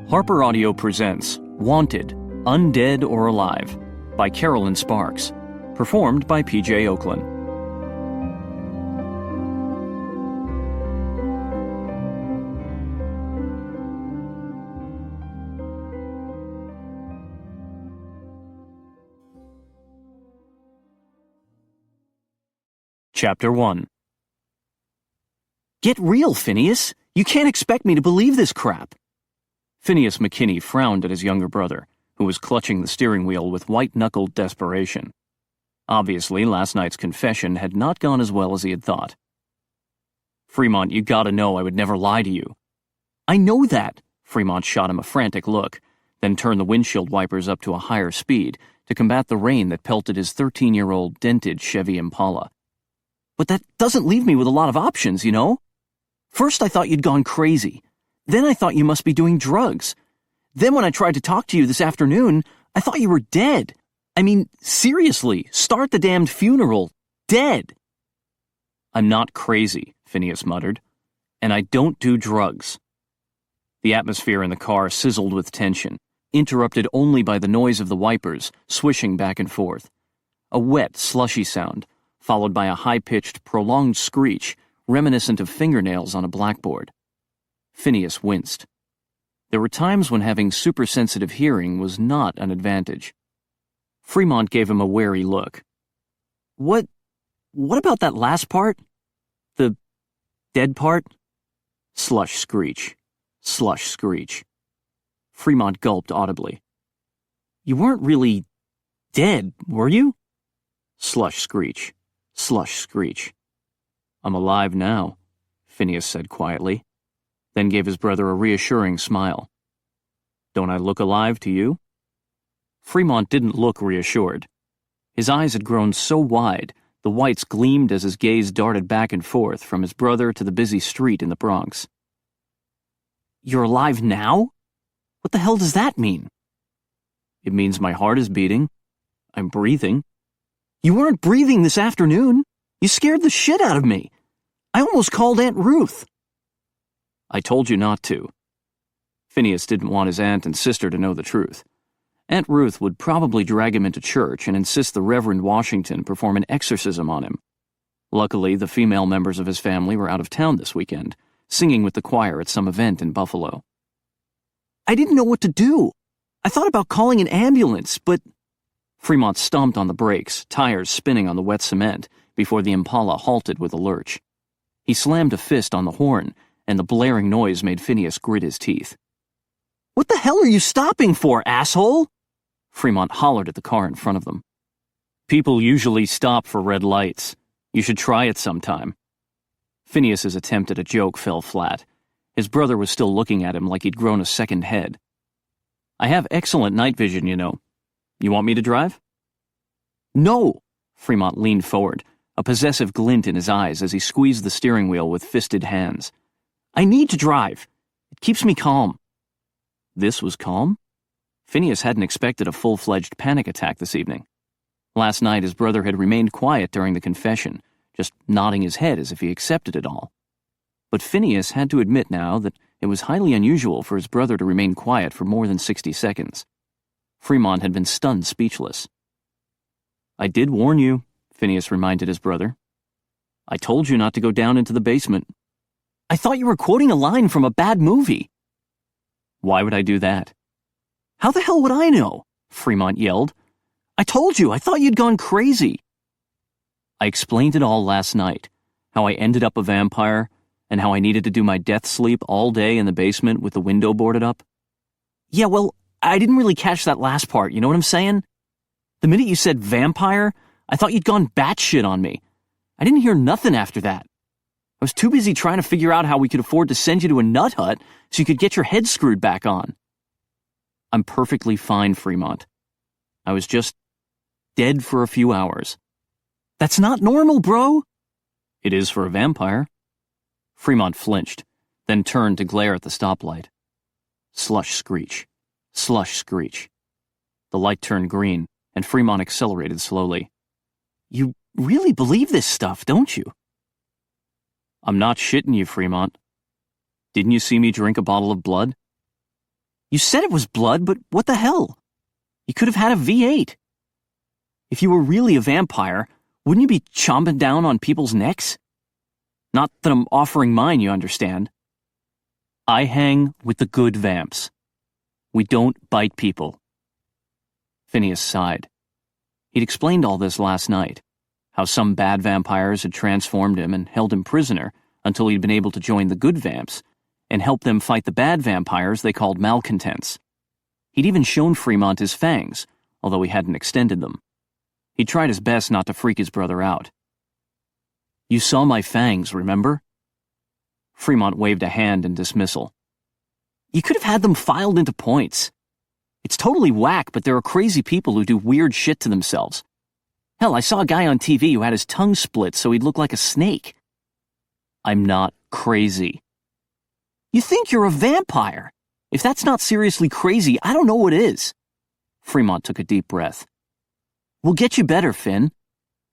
Harper Audio presents Wanted, Undead or Alive by Carolyn Sparks, performed by P.J. Oakland. Chapter 1. Get real, Phineas. You can't expect me to believe this crap. Phineas McKinney frowned at his younger brother, who was clutching the steering wheel with white-knuckled desperation. Obviously, last night's confession had not gone as well as he had thought. Fremont, you gotta know I would never lie to you. I know that. Fremont shot him a frantic look, then turned the windshield wipers up to a higher speed to combat the rain that pelted his 13-year-old dented Chevy Impala. But that doesn't leave me with a lot of options, you know? First I thought you'd gone crazy. Then I thought you must be doing drugs. Then when I tried to talk to you this afternoon, I thought you were dead. I mean, seriously, start the damned funeral. Dead. I'm not crazy, Phineas muttered. And I don't do drugs. The atmosphere in the car sizzled with tension, interrupted only by the noise of the wipers swishing back and forth. A wet, slushy sound, followed by a high-pitched, prolonged screech reminiscent of fingernails on a blackboard. Phineas winced. There were times when having super-sensitive hearing was not an advantage. Fremont gave him a wary look. What about that last part? The dead part? Slush screech. Slush screech. Fremont gulped audibly. You weren't really dead, were you? Slush screech. Slush screech. I'm alive now, Phineas said quietly, then gave his brother a reassuring smile. Don't I look alive to you? Fremont didn't look reassured. His eyes had grown so wide, the whites gleamed as his gaze darted back and forth from his brother to the busy street in the Bronx. You're alive now? What the hell does that mean? It means my heart is beating. I'm breathing. You weren't breathing this afternoon. You scared the shit out of me. I almost called Aunt Ruth. I told you not to. Phineas didn't want his aunt and sister to know the truth. Aunt Ruth would probably drag him into church and insist the Reverend Washington perform an exorcism on him. Luckily, the female members of his family were out of town this weekend, singing with the choir at some event in Buffalo. I didn't know what to do. I thought about calling an ambulance, but... Fremont stomped on the brakes, tires spinning on the wet cement, before the Impala halted with a lurch. He slammed a fist on the horn, and the blaring noise made Phineas grit his teeth. What the hell are you stopping for, asshole? Fremont hollered at the car in front of them. People usually stop for red lights. You should try it sometime. Phineas's attempt at a joke fell flat. His brother was still looking at him like he'd grown a second head. I have excellent night vision, you know. You want me to drive? No! Fremont leaned forward, a possessive glint in his eyes as he squeezed the steering wheel with fisted hands. I need to drive. It keeps me calm. This was calm? Phineas hadn't expected a full-fledged panic attack this evening. Last night his brother had remained quiet during the confession, just nodding his head as if he accepted it all. But Phineas had to admit now that it was highly unusual for his brother to remain quiet for more than 60 seconds. Fremont had been stunned speechless. I did warn you, Phineas reminded his brother. I told you not to go down into the basement. I thought you were quoting a line from a bad movie. Why would I do that? How the hell would I know? Fremont yelled. I told you, I thought you'd gone crazy. I explained it all last night, how I ended up a vampire, and how I needed to do my death sleep all day in the basement with the window boarded up. Yeah, well, I didn't really catch that last part, you know what I'm saying? The minute you said vampire, I thought you'd gone batshit on me. I didn't hear nothing after that. I was too busy trying to figure out how we could afford to send you to a nut hut so you could get your head screwed back on. I'm perfectly fine, Fremont. I was just dead for a few hours. That's not normal, bro. It is for a vampire. Fremont flinched, then turned to glare at the stoplight. Slush screech. Slush screech. The light turned green, and Fremont accelerated slowly. You really believe this stuff, don't you? I'm not shitting you, Fremont. Didn't you see me drink a bottle of blood? You said it was blood, but what the hell? You could have had a V8. If you were really a vampire, wouldn't you be chomping down on people's necks? Not that I'm offering mine, you understand. I hang with the good vamps. We don't bite people. Phineas sighed. He'd explained all this last night, how some bad vampires had transformed him and held him prisoner until he'd been able to join the good vamps and help them fight the bad vampires they called malcontents. He'd even shown Fremont his fangs, although he hadn't extended them. He tried his best not to freak his brother out. You saw my fangs, remember? Fremont waved a hand in dismissal. You could have had them filed into points. It's totally whack, but there are crazy people who do weird shit to themselves. Hell, I saw a guy on TV who had his tongue split so he'd look like a snake. I'm not crazy. You think you're a vampire? If that's not seriously crazy, I don't know what is. Fremont took a deep breath. We'll get you better, Finn.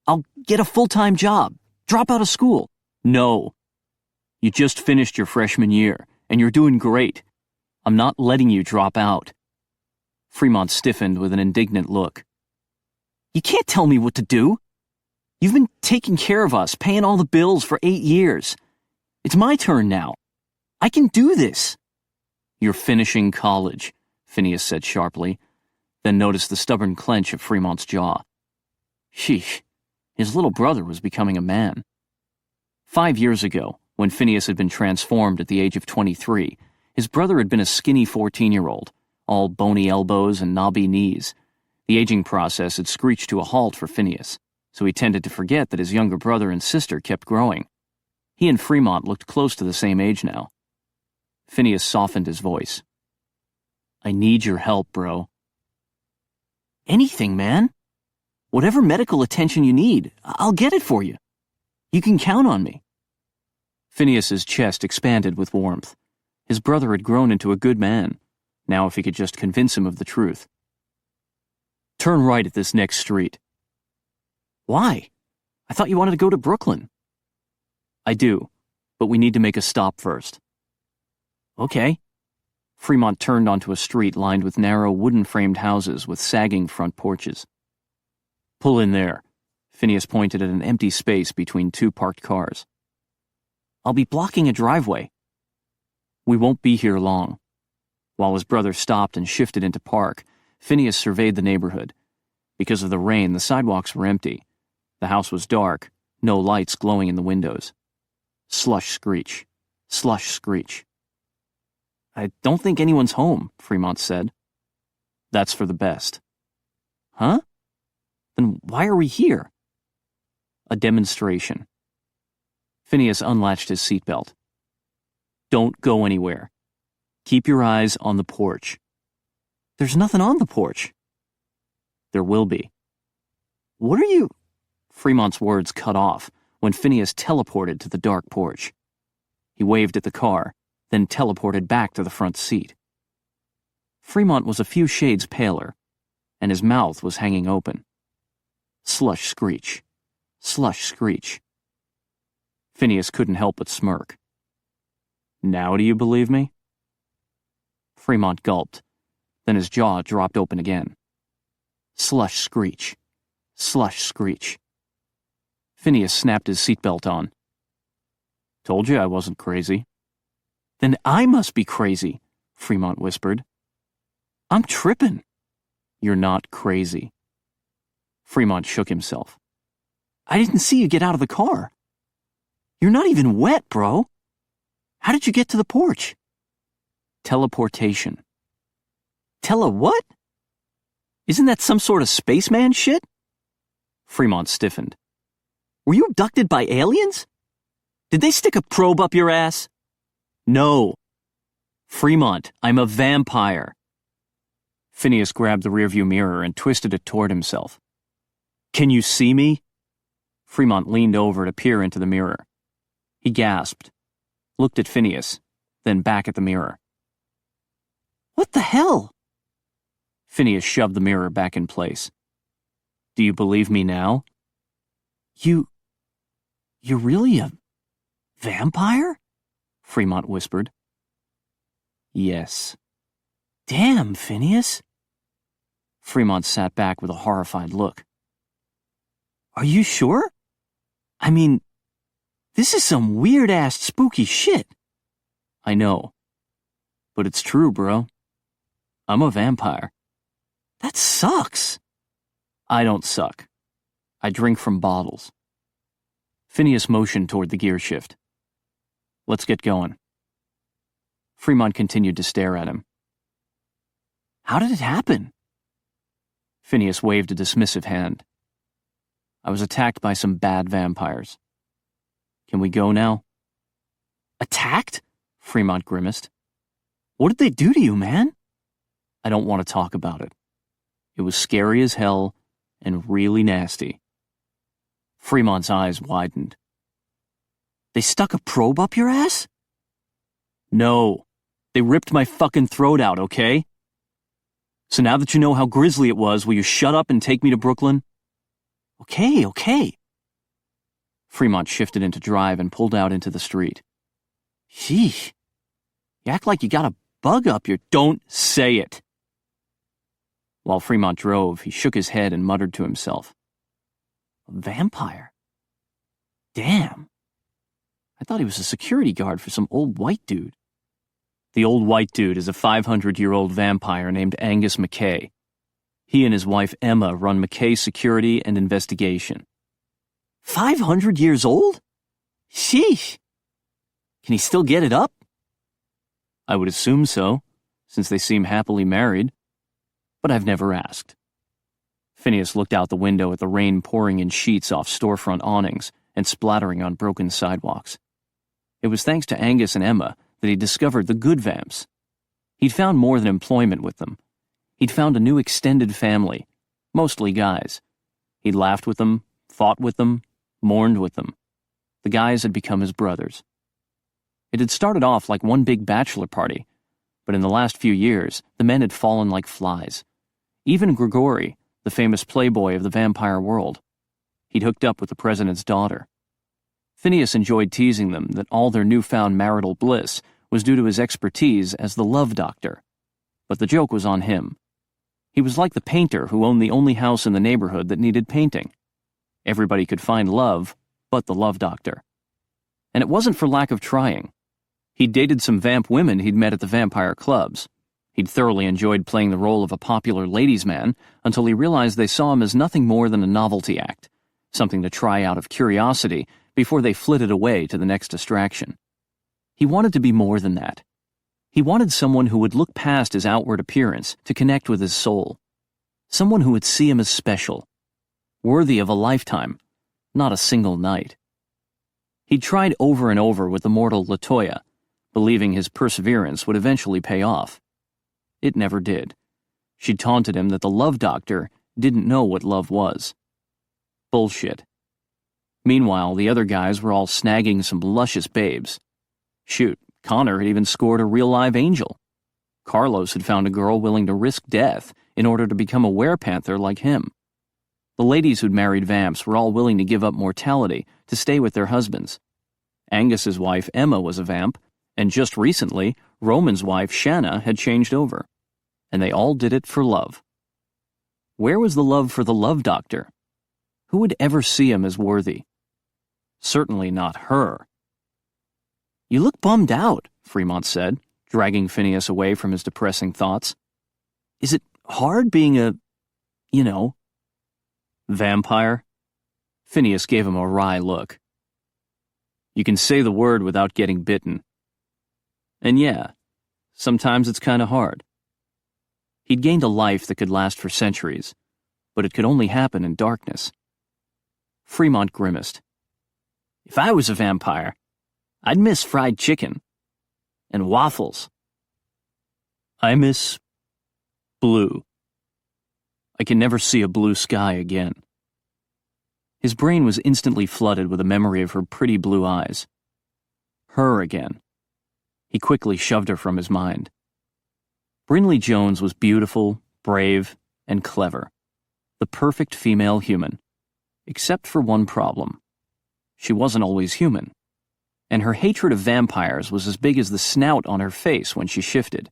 I'll get a full-time job. Drop out of school. No. You just finished your freshman year, and you're doing great. I'm not letting you drop out. Fremont stiffened with an indignant look. You can't tell me what to do. You've been taking care of us, paying all the bills for 8 years. It's my turn now. I can do this. You're finishing college, Phineas said sharply, then noticed the stubborn clench of Fremont's jaw. Sheesh, his little brother was becoming a man. 5 years ago, when Phineas had been transformed at the age of 23, his brother had been a skinny 14-year-old, all bony elbows and knobby knees. The aging process had screeched to a halt for Phineas, so he tended to forget that his younger brother and sister kept growing. He and Fremont looked close to the same age now. Phineas softened his voice. I need your help, bro. Anything, man. Whatever medical attention you need, I'll get it for you. You can count on me. Phineas's chest expanded with warmth. His brother had grown into a good man. Now if he could just convince him of the truth. Turn right at this next street. Why? I thought you wanted to go to Brooklyn. I do, but we need to make a stop first. Okay. Fremont turned onto a street lined with narrow wooden-framed houses with sagging front porches. Pull in there. Phineas pointed at an empty space between two parked cars. I'll be blocking a driveway. We won't be here long. While his brother stopped and shifted into park, Phineas surveyed the neighborhood. Because of the rain, the sidewalks were empty. The house was dark, no lights glowing in the windows. Slush screech. Slush screech. I don't think anyone's home, Fremont said. That's for the best. Huh? Then why are we here? A demonstration. Phineas unlatched his seatbelt. Don't go anywhere. Keep your eyes on the porch. There's nothing on the porch. There will be. What are you... Fremont's words cut off when Phineas teleported to the dark porch. He waved at the car, then teleported back to the front seat. Fremont was a few shades paler, and his mouth was hanging open. Slush screech. Slush screech. Phineas couldn't help but smirk. Now do you believe me? Fremont gulped. Then his jaw dropped open again. Slush screech. Slush screech. Phineas snapped his seatbelt on. Told you I wasn't crazy. Then I must be crazy, Fremont whispered. I'm tripping. You're not crazy. Fremont shook himself. I didn't see you get out of the car. You're not even wet, bro. How did you get to the porch? Teleportation. What? Isn't that some sort of spaceman shit? Fremont stiffened. Were you abducted by aliens? Did they stick a probe up your ass? No. Fremont, I'm a vampire. Phineas grabbed the rearview mirror and twisted it toward himself. Can you see me? Fremont leaned over to peer into the mirror. He gasped, looked at Phineas, then back at the mirror. What the hell? Phineas shoved the mirror back in place. Do you believe me now? You're really a vampire? Fremont whispered. Yes. Damn, Phineas. Fremont sat back with a horrified look. Are you sure? I mean, this is some weird-ass spooky shit. I know. But it's true, bro. I'm a vampire. That sucks. I don't suck. I drink from bottles. Phineas motioned toward the gear shift. Let's get going. Fremont continued to stare at him. How did it happen? Phineas waved a dismissive hand. I was attacked by some bad vampires. Can we go now? Attacked? Fremont grimaced. What did they do to you, man? I don't want to talk about it. It was scary as hell and really nasty. Fremont's eyes widened. They stuck a probe up your ass? No. They ripped my fucking throat out, okay? So now that you know how grisly it was, will you shut up and take me to Brooklyn? Okay. Fremont shifted into drive and pulled out into the street. Sheesh. You act like you got a bug up your... Don't say it. While Fremont drove, he shook his head and muttered to himself. A vampire? Damn. I thought he was a security guard for some old white dude. The old white dude is a 500-year-old vampire named Angus McKay. He and his wife Emma run McKay Security and Investigation. 500 years old? Sheesh. Can he still get it up? I would assume so, since they seem happily married. But I've never asked. Phineas looked out the window at the rain pouring in sheets off storefront awnings and splattering on broken sidewalks. It was thanks to Angus and Emma that he discovered the good vamps. He'd found more than employment with them. He'd found a new extended family, mostly guys. He'd laughed with them, fought with them, mourned with them. The guys had become his brothers. It had started off like one big bachelor party, but in the last few years, the men had fallen like flies. Even Grigori, the famous playboy of the vampire world. He'd hooked up with the president's daughter. Phineas enjoyed teasing them that all their newfound marital bliss was due to his expertise as the love doctor. But the joke was on him. He was like the painter who owned the only house in the neighborhood that needed painting. Everybody could find love, but the love doctor. And it wasn't for lack of trying. He'd dated some vamp women he'd met at the vampire clubs. He'd thoroughly enjoyed playing the role of a popular ladies' man until he realized they saw him as nothing more than a novelty act, something to try out of curiosity before they flitted away to the next distraction. He wanted to be more than that. He wanted someone who would look past his outward appearance to connect with his soul. Someone who would see him as special, worthy of a lifetime, not a single night. He'd tried over and over with the mortal Latoya, believing his perseverance would eventually pay off. It never did. She taunted him that the love doctor didn't know what love was. Bullshit. Meanwhile, the other guys were all snagging some luscious babes. Shoot, Connor had even scored a real live angel. Carlos had found a girl willing to risk death in order to become a werepanther like him. The ladies who'd married vamps were all willing to give up mortality to stay with their husbands. Angus's wife Emma was a vamp, and just recently, Roman's wife Shanna had changed over. And they all did it for love. Where was the love for the love doctor? Who would ever see him as worthy? Certainly not her. You look bummed out, Fremont said, dragging Phineas away from his depressing thoughts. Is it hard being a, vampire? Phineas gave him a wry look. You can say the word without getting bitten. And yeah, sometimes it's kind of hard. He'd gained a life that could last for centuries, but it could only happen in darkness. Fremont grimaced. If I was a vampire, I'd miss fried chicken and waffles. I miss blue. I can never see a blue sky again. His brain was instantly flooded with a memory of her pretty blue eyes. Her again. He quickly shoved her from his mind. Brinley Jones was beautiful, brave, and clever. The perfect female human. Except for one problem. She wasn't always human. And her hatred of vampires was as big as the snout on her face when she shifted.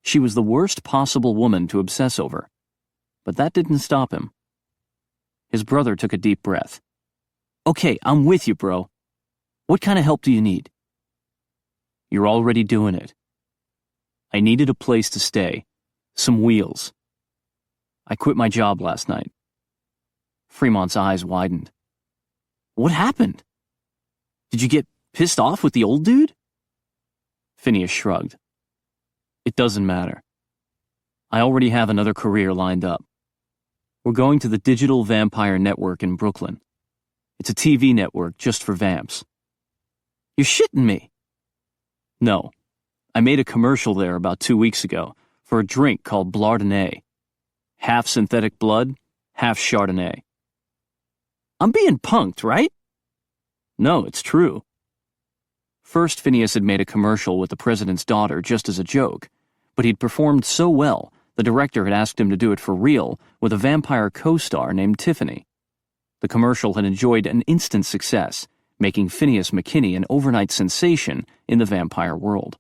She was the worst possible woman to obsess over. But that didn't stop him. His brother took a deep breath. Okay, I'm with you, bro. What kind of help do you need? You're already doing it. I needed a place to stay. Some wheels. I quit my job last night. Fremont's eyes widened. What happened? Did you get pissed off with the old dude? Phineas shrugged. It doesn't matter. I already have another career lined up. We're going to the Digital Vampire Network in Brooklyn. It's a TV network just for vamps. You're shitting me. No. I made a commercial there about 2 weeks ago for a drink called Blardonnay. Half synthetic blood, half Chardonnay. I'm being punked, right? No, it's true. First, Phineas had made a commercial with the president's daughter just as a joke, but he'd performed so well, the director had asked him to do it for real with a vampire co-star named Tiffany. The commercial had enjoyed an instant success, making Phineas McKinney an overnight sensation in the vampire world.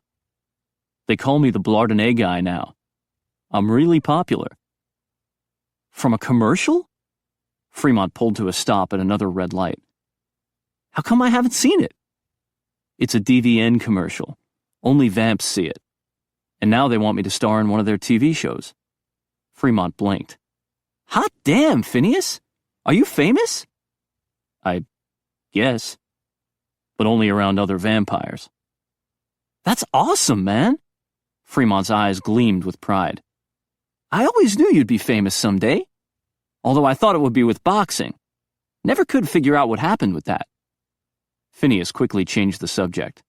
They call me the Blardonnay guy now. I'm really popular. From a commercial? Fremont pulled to a stop at another red light. How come I haven't seen it? It's a DVN commercial. Only vamps see it. And now they want me to star in one of their TV shows. Fremont blinked. Hot damn, Phineas! Are you famous? I guess. But only around other vampires. That's awesome, man! Fremont's eyes gleamed with pride. I always knew you'd be famous someday. Although I thought it would be with boxing. Never could figure out what happened with that. Phineas quickly changed the subject.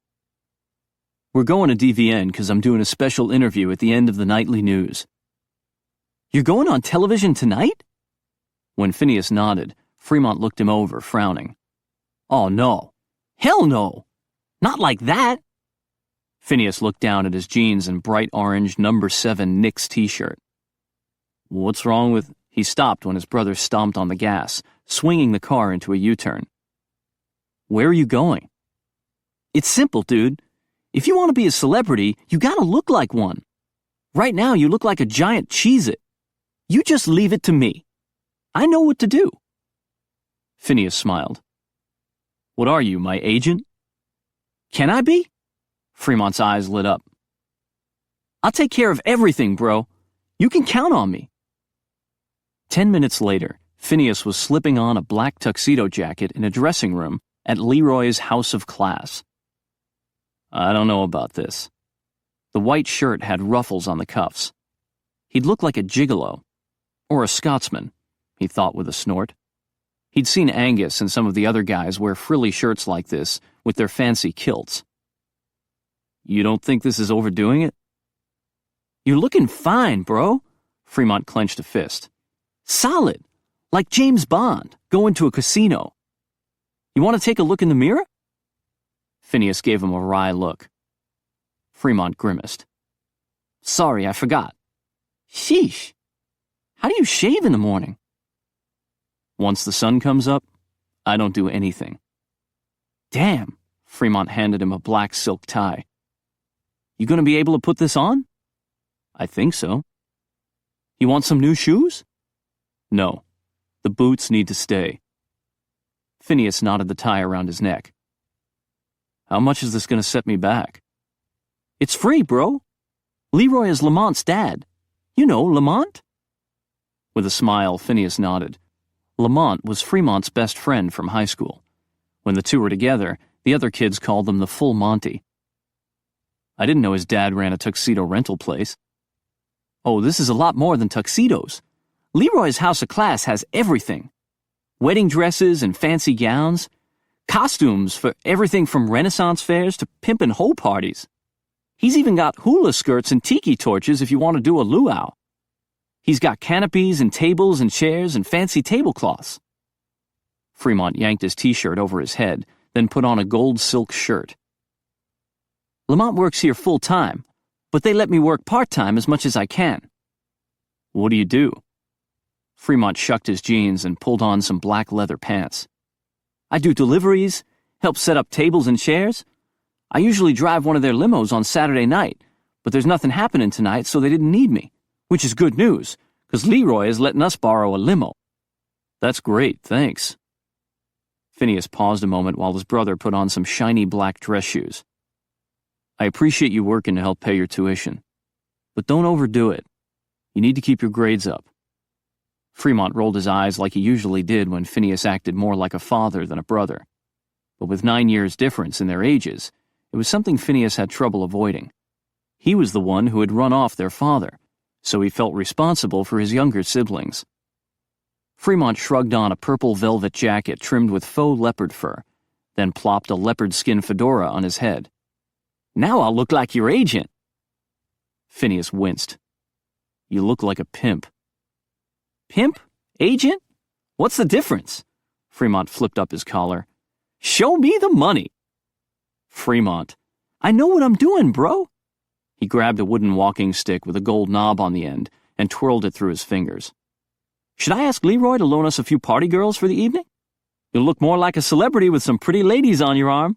We're going to DVN because I'm doing a special interview at the end of the nightly news. You're going on television tonight? When Phineas nodded, Fremont looked him over, frowning. Oh, no. Hell no. Not like that. Phineas looked down at his jeans and bright orange number 7 Knicks t-shirt. What's wrong with... He stopped when his brother stomped on the gas, swinging the car into a U-turn. Where are you going? It's simple, dude. If you want to be a celebrity, you gotta look like one. Right now, you look like a giant Cheez-It. You just leave it to me. I know what to do. Phineas smiled. What are you, my agent? Can I be? Fremont's eyes lit up. I'll take care of everything, bro. You can count on me. 10 minutes later, Phineas was slipping on a black tuxedo jacket in a dressing room at Leroy's House of Class. I don't know about this. The white shirt had ruffles on the cuffs. He'd look like a gigolo. Or a Scotsman, he thought with a snort. He'd seen Angus and some of the other guys wear frilly shirts like this with their fancy kilts. You don't think this is overdoing it? You're looking fine, bro. Fremont clenched a fist. Solid. Like James Bond, going to a casino. You want to take a look in the mirror? Phineas gave him a wry look. Fremont grimaced. Sorry, I forgot. Sheesh. How do you shave in the morning? Once the sun comes up, I don't do anything. Damn, Fremont handed him a black silk tie. You gonna be able to put this on? I think so. You want some new shoes? No, the boots need to stay. Phineas knotted the tie around his neck. How much is this gonna set me back? It's free, bro. Leroy is Lamont's dad. You know Lamont? With a smile, Phineas nodded. Lamont was Fremont's best friend from high school. When the two were together, the other kids called them the Full Monty. I didn't know his dad ran a tuxedo rental place. Oh, this is a lot more than tuxedos. Leroy's House of Class has everything. Wedding dresses and fancy gowns. Costumes for everything from Renaissance fairs to pimpin' hoe parties. He's even got hula skirts and tiki torches if you want to do a luau. He's got canopies and tables and chairs and fancy tablecloths. Fremont yanked his t-shirt over his head, then put on a gold silk shirt. Lamont works here full-time, but they let me work part-time as much as I can. What do you do? Fremont shucked his jeans and pulled on some black leather pants. I do deliveries, help set up tables and chairs. I usually drive one of their limos on Saturday night, But there's nothing happening tonight, so they didn't need me, which is good news, because Leroy is letting us borrow a limo. That's great, thanks. Phineas paused a moment while his brother put on some shiny black dress shoes. I appreciate you working to help pay your tuition, but don't overdo it. You need to keep your grades up. Fremont rolled his eyes like he usually did when Phineas acted more like a father than a brother. But with 9 years difference in their ages, it was something Phineas had trouble avoiding. He was the one who had run off their father, so he felt responsible for his younger siblings. Fremont shrugged on a purple velvet jacket trimmed with faux leopard fur, then plopped a leopard skin fedora on his head. Now I'll look like your agent. Phineas winced. You look like a pimp. Pimp? Agent? What's the difference? Fremont flipped up his collar. Show me the money. Fremont. I know what I'm doing, bro. He grabbed a wooden walking stick with a gold knob on the end and twirled it through his fingers. Should I ask Leroy to loan us a few party girls for the evening? You'll look more like a celebrity with some pretty ladies on your arm.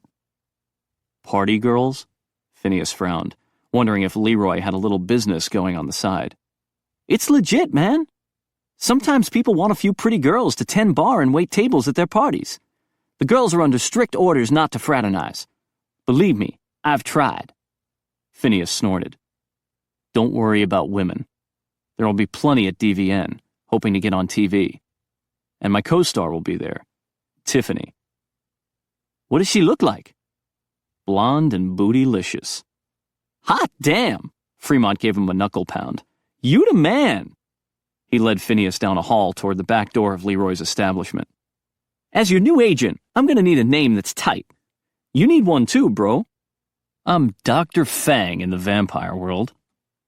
Party girls? Phineas frowned, wondering if Leroy had a little business going on the side. It's legit, man. Sometimes people want a few pretty girls to tend bar and wait tables at their parties. The girls are under strict orders not to fraternize. Believe me, I've tried. Phineas snorted. Don't worry about women. There'll be plenty at DVN, hoping to get on TV. And my co-star will be there, Tiffany. What does she look like? Blonde and bootylicious. Hot damn! Fremont gave him a knuckle pound. You the man! He led Phineas down a hall toward the back door of Leroy's establishment. As your new agent, I'm gonna need a name that's tight. You need one too, bro. I'm Dr. Fang in the vampire world,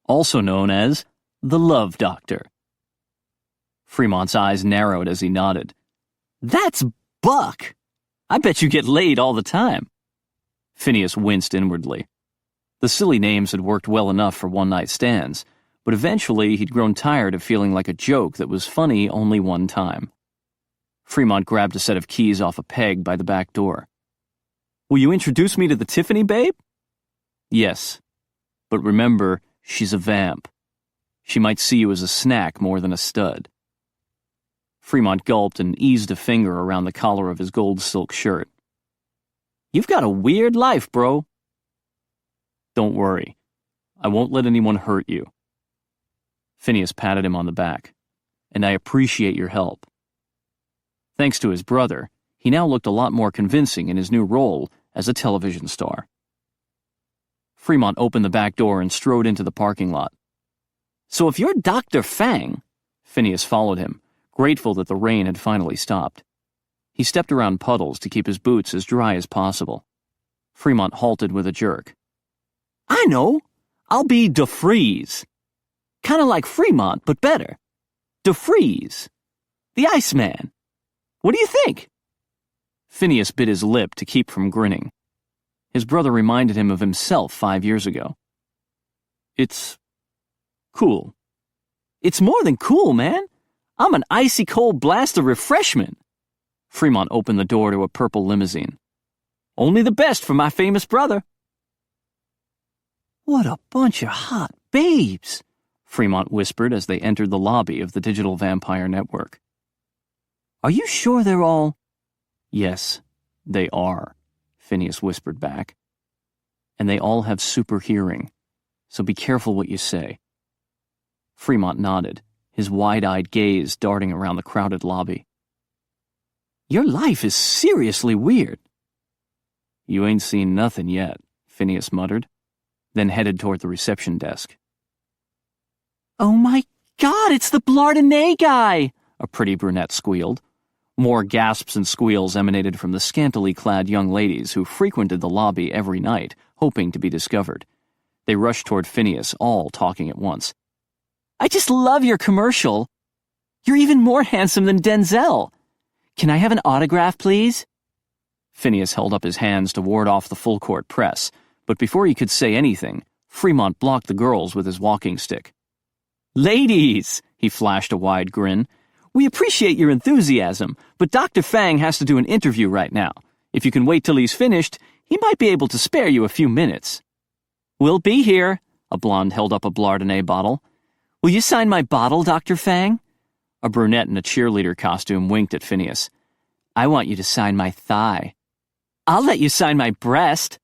also known as the Love Doctor. Fremont's eyes narrowed as he nodded. That's Buck! I bet you get laid all the time. Phineas winced inwardly. The silly names had worked well enough for one-night stands, but eventually he'd grown tired of feeling like a joke that was funny only one time. Fremont grabbed a set of keys off a peg by the back door. Will you introduce me to the Tiffany babe? Yes, but remember, she's a vamp. She might see you as a snack more than a stud. Fremont gulped and eased a finger around the collar of his gold silk shirt. You've got a weird life, bro. Don't worry. I won't let anyone hurt you. Phineas patted him on the back. And I appreciate your help. Thanks to his brother, he now looked a lot more convincing in his new role as a television star. Fremont opened the back door and strode into the parking lot. So if you're Dr. Fang, Phineas followed him, grateful that the rain had finally stopped. He stepped around puddles to keep his boots as dry as possible. Fremont halted with a jerk. I know. I'll be DeFreeze. Kind of like Fremont, but better. DeFreeze. The Iceman. What do you think? Phineas bit his lip to keep from grinning. His brother reminded him of himself 5 years ago. It's cool. It's more than cool, man. I'm an icy cold blast of refreshment. Fremont opened the door to a purple limousine. Only the best for my famous brother. What a bunch of hot babes, Fremont whispered as they entered the lobby of the Digital Vampire Network. Are you sure they're all... Yes, they are, Phineas whispered back. And they all have super hearing, so be careful what you say. Fremont nodded, his wide-eyed gaze darting around the crowded lobby. Your life is seriously weird. You ain't seen nothing yet, Phineas muttered, then headed toward the reception desk. Oh my God, it's the Blardonnay guy, a pretty brunette squealed. More gasps and squeals emanated from the scantily clad young ladies who frequented the lobby every night, hoping to be discovered. They rushed toward Phineas, all talking at once. I just love your commercial. You're even more handsome than Denzel. Can I have an autograph, please? Phineas held up his hands to ward off the full-court press, but before he could say anything, Fremont blocked the girls with his walking stick. Ladies, he flashed a wide grin, we appreciate your enthusiasm, but Dr. Fang has to do an interview right now. If you can wait till he's finished, he might be able to spare you a few minutes. We'll be here. A blonde held up a Blardonnay bottle. "Will you sign my bottle, Dr. Fang?" A brunette in a cheerleader costume winked at Phineas. "I want you to sign my thigh." "I'll let you sign my breast."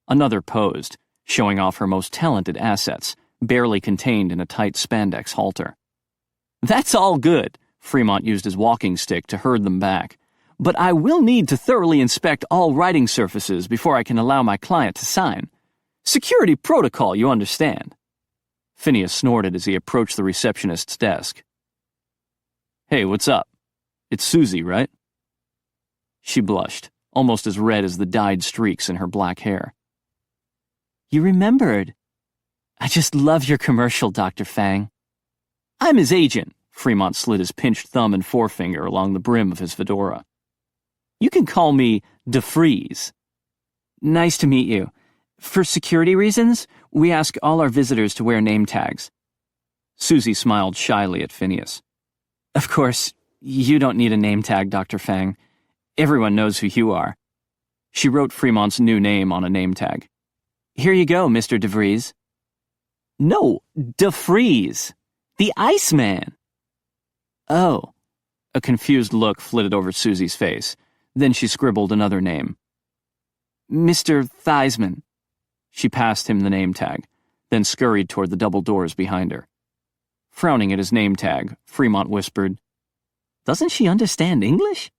Another posed, showing off her most talented assets, barely contained in a tight spandex halter. "That's all good," Fremont used his walking stick to herd them back. "But I will need to thoroughly inspect all writing surfaces before I can allow my client to sign. Security protocol, you understand." Phineas snorted as he approached the receptionist's desk. "Hey, what's up? It's Susie, right?" She blushed, almost as red as the dyed streaks in her black hair. "You remembered. I just love your commercial, Dr. Fang." "I'm his agent." Fremont slid his pinched thumb and forefinger along the brim of his fedora. "You can call me DeFreeze." "Nice to meet you. For security reasons, we ask all our visitors to wear name tags." Susie smiled shyly at Phineas. "Of course, you don't need a name tag, Dr. Fang. Everyone knows who you are." She wrote Fremont's new name on a name tag. "Here you go, Mr. DeVries." "No, DeFreeze. The Iceman." "Oh." A confused look flitted over Susie's face. Then she scribbled another name. "Mr. Theismann." She passed him the name tag, then scurried toward the double doors behind her. Frowning at his name tag, Fremont whispered, "Doesn't she understand English?"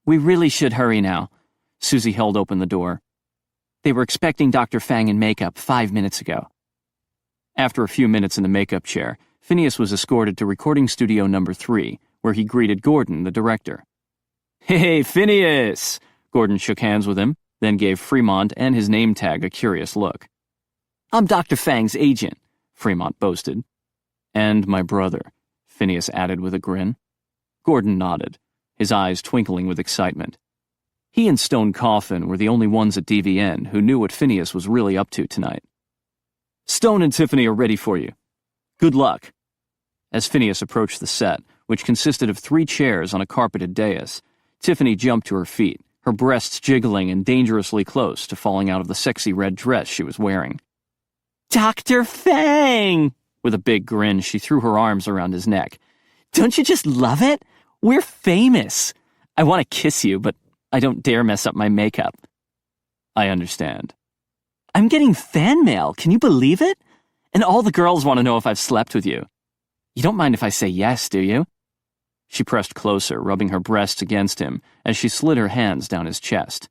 "We really should hurry now." Susie held open the door. "They were expecting Dr. Fang in makeup 5 minutes ago." After a few minutes in the makeup chair, Phineas was escorted to recording studio number 3, where he greeted Gordon, the director. "Hey, Phineas!" Gordon shook hands with him, then gave Fremont and his name tag a curious look. "I'm Dr. Fang's agent," Fremont boasted. "And my brother," Phineas added with a grin. Gordon nodded, his eyes twinkling with excitement. He and Stone Coffin were the only ones at DVN who knew what Phineas was really up to tonight. "Stone and Tiffany are ready for you. Good luck." As Phineas approached the set, which consisted of 3 chairs on a carpeted dais, Tiffany jumped to her feet, her breasts jiggling and dangerously close to falling out of the sexy red dress she was wearing. "Dr. Fang!" With a big grin, she threw her arms around his neck. "Don't you just love it? We're famous. I want to kiss you, but I don't dare mess up my makeup." "I understand." "I'm getting fan mail, can you believe it? And all the girls want to know if I've slept with you. You don't mind if I say yes, do you?" She pressed closer, rubbing her breasts against him as she slid her hands down his chest.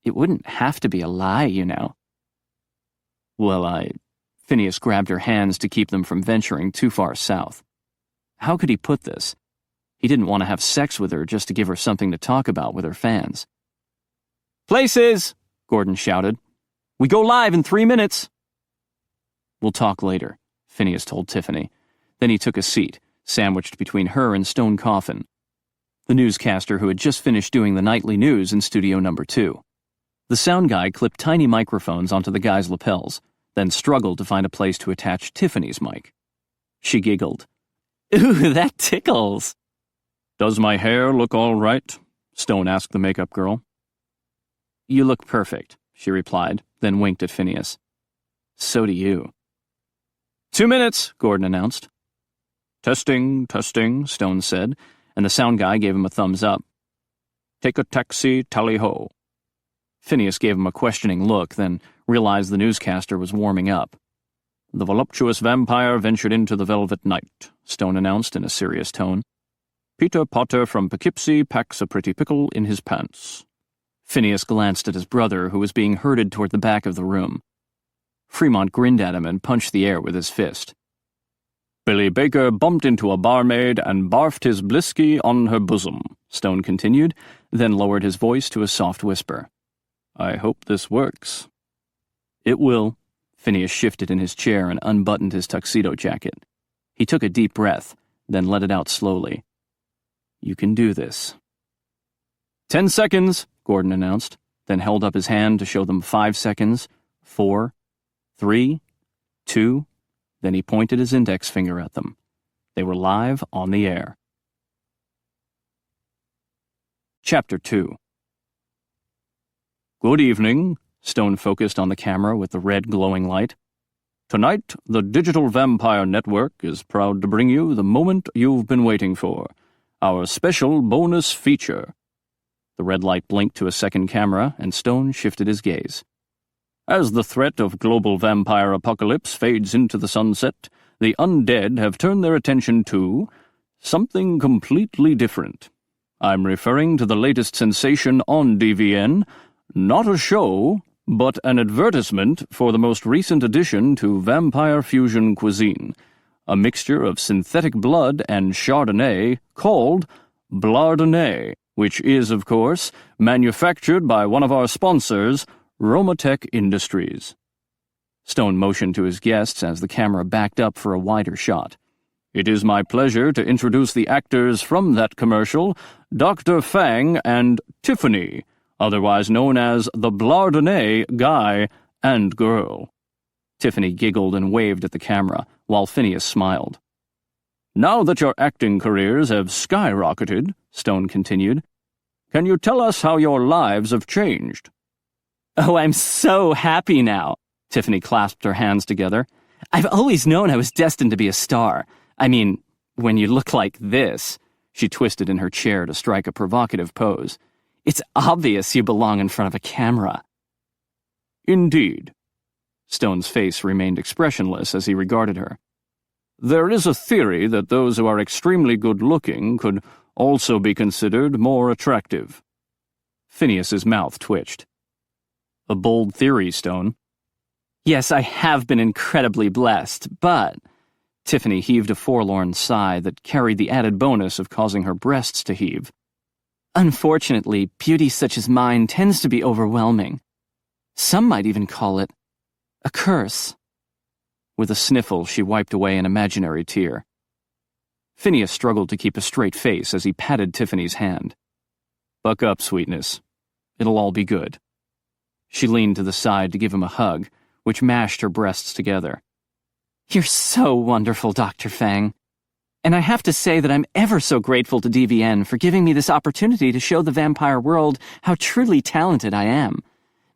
"It wouldn't have to be a lie, you know." "Well, Phineas grabbed her hands to keep them from venturing too far south. How could he put this? He didn't want to have sex with her just to give her something to talk about with her fans. "Places!" Gordon shouted. "We go live in 3 minutes." "We'll talk later," Phineas told Tiffany. Then he took a seat, sandwiched between her and Stone Coffin, the newscaster who had just finished doing the nightly news in studio number 2. The sound guy clipped tiny microphones onto the guy's lapels, then struggled to find a place to attach Tiffany's mic. She giggled. "Ooh, that tickles." "Does my hair look all right?" Stone asked the makeup girl. "You look perfect," she replied, then winked at Phineas. "So do you." 2 minutes, Gordon announced. "Testing, testing," Stone said, and the sound guy gave him a thumbs up. "Take a taxi, tally-ho." Phineas gave him a questioning look, then realized the newscaster was warming up. "The voluptuous vampire ventured into the velvet night," Stone announced in a serious tone. "Peter Potter from Poughkeepsie packs a pretty pickle in his pants." Phineas glanced at his brother, who was being herded toward the back of the room. Fremont grinned at him and punched the air with his fist. "Billy Baker bumped into a barmaid and barfed his blisky on her bosom," Stone continued, then lowered his voice to a soft whisper. "I hope this works." "It will." Phineas shifted in his chair and unbuttoned his tuxedo jacket. He took a deep breath, then let it out slowly. "You can do this." 10 seconds, Gordon announced, then held up his hand to show them 5 seconds, 4, 3, 2, then he pointed his index finger at them. They were live on the air. Chapter 2. "Good evening," Stone focused on the camera with the red glowing light. "Tonight, the Digital Vampire Network is proud to bring you the moment you've been waiting for, our special bonus feature." The red light blinked to a second camera, and Stone shifted his gaze. "As the threat of global vampire apocalypse fades into the sunset, the undead have turned their attention to something completely different. I'm referring to the latest sensation on DVN, not a show, but an advertisement for the most recent addition to vampire fusion cuisine, a mixture of synthetic blood and Chardonnay called Blardonnay, which is, of course, manufactured by one of our sponsors, Romatech Industries." Stone motioned to his guests as the camera backed up for a wider shot. "It is my pleasure to introduce the actors from that commercial, Dr. Fang and Tiffany, otherwise known as the Blardonnay guy and girl." Tiffany giggled and waved at the camera, while Phineas smiled. "Now that your acting careers have skyrocketed," Stone continued, "can you tell us how your lives have changed?" "Oh, I'm so happy now." Tiffany clasped her hands together. "I've always known I was destined to be a star. I mean, when you look like this." She twisted in her chair to strike a provocative pose. "It's obvious you belong in front of a camera." "Indeed." Stone's face remained expressionless as he regarded her. "There is a theory that those who are extremely good-looking could also be considered more attractive." Phineas's mouth twitched. "A bold theory, Stone." "Yes, I have been incredibly blessed, but—" Tiffany heaved a forlorn sigh that carried the added bonus of causing her breasts to heave. "Unfortunately, beauty such as mine tends to be overwhelming. Some might even call it a curse." With a sniffle, she wiped away an imaginary tear. Phineas struggled to keep a straight face as he patted Tiffany's hand. "Buck up, sweetness. It'll all be good." She leaned to the side to give him a hug, which mashed her breasts together. "You're so wonderful, Dr. Fang. And I have to say that I'm ever so grateful to DVN for giving me this opportunity to show the vampire world how truly talented I am.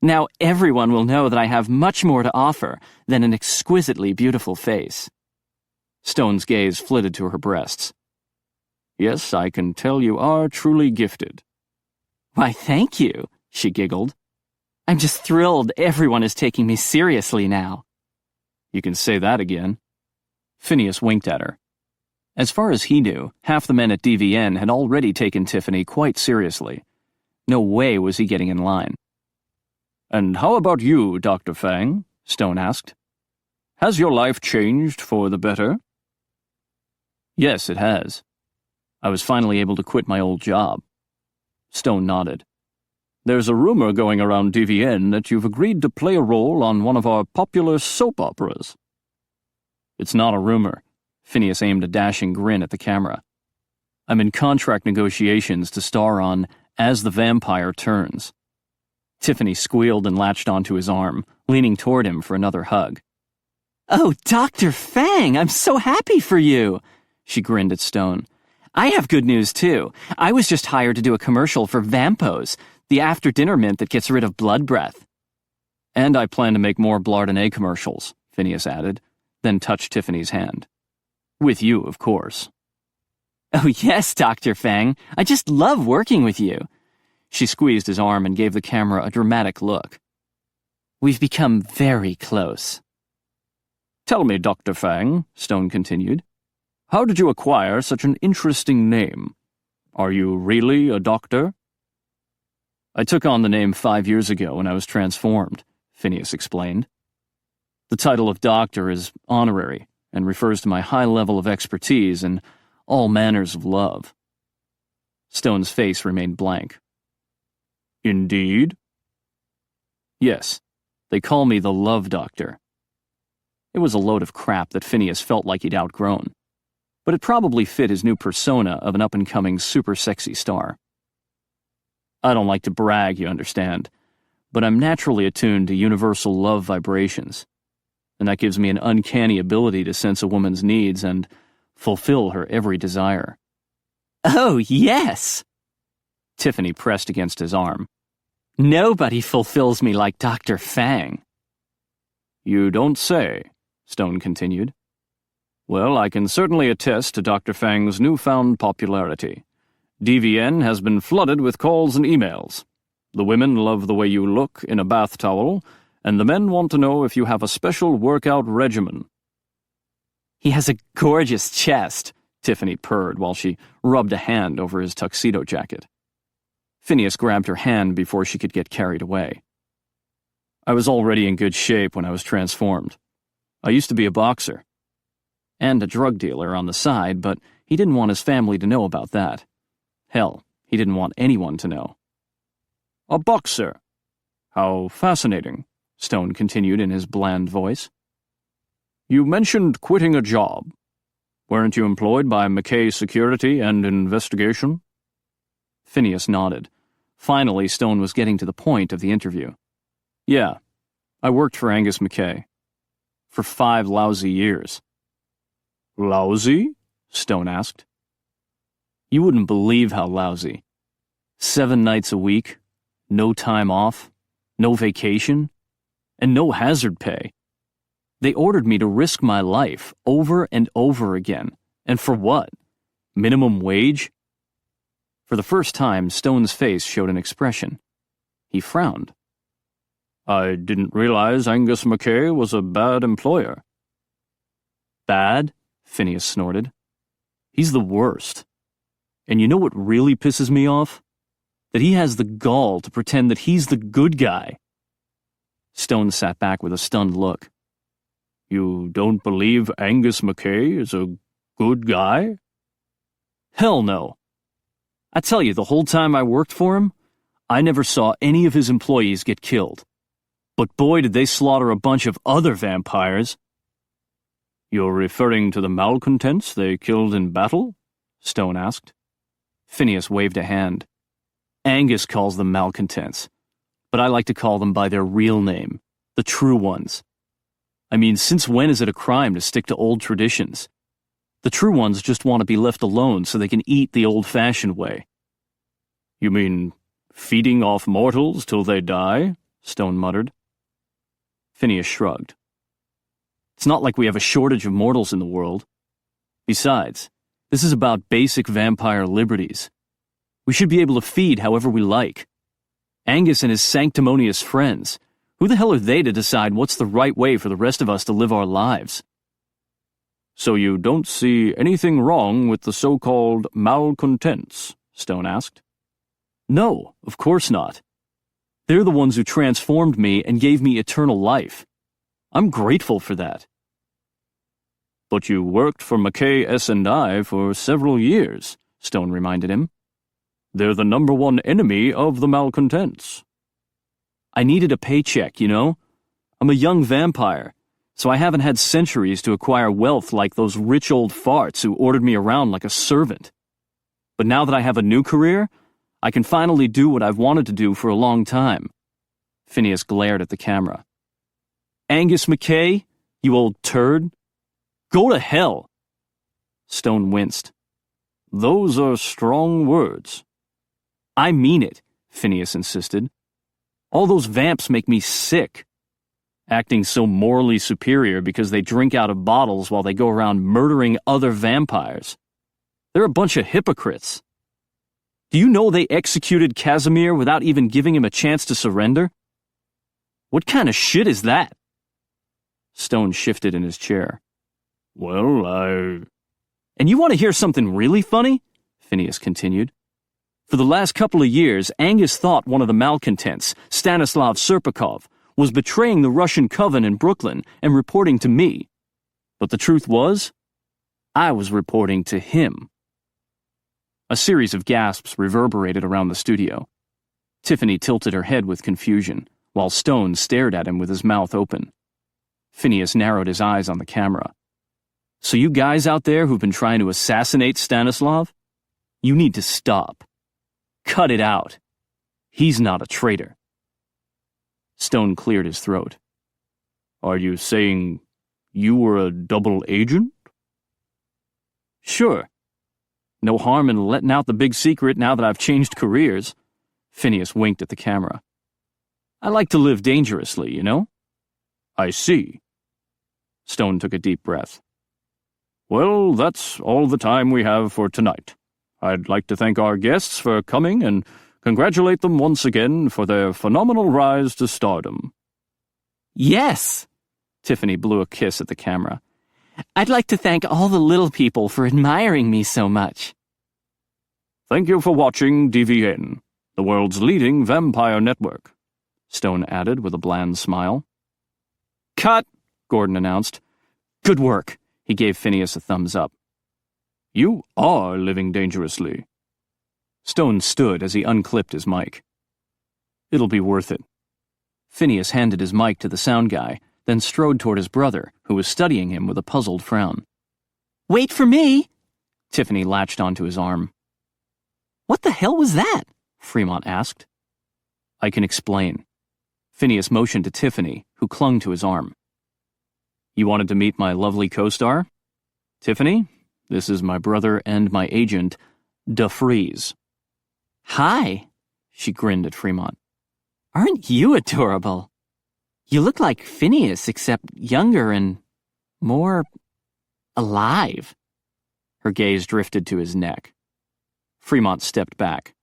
Now everyone will know that I have much more to offer than an exquisitely beautiful face." Stone's gaze flitted to her breasts. "Yes, I can tell you are truly gifted." "Why, thank you," she giggled. "I'm just thrilled everyone is taking me seriously now." "You can say that again." Phineas winked at her. As far as he knew, half the men at DVN had already taken Tiffany quite seriously. No way was he getting in line. "And how about you, Dr. Fang?" Stone asked. "Has your life changed for the better?" "Yes, it has. I was finally able to quit my old job." Stone nodded. "There's a rumor going around DVN that you've agreed to play a role on one of our popular soap operas." "It's not a rumor." Phineas aimed a dashing grin at the camera. "I'm in contract negotiations to star on As the Vampire Turns." Tiffany squealed and latched onto his arm, leaning toward him for another hug. "Oh, Dr. Fang, I'm so happy for you!" She grinned at Stone. "I have good news, too. I was just hired to do a commercial for Vampos, the after-dinner mint that gets rid of blood breath." "And I plan to make more Blardonnay commercials," Phineas added, then touched Tiffany's hand. "With you, of course." "Oh, yes, Dr. Fang. I just love working with you." She squeezed his arm and gave the camera a dramatic look. "We've become very close." "Tell me, Dr. Fang," Stone continued, "how did you acquire such an interesting name? Are you really a doctor?" "I took on the name 5 years ago when I was transformed," Phineas explained. "The title of doctor is honorary and refers to my high level of expertise in all manners of love." Stone's face remained blank. "Indeed?" "Yes, they call me the Love Doctor." It was a load of crap that Phineas felt like he'd outgrown, but it probably fit his new persona of an up-and-coming super-sexy star. "I don't like to brag, you understand, but I'm naturally attuned to universal love vibrations, and that gives me an uncanny ability to sense a woman's needs and fulfill her every desire." "Oh, yes!" Tiffany pressed against his arm. Nobody fulfills me like Dr. Fang. You don't say, Stone continued. Well, I can certainly attest to Dr. Fang's newfound popularity. DVN has been flooded with calls and emails. The women love the way you look in a bath towel, and the men want to know if you have a special workout regimen. He has a gorgeous chest, Tiffany purred while she rubbed a hand over his tuxedo jacket. Phineas grabbed her hand before she could get carried away. I was already in good shape when I was transformed. I used to be a boxer. And a drug dealer on the side, but he didn't want his family to know about that. Hell, he didn't want anyone to know. A boxer? How fascinating, Stone continued in his bland voice. You mentioned quitting a job. Weren't you employed by McKay Security and Investigation? Phineas nodded. Finally, Stone was getting to the point of the interview. Yeah, I worked for Angus McKay. For 5 lousy years. Lousy? Stone asked. You wouldn't believe how lousy. 7 nights a week, no time off, no vacation, and no hazard pay. They ordered me to risk my life over and over again. And for what? Minimum wage? For the first time, Stone's face showed an expression. He frowned. I didn't realize Angus McKay was a bad employer. Bad? Phineas snorted. He's the worst. And you know what really pisses me off? That he has the gall to pretend that he's the good guy. Stone sat back with a stunned look. You don't believe Angus McKay is a good guy? Hell no. I tell you, the whole time I worked for him, I never saw any of his employees get killed. But boy, did they slaughter a bunch of other vampires. You're referring to the malcontents they killed in battle? Stone asked. Phineas waved a hand. Angus calls them malcontents, but I like to call them by their real name, the true ones. I mean, since when is it a crime to stick to old traditions? The true ones just want to be left alone so they can eat the old-fashioned way. You mean feeding off mortals till they die? Stone muttered. Phineas shrugged. It's not like we have a shortage of mortals in the world. Besides, this is about basic vampire liberties. We should be able to feed however we like. Angus and his sanctimonious friends, who the hell are they to decide what's the right way for the rest of us to live our lives? So you don't see anything wrong with the so-called malcontents? Stone asked. No, of course not. They're the ones who transformed me and gave me eternal life. I'm grateful for that. But you worked for McKay S&I for several years, Stone reminded him. They're the #1 enemy of the malcontents. I needed a paycheck, you know? I'm a young vampire, so I haven't had centuries to acquire wealth like those rich old farts who ordered me around like a servant. But now that I have a new career, I can finally do what I've wanted to do for a long time. Phineas glared at the camera. Angus McKay, you old turd. Go to hell. Stone winced. Those are strong words. I mean it, Phineas insisted. All those vamps make me sick. Acting so morally superior because they drink out of bottles while they go around murdering other vampires. They're a bunch of hypocrites. Do you know they executed Casimir without even giving him a chance to surrender? What kind of shit is that? Stone shifted in his chair. Well, And you want to hear something really funny? Phineas continued. For the last couple of years, Angus thought one of the malcontents, Stanislav Serpikov, was betraying the Russian coven in Brooklyn and reporting to me. But the truth was, I was reporting to him. A series of gasps reverberated around the studio. Tiffany tilted her head with confusion, while Stone stared at him with his mouth open. Phineas narrowed his eyes on the camera. So you guys out there who've been trying to assassinate Stanislav? You need to stop. Cut it out. He's not a traitor. Stone cleared his throat. Are you saying you were a double agent? Sure. No harm in letting out the big secret now that I've changed careers. Phineas winked at the camera. I like to live dangerously, you know? I see. Stone took a deep breath. Well, that's all the time we have for tonight. I'd like to thank our guests for coming and congratulate them once again for their phenomenal rise to stardom. Yes! Tiffany blew a kiss at the camera. I'd like to thank all the little people for admiring me so much. Thank you for watching DVN, the world's leading vampire network, Stone added with a bland smile. Cut, Gordon announced. Good work. He gave Phineas a thumbs up. You are living dangerously. Stone stood as he unclipped his mic. It'll be worth it. Phineas handed his mic to the sound guy, then strode toward his brother, who was studying him with a puzzled frown. Wait for me! Tiffany latched onto his arm. What the hell was that? Fremont asked. I can explain. Phineas motioned to Tiffany, who clung to his arm. You wanted to meet my lovely co-star? Tiffany, this is my brother and my agent, DeFreeze. Hi, she grinned at Fremont. Aren't you adorable? You look like Phineas, except younger and more alive. Her gaze drifted to his neck. Fremont stepped back.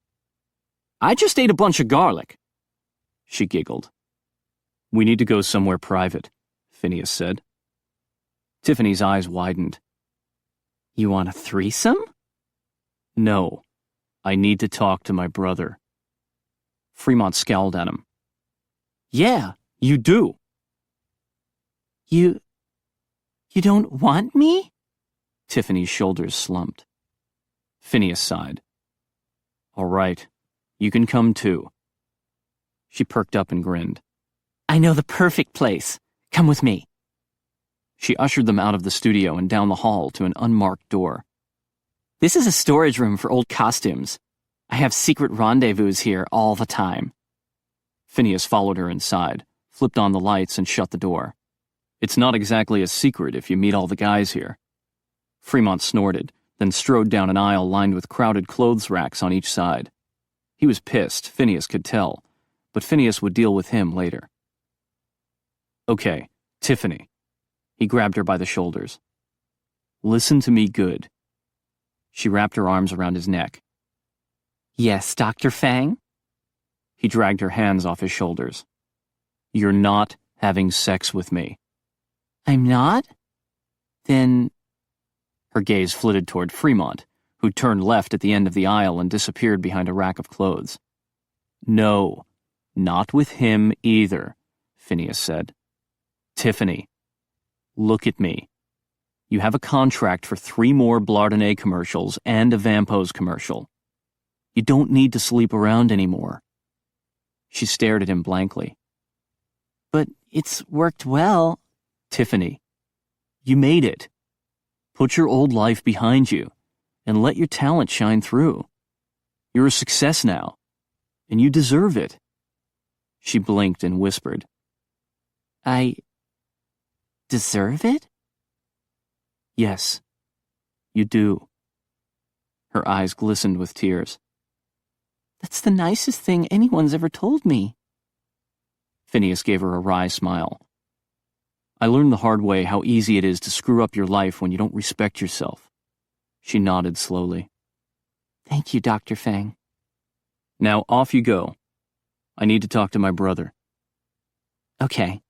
I just ate a bunch of garlic. She giggled. We need to go somewhere private, Phineas said. Tiffany's eyes widened. You want a threesome? No, I need to talk to my brother. Fremont scowled at him. Yeah, you do. You don't want me? Tiffany's shoulders slumped. Phineas sighed. All right, you can come too. She perked up and grinned. I know the perfect place. Come with me. She ushered them out of the studio and down the hall to an unmarked door. This is a storage room for old costumes. I have secret rendezvous here all the time. Phineas followed her inside, flipped on the lights, and shut the door. It's not exactly a secret if you meet all the guys here. Fremont snorted, then strode down an aisle lined with crowded clothes racks on each side. He was pissed, Phineas could tell, but Phineas would deal with him later. Okay, Tiffany. He grabbed her by the shoulders. Listen to me good. She wrapped her arms around his neck. Yes, Dr. Fang? He dragged her hands off his shoulders. You're not having sex with me. I'm not? Then... Her gaze flitted toward Fremont, who turned left at the end of the aisle and disappeared behind a rack of clothes. No, not with him either, Phineas said. Tiffany, look at me. You have a contract for 3 more Blardonnay commercials and a Vampose commercial. You don't need to sleep around anymore. She stared at him blankly. But it's worked well. Tiffany, you made it. Put your old life behind you and let your talent shine through. You're a success now, and you deserve it. She blinked and whispered, I deserve it? Yes, you do. Her eyes glistened with tears. That's the nicest thing anyone's ever told me. Phineas gave her a wry smile. I learned the hard way how easy it is to screw up your life when you don't respect yourself. She nodded slowly. Thank you, Dr. Fang. Now off you go. I need to talk to my brother. Okay.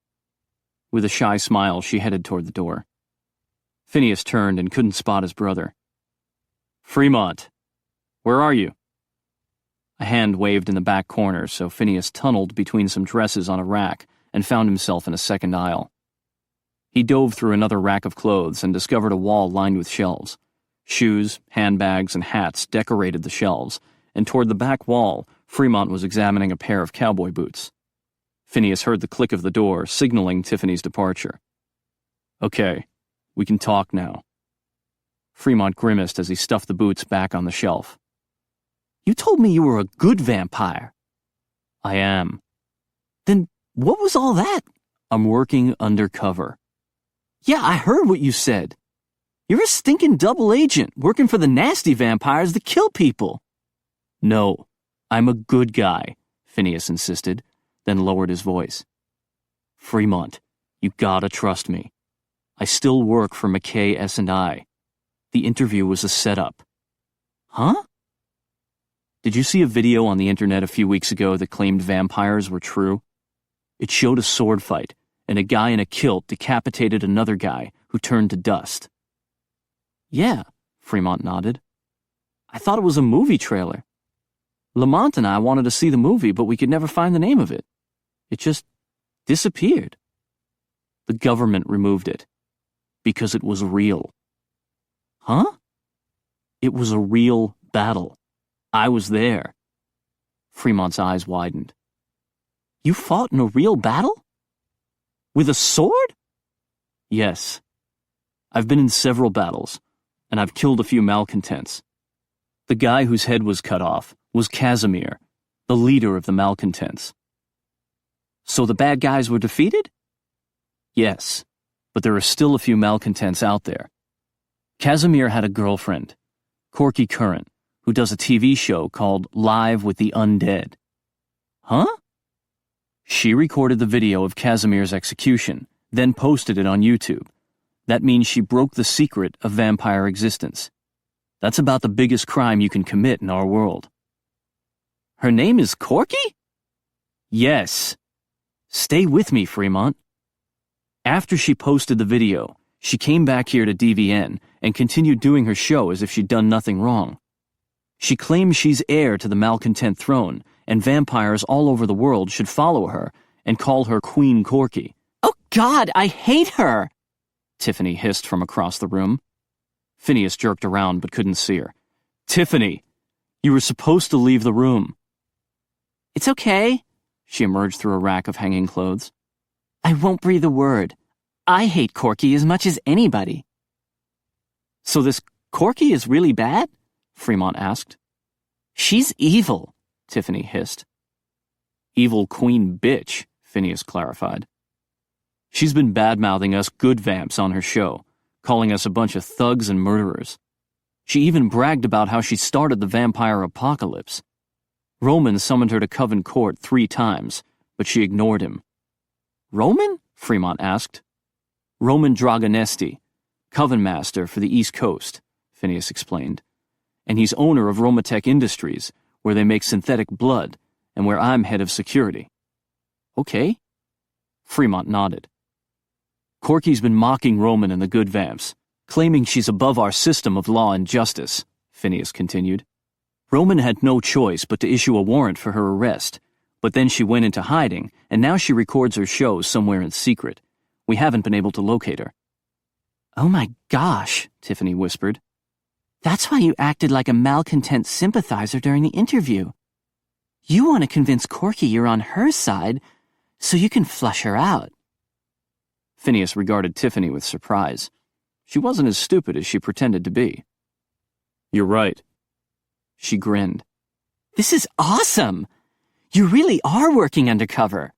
With a shy smile, she headed toward the door. Phineas turned and couldn't spot his brother. Fremont, where are you? A hand waved in the back corner, so Phineas tunneled between some dresses on a rack and found himself in a second aisle. He dove through another rack of clothes and discovered a wall lined with shelves. Shoes, handbags, and hats decorated the shelves, and toward the back wall, Fremont was examining a pair of cowboy boots. Phineas heard the click of the door, signaling Tiffany's departure. Okay, we can talk now. Fremont grimaced as he stuffed the boots back on the shelf. You told me you were a good vampire. I am. Then what was all that? I'm working undercover. Yeah, I heard what you said. You're a stinking double agent working for the nasty vampires that kill people. No, I'm a good guy, Phineas insisted. then lowered his voice. Fremont, you gotta trust me. I still work for McKay S&I. The interview was a setup. Huh? Did you see a video on the internet a few weeks ago that claimed vampires were true? It showed a sword fight, and a guy in a kilt decapitated another guy who turned to dust. Yeah, Fremont nodded. I thought it was a movie trailer. Lamont and I wanted to see the movie, but we could never find the name of it. It just disappeared. The government removed it. Because it was real. Huh? It was a real battle. I was there. Fremont's eyes widened. You fought in a real battle? With a sword? Yes. I've been in several battles, and I've killed a few malcontents. The guy whose head was cut off was Casimir, the leader of the malcontents. So the bad guys were defeated? Yes, but there are still a few malcontents out there. Casimir had a girlfriend, Corky Current, who does a TV show called Live with the Undead. Huh? She recorded the video of Casimir's execution, then posted it on YouTube. That means she broke the secret of vampire existence. That's about the biggest crime you can commit in our world. Her name is Corky? Yes. Stay with me, Fremont. After she posted the video, she came back here to DVN and continued doing her show as if she'd done nothing wrong. She claims she's heir to the malcontent throne, and vampires all over the world should follow her and call her Queen Corky. Oh God, I hate her! Tiffany hissed from across the room. Phineas jerked around but couldn't see her. Tiffany, you were supposed to leave the room. It's okay. She emerged through a rack of hanging clothes. I won't breathe a word. I hate Corky as much as anybody. So this Corky is really bad? Fremont asked. She's evil, Tiffany hissed. Evil queen bitch, Phineas clarified. She's been bad-mouthing us good vamps on her show, calling us a bunch of thugs and murderers. She even bragged about how she started the vampire apocalypse. Roman summoned her to Coven Court 3 times, but she ignored him. Roman? Fremont asked. Roman Dragonesti, Coven Master for the East Coast, Phineas explained. And he's owner of Romatech Industries, where they make synthetic blood, and where I'm head of security. Okay. Fremont nodded. Corky's been mocking Roman and the good vamps, claiming she's above our system of law and justice, Phineas continued. Roman had no choice but to issue a warrant for her arrest, but then she went into hiding, and now she records her shows somewhere in secret. We haven't been able to locate her. Oh my gosh, Tiffany whispered. That's why you acted like a malcontent sympathizer during the interview. You want to convince Corky you're on her side so you can flush her out. Phineas regarded Tiffany with surprise. She wasn't as stupid as she pretended to be. You're right. She grinned. This is awesome! You really are working undercover.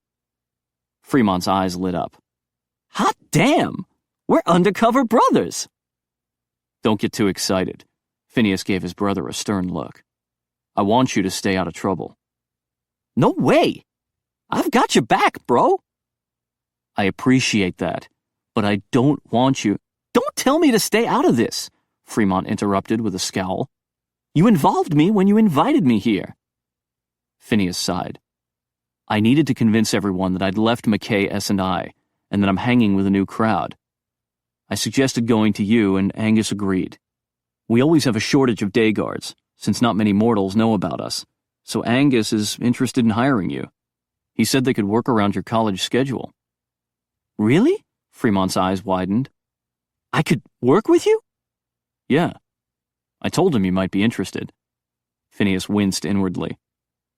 Fremont's eyes lit up. Hot damn! We're undercover brothers! Don't get too excited. Phineas gave his brother a stern look. I want you to stay out of trouble. No way! I've got your back, bro! I appreciate that, but I don't want you— Don't tell me to stay out of this, Fremont interrupted with a scowl. You involved me when you invited me here. Phineas sighed. I needed to convince everyone that I'd left McKay S&I, and that I'm hanging with a new crowd. I suggested going to you, and Angus agreed. We always have a shortage of day guards, since not many mortals know about us, so Angus is interested in hiring you. He said they could work around your college schedule. Really? Fremont's eyes widened. I could work with you? Yeah. I told him you might be interested. Phineas winced inwardly.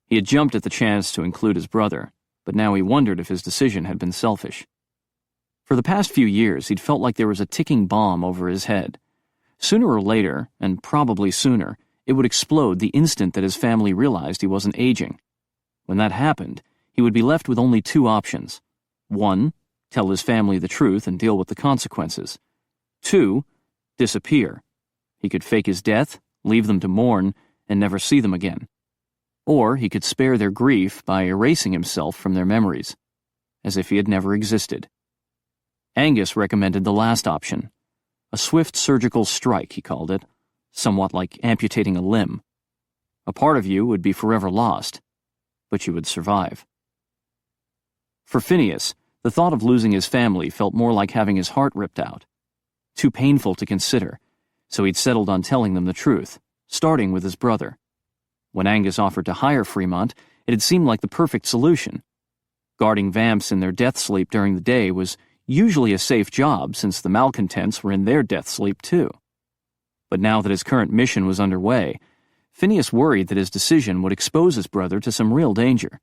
He had jumped at the chance to include his brother, but now he wondered if his decision had been selfish. For the past few years, he'd felt like there was a ticking bomb over his head. Sooner or later, and probably sooner, it would explode the instant that his family realized he wasn't aging. When that happened, he would be left with only 2 options. 1, tell his family the truth and deal with the consequences. 2, disappear. He could fake his death, leave them to mourn, and never see them again. Or he could spare their grief by erasing himself from their memories, as if he had never existed. Angus recommended the last option. A swift surgical strike, he called it, somewhat like amputating a limb. A part of you would be forever lost, but you would survive. For Phineas, the thought of losing his family felt more like having his heart ripped out. Too painful to consider, so he'd settled on telling them the truth, starting with his brother. When Angus offered to hire Fremont, it had seemed like the perfect solution. Guarding vamps in their death sleep during the day was usually a safe job since the malcontents were in their death sleep too. But now that his current mission was underway, Phineas worried that his decision would expose his brother to some real danger.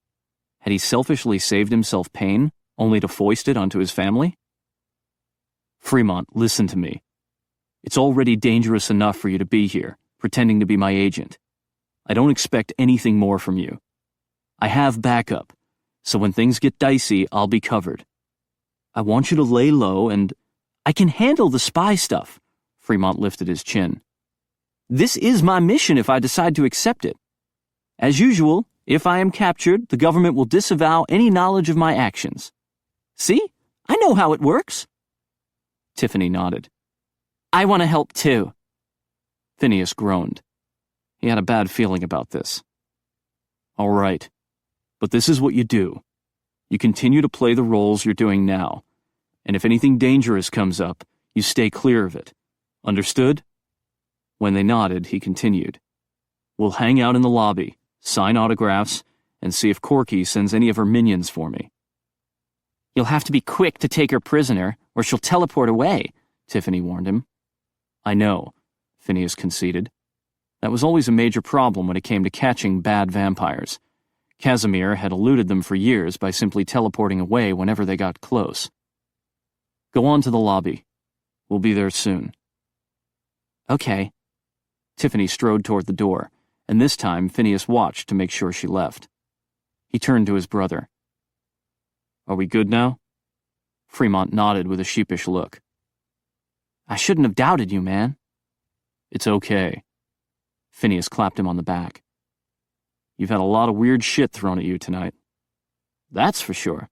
Had he selfishly saved himself pain, only to foist it onto his family? Fremont, listen to me. It's already dangerous enough for you to be here, pretending to be my agent. I don't expect anything more from you. I have backup, so when things get dicey, I'll be covered. I want you to lay low and... I can handle the spy stuff. Fremont lifted his chin. This is my mission if I decide to accept it. As usual, if I am captured, the government will disavow any knowledge of my actions. See? I know how it works. Tiffany nodded. I want to help too. Phineas groaned. He had a bad feeling about this. All right, but this is what you do. You continue to play the roles you're doing now, and if anything dangerous comes up, you stay clear of it. Understood? When they nodded, he continued. We'll hang out in the lobby, sign autographs, and see if Corky sends any of her minions for me. You'll have to be quick to take her prisoner, or she'll teleport away, Tiffany warned him. I know, Phineas conceded. That was always a major problem when it came to catching bad vampires. Casimir had eluded them for years by simply teleporting away whenever they got close. Go on to the lobby. We'll be there soon. Okay. Tiffany strode toward the door, and this time Phineas watched to make sure she left. He turned to his brother. Are we good now? Fremont nodded with a sheepish look. I shouldn't have doubted you, man. It's okay. Phineas clapped him on the back. You've had a lot of weird shit thrown at you tonight. That's for sure.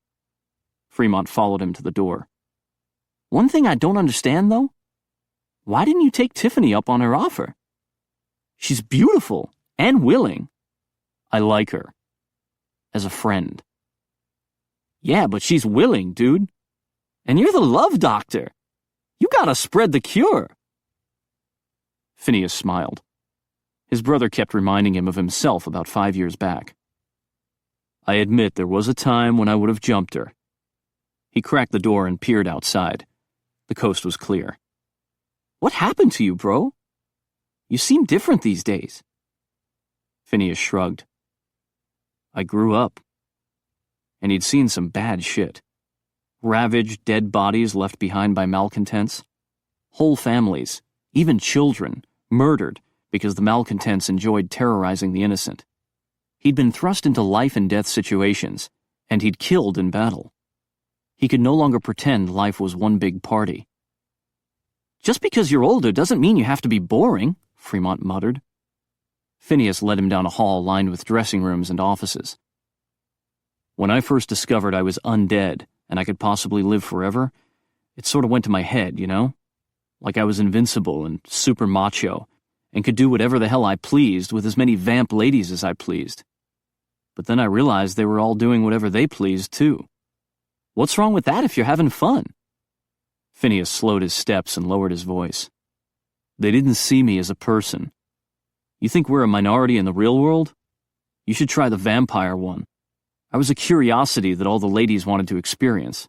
Fremont followed him to the door. One thing I don't understand, though? Why didn't you take Tiffany up on her offer? She's beautiful and willing. I like her. As a friend. Yeah, but she's willing, dude. And you're the love doctor. You gotta spread the cure. Phineas smiled. His brother kept reminding him of himself about 5 years back. I admit there was a time when I would have jumped her. He cracked the door and peered outside. The coast was clear. What happened to you, bro? You seem different these days. Phineas shrugged. I grew up. And he'd seen some bad shit. Ravaged dead bodies left behind by malcontents. Whole families, even children, murdered because the malcontents enjoyed terrorizing the innocent. He'd been thrust into life and death situations, and he'd killed in battle. He could no longer pretend life was one big party. Just because you're older doesn't mean you have to be boring, Fremont muttered. Phineas led him down a hall lined with dressing rooms and offices. When I first discovered I was undead and I could possibly live forever, it sort of went to my head, you know? Like I was invincible and super macho, and could do whatever the hell I pleased with as many vamp ladies as I pleased. But then I realized they were all doing whatever they pleased, too. What's wrong with that if you're having fun? Phineas slowed his steps and lowered his voice. They didn't see me as a person. You think we're a minority in the real world? You should try the vampire one. I was a curiosity that all the ladies wanted to experience,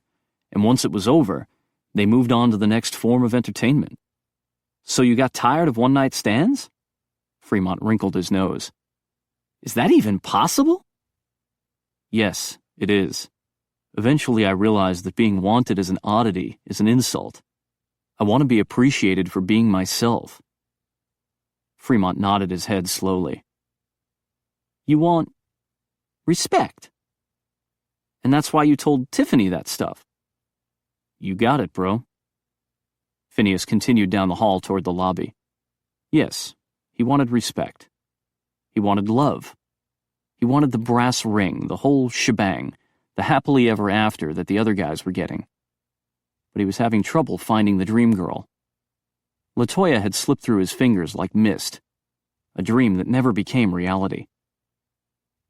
and once it was over, they moved on to the next form of entertainment. So you got tired of one-night stands? Fremont wrinkled his nose. Is that even possible? Yes, it is. Eventually I realized that being wanted as an oddity is an insult. I want to be appreciated for being myself. Fremont nodded his head slowly. You want respect. And that's why you told Tiffany that stuff. You got it, bro. Phineas continued down the hall toward the lobby. Yes, he wanted respect. He wanted love. He wanted the brass ring, the whole shebang, the happily ever after that the other guys were getting. But he was having trouble finding the dream girl. LaToya had slipped through his fingers like mist, a dream that never became reality.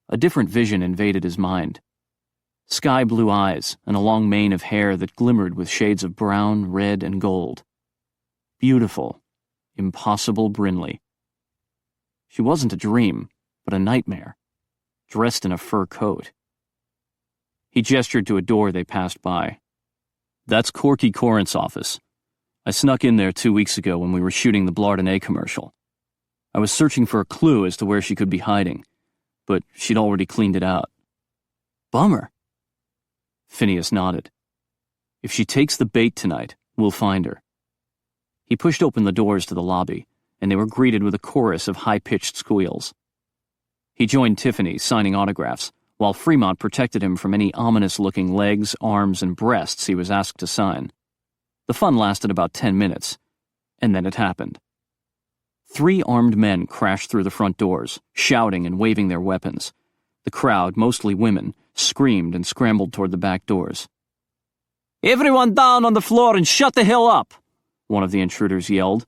A different vision invaded his mind. Sky-blue eyes and a long mane of hair that glimmered with shades of brown, red, and gold. Beautiful, impossible Brinley. She wasn't a dream, but a nightmare, dressed in a fur coat. He gestured to a door they passed by. "That's Corky Corrent's office. I snuck in there 2 weeks ago when we were shooting the Blardonnay commercial. I was searching for a clue as to where she could be hiding, but she'd already cleaned it out." "Bummer." Phineas nodded. "If she takes the bait tonight, we'll find her." He pushed open the doors to the lobby, and they were greeted with a chorus of high-pitched squeals. He joined Tiffany, signing autographs, while Fremont protected him from any ominous-looking legs, arms, and breasts he was asked to sign. The fun lasted about 10 minutes, and then it happened. 3 armed men crashed through the front doors, shouting and waving their weapons. The crowd, mostly women, screamed and scrambled toward the back doors. "Everyone down on the floor and shut the hell up!" one of the intruders yelled.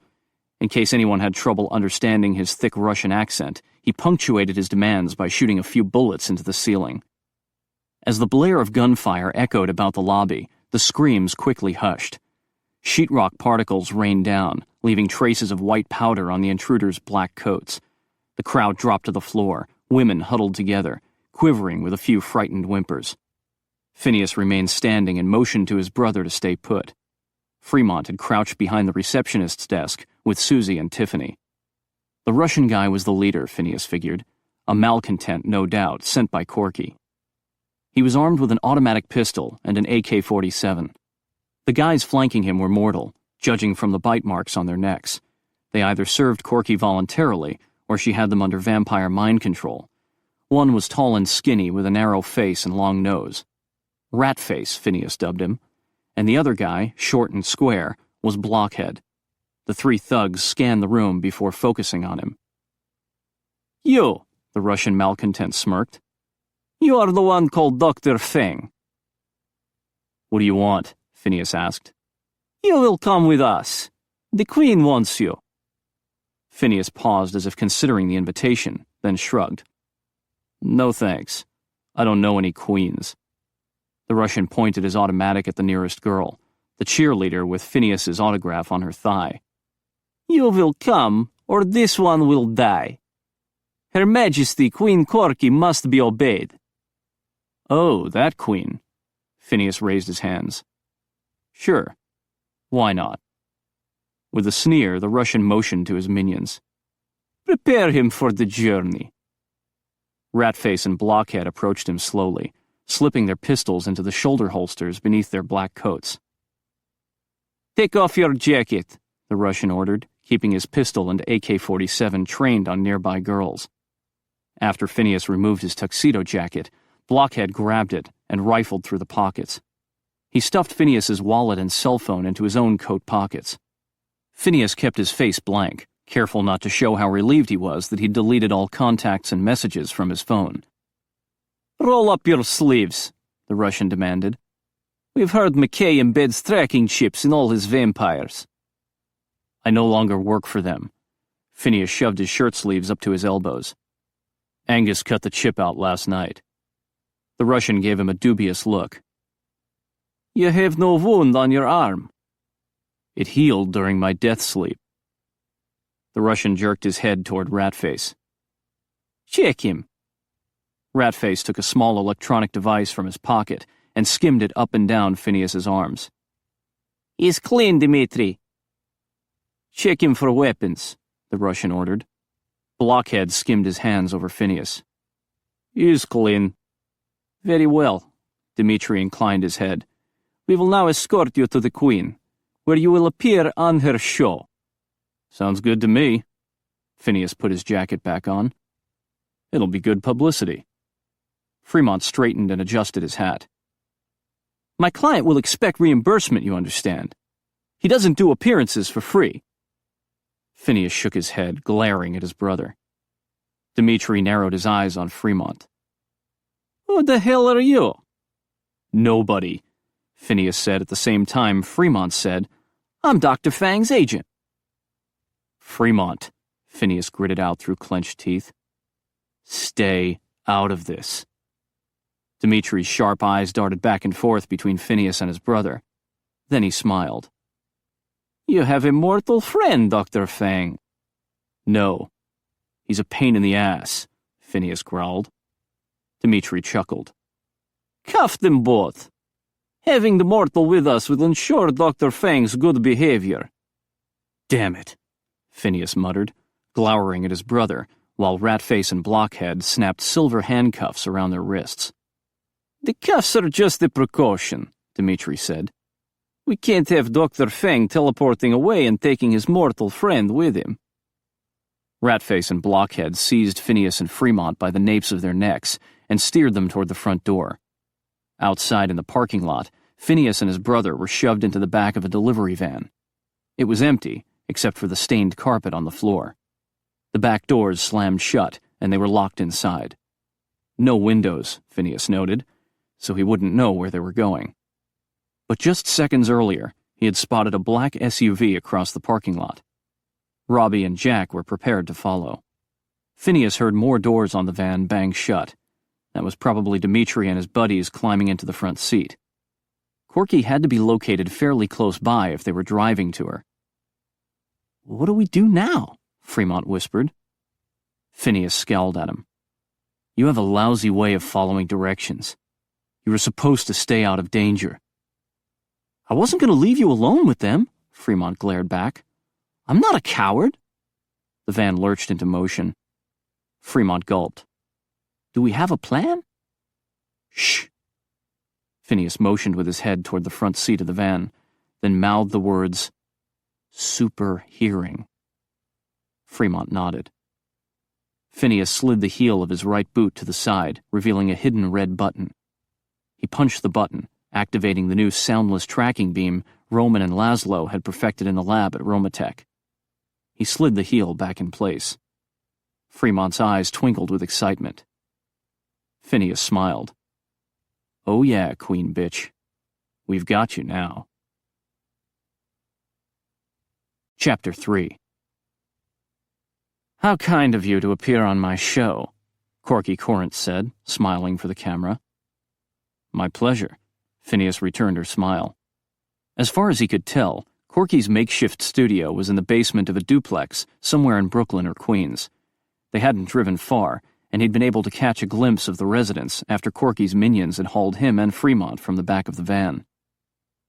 In case anyone had trouble understanding his thick Russian accent, he punctuated his demands by shooting a few bullets into the ceiling. As the blare of gunfire echoed about the lobby, the screams quickly hushed. Sheetrock particles rained down, leaving traces of white powder on the intruders' black coats. The crowd dropped to the floor, women huddled together, quivering with a few frightened whimpers. Phineas remained standing and motioned to his brother to stay put. Fremont had crouched behind the receptionist's desk with Susie and Tiffany. The Russian guy was the leader, Phineas figured, a malcontent, no doubt, sent by Corky. He was armed with an automatic pistol and an AK-47. The guys flanking him were mortal, judging from the bite marks on their necks. They either served Corky voluntarily, or she had them under vampire mind control. One was tall and skinny with a narrow face and long nose. Rat Face, Phineas dubbed him. And the other guy, short and square, was Blockhead. The 3 thugs scanned the room before focusing on him. "You," the Russian malcontent smirked. "You are the one called Dr. Feng." "What do you want?" Phineas asked. "You will come with us. The Queen wants you." Phineas paused as if considering the invitation, then shrugged. "No thanks. I don't know any queens." The Russian pointed his automatic at the nearest girl, the cheerleader with Phineas's autograph on her thigh. "You will come, or this one will die. Her Majesty Queen Corky must be obeyed." "Oh, that queen." Phineas raised his hands. "Sure. Why not?" With a sneer, the Russian motioned to his minions. "Prepare him for the journey." Ratface and Blockhead approached him slowly, slipping their pistols into the shoulder holsters beneath their black coats. "Take off your jacket," the Russian ordered, keeping his pistol and AK-47 trained on nearby girls. After Phineas removed his tuxedo jacket, Blockhead grabbed it and rifled through the pockets. He stuffed Phineas's wallet and cell phone into his own coat pockets. Phineas kept his face blank, careful not to show how relieved he was that he'd deleted all contacts and messages from his phone. "Roll up your sleeves," the Russian demanded. "We've heard McKay embeds tracking chips in all his vampires." "I no longer work for them." Phineas shoved his shirt sleeves up to his elbows. "Angus cut the chip out last night." The Russian gave him a dubious look. "You have no wound on your arm." "It healed during my death sleep." The Russian jerked his head toward Ratface. "Check him." Ratface took a small electronic device from his pocket and skimmed it up and down Phineas's arms. "He's clean, Dmitri." "Check him for weapons," the Russian ordered. Blockhead skimmed his hands over Phineas. "He's clean." "Very well." Dmitri inclined his head. "We will now escort you to the Queen, where you will appear on her show." "Sounds good to me." Phineas put his jacket back on. "It'll be good publicity." Fremont straightened and adjusted his hat. "My client will expect reimbursement, you understand. He doesn't do appearances for free." Phineas shook his head, glaring at his brother. Dmitri narrowed his eyes on Fremont. Who the hell are you? Nobody, Phineas said at the same time Fremont said, I'm Dr. Fang's agent. Fremont, Phineas gritted out through clenched teeth. Stay out of this. Dimitri's sharp eyes darted back and forth between Phineas and his brother. Then he smiled. You have a mortal friend, Dr. Fang. No. He's a pain in the ass, Phineas growled. Dimitri chuckled. Cuff them both. Having the mortal with us will ensure Dr. Fang's good behavior. Damn it, Phineas muttered, glowering at his brother, while Ratface and Blockhead snapped silver handcuffs around their wrists. The cuffs are just a precaution, Dimitri said. We can't have Dr. Fang teleporting away and taking his mortal friend with him. Ratface and Blockhead seized Phineas and Fremont by the napes of their necks and steered them toward the front door. Outside in the parking lot, Phineas and his brother were shoved into the back of a delivery van. It was empty, except for the stained carpet on the floor. The back doors slammed shut, and they were locked inside. No windows, Phineas noted, so he wouldn't know where they were going. But just seconds earlier, he had spotted a black SUV across the parking lot. Robbie and Jack were prepared to follow. Phineas heard more doors on the van bang shut. That was probably Dimitri and his buddies climbing into the front seat. Corky had to be located fairly close by if they were driving to her. What do we do now? Fremont whispered. Phineas scowled at him. You have a lousy way of following directions. You were supposed to stay out of danger. I wasn't going to leave you alone with them, Fremont glared back. I'm not a coward. The van lurched into motion. Fremont gulped. Do we have a plan? Shh. Phineas motioned with his head toward the front seat of the van, then mouthed the words, super hearing. Fremont nodded. Phineas slid the heel of his right boot to the side, revealing a hidden red button. He punched the button, activating the new soundless tracking beam Roman and Laszlo had perfected in the lab at Romatech. He slid the heel back in place. Fremont's eyes twinkled with excitement. Phineas smiled. Oh yeah, Queen Bitch. We've got you now. Chapter 3. How kind of you to appear on my show, Corky Corrant said, smiling for the camera. My pleasure, Phineas returned her smile. As far as he could tell, Corky's makeshift studio was in the basement of a duplex somewhere in Brooklyn or Queens. They hadn't driven far, and he'd been able to catch a glimpse of the residence after Corky's minions had hauled him and Fremont from the back of the van.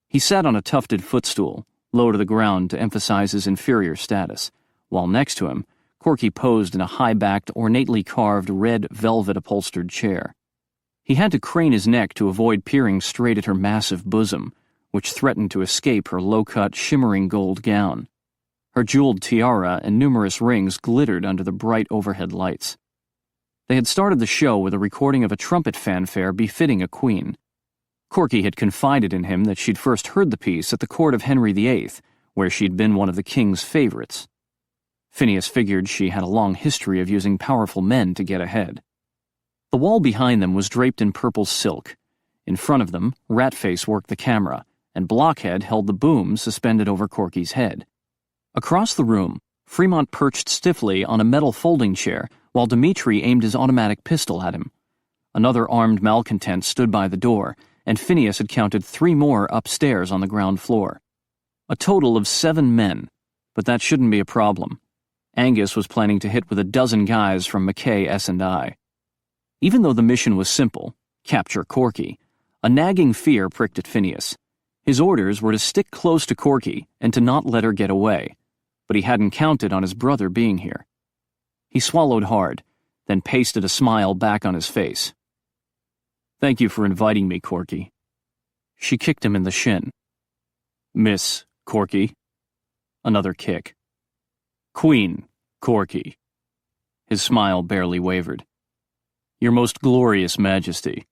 He sat on a tufted footstool, low to the ground to emphasize his inferior status, while next to him, Corky posed in a high-backed, ornately carved red velvet-upholstered chair. He had to crane his neck to avoid peering straight at her massive bosom, which threatened to escape her low-cut, shimmering gold gown. Her jeweled tiara and numerous rings glittered under the bright overhead lights. They had started the show with a recording of a trumpet fanfare befitting a queen. Corky had confided in him that she'd first heard the piece at the court of Henry VIII, where she'd been one of the king's favorites. Phineas figured she had a long history of using powerful men to get ahead. The wall behind them was draped in purple silk. In front of them, Ratface worked the camera, and Blockhead held the boom suspended over Corky's head. Across the room, Fremont perched stiffly on a metal folding chair while Dimitri aimed his automatic pistol at him. Another armed malcontent stood by the door, and Phineas had counted 3 more upstairs on the ground floor. A total of 7 men, but that shouldn't be a problem. Angus was planning to hit with a dozen guys from McKay S&I. Even though the mission was simple, capture Corky, a nagging fear pricked at Phineas. His orders were to stick close to Corky and to not let her get away, but he hadn't counted on his brother being here. He swallowed hard, then pasted a smile back on his face. Thank you for inviting me, Corky. She kicked him in the shin. Miss Corky. Another kick. Queen Corky. His smile barely wavered. Your most glorious majesty.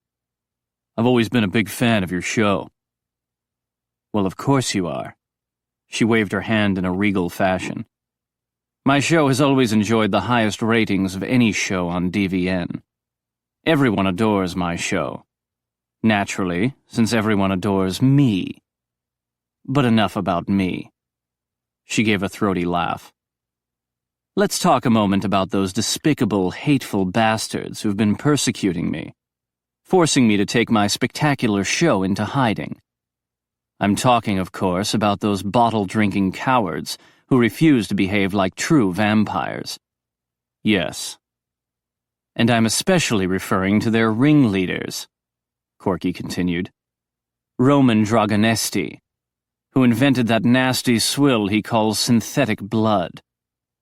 I've always been a big fan of your show. Well, of course you are. She waved her hand in a regal fashion. My show has always enjoyed the highest ratings of any show on DVN. Everyone adores my show. Naturally, since everyone adores me. But enough about me. She gave a throaty laugh. Let's talk a moment about those despicable, hateful bastards who've been persecuting me, forcing me to take my spectacular show into hiding. I'm talking, of course, about those bottle-drinking cowards who refuse to behave like true vampires. Yes. And I'm especially referring to their ringleaders, Corky continued. Roman Dragonesti, who invented that nasty swill he calls synthetic blood.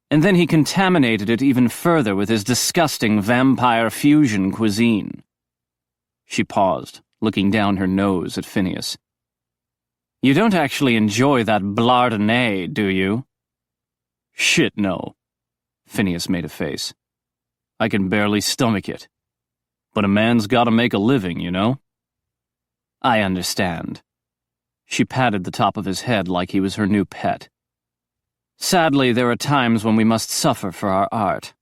And then he contaminated it even further with his disgusting vampire fusion cuisine. She paused, looking down her nose at Phineas. You don't actually enjoy that blardonnais, do you? Shit, no. Phineas made a face. I can barely stomach it. But a man's gotta make a living, you know? I understand. She patted the top of his head like he was her new pet. Sadly, there are times when we must suffer for our art.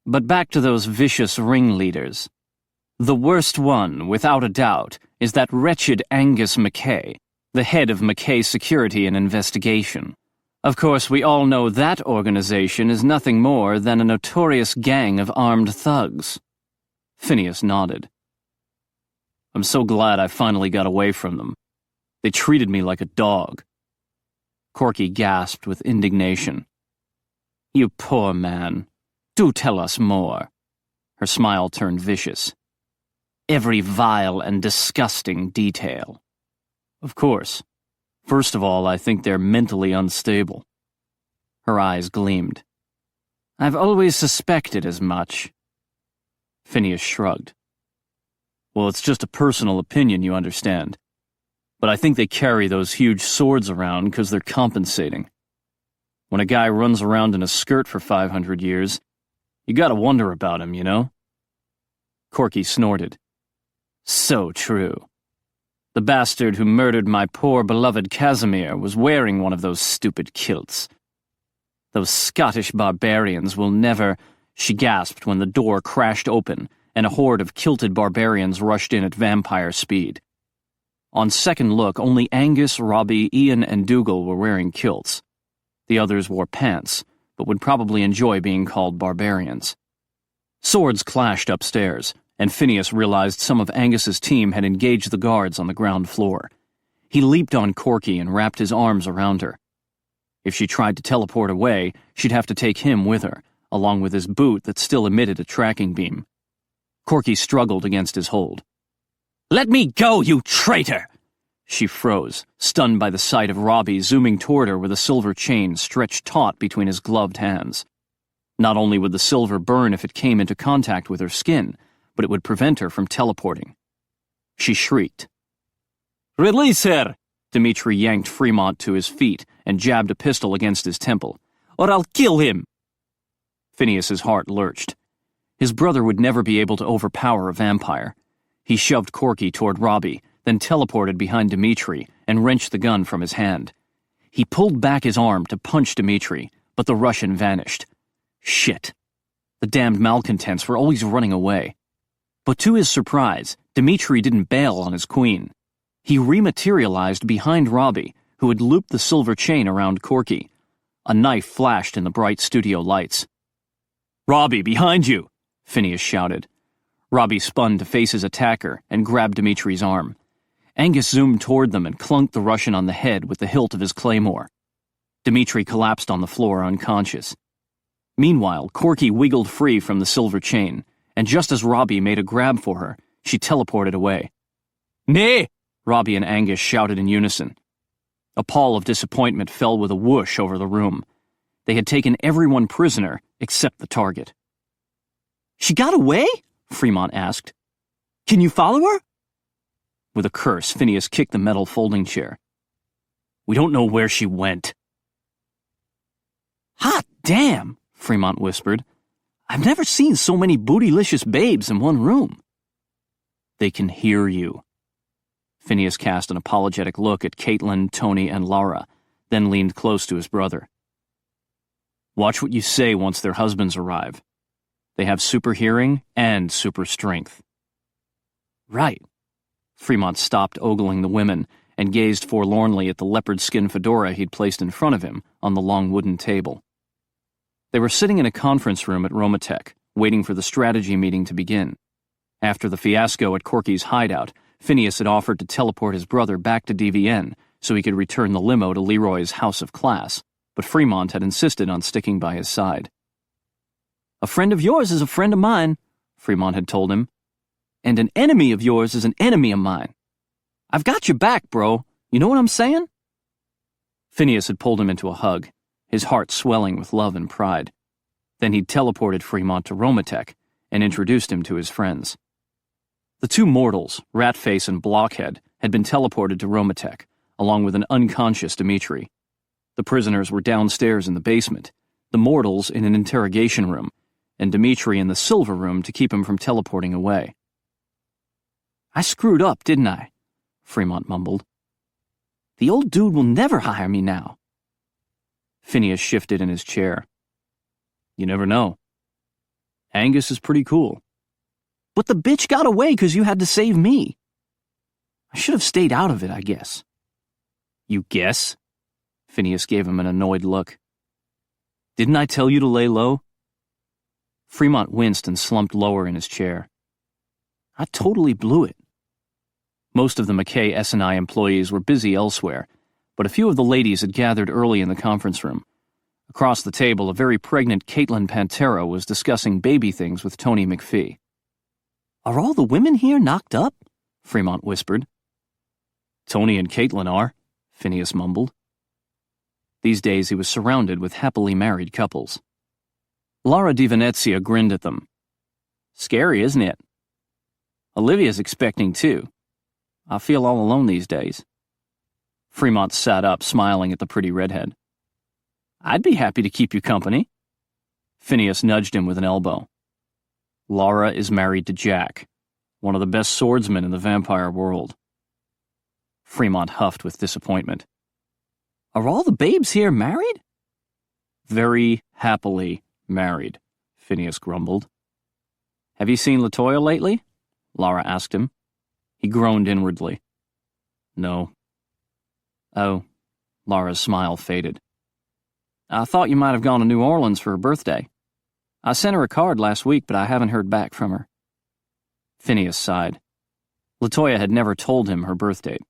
But back to those vicious ringleaders. The worst one, without a doubt, is that wretched Angus McKay, the head of McKay Security and Investigation. Of course, we all know that organization is nothing more than a notorious gang of armed thugs. Phineas nodded. I'm so glad I finally got away from them. They treated me like a dog. Corky gasped with indignation. You poor man. Do tell us more. Her smile turned vicious. Every vile and disgusting detail. Of course. First of all, I think they're mentally unstable. Her eyes gleamed. I've always suspected as much. Phineas shrugged. Well, it's just a personal opinion, you understand. But I think they carry those huge swords around because they're compensating. When a guy runs around in a skirt for 500 years, you gotta wonder about him, you know? Corky snorted. So true. The bastard who murdered my poor beloved Casimir was wearing one of those stupid kilts. Those Scottish barbarians will never... She gasped when the door crashed open and a horde of kilted barbarians rushed in at vampire speed. On second look, only Angus, Robbie, Ian, and Dougal were wearing kilts. The others wore pants, but would probably enjoy being called barbarians. Swords clashed upstairs, and Phineas realized some of Angus's team had engaged the guards on the ground floor. He leaped on Corky and wrapped his arms around her. If she tried to teleport away, she'd have to take him with her, along with his boot that still emitted a tracking beam. Corky struggled against his hold. Let me go, you traitor! She froze, stunned by the sight of Robbie zooming toward her with a silver chain stretched taut between his gloved hands. Not only would the silver burn if it came into contact with her skin, but it would prevent her from teleporting. She shrieked. Release her! Dimitri yanked Fremont to his feet and jabbed a pistol against his temple. Or I'll kill him! Phineas's heart lurched. His brother would never be able to overpower a vampire. He shoved Corky toward Robbie, then teleported behind Dimitri and wrenched the gun from his hand. He pulled back his arm to punch Dimitri, but the Russian vanished. Shit. The damned malcontents were always running away. But to his surprise, Dimitri didn't bail on his queen. He rematerialized behind Robbie, who had looped the silver chain around Corky. A knife flashed in the bright studio lights. Robbie, behind you! Phineas shouted. Robbie spun to face his attacker and grabbed Dimitri's arm. Angus zoomed toward them and clunked the Russian on the head with the hilt of his claymore. Dimitri collapsed on the floor unconscious. Meanwhile, Corky wiggled free from the silver chain, and just as Robbie made a grab for her, she teleported away. Nay! Robbie and Angus shouted in unison. A pall of disappointment fell with a whoosh over the room. They had taken everyone prisoner except the target. She got away? Fremont asked. Can you follow her? With a curse, Phineas kicked the metal folding chair. We don't know where she went. Hot damn, Fremont whispered. I've never seen so many bootylicious babes in one room. They can hear you. Phineas cast an apologetic look at Caitlin, Tony, and Laura, then leaned close to his brother. Watch what you say once their husbands arrive. They have super hearing and super strength. Right. Fremont stopped ogling the women and gazed forlornly at the leopard skin fedora he'd placed in front of him on the long wooden table. They were sitting in a conference room at Romatech, waiting for the strategy meeting to begin. After the fiasco at Corky's hideout, Phineas had offered to teleport his brother back to DVN so he could return the limo to Leroy's house of class, but Fremont had insisted on sticking by his side. "A friend of yours is a friend of mine," Fremont had told him. "And an enemy of yours is an enemy of mine. I've got your back, bro. You know what I'm saying?" Phineas had pulled him into a hug, his heart swelling with love and pride. Then he'd teleported Fremont to Romatech and introduced him to his friends. The two mortals, Ratface and Blockhead, had been teleported to Romatech, along with an unconscious Dimitri. The prisoners were downstairs in the basement, the mortals in an interrogation room, and Dimitri in the silver room to keep him from teleporting away. "I screwed up, didn't I?" Fremont mumbled. "The old dude will never hire me now." Phineas shifted in his chair. "You never know. Angus is pretty cool. But the bitch got away because you had to save me. I should have stayed out of it, I guess." "You guess?" Phineas gave him an annoyed look. "Didn't I tell you to lay low?" Fremont winced and slumped lower in his chair. "I totally blew it." Most of the McKay S&I employees were busy elsewhere, but a few of the ladies had gathered early in the conference room. Across the table, a very pregnant Caitlin Pantera was discussing baby things with Tony McPhee. "Are all the women here knocked up?" Fremont whispered. "Tony and Caitlin are," Phineas mumbled. These days he was surrounded with happily married couples. Lara Di Venezia grinned at them. "Scary, isn't it? Olivia's expecting too. I feel all alone these days." Fremont sat up, smiling at the pretty redhead. "I'd be happy to keep you company." Phineas nudged him with an elbow. "Lara is married to Jack, one of the best swordsmen in the vampire world." Fremont huffed with disappointment. "Are all the babes here married?" "Very happily married," Phineas grumbled. "Have you seen LaToya lately?" Lara asked him. He groaned inwardly. "No." "Oh," Lara's smile faded. "I thought you might have gone to New Orleans for her birthday. I sent her a card last week, but I haven't heard back from her." Phineas sighed. LaToya had never told him her birth date,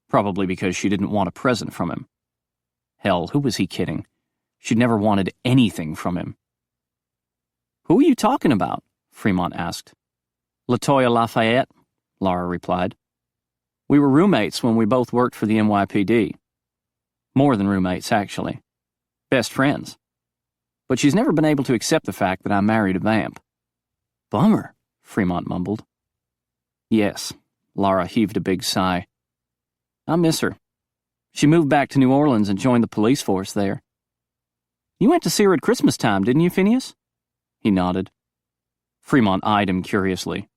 probably because she didn't want a present from him. Hell, who was he kidding? She'd never wanted anything from him. "Who are you talking about?" Fremont asked. "LaToya Lafayette," Lara replied. "We were roommates when we both worked for the NYPD. More than roommates, actually. Best friends. But she's never been able to accept the fact that I married a vamp." "Bummer," Fremont mumbled. "Yes," Lara heaved a big sigh. "I miss her. She moved back to New Orleans and joined the police force there." "You went to see her at Christmas time, didn't you, Phineas?" He nodded. Fremont eyed him curiously.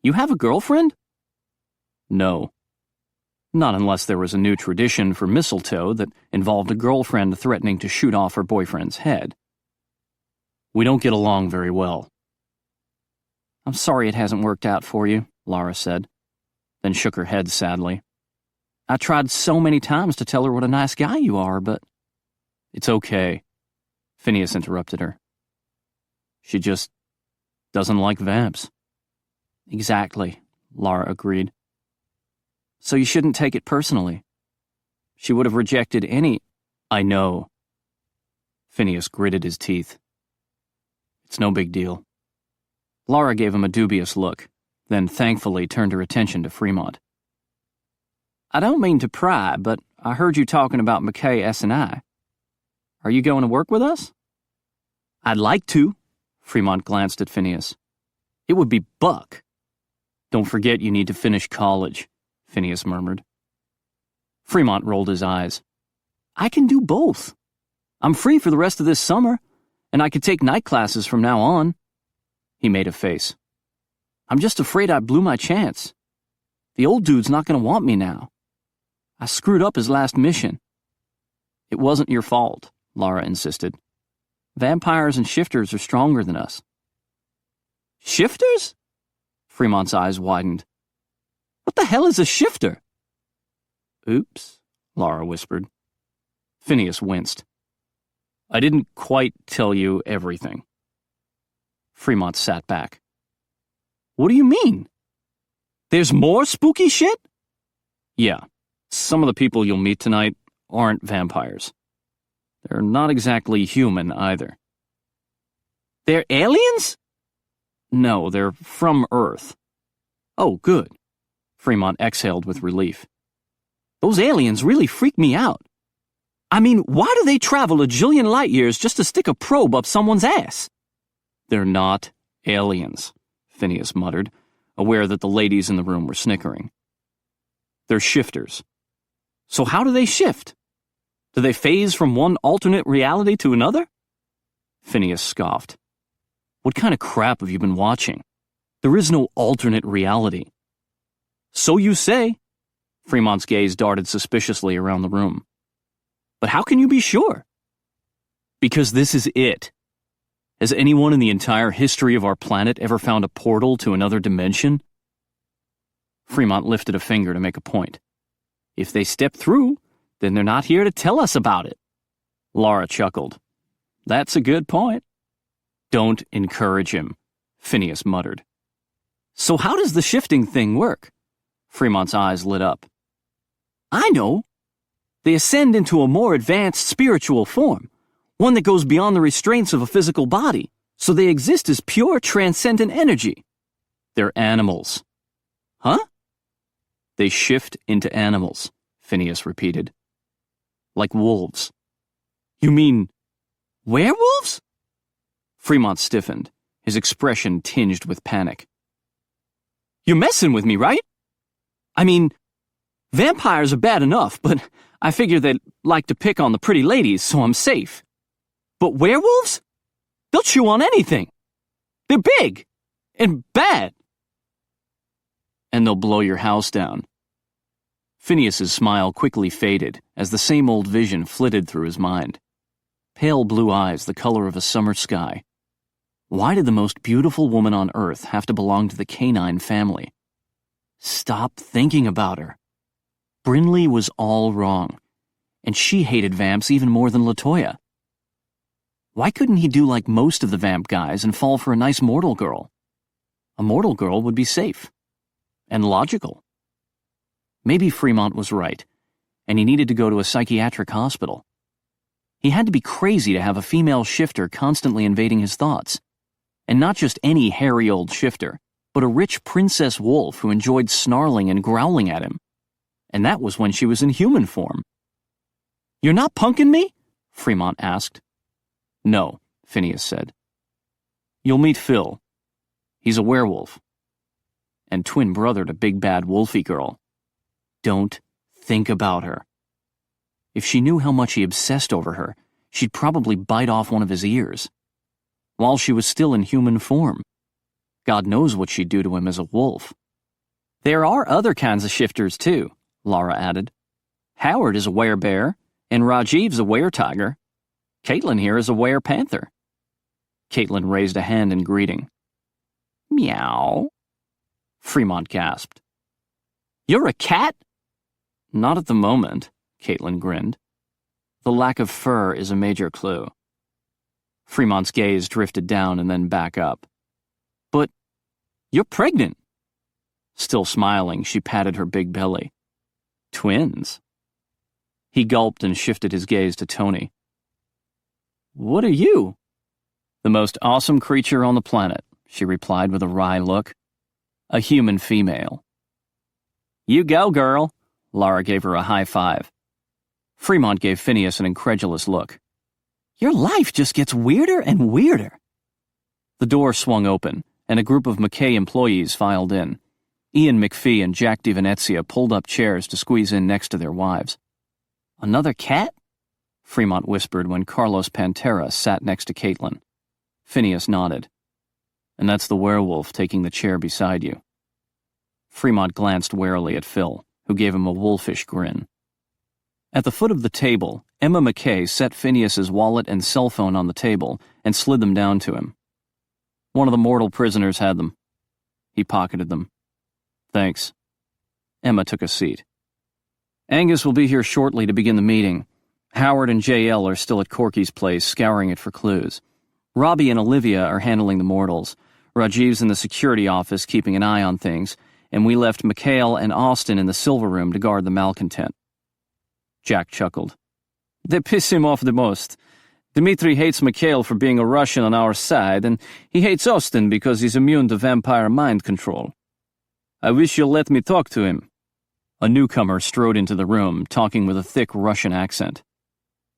"You have a girlfriend?" "No. Not unless there was a new tradition for mistletoe that involved a girlfriend threatening to shoot off her boyfriend's head. We don't get along very well." "I'm sorry it hasn't worked out for you," Lara said, then shook her head sadly. "I tried so many times to tell her what a nice guy you are, but—" "It's okay," Phineas interrupted her. "She just doesn't like vamps." "Exactly," Lara agreed. "So you shouldn't take it personally. She would have rejected any—" "I know." Phineas gritted his teeth. "It's no big deal." Lara gave him a dubious look, then thankfully turned her attention to Fremont. "I don't mean to pry, but I heard you talking about McKay S&I. Are you going to work with us?" "I'd like to." Fremont glanced at Phineas. "It would be buck." "Don't forget you need to finish college," Phineas murmured. Fremont rolled his eyes. "I can do both. I'm free for the rest of this summer, and I could take night classes from now on." He made a face. "I'm just afraid I blew my chance. The old dude's not going to want me now. I screwed up his last mission." "It wasn't your fault," Lara insisted. "Vampires and shifters are stronger than us. Shifters? Fremont's eyes widened. What the hell is a shifter? Oops, Lara whispered. Phineas winced. I didn't quite tell you everything. Fremont sat back. What do you mean? There's more spooky shit? Yeah, some of the people you'll meet tonight aren't vampires. They're not exactly human either. They're aliens? No, they're from Earth. Oh, good. Fremont exhaled with relief. Those aliens really freak me out. I mean, why do they travel a jillion light years just to stick a probe up someone's ass? They're not aliens, Phineas muttered, aware that the ladies in the room were snickering. They're shifters. So how do they shift? Do they phase from one alternate reality to another? Phineas scoffed. What kind of crap have you been watching? There is no alternate reality. So you say. Fremont's gaze darted suspiciously around the room. But how can you be sure? Because this is it. Has anyone in the entire history of our planet ever found a portal to another dimension? Fremont lifted a finger to make a point. If they step through, then they're not here to tell us about it. Lara chuckled. That's a good point. Don't encourage him, Phineas muttered. So how does the shifting thing work? Fremont's eyes lit up. I know. They ascend into a more advanced spiritual form, one that goes beyond the restraints of a physical body, so they exist as pure transcendent energy. They're animals. Huh? They shift into animals, Phineas repeated. Like wolves. You mean werewolves? Fremont stiffened, his expression tinged with panic. You're messing with me, right? I mean, vampires are bad enough, but I figure they'd like to pick on the pretty ladies, so I'm safe. But werewolves? They'll chew on anything. They're big and bad. And they'll blow your house down. Phineas's smile quickly faded as the same old vision flitted through his mind. Pale blue eyes the color of a summer sky. Why did the most beautiful woman on Earth have to belong to the canine family? Stop thinking about her. Brinley was all wrong, and she hated vamps even more than LaToya. Why couldn't he do like most of the vamp guys and fall for a nice mortal girl? A mortal girl would be safe. And logical. Maybe Fremont was right, and he needed to go to a psychiatric hospital. He had to be crazy to have a female shifter constantly invading his thoughts. And not just any hairy old shifter, but a rich princess wolf who enjoyed snarling and growling at him. And that was when she was in human form. You're not punking me? Fremont asked. No, Phineas said. You'll meet Phil. He's a werewolf. And twin brother to big bad wolfy girl. Don't think about her. If she knew how much he obsessed over her, she'd probably bite off one of his ears. While she was still in human form. God knows what she'd do to him as a wolf. There are other kinds of shifters, too, Lara added. Howard is a werebear, and Rajiv's a were-tiger. Caitlin here is a were-panther. Caitlin raised a hand in greeting. Meow. Fremont gasped. You're a cat? Not at the moment, Caitlin grinned. The lack of fur is a major clue. Fremont's gaze drifted down and then back up. But you're pregnant. Still smiling, she patted her big belly. Twins. He gulped and shifted his gaze to Tony. What are you? The most awesome creature on the planet, she replied with a wry look. A human female. You go, girl. Lara gave her a high five. Fremont gave Phineas an incredulous look. Your life just gets weirder and weirder. The door swung open, and a group of McKay employees filed in. Ian McPhee and Jack DiVenezia pulled up chairs to squeeze in next to their wives. Another cat? Fremont whispered when Carlos Pantera sat next to Caitlin. Phineas nodded. And that's the werewolf taking the chair beside you. Fremont glanced warily at Phil, who gave him a wolfish grin. At the foot of the table, Emma McKay set Phineas's wallet and cell phone on the table and slid them down to him. One of the mortal prisoners had them. He pocketed them. Thanks. Emma took a seat. Angus will be here shortly to begin the meeting. Howard and JL are still at Corky's place, scouring it for clues. Robbie and Olivia are handling the mortals. Rajiv's in the security office keeping an eye on things, and we left Mikhail and Austin in the silver room to guard the malcontent. Jack chuckled. They piss him off the most. Dmitri hates Mikhail for being a Russian on our side, and he hates Austin because he's immune to vampire mind control. I wish you'll let me talk to him. A newcomer strode into the room, talking with a thick Russian accent.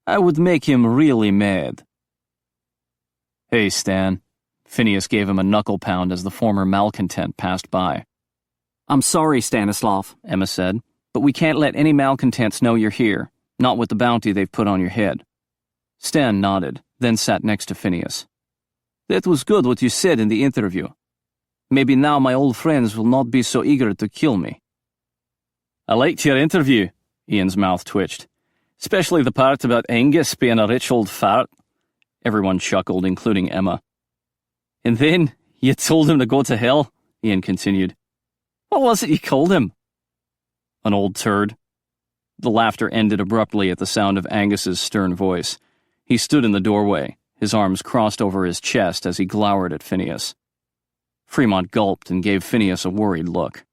I would make him really mad. Hey, Stan. Phineas gave him a knuckle pound as the former malcontent passed by. I'm sorry, Stanislav, Emma said, but we can't let any malcontents know you're here, not with the bounty they've put on your head. Stan nodded, then sat next to Phineas. That was good what you said in the interview. Maybe now my old friends will not be so eager to kill me. I liked your interview, Ian's mouth twitched. Especially the part about Angus being a rich old fart. Everyone chuckled, including Emma. And then, you told him to go to hell, Ian continued. What was it you called him? An old turd. The laughter ended abruptly at the sound of Angus's stern voice. He stood in the doorway, his arms crossed over his chest as he glowered at Phineas. Fremont gulped and gave Phineas a worried look.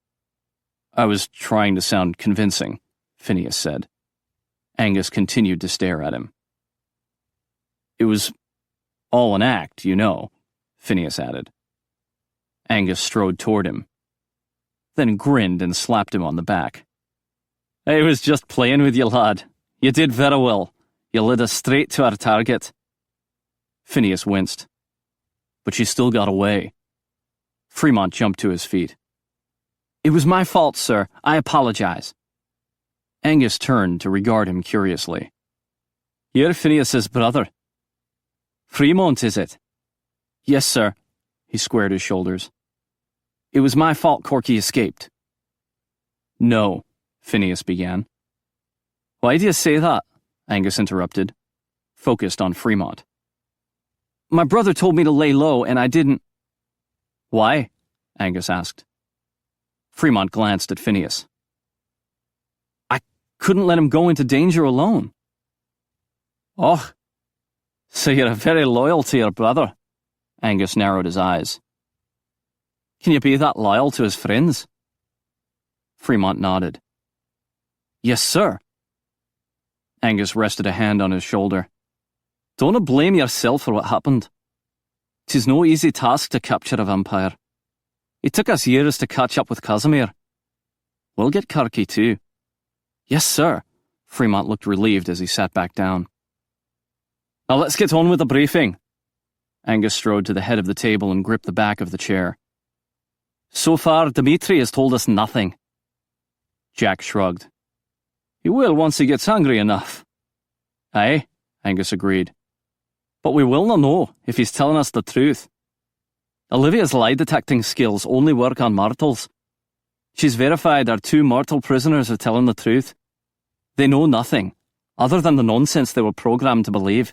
I was trying to sound convincing, Phineas said. Angus continued to stare at him. It was all an act, you know, Phineas added. Angus strode toward him, then grinned and slapped him on the back. I was just playing with you, lad. You did very well. You led us straight to our target. Phineas winced. But you still got away. Fremont jumped to his feet. It was my fault, sir. I apologize. Angus turned to regard him curiously. You're Phineas's brother. Fremont, is it? Yes, sir. He squared his shoulders. It was my fault Corky escaped. No, Phineas began. Why do you say that? Angus interrupted, focused on Fremont. My brother told me to lay low, and I didn't. Why? Angus asked. Fremont glanced at Phineas. I couldn't let him go into danger alone. Oh, so you're very loyal to your brother. Angus narrowed his eyes. Can you be that loyal to his friends? Fremont nodded. Yes, sir. Angus rested a hand on his shoulder. Don't blame yourself for what happened. 'Tis no easy task to capture a vampire. It took us years to catch up with Casimir. We'll get Kirky too. Yes, sir. Fremont looked relieved as he sat back down. Now let's get on with the briefing. Angus strode to the head of the table and gripped the back of the chair. So far, Dmitri has told us nothing. Jack shrugged. He will once he gets hungry enough. Aye, Angus agreed. But we will not know if he's telling us the truth. Olivia's lie-detecting skills only work on mortals. She's verified our 2 mortal prisoners are telling the truth. They know nothing, other than the nonsense they were programmed to believe.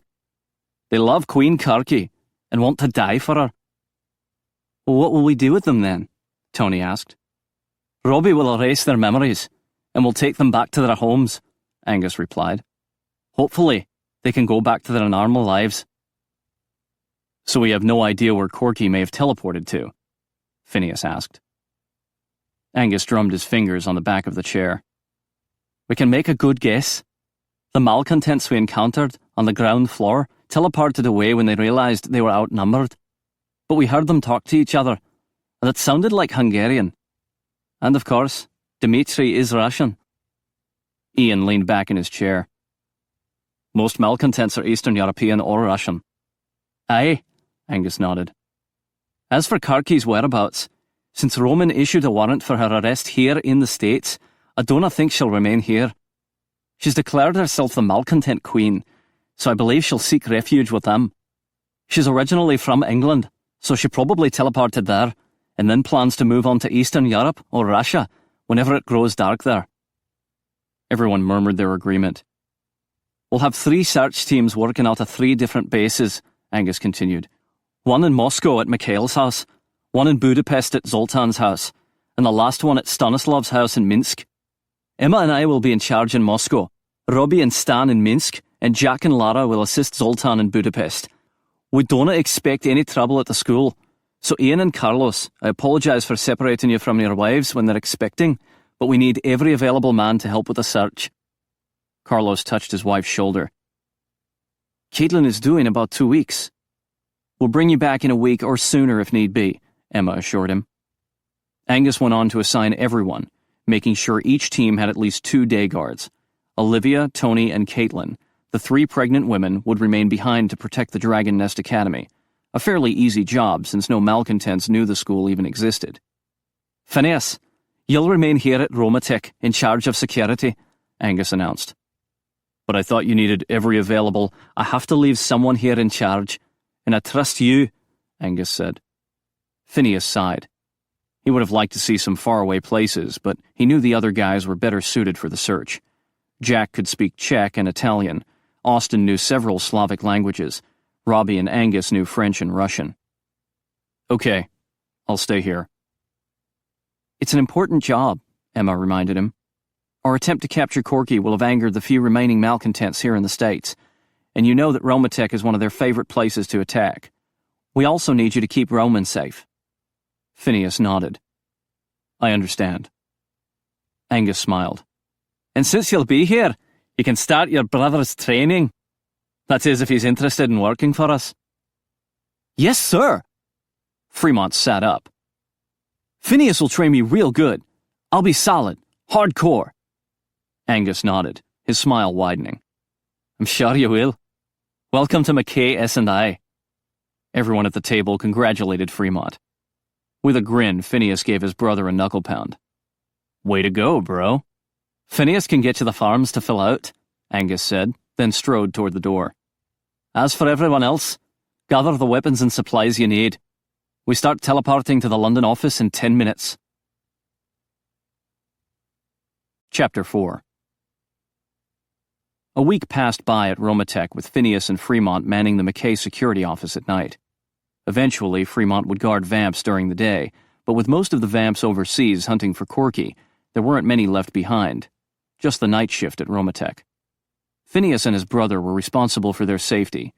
They love Queen Kirky and want to die for her. Well, what will we do with them then? Tony asked. Robbie will erase their memories, and we'll take them back to their homes, Angus replied. Hopefully, they can go back to their normal lives. So we have no idea where Corky may have teleported to? Phineas asked. Angus drummed his fingers on the back of the chair. We can make a good guess. The malcontents we encountered on the ground floor teleported away when they realized they were outnumbered. But we heard them talk to each other, and it sounded like Hungarian. And of course, Dmitri is Russian. Ian leaned back in his chair. Most malcontents are Eastern European or Russian. Aye, Angus nodded. As for Kirky's whereabouts, since Roman issued a warrant for her arrest here in the States, I don't think she'll remain here. She's declared herself the malcontent queen, so I believe she'll seek refuge with them. She's originally from England, so she probably teleported there, and then plans to move on to Eastern Europe or Russia whenever it grows dark there. Everyone murmured their agreement. We'll have 3 search teams working out of 3 different bases, Angus continued. One in Moscow at Mikhail's house, one in Budapest at Zoltan's house, and the last one at Stanislav's house in Minsk. Emma and I will be in charge in Moscow, Robbie and Stan in Minsk, and Jack and Lara will assist Zoltan in Budapest. We don't expect any trouble at the school. So Ian and Carlos, I apologise for separating you from your wives when they're expecting, but we need every available man to help with the search. Carlos touched his wife's shoulder. Caitlin is due in about 2 weeks. We'll bring you back in a week or sooner if need be, Emma assured him. Angus went on to assign everyone, making sure each team had at least 2 day guards. Olivia, Tony, and Caitlin, the 3 pregnant women, would remain behind to protect the Dragon Nest Academy, a fairly easy job since no malcontents knew the school even existed. Phineas, you'll remain here at Romatech in charge of security, Angus announced. But I thought you needed every available. I have to leave someone here in charge, and I trust you, Angus said. Phineas sighed. He would have liked to see some faraway places, but he knew the other guys were better suited for the search. Jack could speak Czech and Italian. Austin knew several Slavic languages. Robbie and Angus knew French and Russian. Okay, I'll stay here. It's an important job, Emma reminded him. Our attempt to capture Corky will have angered the few remaining malcontents here in the States, and you know that Romatech is one of their favorite places to attack. We also need you to keep Roman safe. Phineas nodded. I understand. Angus smiled. And since you'll be here, you can start your brother's training. That is, if he's interested in working for us. Yes, sir. Fremont sat up. Phineas will train me real good. I'll be solid, hardcore. Angus nodded, his smile widening. I'm sure you will. Welcome to McKay S&I. Everyone at the table congratulated Fremont. With a grin, Phineas gave his brother a knuckle pound. Way to go, bro. Phineas can get you the farms to fill out, Angus said, then strode toward the door. As for everyone else, gather the weapons and supplies you need. We start teleporting to the London office in 10 minutes. Chapter 4. A week passed by at Romatech with Phineas and Fremont manning the McKay security office at night. Eventually, Fremont would guard vamps during the day, but with most of the vamps overseas hunting for Corky, there weren't many left behind. Just the night shift at Romatech. Phineas and his brother were responsible for their safety.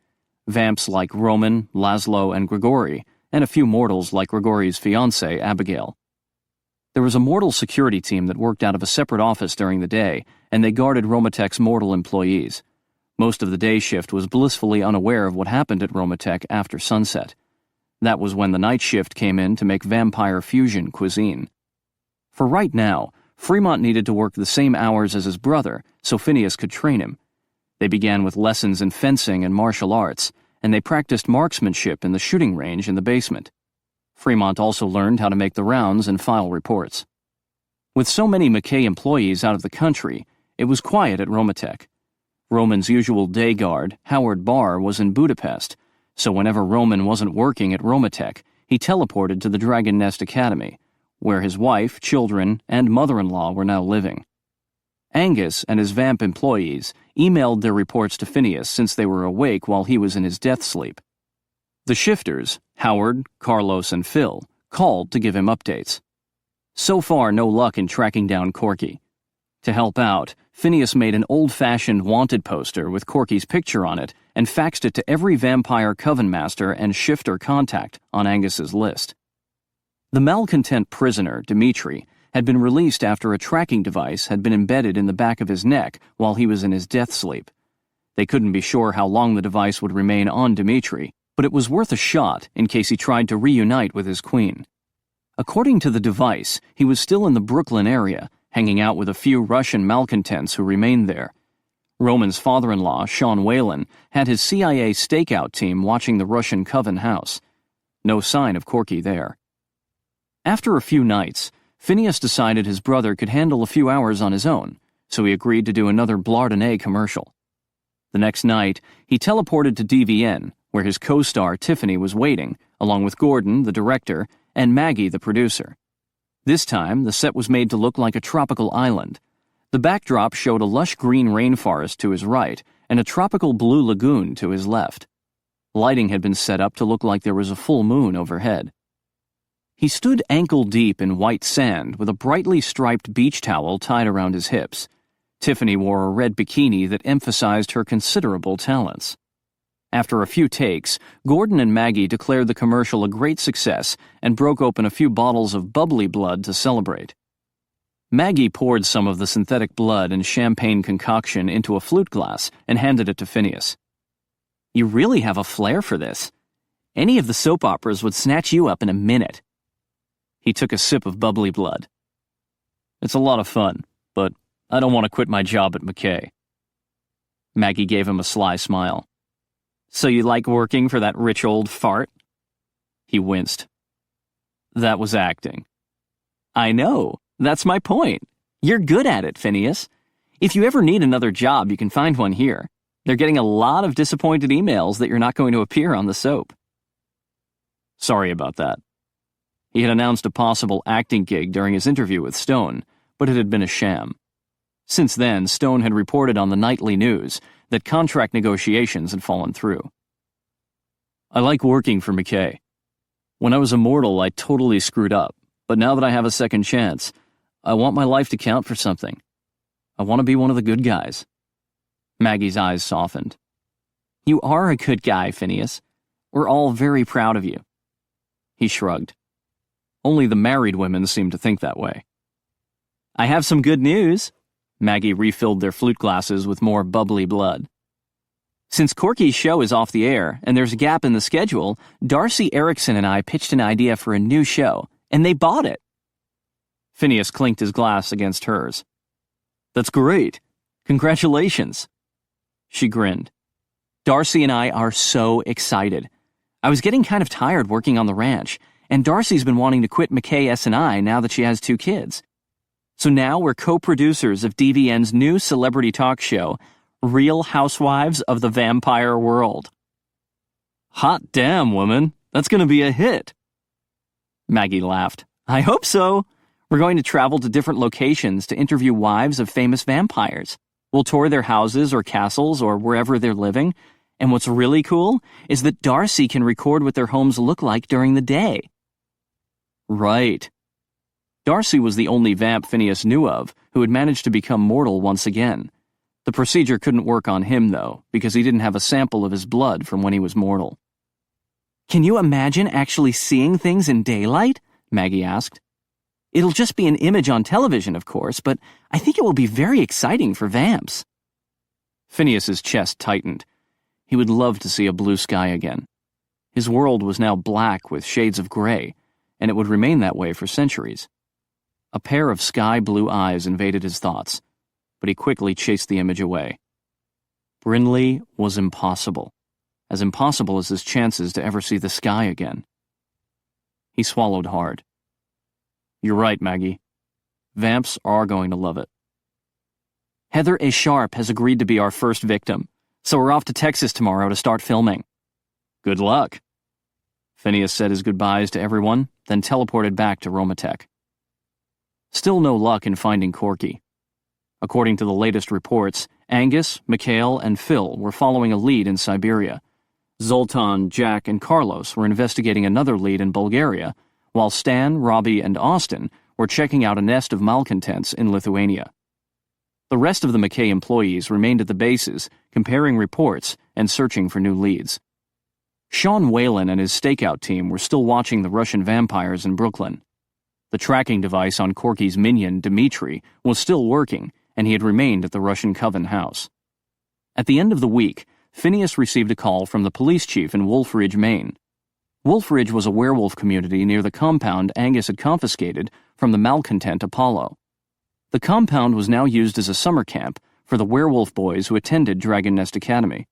Vamps like Roman, Laszlo, and Grigori, and a few mortals like Grigori's fiancée, Abigail. There was a mortal security team that worked out of a separate office during the day, and they guarded Romatech's mortal employees. Most of the day shift was blissfully unaware of what happened at Romatech after sunset. That was when the night shift came in to make vampire fusion cuisine. For right now, Fremont needed to work the same hours as his brother so Phineas could train him. They began with lessons in fencing and martial arts, and they practiced marksmanship in the shooting range in the basement. Fremont also learned how to make the rounds and file reports. With so many McKay employees out of the country, it was quiet at Romatech. Roman's usual day guard, Howard Barr, was in Budapest, so whenever Roman wasn't working at Romatech, he teleported to the Dragon Nest Academy, where his wife, children, and mother-in-law were now living. Angus and his vamp employees emailed their reports to Phineas since they were awake while he was in his death sleep. The shifters, Howard, Carlos, and Phil, called to give him updates. So far, no luck in tracking down Corky. To help out, Phineas made an old-fashioned wanted poster with Corky's picture on it and faxed it to every vampire coven master and shifter contact on Angus's list. The malcontent prisoner, Dmitri, had been released after a tracking device had been embedded in the back of his neck while he was in his death sleep. They couldn't be sure how long the device would remain on Dmitri, but it was worth a shot in case he tried to reunite with his queen. According to the device, he was still in the Brooklyn area, hanging out with a few Russian malcontents who remained there. Roman's father-in-law, Sean Whalen, had his CIA stakeout team watching the Russian coven house. No sign of Corky there. After a few nights, Phineas decided his brother could handle a few hours on his own, so he agreed to do another Blardonnay commercial. The next night, he teleported to DVN, where his co-star Tiffany was waiting, along with Gordon, the director, and Maggie, the producer. This time, the set was made to look like a tropical island. The backdrop showed a lush green rainforest to his right and a tropical blue lagoon to his left. Lighting had been set up to look like there was a full moon overhead. He stood ankle-deep in white sand with a brightly striped beach towel tied around his hips. Tiffany wore a red bikini that emphasized her considerable talents. After a few takes, Gordon and Maggie declared the commercial a great success and broke open a few bottles of bubbly blood to celebrate. Maggie poured some of the synthetic blood and champagne concoction into a flute glass and handed it to Phineas. "You really have a flair for this. Any of the soap operas would snatch you up in a minute." He took a sip of bubbly blood. "It's a lot of fun, but I don't want to quit my job at McKay." Maggie gave him a sly smile. "So you like working for that rich old fart?" He winced. "That was acting." "I know. That's my point. You're good at it, Phineas. If you ever need another job, you can find one here. They're getting a lot of disappointed emails that you're not going to appear on the soap." Sorry about that. He had announced a possible acting gig during his interview with Stone, but it had been a sham. Since then, Stone had reported on the nightly news that contract negotiations had fallen through. "I like working for McKay. When I was immortal, I totally screwed up, but now that I have a second chance, I want my life to count for something. I want to be one of the good guys." Maggie's eyes softened. "You are a good guy, Phineas. We're all very proud of you." He shrugged. Only the married women seemed to think that way. "I have some good news." Maggie refilled their flute glasses with more bubbly blood. "Since Corky's show is off the air and there's a gap in the schedule, Darcy Erickson and I pitched an idea for a new show, and they bought it." Phineas clinked his glass against hers. "That's great. Congratulations." She grinned. "Darcy and I are so excited. I was getting kind of tired working on the ranch, and Darcy's been wanting to quit McKay S&I now that she has 2 kids. So now we're co-producers of DVN's new celebrity talk show, Real Housewives of the Vampire World." "Hot damn, woman. That's going to be a hit." Maggie laughed. "I hope so. We're going to travel to different locations to interview wives of famous vampires. We'll tour their houses or castles or wherever they're living. And what's really cool is that Darcy can record what their homes look like during the day." Right. Darcy was the only vamp Phineas knew of who had managed to become mortal once again. The procedure couldn't work on him, though, because he didn't have a sample of his blood from when he was mortal. "Can you imagine actually seeing things in daylight?" Maggie asked. "It'll just be an image on television, of course, but I think it will be very exciting for vamps." Phineas's chest tightened. He would love to see a blue sky again. His world was now black with shades of gray, and it would remain that way for centuries. A pair of sky-blue eyes invaded his thoughts, but he quickly chased the image away. Brindley was impossible as his chances to ever see the sky again. He swallowed hard. "You're right, Maggie. Vamps are going to love it." "Heather A. Sharp has agreed to be our first victim, so we're off to Texas tomorrow to start filming." "Good luck." Phineas said his goodbyes to everyone, then teleported back to Romatech. Still no luck in finding Corky. According to the latest reports, Angus, Mikhail, and Phil were following a lead in Siberia. Zoltan, Jack, and Carlos were investigating another lead in Bulgaria, while Stan, Robbie, and Austin were checking out a nest of malcontents in Lithuania. The rest of the McKay employees remained at the bases, comparing reports and searching for new leads. Sean Whalen and his stakeout team were still watching the Russian vampires in Brooklyn. The tracking device on Corky's minion, Dmitri, was still working, and he had remained at the Russian Coven house. At the end of the week, Phineas received a call from the police chief in Wolf Ridge, Maine. Wolf Ridge was a werewolf community near the compound Angus had confiscated from the malcontent Apollo. The compound was now used as a summer camp for the werewolf boys who attended Dragon Nest Academy.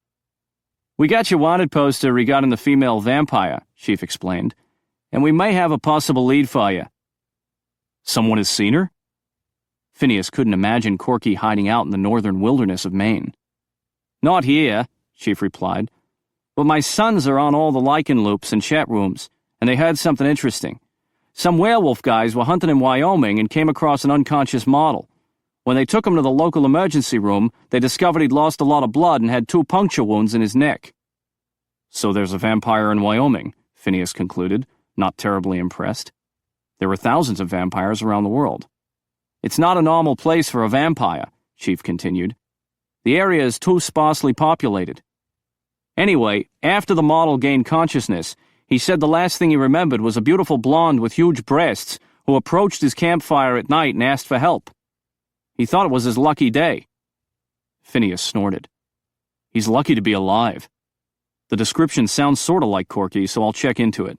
"We got your wanted poster regarding the female vampire," Chief explained, "and we may have a possible lead for you." "Someone has seen her?" Phineas couldn't imagine Corky hiding out in the northern wilderness of Maine. "Not here," Chief replied, "but my sons are on all the lichen loops and chat rooms, and they heard something interesting. Some werewolf guys were hunting in Wyoming and came across an unconscious model. When they took him to the local emergency room, they discovered he'd lost a lot of blood and had 2 puncture wounds in his neck." So there's a vampire in Wyoming, Phineas concluded, not terribly impressed. There were thousands of vampires around the world. It's not a normal place for a vampire, Chief continued. The area is too sparsely populated. Anyway, after the model gained consciousness, he said the last thing he remembered was a beautiful blonde with huge breasts who approached his campfire at night and asked for help. He thought it was his lucky day. Phineas snorted. He's lucky to be alive. The description sounds sort of like Corky, so I'll check into it.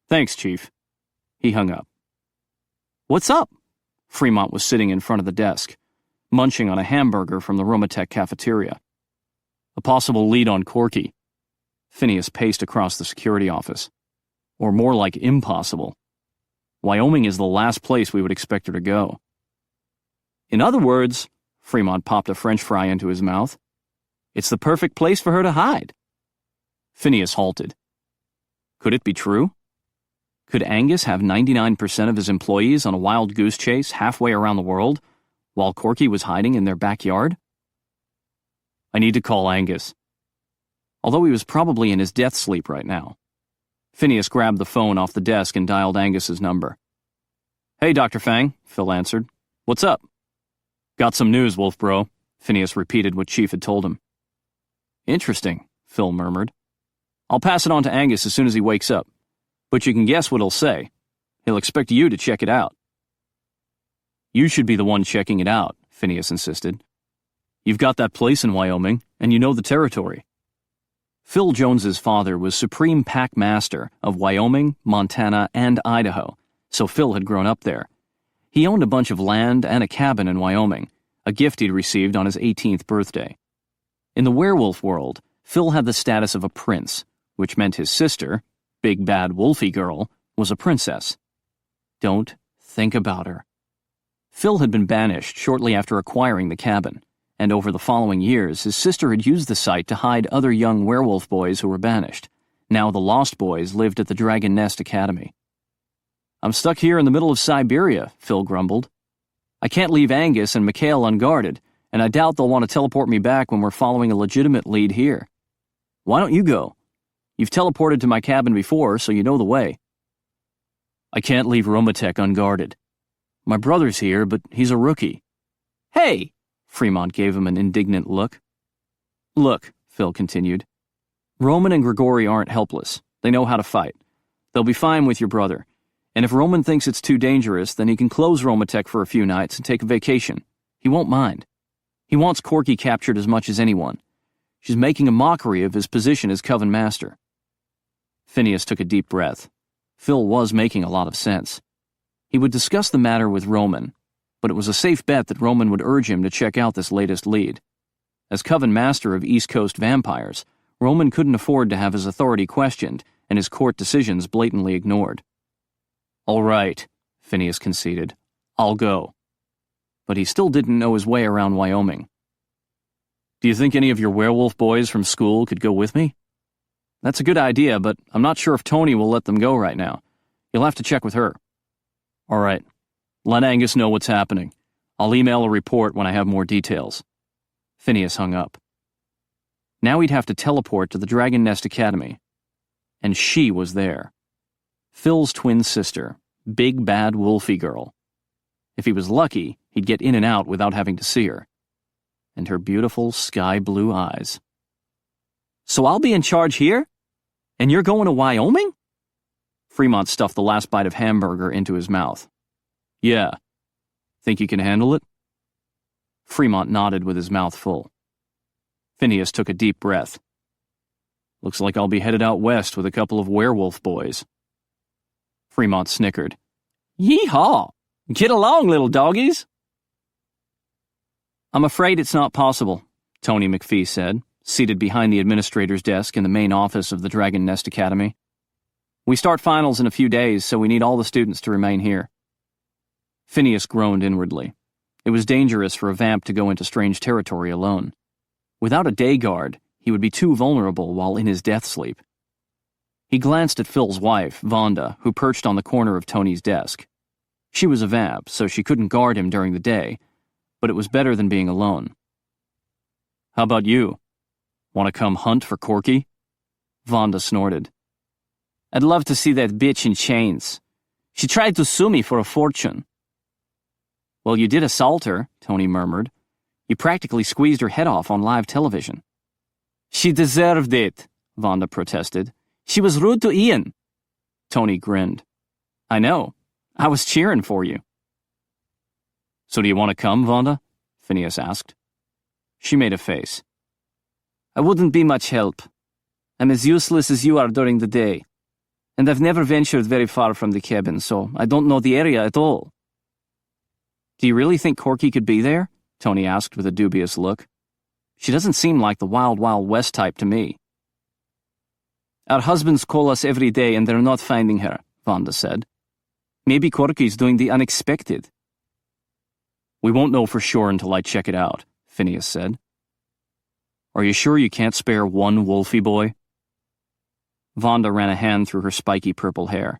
Thanks, Chief. He hung up. What's up? Fremont was sitting in front of the desk, munching on a hamburger from the Romatech cafeteria. A possible lead on Corky. Phineas paced across the security office. Or more like impossible. Wyoming is the last place we would expect her to go. In other words, Fremont popped a French fry into his mouth, it's the perfect place for her to hide. Phineas halted. Could it be true? Could Angus have 99% of his employees on a wild goose chase halfway around the world, while Corky was hiding in their backyard? I need to call Angus. Although he was probably in his death sleep right now. Phineas grabbed the phone off the desk and dialed Angus's number. Hey, Dr. Fang, Phil answered. What's up? Got some news, Wolf Bro. Phineas repeated what Chief had told him. Interesting, Phil murmured. I'll pass it on to Angus as soon as he wakes up. But you can guess what he'll say. He'll expect you to check it out. You should be the one checking it out, Phineas insisted. You've got that place in Wyoming, and you know the territory. Phil Jones's father was Supreme Pack Master of Wyoming, Montana, and Idaho, so Phil had grown up there. He owned a bunch of land and a cabin in Wyoming, a gift he'd received on his 18th birthday. In the werewolf world, Phil had the status of a prince, which meant his sister, Big Bad Wolfie Girl, was a princess. Don't think about her. Phil had been banished shortly after acquiring the cabin, and over the following years, his sister had used the site to hide other young werewolf boys who were banished. Now the Lost Boys lived at the Dragon Nest Academy. I'm stuck here in the middle of Siberia, Phil grumbled. I can't leave Angus and Mikhail unguarded, and I doubt they'll want to teleport me back when we're following a legitimate lead here. Why don't you go? You've teleported to my cabin before, so you know the way. I can't leave Romatech unguarded. My brother's here, but he's a rookie. Hey! Fremont gave him an indignant look. Look, Phil continued. Roman and Grigori aren't helpless. They know how to fight. They'll be fine with your brother. And if Roman thinks it's too dangerous, then he can close Romatech for a few nights and take a vacation. He won't mind. He wants Corky captured as much as anyone. She's making a mockery of his position as Coven Master. Phineas took a deep breath. Phil was making a lot of sense. He would discuss the matter with Roman, but it was a safe bet that Roman would urge him to check out this latest lead. As Coven Master of East Coast Vampires, Roman couldn't afford to have his authority questioned and his court decisions blatantly ignored. All right, Phineas conceded. I'll go. But he still didn't know his way around Wyoming. Do you think any of your werewolf boys from school could go with me? That's a good idea, but I'm not sure if Tony will let them go right now. You'll have to check with her. All right. Let Angus know what's happening. I'll email a report when I have more details. Phineas hung up. Now he'd have to teleport to the Dragon Nest Academy. And she was there. Phil's twin sister, Big Bad Wolfie Girl. If he was lucky, he'd get in and out without having to see her. And her beautiful sky blue eyes. So I'll be in charge here? And you're going to Wyoming? Fremont stuffed the last bite of hamburger into his mouth. Yeah. Think you can handle it? Fremont nodded with his mouth full. Phineas took a deep breath. Looks like I'll be headed out west with a couple of werewolf boys. Fremont snickered. Yee-haw! Get along, little doggies! I'm afraid it's not possible, Tony McPhee said, seated behind the administrator's desk in the main office of the Dragon Nest Academy. We start finals in a few days, so we need all the students to remain here. Phineas groaned inwardly. It was dangerous for a vamp to go into strange territory alone. Without a day guard, he would be too vulnerable while in his death sleep. He glanced at Phil's wife, Vonda, who perched on the corner of Tony's desk. She was a vamp, so she couldn't guard him during the day, but it was better than being alone. How about you? Want to come hunt for Corky? Vonda snorted. I'd love to see that bitch in chains. She tried to sue me for a fortune. Well, you did assault her, Tony murmured. You practically squeezed her head off on live television. She deserved it, Vonda protested. She was rude to Ian. Tony grinned. I know. I was cheering for you. So do you want to come, Vonda? Phineas asked. She made a face. I wouldn't be much help. I'm as useless as you are during the day. And I've never ventured very far from the cabin, so I don't know the area at all. Do you really think Corky could be there? Tony asked with a dubious look. She doesn't seem like the Wild Wild West type to me. Our husbands call us every day and they're not finding her, Vonda said. Maybe Corky's doing the unexpected. We won't know for sure until I check it out, Phineas said. Are you sure you can't spare one Wolfie boy? Vonda ran a hand through her spiky purple hair.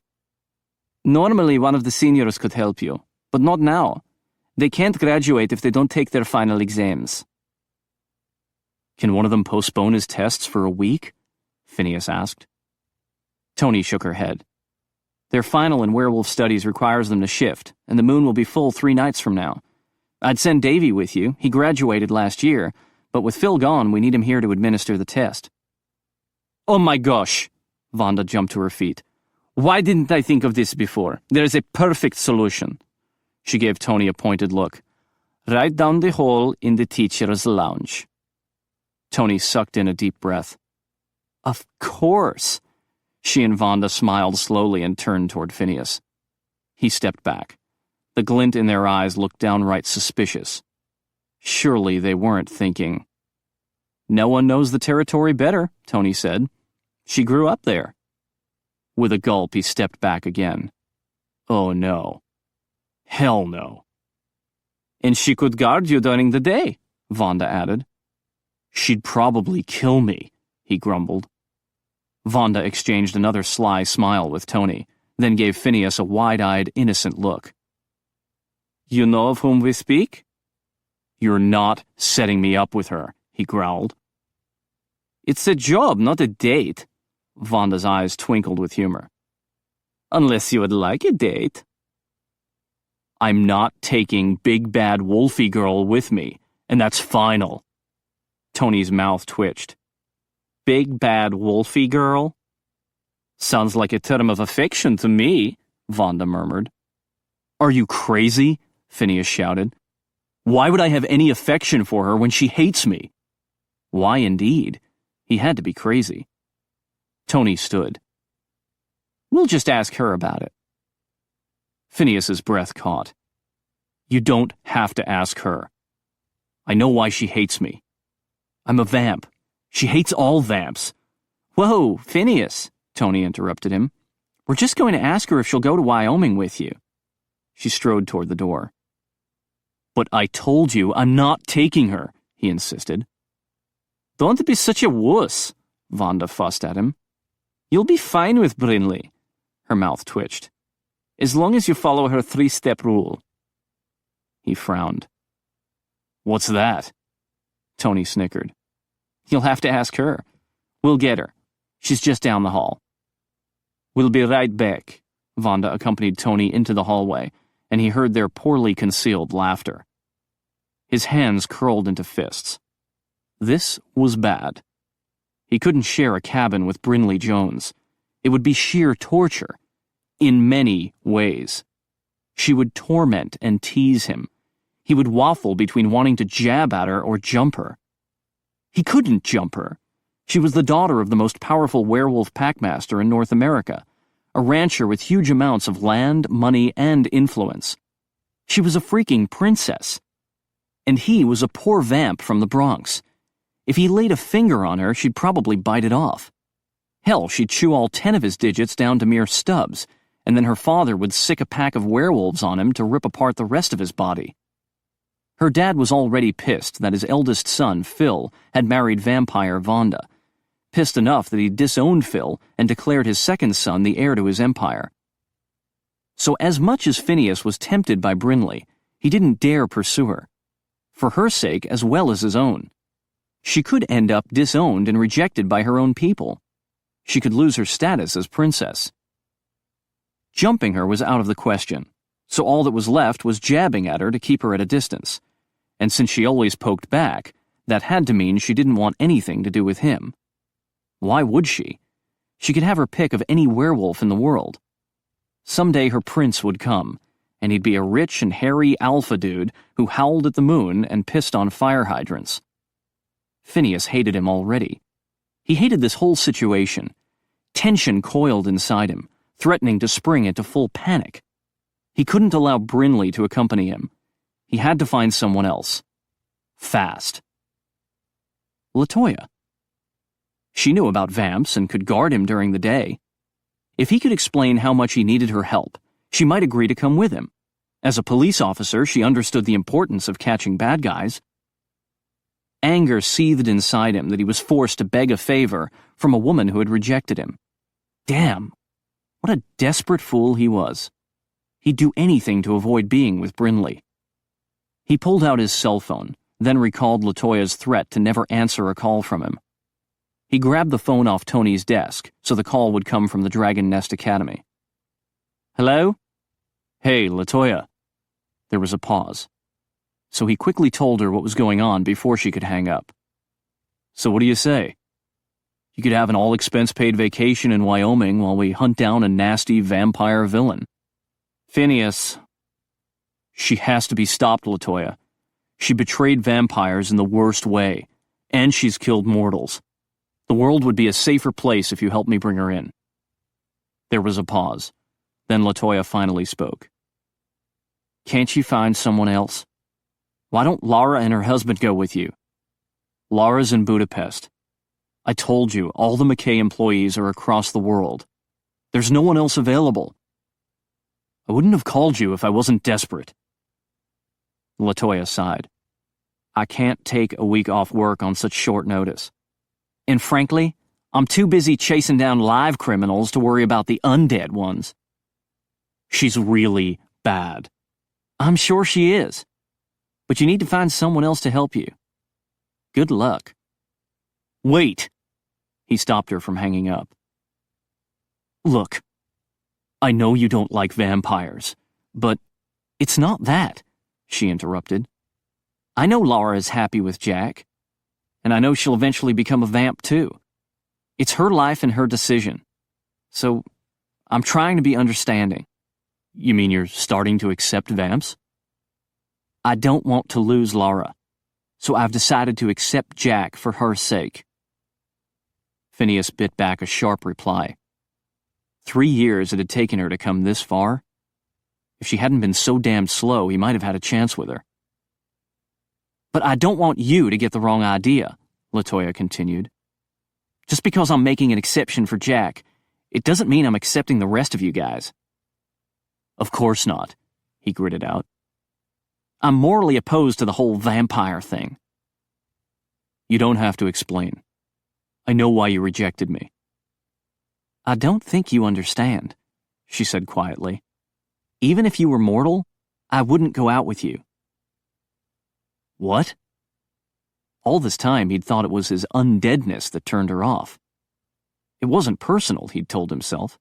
Normally one of the seniors could help you, but not now. They can't graduate if they don't take their final exams. Can one of them postpone his tests for a week? Phineas asked. Tony shook her head. Their final in werewolf studies requires them to shift, and the moon will be full 3 nights from now. I'd send Davy with you. He graduated last year, but with Phil gone, we need him here to administer the test. Oh my gosh! Vonda jumped to her feet. Why didn't I think of this before? There is a perfect solution. She gave Tony a pointed look. Right down the hall in the teacher's lounge. Tony sucked in a deep breath. Of course. She and Vonda smiled slowly and turned toward Phineas. He stepped back. The glint in their eyes looked downright suspicious. Surely they weren't thinking. No one knows the territory better, Tony said. She grew up there. With a gulp, he stepped back again. Oh no. Hell no. And she could guard you during the day, Vonda added. She'd probably kill me, he grumbled. Vonda exchanged another sly smile with Tony, then gave Phineas a wide-eyed, innocent look. You know of whom we speak? You're not setting me up with her, he growled. It's a job, not a date. Vonda's eyes twinkled with humor. Unless you would like a date. I'm not taking Big Bad Wolfie Girl with me, and that's final. Tony's mouth twitched. Big Bad Wolfie Girl? Sounds like a term of affection to me, Vonda murmured. Are you crazy? Phineas shouted. Why would I have any affection for her when she hates me? Why indeed? He had to be crazy. Tony stood. We'll just ask her about it. Phineas's breath caught. You don't have to ask her. I know why she hates me. I'm a vamp. She hates all vamps. Whoa, Phineas, Tony interrupted him. We're just going to ask her if she'll go to Wyoming with you. She strode toward the door. But I told you I'm not taking her, he insisted. Don't be such a wuss, Vonda fussed at him. You'll be fine with Brinley. Her mouth twitched. As long as you follow her 3-step rule. He frowned. What's that? Tony snickered. You'll have to ask her. We'll get her. She's just down the hall. We'll be right back. Vonda accompanied Tony into the hallway, and he heard their poorly concealed laughter. His hands curled into fists. This was bad. He couldn't share a cabin with Brinley Jones. It would be sheer torture. In many ways. She would torment and tease him. He would waffle between wanting to jab at her or jump her. He couldn't jump her. She was the daughter of the most powerful werewolf packmaster in North America, a rancher with huge amounts of land, money, and influence. She was a freaking princess. And he was a poor vamp from the Bronx. If he laid a finger on her, she'd probably bite it off. Hell, she'd chew all 10 of his digits down to mere stubs, and then her father would sick a pack of werewolves on him to rip apart the rest of his body. Her dad was already pissed that his eldest son, Phil, had married vampire Vonda. Pissed enough that he disowned Phil and declared his second son the heir to his empire. So as much as Phineas was tempted by Brinley, he didn't dare pursue her. For her sake as well as his own. She could end up disowned and rejected by her own people. she could lose her status as princess. Jumping her was out of the question, so all that was left was jabbing at her to keep her at a distance. And since she always poked back, that had to mean she didn't want anything to do with him. Why would she? She could have her pick of any werewolf in the world. Someday her prince would come, and he'd be a rich and hairy alpha dude who howled at the moon and pissed on fire hydrants. Phineas hated him already. He hated this whole situation. Tension coiled inside him, threatening to spring into full panic. He couldn't allow Brinley to accompany him. He had to find someone else. Fast. LaToya. She knew about vamps and could guard him during the day. If he could explain how much he needed her help, she might agree to come with him. As a police officer, she understood the importance of catching bad guys. Anger seethed inside him that he was forced to beg a favor from a woman who had rejected him. Damn, what a desperate fool he was. He'd do anything to avoid being with Brinley. He pulled out his cell phone, then recalled LaToya's threat to never answer a call from him. He grabbed the phone off Tony's desk so the call would come from the Dragon Nest Academy. Hello? Hey, LaToya. There was a pause. So he quickly told her what was going on before she could hang up. So what do you say? You could have an all-expense-paid vacation in Wyoming while we hunt down a nasty vampire villain. Phineas. She has to be stopped, LaToya. She betrayed vampires in the worst way, and she's killed mortals. The world would be a safer place if you helped me bring her in. There was a pause. Then LaToya finally spoke. Can't you find someone else? Why don't Laura and her husband go with you? Laura's in Budapest. I told you, all the McKay employees are across the world. There's no one else available. I wouldn't have called you if I wasn't desperate. LaToya sighed. I can't take a week off work on such short notice. And frankly, I'm too busy chasing down live criminals to worry about the undead ones. She's really bad. I'm sure she is. But you need to find someone else to help you. Good luck. Wait! He stopped her from hanging up. Look, I know you don't like vampires, but it's not that, she interrupted. I know Laura is happy with Jack, and I know she'll eventually become a vamp too. It's her life and her decision. So, I'm trying to be understanding. You mean you're starting to accept vamps? I don't want to lose Laura, so I've decided to accept Jack for her sake. Phineas bit back a sharp reply. 3 years it had taken her to come this far. If she hadn't been so damned slow, he might have had a chance with her. But I don't want you to get the wrong idea, LaToya continued. Just because I'm making an exception for Jack, it doesn't mean I'm accepting the rest of you guys. Of course not, he gritted out. I'm morally opposed to the whole vampire thing. You don't have to explain. I know why you rejected me. I don't think you understand, she said quietly. Even if you were mortal, I wouldn't go out with you. What? All this time he'd thought it was his undeadness that turned her off. It wasn't personal, he'd told himself.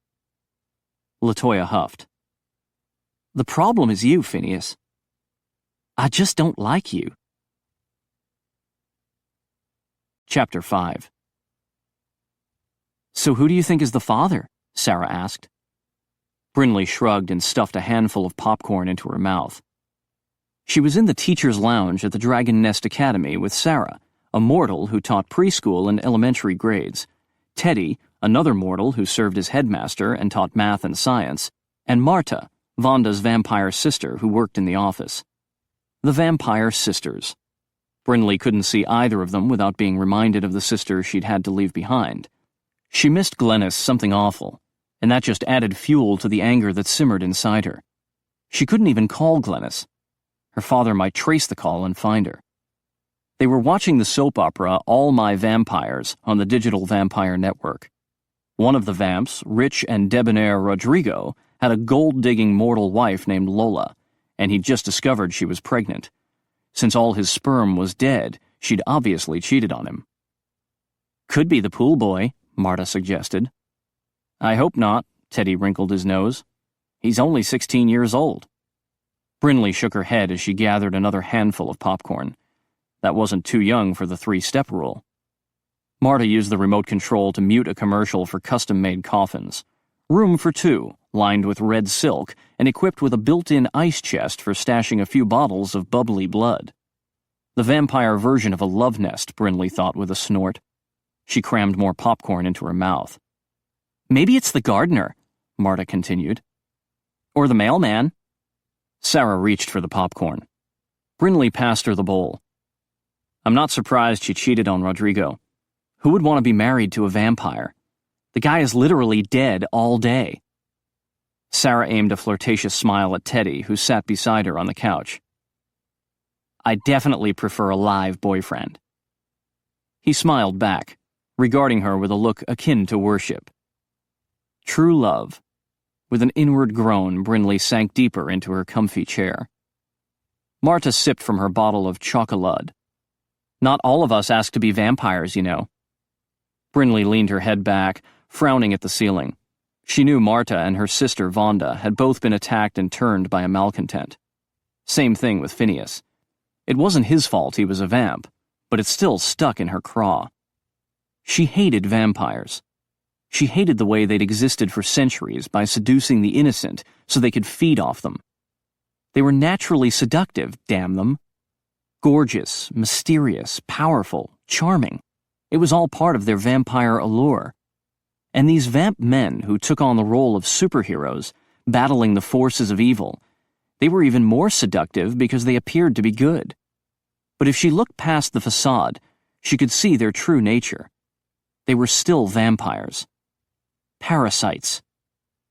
LaToya huffed. The problem is you, Phineas. I just don't like you. Chapter 5. So who do you think is the father? Sarah asked. Brinley shrugged and stuffed a handful of popcorn into her mouth. She was in the teacher's lounge at the Dragon Nest Academy with Sarah, a mortal who taught preschool and elementary grades, Teddy, another mortal who served as headmaster and taught math and science, and Marta, Vonda's vampire sister who worked in the office. The vampire sisters. Brinley couldn't see either of them without being reminded of the sister she'd had to leave behind. She missed Glennis something awful, and that just added fuel to the anger that simmered inside her. She couldn't even call Glennis. Her father might trace the call and find her. They were watching the soap opera All My Vampires on the Digital Vampire Network. One of the vamps, rich and debonair Rodrigo, had a gold-digging mortal wife named Lola, and he'd just discovered she was pregnant. Since all his sperm was dead, she'd obviously cheated on him. Could be the pool boy, Marta suggested, I hope not, Teddy wrinkled his nose. He's only 16 years old. Brinley shook her head as she gathered another handful of popcorn. That wasn't too young for the 3-step rule. Marta used the remote control to mute a commercial for custom-made coffins. Room for 2, lined with red silk and equipped with a built-in ice chest for stashing a few bottles of bubbly blood. The vampire version of a love nest, Brinley thought with a snort. She crammed more popcorn into her mouth. Maybe it's the gardener, Marta continued. Or the mailman. Sarah reached for the popcorn. Brinley passed her the bowl. I'm not surprised she cheated on Rodrigo. Who would want to be married to a vampire? The guy is literally dead all day. Sarah aimed a flirtatious smile at Teddy, who sat beside her on the couch. I definitely prefer a live boyfriend. He smiled back, regarding her with a look akin to worship. True love. With an inward groan, Brinley sank deeper into her comfy chair. Marta sipped from her bottle of chocolate. Not all of us ask to be vampires, you know. Brinley leaned her head back, frowning at the ceiling. She knew Marta and her sister Vonda had both been attacked and turned by a malcontent. Same thing with Phineas. It wasn't his fault he was a vamp, but it still stuck in her craw. She hated vampires. She hated the way they'd existed for centuries by seducing the innocent so they could feed off them. They were naturally seductive, damn them. Gorgeous, mysterious, powerful, charming. It was all part of their vampire allure. And these vamp men who took on the role of superheroes, battling the forces of evil, they were even more seductive because they appeared to be good. But if she looked past the facade, she could see their true nature. They were still vampires. Parasites.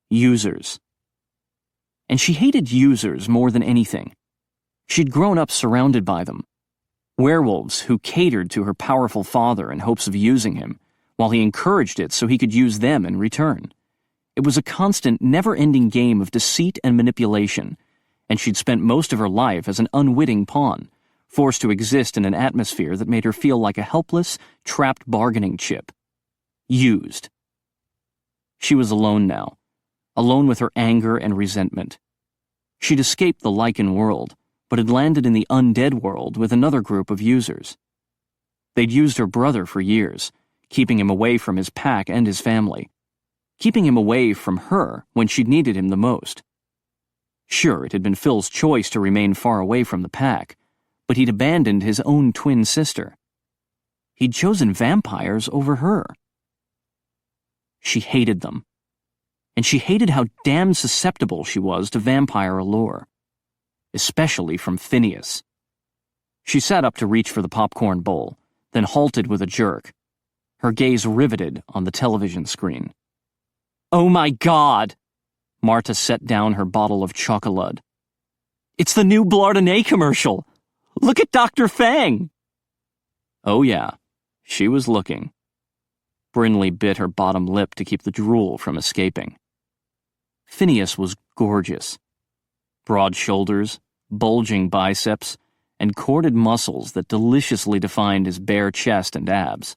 Users. And she hated users more than anything. She'd grown up surrounded by them. Werewolves who catered to her powerful father in hopes of using him, while he encouraged it so he could use them in return. It was a constant, never-ending game of deceit and manipulation, and she'd spent most of her life as an unwitting pawn, forced to exist in an atmosphere that made her feel like a helpless, trapped bargaining chip. Used. She was alone now, alone with her anger and resentment. She'd escaped the Lycan world, but had landed in the undead world with another group of users. They'd used her brother for years, keeping him away from his pack and his family, keeping him away from her when she'd needed him the most. Sure, it had been Phil's choice to remain far away from the pack, but he'd abandoned his own twin sister. He'd chosen vampires over her. She hated them. And she hated how damn susceptible she was to vampire allure. Especially from Phineas. She sat up to reach for the popcorn bowl, then halted with a jerk, her gaze riveted on the television screen. Oh my God! Marta set down her bottle of chocolate. It's the new Blardonnay commercial! Look at Dr. Fang! Oh yeah, she was looking. Brinley bit her bottom lip to keep the drool from escaping. Phineas was gorgeous. Broad shoulders, bulging biceps, and corded muscles that deliciously defined his bare chest and abs.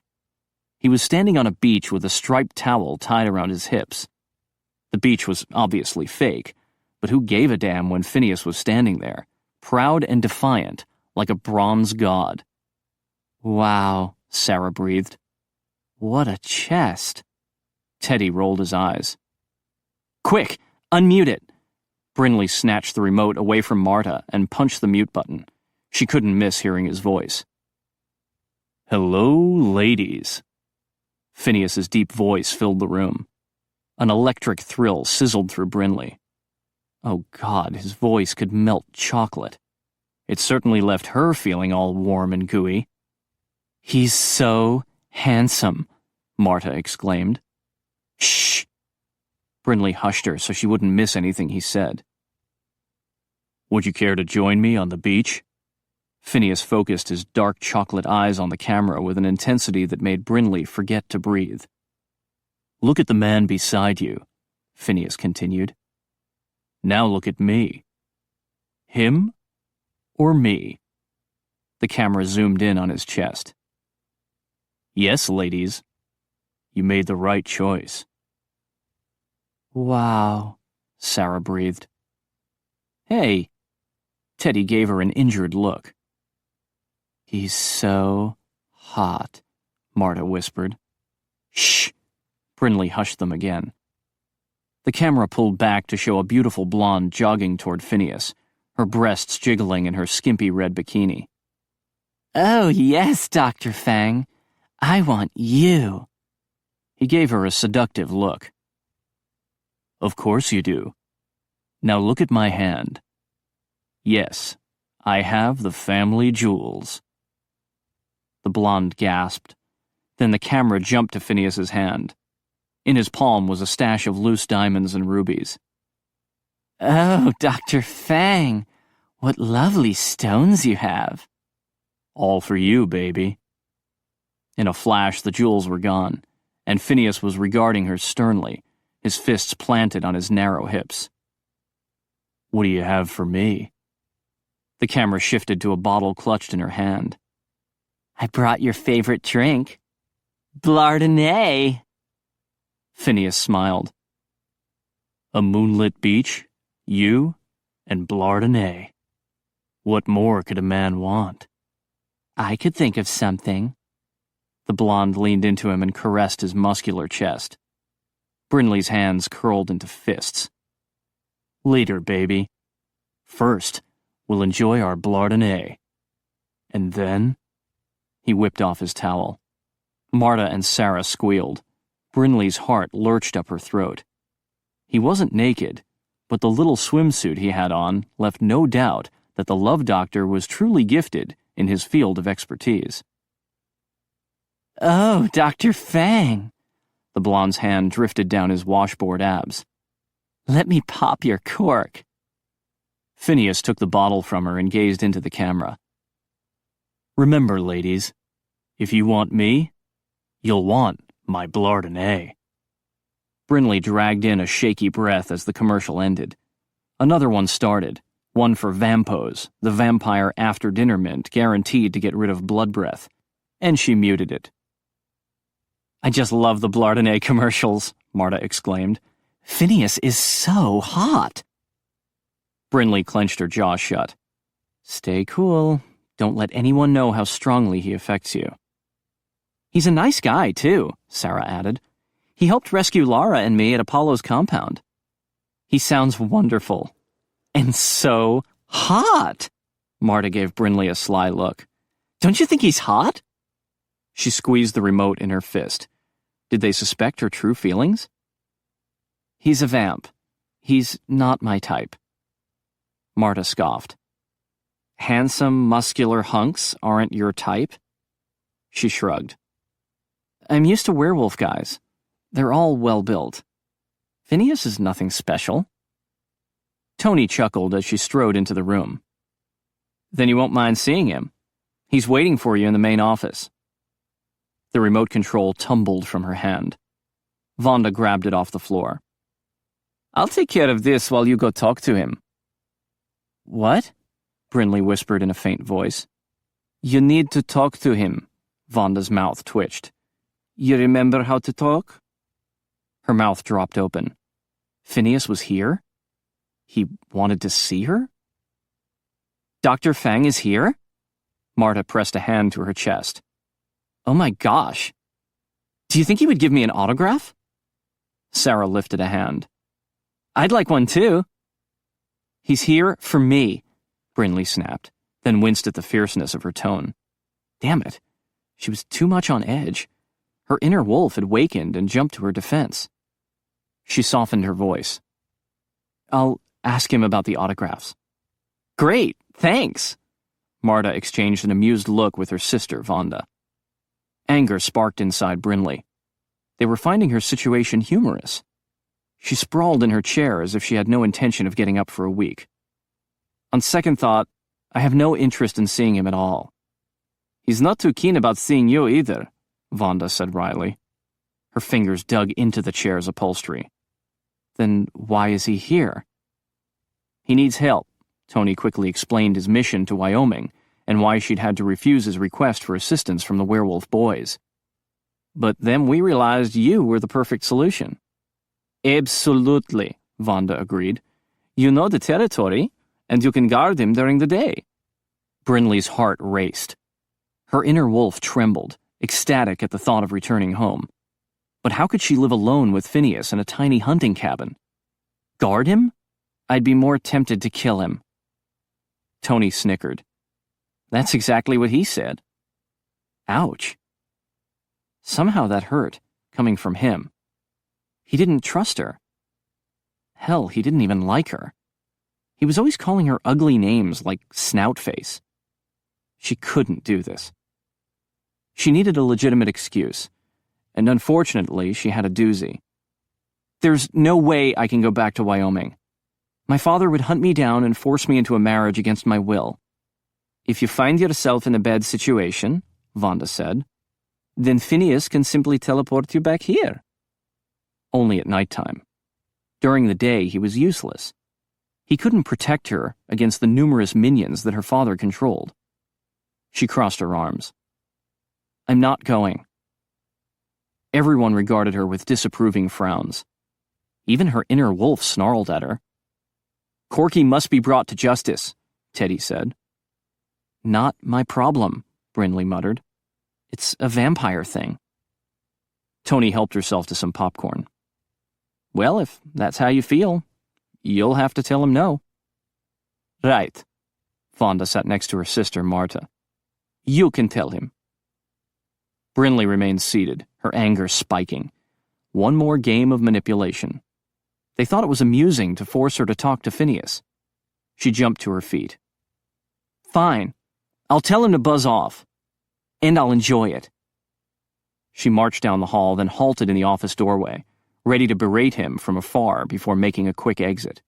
He was standing on a beach with a striped towel tied around his hips. The beach was obviously fake, but who gave a damn when Phineas was standing there, proud and defiant, like a bronze god. Wow, Sarah breathed. What a chest. Teddy rolled his eyes. Quick, unmute it. Brinley snatched the remote away from Marta and punched the mute button. She couldn't miss hearing his voice. Hello, ladies. Phineas's deep voice filled the room. An electric thrill sizzled through Brinley. Oh God, his voice could melt chocolate. It certainly left her feeling all warm and gooey. He's so handsome, Marta exclaimed. Shh! Brinley hushed her so she wouldn't miss anything he said. Would you care to join me on the beach? Phineas focused his dark chocolate eyes on the camera with an intensity that made Brinley forget to breathe. Look at the man beside you, Phineas continued. Now look at me. Him or me? The camera zoomed in on his chest. Yes, ladies. You made the right choice. Wow, Sarah breathed. Hey. Teddy gave her an injured look. He's so hot, Marta whispered. Shh! Brinley hushed them again. The camera pulled back to show a beautiful blonde jogging toward Phineas, her breasts jiggling in her skimpy red bikini. Oh, yes, Dr. Fang. I want you. He gave her a seductive look. Of course you do. Now look at my hand. Yes, I have the family jewels. The blonde gasped. Then the camera jumped to Phineas's hand. In his palm was a stash of loose diamonds and rubies. Oh, Dr. Fang, what lovely stones you have. All for you, baby. In a flash, the jewels were gone, and Phineas was regarding her sternly, his fists planted on his narrow hips. What do you have for me? The camera shifted to a bottle clutched in her hand. I brought your favorite drink. Blardonnay. Phineas smiled. A moonlit beach, you, and Blardonnay. What more could a man want? I could think of something. The blonde leaned into him and caressed his muscular chest. Brinley's hands curled into fists. Later, baby. First, we'll enjoy our Blardonnay. And then... He whipped off his towel. Marta and Sarah squealed. Brinley's heart lurched up her throat. He wasn't naked, but the little swimsuit he had on left no doubt that the love doctor was truly gifted in his field of expertise. Oh, Dr. Fang! The blonde's hand drifted down his washboard abs. Let me pop your cork. Phineas took the bottle from her and gazed into the camera. Remember, ladies, if you want me, you'll want my Blardonnay. Brinley dragged in a shaky breath as the commercial ended. Another one started, one for Vampos, the vampire after-dinner mint guaranteed to get rid of blood breath, and she muted it. I just love the Blardonnay commercials, Marta exclaimed. Phineas is so hot. Brinley clenched her jaw shut. Stay cool. Don't let anyone know how strongly he affects you. He's a nice guy, too, Sarah added. He helped rescue Lara and me at Apollo's compound. He sounds wonderful. And so hot! Marta gave Brinley a sly look. Don't you think he's hot? She squeezed the remote in her fist. Did they suspect her true feelings? He's a vamp. He's not my type. Marta scoffed. Handsome, muscular hunks aren't your type? She shrugged. I'm used to werewolf guys. They're all well-built. Phineas is nothing special. Tony chuckled as she strode into the room. Then you won't mind seeing him. He's waiting for you in the main office. The remote control tumbled from her hand. Vonda grabbed it off the floor. I'll take care of this while you go talk to him. What? Brinley whispered in a faint voice. You need to talk to him. Vonda's mouth twitched. You remember how to talk? Her mouth dropped open. Phineas was here? He wanted to see her? Dr. Fang is here? Marta pressed a hand to her chest. Oh my gosh. Do you think he would give me an autograph? Sarah lifted a hand. I'd like one too. He's here for me, Brinley snapped, then winced at the fierceness of her tone. Damn it. She was too much on edge. Her inner wolf had wakened and jumped to her defense. She softened her voice. I'll ask him about the autographs. Great, thanks. Marta exchanged an amused look with her sister, Vonda. Anger sparked inside Brinley. They were finding her situation humorous. She sprawled in her chair as if she had no intention of getting up for a week. On second thought, I have no interest in seeing him at all. He's not too keen about seeing you either, Vonda said wryly. Her fingers dug into the chair's upholstery. Then why is he here? He needs help. Tony quickly explained his mission to Wyoming and why she'd had to refuse his request for assistance from the werewolf boys. But then we realized you were the perfect solution. Absolutely, Vonda agreed. You know the territory, and you can guard him during the day. Brinley's heart raced. Her inner wolf trembled, ecstatic at the thought of returning home. But how could she live alone with Phineas in a tiny hunting cabin? Guard him? I'd be more tempted to kill him. Tony snickered. That's exactly what he said. Ouch. Somehow that hurt, coming from him. He didn't trust her. Hell, he didn't even like her. He was always calling her ugly names like Snoutface. She couldn't do this. She needed a legitimate excuse, and unfortunately, she had a doozy. There's no way I can go back to Wyoming. My father would hunt me down and force me into a marriage against my will. If you find yourself in a bad situation, Vonda said, then Phineas can simply teleport you back here. Only at nighttime. During the day, he was useless. He couldn't protect her against the numerous minions that her father controlled. She crossed her arms. I'm not going. Everyone regarded her with disapproving frowns. Even her inner wolf snarled at her. Corky must be brought to justice, Teddy said. Not my problem, Brinley muttered. It's a vampire thing. Tony helped herself to some popcorn. Well, if that's how you feel, you'll have to tell him no. Right. Vonda sat next to her sister, Marta. You can tell him. Brinley remained seated, her anger spiking. One more game of manipulation. They thought it was amusing to force her to talk to Phineas. She jumped to her feet. Fine. I'll tell him to buzz off. And I'll enjoy it. She marched down the hall, then halted in the office doorway, ready to berate him from afar before making a quick exit.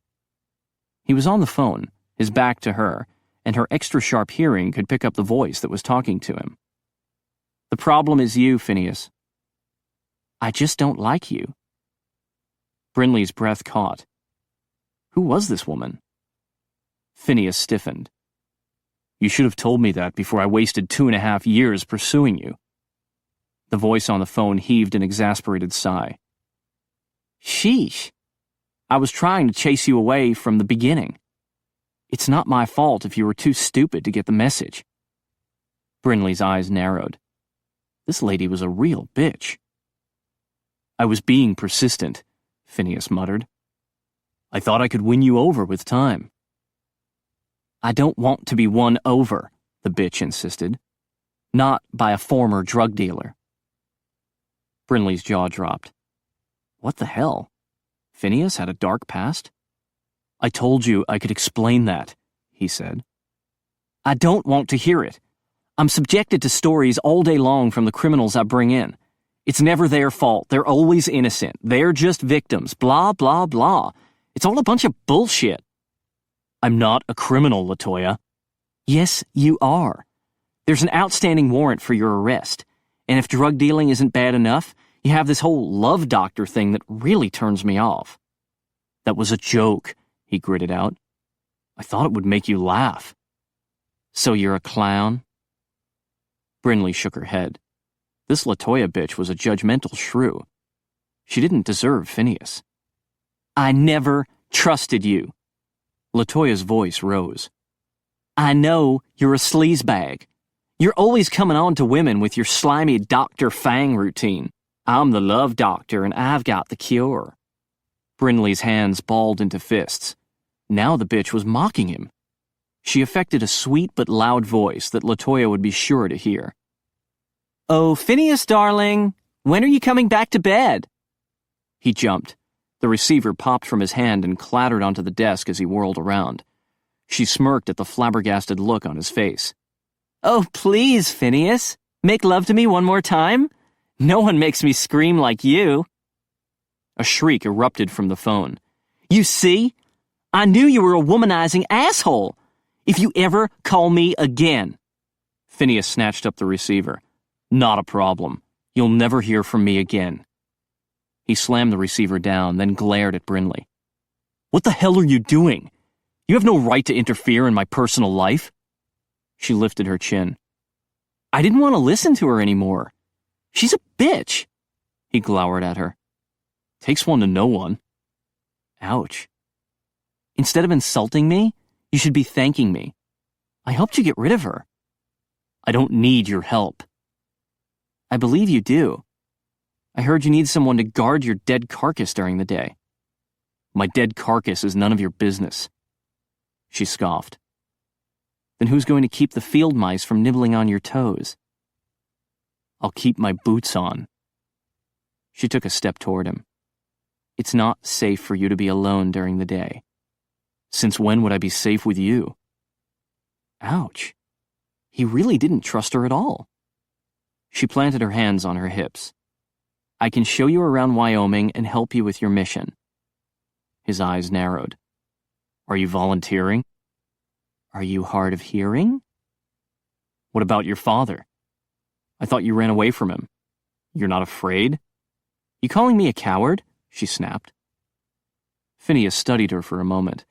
He was on the phone, his back to her, and her extra-sharp hearing could pick up the voice that was talking to him. The problem is you, Phineas. I just don't like you. Brinley's breath caught. Who was this woman? Phineas stiffened. You should have told me that before I wasted 2.5 years pursuing you. The voice on the phone heaved an exasperated sigh. Sheesh. I was trying to chase you away from the beginning. It's not my fault if you were too stupid to get the message. Brinley's eyes narrowed. This lady was a real bitch. I was being persistent, Phineas muttered. I thought I could win you over with time. I don't want to be won over, the bitch insisted. Not by a former drug dealer. Brinley's jaw dropped. What the hell? Phineas had a dark past? I told you I could explain that, he said. I don't want to hear it. I'm subjected to stories all day long from the criminals I bring in. It's never their fault. They're always innocent. They're just victims. Blah, blah, blah. It's all a bunch of bullshit. I'm not a criminal, LaToya. Yes, you are. There's an outstanding warrant for your arrest. And if drug dealing isn't bad enough, you have this whole love doctor thing that really turns me off. That was a joke, he gritted out. I thought it would make you laugh. So you're a clown? Brinley shook her head. This LaToya bitch was a judgmental shrew. She didn't deserve Phineas. I never trusted you. LaToya's voice rose. I know you're a sleazebag. You're always coming on to women with your slimy Dr. Fang routine. I'm the love doctor and I've got the cure. Brinley's hands balled into fists. Now the bitch was mocking him. She affected a sweet but loud voice that LaToya would be sure to hear. Oh, Phineas, darling, when are you coming back to bed? He jumped. The receiver popped from his hand and clattered onto the desk as he whirled around. She smirked at the flabbergasted look on his face. Oh, please, Phineas. Make love to me one more time? No one makes me scream like you. A shriek erupted from the phone. You see? I knew you were a womanizing asshole. If you ever call me again. Phineas snatched up the receiver. Not a problem. You'll never hear from me again. He slammed the receiver down, then glared at Brinley. What the hell are you doing? You have no right to interfere in my personal life. She lifted her chin. I didn't want to listen to her anymore. She's a bitch. He glowered at her. Takes one to know one. Ouch. Instead of insulting me, you should be thanking me. I helped you get rid of her. I don't need your help. I believe you do. I heard you need someone to guard your dead carcass during the day. My dead carcass is none of your business. She scoffed. Then who's going to keep the field mice from nibbling on your toes? I'll keep my boots on. She took a step toward him. It's not safe for you to be alone during the day. Since when would I be safe with you? Ouch. He really didn't trust her at all. She planted her hands on her hips. I can show you around Wyoming and help you with your mission. His eyes narrowed. Are you volunteering? Are you hard of hearing? What about your father? I thought you ran away from him. You're not afraid? You calling me a coward? She snapped. Phineas studied her for a moment,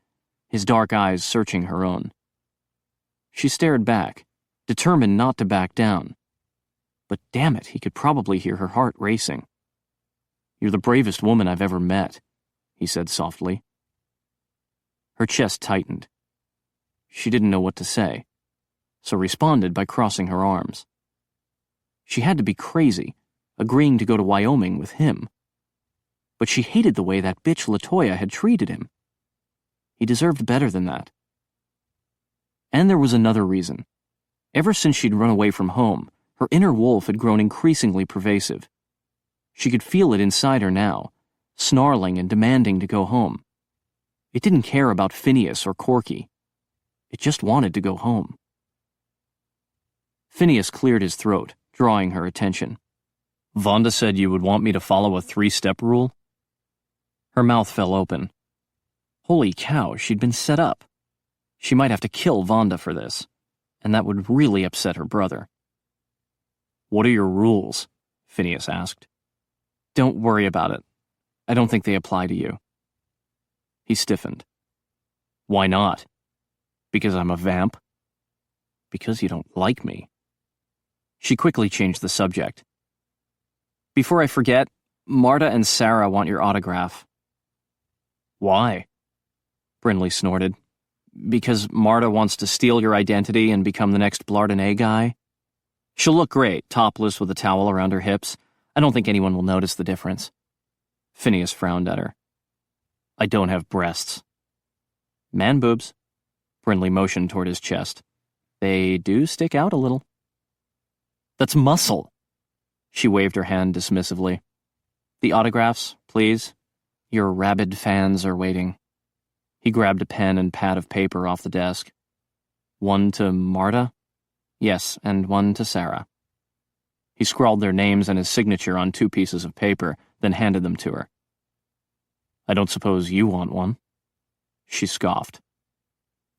his dark eyes searching her own. She stared back, determined not to back down. But damn it, he could probably hear her heart racing. You're the bravest woman I've ever met, he said softly. Her chest tightened. She didn't know what to say, so responded by crossing her arms. She had to be crazy, agreeing to go to Wyoming with him. But she hated the way that bitch LaToya had treated him. He deserved better than that. And there was another reason. Ever since she'd run away from home, her inner wolf had grown increasingly pervasive. She could feel it inside her now, snarling and demanding to go home. It didn't care about Phineas or Corky. It just wanted to go home. Phineas cleared his throat, drawing her attention. Vonda said you would want me to follow a 3-step rule? Her mouth fell open. Holy cow, she'd been set up. She might have to kill Vonda for this, and that would really upset her brother. What are your rules? Phineas asked. Don't worry about it. I don't think they apply to you. He stiffened. Why not? Because I'm a vamp? Because you don't like me. She quickly changed the subject. Before I forget, Marta and Sarah want your autograph. Why? Brinley snorted. Because Marta wants to steal your identity and become the next Blardonnay guy? She'll look great, topless with a towel around her hips. I don't think anyone will notice the difference. Phineas frowned at her. I don't have breasts. Man boobs. Brinley motioned toward his chest. They do stick out a little. That's muscle. She waved her hand dismissively. The autographs, please. Your rabid fans are waiting. He grabbed a pen and pad of paper off the desk. One to Marta? Yes, and one to Sarah. He scrawled their names and his signature on 2 pieces of paper, then handed them to her. I don't suppose you want one? She scoffed.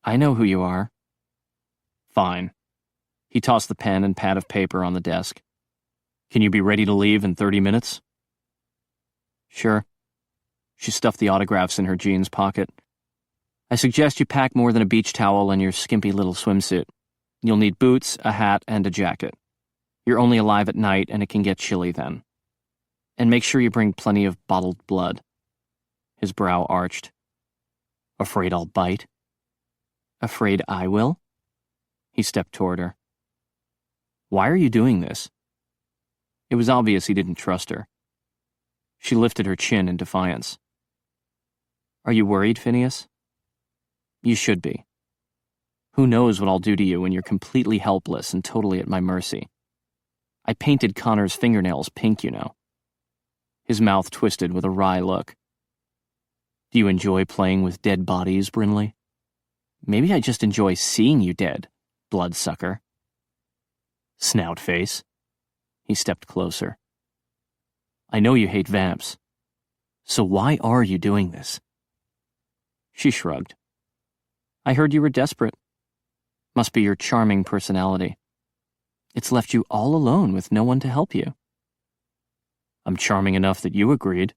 I know who you are. Fine. He tossed the pen and pad of paper on the desk. Can you be ready to leave in 30 minutes? Sure. She stuffed the autographs in her jeans pocket. I suggest you pack more than a beach towel and your skimpy little swimsuit. You'll need boots, a hat, and a jacket. You're only alive at night, and it can get chilly then. And make sure you bring plenty of bottled blood. His brow arched. Afraid I'll bite? Afraid I will? He stepped toward her. Why are you doing this? It was obvious he didn't trust her. She lifted her chin in defiance. Are you worried, Phineas? You should be. Who knows what I'll do to you when you're completely helpless and totally at my mercy. I painted Connor's fingernails pink, you know. His mouth twisted with a wry look. Do you enjoy playing with dead bodies, Brinley? Maybe I just enjoy seeing you dead, bloodsucker. Snout face. He stepped closer. I know you hate vamps. So why are you doing this? She shrugged. I heard you were desperate. Must be your charming personality. It's left you all alone with no one to help you. I'm charming enough that you agreed.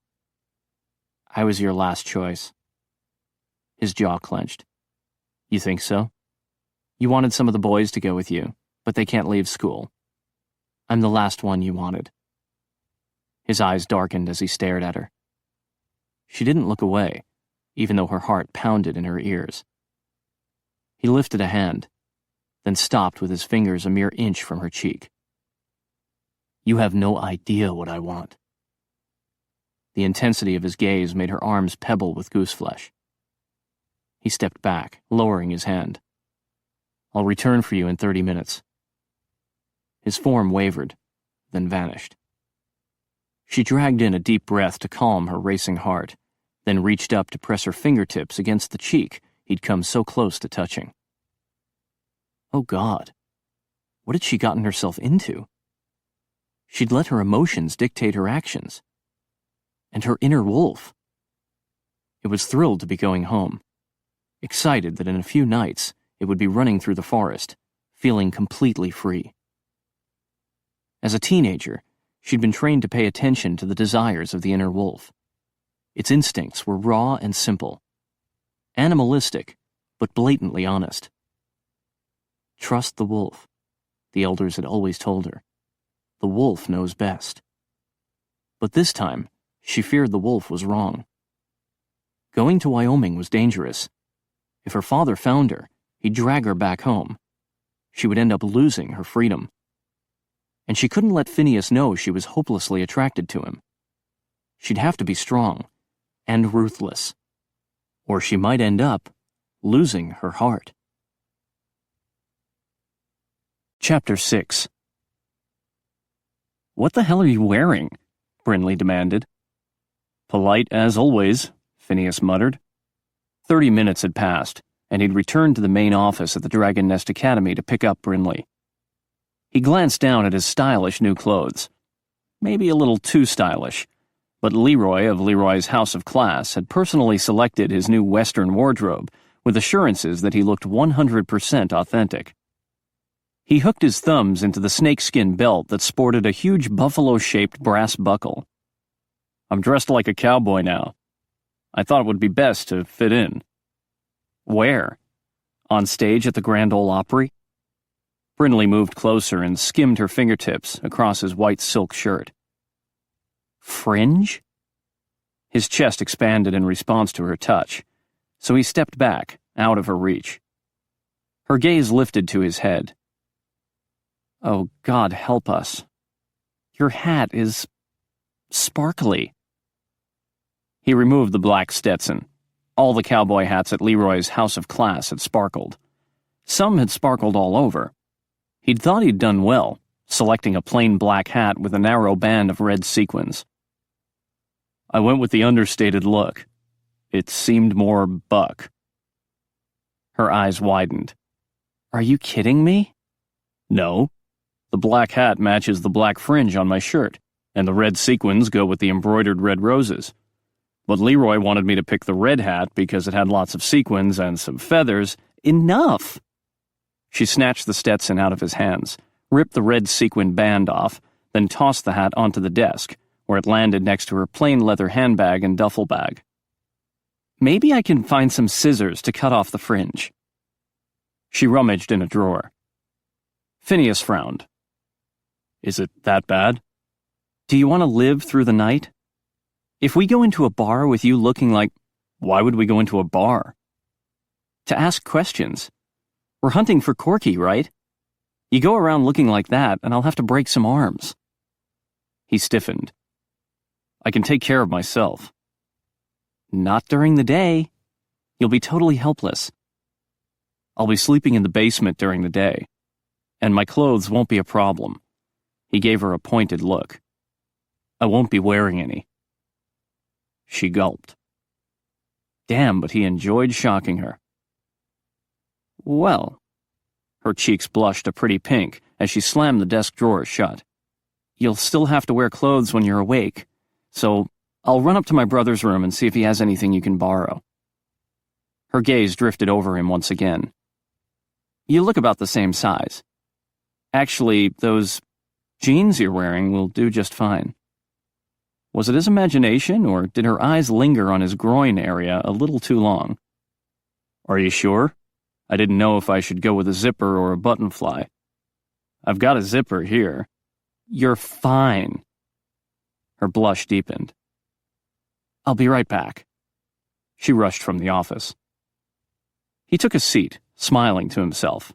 I was your last choice. His jaw clenched. You think so? You wanted some of the boys to go with you, but they can't leave school. I'm the last one you wanted. His eyes darkened as he stared at her. She didn't look away, even though her heart pounded in her ears. He lifted a hand, then stopped with his fingers a mere inch from her cheek. "You have no idea what I want." The intensity of his gaze made her arms pebble with gooseflesh. He stepped back, lowering his hand. "I'll return for you in 30 minutes. His form wavered, then vanished. She dragged in a deep breath to calm her racing heart, then reached up to press her fingertips against the cheek he'd come so close to touching. Oh God, what had she gotten herself into? She'd let her emotions dictate her actions. And her inner wolf. It was thrilled to be going home, excited that in a few nights it would be running through the forest, feeling completely free. As a teenager, she'd been trained to pay attention to the desires of the inner wolf. Its instincts were raw and simple, animalistic, but blatantly honest. Trust the wolf, the elders had always told her. The wolf knows best. But this time, she feared the wolf was wrong. Going to Wyoming was dangerous. If her father found her, he'd drag her back home. She would end up losing her freedom. And she couldn't let Phineas know she was hopelessly attracted to him. She'd have to be strong and ruthless, or she might end up losing her heart. Chapter 6. "What the hell are you wearing?" Brinley demanded. "Polite as always," Phineas muttered. 30 minutes had passed, and he'd returned to the main office at the Dragon Nest Academy to pick up Brinley. He glanced down at his stylish new clothes. Maybe a little too stylish, but Leroy of Leroy's House of Class had personally selected his new Western wardrobe with assurances that he looked 100% authentic. He hooked his thumbs into the snakeskin belt that sported a huge buffalo-shaped brass buckle. "I'm dressed like a cowboy now. I thought it would be best to fit in." "Where? On stage at the Grand Ole Opry?" Brinley moved closer and skimmed her fingertips across his white silk shirt. "Fringe?" His chest expanded in response to her touch, so he stepped back, out of her reach. Her gaze lifted to his head. "Oh, God help us. Your hat is sparkly." He removed the black Stetson. All the cowboy hats at Leroy's House of Class had sparkled. Some had sparkled all over. He'd thought he'd done well, selecting a plain black hat with a narrow band of red sequins. "I went with the understated look. It seemed more buck." Her eyes widened. "Are you kidding me?" "No. The black hat matches the black fringe on my shirt, and the red sequins go with the embroidered red roses. But Leroy wanted me to pick the red hat because it had lots of sequins and some feathers." "Enough!" She snatched the Stetson out of his hands, ripped the red sequin band off, then tossed the hat onto the desk, where it landed next to her plain leather handbag and duffel bag. "Maybe I can find some scissors to cut off the fringe." She rummaged in a drawer. Phineas frowned. "Is it that bad?" "Do you want to live through the night? If we go into a bar with you looking like—" "Why would we go into a bar?" "To ask questions. We're hunting for Corky, right? You go around looking like that, and I'll have to break some arms." He stiffened. "I can take care of myself." "Not during the day. You'll be totally helpless." "I'll be sleeping in the basement during the day, and my clothes won't be a problem." He gave her a pointed look. "I won't be wearing any." She gulped. Damn, but he enjoyed shocking her. "Well," her cheeks blushed a pretty pink as she slammed the desk drawer shut, "you'll still have to wear clothes when you're awake, so I'll run up to my brother's room and see if he has anything you can borrow." Her gaze drifted over him once again. "You look about the same size. Actually, those jeans you're wearing will do just fine." Was it his imagination, or did her eyes linger on his groin area a little too long? "Are you sure? I didn't know if I should go with a zipper or a button fly. I've got a zipper here." "You're fine." Her blush deepened. "I'll be right back." She rushed from the office. He took a seat, smiling to himself.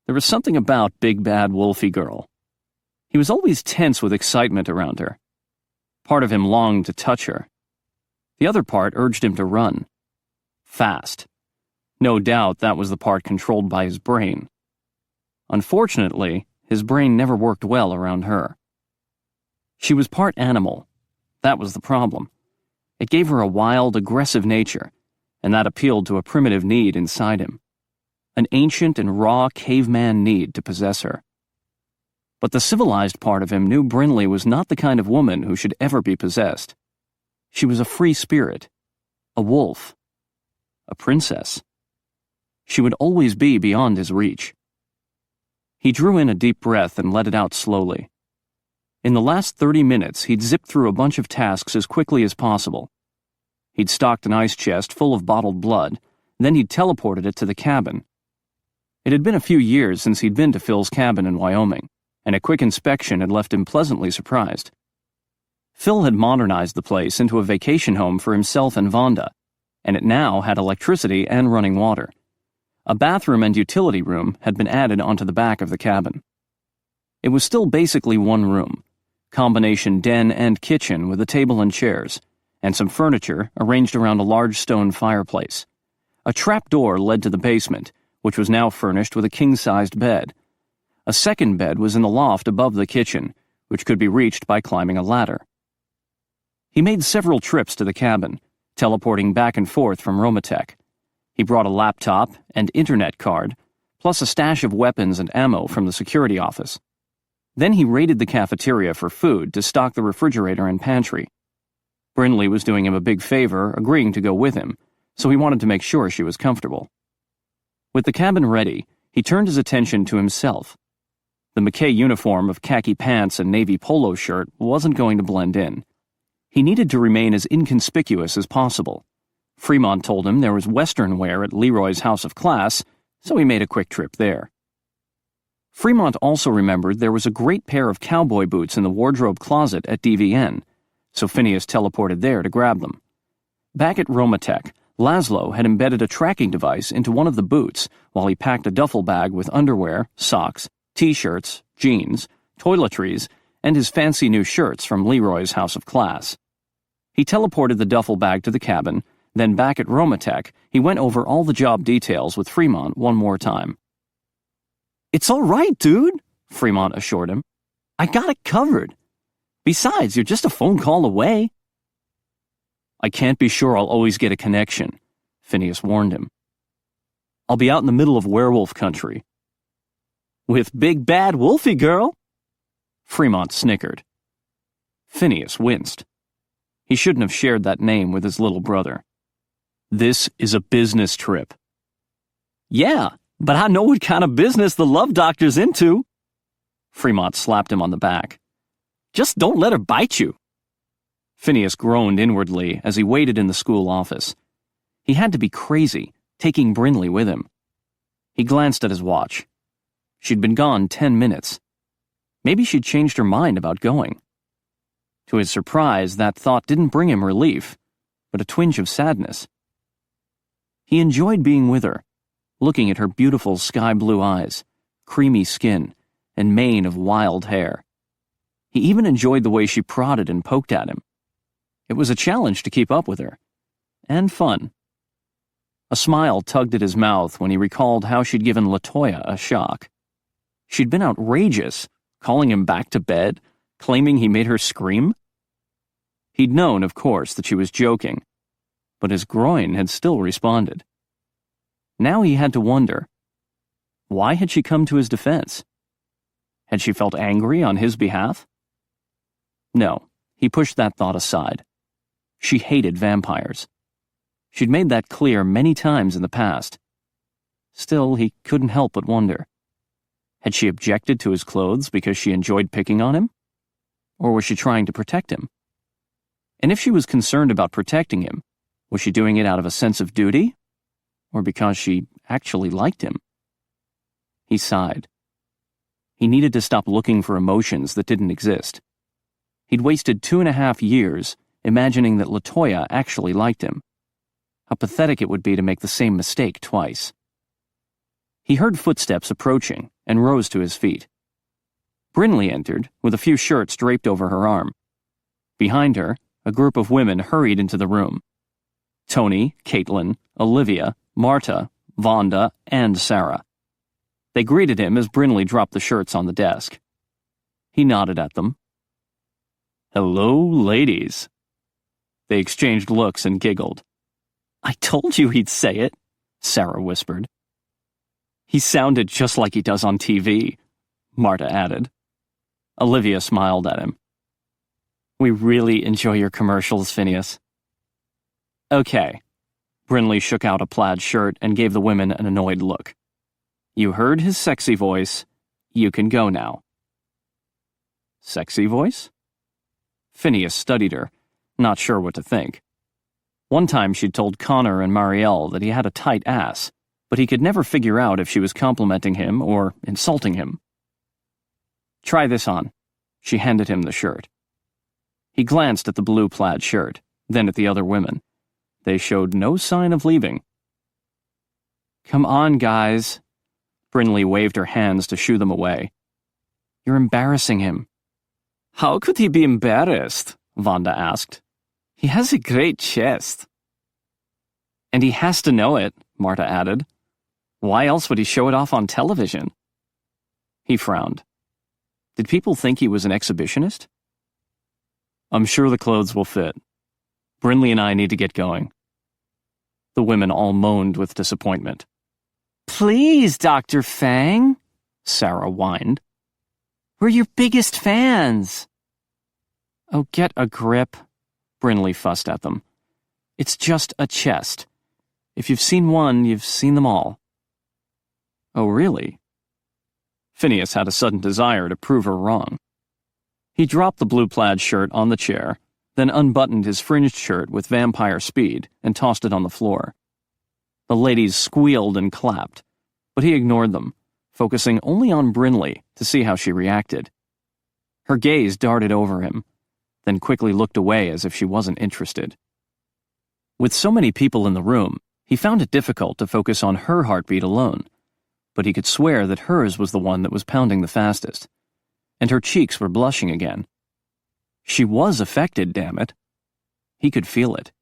There was something about Big Bad Wolfie Girl. He was always tense with excitement around her. Part of him longed to touch her. The other part urged him to run. Fast. No doubt that was the part controlled by his brain. Unfortunately, his brain never worked well around her. She was part animal. That was the problem. It gave her a wild, aggressive nature, and that appealed to a primitive need inside him. An ancient and raw caveman need to possess her. But the civilized part of him knew Brinley was not the kind of woman who should ever be possessed. She was a free spirit, a wolf, a princess. She would always be beyond his reach. He drew in a deep breath and let it out slowly. In the last 30 minutes, he'd zipped through a bunch of tasks as quickly as possible. He'd stocked an ice chest full of bottled blood, then he'd teleported it to the cabin. It had been a few years since he'd been to Phil's cabin in Wyoming, and a quick inspection had left him pleasantly surprised. Phil had modernized the place into a vacation home for himself and Vonda, and it now had electricity and running water. A bathroom and utility room had been added onto the back of the cabin. It was still basically one room, combination den and kitchen with a table and chairs, and some furniture arranged around a large stone fireplace. A trap door led to the basement, which was now furnished with a king-sized bed. A second bed was in the loft above the kitchen, which could be reached by climbing a ladder. He made several trips to the cabin, teleporting back and forth from Romatech. He brought a laptop and internet card, plus a stash of weapons and ammo from the security office. Then he raided the cafeteria for food to stock the refrigerator and pantry. Brinley was doing him a big favor, agreeing to go with him, so he wanted to make sure she was comfortable. With the cabin ready, he turned his attention to himself. The McKay uniform of khaki pants and navy polo shirt wasn't going to blend in. He needed to remain as inconspicuous as possible. Fremont told him there was Western wear at Leroy's House of Class, so he made a quick trip there. Fremont also remembered there was a great pair of cowboy boots in the wardrobe closet at DVN, so Phineas teleported there to grab them. Back at Romatech, Laszlo had embedded a tracking device into one of the boots while he packed a duffel bag with underwear, socks, t-shirts, jeans, toiletries, and his fancy new shirts from Leroy's House of Class. He teleported the duffel bag to the cabin, then back at Romatech, he went over all the job details with Fremont one more time. "It's all right, dude," Fremont assured him. "I got it covered. Besides, you're just a phone call away." "I can't be sure I'll always get a connection," Phineas warned him. "I'll be out in the middle of werewolf country." "With Big Bad Wolfie Girl?" Fremont snickered. Phineas winced. He shouldn't have shared that name with his little brother. "This is a business trip." "Yeah, but I know what kind of business the love doctor's into." Fremont slapped him on the back. "Just don't let her bite you." Phineas groaned inwardly as he waited in the school office. He had to be crazy, taking Brinley with him. He glanced at his watch. She'd been gone 10 minutes. Maybe she'd changed her mind about going. To his surprise, that thought didn't bring him relief, but a twinge of sadness. He enjoyed being with her, looking at her beautiful sky-blue eyes, creamy skin, and mane of wild hair. He even enjoyed the way she prodded and poked at him. It was a challenge to keep up with her, and fun. A smile tugged at his mouth when he recalled how she'd given LaToya a shock. She'd been outrageous, calling him back to bed, claiming he made her scream. He'd known, of course, that she was joking, but his groin had still responded. Now he had to wonder, why had she come to his defense? Had she felt angry on his behalf? No, he pushed that thought aside. She hated vampires. She'd made that clear many times in the past. Still, he couldn't help but wonder. Had she objected to his clothes because she enjoyed picking on him? Or was she trying to protect him? And if she was concerned about protecting him, was she doing it out of a sense of duty? Or because she actually liked him? He sighed. He needed to stop looking for emotions that didn't exist. He'd wasted 2.5 years imagining that LaToya actually liked him. How pathetic it would be to make the same mistake twice. He heard footsteps approaching and rose to his feet. Brinley entered, with a few shirts draped over her arm. Behind her, a group of women hurried into the room. Tony, Caitlin, Olivia, Marta, Vonda, and Sarah. They greeted him as Brinley dropped the shirts on the desk. He nodded at them. "Hello, ladies." They exchanged looks and giggled. "I told you he'd say it," Sarah whispered. "He sounded just like he does on TV," Marta added. Olivia smiled at him. "We really enjoy your commercials, Phineas." "Okay." Brinley shook out a plaid shirt and gave the women an annoyed look. "You heard his sexy voice. You can go now." Sexy voice? Phineas studied her, not sure what to think. One time she'd told Connor and Marielle that he had a tight ass, but he could never figure out if she was complimenting him or insulting him. "Try this on." She handed him the shirt. He glanced at the blue plaid shirt, then at the other women. They showed no sign of leaving. "Come on, guys." Brinley waved her hands to shoo them away. "You're embarrassing him." "How could he be embarrassed?" Vonda asked. "He has a great chest." "And he has to know it," Marta added. "Why else would he show it off on television?" He frowned. Did people think he was an exhibitionist? "I'm sure the clothes will fit. Brinley and I need to get going." The women all moaned with disappointment. "Please, Dr. Fang," Sarah whined. "We're your biggest fans." "Oh, get a grip," Brinley fussed at them. "It's just a chest. If you've seen one, you've seen them all." "Oh, really?" Phineas had a sudden desire to prove her wrong. He dropped the blue plaid shirt on the chair, then unbuttoned his fringed shirt with vampire speed and tossed it on the floor. The ladies squealed and clapped, but he ignored them, focusing only on Brinley to see how she reacted. Her gaze darted over him, then quickly looked away as if she wasn't interested. With so many people in the room, he found it difficult to focus on her heartbeat alone, but he could swear that hers was the one that was pounding the fastest, and her cheeks were blushing again. She was affected, damn it. He could feel it.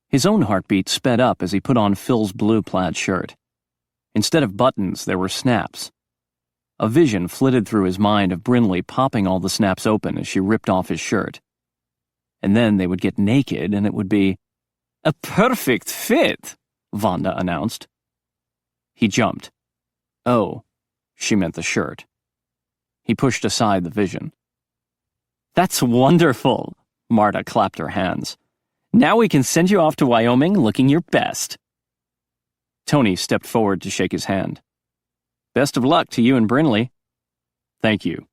His own heartbeat sped up as he put on Phil's blue plaid shirt. Instead of buttons, there were snaps. A vision flitted through his mind of Brinley popping all the snaps open as she ripped off his shirt. And then they would get naked and it would be a perfect fit, Vonda announced. He jumped. Oh, she meant the shirt. He pushed aside the vision. "That's wonderful," Marta clapped her hands. "Now we can send you off to Wyoming looking your best." Tony stepped forward to shake his hand. "Best of luck to you and Brinley." "Thank you."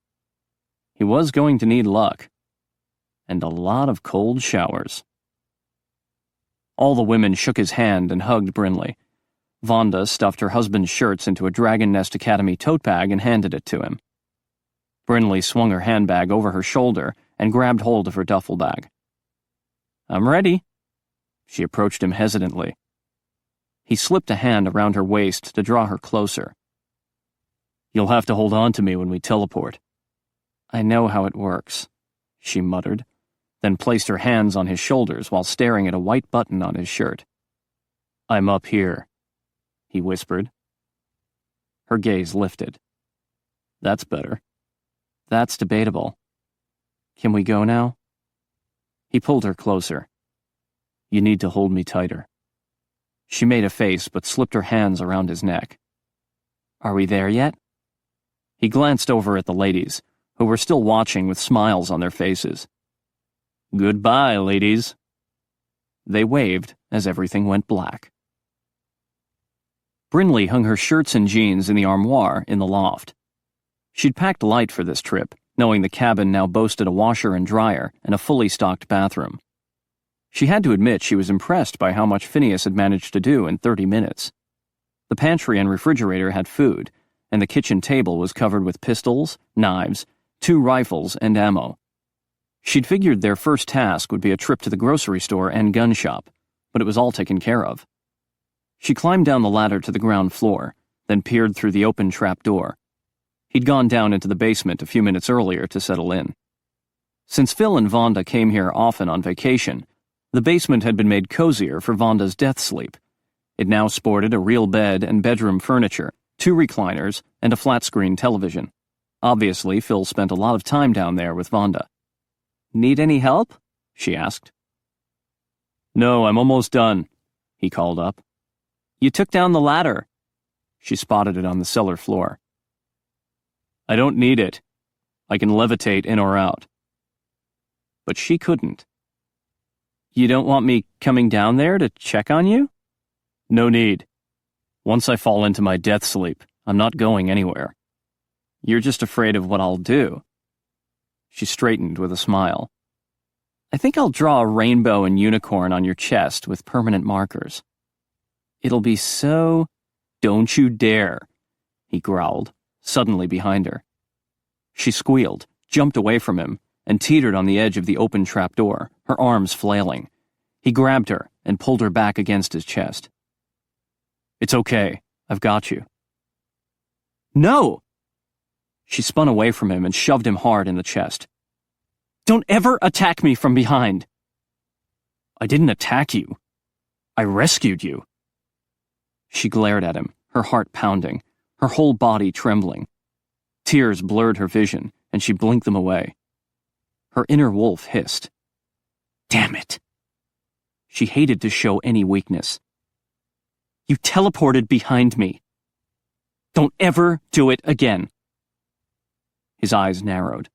He was going to need luck. And a lot of cold showers. All the women shook his hand and hugged Brinley. Vonda stuffed her husband's shirts into a Dragon Nest Academy tote bag and handed it to him. Brinley swung her handbag over her shoulder and grabbed hold of her duffel bag. "I'm ready." She approached him hesitantly. He slipped a hand around her waist to draw her closer. "You'll have to hold on to me when we teleport." "I know how it works," she muttered, then placed her hands on his shoulders while staring at a white button on his shirt. "I'm up here," he whispered. Her gaze lifted. "That's better." "That's debatable. Can we go now?" He pulled her closer. "You need to hold me tighter." She made a face but slipped her hands around his neck. "Are we there yet?" He glanced over at the ladies, who were still watching with smiles on their faces. "Goodbye, ladies." They waved as everything went black. Brinley hung her shirts and jeans in the armoire in the loft. She'd packed light for this trip, knowing the cabin now boasted a washer and dryer and a fully stocked bathroom. She had to admit she was impressed by how much Phineas had managed to do in 30 minutes. The pantry and refrigerator had food, and the kitchen table was covered with pistols, knives, 2 rifles, and ammo. She'd figured their first task would be a trip to the grocery store and gun shop, but it was all taken care of. She climbed down the ladder to the ground floor, then peered through the open trap door. He'd gone down into the basement a few minutes earlier to settle in. Since Phil and Vonda came here often on vacation, the basement had been made cozier for Vonda's death sleep. It now sported a real bed and bedroom furniture, 2 recliners, and a flat-screen television. Obviously, Phil spent a lot of time down there with Vonda. "Need any help?" she asked. "No, I'm almost done," he called up. "You took down the ladder." She spotted it on the cellar floor. "I don't need it. I can levitate in or out." But she couldn't. "You don't want me coming down there to check on you?" "No need. Once I fall into my death sleep, I'm not going anywhere." "You're just afraid of what I'll do." She straightened with a smile. "I think I'll draw a rainbow and unicorn on your chest with permanent markers. It'll be so—" "Don't you dare," he growled, suddenly behind her. She squealed, jumped away from him, and teetered on the edge of the open trapdoor, her arms flailing. He grabbed her and pulled her back against his chest. "It's okay. I've got you." "No!" She spun away from him and shoved him hard in the chest. "Don't ever attack me from behind." "I didn't attack you. I rescued you." She glared at him, her heart pounding, her whole body trembling. Tears blurred her vision, and she blinked them away. Her inner wolf hissed. "Damn it." She hated to show any weakness. "You teleported behind me. Don't ever do it again." His eyes narrowed.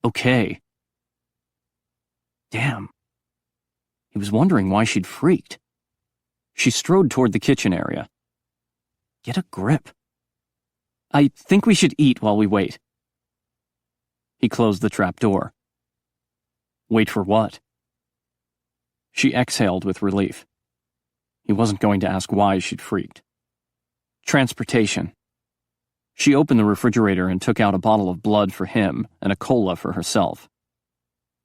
"Okay." Damn. He was wondering why she'd freaked. She strode toward the kitchen area. Get a grip. "I think we should eat while we wait." He closed the trap door. "Wait for what?" She exhaled with relief. He wasn't going to ask why she'd freaked. "Transportation." She opened the refrigerator and took out a bottle of blood for him and a cola for herself.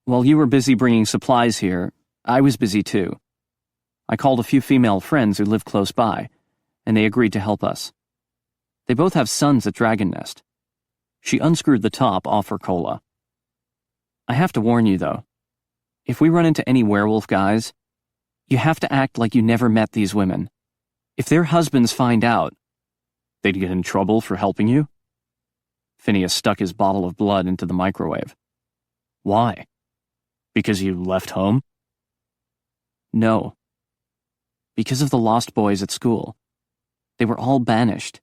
"While you were busy bringing supplies here, I was busy too. I called a few female friends who live close by, and they agreed to help us. They both have sons at Dragon Nest." She unscrewed the top off her cola. "I have to warn you, though. If we run into any werewolf guys, you have to act like you never met these women. If their husbands find out—" "They'd get in trouble for helping you?" Phineas stuck his bottle of blood into the microwave. "Why? Because you left home?" "No. Because of the lost boys at school. They were all banished."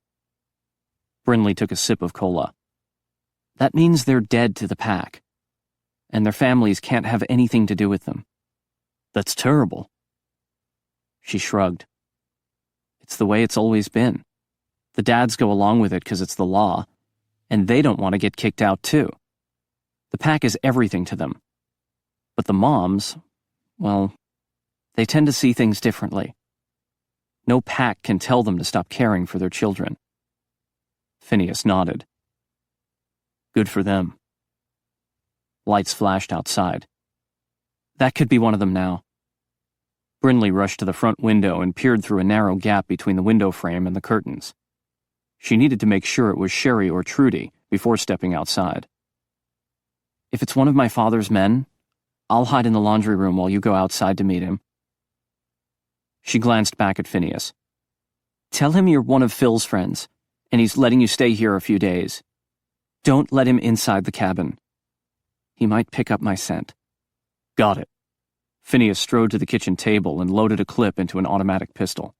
Brinley took a sip of cola. "That means they're dead to the pack, and their families can't have anything to do with them." "That's terrible." She shrugged. "It's the way it's always been. The dads go along with it because it's the law, and they don't want to get kicked out too. The pack is everything to them. But the moms, well, they tend to see things differently. No pack can tell them to stop caring for their children." Phineas nodded. "Good for them." Lights flashed outside. "That could be one of them now." Brinley rushed to the front window and peered through a narrow gap between the window frame and the curtains. She needed to make sure it was Sherry or Trudy before stepping outside. "If it's one of my father's men, I'll hide in the laundry room while you go outside to meet him." She glanced back at Phineas. "Tell him you're one of Phil's friends, and he's letting you stay here a few days. Don't let him inside the cabin. He might pick up my scent." "Got it." Phineas strode to the kitchen table and loaded a clip into an automatic pistol.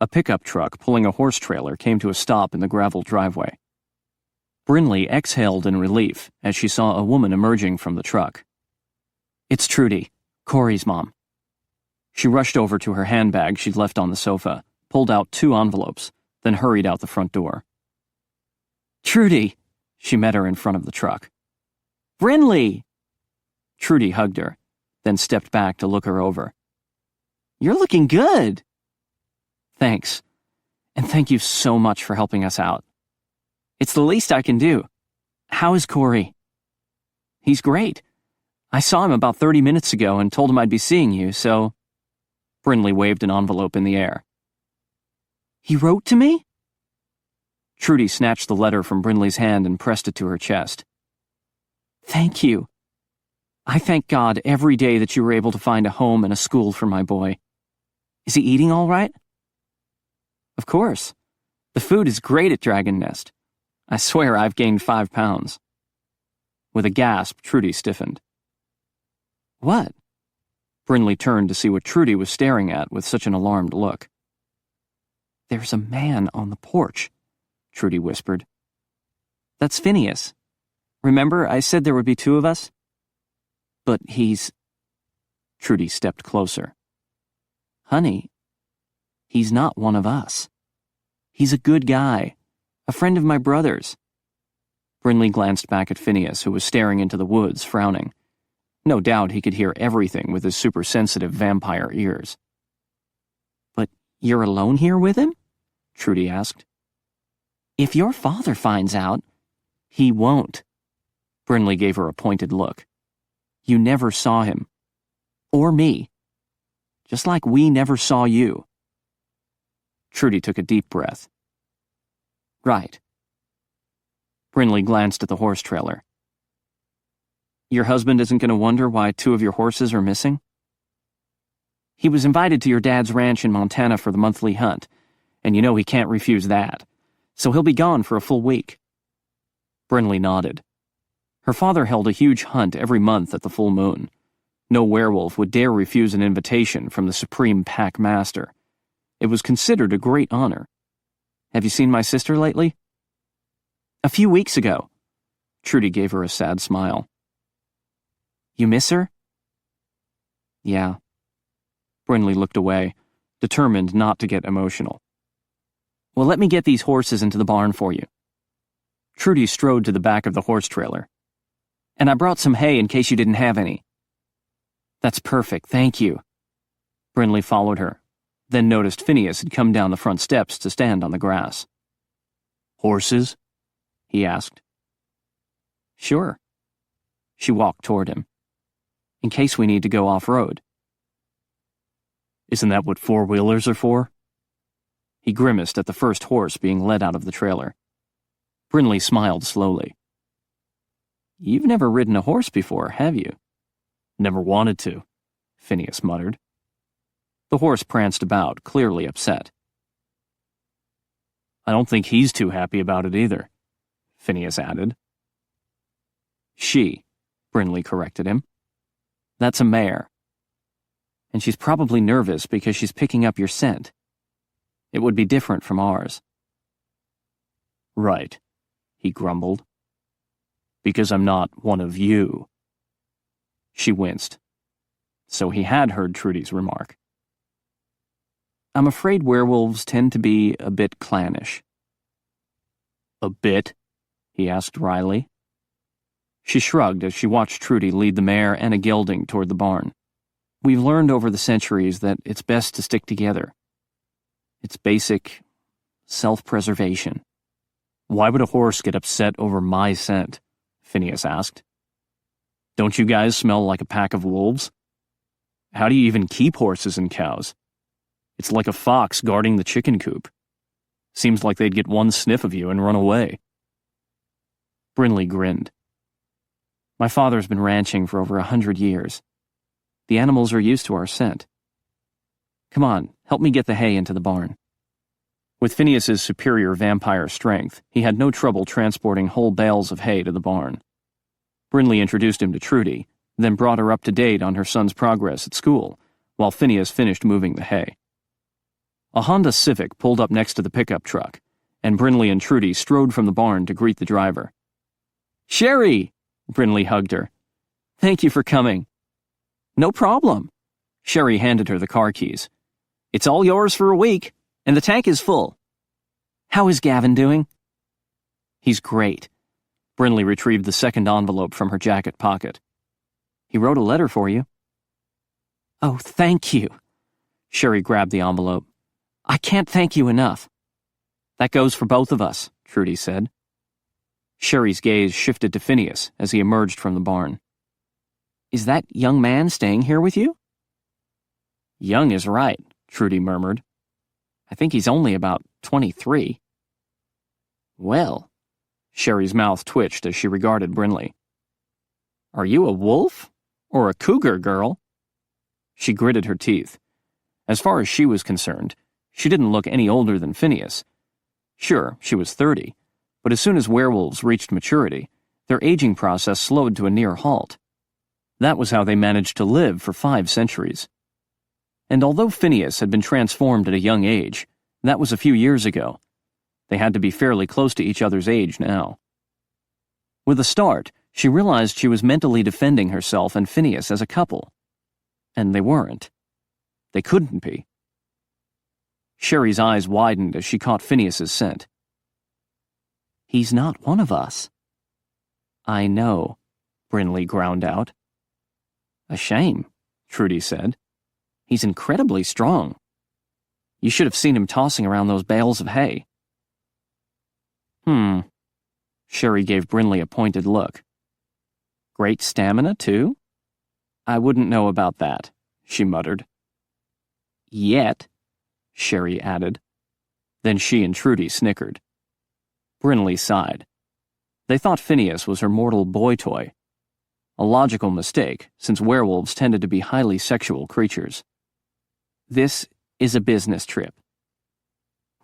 A pickup truck pulling a horse trailer came to a stop in the gravel driveway. Brinley exhaled in relief as she saw a woman emerging from the truck. "It's Trudy, Corey's mom." She rushed over to her handbag she'd left on the sofa, pulled out 2 envelopes, then hurried out the front door. "Trudy!" She met her in front of the truck. "Brinley!" Trudy hugged her, then stepped back to look her over. "You're looking good." "Thanks. And thank you so much for helping us out. It's the least I can do. How is Corey?" "He's great. I saw him about 30 minutes ago and told him I'd be seeing you, so... Brinley waved an envelope in the air. He wrote to me? Trudy snatched the letter from Brinley's hand and pressed it to her chest. Thank you. I thank God every day that you were able to find a home and a school for my boy. Is he eating all right? Of course. The food is great at Dragon Nest. I swear I've gained 5 pounds. With a gasp, Trudy stiffened. What? Brinley turned to see what Trudy was staring at with such an alarmed look. There's a man on the porch, Trudy whispered. That's Phineas. Remember, I said there would be 2 of us? But he's... Trudy stepped closer. Honey, he's not one of us. He's a good guy, a friend of my brother's. Brinley glanced back at Phineas, who was staring into the woods, frowning. No doubt he could hear everything with his super-sensitive vampire ears. But you're alone here with him? Trudy asked. If your father finds out, he won't. Brinley gave her a pointed look. You never saw him. Or me. Just like we never saw you. Trudy took a deep breath. Right. Brinley glanced at the horse trailer. Your husband isn't going to wonder why 2 of your horses are missing? He was invited to your dad's ranch in Montana for the monthly hunt, and you know he can't refuse that, so he'll be gone for a full week. Brinley nodded. Her father held a huge hunt every month at the full moon. No werewolf would dare refuse an invitation from the supreme pack master. It was considered a great honor. Have you seen my sister lately? A few weeks ago. Trudy gave her a sad smile. You miss her? Yeah. Brinley looked away, determined not to get emotional. Well, let me get these horses into the barn for you. Trudy strode to the back of the horse trailer. And I brought some hay in case you didn't have any. That's perfect, thank you. Brinley followed her, then noticed Phineas had come down the front steps to stand on the grass. Horses? He asked. Sure. She walked toward him. In case we need to go off-road. Isn't that what 4-wheelers are for? He grimaced at the first horse being led out of the trailer. Brinley smiled slowly. You've never ridden a horse before, have you? Never wanted to, Phineas muttered. The horse pranced about, clearly upset. I don't think he's too happy about it either, Phineas added. She, Brinley corrected him. That's a mare. And she's probably nervous because she's picking up your scent. It would be different from ours. Right, he grumbled. Because I'm not one of you. She winced. So he had heard Trudy's remark. I'm afraid werewolves tend to be a bit clannish. A bit? He asked wryly. She shrugged as she watched Trudy lead the mare and a gelding toward the barn. We've learned over the centuries that it's best to stick together. It's basic self-preservation. Why would a horse get upset over my scent? Phineas asked. Don't you guys smell like a pack of wolves? How do you even keep horses and cows? It's like a fox guarding the chicken coop. Seems like they'd get one sniff of you and run away. Brinley grinned. My father's been ranching for over 100 years. The animals are used to our scent. Come on, help me get the hay into the barn. With Phineas's superior vampire strength, he had no trouble transporting whole bales of hay to the barn. Brinley introduced him to Trudy, then brought her up to date on her son's progress at school, while Phineas finished moving the hay. A Honda Civic pulled up next to the pickup truck, and Brinley and Trudy strode from the barn to greet the driver. Sherry! Brinley hugged her. Thank you for coming. No problem. Sherry handed her the car keys. It's all yours for a week, and the tank is full. How is Gavin doing? He's great. Brinley retrieved the second envelope from her jacket pocket. He wrote a letter for you. Oh, thank you. Sherry grabbed the envelope. I can't thank you enough. That goes for both of us, Trudy said. Sherry's gaze shifted to Phineas as he emerged from the barn. Is that young man staying here with you? Young is right, Trudy murmured. I think he's only about 23. Well, Sherry's mouth twitched as she regarded Brinley. Are you a wolf? Or a cougar, girl? She gritted her teeth. As far as she was concerned, she didn't look any older than Phineas. Sure, she was 30, but as soon as werewolves reached maturity, their aging process slowed to a near halt. That was how they managed to live for 5 centuries. And although Phineas had been transformed at a young age, that was a few years ago. They had to be fairly close to each other's age now. With a start, she realized she was mentally defending herself and Phineas as a couple. And they weren't. They couldn't be. Sherry's eyes widened as she caught Phineas's scent. He's not one of us. I know, Brinley ground out. A shame, Trudy said. He's incredibly strong. You should have seen him tossing around those bales of hay. Sherry gave Brinley a pointed look. Great stamina, too? I wouldn't know about that, she muttered. Yet, Sherry added. Then she and Trudy snickered. Brinley sighed. They thought Phineas was her mortal boy toy. A logical mistake, since werewolves tended to be highly sexual creatures. This is a business trip.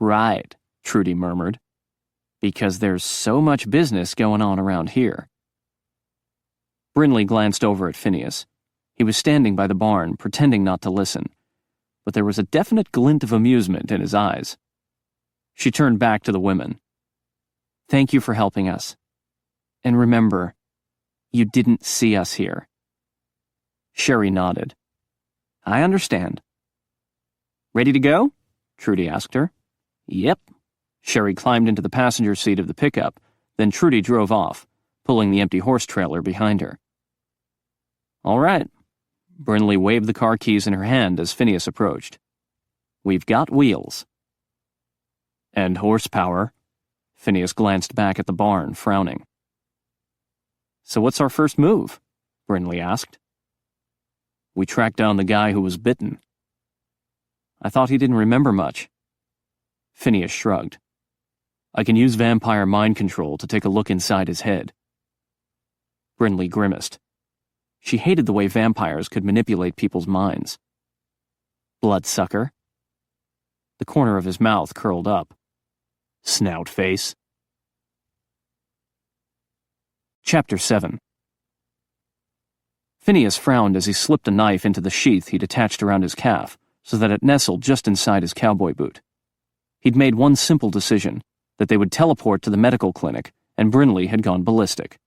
Right, Trudy murmured. Because there's so much business going on around here. Brinley glanced over at Phineas. He was standing by the barn, pretending not to listen, but there was a definite glint of amusement in his eyes. She turned back to the women. Thank you for helping us. And remember, you didn't see us here. Sherry nodded. I understand. Ready to go? Trudy asked her. Yep. Sherry climbed into the passenger seat of the pickup, then Trudy drove off, pulling the empty horse trailer behind her. All right. Brinley waved the car keys in her hand as Phineas approached. We've got wheels. And horsepower. Phineas glanced back at the barn, frowning. So what's our first move? Brinley asked. We tracked down the guy who was bitten. I thought he didn't remember much. Phineas shrugged. I can use vampire mind control to take a look inside his head. Brinley grimaced. She hated the way vampires could manipulate people's minds. Bloodsucker. The corner of his mouth curled up. Snout face. Chapter 7. Phineas frowned as he slipped a knife into the sheath he'd attached around his calf so that it nestled just inside his cowboy boot. He'd made one simple decision, that they would teleport to the medical clinic, and Brinley had gone ballistic.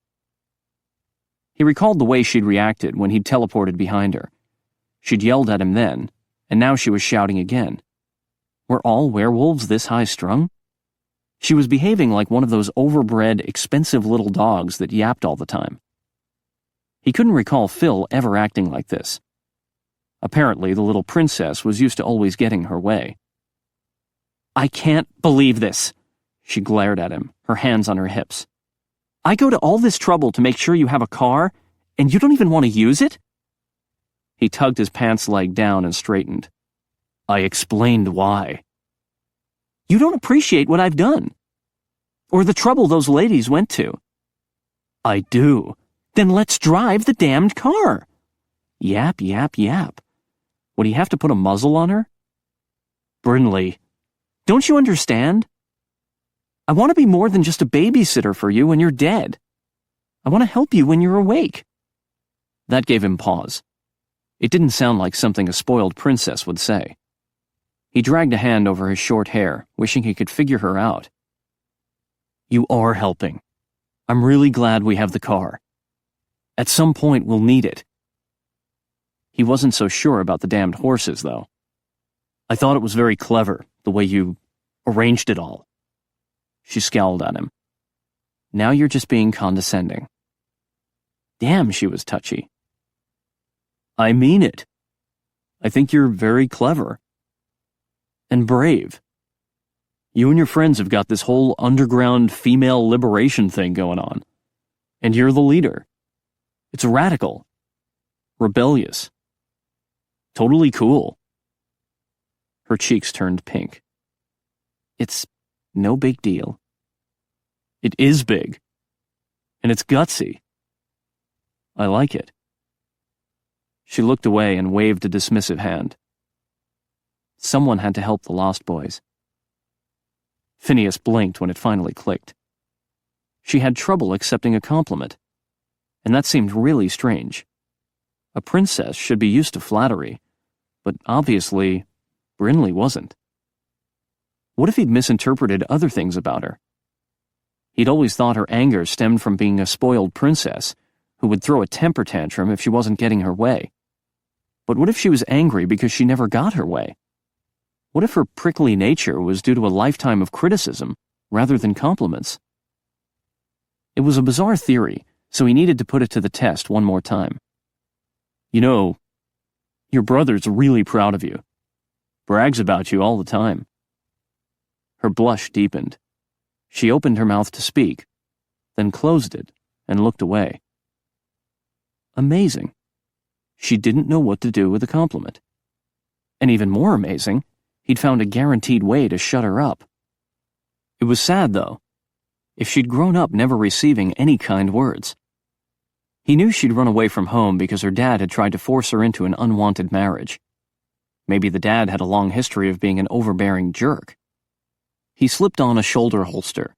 He recalled the way she'd reacted when he'd teleported behind her. She'd yelled at him then, and now she was shouting again. Were all werewolves this high-strung? She was behaving like one of those overbred, expensive little dogs that yapped all the time. He couldn't recall Phil ever acting like this. Apparently, the little princess was used to always getting her way. I can't believe this, she glared at him, her hands on her hips. I go to all this trouble to make sure you have a car, and you don't even want to use it? He tugged his pants leg down and straightened. I explained why. You don't appreciate what I've done. Or the trouble those ladies went to. I do. Then let's drive the damned car. Yap, yap, yap. Would he have to put a muzzle on her? Brinley, don't you understand? I want to be more than just a babysitter for you when you're dead. I want to help you when you're awake. That gave him pause. It didn't sound like something a spoiled princess would say. He dragged a hand over his short hair, wishing he could figure her out. You are helping. I'm really glad we have the car. At some point, we'll need it. He wasn't so sure about the damned horses, though. I thought it was very clever, the way you arranged it all. She scowled at him. Now you're just being condescending. Damn, she was touchy. I mean it. I think you're very clever. And brave. You and your friends have got this whole underground female liberation thing going on. And you're the leader. It's radical. rebellious. Totally cool. Her cheeks turned pink. It's no big deal. It is big. And it's gutsy. I like it. She looked away and waved a dismissive hand. Someone had to help the Lost Boys. Phineas blinked when it finally clicked. She had trouble accepting a compliment, and that seemed really strange. A princess should be used to flattery, but obviously, Brinley wasn't. What if he'd misinterpreted other things about her? He'd always thought her anger stemmed from being a spoiled princess who would throw a temper tantrum if she wasn't getting her way. But what if she was angry because she never got her way? What if her prickly nature was due to a lifetime of criticism rather than compliments? It was a bizarre theory, so he needed to put it to the test one more time. You know, your brother's really proud of you. Brags about you all the time. Her blush deepened. She opened her mouth to speak, then closed it and looked away. Amazing. She didn't know what to do with a compliment. And even more amazing, he'd found a guaranteed way to shut her up. It was sad, though. If she'd grown up never receiving any kind words. He knew she'd run away from home because her dad had tried to force her into an unwanted marriage. Maybe the dad had a long history of being an overbearing jerk. He slipped on a shoulder holster.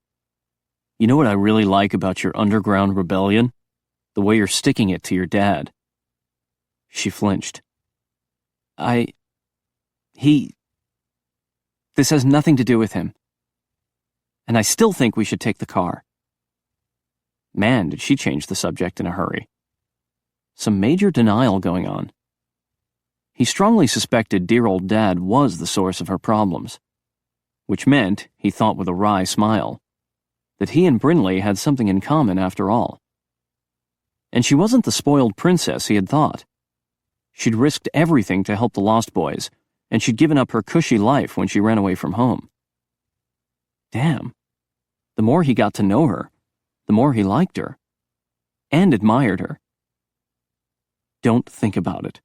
You know what I really like about your underground rebellion? The way you're sticking it to your dad. She flinched. This has nothing to do with him. And I still think we should take the car. Man, did she change the subject in a hurry. Some major denial going on. He strongly suspected dear old dad was the source of her problems. Which meant, he thought with a wry smile, that he and Brinley had something in common after all. And she wasn't the spoiled princess he had thought. She'd risked everything to help the Lost Boys, and she'd given up her cushy life when she ran away from home. Damn. The more he got to know her, the more he liked her. And admired her. Don't think about it.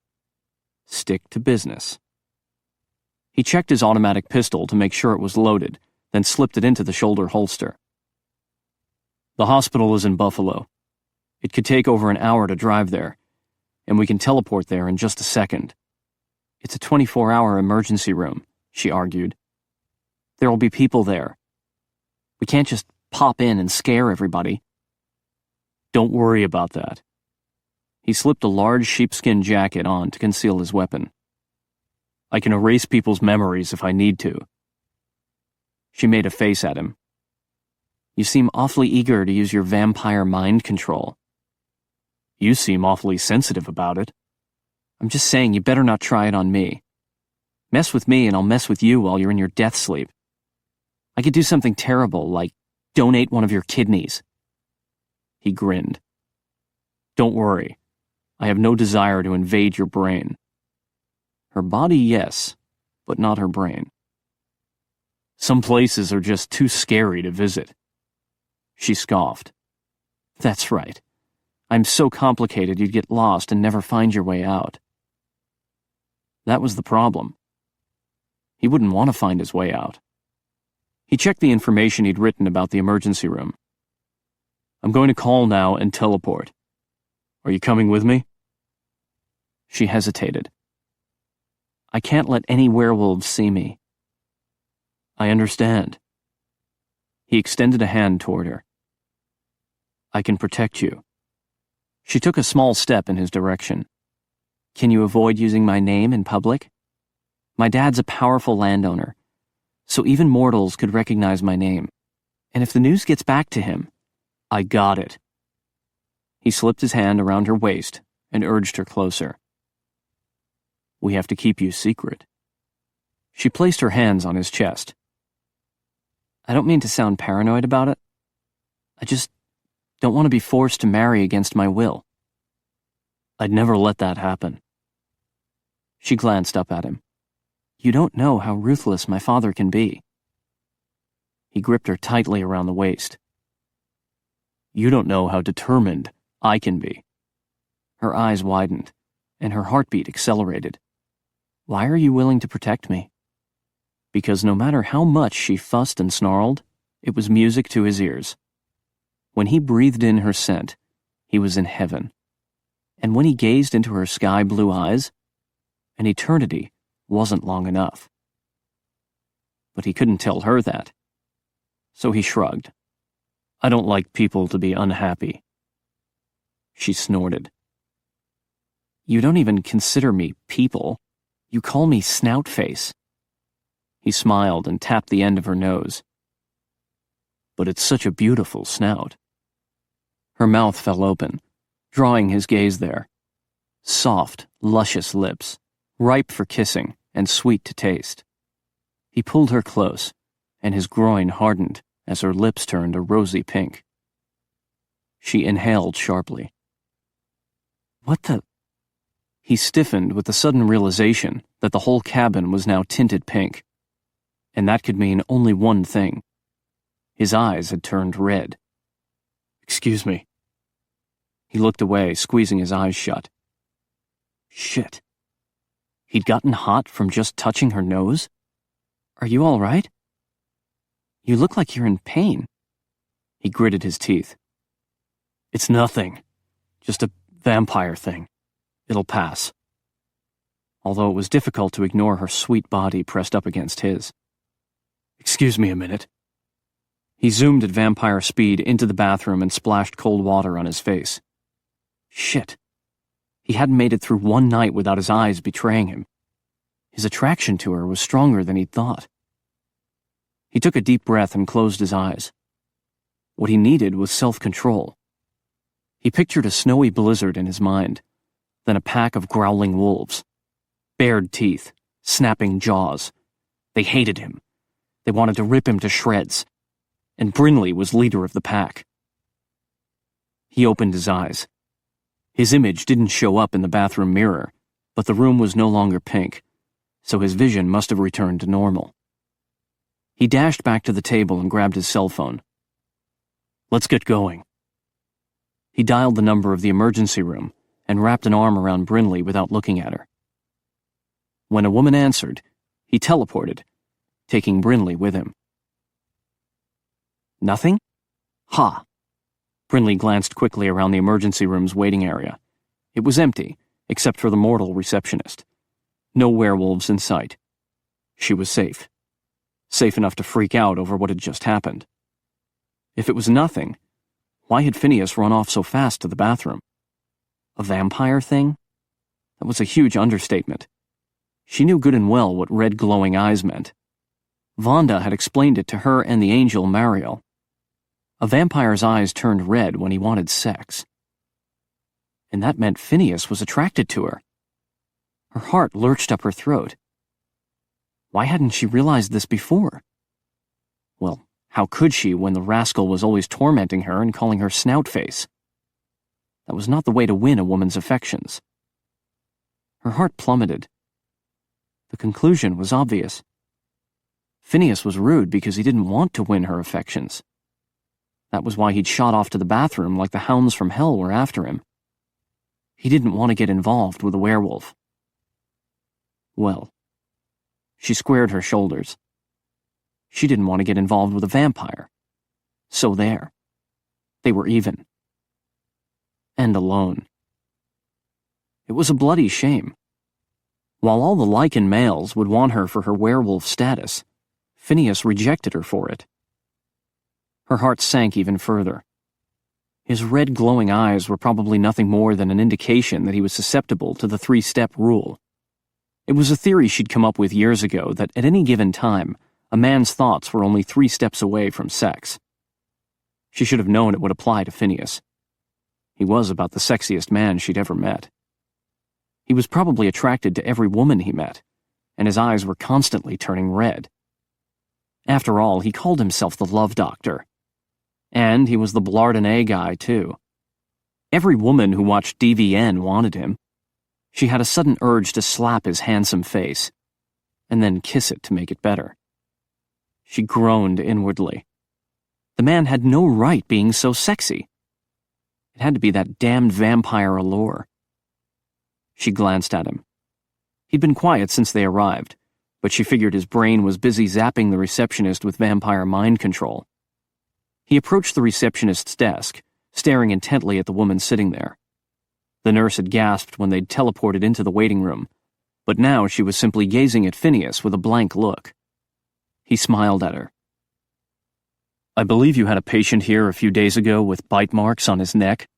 Stick to business. He checked his automatic pistol to make sure it was loaded, then slipped it into the shoulder holster. The hospital is in Buffalo. It could take over an hour to drive there, and we can teleport there in just a second. It's a 24-hour emergency room, she argued. There will be people there. We can't just pop in and scare everybody. Don't worry about that. He slipped a large sheepskin jacket on to conceal his weapon. I can erase people's memories if I need to. She made a face at him. You seem awfully eager to use your vampire mind control. You seem awfully sensitive about it. I'm just saying you better not try it on me. Mess with me and I'll mess with you while you're in your death sleep. I could do something terrible, like donate one of your kidneys. He grinned. Don't worry. I have no desire to invade your brain. Her body, yes, but not her brain. Some places are just too scary to visit. She scoffed. That's right. I'm so complicated you'd get lost and never find your way out. That was the problem. He wouldn't want to find his way out. He checked the information he'd written about the emergency room. I'm going to call now and teleport. Are you coming with me? She hesitated. I can't let any werewolves see me. I understand. He extended a hand toward her. I can protect you. She took a small step in his direction. Can you avoid using my name in public? My dad's a powerful landowner, so even mortals could recognize my name. And if the news gets back to him, I got it. He slipped his hand around her waist and urged her closer. We have to keep you secret. She placed her hands on his chest. I don't mean to sound paranoid about it. I just don't want to be forced to marry against my will. I'd never let that happen. She glanced up at him. You don't know how ruthless my father can be. He gripped her tightly around the waist. You don't know how determined I can be. Her eyes widened. and her heartbeat accelerated. "Why are you willing to protect me?" Because no matter how much she fussed and snarled, it was music to his ears. When he breathed in her scent, he was in heaven. And when he gazed into her sky-blue eyes, an eternity wasn't long enough. But he couldn't tell her that. So he shrugged. "I don't like people to be unhappy." She snorted. "You don't even consider me people. You call me Snoutface." He smiled and tapped the end of her nose. "But it's such a beautiful snout." Her mouth fell open, drawing his gaze there. Soft, luscious lips, ripe for kissing and sweet to taste. He pulled her close, and his groin hardened as her lips turned a rosy pink. She inhaled sharply. "What the—" He stiffened with the sudden realization that the whole cabin was now tinted pink. And that could mean only one thing. His eyes had turned red. "Excuse me." He looked away, squeezing his eyes shut. Shit. He'd gotten hot from just touching her nose? "Are you all right? You look like you're in pain." He gritted his teeth. "It's nothing. Just a vampire thing. It'll pass." Although it was difficult to ignore her sweet body pressed up against his. "Excuse me a minute." He zoomed at vampire speed into the bathroom and splashed cold water on his face. Shit. He hadn't made it through one night without his eyes betraying him. His attraction to her was stronger than he'd thought. He took a deep breath and closed his eyes. What he needed was self-control. He pictured a snowy blizzard in his mind, then a pack of growling wolves. Bared teeth, snapping jaws. They hated him. They wanted to rip him to shreds. And Brinley was leader of the pack. He opened his eyes. His image didn't show up in the bathroom mirror, but the room was no longer pink, so his vision must have returned to normal. He dashed back to the table and grabbed his cell phone. "Let's get going." He dialed the number of the emergency room and wrapped an arm around Brinley without looking at her. When a woman answered, he teleported, taking Brinley with him. "Nothing? Ha!" Brinley glanced quickly around the emergency room's waiting area. It was empty, except for the mortal receptionist. No werewolves in sight. She was safe. Safe enough to freak out over what had just happened. If it was nothing, why had Phineas run off so fast to the bathroom? A vampire thing? That was a huge understatement. She knew good and well what red glowing eyes meant. Vonda had explained it to her and the angel Mariel. A vampire's eyes turned red when he wanted sex. And that meant Phineas was attracted to her. Her heart lurched up her throat. Why hadn't she realized this before? Well, how could she when the rascal was always tormenting her and calling her Snoutface? That was not the way to win a woman's affections. Her heart plummeted. The conclusion was obvious. Phineas was rude because he didn't want to win her affections. That was why he'd shot off to the bathroom like the hounds from hell were after him. He didn't want to get involved with a werewolf. Well, she squared her shoulders. She didn't want to get involved with a vampire. So there. They were even. And alone. It was a bloody shame. While all the Lycan males would want her for her werewolf status, Phineas rejected her for it. Her heart sank even further. His red glowing eyes were probably nothing more than an indication that he was susceptible to the three-step rule. It was a theory she'd come up with years ago that at any given time, a man's thoughts were only 3 steps away from sex. She should have known it would apply to Phineas. He was about the sexiest man she'd ever met. He was probably attracted to every woman he met, and his eyes were constantly turning red. After all, he called himself the Love Doctor. And he was the Blardonnay guy, too. Every woman who watched DVN wanted him. She had a sudden urge to slap his handsome face, and then kiss it to make it better. She groaned inwardly. The man had no right being so sexy. It had to be that damned vampire allure. She glanced at him. He'd been quiet since they arrived, but she figured his brain was busy zapping the receptionist with vampire mind control. He approached the receptionist's desk, staring intently at the woman sitting there. The nurse had gasped when they'd teleported into the waiting room, but now she was simply gazing at Phineas with a blank look. He smiled at her. "I believe you had a patient here a few days ago with bite marks on his neck."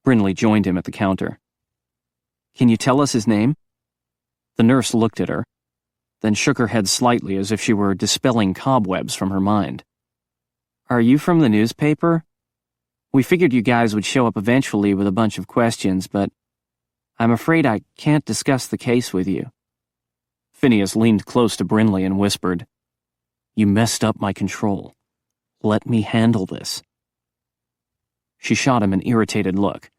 Brinley joined him at the counter. "Can you tell us his name?" The nurse looked at her, then shook her head slightly as if she were dispelling cobwebs from her mind. "Are you from the newspaper? We figured you guys would show up eventually with a bunch of questions, but I'm afraid I can't discuss the case with you." Phineas leaned close to Brinley and whispered, "You messed up my control. Let me handle this." She shot him an irritated look,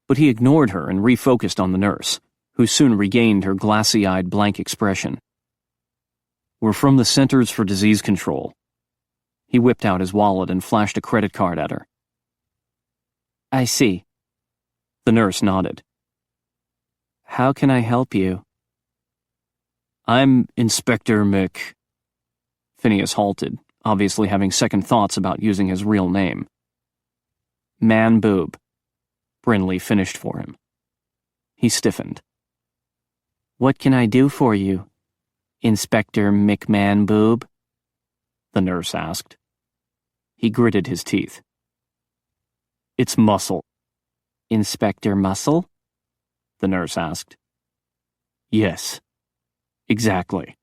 but he ignored her and refocused on the nurse, who soon regained her glassy-eyed blank expression. "We're from the Centers for Disease Control." He whipped out his wallet and flashed a credit card at her. "I see." The nurse nodded. "How can I help you?" "I'm Inspector Mc..." Phineas halted, obviously having second thoughts about using his real name. "Man Boob," Brinley finished for him. He stiffened. "What can I do for you, Inspector McMahon Boob?" the nurse asked. He gritted his teeth. "It's Muscle." "Inspector Muscle?" the nurse asked. "Yes, exactly."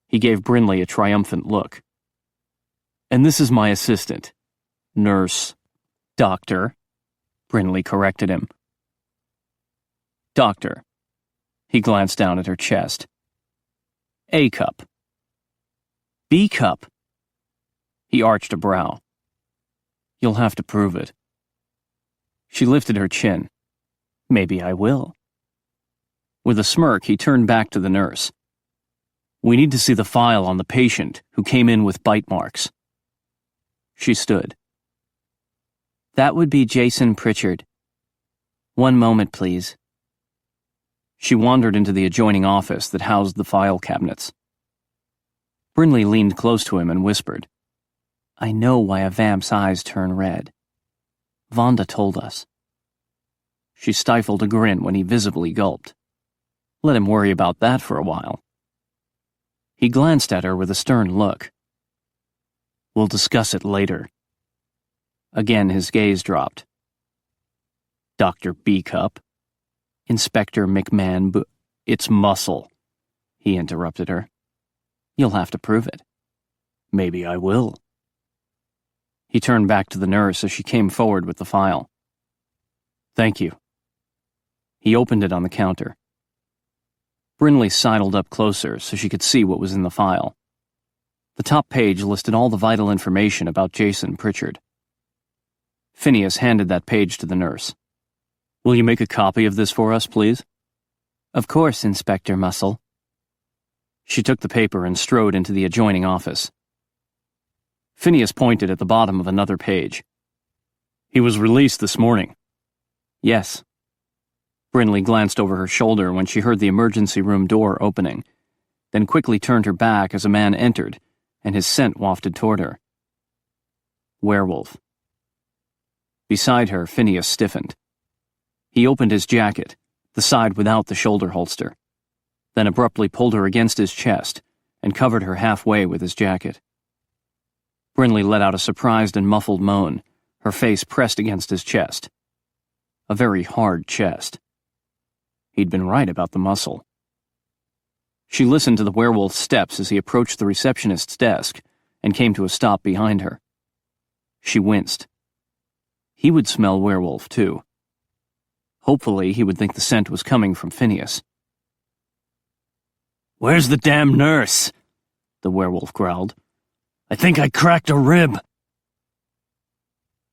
He gave Brinley a triumphant look. "And this is my assistant, Nurse..." "Doctor," Brinley corrected him. "Doctor." He glanced down at her chest. "A cup." "B cup." He arched a brow. "You'll have to prove it." She lifted her chin. "Maybe I will." With a smirk, he turned back to the nurse. "We need to see the file on the patient who came in with bite marks." She stood. "That would be Jason Pritchard. One moment, please." She wandered into the adjoining office that housed the file cabinets. Brinley leaned close to him and whispered, "I know why a vamp's eyes turn red. Vonda told us." She stifled a grin when he visibly gulped. Let him worry about that for a while. He glanced at her with a stern look. "We'll discuss it later." Again his gaze dropped. "Dr. B-Cup, Inspector McMahon It's Muscle," he interrupted her. "You'll have to prove it." "Maybe I will." He turned back to the nurse as she came forward with the file. "Thank you." He opened it on the counter. Brinley sidled up closer so she could see what was in the file. The top page listed all the vital information about Jason Pritchard. Phineas handed that page to the nurse. "Will you make a copy of this for us, please?" "Of course, Inspector Muscle." She took the paper and strode into the adjoining office. Phineas pointed at the bottom of another page. "He was released this morning." "Yes." Brinley glanced over her shoulder when she heard the emergency room door opening, then quickly turned her back as a man entered, and his scent wafted toward her. Werewolf. Beside her, Phineas stiffened. He opened his jacket, the side without the shoulder holster, then abruptly pulled her against his chest and covered her halfway with his jacket. Brinley let out a surprised and muffled moan, her face pressed against his chest. A very hard chest. He'd been right about the muscle. She listened to the werewolf's steps as he approached the receptionist's desk and came to a stop behind her. She winced. He would smell werewolf, too. Hopefully, he would think the scent was coming from Phineas. "Where's the damn nurse?" the werewolf growled. "I think I cracked a rib."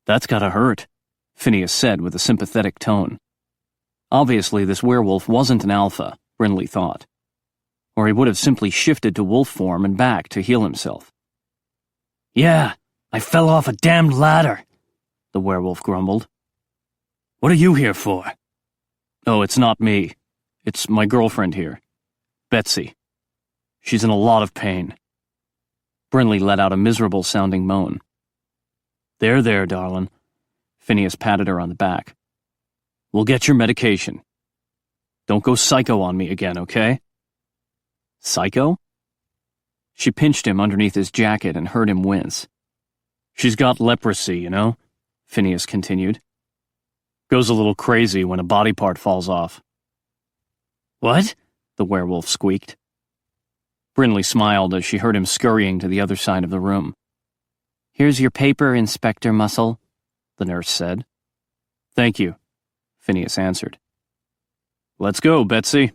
"That's gotta hurt," Phineas said with a sympathetic tone. Obviously, this werewolf wasn't an alpha, Brinley thought. Or he would have simply shifted to wolf form and back to heal himself. "Yeah, I fell off a damned ladder," the werewolf grumbled. "What are you here for?" Oh, it's not me. It's my girlfriend here, Betsy. She's in a lot of pain. Brinley let out a miserable-sounding moan. There, darling. Phineas patted her on the back. We'll get your medication. Don't go psycho on me again, okay? Psycho? She pinched him underneath his jacket and heard him wince. She's got leprosy, you know, Phineas continued. Goes a little crazy when a body part falls off. What? The werewolf squeaked. Brinley smiled as she heard him scurrying to the other side of the room. Here's your paper, Inspector Muscle, the nurse said. Thank you, Phineas answered. Let's go, Betsy.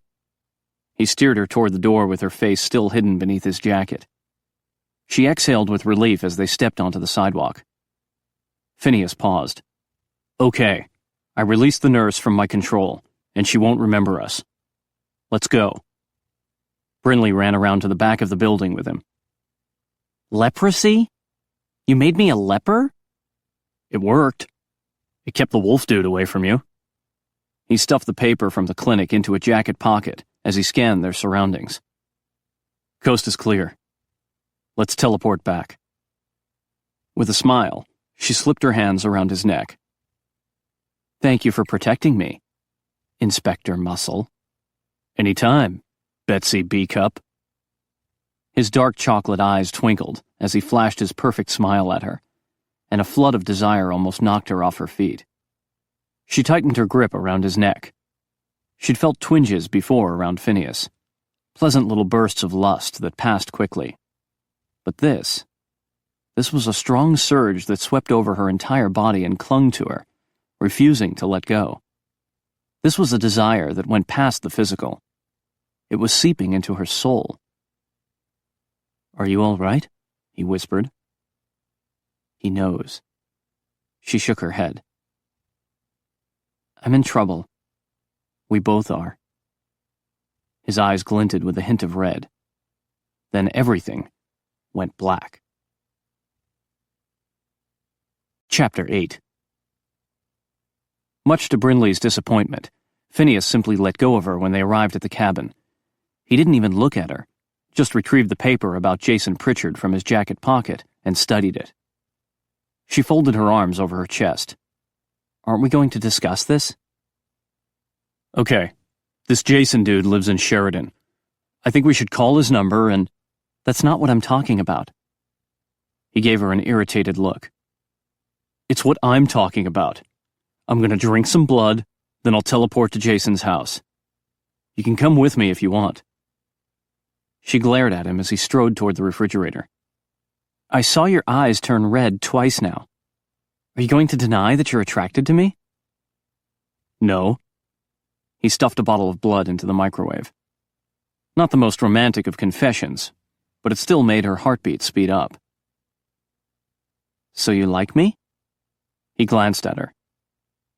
He steered her toward the door with her face still hidden beneath his jacket. She exhaled with relief as they stepped onto the sidewalk. Phineas paused. Okay, I released the nurse from my control, and she won't remember us. Let's go. Brinley ran around to the back of the building with him. Leprosy? You made me a leper? It worked. It kept the wolf dude away from you. He stuffed the paper from the clinic into a jacket pocket as he scanned their surroundings. Coast is clear. Let's teleport back. With a smile, she slipped her hands around his neck. Thank you for protecting me, Inspector Muscle. Anytime, Betsy B-Cup. His dark chocolate eyes twinkled as he flashed his perfect smile at her, and a flood of desire almost knocked her off her feet. She tightened her grip around his neck. She'd felt twinges before around Phineas, pleasant little bursts of lust that passed quickly. But this was a strong surge that swept over her entire body and clung to her, refusing to let go. This was a desire that went past the physical. It was seeping into her soul. Are you all right? He whispered. He knows. She shook her head. I'm in trouble. We both are. His eyes glinted with a hint of red. Then everything went black. Chapter 8. Much to Brinley's disappointment, Phineas simply let go of her when they arrived at the cabin. He didn't even look at her, just retrieved the paper about Jason Pritchard from his jacket pocket and studied it. She folded her arms over her chest. Aren't we going to discuss this? Okay, this Jason dude lives in Sheridan. I think we should call his number and... That's not what I'm talking about. He gave her an irritated look. It's what I'm talking about. I'm going to drink some blood, then I'll teleport to Jason's house. You can come with me if you want. She glared at him as he strode toward the refrigerator. I saw your eyes turn red twice now. Are you going to deny that you're attracted to me? No. He stuffed a bottle of blood into the microwave. Not the most romantic of confessions, but it still made her heartbeat speed up. So you like me? He glanced at her.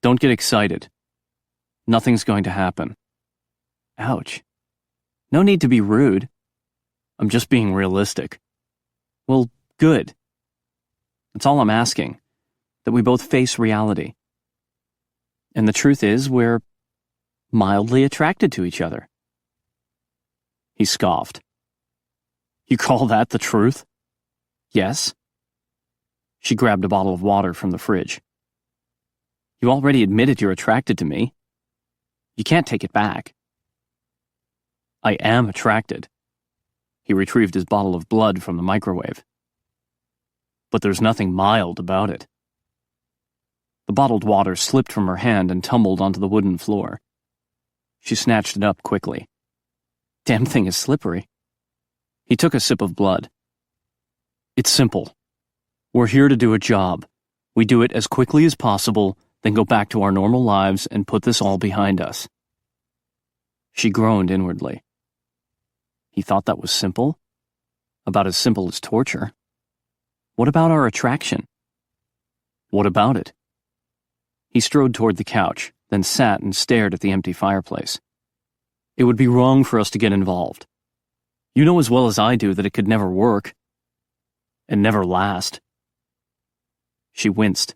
Don't get excited. Nothing's going to happen. Ouch. No need to be rude. I'm just being realistic. Well, good. That's all I'm asking, that we both face reality. And the truth is, we're mildly attracted to each other. He scoffed. You call that the truth? Yes. She grabbed a bottle of water from the fridge. You already admitted you're attracted to me. You can't take it back. I am attracted. He retrieved his bottle of blood from the microwave. But there's nothing mild about it. The bottled water slipped from her hand and tumbled onto the wooden floor. She snatched it up quickly. Damn thing is slippery. He took a sip of blood. It's simple. We're here to do a job. We do it as quickly as possible, then go back to our normal lives and put this all behind us. She groaned inwardly. He thought that was simple? About as simple as torture. What about our attraction? What about it? He strode toward the couch, then sat and stared at the empty fireplace. It would be wrong for us to get involved. You know as well as I do that it could never work. And never last. She winced.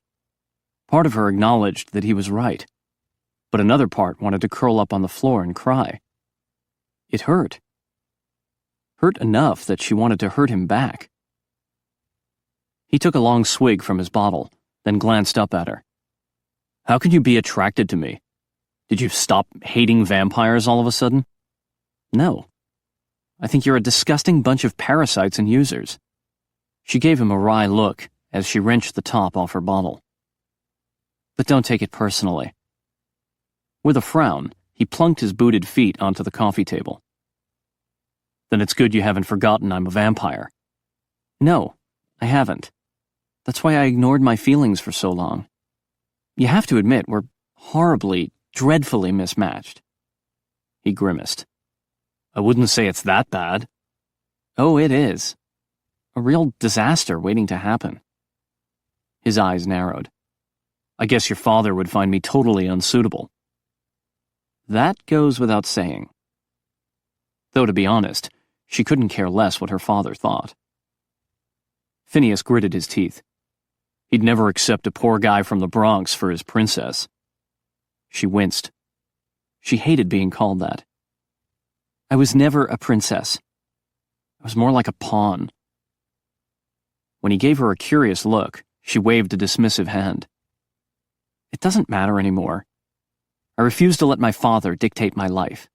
Part of her acknowledged that he was right. but another part wanted to curl up on the floor and cry. It hurt. Hurt enough that she wanted to hurt him back. He took a long swig from his bottle, then glanced up at her. "How can you be attracted to me? Did you stop hating vampires all of a sudden?" "No. I think you're a disgusting bunch of parasites and users." She gave him a wry look as she wrenched the top off her bottle. "But don't take it personally." With a frown, he plunked his booted feet onto the coffee table. "Then it's good you haven't forgotten I'm a vampire." "No, I haven't. That's why I ignored my feelings for so long. You have to admit we're horribly, dreadfully mismatched." He grimaced. "I wouldn't say it's that bad." "Oh, it is. A real disaster waiting to happen." His eyes narrowed. "I guess your father would find me totally unsuitable." That goes without saying. Though, to be honest, she couldn't care less what her father thought. Phineas gritted his teeth. He'd never accept a poor guy from the Bronx for his princess. She winced. She hated being called that. "I was never a princess. I was more like a pawn." When he gave her a curious look, she waved a dismissive hand. "It doesn't matter anymore. I refuse to let my father dictate my life."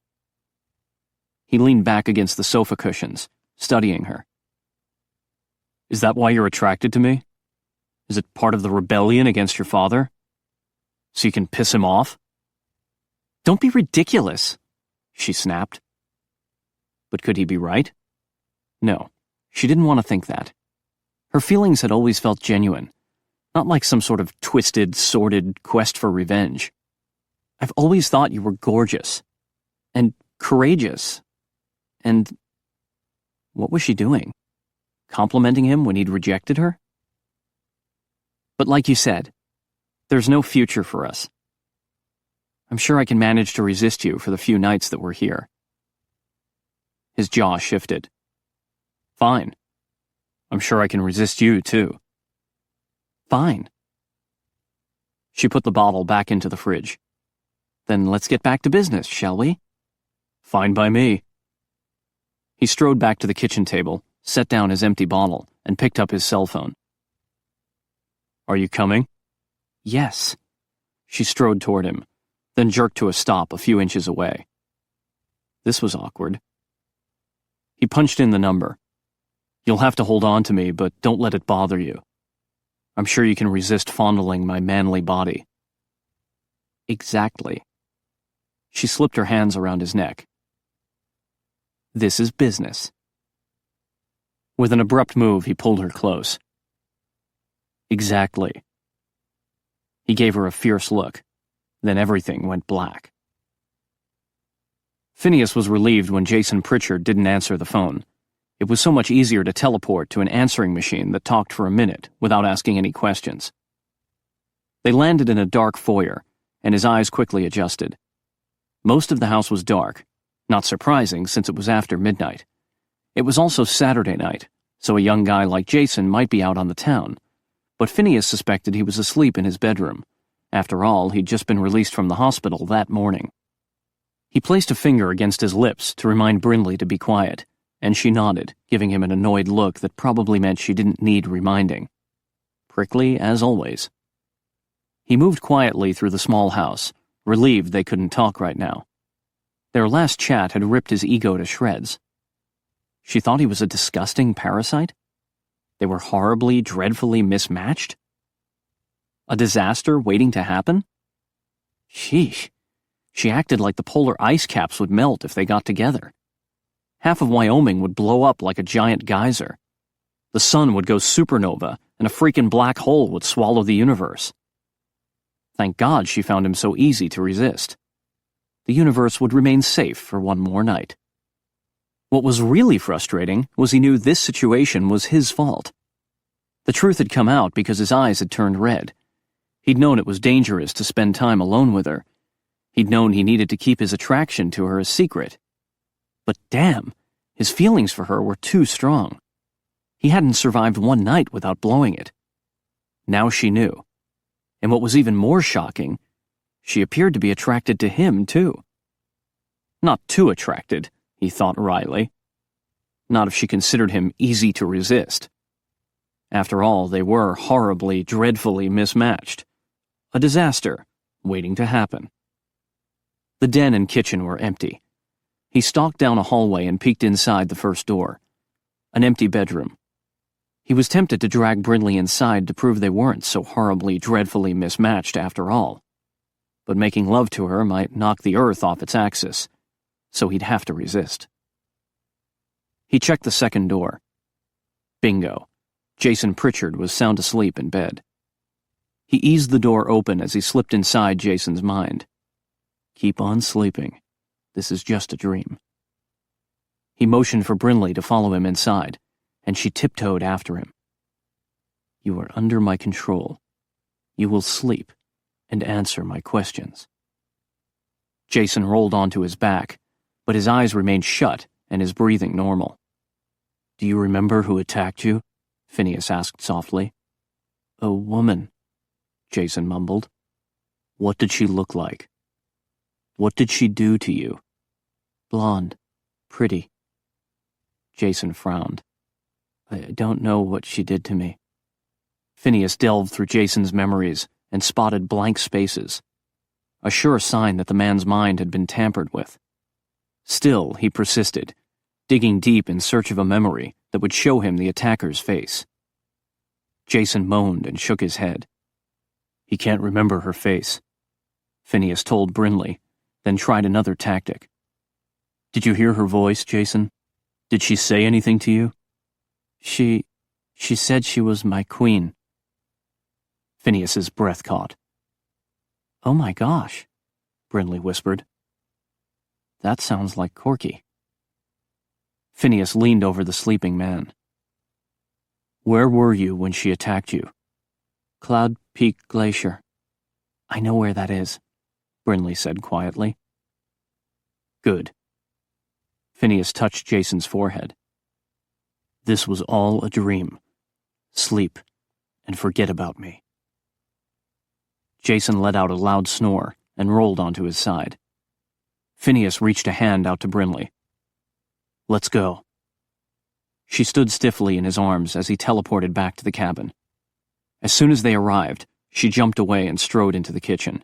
He leaned back against the sofa cushions, studying her. "Is that why you're attracted to me? Is it part of the rebellion against your father? So you can piss him off?" "Don't be ridiculous," she snapped. But could he be right? No, she didn't want to think that. Her feelings had always felt genuine, not like some sort of twisted, sordid quest for revenge. "I've always thought you were gorgeous, and courageous, and..." What was she doing? Complimenting him when he'd rejected her? "But like you said, there's no future for us. I'm sure I can manage to resist you for the few nights that we're here." His jaw shifted. "Fine. I'm sure I can resist you, too." "Fine." She put the bottle back into the fridge. "Then let's get back to business, shall we?" "Fine by me." He strode back to the kitchen table, set down his empty bottle, and picked up his cell phone. "Are you coming?" "Yes." She strode toward him, then jerked to a stop a few inches away. This was awkward. He punched in the number. "You'll have to hold on to me, but don't let it bother you. I'm sure you can resist fondling my manly body." "Exactly." She slipped her hands around his neck. "This is business." With an abrupt move, he pulled her close. "Exactly." He gave her a fierce look. Then everything went black. Phineas was relieved when Jason Pritchard didn't answer the phone. It was so much easier to teleport to an answering machine that talked for a minute without asking any questions. They landed in a dark foyer, and his eyes quickly adjusted. Most of the house was dark, not surprising since it was after midnight. It was also Saturday night, so a young guy like Jason might be out on the town, but Phineas suspected he was asleep in his bedroom. After all, he'd just been released from the hospital that morning. He placed a finger against his lips to remind Brindley to be quiet, and she nodded, giving him an annoyed look that probably meant she didn't need reminding. Prickly, as always. He moved quietly through the small house, relieved they couldn't talk right now. Their last chat had ripped his ego to shreds. She thought he was a disgusting parasite? They were horribly, dreadfully mismatched? A disaster waiting to happen? Sheesh. She acted like the polar ice caps would melt if they got together. Half of Wyoming would blow up like a giant geyser. The sun would go supernova, and a freaking black hole would swallow the universe. Thank God she found him so easy to resist. The universe would remain safe for one more night. What was really frustrating was he knew this situation was his fault. The truth had come out because his eyes had turned red. He'd known it was dangerous to spend time alone with her. He'd known he needed to keep his attraction to her a secret. But damn, his feelings for her were too strong. He hadn't survived one night without blowing it. Now she knew. And what was even more shocking, She appeared to be attracted to him, too. Not too attracted, he thought wryly. Not if she considered him easy to resist. After all, they were horribly, dreadfully mismatched. A disaster, waiting to happen. The den and kitchen were empty. He stalked down a hallway and peeked inside the first door. An empty bedroom. He was tempted to drag Brindley inside to prove they weren't so horribly, dreadfully mismatched after all. But making love to her might knock the earth off its axis, so he'd have to resist. He checked the second door. Bingo. Jason Pritchard was sound asleep in bed. He eased the door open as he slipped inside Jason's mind. Keep on sleeping. This is just a dream. He motioned for Brindley to follow him inside, and she tiptoed after him. You are under my control. You will sleep and answer my questions. Jason rolled onto his back, but his eyes remained shut and his breathing normal. Do you remember who attacked you? Phineas asked softly. A woman, Jason mumbled. What did she look like? What did she do to you? Blonde. Pretty. Jason frowned. I don't know what she did to me. Phineas delved through Jason's memories and spotted blank spaces, a sure sign that the man's mind had been tampered with. Still, he persisted, digging deep in search of a memory that would show him the attacker's face. Jason moaned and shook his head. He can't remember her face, Phineas told Brindley, then tried another tactic. Did you hear her voice, Jason? Did she say anything to you? She said she was my queen. Phineas's breath caught. Oh my gosh, Brindley whispered. That sounds like Corky. Phineas leaned over the sleeping man. Where were you when she attacked you? Cloud Peak Glacier. I know where that is, Brindley said quietly. Good. Phineas touched Jason's forehead. This was all a dream. Sleep, and forget about me. Jason let out a loud snore and rolled onto his side. Phineas reached a hand out to Brindley. Let's go. She stood stiffly in his arms as he teleported back to the cabin. As soon as they arrived, she jumped away and strode into the kitchen.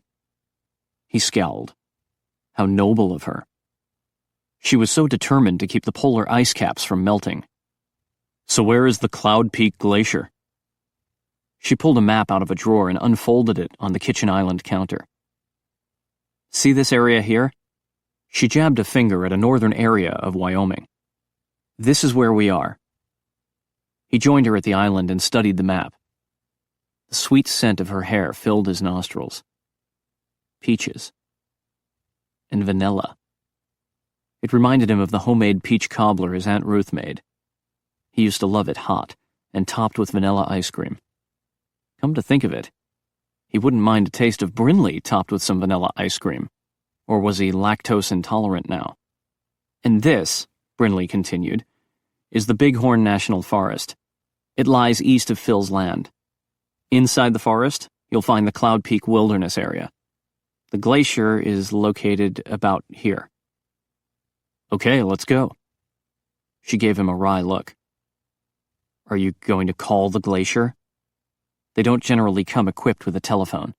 He scowled. How noble of her. She was so determined to keep the polar ice caps from melting. So where is the Cloud Peak Glacier? She pulled a map out of a drawer and unfolded it on the kitchen island counter. See this area here? She jabbed a finger at a northern area of Wyoming. This is where we are. He joined her at the island and studied the map. The sweet scent of her hair filled his nostrils. Peaches. And vanilla. It reminded him of the homemade peach cobbler his Aunt Ruth made. He used to love it hot and topped with vanilla ice cream. Come to think of it, he wouldn't mind a taste of Brindley topped with some vanilla ice cream. Or was he lactose intolerant now? And this, Brindley continued, is the Bighorn National Forest. It lies east of Phil's land. Inside the forest, you'll find the Cloud Peak Wilderness area. The glacier is located about here. Okay, let's go. She gave him a wry look. Are you going to call the glacier? They don't generally come equipped with a telephone.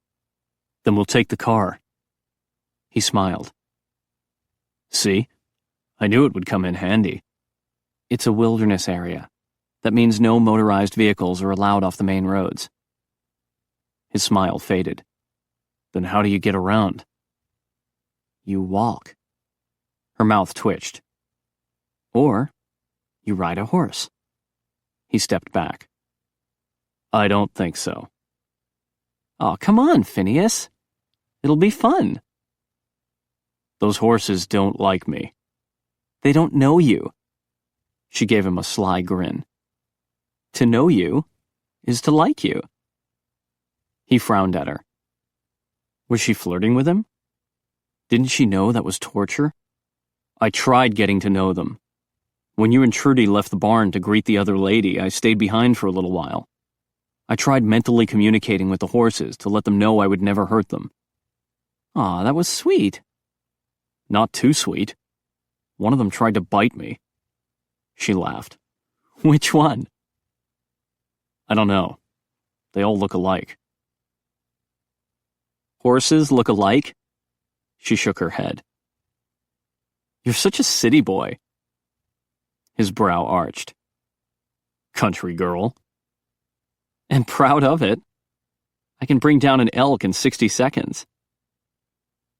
Then we'll take the car. He smiled. See? I knew it would come in handy. It's a wilderness area. That means no motorized vehicles are allowed off the main roads. His smile faded. Then how do you get around? You walk. Her mouth twitched. Or you ride a horse. He stepped back. I don't think so. Oh, come on, Phineas. It'll be fun. Those horses don't like me. They don't know you. She gave him a sly grin. To know you is to like you. He frowned at her. Was she flirting with him? Didn't she know that was torture? I tried getting to know them. When you and Trudy left the barn to greet the other lady, I stayed behind for a little while. I tried mentally communicating with the horses to let them know I would never hurt them. Aw, that was sweet. Not too sweet. One of them tried to bite me. She laughed. Which one? I don't know. They all look alike. Horses look alike? She shook her head. You're such a city boy. His brow arched. Country girl. And proud of it. I can bring down an elk in 60 seconds.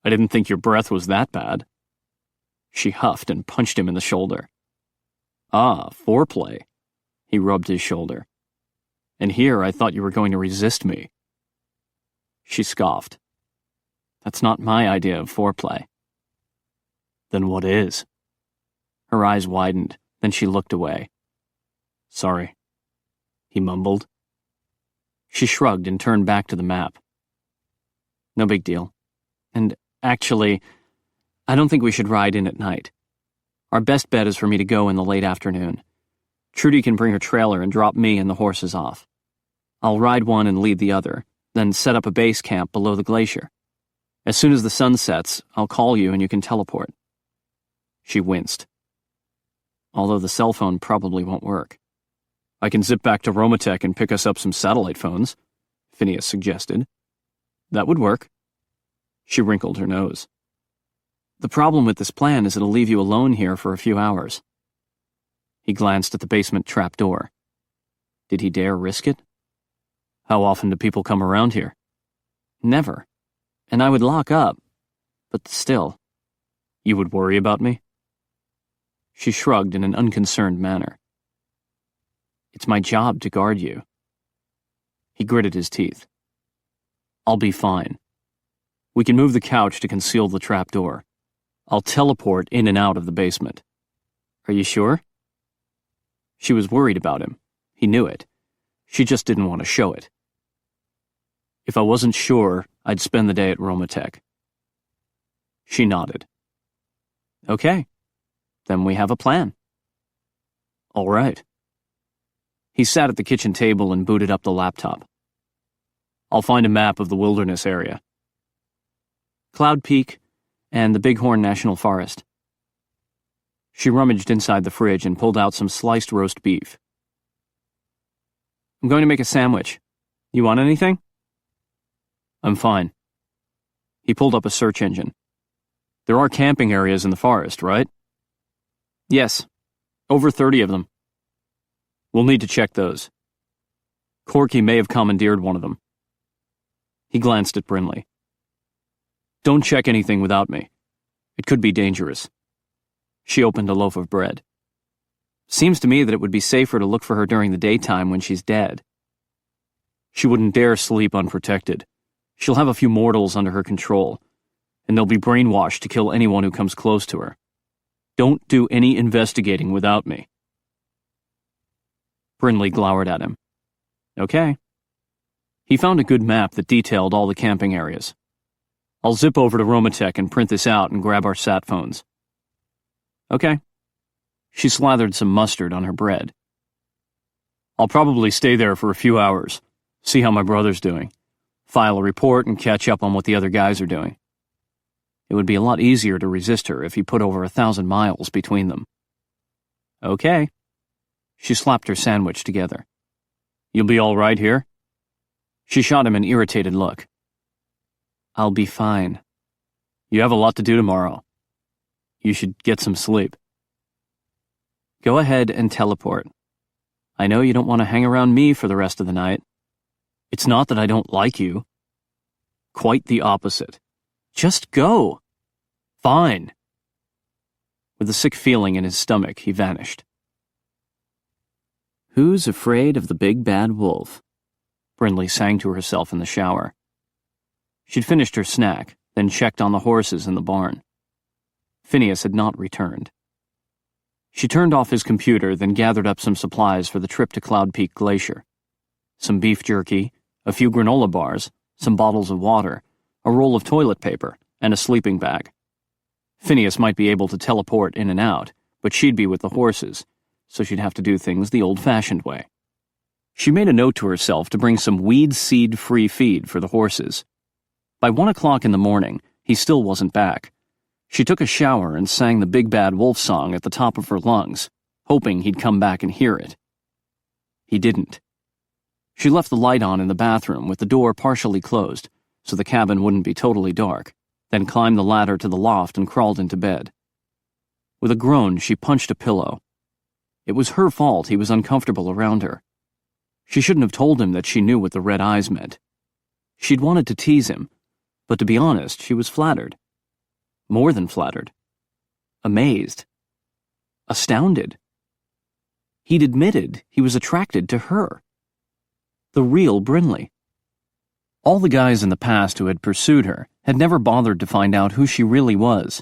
I didn't think your breath was that bad. She huffed and punched him in the shoulder. Ah, foreplay. He rubbed his shoulder. And here I thought you were going to resist me. She scoffed. That's not my idea of foreplay. Then what is? Her eyes widened, then she looked away. Sorry, he mumbled. She shrugged and turned back to the map. No big deal. And actually, I don't think we should ride in at night. Our best bet is for me to go in the late afternoon. Trudy can bring her trailer and drop me and the horses off. I'll ride one and lead the other, then set up a base camp below the glacier. As soon as the sun sets, I'll call you and you can teleport. She winced. Although the cell phone probably won't work. I can zip back to Romatech and pick us up some satellite phones, Phineas suggested. That would work. She wrinkled her nose. The problem with this plan is it'll leave you alone here for a few hours. He glanced at the basement trapdoor. Did he dare risk it? How often do people come around here? Never. And I would lock up. But still. You would worry about me? She shrugged in an unconcerned manner. It's my job to guard you. He gritted his teeth. I'll be fine. We can move the couch to conceal the trapdoor. I'll teleport in and out of the basement. Are you sure? She was worried about him. He knew it. She just didn't want to show it. If I wasn't sure, I'd spend the day at Romatech. She nodded. Okay. Then we have a plan. All right. He sat at the kitchen table and booted up the laptop. I'll find a map of the wilderness area. Cloud Peak and the Bighorn National Forest. She rummaged inside the fridge and pulled out some sliced roast beef. I'm going to make a sandwich. You want anything? I'm fine. He pulled up a search engine. There are camping areas in the forest, right? Yes. Over 30 of them. We'll need to check those. Corky may have commandeered one of them. He glanced at Brinley. Don't check anything without me. It could be dangerous. She opened a loaf of bread. Seems to me that it would be safer to look for her during the daytime when she's dead. She wouldn't dare sleep unprotected. She'll have a few mortals under her control, and they'll be brainwashed to kill anyone who comes close to her. Don't do any investigating without me. Brinley glowered at him. Okay. He found a good map that detailed all the camping areas. I'll zip over to Romatech and print this out and grab our sat phones. Okay. She slathered some mustard on her bread. I'll probably stay there for a few hours, see how my brother's doing, file a report and catch up on what the other guys are doing. It would be a lot easier to resist her if he put over 1,000 miles between them. Okay. She slapped her sandwich together. You'll be all right here? She shot him an irritated look. I'll be fine. You have a lot to do tomorrow. You should get some sleep. Go ahead and teleport. I know you don't want to hang around me for the rest of the night. It's not that I don't like you. Quite the opposite. Just go. Fine. With a sick feeling in his stomach, he vanished. Who's afraid of the big bad wolf? Brinley sang to herself in the shower. She'd finished her snack, then checked on the horses in the barn. Phineas had not returned. She turned off his computer, then gathered up some supplies for the trip to Cloud Peak Glacier. Some beef jerky, a few granola bars, some bottles of water, a roll of toilet paper, and a sleeping bag. Phineas might be able to teleport in and out, but she'd be with the horses, so she'd have to do things the old-fashioned way. She made a note to herself to bring some weed seed-free feed for the horses. By 1 o'clock in the morning, He still wasn't back. She took a shower and sang the Big Bad Wolf song at the top of her lungs, hoping he'd come back and hear it. He didn't. She left the light on in the bathroom with the door partially closed so the cabin wouldn't be totally dark, then climbed the ladder to the loft and crawled into bed. With a groan, she punched a pillow. It was her fault he was uncomfortable around her. She shouldn't have told him that she knew what the red eyes meant. She'd wanted to tease him, but to be honest, she was flattered. More than flattered. Amazed. Astounded. He'd admitted he was attracted to her. The real Brinley. All the guys in the past who had pursued her had never bothered to find out who she really was.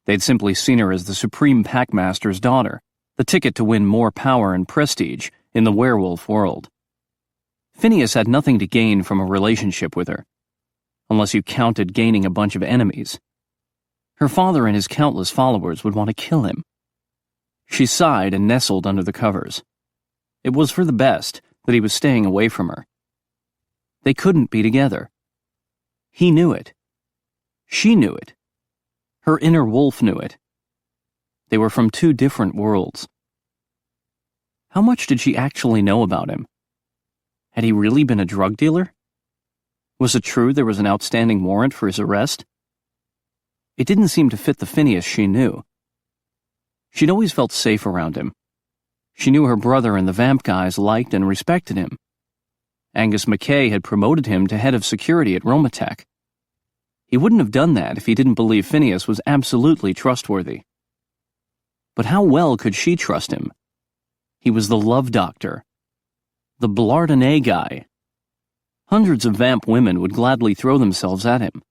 They'd simply seen her as the Supreme Packmaster's daughter, the ticket to win more power and prestige in the werewolf world. Phineas had nothing to gain from a relationship with her, unless you counted gaining a bunch of enemies. Her father and his countless followers would want to kill him. She sighed and nestled under the covers. It was for the best that he was staying away from her. They couldn't be together. He knew it. She knew it. Her inner wolf knew it. They were from two different worlds. How much did she actually know about him? Had he really been a drug dealer? Was it true there was an outstanding warrant for his arrest? It didn't seem to fit the Phineas she knew. She'd always felt safe around him. She knew her brother and the vamp guys liked and respected him. Angus McKay had promoted him to head of security at Romatech. He wouldn't have done that if he didn't believe Phineas was absolutely trustworthy. But how well could she trust him? He was the love doctor. The Blardonnay guy. Hundreds of vamp women would gladly throw themselves at him.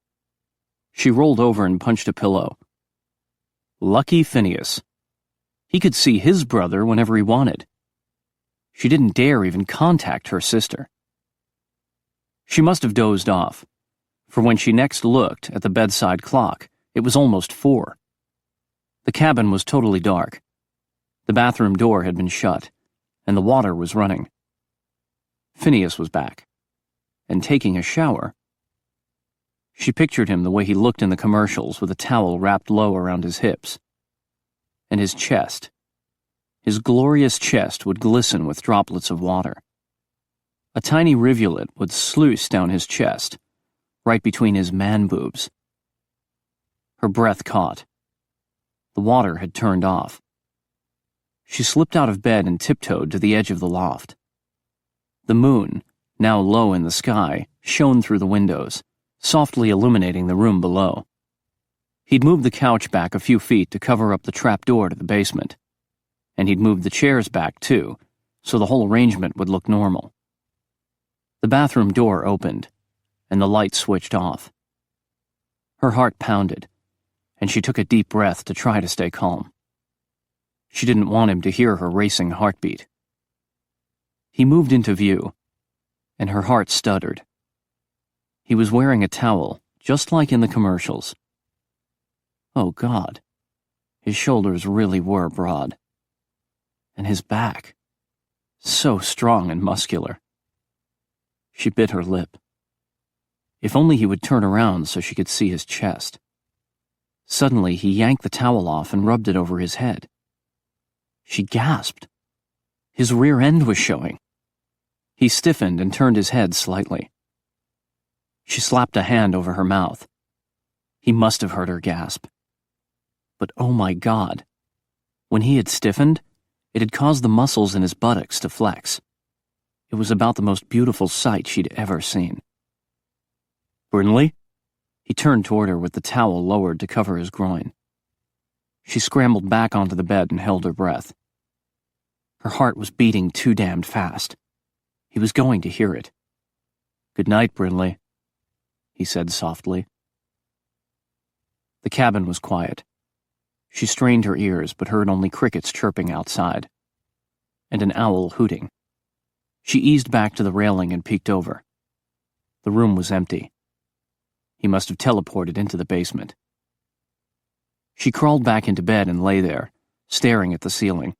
She rolled over and punched a pillow. Lucky Phineas. He could see his brother whenever he wanted. She didn't dare even contact her sister. She must have dozed off, for when she next looked at the bedside clock, it was almost 4. The cabin was totally dark. The bathroom door had been shut, and the water was running. Phineas was back, and taking a shower. She pictured him the way he looked in the commercials with a towel wrapped low around his hips. And his chest. His glorious chest would glisten with droplets of water. A tiny rivulet would sluice down his chest, right between his man-boobs. Her breath caught. The water had turned off. She slipped out of bed and tiptoed to the edge of the loft. The moon, now low in the sky, shone through the windows, softly illuminating the room below. He'd moved the couch back a few feet to cover up the trap door to the basement, and he'd moved the chairs back too, so the whole arrangement would look normal. The bathroom door opened, and the light switched off. Her heart pounded, and she took a deep breath to try to stay calm. She didn't want him to hear her racing heartbeat. He moved into view, and her heart stuttered. He was wearing a towel, just like in the commercials. Oh, God. His shoulders really were broad. And his back. So strong and muscular. She bit her lip. If only he would turn around so she could see his chest. Suddenly, he yanked the towel off and rubbed it over his head. She gasped. His rear end was showing. He stiffened and turned his head slightly. She slapped a hand over her mouth. He must have heard her gasp. But oh my God. When he had stiffened, it had caused the muscles in his buttocks to flex. It was about the most beautiful sight she'd ever seen. Brinley? He turned toward her with the towel lowered to cover his groin. She scrambled back onto the bed and held her breath. Her heart was beating too damned fast. He was going to hear it. Good night, Brinley, he said softly. The cabin was quiet. She strained her ears but heard only crickets chirping outside, and an owl hooting. She eased back to the railing and peeked over. The room was empty. He must have teleported into the basement. She crawled back into bed and lay there, staring at the ceiling.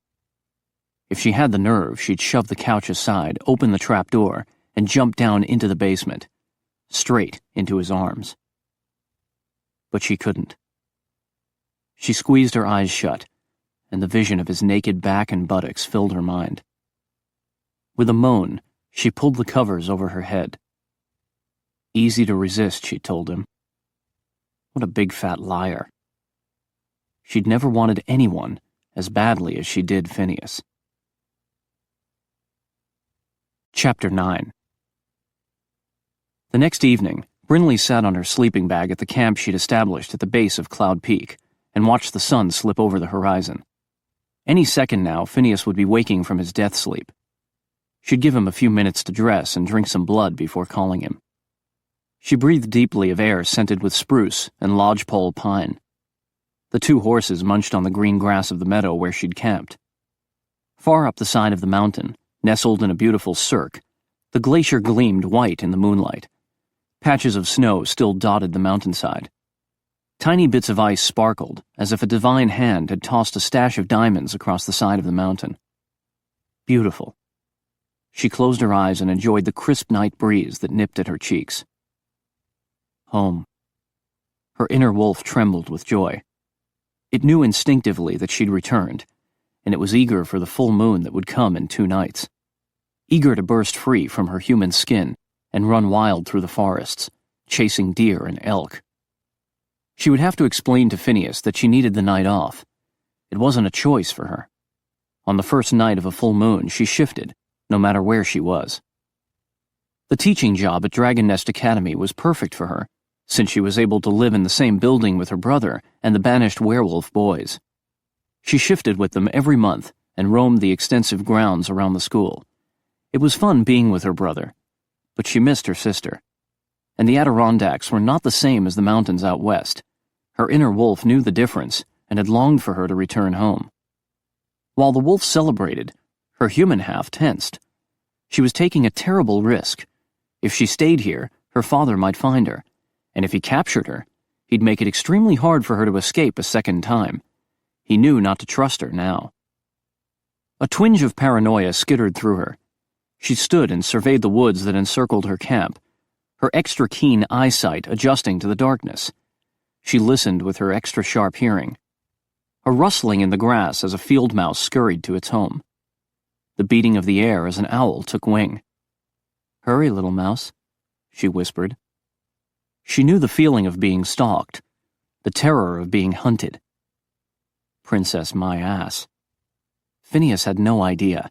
If she had the nerve, she'd shove the couch aside, open the trap door, and jump down into the basement, straight into his arms. but she couldn't. She squeezed her eyes shut, and the vision of his naked back and buttocks filled her mind. With a moan, she pulled the covers over her head. Easy to resist, she told him. What a big fat liar. She'd never wanted anyone as badly as she did Phineas. Chapter 9. The next evening, Brinley sat on her sleeping bag at the camp she'd established at the base of Cloud Peak and watched the sun slip over the horizon. Any second now, Phineas would be waking from his death sleep. She'd give him a few minutes to dress and drink some blood before calling him. She breathed deeply of air scented with spruce and lodgepole pine. The 2 horses munched on the green grass of the meadow where she'd camped. Far up the side of the mountain, nestled in a beautiful cirque, the glacier gleamed white in the moonlight. Patches of snow still dotted the mountainside. Tiny bits of ice sparkled, as if a divine hand had tossed a stash of diamonds across the side of the mountain. Beautiful. She closed her eyes and enjoyed the crisp night breeze that nipped at her cheeks. Home. Her inner wolf trembled with joy. It knew instinctively that she'd returned, and it was eager for the full moon that would come in 2 nights. Eager to burst free from her human skin and run wild through the forests, chasing deer and elk. She would have to explain to Phineas that she needed the night off. It wasn't a choice for her. On the first night of a full moon, she shifted, no matter where she was. The teaching job at Dragon Nest Academy was perfect for her, since she was able to live in the same building with her brother and the banished werewolf boys. She shifted with them every month and roamed the extensive grounds around the school. It was fun being with her brother, but she missed her sister. And the Adirondacks were not the same as the mountains out west. Her inner wolf knew the difference and had longed for her to return home. While the wolf celebrated, her human half tensed. She was taking a terrible risk. If she stayed here, her father might find her, and if he captured her, he'd make it extremely hard for her to escape a second time. He knew not to trust her now. A twinge of paranoia skittered through her. She stood and surveyed the woods that encircled her camp, her extra keen eyesight adjusting to the darkness. She listened with her extra sharp hearing. A rustling in the grass as a field mouse scurried to its home. The beating of the air as an owl took wing. "Hurry, little mouse," she whispered. She knew the feeling of being stalked, the terror of being hunted. Princess my ass. Phineas had no idea.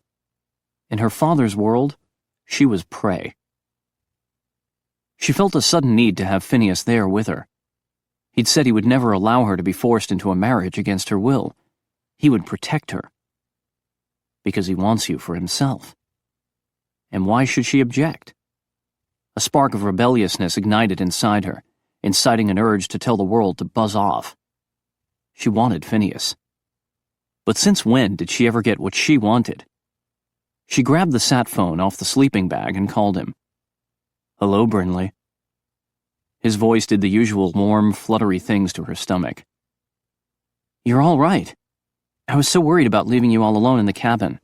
In her father's world, she was prey. She felt a sudden need to have Phineas there with her. He'd said he would never allow her to be forced into a marriage against her will. He would protect her. Because he wants you for himself. And why should she object? A spark of rebelliousness ignited inside her, inciting an urge to tell the world to buzz off. She wanted Phineas. But since when did she ever get what she wanted? She grabbed the sat phone off the sleeping bag and called him. "Hello, Brinley." His voice did the usual warm, fluttery things to her stomach. "You're all right. I was so worried about leaving you all alone in the cabin.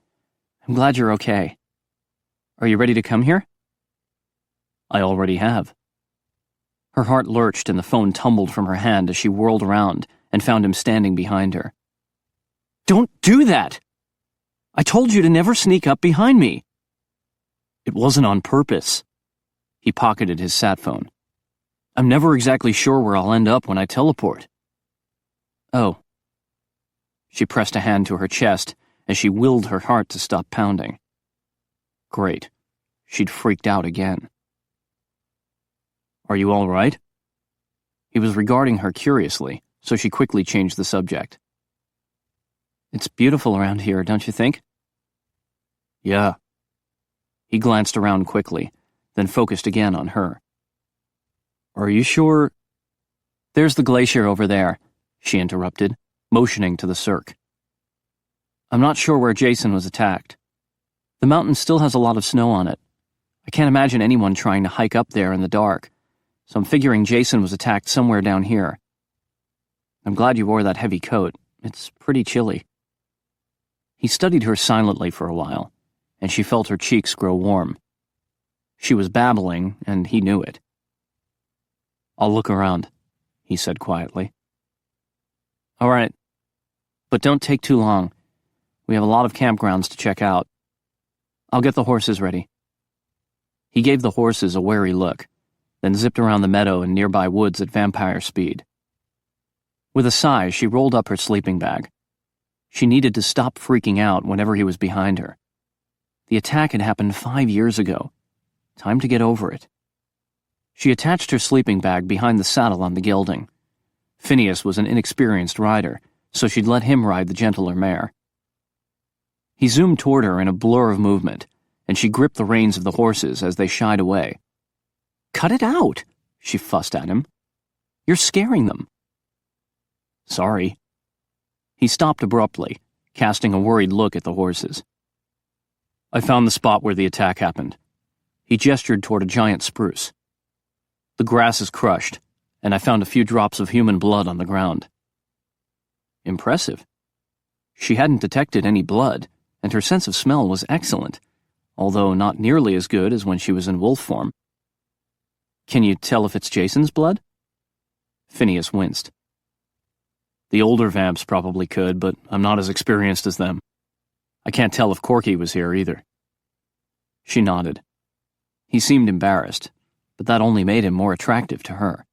I'm glad you're okay. Are you ready to come here?" "I already have." Her heart lurched and the phone tumbled from her hand as she whirled around and found him standing behind her. "Don't do that! I told you to never sneak up behind me." "It wasn't on purpose." He pocketed his sat phone. "I'm never exactly sure where I'll end up when I teleport." "Oh." She pressed a hand to her chest as she willed her heart to stop pounding. Great. She'd freaked out again. "Are you all right?" He was regarding her curiously, so she quickly changed the subject. "It's beautiful around here, don't you think?" "Yeah." He glanced around quickly, then focused again on her. "Are you sure?" "There's the glacier over there," she interrupted, motioning to the cirque. "I'm not sure where Jason was attacked. The mountain still has a lot of snow on it. I can't imagine anyone trying to hike up there in the dark, so I'm figuring Jason was attacked somewhere down here. I'm glad you wore that heavy coat. It's pretty chilly." He studied her silently for a while, and she felt her cheeks grow warm. She was babbling, and he knew it. "I'll look around. he said quietly. All right, but don't take too long. We have a lot of campgrounds to check out. I'll get the horses ready. He gave the horses a wary look, then zipped around the meadow and nearby woods at vampire speed. With a sigh, she rolled up her sleeping bag. She needed to stop freaking out whenever he was behind her. The attack had happened 5 years ago. Time to get over it. She attached her sleeping bag behind the saddle on the gelding. Phineas was an inexperienced rider, so she'd let him ride the gentler mare. He zoomed toward her in a blur of movement, and she gripped the reins of the horses as they shied away. "Cut it out," she fussed at him. "You're scaring them." "Sorry." He stopped abruptly, casting a worried look at the horses. "I found the spot where the attack happened." He gestured toward a giant spruce. "The grass is crushed, and I found a few drops of human blood on the ground." Impressive. She hadn't detected any blood, and her sense of smell was excellent, although not nearly as good as when she was in wolf form. "Can you tell if it's Jason's blood?" Phineas winced. "The older vamps probably could, but I'm not as experienced as them. I can't tell if Corky was here either." She nodded. He seemed embarrassed, but that only made him more attractive to her.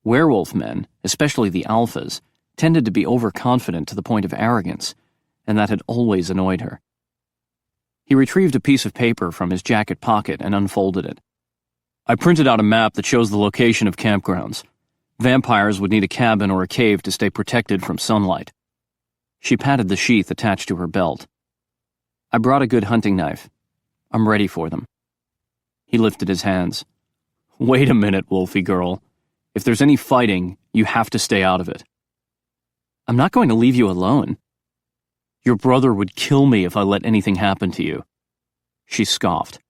Werewolf men, especially the alphas, tended to be overconfident to the point of arrogance, and that had always annoyed her. He retrieved a piece of paper from his jacket pocket and unfolded it. "I printed out a map that shows the location of campgrounds. Vampires would need a cabin or a cave to stay protected from sunlight." She patted the sheath attached to her belt. "I brought a good hunting knife. I'm ready for them." He lifted his hands. "Wait a minute, Wolfie girl. If there's any fighting, you have to stay out of it." "I'm not going to leave you alone." "Your brother would kill me if I let anything happen to you." She scoffed.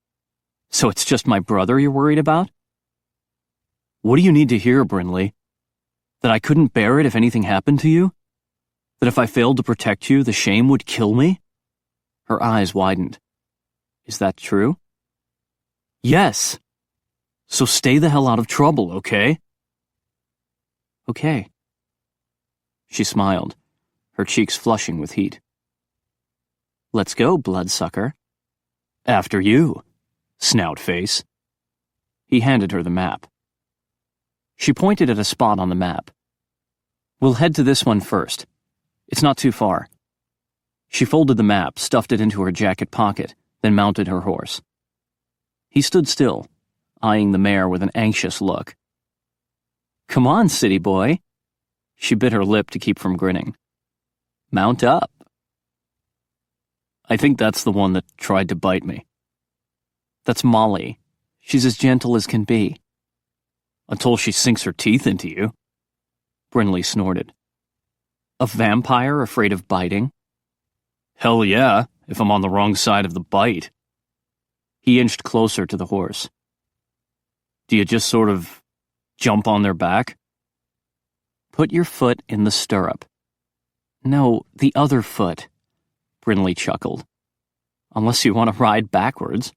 "So it's just my brother you're worried about?" "What do you need to hear, Brinley? That I couldn't bear it if anything happened to you? That if I failed to protect you, the shame would kill me?" Her eyes widened. "Is that true?" "Yes. So stay the hell out of trouble, okay?" "Okay." She smiled, her cheeks flushing with heat. "Let's go, bloodsucker." "After you, snout face." He handed her the map. She pointed at a spot on the map. "We'll head to this one first. It's not too far." She folded the map, stuffed it into her jacket pocket, then mounted her horse. He stood still, eyeing the mare with an anxious look. "Come on, city boy." She bit her lip to keep from grinning. "Mount up." "I think that's the one that tried to bite me." "That's Molly. She's as gentle as can be." "Until she sinks her teeth into you." Brinley snorted. "A vampire afraid of biting?" "Hell yeah, if I'm on the wrong side of the bite." He inched closer to the horse. "Do you just sort of jump on their back?" "Put your foot in the stirrup." "No, the other foot," Brinley chuckled. "Unless you want to ride backwards."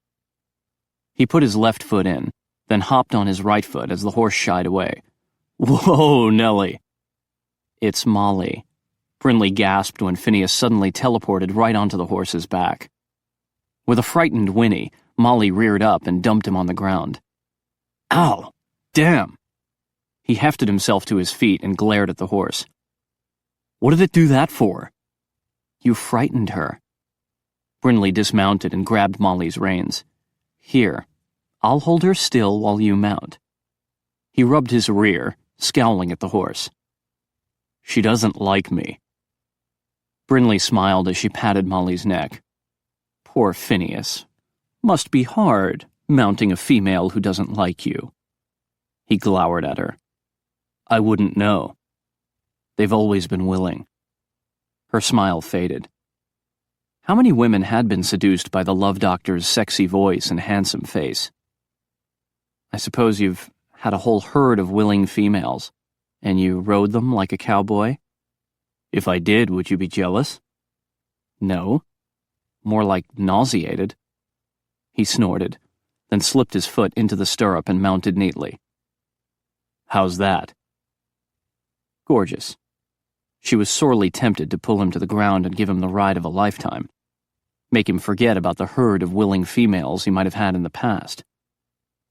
He put his left foot in, then hopped on his right foot as the horse shied away. "Whoa, Nellie." "It's Molly," Brinley gasped when Phineas suddenly teleported right onto the horse's back. With a frightened whinny, Molly reared up and dumped him on the ground. "Ow! Damn!" He hefted himself to his feet and glared at the horse. "What did it do that for?" "You frightened her." Brinley dismounted and grabbed Molly's reins. "Here, I'll hold her still while you mount." He rubbed his rear, scowling at the horse. "She doesn't like me." Brinley smiled as she patted Molly's neck. "Poor Phineas. Must be hard, mounting a female who doesn't like you." He glowered at her. "I wouldn't know. They've always been willing." Her smile faded. How many women had been seduced by the love doctor's sexy voice and handsome face? "I suppose you've had a whole herd of willing females, and you rode them like a cowboy?" "If I did, would you be jealous?" "No. More like nauseated." He snorted, then slipped his foot into the stirrup and mounted neatly. "How's that?" Gorgeous. She was sorely tempted to pull him to the ground and give him the ride of a lifetime, make him forget about the herd of willing females he might have had in the past.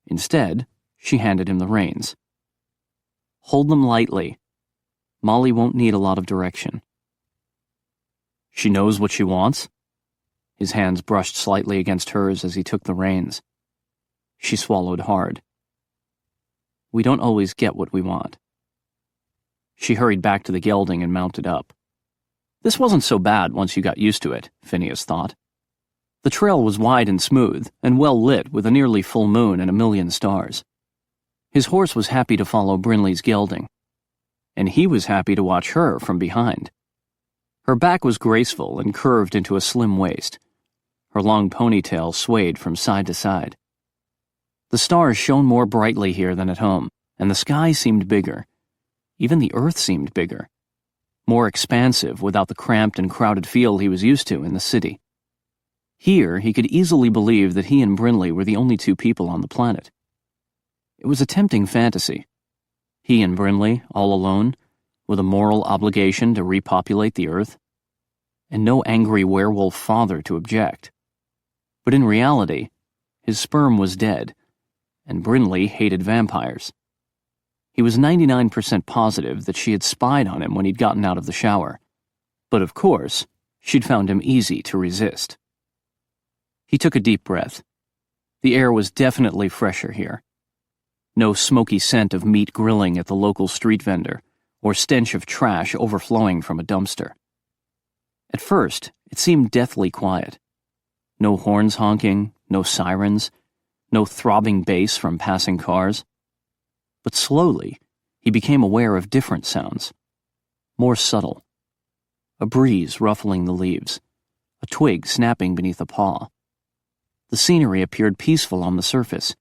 Instead, she handed him the reins. Hold them lightly. Molly won't need a lot of direction. She knows what she wants? His hands brushed slightly against hers as he took the reins. She swallowed hard. We don't always get what we want. She hurried back to the gelding and mounted up. This wasn't so bad once you got used to it, Phineas thought. The trail was wide and smooth, and well lit with a nearly full moon and a million stars. His horse was happy to follow Brinley's gelding, and he was happy to watch her from behind. Her back was graceful and curved into a slim waist. Her long ponytail swayed from side to side. The stars shone more brightly here than at home, and the sky seemed bigger. Even the earth seemed bigger, more expansive without the cramped and crowded feel he was used to in the city. Here, he could easily believe that he and Brinley were the only two people on the planet. It was a tempting fantasy. He and Brinley, all alone, with a moral obligation to repopulate the earth, and no angry werewolf father to object. But in reality, his sperm was dead, and Brinley hated vampires. He was 99% positive that she had spied on him when he'd gotten out of the shower, but of course, she'd found him easy to resist. He took a deep breath. The air was definitely fresher here. No smoky scent of meat grilling at the local street vendor, or stench of trash overflowing from a dumpster. At first, it seemed deathly quiet. No horns honking, no sirens, no throbbing bass from passing cars. But slowly, he became aware of different sounds, more subtle. A breeze ruffling the leaves, a twig snapping beneath a paw. The scenery appeared peaceful on the surface,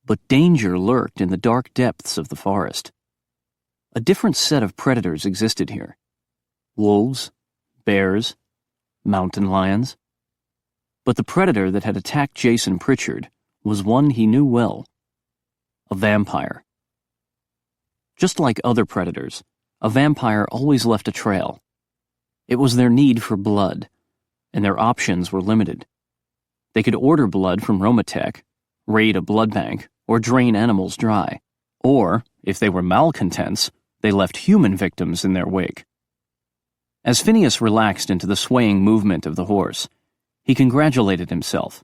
but danger lurked in the dark depths of the forest. A different set of predators existed here. Wolves, bears, mountain lions. But the predator that had attacked Jason Pritchard was one he knew well. A vampire. Just like other predators, a vampire always left a trail. It was their need for blood, and their options were limited. They could order blood from Romatech, raid a blood bank, or drain animals dry. Or, if they were malcontents, they left human victims in their wake. As Phineas relaxed into the swaying movement of the horse, he congratulated himself.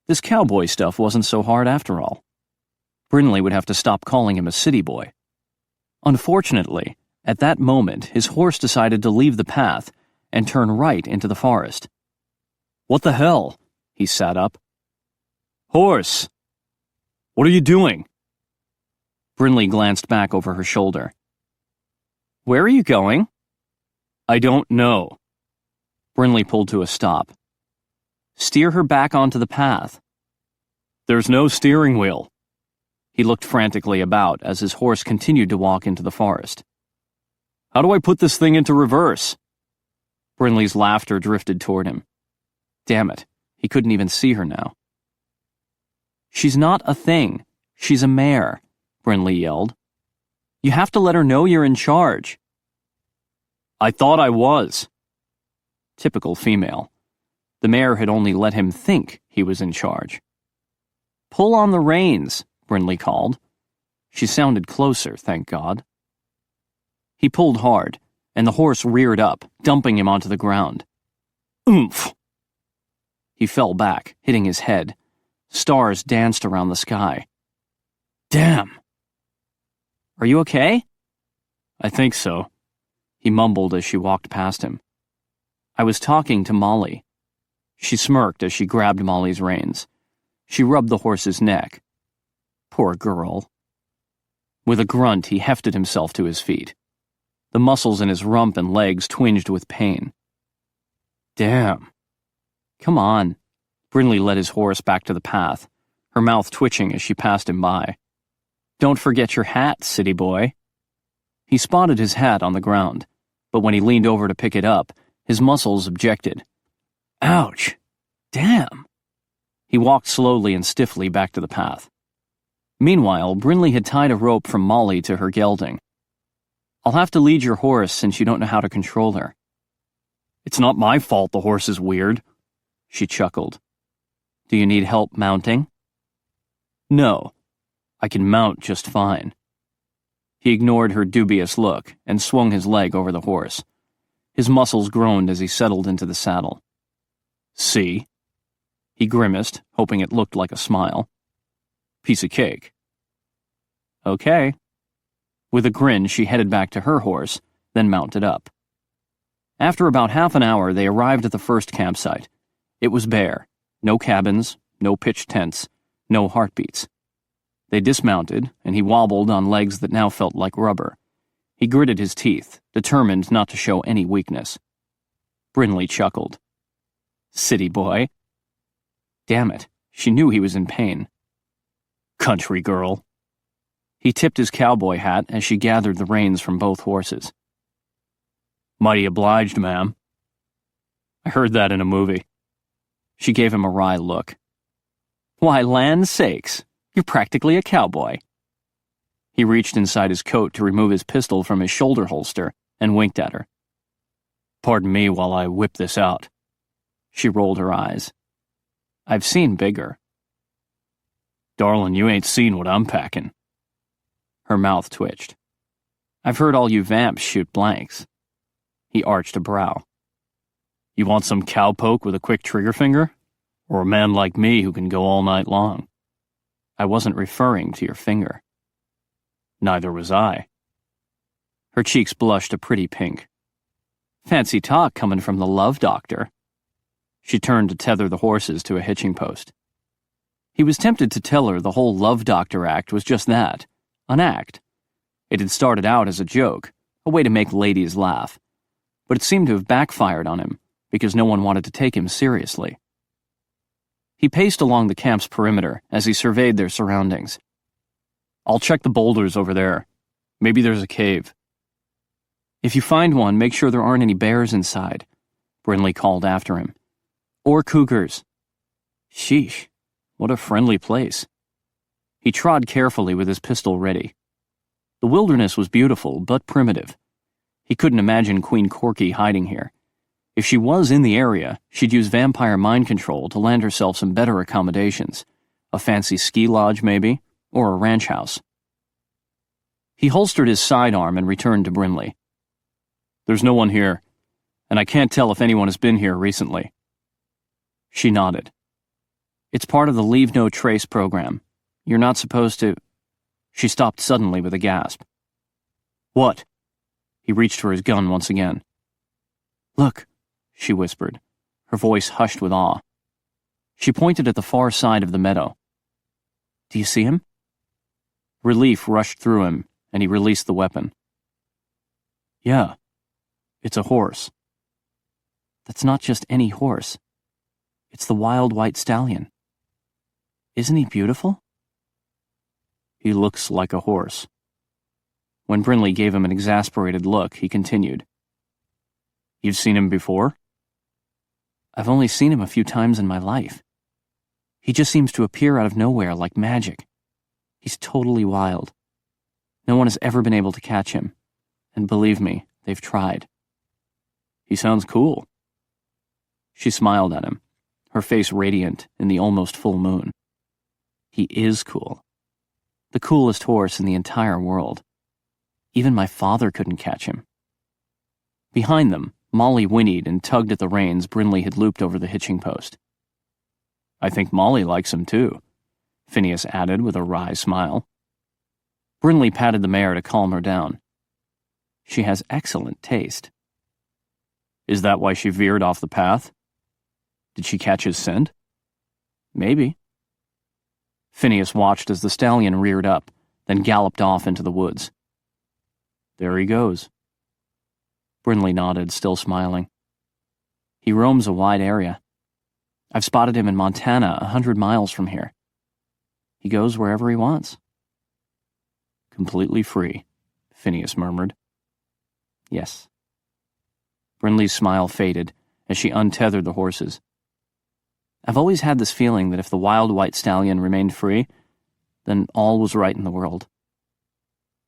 This cowboy stuff wasn't so hard after all. Brinley would have to stop calling him a city boy. Unfortunately, at that moment, his horse decided to leave the path and turn right into the forest. What the hell? He sat up. Horse! What are you doing? Brinley glanced back over her shoulder. Where are you going? I don't know. Brinley pulled to a stop. Steer her back onto the path. There's no steering wheel. He looked frantically about as his horse continued to walk into the forest. How do I put this thing into reverse? Brinley's laughter drifted toward him. Damn it, he couldn't even see her now. She's not a thing. She's a mare, Brinley yelled. You have to let her know you're in charge. I thought I was. Typical female. The mare had only let him think he was in charge. Pull on the reins, Brinley called. She sounded closer, thank God. He pulled hard, and the horse reared up, dumping him onto the ground. Oomph! He fell back, hitting his head. Stars danced around the sky. Damn! Are you okay? I think so, he mumbled as she walked past him. I was talking to Molly. She smirked as she grabbed Molly's reins. She rubbed the horse's neck. Poor girl. With a grunt, he hefted himself to his feet. The muscles in his rump and legs twinged with pain. Damn. Come on. Brinley led his horse back to the path, her mouth twitching as she passed him by. Don't forget your hat, city boy. He spotted his hat on the ground, but when he leaned over to pick it up, his muscles objected. Ouch! Damn! He walked slowly and stiffly back to the path. Meanwhile, Brinley had tied a rope from Molly to her gelding. I'll have to lead your horse since you don't know how to control her. It's not my fault the horse is weird. She chuckled. Do you need help mounting? No, I can mount just fine. He ignored her dubious look and swung his leg over the horse. His muscles groaned as he settled into the saddle. See? He grimaced, hoping it looked like a smile. Piece of cake. Okay. With a grin, she headed back to her horse, then mounted up. After about half an hour, they arrived at the first campsite. It was bare. No cabins, no pitched tents, no heartbeats. They dismounted, and he wobbled on legs that now felt like rubber. He gritted his teeth, determined not to show any weakness. Brinley chuckled. City boy. Damn it, she knew he was in pain. Country girl. He tipped his cowboy hat as she gathered the reins from both horses. Mighty obliged, ma'am. I heard that in a movie. She gave him a wry look. Why, land's sakes, you're practically a cowboy. He reached inside his coat to remove his pistol from his shoulder holster and winked at her. Pardon me while I whip this out. She rolled her eyes. I've seen bigger. Darling, you ain't seen what I'm packing. Her mouth twitched. I've heard all you vamps shoot blanks. He arched a brow. You want some cowpoke with a quick trigger finger? Or a man like me who can go all night long? I wasn't referring to your finger. Neither was I. Her cheeks blushed a pretty pink. Fancy talk coming from the love doctor. She turned to tether the horses to a hitching post. He was tempted to tell her the whole love doctor act was just that, an act. It had started out as a joke, a way to make ladies laugh, but it seemed to have backfired on him because no one wanted to take him seriously. He paced along the camp's perimeter as he surveyed their surroundings. I'll check the boulders over there. Maybe there's a cave. If you find one, make sure there aren't any bears inside, Brinley called after him. Or cougars. Sheesh, what a friendly place. He trod carefully with his pistol ready. The wilderness was beautiful, but primitive. He couldn't imagine Queen Corky hiding here. If she was in the area, she'd use vampire mind control to land herself some better accommodations. A fancy ski lodge, maybe, or a ranch house. He holstered his sidearm and returned to Brinley. There's no one here, and I can't tell if anyone has been here recently. She nodded. It's part of the Leave No Trace program. You're not supposed to... She stopped suddenly with a gasp. What? He reached for his gun once again. Look, she whispered, her voice hushed with awe. She pointed at the far side of the meadow. Do you see him? Relief rushed through him, and he released the weapon. Yeah, it's a horse. That's not just any horse. It's the wild white stallion. Isn't he beautiful? He looks like a horse. When Brinley gave him an exasperated look, he continued. You've seen him before? I've only seen him a few times in my life. He just seems to appear out of nowhere like magic. He's totally wild. No one has ever been able to catch him. And believe me, they've tried. He sounds cool. She smiled at him, her face radiant in the almost full moon. He is cool. The coolest horse in the entire world. Even my father couldn't catch him. Behind them, Molly whinnied and tugged at the reins Brinley had looped over the hitching post. I think Molly likes him too, Phineas added with a wry smile. Brinley patted the mare to calm her down. She has excellent taste. Is that why she veered off the path? Did she catch his scent? Maybe. Phineas watched as the stallion reared up, then galloped off into the woods. There he goes. Brinley nodded, still smiling. He roams a wide area. I've spotted him in Montana 100 miles from here. He goes wherever he wants. Completely free, Phineas murmured. Yes. Brinley's smile faded as she untethered the horses. I've always had this feeling that if the wild white stallion remained free, then all was right in the world.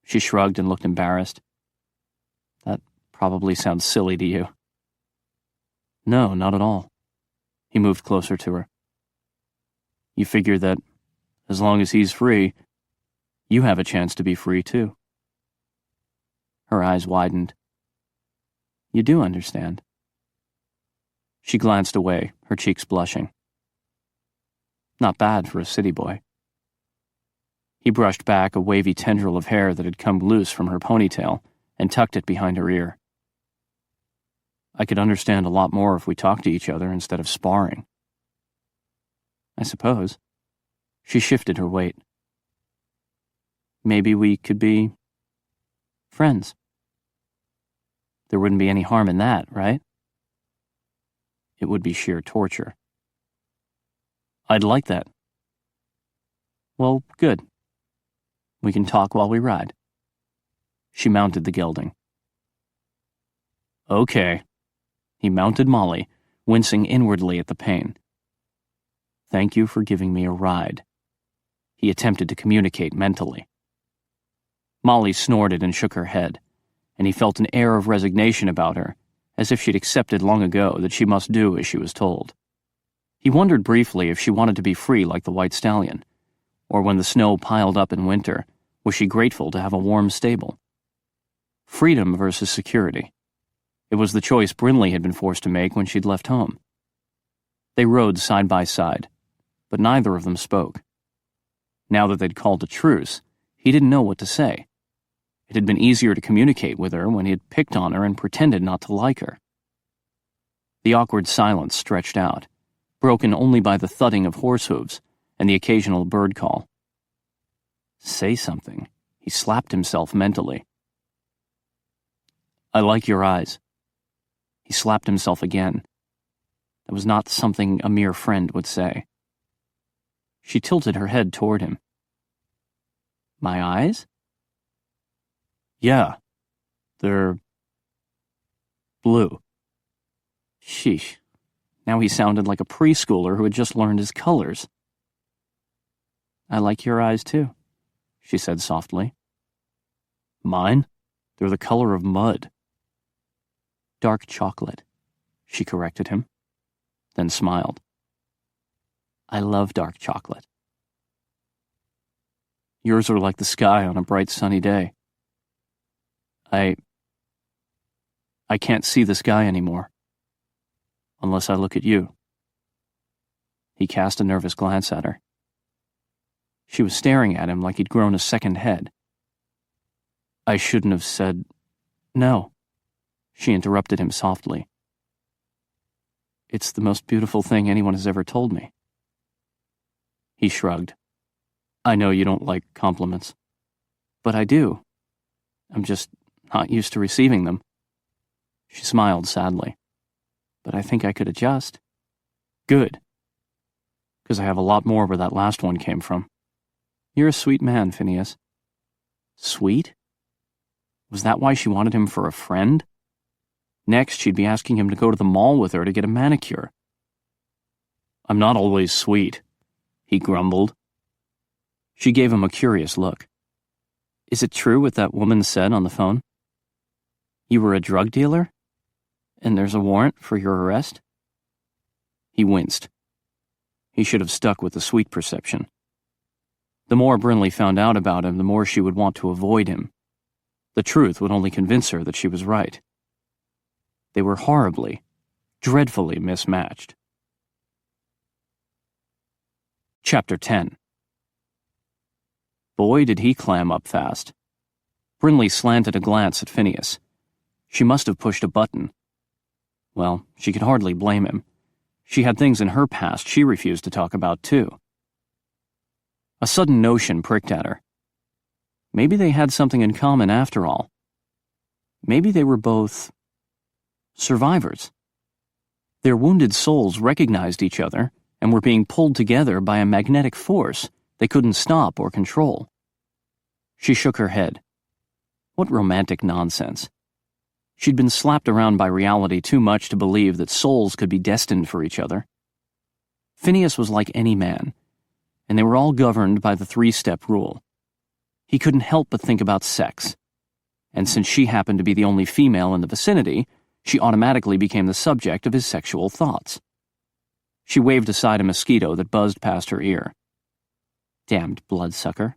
She shrugged and looked embarrassed. That probably sounds silly to you. No, not at all. He moved closer to her. You figure that as long as he's free, you have a chance to be free too. Her eyes widened. You do understand. She glanced away, her cheeks blushing. Not bad for a city boy. He brushed back a wavy tendril of hair that had come loose from her ponytail and tucked it behind her ear. I could understand a lot more if we talked to each other instead of sparring. I suppose. She shifted her weight. Maybe we could be friends. There wouldn't be any harm in that, right? It would be sheer torture. I'd like that. Well, good. We can talk while we ride. She mounted the gelding. Okay. He mounted Molly, wincing inwardly at the pain. Thank you for giving me a ride. He attempted to communicate mentally. Molly snorted and shook her head, and he felt an air of resignation about her, as if she'd accepted long ago that she must do as she was told. He wondered briefly if she wanted to be free like the white stallion, or when the snow piled up in winter, was she grateful to have a warm stable? Freedom versus security. It was the choice Brinley had been forced to make when she'd left home. They rode side by side, but neither of them spoke. Now that they'd called a truce, he didn't know what to say. It had been easier to communicate with her when he had picked on her and pretended not to like her. The awkward silence stretched out, broken only by the thudding of horse hooves and the occasional bird call. Say something. He slapped himself mentally. I like your eyes. He slapped himself again. That was not something a mere friend would say. She tilted her head toward him. My eyes? Yeah. They're blue. Sheesh. Now he sounded like a preschooler who had just learned his colors. I like your eyes too, she said softly. Mine? They're the color of mud. Dark chocolate, she corrected him, then smiled. I love dark chocolate. Yours are like the sky on a bright sunny day. I can't see the sky anymore. Unless I look at you. He cast a nervous glance at her. She was staring at him like he'd grown a second head. I shouldn't have said no, she interrupted him softly. It's the most beautiful thing anyone has ever told me. He shrugged. I know you don't like compliments. But I do. I'm just not used to receiving them. She smiled sadly. But I think I could adjust. Good. Because I have a lot more where that last one came from. You're a sweet man, Phineas. Sweet? Was that why she wanted him for a friend? Next, she'd be asking him to go to the mall with her to get a manicure. I'm not always sweet, he grumbled. She gave him a curious look. Is it true what that woman said on the phone? You were a drug dealer? And there's a warrant for your arrest? He winced. He should have stuck with the sweet perception. The more Brinley found out about him, the more she would want to avoid him. The truth would only convince her that she was right. They were horribly, dreadfully mismatched. Chapter 10. Boy, did he clam up fast. Brinley slanted a glance at Phineas. She must have pushed a button. Well, she could hardly blame him. She had things in her past she refused to talk about, too. A sudden notion pricked at her. Maybe they had something in common after all. Maybe they were both survivors. Their wounded souls recognized each other and were being pulled together by a magnetic force they couldn't stop or control. She shook her head. What romantic nonsense. She'd been slapped around by reality too much to believe that souls could be destined for each other. Phineas was like any man, and they were all governed by the 3-step rule. He couldn't help but think about sex, and since she happened to be the only female in the vicinity, she automatically became the subject of his sexual thoughts. She waved aside a mosquito that buzzed past her ear. Damned bloodsucker.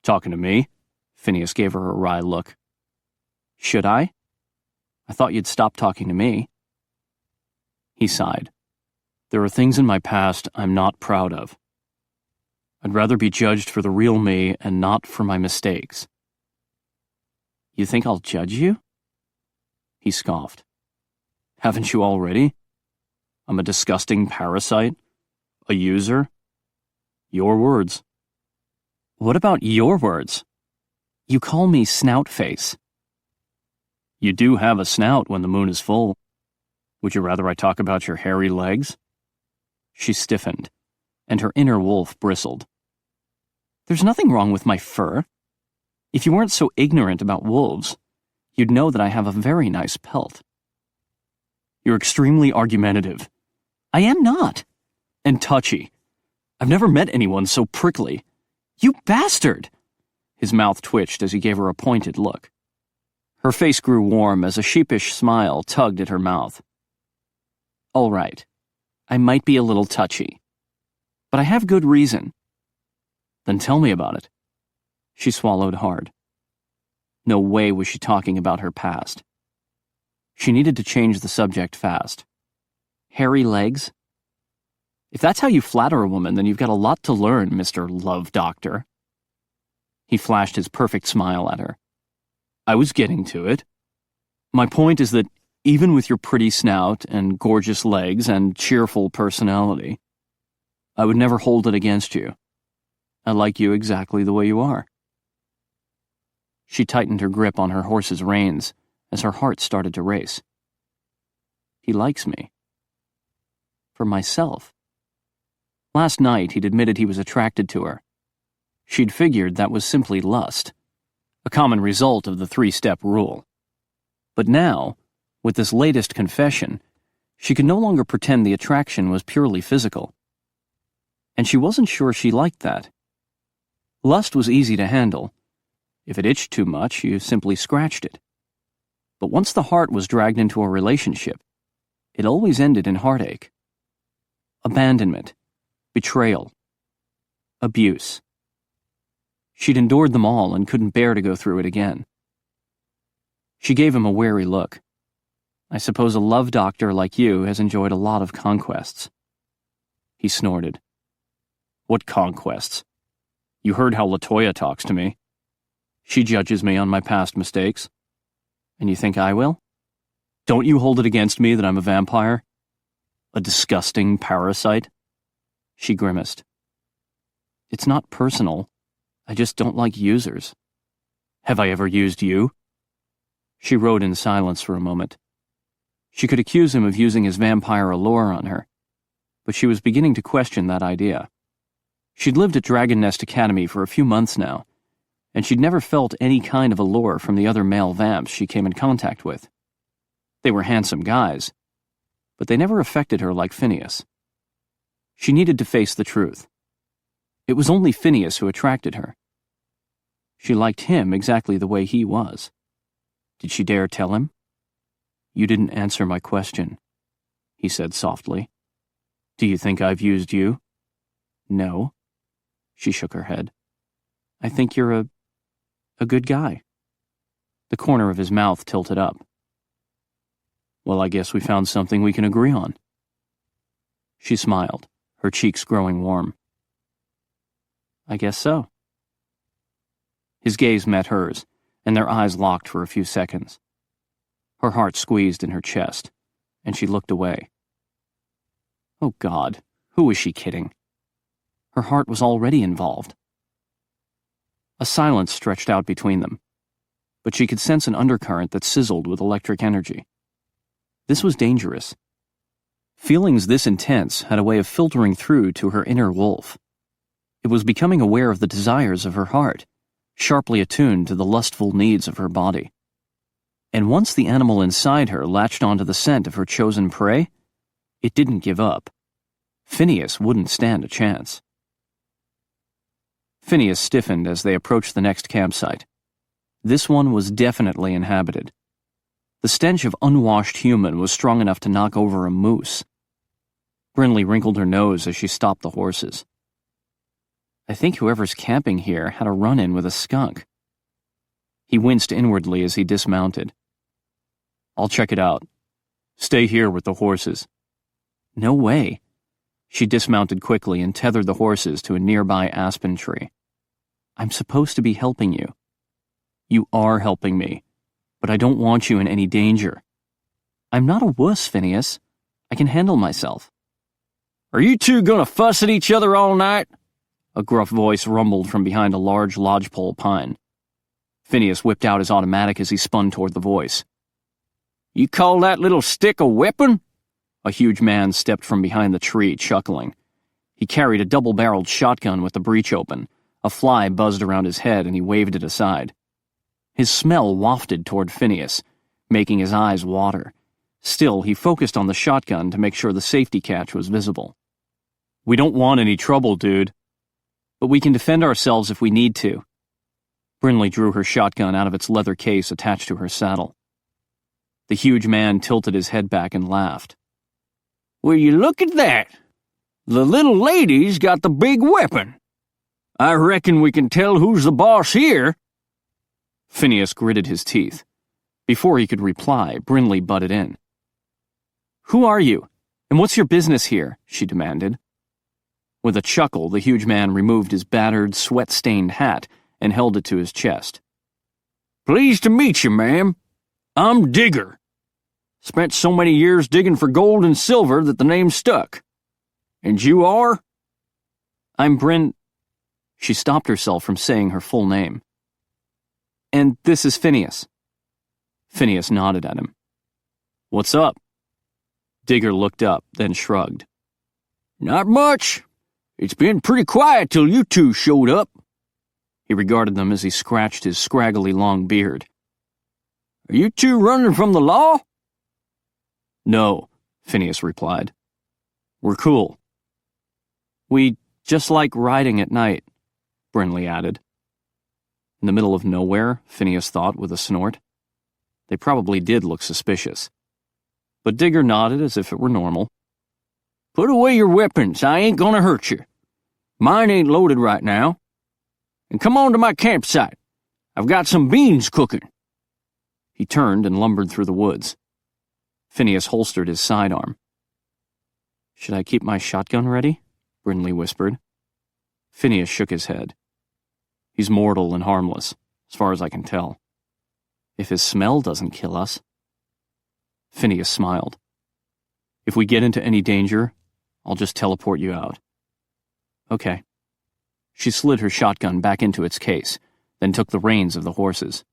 Talking to me? Phineas gave her a wry look. Should I? I thought you'd stop talking to me. He sighed. There are things in my past I'm not proud of. I'd rather be judged for the real me and not for my mistakes. You think I'll judge you? He scoffed. Haven't you already? I'm a disgusting parasite? A user? Your words. What about your words? You call me snout face. You do have a snout when the moon is full. Would you rather I talk about your hairy legs? She stiffened, and her inner wolf bristled. There's nothing wrong with my fur. If you weren't so ignorant about wolves, you'd know that I have a very nice pelt. You're extremely argumentative. I am not. And touchy. I've never met anyone so prickly. You bastard! His mouth twitched as he gave her a pointed look. Her face grew warm as a sheepish smile tugged at her mouth. All right, I might be a little touchy, but I have good reason. Then tell me about it. She swallowed hard. No way was she talking about her past. She needed to change the subject fast. Hairy legs? If that's how you flatter a woman, then you've got a lot to learn, Mr. Love Doctor. He flashed his perfect smile at her. I was getting to it. My point is that even with your pretty snout and gorgeous legs and cheerful personality, I would never hold it against you. I like you exactly the way you are. She tightened her grip on her horse's reins as her heart started to race. He likes me. For myself. Last night, he'd admitted he was attracted to her. She'd figured that was simply lust, a common result of the three-step rule. But now, with this latest confession, she could no longer pretend the attraction was purely physical. And she wasn't sure she liked that. Lust was easy to handle. If it itched too much, you simply scratched it. But once the heart was dragged into a relationship, it always ended in heartache. Abandonment, betrayal, abuse. She'd endured them all and couldn't bear to go through it again. She gave him a wary look. I suppose a love doctor like you has enjoyed a lot of conquests. He snorted. What conquests? You heard how LaToya talks to me. She judges me on my past mistakes. And you think I will? Don't you hold it against me that I'm a vampire? A disgusting parasite? She grimaced. It's not personal. I just don't like users. Have I ever used you? She rode in silence for a moment. She could accuse him of using his vampire allure on her, but she was beginning to question that idea. She'd lived at Dragon Nest Academy for a few months now, and she'd never felt any kind of allure from the other male vamps she came in contact with. They were handsome guys, but they never affected her like Phineas. She needed to face the truth. It was only Phineas who attracted her. She liked him exactly the way he was. Did she dare tell him? You didn't answer my question, he said softly. Do you think I've used you? No. She shook her head. I think you're a good guy. The corner of his mouth tilted up. Well, I guess we found something we can agree on. She smiled, her cheeks growing warm. I guess so. His gaze met hers, and their eyes locked for a few seconds. Her heart squeezed in her chest, and she looked away. Oh God, who was she kidding? Her heart was already involved. A silence stretched out between them, but she could sense an undercurrent that sizzled with electric energy. This was dangerous. Feelings this intense had a way of filtering through to her inner wolf. It was becoming aware of the desires of her heart, sharply attuned to the lustful needs of her body. And once the animal inside her latched onto the scent of her chosen prey, it didn't give up. Phineas wouldn't stand a chance. Phineas stiffened as they approached the next campsite. This one was definitely inhabited. The stench of unwashed human was strong enough to knock over a moose. Brinley wrinkled her nose as she stopped the horses. I think whoever's camping here had a run-in with a skunk. He winced inwardly as he dismounted. I'll check it out. Stay here with the horses. No way. She dismounted quickly and tethered the horses to a nearby aspen tree. I'm supposed to be helping you. You are helping me, but I don't want you in any danger. I'm not a wuss, Phineas. I can handle myself. Are you two gonna fuss at each other all night? A gruff voice rumbled from behind a large lodgepole pine. Phineas whipped out his automatic as he spun toward the voice. You call that little stick a weapon? A huge man stepped from behind the tree, chuckling. He carried a double-barreled shotgun with the breech open. A fly buzzed around his head and he waved it aside. His smell wafted toward Phineas, making his eyes water. Still, he focused on the shotgun to make sure the safety catch was visible. We don't want any trouble, dude. But we can defend ourselves if we need to. Brinley drew her shotgun out of its leather case attached to her saddle. The huge man tilted his head back and laughed. Will you look at that? The little lady's got the big weapon. I reckon we can tell who's the boss here. Phineas gritted his teeth. Before he could reply, Brinley butted in. Who are you? And what's your business here? She demanded. With a chuckle, the huge man removed his battered, sweat-stained hat and held it to his chest. Pleased to meet you, ma'am. I'm Digger. Spent so many years digging for gold and silver that the name stuck. And you are? I'm Bryn... She stopped herself from saying her full name. And this is Phineas. Phineas nodded at him. What's up? Digger looked up, then shrugged. Not much. It's been pretty quiet till you two showed up. He regarded them as he scratched his scraggly long beard. Are you two running from the law? No, Phineas replied. We're cool. We just like riding at night, Brinley added. In the middle of nowhere, Phineas thought with a snort. They probably did look suspicious. But Digger nodded as if it were normal. Put away your weapons, I ain't gonna hurt you. Mine ain't loaded right now. And come on to my campsite. I've got some beans cooking. He turned and lumbered through the woods. Phineas holstered his sidearm. Should I keep my shotgun ready? Brinley whispered. Phineas shook his head. He's mortal and harmless, as far as I can tell. If his smell doesn't kill us. Phineas smiled. If we get into any danger, I'll just teleport you out. Okay. She slid her shotgun back into its case, then took the reins of the horses.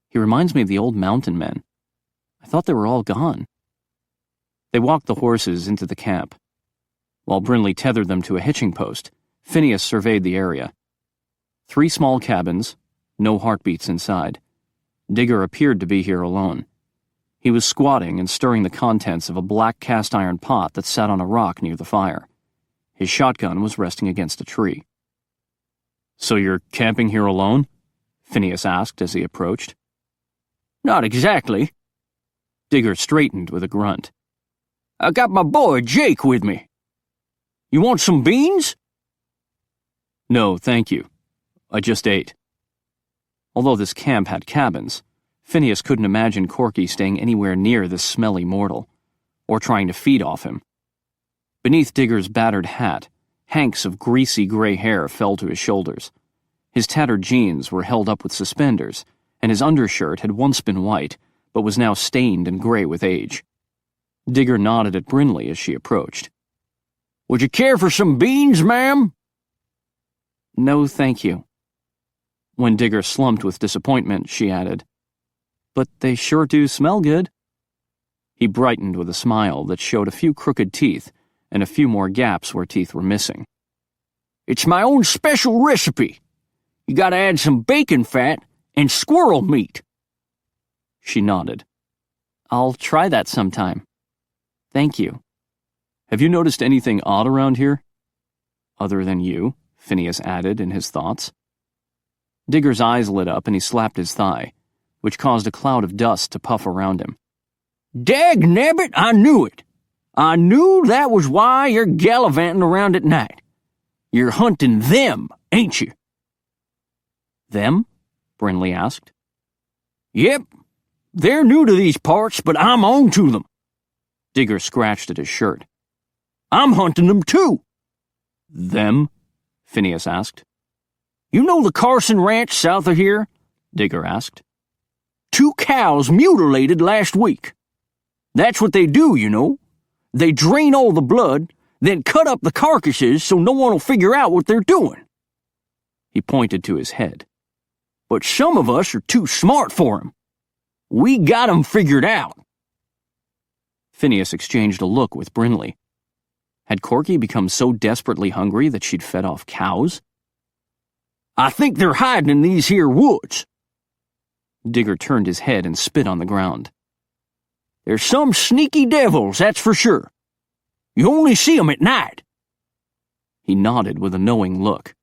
He reminds me of the old mountain men. I thought they were all gone. They walked the horses into the camp. While Brinley tethered them to a hitching post, Phineas surveyed the area. 3 small cabins, no heartbeats inside. Digger appeared to be here alone. He was squatting and stirring the contents of a black cast-iron pot that sat on a rock near the fire. His shotgun was resting against a tree. So you're camping here alone? Phineas asked as he approached. Not exactly. Digger straightened with a grunt. I got my boy Jake with me. You want some beans? No, thank you. I just ate. Although this camp had cabins, Phineas couldn't imagine Corky staying anywhere near this smelly mortal, or trying to feed off him. Beneath Digger's battered hat, hanks of greasy gray hair fell to his shoulders. His tattered jeans were held up with suspenders, and his undershirt had once been white, but was now stained and gray with age. Digger nodded at Brinley as she approached. Would you care for some beans, ma'am? No, thank you. When Digger slumped with disappointment, she added, But they sure do smell good. He brightened with a smile that showed a few crooked teeth and a few more gaps where teeth were missing. It's my own special recipe. You gotta add some bacon fat and squirrel meat. She nodded. I'll try that sometime. Thank you. Have you noticed anything odd around here? Other than you, Phineas added in his thoughts. Digger's eyes lit up and he slapped his thigh, which caused a cloud of dust to puff around him. Dagnabbit, I knew it. I knew that was why you're gallivanting around at night. You're hunting them, ain't you? Them? Brinley asked. Yep. They're new to these parts, but I'm on to them. Digger scratched at his shirt. I'm hunting them too. Them? Phineas asked. You know the Carson Ranch south of here? Digger asked. 2 cows mutilated last week. That's what they do, you know. They drain all the blood, then cut up the carcasses so no one will figure out what they're doing. He pointed to his head. But some of us are too smart for 'em. We got 'em figured out. Phineas exchanged a look with Brinley. Had Corky become so desperately hungry that she'd fed off cows? I think they're hiding in these here woods. Digger turned his head and spit on the ground. There's some sneaky devils, that's for sure. You only see 'em at night. He nodded with a knowing look.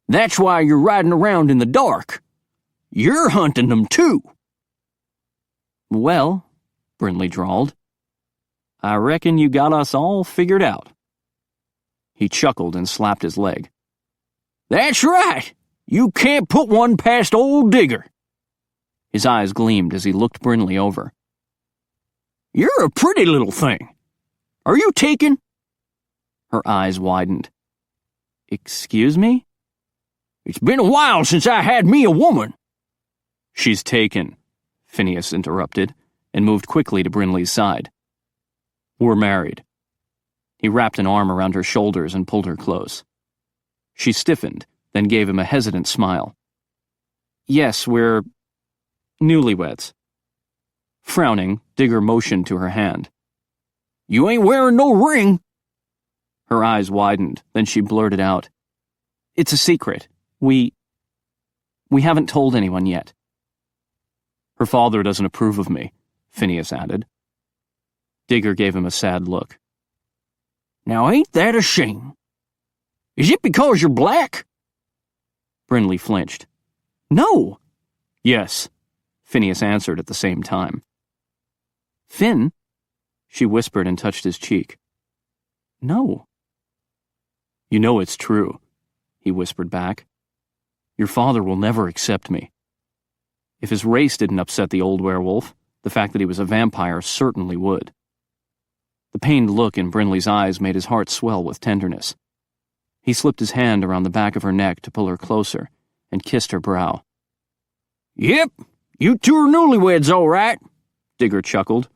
That's why you're riding around in the dark. You're hunting them too. Well, Brinley drawled, I reckon you got us all figured out. He chuckled and slapped his leg. That's right. You can't put one past old Digger. His eyes gleamed as he looked Brinley over. You're a pretty little thing. Are you taken? Her eyes widened. Excuse me? It's been a while since I had me a woman. She's taken, Phineas interrupted, and moved quickly to Brinley's side. We're married. He wrapped an arm around her shoulders and pulled her close. She stiffened, then gave him a hesitant smile. Yes, we're newlyweds. Frowning, Digger motioned to her hand. You ain't wearing no ring. Her eyes widened, then she blurted out. It's a secret. We haven't told anyone yet. Her father doesn't approve of me, Phineas added. Digger gave him a sad look. Now ain't that a shame? Is it because you're black? Brinley flinched. No. Yes, Phineas answered at the same time. Finn? She whispered and touched his cheek. No. You know it's true, he whispered back. Your father will never accept me. If his race didn't upset the old werewolf, the fact that he was a vampire certainly would. The pained look in Brinley's eyes made his heart swell with tenderness. He slipped his hand around the back of her neck to pull her closer and kissed her brow. Yep, you two are newlyweds, all right, Digger chuckled.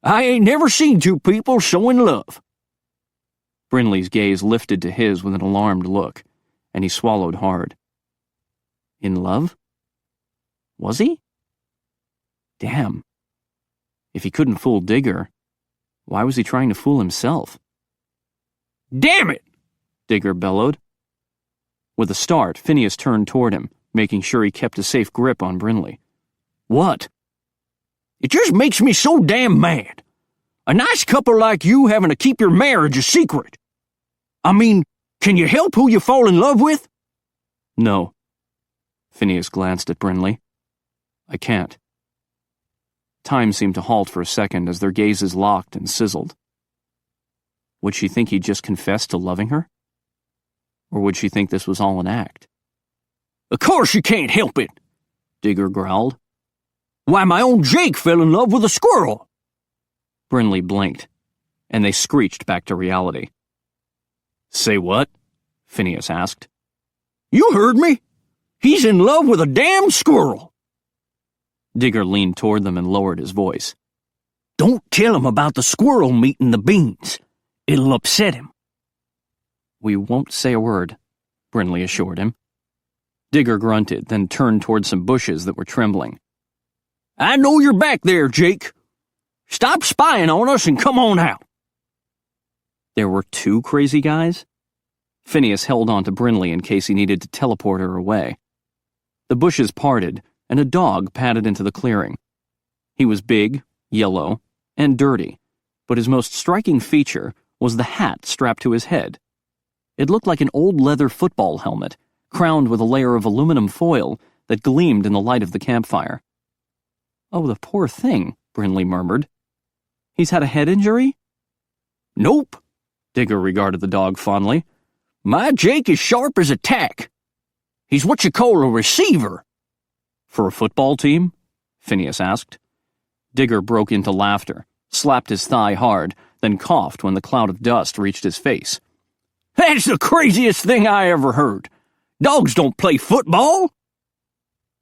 I ain't never seen 2 people so in love. Brinley's gaze lifted to his with an alarmed look, and he swallowed hard. In love? Was he? Damn. If he couldn't fool Digger, why was he trying to fool himself? Damn it! Digger bellowed. With a start, Phineas turned toward him, making sure he kept a safe grip on Brinley. What? It just makes me so damn mad. A nice couple like you having to keep your marriage a secret. I mean, can you help who you fall in love with? No. Phineas glanced at Brinley. I can't. Time seemed to halt for a second as their gazes locked and sizzled. Would she think he'd just confessed to loving her? Or would she think this was all an act? Of course you can't help it, Digger growled. Why, my own Jake fell in love with a squirrel. Brinley blinked, and they screeched back to reality. Say what? Phineas asked. You heard me. He's in love with a damn squirrel. Digger leaned toward them and lowered his voice. Don't tell him about the squirrel meeting the beans. It'll upset him. We won't say a word, Brinley assured him. Digger grunted, then turned toward some bushes that were trembling. I know you're back there, Jake. Stop spying on us and come on out. There were 2 crazy guys? Phineas held on to Brinley in case he needed to teleport her away. The bushes parted, and a dog padded into the clearing. He was big, yellow, and dirty, but his most striking feature was the hat strapped to his head. It looked like an old leather football helmet, crowned with a layer of aluminum foil that gleamed in the light of the campfire. "Oh, the poor thing," Brinley murmured. "He's had a head injury?" "Nope," Digger regarded the dog fondly. "My Jake is sharp as a tack. He's what you call a receiver." "For a football team?" Phineas asked. Digger broke into laughter, slapped his thigh hard, then coughed when the cloud of dust reached his face. "That's the craziest thing I ever heard. Dogs don't play football."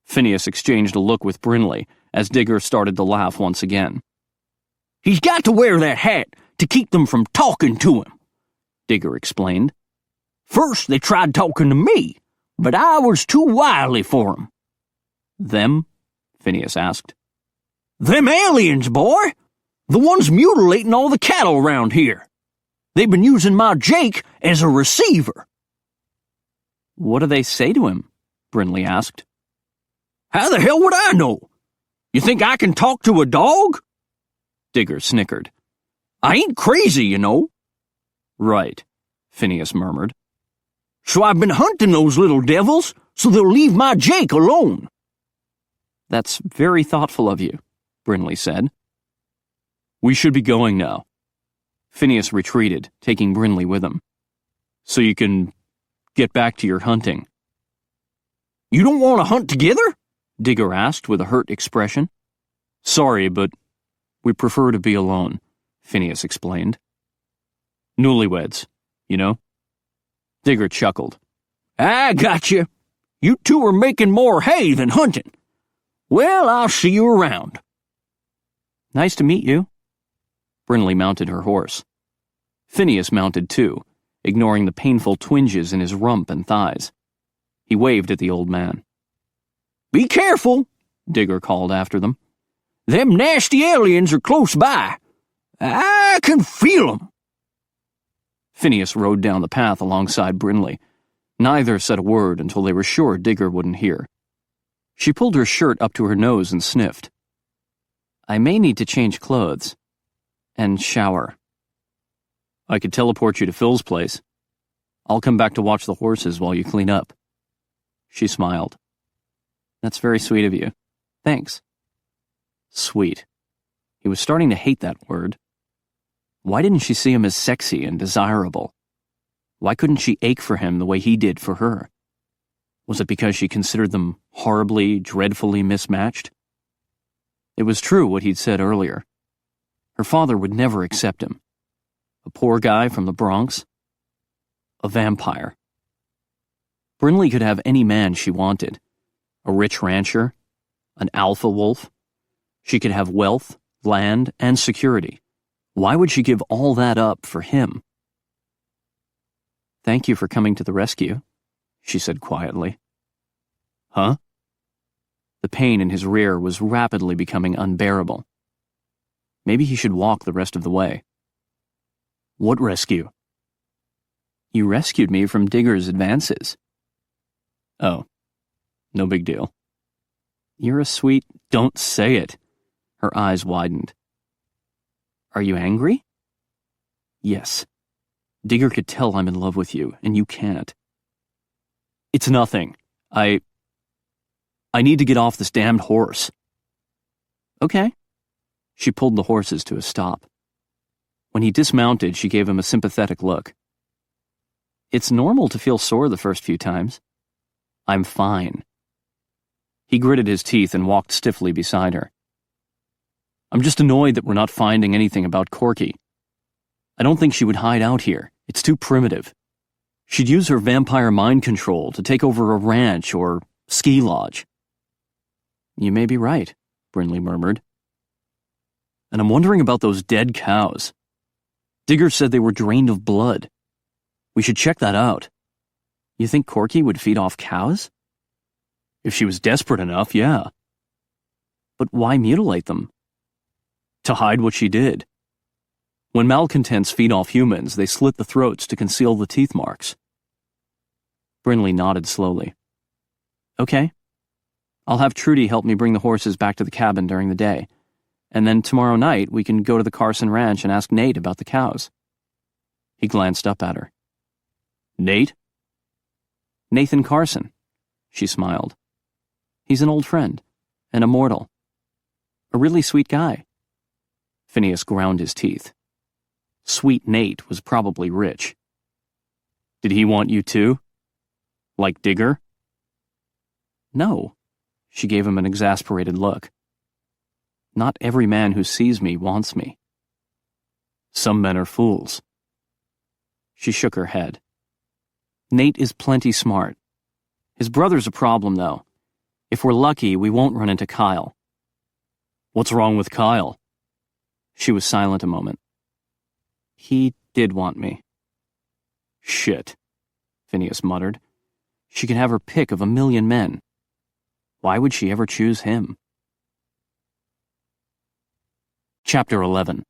Phineas exchanged a look with Brinley as Digger started to laugh once again. "He's got to wear that hat to keep them from talking to him," Digger explained. "First they tried talking to me, but I was too wily for 'em." "Them?" Phineas asked. "Them aliens, boy! The ones mutilating all the cattle around here. They've been using my Jake as a receiver." "What do they say to him?" Brinley asked. "How the hell would I know? You think I can talk to a dog?" Digger snickered. "I ain't crazy, you know." "Right," Phineas murmured. "So I've been hunting those little devils so they'll leave my Jake alone." "That's very thoughtful of you," Brinley said. "We should be going now." Phineas retreated, taking Brinley with him. "So you can get back to your hunting." "You don't want to hunt together?" Digger asked with a hurt expression. "Sorry, but we prefer to be alone," Phineas explained. "Newlyweds, you know?" Digger chuckled. "I gotcha. You two are making more hay than hunting. Well, I'll see you around." "Nice to meet you." Brinley mounted her horse. Phineas mounted too, ignoring the painful twinges in his rump and thighs. He waved at the old man. "Be careful," Digger called after them. "Them nasty aliens are close by. I can feel 'em." Phineas rode down the path alongside Brinley. Neither said a word until they were sure Digger wouldn't hear. She pulled her shirt up to her nose and sniffed. "I may need to change clothes. And shower. I could teleport you to Phil's place. I'll come back to watch the horses while you clean up." She smiled. "That's very sweet of you. Thanks." Sweet. He was starting to hate that word. Why didn't she see him as sexy and desirable? Why couldn't she ache for him the way he did for her? Was it because she considered them horribly, dreadfully mismatched? It was true what he'd said earlier. Her father would never accept him. A poor guy from the Bronx. A vampire. Brinley could have any man she wanted. A rich rancher. An alpha wolf. She could have wealth, land, and security. Why would she give all that up for him? "Thank you for coming to the rescue," she said quietly. "Huh?" The pain in his rear was rapidly becoming unbearable. Maybe he should walk the rest of the way. "What rescue?" "You rescued me from Digger's advances." "Oh, no big deal." "You're a sweet—" "Don't say it." Her eyes widened. "Are you angry?" "Yes. Digger could tell I'm in love with you, and you can't." "It's nothing. I need to get off this damned horse." "Okay." She pulled the horses to a stop. When he dismounted, she gave him a sympathetic look. "It's normal to feel sore the first few times. I'm fine." He gritted his teeth and walked stiffly beside her. "I'm just annoyed that we're not finding anything about Corky. I don't think she would hide out here. It's too primitive. She'd use her vampire mind control to take over a ranch or ski lodge." "You may be right," Brinley murmured. "And I'm wondering about those dead cows. Digger said they were drained of blood. We should check that out." "You think Corky would feed off cows?" "If she was desperate enough, yeah." "But why mutilate them?" "To hide what she did. When malcontents feed off humans, they slit the throats to conceal the teeth marks." Brinley nodded slowly. "Okay. I'll have Trudy help me bring the horses back to the cabin during the day. And then tomorrow night we can go to the Carson Ranch and ask Nate about the cows." He glanced up at her. "Nate?" Nathan Carson. She smiled. He's an old friend, an immortal. A really sweet guy. Phineas ground his teeth. Sweet Nate was probably rich. Did he want you too? Like Digger? No. She gave him an exasperated look. Not every man who sees me wants me. Some men are fools. She shook her head. Nate is plenty smart. His brother's a problem, though. If we're lucky, we won't run into Kyle. What's wrong with Kyle? She was silent a moment. He did want me. Shit, Phineas muttered. She could have her pick of 1,000,000 men. Why would she ever choose him? Chapter 11.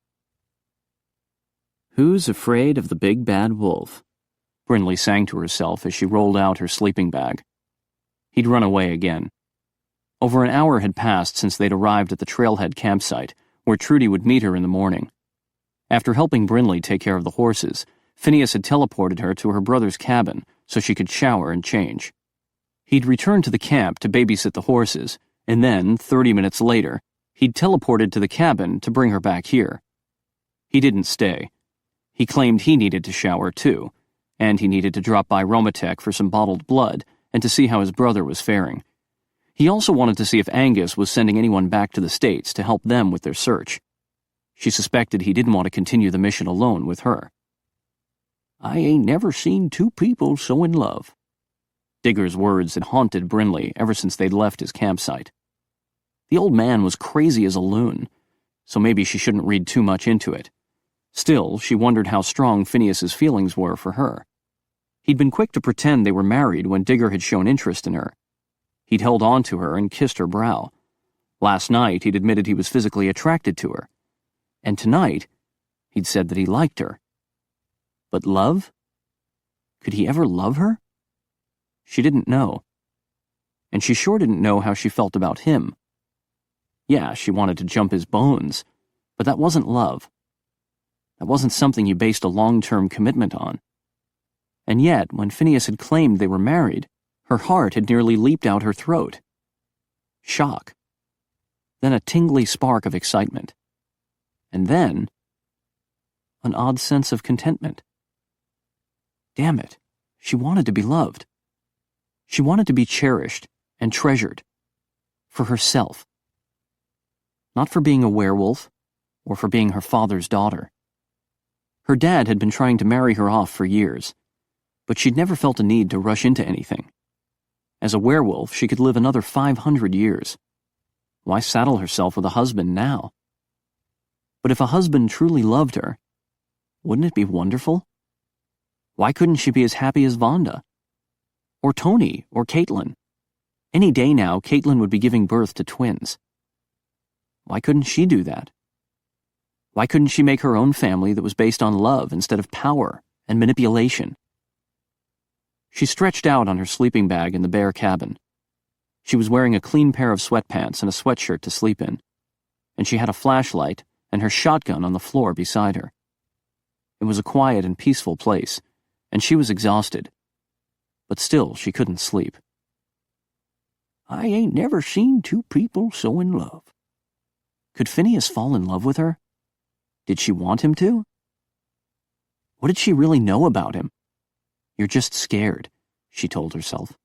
Who's afraid of the big bad wolf? Brindley sang to herself as she rolled out her sleeping bag. He'd run away again. Over an hour had passed since they'd arrived at the trailhead campsite, where Trudy would meet her in the morning. After helping Brindley take care of the horses, Phineas had teleported her to her brother's cabin so she could shower and change. He'd returned to the camp to babysit the horses, and then, 30 minutes later, he'd teleported to the cabin to bring her back here. He didn't stay. He claimed he needed to shower too, and he needed to drop by Romatech for some bottled blood and to see how his brother was faring. He also wanted to see if Angus was sending anyone back to the States to help them with their search. She suspected he didn't want to continue the mission alone with her. I ain't never seen two people so in love. Digger's words had haunted Brindley ever since they'd left his campsite. The old man was crazy as a loon, so maybe she shouldn't read too much into it. Still, she wondered how strong Phineas's feelings were for her. He'd been quick to pretend they were married when Digger had shown interest in her. He'd held on to her and kissed her brow. Last night, he'd admitted he was physically attracted to her. And tonight, he'd said that he liked her. But love? Could he ever love her? She didn't know. And she sure didn't know how she felt about him. Yeah, she wanted to jump his bones, but that wasn't love. That wasn't something you based a long-term commitment on. And yet, when Phineas had claimed they were married, her heart had nearly leaped out her throat. Shock. Then a tingly spark of excitement. And then, an odd sense of contentment. Damn it, she wanted to be loved. She wanted to be cherished and treasured. For herself. Not for being a werewolf, or for being her father's daughter. Her dad had been trying to marry her off for years, but she'd never felt a need to rush into anything. As a werewolf, she could live another 500 years. Why saddle herself with a husband now? But if a husband truly loved her, wouldn't it be wonderful? Why couldn't she be as happy as Vonda? Or Tony, or Caitlin? Any day now, Caitlin would be giving birth to twins. Why couldn't she do that? Why couldn't she make her own family that was based on love instead of power and manipulation? She stretched out on her sleeping bag in the bare cabin. She was wearing a clean pair of sweatpants and a sweatshirt to sleep in, and she had a flashlight and her shotgun on the floor beside her. It was a quiet and peaceful place, and she was exhausted. But still, she couldn't sleep. I ain't never seen two people so in love. Could Phineas fall in love with her? Did she want him to? What did she really know about him? You're just scared, she told herself.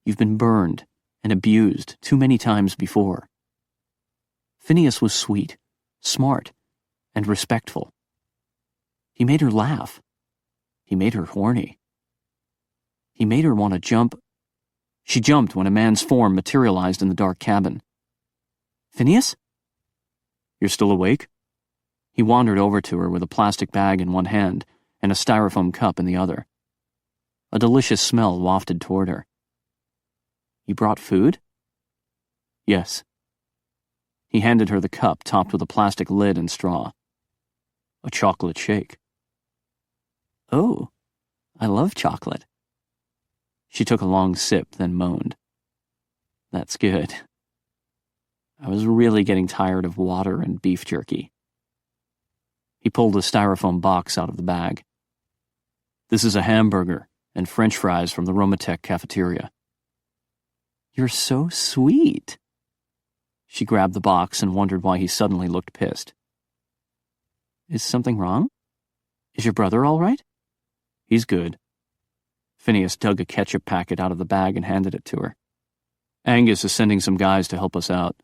You've been burned and abused too many times before. Phineas was sweet, smart, and respectful. He made her laugh. He made her horny. He made her want to jump. She jumped when a man's form materialized in the dark cabin. Phineas? You're still awake? He wandered over to her with a plastic bag in one hand and a styrofoam cup in the other. A delicious smell wafted toward her. You brought food? Yes. He handed her the cup topped with a plastic lid and straw. A chocolate shake. Oh, I love chocolate. She took a long sip, then moaned. That's good. I was really getting tired of water and beef jerky. He pulled a styrofoam box out of the bag. This is a hamburger, and French fries from the Romatech cafeteria. "You're so sweet." She grabbed the box and wondered why he suddenly looked pissed. "Is something wrong? Is your brother all right?" "He's good." Phineas dug a ketchup packet out of the bag and handed it to her. "Angus is sending some guys to help us out.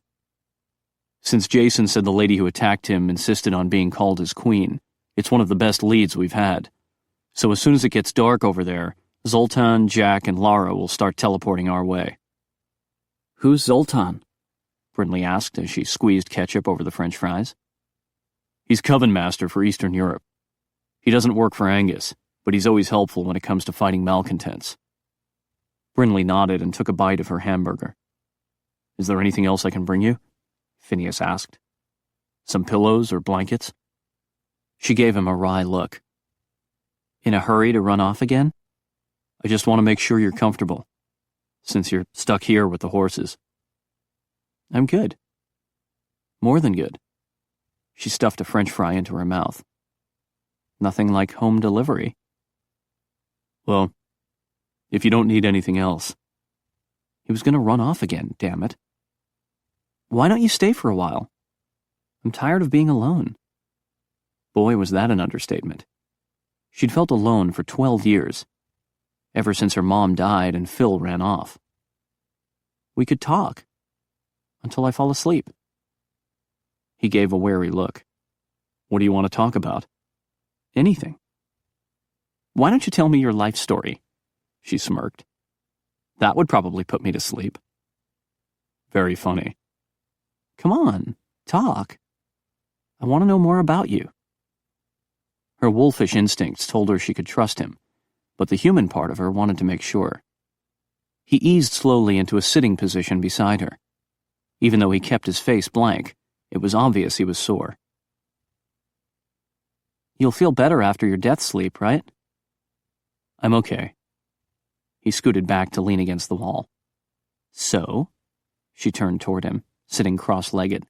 Since Jason said the lady who attacked him insisted on being called his queen, it's one of the best leads we've had. So as soon as it gets dark over there, Zoltan, Jack, and Lara will start teleporting our way." "Who's Zoltan?" Brindley asked as she squeezed ketchup over the French fries. "He's Coven Master for Eastern Europe. He doesn't work for Angus, but he's always helpful when it comes to fighting malcontents." Brindley nodded and took a bite of her hamburger. "Is there anything else I can bring you?" Phineas asked. "Some pillows or blankets?" She gave him a wry look. "In a hurry to run off again?" "I just want to make sure you're comfortable, since you're stuck here with the horses." "I'm good. More than good." She stuffed a French fry into her mouth. "Nothing like home delivery." "Well, if you don't need anything else." He was going to run off again, damn it. "Why don't you stay for a while? I'm tired of being alone." Boy, was that an understatement. She'd felt alone for 12 years, ever since her mom died and Phil ran off. "We could talk. Until I fall asleep." He gave a wary look. "What do you want to talk about?" "Anything." "Why don't you tell me your life story?" She smirked. "That would probably put me to sleep." "Very funny." "Come on, talk. I want to know more about you." Her wolfish instincts told her she could trust him, but the human part of her wanted to make sure. He eased slowly into a sitting position beside her. Even though he kept his face blank, it was obvious he was sore. "You'll feel better after your death sleep, right?" "I'm okay." He scooted back to lean against the wall. "So?" She turned toward him, sitting cross-legged.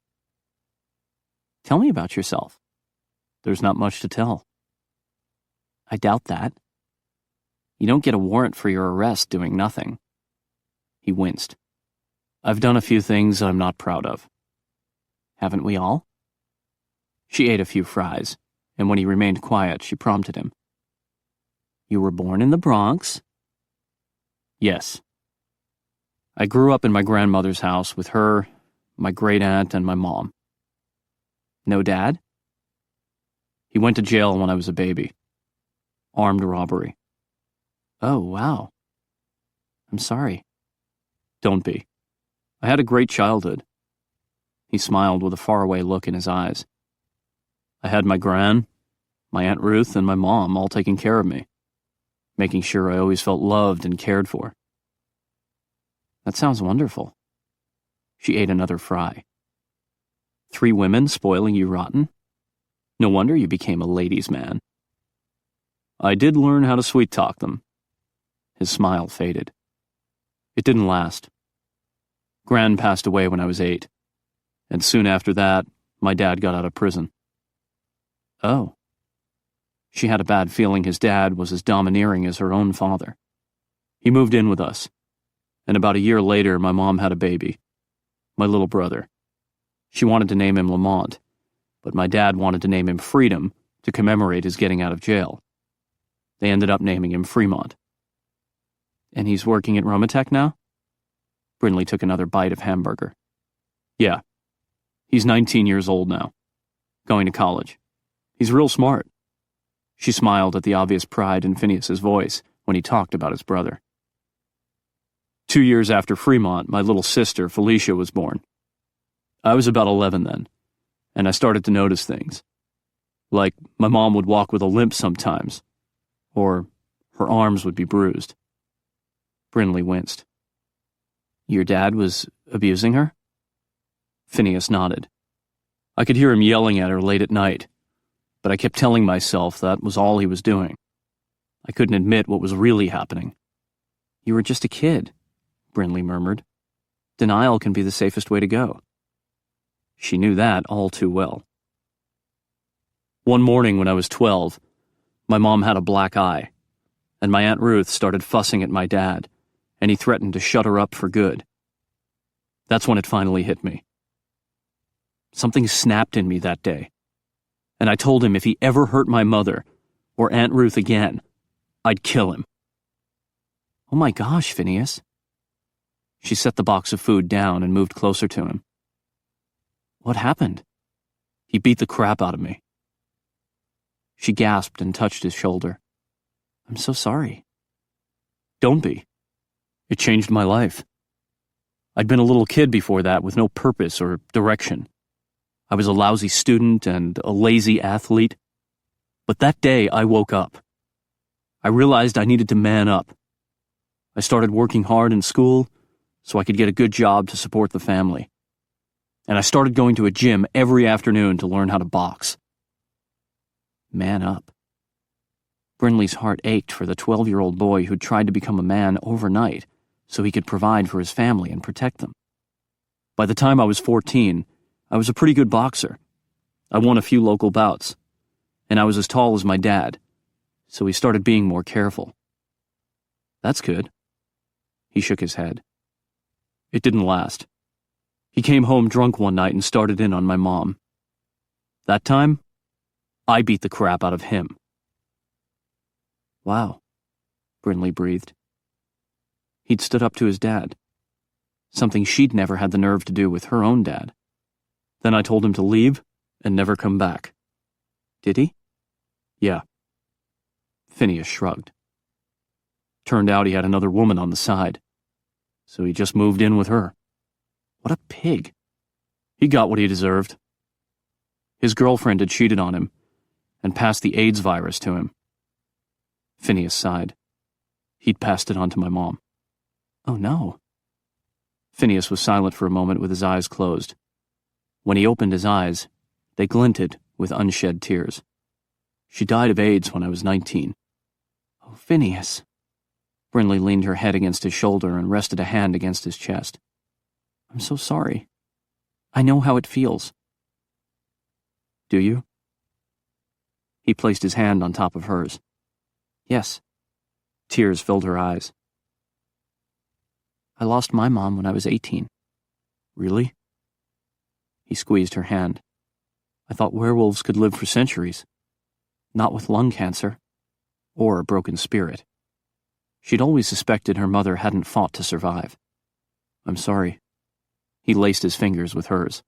"Tell me about yourself." "There's not much to tell." "I doubt that. You don't get a warrant for your arrest doing nothing." He winced. "I've done a few things I'm not proud of." "Haven't we all?" She ate a few fries, and when he remained quiet, she prompted him. "You were born in the Bronx?" "Yes. I grew up in my grandmother's house with her, my great-aunt, and my mom." "No dad?" "He went to jail when I was a baby. Armed robbery." "Oh, wow. I'm sorry." "Don't be. I had a great childhood." He smiled with a faraway look in his eyes. "I had my my Aunt Ruth, and my mom all taking care of me, making sure I always felt loved and cared for." "That sounds wonderful." She ate another fry. 3 women spoiling you rotten? No wonder you became a ladies' man." "I did learn how to sweet-talk them." His smile faded. "It didn't last. Gran passed away when I was 8, and soon after that, my dad got out of prison." "Oh." She had a bad feeling his dad was as domineering as her own father. He moved in with us, and about a year later, my mom had a baby, my little brother. She wanted to name him Lamont, but my dad wanted to name him Freedom to commemorate his getting out of jail. They ended up naming him Fremont. "And he's working at Romatech now?" Brindley took another bite of hamburger. "Yeah. He's 19 years old now. Going to college. He's real smart." She smiled at the obvious pride in Phineas's voice when he talked about his brother. 2 years after Fremont, my little sister, Felicia, was born. I was about 11 then, and I started to notice things. Like my mom would walk with a limp sometimes, or her arms would be bruised. Brindley winced. "Your dad was abusing her?" Phineas nodded. I could hear him yelling at her late at night, but I kept telling myself that was all he was doing. I couldn't admit what was really happening. "You were just a kid," Brindley murmured. "Denial can be the safest way to go." She knew that all too well. One morning when I was 12, my mom had a black eye, and my Aunt Ruth started fussing at my dad, and he threatened to shut her up for good. That's when it finally hit me. Something snapped in me that day, and I told him if he ever hurt my mother or Aunt Ruth again, I'd kill him. Oh my gosh, Phineas. She set the box of food down and moved closer to him. What happened? He beat the crap out of me. She gasped and touched his shoulder. I'm so sorry. Don't be. It changed my life. I'd been a little kid before that with no purpose or direction. I was a lousy student and a lazy athlete. But that day I woke up. I realized I needed to man up. I started working hard in school so I could get a good job to support the family. And I started going to a gym every afternoon to learn how to box. Man up. Brinley's heart ached for the 12-year-old boy who'd tried to become a man overnight so he could provide for his family and protect them. By the time I was 14, I was a pretty good boxer. I won a few local bouts, and I was as tall as my dad, so he started being more careful. That's good. He shook his head. It didn't last. He came home drunk one night and started in on my mom. That time, I beat the crap out of him. Wow, Brinley breathed. He'd stood up to his dad, something she'd never had the nerve to do with her own dad. Then I told him to leave and never come back. Did he? Yeah. Phineas shrugged. Turned out he had another woman on the side, so he just moved in with her. What a pig. He got what he deserved. His girlfriend had cheated on him and passed the AIDS virus to him. Phineas sighed. He'd passed it on to my mom. Oh no. Phineas was silent for a moment with his eyes closed. When he opened his eyes, they glinted with unshed tears. She died of AIDS when I was 19. Oh, Phineas. Brinley leaned her head against his shoulder and rested a hand against his chest. I'm so sorry. I know how it feels. Do you? He placed his hand on top of hers. Yes. Tears filled her eyes. I lost my mom when I was 18. Really? He squeezed her hand. I thought werewolves could live for centuries. Not with lung cancer. Or a broken spirit. She'd always suspected her mother hadn't fought to survive. I'm sorry. He laced his fingers with hers.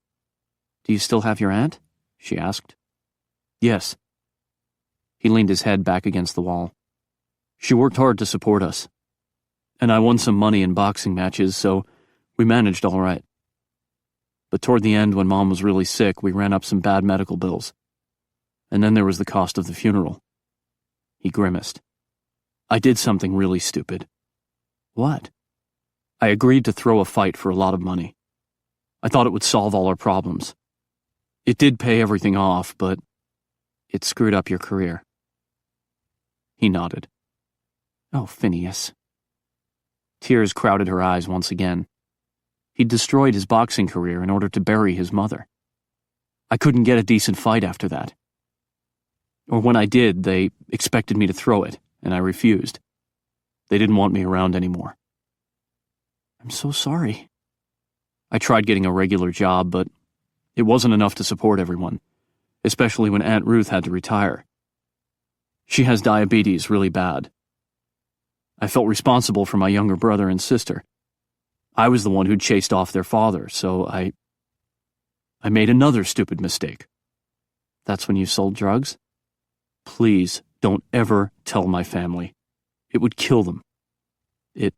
Do you still have your aunt? She asked. Yes. He leaned his head back against the wall. She worked hard to support us. And I won some money in boxing matches, so we managed all right. But toward the end, when Mom was really sick, we ran up some bad medical bills. And then there was the cost of the funeral. He grimaced. I did something really stupid. What? I agreed to throw a fight for a lot of money. I thought it would solve all our problems. It did pay everything off, but it screwed up your career. He nodded. Oh, Phineas. Tears crowded her eyes once again. He'd destroyed his boxing career in order to bury his mother. I couldn't get a decent fight after that. Or when I did, they expected me to throw it, and I refused. They didn't want me around anymore. I'm so sorry. I tried getting a regular job, but it wasn't enough to support everyone, especially when Aunt Ruth had to retire. She has diabetes really bad. I felt responsible for my younger brother and sister. I was the one who'd chased off their father, so I made another stupid mistake. That's when you sold drugs? Please don't ever tell my family. It would kill them. It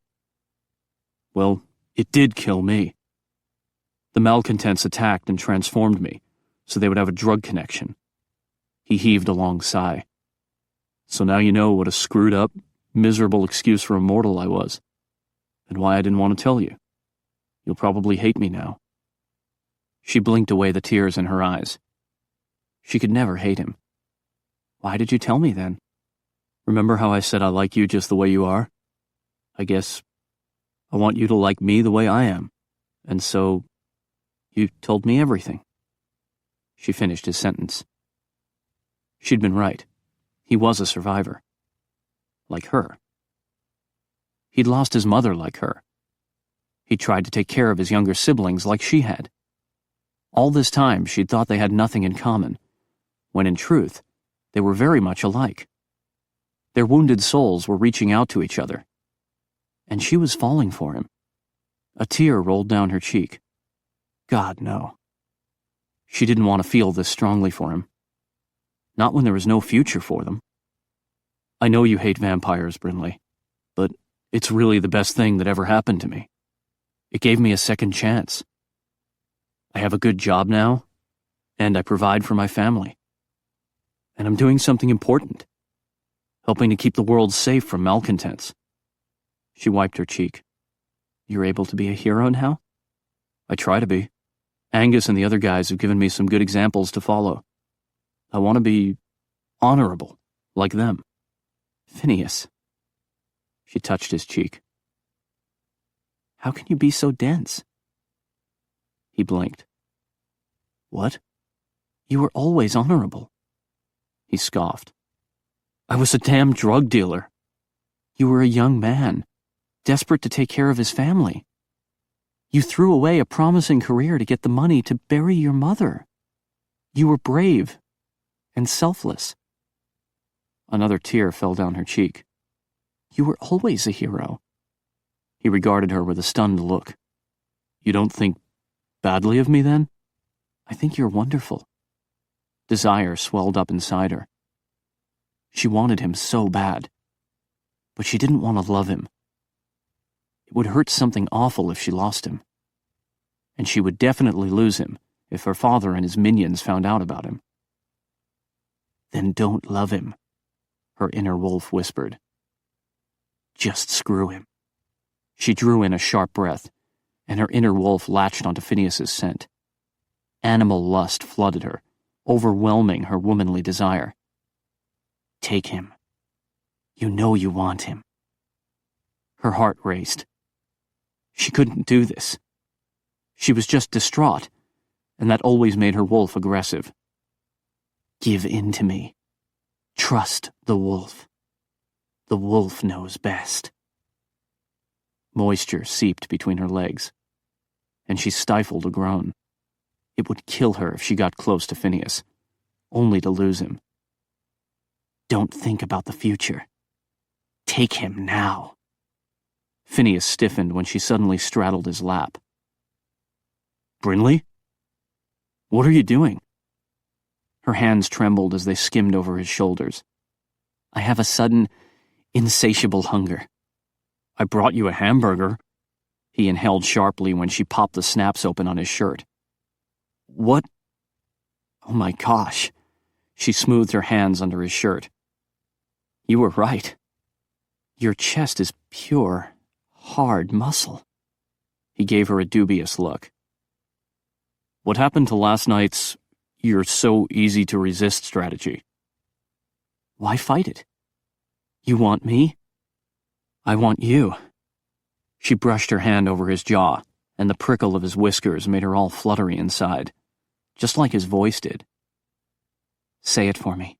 did kill me. The malcontents attacked and transformed me, so they would have a drug connection. He heaved a long sigh. So now you know what a screwed up, miserable excuse for a mortal I was, and why I didn't want to tell you. You'll probably hate me now. She blinked away the tears in her eyes. She could never hate him. Why did you tell me then? Remember how I said I like you just the way you are? I guess I want you to like me the way I am. And so, you told me everything. She finished his sentence. She'd been right. He was a survivor. Like her. He'd lost his mother like her. He tried to take care of his younger siblings like she had. All this time, she'd thought they had nothing in common, when in truth, they were very much alike. Their wounded souls were reaching out to each other, and she was falling for him. A tear rolled down her cheek. God, no. She didn't want to feel this strongly for him. Not when there was no future for them. I know you hate vampires, Brinley, but it's really the best thing that ever happened to me. It gave me a second chance. I have a good job now, and I provide for my family. And I'm doing something important, helping to keep the world safe from malcontents. She wiped her cheek. You're able to be a hero now? I try to be. Angus and the other guys have given me some good examples to follow. I want to be honorable, like them. Phineas. She touched his cheek. How can you be so dense? He blinked. What? You were always honorable. He scoffed. I was a damn drug dealer. You were a young man, desperate to take care of his family. You threw away a promising career to get the money to bury your mother. You were brave and selfless. Another tear fell down her cheek. You were always a hero. He regarded her with a stunned look. You don't think badly of me, then? I think you're wonderful. Desire swelled up inside her. She wanted him so bad, but she didn't want to love him. It would hurt something awful if she lost him. And she would definitely lose him if her father and his minions found out about him. Then don't love him, her inner wolf whispered. Just screw him. She drew in a sharp breath, and her inner wolf latched onto Phineas's scent. Animal lust flooded her, overwhelming her womanly desire. Take him. You know you want him. Her heart raced. She couldn't do this. She was just distraught, and that always made her wolf aggressive. Give in to me. Trust the wolf. The wolf knows best. Moisture seeped between her legs, and she stifled a groan. It would kill her if she got close to Phineas, only to lose him. Don't think about the future. Take him now. Phineas stiffened when she suddenly straddled his lap. Brinley? What are you doing? Her hands trembled as they skimmed over his shoulders. I have a sudden, insatiable hunger. I brought you a hamburger. He inhaled sharply when she popped the snaps open on his shirt. What? Oh my gosh. She smoothed her hands under his shirt. You were right. Your chest is pure, hard muscle. He gave her a dubious look. What happened to last night's "you're so easy to resist" strategy? Why fight it? You want me? I want you. She brushed her hand over his jaw, and the prickle of his whiskers made her all fluttery inside, just like his voice did. Say it for me.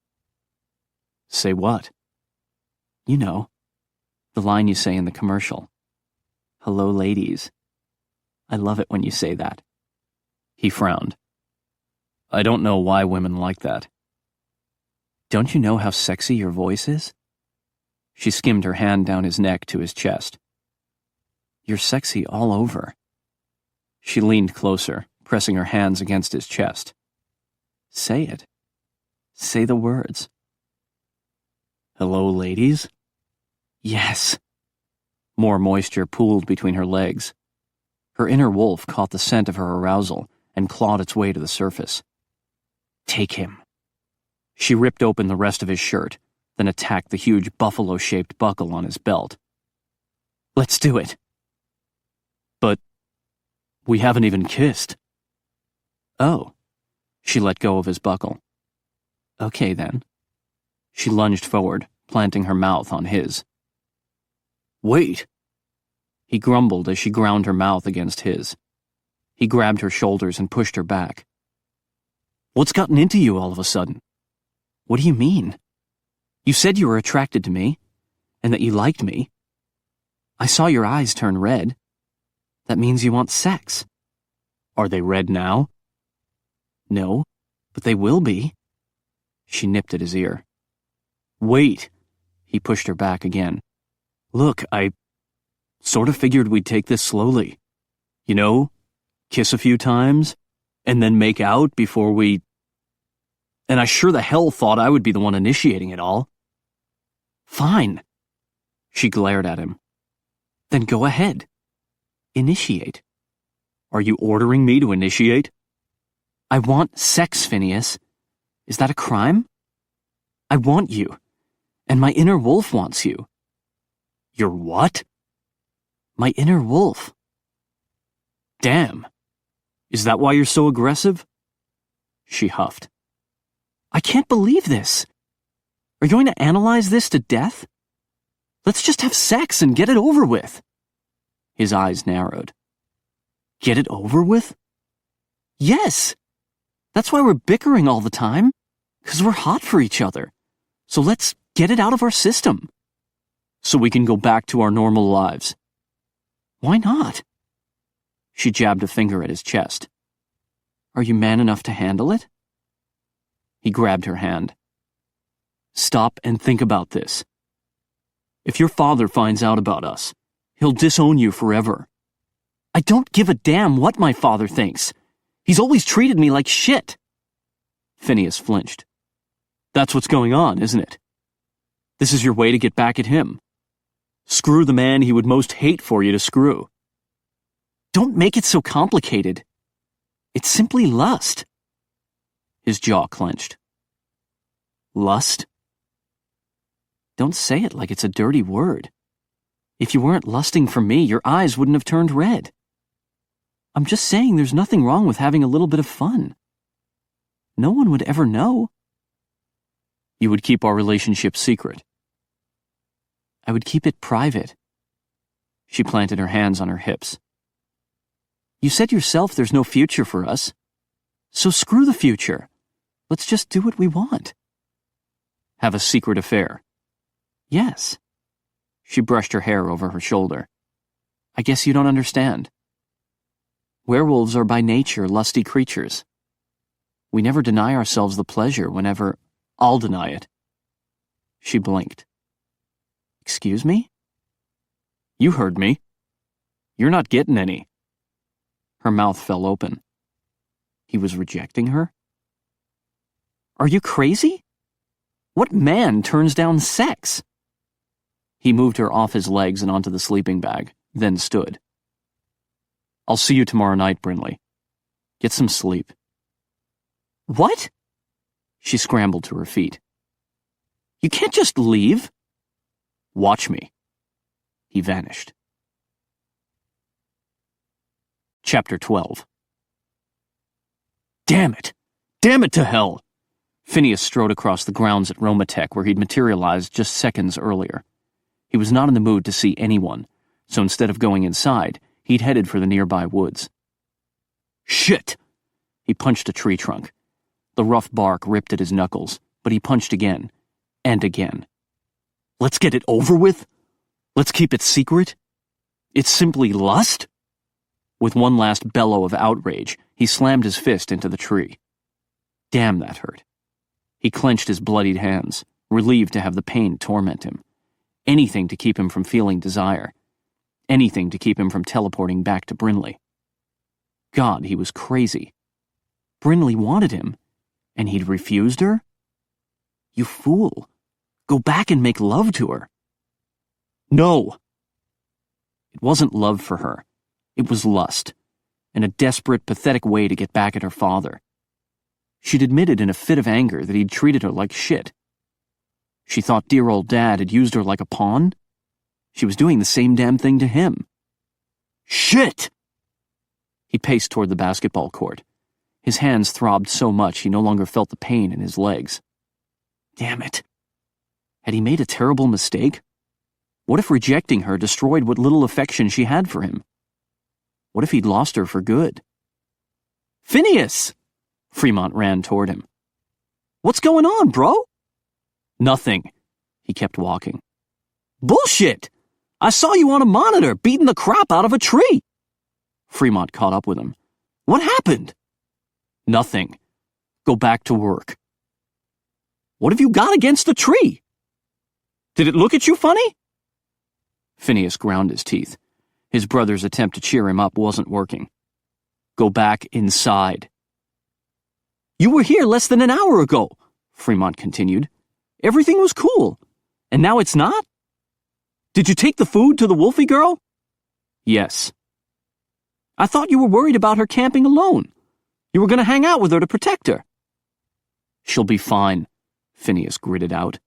Say what? You know, the line you say in the commercial. Hello, ladies. I love it when you say that. He frowned. I don't know why women like that. Don't you know how sexy your voice is? She skimmed her hand down his neck to his chest. You're sexy all over. She leaned closer, pressing her hands against his chest. Say it. Say the words. Hello, ladies? Yes. More moisture pooled between her legs. Her inner wolf caught the scent of her arousal and clawed its way to the surface. Take him. She ripped open the rest of his shirt, then attacked the huge buffalo-shaped buckle on his belt. Let's do it. But we haven't even kissed. Oh. She let go of his buckle. Okay, then. She lunged forward, planting her mouth on his. Wait. He grumbled as she ground her mouth against his. He grabbed her shoulders and pushed her back. What's gotten into you all of a sudden? What do you mean? You said you were attracted to me, and that you liked me. I saw your eyes turn red. That means you want sex. Are they red now? No, but they will be. She nipped at his ear. Wait. He pushed her back again. Look, I sort of figured we'd take this slowly. You know, kiss a few times, and then make out before we... And I sure the hell thought I would be the one initiating it all. Fine. She glared at him. Then go ahead. Initiate. Are you ordering me to initiate? I want sex, Phineas. Is that a crime? I want you, and my inner wolf wants you. Your what? My inner wolf. Damn. Is that why you're so aggressive? She huffed. I can't believe this. Are you going to analyze this to death? Let's just have sex and get it over with. His eyes narrowed. Get it over with? Yes. That's why we're bickering all the time. 'Cause we're hot for each other. So let's get it out of our system. So we can go back to our normal lives. Why not? She jabbed a finger at his chest. Are you man enough to handle it? He grabbed her hand. Stop and think about this. If your father finds out about us, he'll disown you forever. I don't give a damn what my father thinks. He's always treated me like shit. Phineas flinched. That's what's going on, isn't it? This is your way to get back at him. Screw the man he would most hate for you to screw. Don't make it so complicated. It's simply lust. His jaw clenched. Lust? Don't say it like it's a dirty word. If you weren't lusting for me, your eyes wouldn't have turned red. I'm just saying there's nothing wrong with having a little bit of fun. No one would ever know. You would keep our relationship secret. I would keep it private. She planted her hands on her hips. You said yourself there's no future for us. So screw the future. Let's just do what we want. Have a secret affair. Yes. She brushed her hair over her shoulder. I guess you don't understand. Werewolves are by nature lusty creatures. We never deny ourselves the pleasure whenever... I'll deny it. She blinked. Excuse me? You heard me. You're not getting any. Her mouth fell open. He was rejecting her? Are you crazy? What man turns down sex? He moved her off his legs and onto the sleeping bag, then stood. I'll see you tomorrow night, Brinley. Get some sleep. What? She scrambled to her feet. You can't just leave. Watch me. He vanished. Chapter 12. Damn it! Damn it to hell! Phineas strode across the grounds at Romatech where he'd materialized just seconds earlier. He was not in the mood to see anyone, so instead of going inside, he'd headed for the nearby woods. Shit! He punched a tree trunk. The rough bark ripped at his knuckles, but he punched again, and again. Let's get it over with? Let's keep it secret? It's simply lust? With one last bellow of outrage, he slammed his fist into the tree. Damn, that hurt. He clenched his bloodied hands, relieved to have the pain torment him. Anything to keep him from feeling desire. Anything to keep him from teleporting back to Brinley. God, he was crazy. Brinley wanted him, and he'd refused her? You fool. Go back and make love to her. No. It wasn't love for her. It was lust, and a desperate, pathetic way to get back at her father. She'd admitted in a fit of anger that he'd treated her like shit. She thought dear old Dad had used her like a pawn. She was doing the same damn thing to him. Shit! He paced toward the basketball court. His hands throbbed so much he no longer felt the pain in his legs. Damn it. Had he made a terrible mistake? What if rejecting her destroyed what little affection she had for him? What if he'd lost her for good? Phineas! Fremont ran toward him. What's going on, bro? Nothing. He kept walking. Bullshit! I saw you on a monitor beating the crap out of a tree. Fremont caught up with him. What happened? Nothing. Go back to work. What have you got against the tree? Did it look at you funny? Phineas ground his teeth. His brother's attempt to cheer him up wasn't working. Go back inside. You were here less than an hour ago, Fremont continued. Everything was cool. And now it's not? Did you take the food to the Wolfie girl? Yes. I thought you were worried about her camping alone. You were going to hang out with her to protect her. She'll be fine, Phineas gritted out.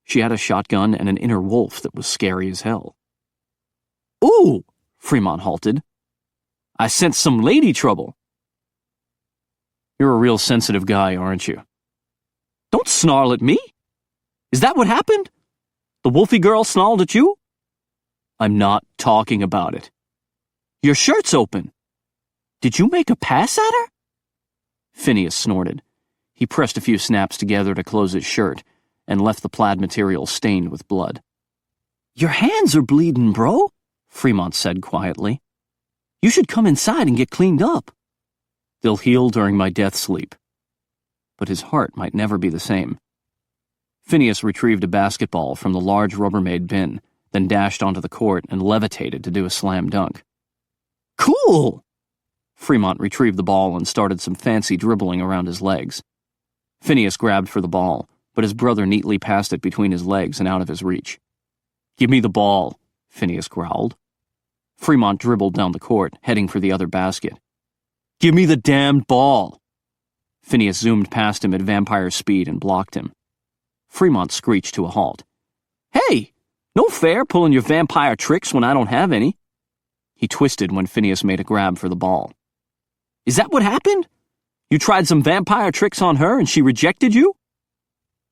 She had a shotgun and an inner wolf that was scary as hell. Ooh, Fremont halted. I sensed some lady trouble. You're a real sensitive guy, aren't you? Don't snarl at me. Is that what happened? The Wolfie girl snarled at you? I'm not talking about it. Your shirt's open. Did you make a pass at her? Phineas snorted. He pressed a few snaps together to close his shirt and left the plaid material stained with blood. Your hands are bleeding, bro, Fremont said quietly. You should come inside and get cleaned up. They'll heal during my death sleep. But his heart might never be the same. Phineas retrieved a basketball from the large Rubbermaid bin, then dashed onto the court and levitated to do a slam dunk. Cool! Fremont retrieved the ball and started some fancy dribbling around his legs. Phineas grabbed for the ball, but his brother neatly passed it between his legs and out of his reach. Give me the ball, Phineas growled. Fremont dribbled down the court, heading for the other basket. Give me the damned ball! Phineas zoomed past him at vampire speed and blocked him. Fremont screeched to a halt. Hey, no fair pulling your vampire tricks when I don't have any. He twisted when Phineas made a grab for the ball. Is that what happened? You tried some vampire tricks on her and she rejected you?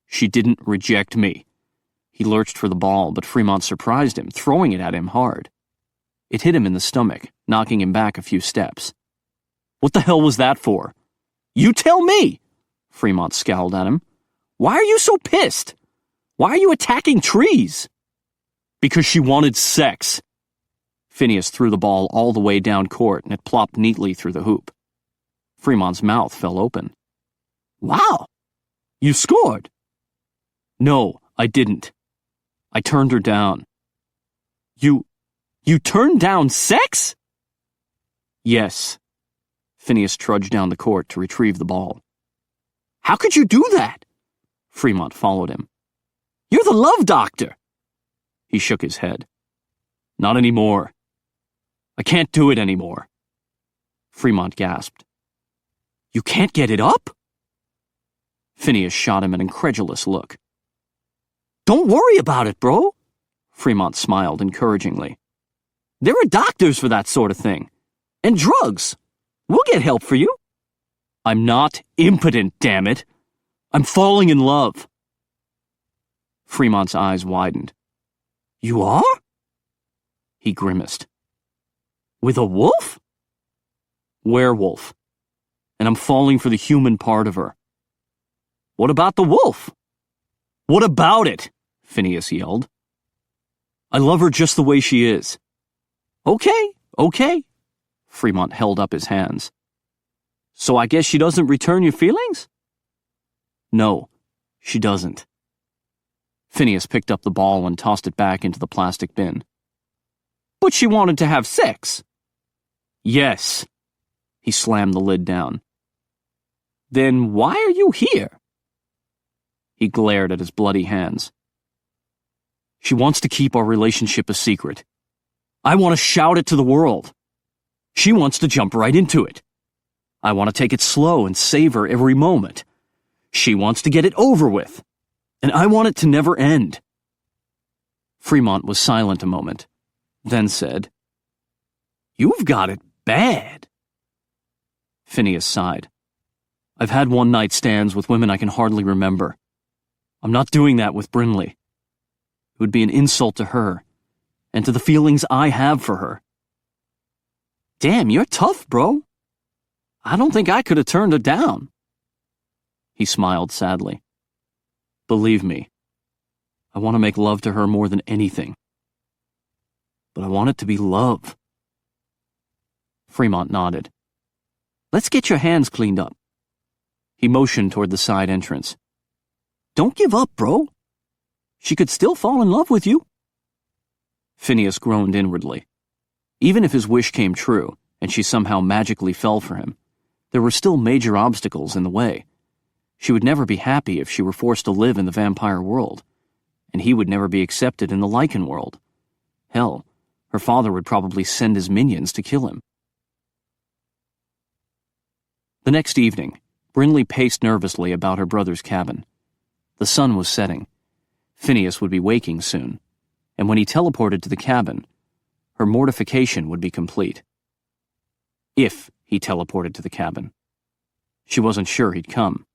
She didn't reject me. He lurched for the ball, but Fremont surprised him, throwing it at him hard. It hit him in the stomach, knocking him back a few steps. What the hell was that for? You tell me! Fremont scowled at him. Why are you so pissed? Why are you attacking trees? Because she wanted sex. Phineas threw the ball all the way down court and it plopped neatly through the hoop. Fremont's mouth fell open. Wow! You scored! No, I didn't. I turned her down. You turned down sex? Yes. Phineas trudged down the court to retrieve the ball. How could you do that? Fremont followed him. You're the love doctor. He shook his head. Not anymore. I can't do it anymore. Fremont gasped. You can't get it up? Phineas shot him an incredulous look. Don't worry about it, bro. Fremont smiled encouragingly. There are doctors for that sort of thing. And drugs. We'll get help for you. I'm not impotent, damn it. I'm falling in love. Fremont's eyes widened. You are? He grimaced. With a wolf? Werewolf. And I'm falling for the human part of her. What about the wolf? What about it? Phineas yelled. I love her just the way she is. Okay. Fremont held up his hands. So I guess she doesn't return your feelings? No, she doesn't. Phineas picked up the ball and tossed it back into the plastic bin. But she wanted to have sex. Yes. He slammed the lid down. Then why are you here? He glared at his bloody hands. She wants to keep our relationship a secret. I want to shout it to the world. She wants to jump right into it. I want to take it slow and savor every moment. She wants to get it over with. And I want it to never end. Fremont was silent a moment, then said, You've got it bad. Phineas sighed. I've had one-night stands with women I can hardly remember. I'm not doing that with Brinley. It would be an insult to her, and to the feelings I have for her. Damn, you're tough, bro. I don't think I could have turned her down. He smiled sadly. Believe me, I want to make love to her more than anything. but I want it to be love. Fremont nodded. Let's get your hands cleaned up. He motioned toward the side entrance. Don't give up, bro. She could still fall in love with you. Phineas groaned inwardly. Even if his wish came true, and she somehow magically fell for him, there were still major obstacles in the way. She would never be happy if she were forced to live in the vampire world, and he would never be accepted in the lichen world. Hell, her father would probably send his minions to kill him. The next evening, Brinley paced nervously about her brother's cabin. The sun was setting. Phineas would be waking soon, and when he teleported to the cabin, her mortification would be complete. If he teleported to the cabin. She wasn't sure he'd come.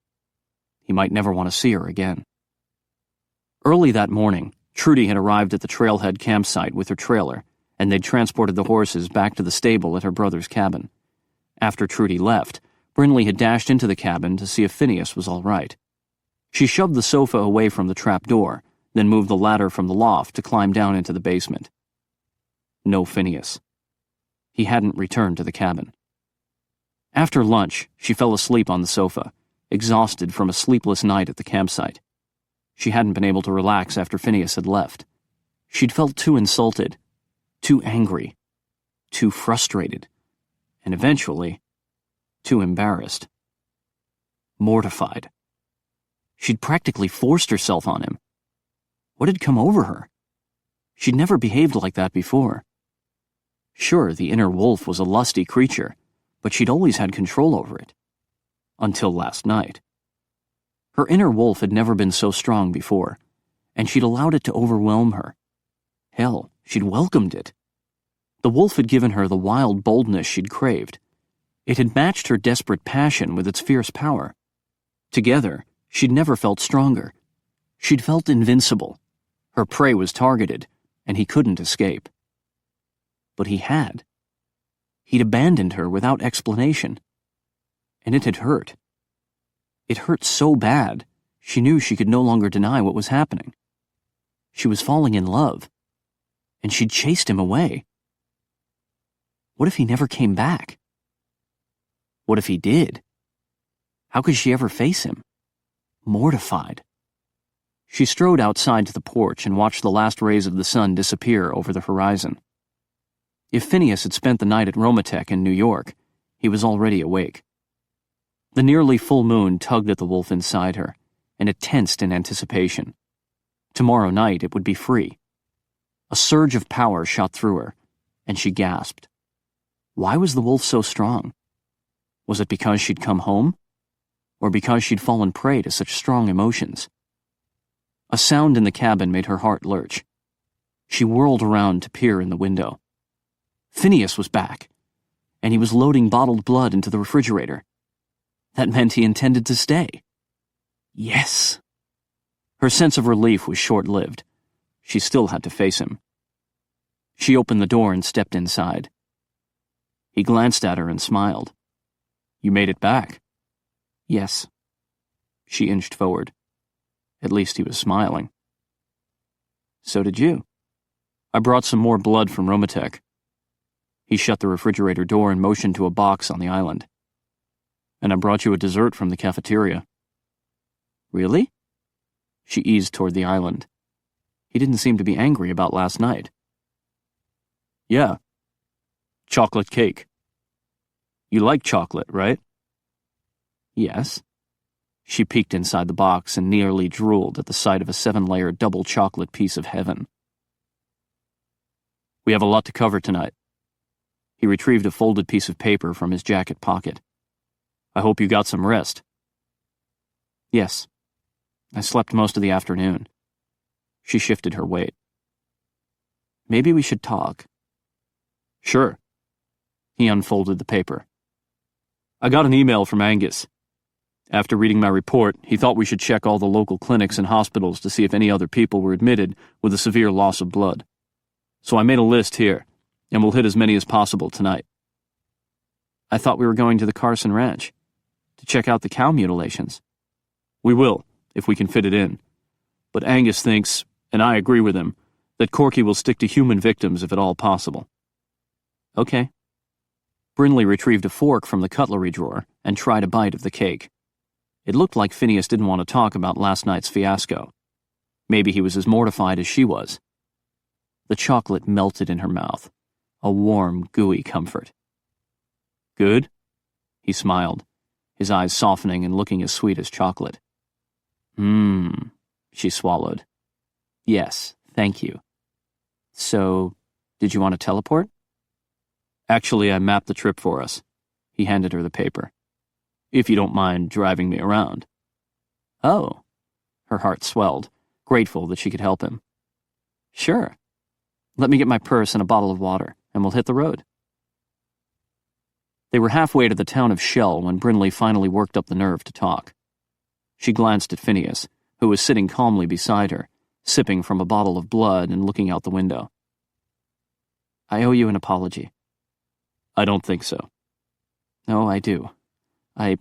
He might never want to see her again. Early that morning, Trudy had arrived at the trailhead campsite with her trailer, and they'd transported the horses back to the stable at her brother's cabin. After Trudy left, Brinley had dashed into the cabin to see if Phineas was all right. She shoved the sofa away from the trap door, then moved the ladder from the loft to climb down into the basement. No Phineas. He hadn't returned to the cabin. After lunch, she fell asleep on the sofa, exhausted from a sleepless night at the campsite. She hadn't been able to relax after Phineas had left. She'd felt too insulted, too angry, too frustrated, and eventually, too embarrassed. Mortified. She'd practically forced herself on him. What had come over her? She'd never behaved like that before. Sure, the inner wolf was a lusty creature, but she'd always had control over it. Until last night. Her inner wolf had never been so strong before, and she'd allowed it to overwhelm her. Hell, she'd welcomed it. The wolf had given her the wild boldness she'd craved. It had matched her desperate passion with its fierce power. Together, she'd never felt stronger. She'd felt invincible. Her prey was targeted, and he couldn't escape. But he had. He'd abandoned her without explanation. And it had hurt. It hurt so bad, she knew she could no longer deny what was happening. She was falling in love, and she'd chased him away. What if he never came back? What if he did? How could she ever face him? Mortified. She strode outside to the porch and watched the last rays of the sun disappear over the horizon. If Phineas had spent the night at Romatech in New York, he was already awake. The nearly full moon tugged at the wolf inside her, and it tensed in anticipation. Tomorrow night it would be free. A surge of power shot through her, and she gasped. Why was the wolf so strong? Was it because she'd come home? Or because she'd fallen prey to such strong emotions? A sound in the cabin made her heart lurch. She whirled around to peer in the window. Phineas was back, and he was loading bottled blood into the refrigerator. That meant he intended to stay. Yes. Her sense of relief was short-lived. She still had to face him. She opened the door and stepped inside. He glanced at her and smiled. You made it back. Yes. She inched forward. At least he was smiling. So did you. I brought some more blood from Romatech. He shut the refrigerator door and motioned to a box on the island. And I brought you a dessert from the cafeteria. Really? She eased toward the island. He didn't seem to be angry about last night. Yeah. Chocolate cake. You like chocolate, right? Yes. She peeked inside the box and nearly drooled at the sight of a 7-layer double chocolate piece of heaven. We have a lot to cover tonight. He retrieved a folded piece of paper from his jacket pocket. I hope you got some rest. Yes. I slept most of the afternoon. She shifted her weight. Maybe we should talk. Sure. He unfolded the paper. I got an email from Angus. After reading my report, he thought we should check all the local clinics and hospitals to see if any other people were admitted with a severe loss of blood. So I made a list here, and we'll hit as many as possible tonight. I thought we were going to the Carson Ranch to check out the cow mutilations. We will, if we can fit it in. But Angus thinks, and I agree with him, That Corky will stick to human victims if at all possible. Okay. Brinley retrieved a fork from the cutlery drawer and tried a bite of the cake. It looked like Phineas didn't want to talk about last night's fiasco. Maybe he was as mortified as she was. The chocolate melted in her mouth, a warm, gooey comfort. Good? He smiled, his eyes softening and looking as sweet as chocolate. She swallowed. Yes, thank you. So, did you want to teleport? Actually, I mapped the trip for us. He handed her the paper. If you don't mind driving me around. Oh. Her heart swelled, grateful that she could help him. Sure. Let me get my purse and a bottle of water, and we'll hit the road. They were halfway to the town of Shell when Brinley finally worked up the nerve to talk. She glanced at Phineas, who was sitting calmly beside her, sipping from a bottle of blood and looking out the window. I owe you an apology. I don't think so. No, I do. I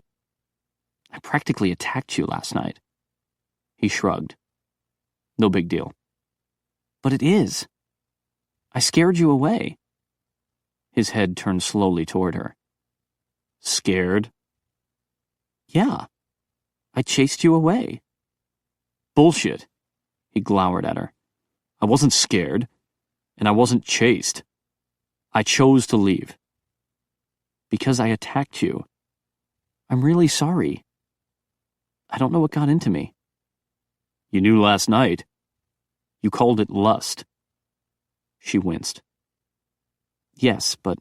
practically attacked you last night. He shrugged. No big deal. But it is. I scared you away. His head turned slowly toward her. Scared? Yeah. I chased you away. Bullshit. He glowered at her. I wasn't scared, and I wasn't chased. I chose to leave. Because I attacked you. I'm really sorry. I don't know what got into me. You knew last night. You called it lust. She winced. Yes, but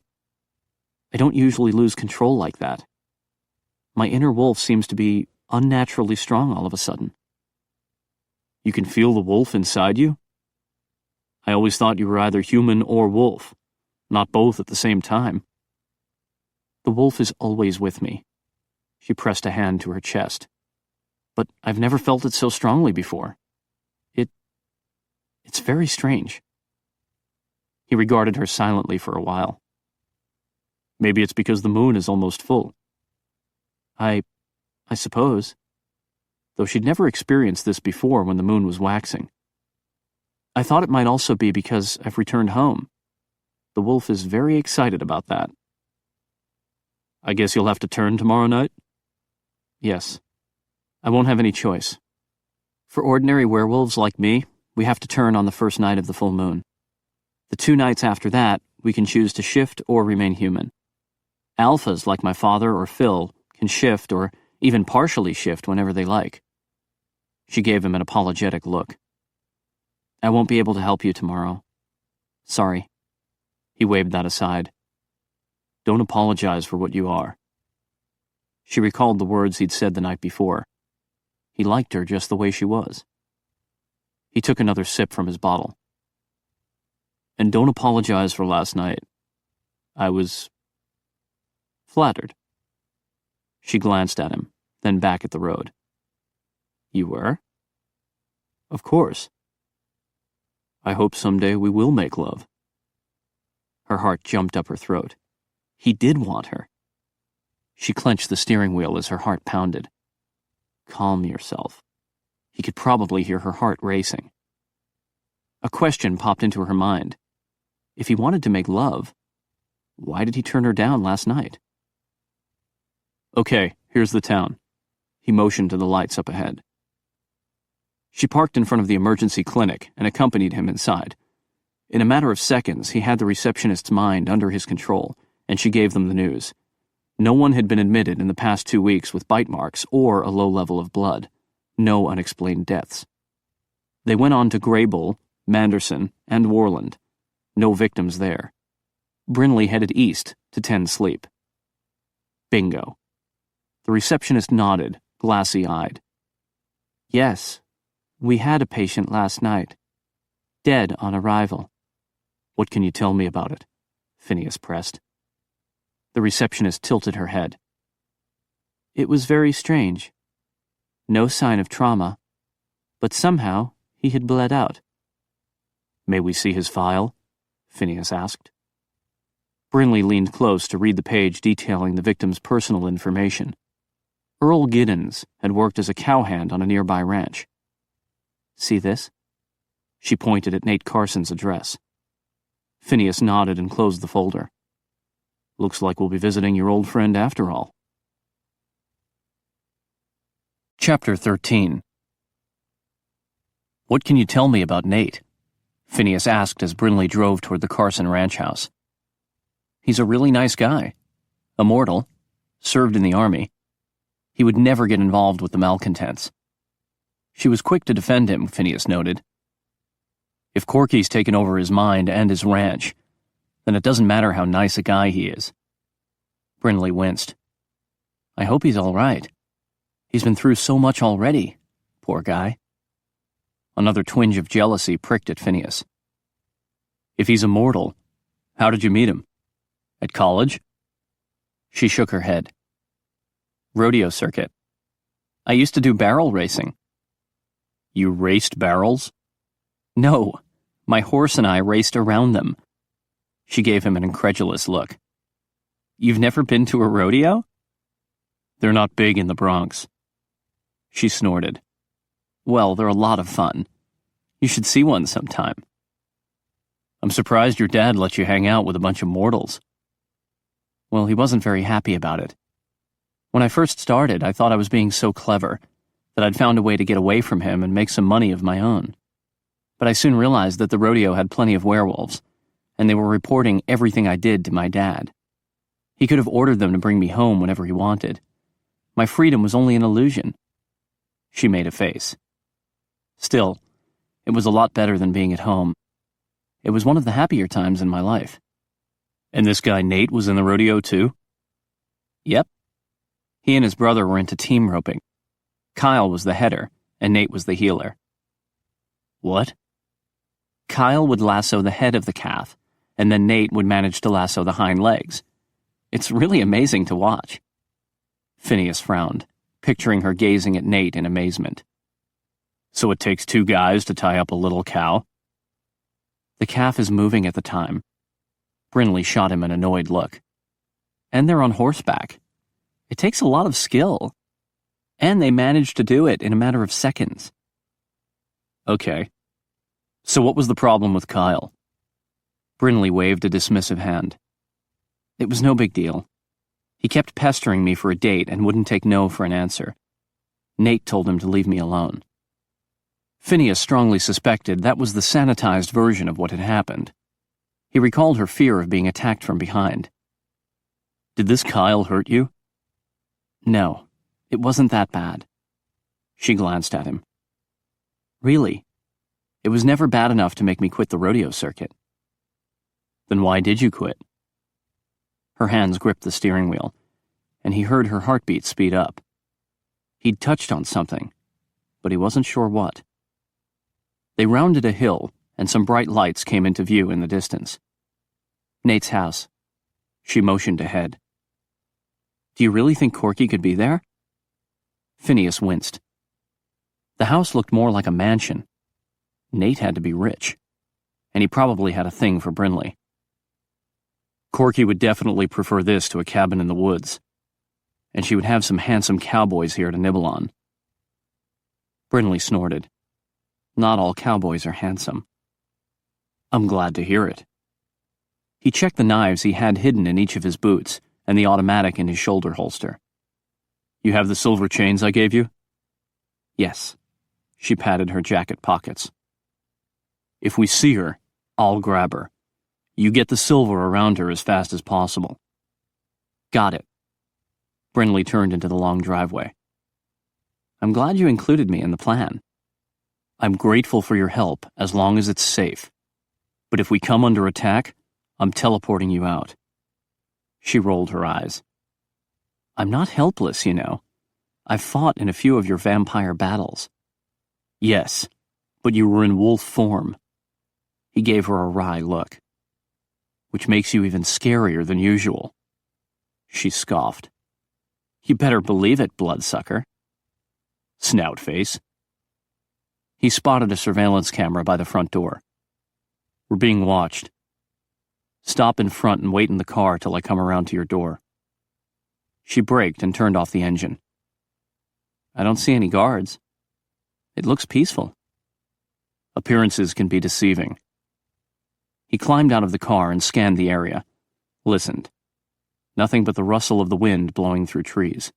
I don't usually lose control like that. My inner wolf seems to be unnaturally strong all of a sudden. You can feel the wolf inside you? I always thought you were either human or wolf, not both at the same time. The wolf is always with me. She pressed a hand to her chest. But I've never felt it so strongly before. It's very strange. He regarded her silently for a while. Maybe it's because the moon is almost full. I suppose. Though she'd never experienced this before when the moon was waxing. I thought it might also be because I've returned home. The wolf is very excited about that. I guess you'll have to turn tomorrow night? Yes. I won't have any choice. For ordinary werewolves like me, we have to turn on the first night of the full moon. The 2 nights after that, we can choose to shift or remain human. Alphas like my father or Phil can shift or even partially shift whenever they like. She gave him an apologetic look. I won't be able to help you tomorrow. Sorry. He waved that aside. Don't apologize for what you are. She recalled the words he'd said the night before. He liked her just the way she was. He took another sip from his bottle. And don't apologize for last night. I was flattered. She glanced at him, then back at the road. You were? Of course. I hope someday we will make love. Her heart jumped up her throat. He did want her. She clenched the steering wheel as her heart pounded. Calm yourself. He could probably hear her heart racing. A question popped into her mind. If he wanted to make love, why did he turn her down last night? Okay, here's the town. He motioned to the lights up ahead. She parked in front of the emergency clinic and accompanied him inside. In a matter of seconds, he had the receptionist's mind under his control, and she gave them the news. No one had been admitted in the past 2 weeks with bite marks or a low level of blood. No unexplained deaths. They went on to Greybull, Manderson, and Warland. No victims there. Brinley headed east to tend sleep. Bingo. The receptionist nodded, glassy-eyed. Yes, we had a patient last night. Dead on arrival. What can you tell me about it? Phineas pressed. The receptionist tilted her head. It was very strange. No sign of trauma, but somehow he had bled out. May we see his file? Phineas asked. Brinley leaned close to read the page detailing the victim's personal information. Earl Giddens had worked as a cowhand on a nearby ranch. See this? She pointed at Nate Carson's address. Phineas nodded and closed the folder. Looks like we'll be visiting your old friend after all. Chapter 13. What can you tell me about Nate? Phineas asked as Brinley drove toward the Carson ranch house. He's a really nice guy. Immortal. Served in the army. He would never get involved with the malcontents. She was quick to defend him, Phineas noted. If Corky's taken over his mind and his ranch, then it doesn't matter how nice a guy he is. Brinley winced. I hope he's all right. He's been through so much already. Poor guy. Another twinge of jealousy pricked at Phineas. If he's immortal, how did you meet him? At college? She shook her head. Rodeo circuit. I used to do barrel racing. You raced barrels? No, my horse and I raced around them. She gave him an incredulous look. You've never been to a rodeo? They're not big in the Bronx. She snorted. Well, they're a lot of fun. You should see one sometime. I'm surprised your dad let you hang out with a bunch of mortals. Well, he wasn't very happy about it. When I first started, I thought I was being so clever that I'd found a way to get away from him and make some money of my own. But I soon realized that the rodeo had plenty of werewolves, and they were reporting everything I did to my dad. He could have ordered them to bring me home whenever he wanted. My freedom was only an illusion. She made a face. Still, it was a lot better than being at home. It was one of the happier times in my life. And this guy Nate was in the rodeo too? Yep. He and his brother were into team roping. Kyle was the header, and Nate was the healer. What? Kyle would lasso the head of the calf, and then Nate would manage to lasso the hind legs. It's really amazing to watch. Phineas frowned, picturing her gazing at Nate in amazement. So it takes two guys to tie up a little cow? The calf is moving at the time. Brinley shot him an annoyed look. And they're on horseback. It takes a lot of skill. And they managed to do it in a matter of seconds. Okay. So what was the problem with Kyle? Brinley waved a dismissive hand. It was no big deal. He kept pestering me for a date and wouldn't take no for an answer. Nate told him to leave me alone. Phineas strongly suspected that was the sanitized version of what had happened. He recalled her fear of being attacked from behind. Did this Kyle hurt you? No, it wasn't that bad. She glanced at him. Really? It was never bad enough to make me quit the rodeo circuit. Then why did you quit? Her hands gripped the steering wheel, and he heard her heartbeat speed up. He'd touched on something, but he wasn't sure what. They rounded a hill, and some bright lights came into view in the distance. Nate's house. She motioned ahead. Do you really think Corky could be there? Phineas winced. The house looked more like a mansion. Nate had to be rich, and he probably had a thing for Brinley. Corky would definitely prefer this to a cabin in the woods, and she would have some handsome cowboys here to nibble on. Brinley snorted. Not all cowboys are handsome. I'm glad to hear it. He checked the knives he had hidden in each of his boots and the automatic in his shoulder holster. You have the silver chains I gave you? Yes. She patted her jacket pockets. If we see her, I'll grab her. You get the silver around her as fast as possible. Got it. Brinley turned into the long driveway. I'm glad you included me in the plan. I'm grateful for your help as long as it's safe. But if we come under attack, I'm teleporting you out. She rolled her eyes. I'm not helpless, you know. I've fought in a few of your vampire battles. Yes, but you were in wolf form. He gave her a wry look. Which makes you even scarier than usual. She scoffed. You better believe it, bloodsucker. Snout face. He spotted a surveillance camera by the front door. We're being watched. Stop in front and wait in the car till I come around to your door. She braked and turned off the engine. I don't see any guards. It looks peaceful. Appearances can be deceiving. He climbed out of the car and scanned the area. Listened. Nothing but the rustle of the wind blowing through trees.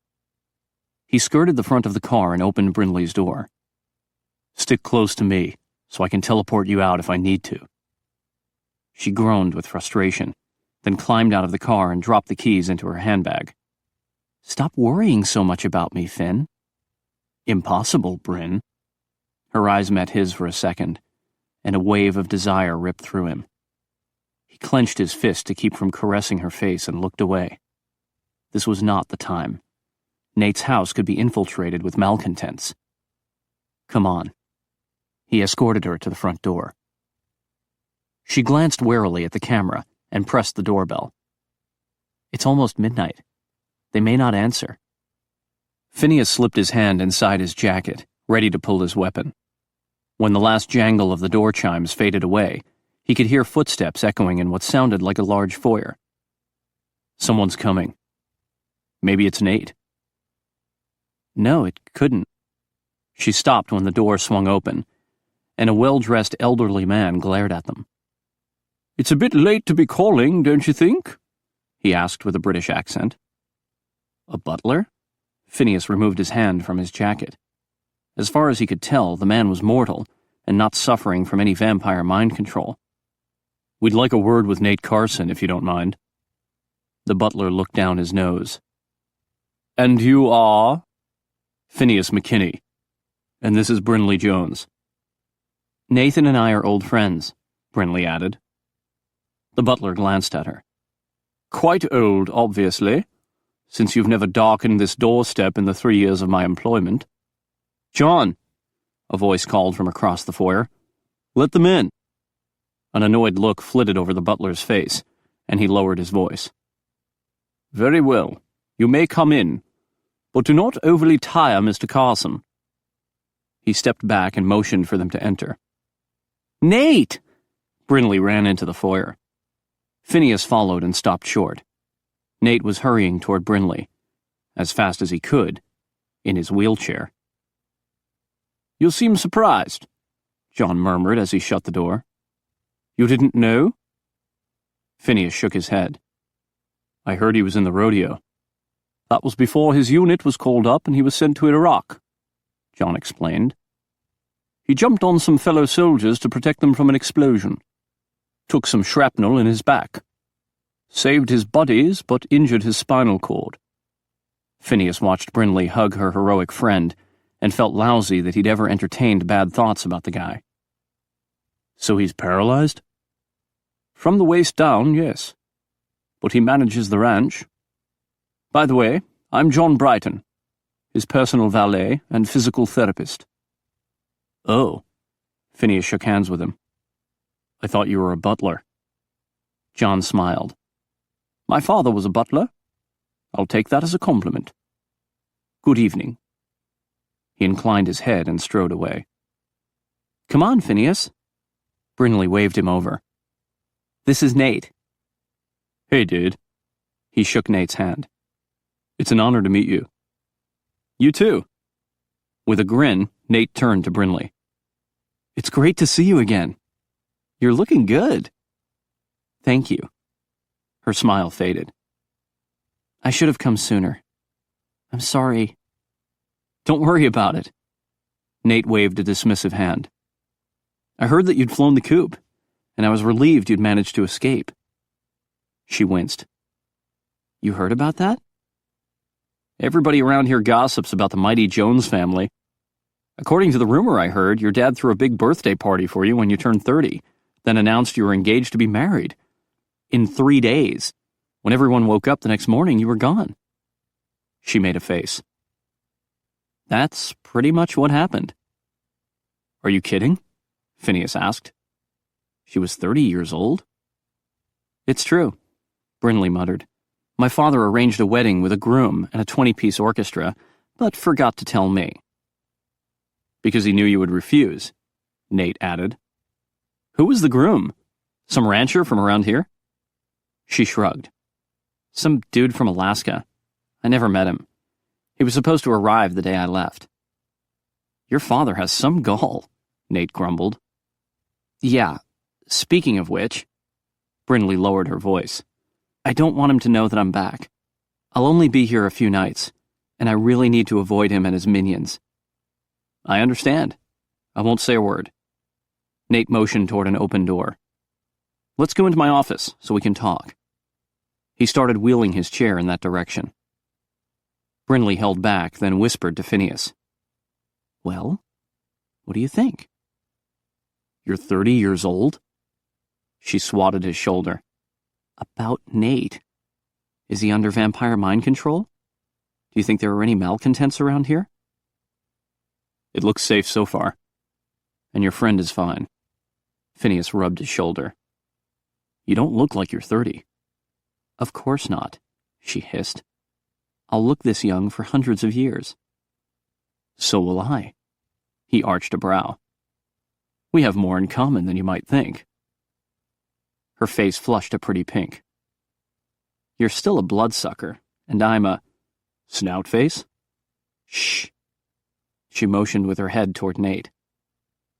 He skirted the front of the car and opened Brindley's door. "Stick close to me, so I can teleport you out if I need to." She groaned with frustration, then climbed out of the car and dropped the keys into her handbag. "Stop worrying so much about me, Finn." "Impossible, Bryn." Her eyes met his for a second, and a wave of desire ripped through him. He clenched his fist to keep from caressing her face and looked away. This was not the time. Nate's house could be infiltrated with malcontents. "Come on." He escorted her to the front door. She glanced warily at the camera and pressed the doorbell. It's almost midnight. They may not answer. Phineas slipped his hand inside his jacket, ready to pull his weapon. When the last jangle of the door chimes faded away, he could hear footsteps echoing in what sounded like a large foyer. Someone's coming. Maybe it's Nate. No, it couldn't. She stopped when the door swung open, and a well-dressed elderly man glared at them. "It's a bit late to be calling, don't you think?" he asked with a British accent. A butler? Phineas removed his hand from his jacket. As far as he could tell, the man was mortal, and not suffering from any vampire mind control. "We'd like a word with Nate Carson, if you don't mind." The butler looked down his nose. "And you are?" "Phineas McKinney. And this is Brinley Jones." "Nathan and I are old friends," Brinley added. The butler glanced at her. "Quite old, obviously, since you've never darkened this doorstep in the 3 years of my employment." "John," a voice called from across the foyer. "Let them in." An annoyed look flitted over the butler's face, and he lowered his voice. "Very well. You may come in, but do not overly tire Mr. Carson." He stepped back and motioned for them to enter. "Nate!" Brinley ran into the foyer. Phineas followed and stopped short. Nate was hurrying toward Brinley, as fast as he could, in his wheelchair. "You seem surprised," John murmured as he shut the door. "You didn't know?" Phineas shook his head. "I heard he was in the rodeo." "That was before his unit was called up and he was sent to Iraq," John explained. "He jumped on some fellow soldiers to protect them from an explosion. Took some shrapnel in his back. Saved his buddies, but injured his spinal cord." Phineas watched Brinley hug her heroic friend and felt lousy that he'd ever entertained bad thoughts about the guy. "So he's paralyzed?" "From the waist down, yes. But he manages the ranch. By the way, I'm John Brighton, his personal valet and physical therapist." "Oh." Phineas shook hands with him. "I thought you were a butler." John smiled. "My father was a butler. I'll take that as a compliment. Good evening." He inclined his head and strode away. "Come on, Phineas." Brinley waved him over. "This is Nate." "Hey, dude." He shook Nate's hand. "It's an honor to meet you." "You too." With a grin, Nate turned to Brinley. "It's great to see you again. You're looking good." "Thank you." Her smile faded. "I should have come sooner. I'm sorry." "Don't worry about it." Nate waved a dismissive hand. "I heard that you'd flown the coop, and I was relieved you'd managed to escape." She winced. "You heard about that?" "Everybody around here gossips about the mighty Jones family. According to the rumor I heard, your dad threw a big birthday party for you when you turned 30, then announced you were engaged to be married. In 3 days. When everyone woke up the next morning, you were gone." She made a face. "That's pretty much what happened." "Are you kidding?" Phineas asked. "She was 30 years old?" "It's true," Brinley muttered. "My father arranged a wedding with a groom and a 20-piece orchestra, but forgot to tell me." "Because he knew you would refuse," Nate added. "Who was the groom? Some rancher from around here?" She shrugged. "Some dude from Alaska. I never met him. He was supposed to arrive the day I left." "Your father has some gall," Nate grumbled. Yeah, speaking of which, Brindley lowered her voice. I don't want him to know that I'm back. I'll only be here a few nights, and I really need to avoid him and his minions. I understand. I won't say a word. Nate motioned toward an open door. Let's go into my office so we can talk. He started wheeling his chair in that direction. Brindley held back, then whispered to Phineas. Well, what do you think? You're 30 years old? She swatted his shoulder. About Nate. Is he under vampire mind control? Do you think there are any malcontents around here? It looks safe so far. And your friend is fine. Phineas rubbed his shoulder. You don't look like you're 30. Of course not, she hissed. I'll look this young for hundreds of years. So will I. He arched a brow. We have more in common than you might think. Her face flushed a pretty pink. You're still a bloodsucker, and I'm a... snout face? Shh. She motioned with her head toward Nate.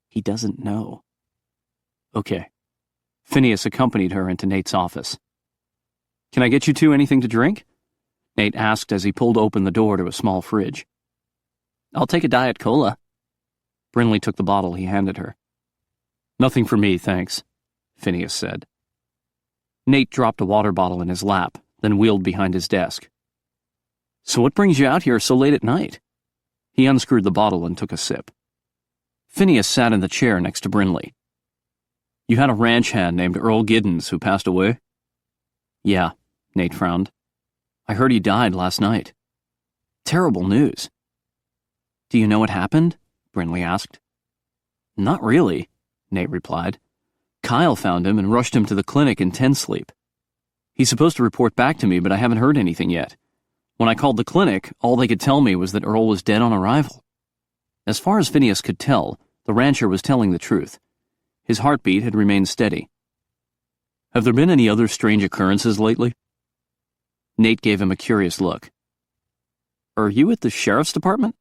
He doesn't know. Okay. Phineas accompanied her into Nate's office. Can I get you two anything to drink? Nate asked as he pulled open the door to a small fridge. I'll take a Diet Cola. Brindley took the bottle he handed her. Nothing for me, thanks, Phineas said. Nate dropped a water bottle in his lap, then wheeled behind his desk. So what brings you out here so late at night? He unscrewed the bottle and took a sip. Phineas sat in the chair next to Brindley. You had a ranch hand named Earl Giddens who passed away? Yeah, Nate frowned. I heard he died last night. Terrible news. Do you know what happened? Brindley asked. Not really, Nate replied. Kyle found him and rushed him to the clinic in 10 sleep. He's supposed to report back to me, but I haven't heard anything yet. When I called the clinic, all they could tell me was that Earl was dead on arrival. As far as Phineas could tell, the rancher was telling the truth. His heartbeat had remained steady. Have there been any other strange occurrences lately? Nate gave him a curious look. Are you at the sheriff's department?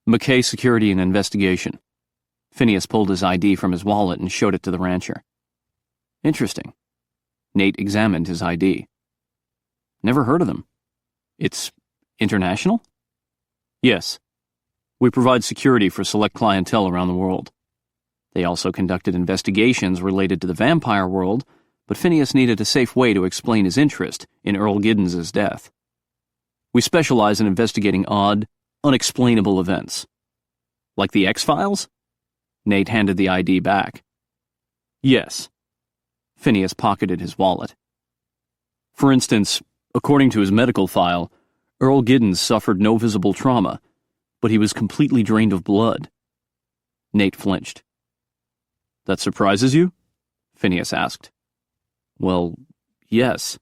McKay Security and Investigation. Phineas pulled his ID from his wallet and showed it to the rancher. Interesting. Nate examined his ID. Never heard of them. It's international? Yes. We provide security for select clientele around the world. They also conducted investigations related to the vampire world, but Phineas needed a safe way to explain his interest in Earl Giddens' death. We specialize in investigating odd, unexplainable events. Like the X-Files? Nate handed the ID back. Yes. Phineas pocketed his wallet. For instance, according to his medical file, Earl Giddens suffered no visible trauma, but he was completely drained of blood. Nate flinched. That surprises you? Phineas asked. Well, yes.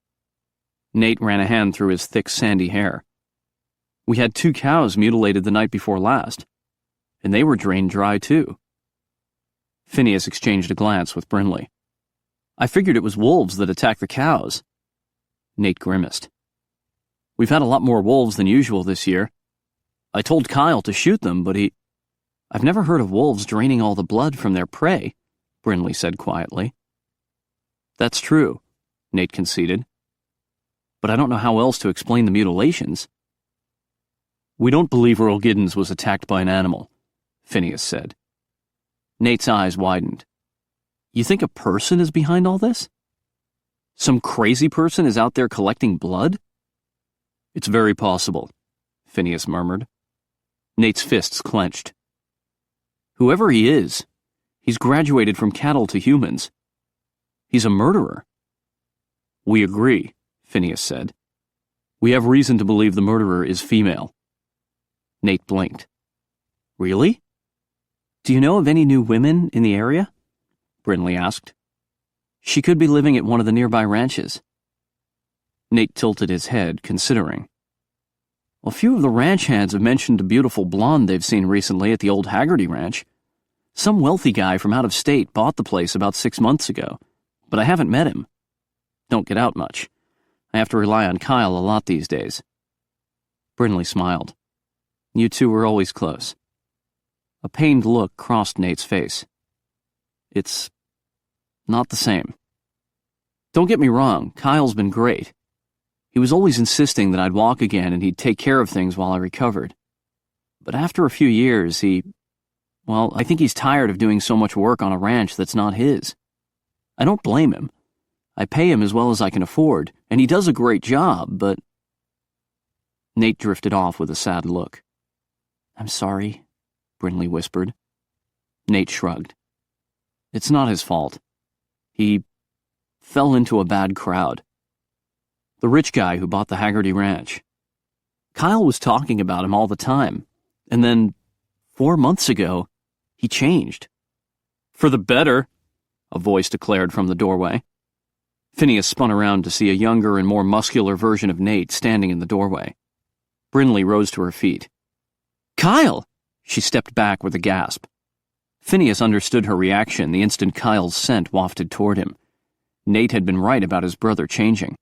Nate ran a hand through his thick, sandy hair. We had 2 cows mutilated the night before last, and they were drained dry, too. Phineas exchanged a glance with Brindley. I figured it was wolves that attacked the cows. Nate grimaced. We've had a lot more wolves than usual this year. I told Kyle to shoot them, but I've never heard of wolves draining all the blood from their prey, Brindley said quietly. That's true, Nate conceded. But I don't know how else to explain the mutilations. We don't believe Earl Giddens was attacked by an animal, Phineas said. Nate's eyes widened. You think a person is behind all this? Some crazy person is out there collecting blood? It's very possible, Phineas murmured. Nate's fists clenched. Whoever he is, he's graduated from cattle to humans. He's a murderer. We agree, Phineas said. We have reason to believe the murderer is female. Nate blinked. Really? Do you know of any new women in the area? Brindley asked. She could be living at one of the nearby ranches. Nate tilted his head, considering. A few of the ranch hands have mentioned a beautiful blonde they've seen recently at the old Haggerty Ranch. Some wealthy guy from out of state bought the place about 6 months ago, but I haven't met him. Don't get out much. I have to rely on Kyle a lot these days. Brindley smiled. You two were always close. A pained look crossed Nate's face. It's not the same. Don't get me wrong, Kyle's been great. He was always insisting that I'd walk again and he'd take care of things while I recovered. But after a few years, I think he's tired of doing so much work on a ranch that's not his. I don't blame him. I pay him as well as I can afford, and he does a great job, but... Nate drifted off with a sad look. I'm sorry, Brinley whispered. Nate shrugged. It's not his fault. He fell into a bad crowd. The rich guy who bought the Haggerty Ranch. Kyle was talking about him all the time, and then 4 months ago, he changed. For the better, a voice declared from the doorway. Phineas spun around to see a younger and more muscular version of Nate standing in the doorway. Brinley rose to her feet. Kyle! She stepped back with a gasp. Phineas understood her reaction the instant Kyle's scent wafted toward him. Nate had been right about his brother changing.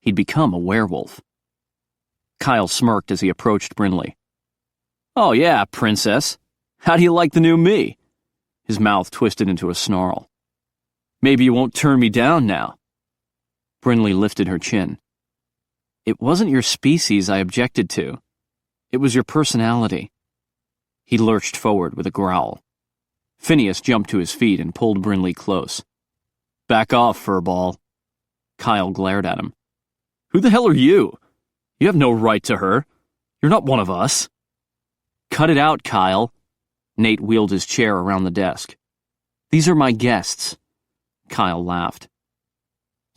He'd become a werewolf. Kyle smirked as he approached Brinley. Oh yeah, princess. How do you like the new me? His mouth twisted into a snarl. Maybe you won't turn me down now. Brinley lifted her chin. It wasn't your species I objected to. It was your personality. He lurched forward with a growl. Phineas jumped to his feet and pulled Brinley close. Back off, furball. Kyle glared at him. Who the hell are you? You have no right to her. You're not one of us. Cut it out, Kyle. Nate wheeled his chair around the desk. These are my guests. Kyle laughed.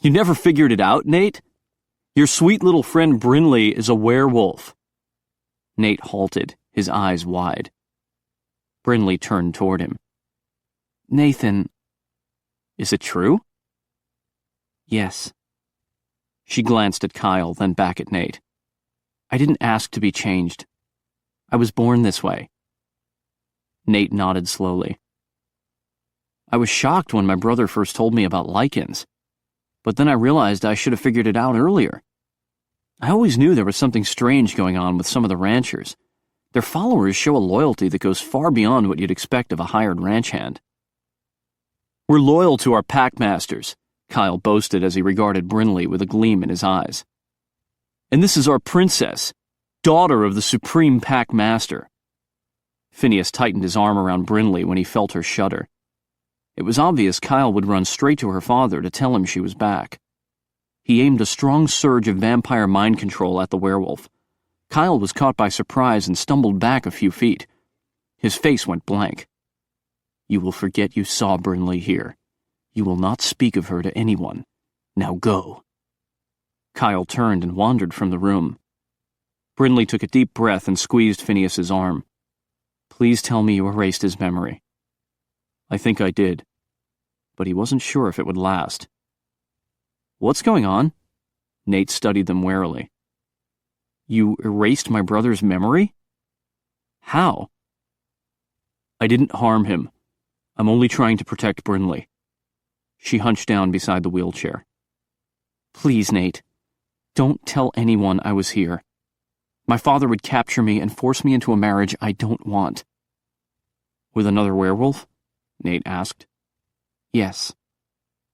You never figured it out, Nate? Your sweet little friend Brinley is a werewolf. Nate halted, his eyes wide. Brinley turned toward him. Nathan, is it true? Yes. She glanced at Kyle, then back at Nate. I didn't ask to be changed. I was born this way. Nate nodded slowly. I was shocked when my brother first told me about lichens, but then I realized I should have figured it out earlier. I always knew there was something strange going on with some of the ranchers. Their followers show a loyalty that goes far beyond what you'd expect of a hired ranch hand. We're loyal to our packmasters, Kyle boasted as he regarded Brinley with a gleam in his eyes. And this is our princess, daughter of the supreme packmaster. Phineas tightened his arm around Brinley when he felt her shudder. It was obvious Kyle would run straight to her father to tell him she was back. He aimed a strong surge of vampire mind control at the werewolf. Kyle was caught by surprise and stumbled back a few feet. His face went blank. You will forget you saw Brinley here. You will not speak of her to anyone. Now go. Kyle turned and wandered from the room. Brinley took a deep breath and squeezed Phineas's arm. Please tell me you erased his memory. I think I did, but he wasn't sure if it would last. What's going on? Nate studied them warily. You erased my brother's memory? How? I didn't harm him. I'm only trying to protect Brinley. She hunched down beside the wheelchair. Please, Nate, don't tell anyone I was here. My father would capture me and force me into a marriage I don't want. With another werewolf? Nate asked. Yes.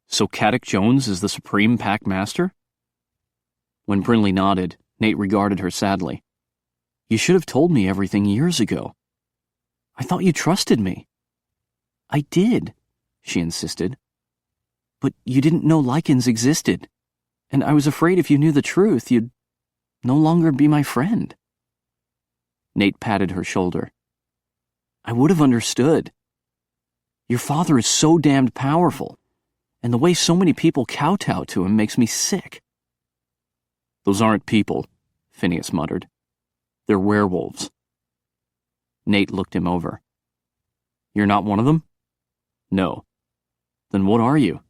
So Caddick Jones is the supreme pack master? When Brinley nodded, Nate regarded her sadly. You should have told me everything years ago. I thought you trusted me. I did, she insisted. But you didn't know lichens existed, and I was afraid if you knew the truth, you'd no longer be my friend. Nate patted her shoulder. I would have understood. Your father is so damned powerful, and the way so many people kowtow to him makes me sick. Those aren't people, Phineas muttered. They're werewolves. Nate looked him over. You're not one of them? No. Then what are you?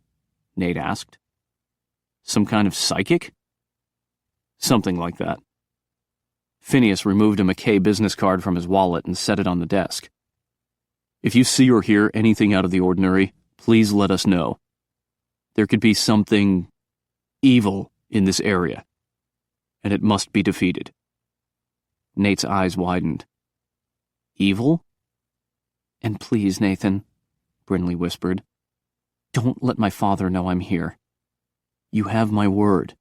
Nate asked. Some kind of psychic? Something like that. Phineas removed a McKay business card from his wallet and set it on the desk. If you see or hear anything out of the ordinary, please let us know. There could be something evil in this area, and it must be defeated. Nate's eyes widened. Evil? And please, Nathan, Brinley whispered. "Don't let my father know I'm here. You have my word."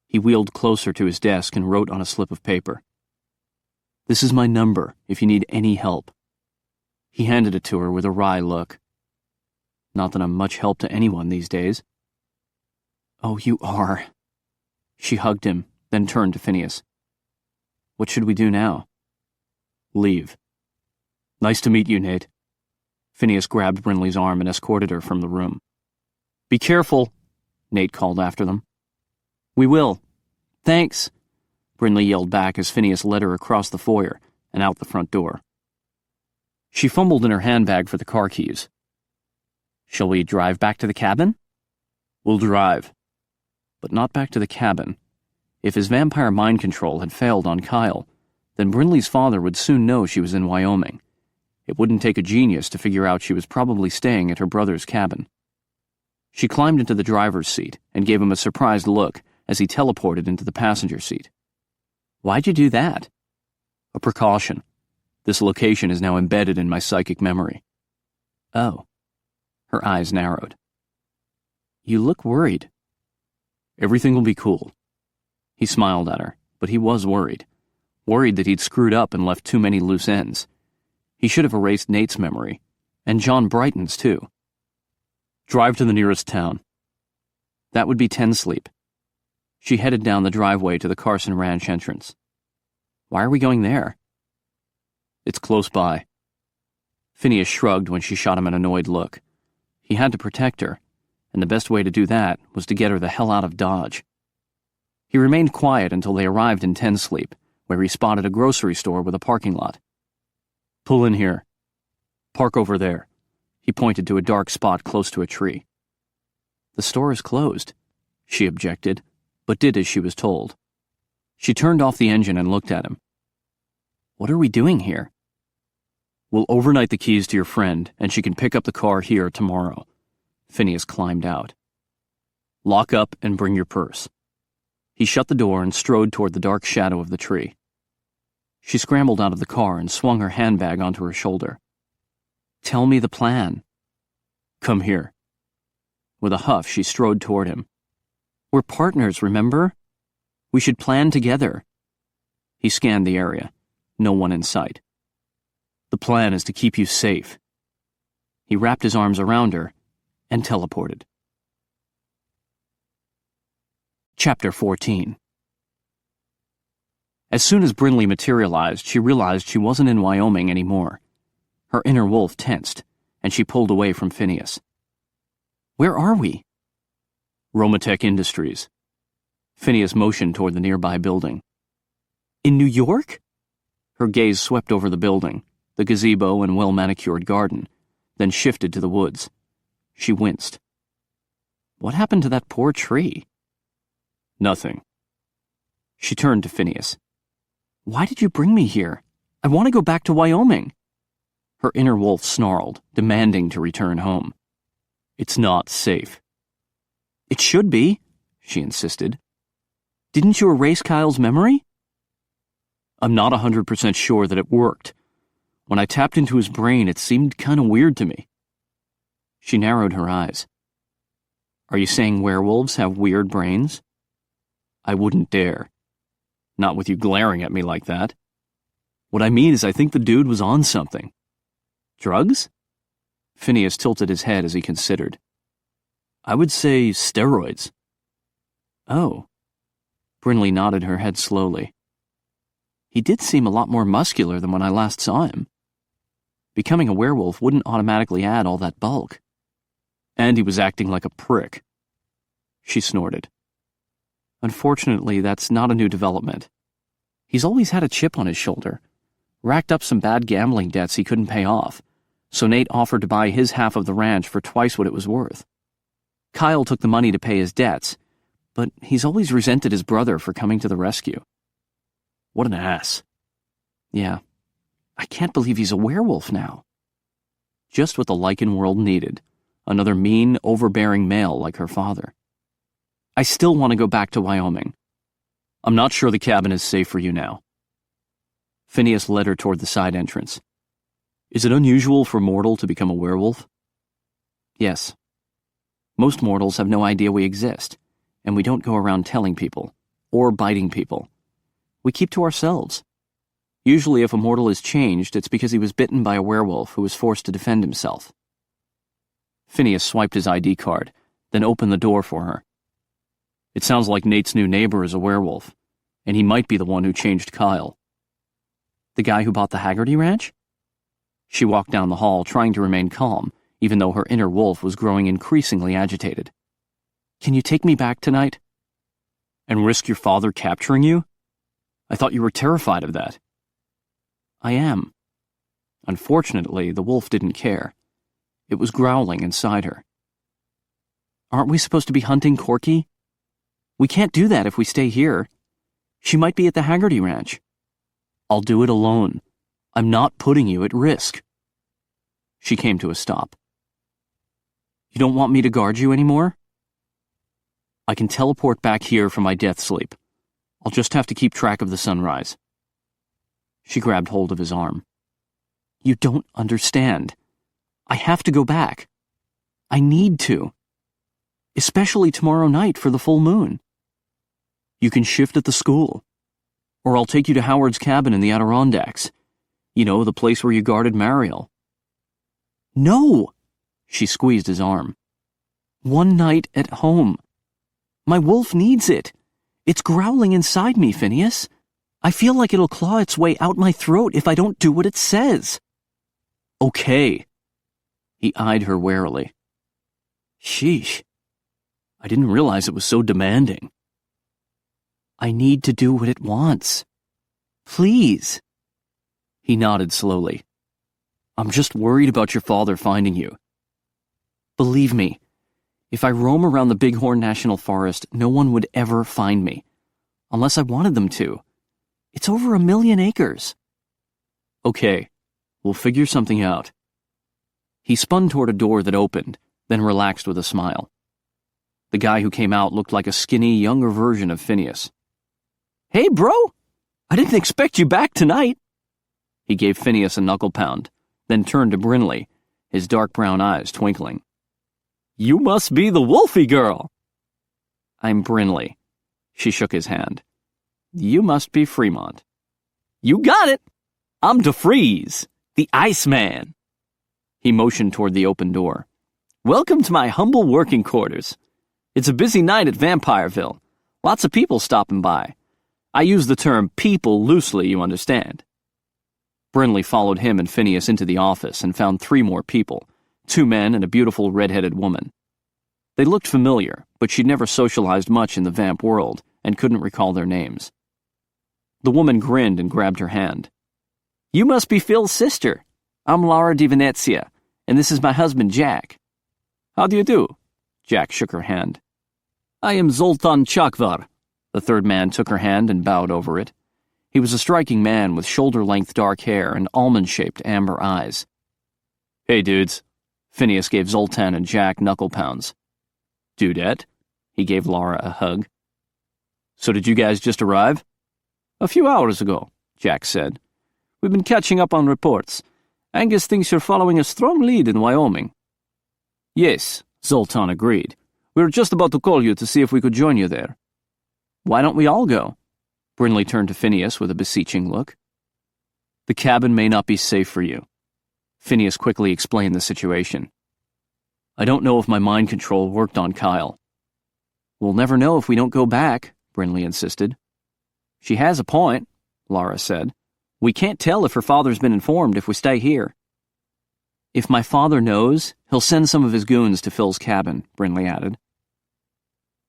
He wheeled closer to his desk and wrote on a slip of paper. "This is my number if you need any help." He handed it to her with a wry look. "Not that I'm much help to anyone these days." "Oh, you are." She hugged him, then turned to Phineas. "What should we do now?" "Leave." "Nice to meet you, Nate." Phineas grabbed Brinley's arm and escorted her from the room. "Be careful," Nate called after them. "We will. Thanks," Brinley yelled back as Phineas led her across the foyer and out the front door. She fumbled in her handbag for the car keys. "Shall we drive back to the cabin?" "We'll drive." But not back to the cabin. If his vampire mind control had failed on Kyle, then Brinley's father would soon know she was in Wyoming. It wouldn't take a genius to figure out she was probably staying at her brother's cabin. She climbed into the driver's seat and gave him a surprised look as he teleported into the passenger seat. "Why'd you do that?" "A precaution. This location is now embedded in my psychic memory." "Oh." Her eyes narrowed. "You look worried." "Everything will be cool." He smiled at her, but he was worried. Worried that he'd screwed up and left too many loose ends. He should have erased Nate's memory, and John Brighton's too. "Drive to the nearest town." That would be 10 Sleep. She headed down the driveway to the Carson Ranch entrance. "Why are we going there?" "It's close by." Phineas shrugged when she shot him an annoyed look. He had to protect her, and the best way to do that was to get her the hell out of Dodge. He remained quiet until they arrived in 10 Sleep, where he spotted a grocery store with a parking lot. "Pull in here. Park over there." He pointed to a dark spot close to a tree. "The store is closed," she objected, but did as she was told. She turned off the engine and looked at him. "What are we doing here?" "We'll overnight the keys to your friend, and she can pick up the car here tomorrow." Phineas climbed out. "Lock up and bring your purse." He shut the door and strode toward the dark shadow of the tree. She scrambled out of the car and swung her handbag onto her shoulder. "Tell me the plan." "Come here." With a huff, she strode toward him. "We're partners, remember? We should plan together." He scanned the area. No one in sight. "The plan is to keep you safe." He wrapped his arms around her and teleported. Chapter 14. As soon as Brinley materialized, she realized she wasn't in Wyoming anymore. Her inner wolf tensed, and she pulled away from Phineas. "Where are we?" "Romatech Industries." Phineas motioned toward the nearby building. "In New York?" Her gaze swept over the building, the gazebo and well-manicured garden, then shifted to the woods. She winced. What happened to that poor tree? "Nothing." She turned to Phineas. "Why did you bring me here? I want to go back to Wyoming." Her inner wolf snarled, demanding to return home. "It's not safe." "It should be," she insisted. "Didn't you erase Kyle's memory?" "I'm not 100% sure that it worked. When I tapped into his brain, it seemed kind of weird to me." She narrowed her eyes. "Are you saying werewolves have weird brains?" "I wouldn't dare. Not with you glaring at me like that. What I mean is I think the dude was on something." "Drugs?" Phineas tilted his head as he considered. "I would say steroids." "Oh." Brinley nodded her head slowly. "He did seem a lot more muscular than when I last saw him. Becoming a werewolf wouldn't automatically add all that bulk." "And he was acting like a prick." She snorted. "Unfortunately, that's not a new development. He's always had a chip on his shoulder. Racked up some bad gambling debts he couldn't pay off, so Nate offered to buy his half of the ranch for twice what it was worth. Kyle took the money to pay his debts, but he's always resented his brother for coming to the rescue." "What an ass." "Yeah. I can't believe he's a werewolf now." Just what the Lycan world needed. Another mean, overbearing male like her father. "I still want to go back to Wyoming." "I'm not sure the cabin is safe for you now." Phineas led her toward the side entrance. Is it unusual for a mortal to become a werewolf? Yes. Most mortals have no idea we exist, and we don't go around telling people, or biting people. We keep to ourselves. Usually if a mortal is changed, it's because he was bitten by a werewolf who was forced to defend himself. Phineas swiped his ID card, then opened the door for her. It sounds like Nate's new neighbor is a werewolf, and he might be the one who changed Kyle. The guy who bought the Haggerty Ranch? She walked down the hall, trying to remain calm, even though her inner wolf was growing increasingly agitated. Can you take me back tonight? And risk your father capturing you? I thought you were terrified of that. I am. Unfortunately, the wolf didn't care. It was growling inside her. Aren't we supposed to be hunting Corky? We can't do that if we stay here. She might be at the Haggerty Ranch. I'll do it alone. I'm not putting you at risk. She came to a stop. You don't want me to guard you anymore? I can teleport back here from my death sleep. I'll just have to keep track of the sunrise. She grabbed hold of his arm. You don't understand. I have to go back. I need to. Especially tomorrow night for the full moon. You can shift at the school. Or I'll take you to Howard's cabin in the Adirondacks. You know, the place where you guarded Mariel. No! She squeezed his arm. One night at home. My wolf needs it. It's growling inside me, Phineas. I feel like it'll claw its way out my throat if I don't do what it says. Okay. He eyed her warily. Sheesh. I didn't realize it was so demanding. I need to do what it wants. Please. He nodded slowly. I'm just worried about your father finding you. Believe me, if I roam around the Bighorn National Forest, no one would ever find me. Unless I wanted them to. It's over 1 million acres. Okay, we'll figure something out. He spun toward a door that opened, then relaxed with a smile. The guy who came out looked like a skinny, younger version of Phineas. Hey, bro! I didn't expect you back tonight. He gave Phineas a knuckle pound, then turned to Brinley, his dark brown eyes twinkling. You must be the Wolfie girl. I'm Brinley. She shook his hand. You must be Fremont. You got it. I'm DeFreeze, the Iceman. He motioned toward the open door. Welcome to my humble working quarters. It's a busy night at Vampireville. Lots of people stopping by. I use the term people loosely, you understand. Brinley followed him and Phineas into the office and found 3 more people, 2 men and a beautiful red-headed woman. They looked familiar, but she'd never socialized much in the vamp world and couldn't recall their names. The woman grinned and grabbed her hand. You must be Phil's sister. I'm Laura Di Venezia, and this is my husband, Jack. How do you do? Jack shook her hand. I am Zoltan Chakvar. The third man took her hand and bowed over it. He was a striking man with shoulder-length dark hair and almond-shaped amber eyes. Hey, dudes. Phineas gave Zoltan and Jack knuckle pounds. Dudette? He gave Laura a hug. So did you guys just arrive? A few hours ago, Jack said. We've been catching up on reports. Angus thinks you're following a strong lead in Wyoming. Yes, Zoltan agreed. We were just about to call you to see if we could join you there. Why don't we all go? Brinley turned to Phineas with a beseeching look. The cabin may not be safe for you. Phineas quickly explained the situation. I don't know if my mind control worked on Kyle. We'll never know if we don't go back, Brinley insisted. She has a point, Laura said. We can't tell if her father's been informed if we stay here. If my father knows, he'll send some of his goons to Phil's cabin, Brinley added.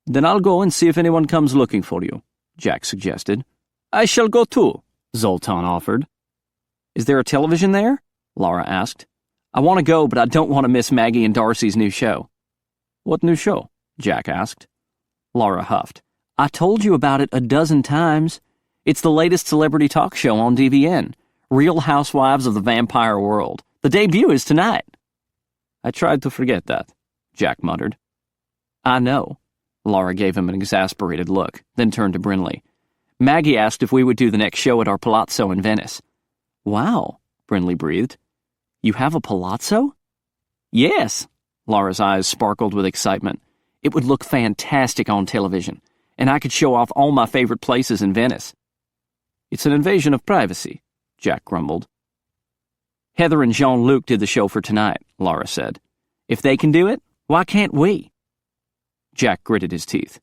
Then I'll go and see if anyone comes looking for you, Jack suggested. I shall go too, Zoltan offered. Is there a television there? Laura asked. I want to go, but I don't want to miss Maggie and Darcy's new show. What new show? Jack asked. Laura huffed. I told you about it a dozen times. It's the latest celebrity talk show on DVN, Real Housewives of the Vampire World. The debut is tonight. I tried to forget that, Jack muttered. I know. Laura gave him an exasperated look, then turned to Brinley. Maggie asked if we would do the next show at our palazzo in Venice. Wow, Brinley breathed. You have a palazzo? Yes. Laura's eyes sparkled with excitement. It would look fantastic on television, and I could show off all my favorite places in Venice. It's an invasion of privacy, Jack grumbled. Heather and Jean-Luc did the show for tonight, Laura said. If they can do it, why can't we? Jack gritted his teeth.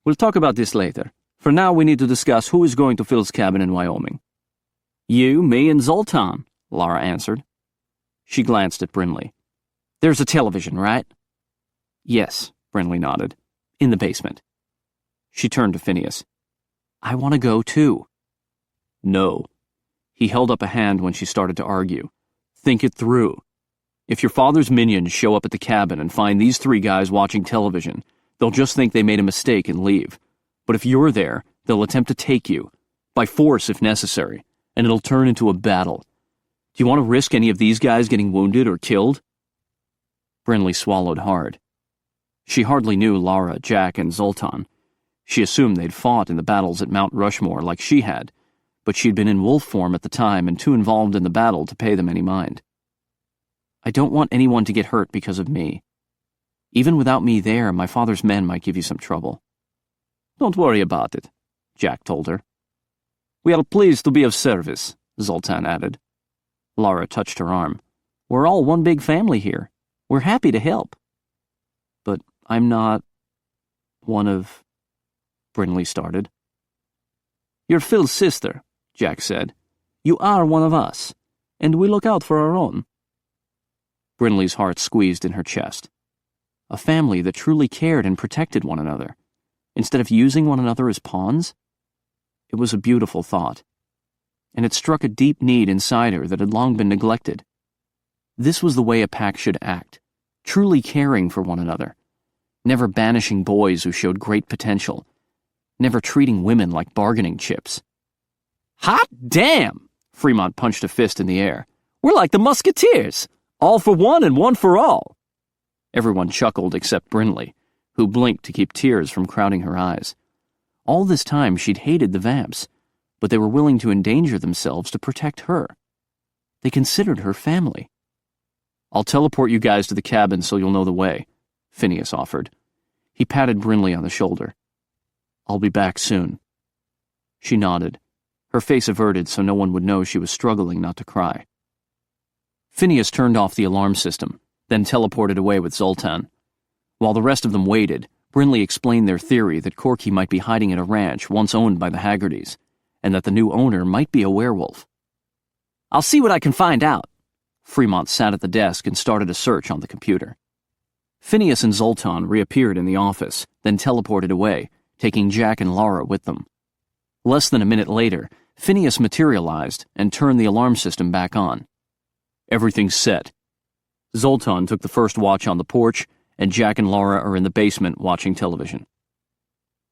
We'll talk about this later. For now, we need to discuss who is going to Phil's cabin in Wyoming. You, me, and Zoltan, Laura answered. She glanced at Brinley. There's a television, right? Yes, Brinley nodded. In the basement. She turned to Phineas. I want to go too. No. He held up a hand when she started to argue. Think it through. If your father's minions show up at the cabin and find these 3 guys watching television, they'll just think they made a mistake and leave. But if you're there, they'll attempt to take you, by force if necessary, and it'll turn into a battle. Do you want to risk any of these guys getting wounded or killed? Brinley swallowed hard. She hardly knew Laura, Jack, and Zoltan. She assumed they'd fought in the battles at Mount Rushmore like she had, but she'd been in wolf form at the time and too involved in the battle to pay them any mind. I don't want anyone to get hurt because of me. Even without me there, my father's men might give you some trouble. Don't worry about it, Jack told her. We are pleased to be of service, Zoltan added. Laura touched her arm. We're all one big family here. We're happy to help. But I'm not one of... Brinley started. You're Phil's sister, Jack said. You are one of us, and we look out for our own. Brinley's heart squeezed in her chest. A family that truly cared and protected one another, instead of using one another as pawns? It was a beautiful thought, and it struck a deep need inside her that had long been neglected. This was the way a pack should act, truly caring for one another, never banishing boys who showed great potential, never treating women like bargaining chips. Hot damn! Fremont punched a fist in the air. We're like the Musketeers, all for one and one for all. Everyone chuckled except Brinley, who blinked to keep tears from crowding her eyes. All this time she'd hated the Vamps, but they were willing to endanger themselves to protect her. They considered her family. I'll teleport you guys to the cabin so you'll know the way, Phineas offered. He patted Brinley on the shoulder. I'll be back soon. She nodded, her face averted so no one would know she was struggling not to cry. Phineas turned off the alarm system, then teleported away with Zoltan. While the rest of them waited, Brinley explained their theory that Corky might be hiding at a ranch once owned by the Haggardys, and that the new owner might be a werewolf. I'll see what I can find out. Fremont sat at the desk and started a search on the computer. Phineas and Zoltan reappeared in the office, then teleported away, taking Jack and Laura with them. Less than a minute later, Phineas materialized and turned the alarm system back on. Everything's set. Zoltan took the first watch on the porch, and Jack and Laura are in the basement watching television.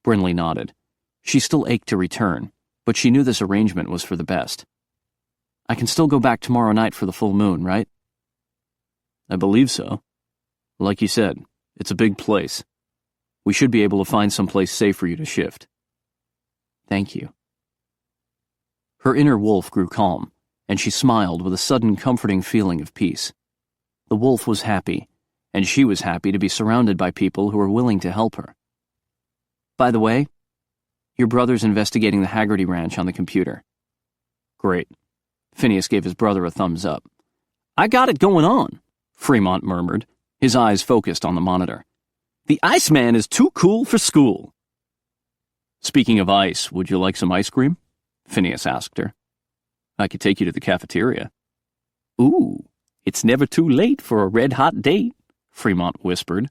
Brinley nodded. She still ached to return, but she knew this arrangement was for the best. I can still go back tomorrow night for the full moon, right? I believe so. Like you said, it's a big place. We should be able to find someplace safe for you to shift. Thank you. Her inner wolf grew calm, and she smiled with a sudden comforting feeling of peace. The wolf was happy, and she was happy to be surrounded by people who were willing to help her. By the way, your brother's investigating the Haggerty Ranch on the computer. Great. Phineas gave his brother a thumbs up. I got it going on, Fremont murmured, his eyes focused on the monitor. The Iceman is too cool for school. Speaking of ice, would you like some ice cream? Phineas asked her. I could take you to the cafeteria. Ooh, it's never too late for a red-hot date, Fremont whispered.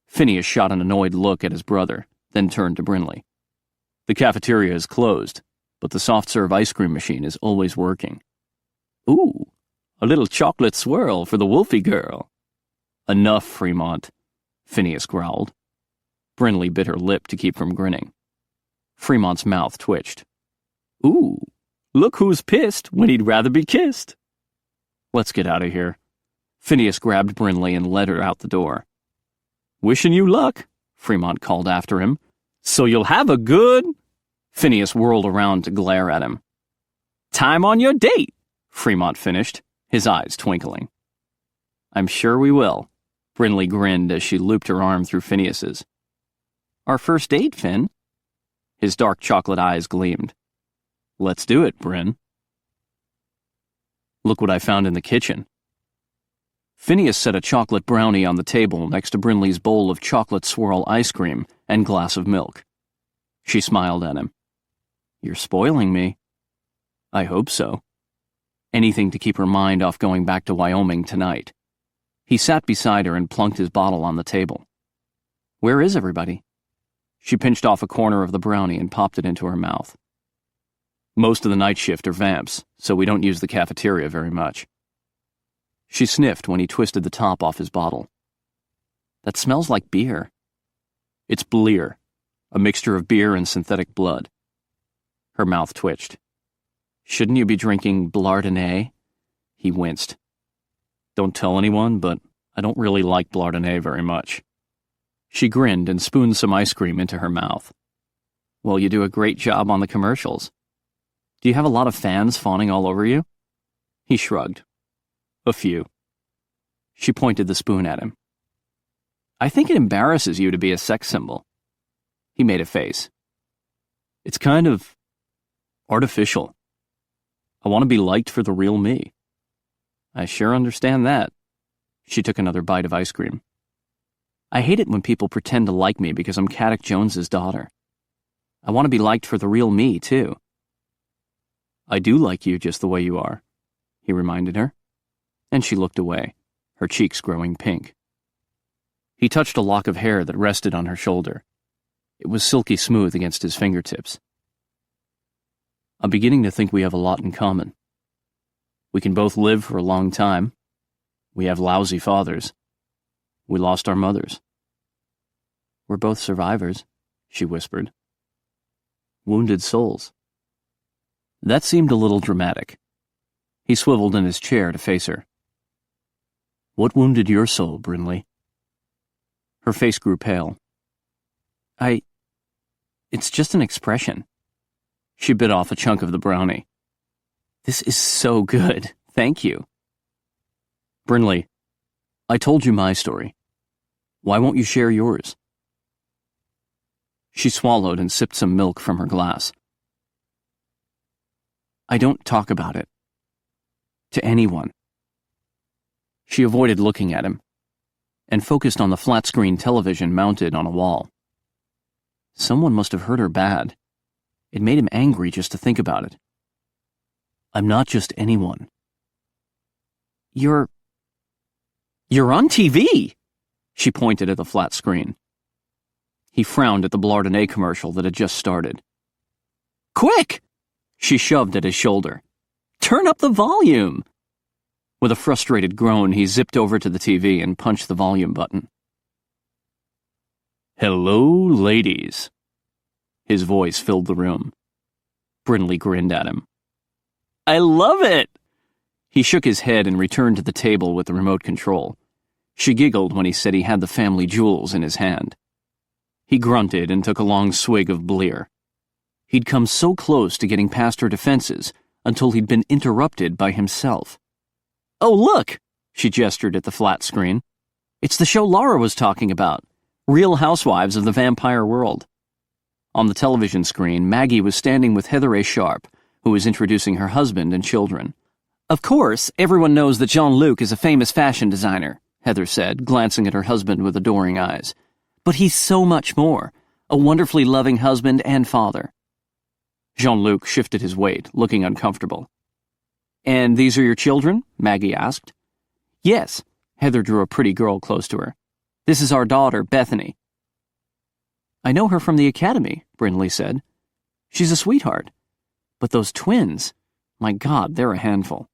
Phineas shot an annoyed look at his brother, then turned to Brinley. The cafeteria is closed, but the soft-serve ice cream machine is always working. Ooh, a little chocolate swirl for the Wolfie girl. Enough, Fremont, Phineas growled. Brinley bit her lip to keep from grinning. Fremont's mouth twitched. Ooh, look who's pissed when he'd rather be kissed. Let's get out of here. Phineas grabbed Brinley and led her out the door. Wishing you luck, Fremont called after him. So you'll have a good... Phineas whirled around to glare at him. Time on your date, Fremont finished, his eyes twinkling. I'm sure we will. Brinley grinned as she looped her arm through Phineas's. Our first date, Finn? His dark chocolate eyes gleamed. Let's do it, Bryn. Look what I found in the kitchen. Phineas set a chocolate brownie on the table next to Brinley's bowl of chocolate swirl ice cream and glass of milk. She smiled at him. You're spoiling me. I hope so. Anything to keep her mind off going back to Wyoming tonight. He sat beside her and plunked his bottle on the table. Where is everybody? She pinched off a corner of the brownie and popped it into her mouth. Most of the night shift are vamps, so we don't use the cafeteria very much. She sniffed when he twisted the top off his bottle. That smells like beer. It's Bleer, a mixture of beer and synthetic blood. Her mouth twitched. Shouldn't you be drinking Blardonnay? He winced. Don't tell anyone, but I don't really like Blardonnay very much. She grinned and spooned some ice cream into her mouth. Well, you do a great job on the commercials. Do you have a lot of fans fawning all over you? He shrugged. A few. She pointed the spoon at him. I think it embarrasses you to be a sex symbol. He made a face. It's kind of artificial. I want to be liked for the real me. I sure understand that. She took another bite of ice cream. I hate it when people pretend to like me because I'm Caddick Jones's daughter. I want to be liked for the real me, too. I do like you just the way you are, he reminded her, and she looked away, her cheeks growing pink. He touched a lock of hair that rested on her shoulder. It was silky smooth against his fingertips. I'm beginning to think we have a lot in common. We can both live for a long time. We have lousy fathers. We lost our mothers. We're both survivors, she whispered. Wounded souls. That seemed a little dramatic. He swiveled in his chair to face her. What wounded your soul, Brinley? Her face grew pale. It's just an expression. She bit off a chunk of the brownie. This is so good. Thank you. Brinley, I told you my story. Why won't you share yours? She swallowed and sipped some milk from her glass. I don't talk about it. To anyone. She avoided looking at him and focused on the flat-screen television mounted on a wall. Someone must have hurt her bad. It made him angry just to think about it. I'm not just anyone. You're on TV! She pointed at the flat screen. He frowned at the Blardonnay commercial that had just started. Quick! She shoved at his shoulder. Turn up the volume! With a frustrated groan, he zipped over to the TV and punched the volume button. Hello, ladies. His voice filled the room. Brinley grinned at him. I love it! He shook his head and returned to the table with the remote control. She giggled when he said he had the family jewels in his hand. He grunted and took a long swig of Bleer. He'd come so close to getting past her defenses until he'd been interrupted by himself. Oh, look! She gestured at the flat screen. It's the show Laura was talking about. Real Housewives of the Vampire World. On the television screen, Maggie was standing with Heather A. Sharp, who was introducing her husband and children. Of course, everyone knows that Jean-Luc is a famous fashion designer, Heather said, glancing at her husband with adoring eyes. But he's so much more, a wonderfully loving husband and father. Jean-Luc shifted his weight, looking uncomfortable. And these are your children? Maggie asked. Yes, Heather drew a pretty girl close to her. This is our daughter, Bethany. I know her from the academy, Brinley said. She's a sweetheart. But those twins, my God, they're a handful.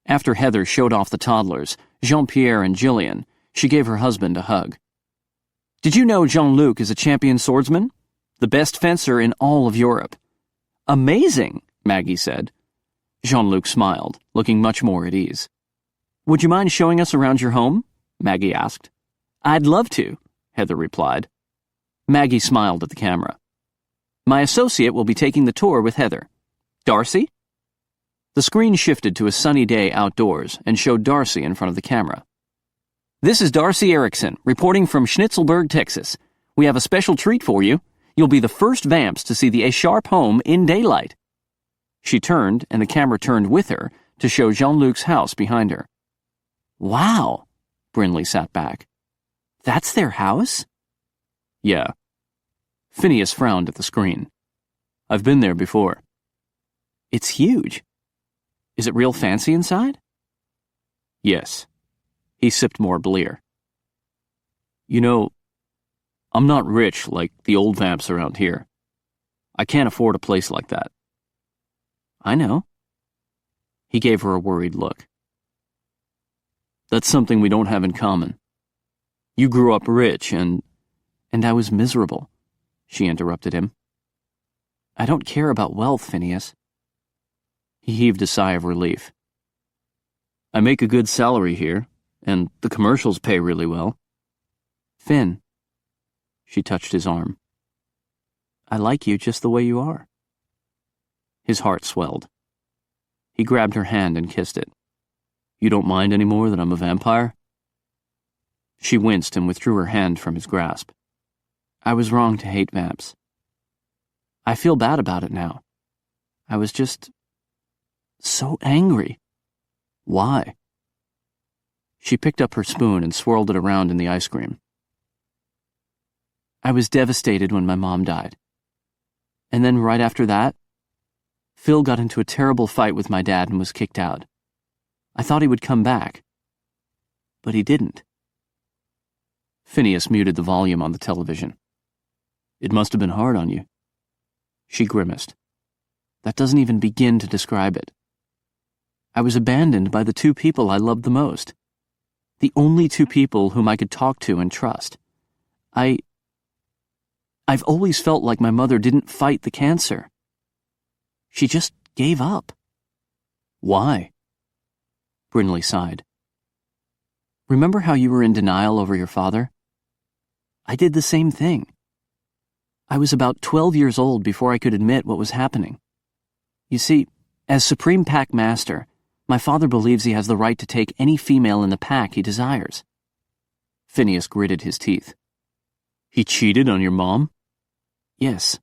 After Heather showed off the toddlers, Jean-Pierre and Gillian, she gave her husband a hug. Did you know Jean-Luc is a champion swordsman? The best fencer in all of Europe. Amazing, Maggie said. Jean-Luc smiled, looking much more at ease. Would you mind showing us around your home? Maggie asked. I'd love to, Heather replied. Maggie smiled at the camera. My associate will be taking the tour with Heather. Darcy? The screen shifted to a sunny day outdoors and showed Darcy in front of the camera. This is Darcy Erickson, reporting from Schnitzelburg, Texas. We have a special treat for you. You'll be the first vamps to see the Echarpe home in daylight. She turned, and the camera turned with her to show Jean-Luc's house behind her. Wow, Brinley sat back. That's their house? Yeah. Phineas frowned at the screen. I've been there before. It's huge. Is it real fancy inside? Yes. He sipped more Bleer. You know, I'm not rich like the old vamps around here. I can't afford a place like that. I know. He gave her a worried look. That's something we don't have in common. You grew up rich and I was miserable, she interrupted him. I don't care about wealth, Phineas. He heaved a sigh of relief. I make a good salary here, and the commercials pay really well. Finn. She touched his arm. I like you just the way you are. His heart swelled. He grabbed her hand and kissed it. You don't mind anymore that I'm a vampire? She winced and withdrew her hand from his grasp. I was wrong to hate vamps. I feel bad about it now. I was just so angry. Why? She picked up her spoon and swirled it around in the ice cream. I was devastated when my mom died. And then right after that, Phil got into a terrible fight with my dad and was kicked out. I thought he would come back, but he didn't. Phineas muted the volume on the television. It must have been hard on you. She grimaced. That doesn't even begin to describe it. I was abandoned by the two people I loved the most. The only two people whom I could talk to and trust. I've always felt like my mother didn't fight the cancer. She just gave up. Why? Brinley sighed. Remember how you were in denial over your father? I did the same thing. I was about 12 years old before I could admit what was happening. You see, as Supreme Pack Master, my father believes he has the right to take any female in the pack he desires. Phineas gritted his teeth. He cheated on your mom? Yes.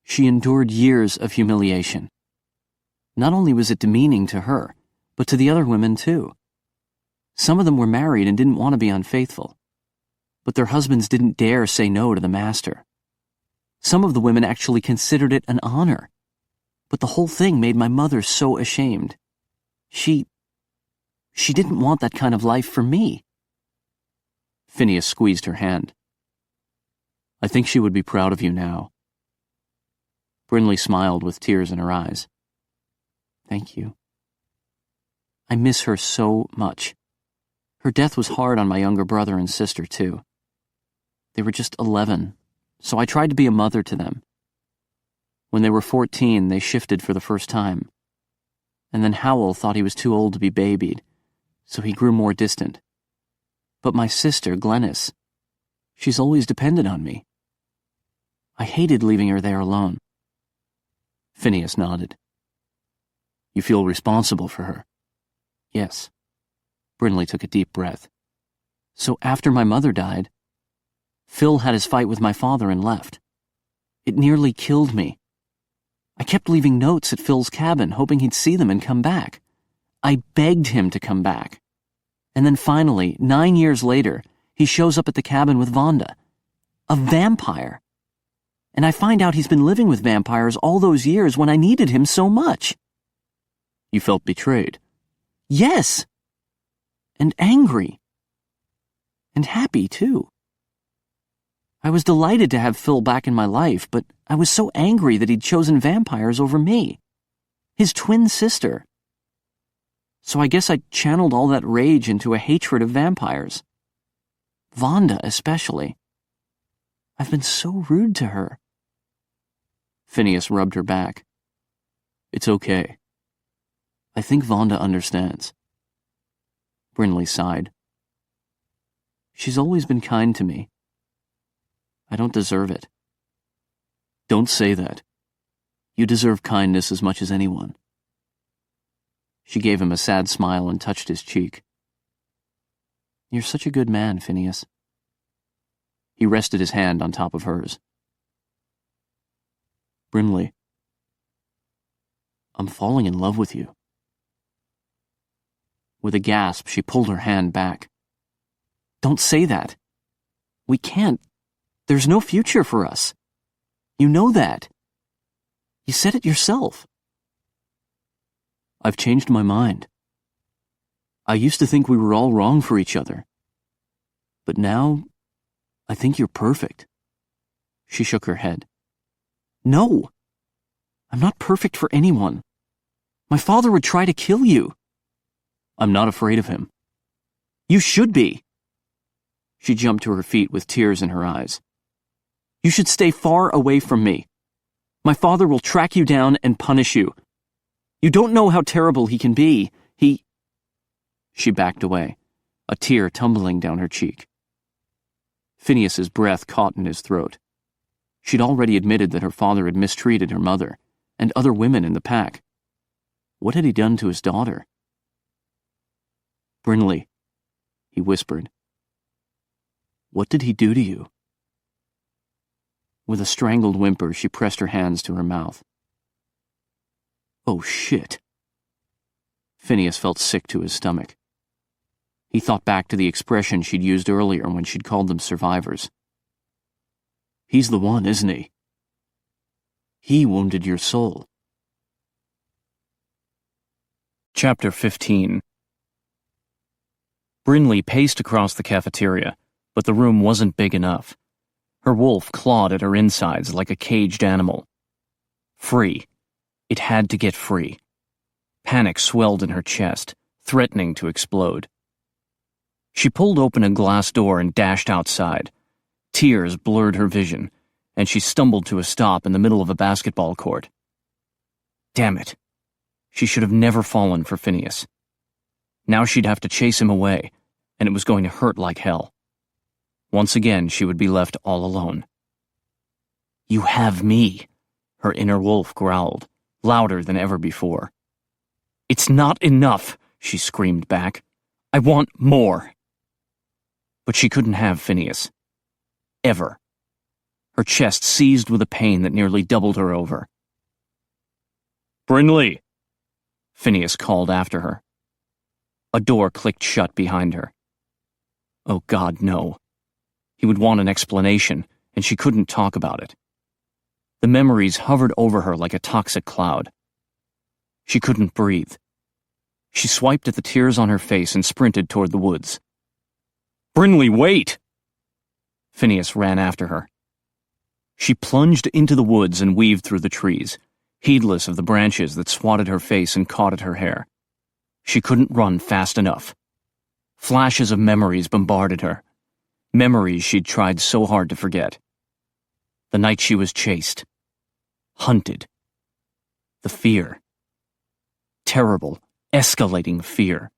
She endured years of humiliation. Not only was it demeaning to her, but to the other women too. Some of them were married and didn't want to be unfaithful, but their husbands didn't dare say no to the master. Some of the women actually considered it an honor, but the whole thing made my mother so ashamed. She didn't want that kind of life for me. Phineas squeezed her hand. I think she would be proud of you now. Brinley smiled with tears in her eyes. Thank you. I miss her so much. Her death was hard on my younger brother and sister, too. They were just 11, so I tried to be a mother to them. When they were 14, they shifted for the first time. And then Howell thought he was too old to be babied, so he grew more distant. But my sister, Glennis, she's always depended on me. I hated leaving her there alone. Phineas nodded. You feel responsible for her? Yes. Brinley took a deep breath. So after my mother died, Phil had his fight with my father and left. It nearly killed me. I kept leaving notes at Phil's cabin, hoping he'd see them and come back. I begged him to come back. And then finally, 9 years later, he shows up at the cabin with Vonda. A vampire. And I find out he's been living with vampires all those years when I needed him so much. You felt betrayed? Yes. And angry. And happy, too. I was delighted to have Phil back in my life, but I was so angry that he'd chosen vampires over me. His twin sister. So I guess I channeled all that rage into a hatred of vampires. Vonda, especially. I've been so rude to her. Phineas rubbed her back. It's okay. I think Vonda understands. Brinley sighed. She's always been kind to me. I don't deserve it. Don't say that. You deserve kindness as much as anyone. She gave him a sad smile and touched his cheek. You're such a good man, Phineas. He rested his hand on top of hers. Brinley, I'm falling in love with you. With a gasp, she pulled her hand back. Don't say that. We can't. There's no future for us. You know that. You said it yourself. I've changed my mind. I used to think we were all wrong for each other. But now, I think you're perfect. She shook her head. No. I'm not perfect for anyone. My father would try to kill you. I'm not afraid of him. You should be. She jumped to her feet with tears in her eyes. You should stay far away from me. My father will track you down and punish you. You don't know how terrible he can be. She backed away, a tear tumbling down her cheek. Phineas's breath caught in his throat. She'd already admitted that her father had mistreated her mother and other women in the pack. What had he done to his daughter? Brinley, he whispered. What did he do to you? With a strangled whimper, she pressed her hands to her mouth. Oh, shit. Phineas felt sick to his stomach. He thought back to the expression she'd used earlier when she'd called them survivors. He's the one, isn't he? He wounded your soul. Chapter 15. Brinley paced across the cafeteria, but the room wasn't big enough. Her wolf clawed at her insides like a caged animal. Free. It had to get free. Panic swelled in her chest, threatening to explode. She pulled open a glass door and dashed outside. Tears blurred her vision, and she stumbled to a stop in the middle of a basketball court. Damn it. She should have never fallen for Phineas. Now she'd have to chase him away, and it was going to hurt like hell. Once again, she would be left all alone. You have me, her inner wolf growled, louder than ever before. It's not enough, she screamed back. I want more. But she couldn't have Phineas. Ever. Her chest seized with a pain that nearly doubled her over. Brinley! Phineas called after her. A door clicked shut behind her. Oh God, no. He would want an explanation, and she couldn't talk about it. The memories hovered over her like a toxic cloud. She couldn't breathe. She swiped at the tears on her face and sprinted toward the woods. Brinley, wait! Phineas ran after her. She plunged into the woods and weaved through the trees, heedless of the branches that swatted her face and caught at her hair. She couldn't run fast enough. Flashes of memories bombarded her. Memories she'd tried so hard to forget. The night she was chased. Hunted. The fear. Terrible, escalating fear.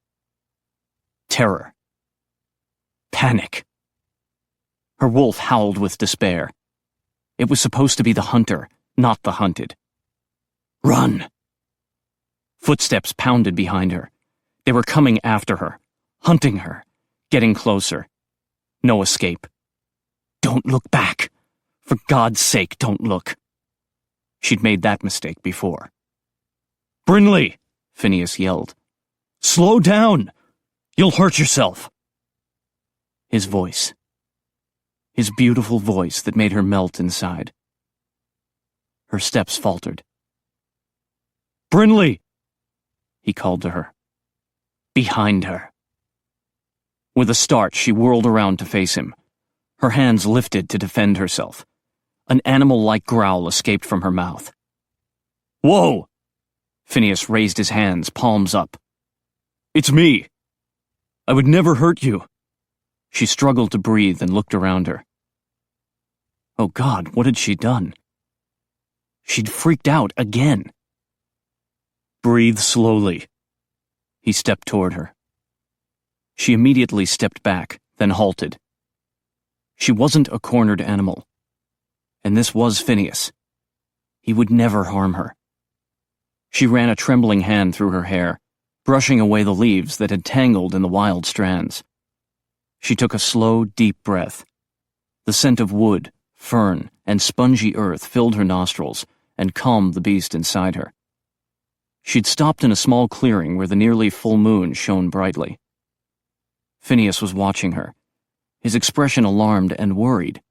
Terror. Panic. Her wolf howled with despair. It was supposed to be the hunter, not the hunted. Run! Footsteps pounded behind her. They were coming after her, hunting her, getting closer. No escape. Don't look back. For God's sake, don't look. She'd made that mistake before. Brinley! Phineas yelled. Slow down! You'll hurt yourself. His voice. His beautiful voice that made her melt inside. Her steps faltered. Brinley! He called to her. Behind her. With a start, she whirled around to face him. Her hands lifted to defend herself. An animal-like growl escaped from her mouth. Whoa! Phineas raised his hands, palms up. It's me. I would never hurt you. She struggled to breathe and looked around her. Oh God, what had she done? She'd freaked out again. Breathe slowly. He stepped toward her. She immediately stepped back, then halted. She wasn't a cornered animal. And this was Phineas. He would never harm her. She ran a trembling hand through her hair, brushing away the leaves that had tangled in the wild strands. She took a slow, deep breath. The scent of wood, fern, and spongy earth filled her nostrils and calmed the beast inside her. She'd stopped in a small clearing where the nearly full moon shone brightly. Phineas was watching her, his expression alarmed and worried.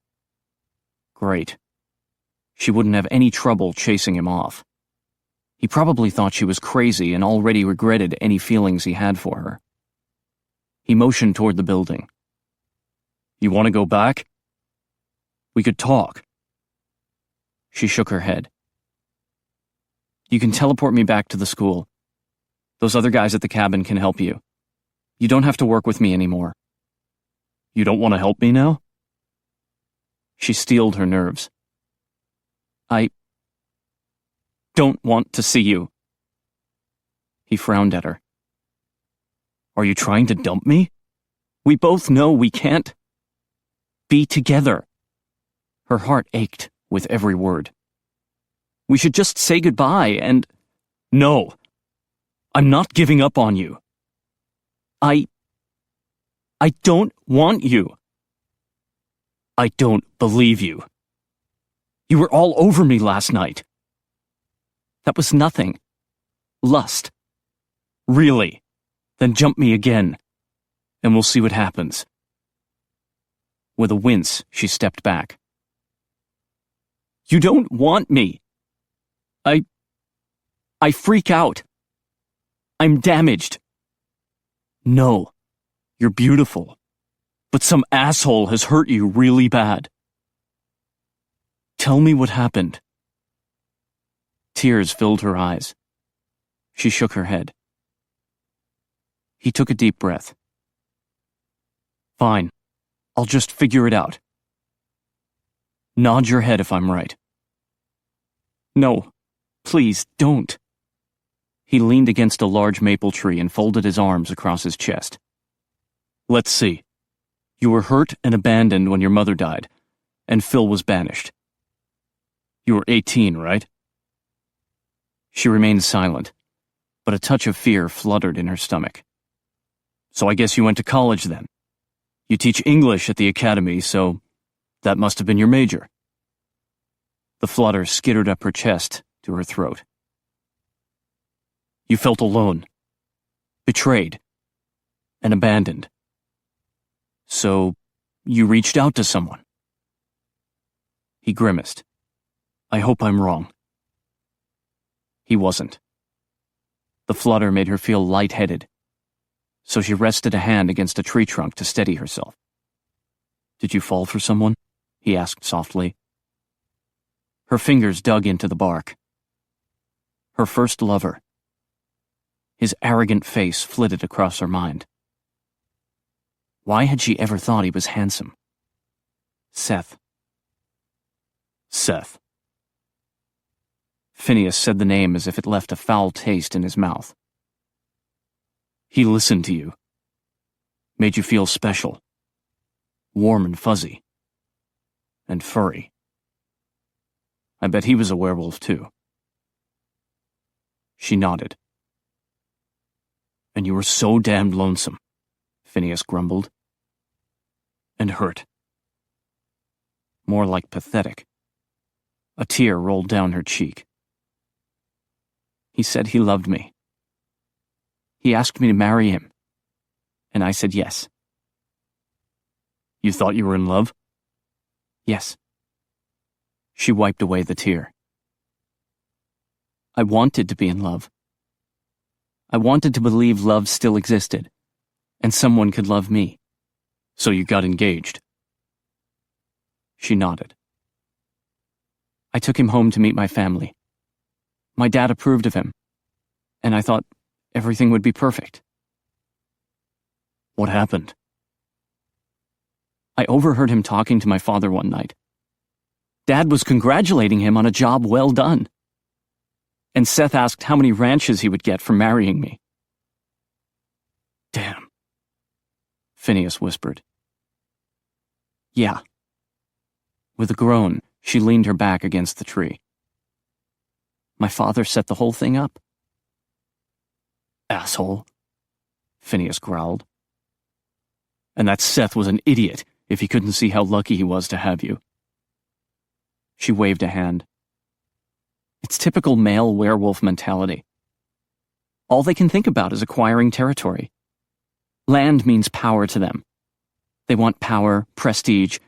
Great. She wouldn't have any trouble chasing him off. He probably thought she was crazy and already regretted any feelings he had for her. He motioned toward the building. You want to go back? We could talk. She shook her head. You can teleport me back to the school. Those other guys at the cabin can help you. You don't have to work with me anymore. You don't want to help me now? She steeled her nerves. I don't want to see you. He frowned at her. Are you trying to dump me? We both know we can't be together. Her heart ached with every word. We should just say goodbye and... No. I'm not giving up on you. I don't want you. I don't believe you. You were all over me last night. That was nothing. Lust. Really? Then jump me again, and we'll see what happens. With a wince, she stepped back. You don't want me. I freak out. I'm damaged. No, you're beautiful, but some asshole has hurt you really bad. Tell me what happened. Tears filled her eyes. She shook her head. He took a deep breath. Fine, I'll just figure it out. Nod your head if I'm right. No, please don't. He leaned against a large maple tree and folded his arms across his chest. Let's see. You were hurt and abandoned when your mother died, and Phil was banished. You were 18, right? She remained silent, but a touch of fear fluttered in her stomach. So I guess you went to college then. You teach English at the academy, so that must have been your major. The flutter skittered up her chest to her throat. You felt alone, betrayed, and abandoned. So you reached out to someone. He grimaced. I hope I'm wrong. He wasn't. The flutter made her feel lightheaded, so she rested a hand against a tree trunk to steady herself. Did you fall for someone? He asked softly. Her fingers dug into the bark. Her first lover. His arrogant face flitted across her mind. Why had she ever thought he was handsome? Seth. Seth. Phineas said the name as if it left a foul taste in his mouth. He listened to you. Made you feel special. Warm and fuzzy. And furry. I bet he was a werewolf too. She nodded. And you were so damned lonesome, Phineas grumbled. And hurt. More like pathetic. A tear rolled down her cheek. He said he loved me. He asked me to marry him, and I said yes. You thought you were in love? Yes. She wiped away the tear. I wanted to be in love. I wanted to believe love still existed, and someone could love me. So you got engaged? She nodded. I took him home to meet my family. My dad approved of him, and I thought everything would be perfect. What happened? I overheard him talking to my father one night. Dad was congratulating him on a job well done. And Seth asked how many ranches he would get for marrying me. Damn, Phineas whispered. Yeah. With a groan, she leaned her back against the tree. My father set the whole thing up. Asshole, Phineas growled. And that Seth was an idiot if he couldn't see how lucky he was to have you. She waved a hand. It's typical male werewolf mentality. All they can think about is acquiring territory. Land means power to them. They want power, prestige,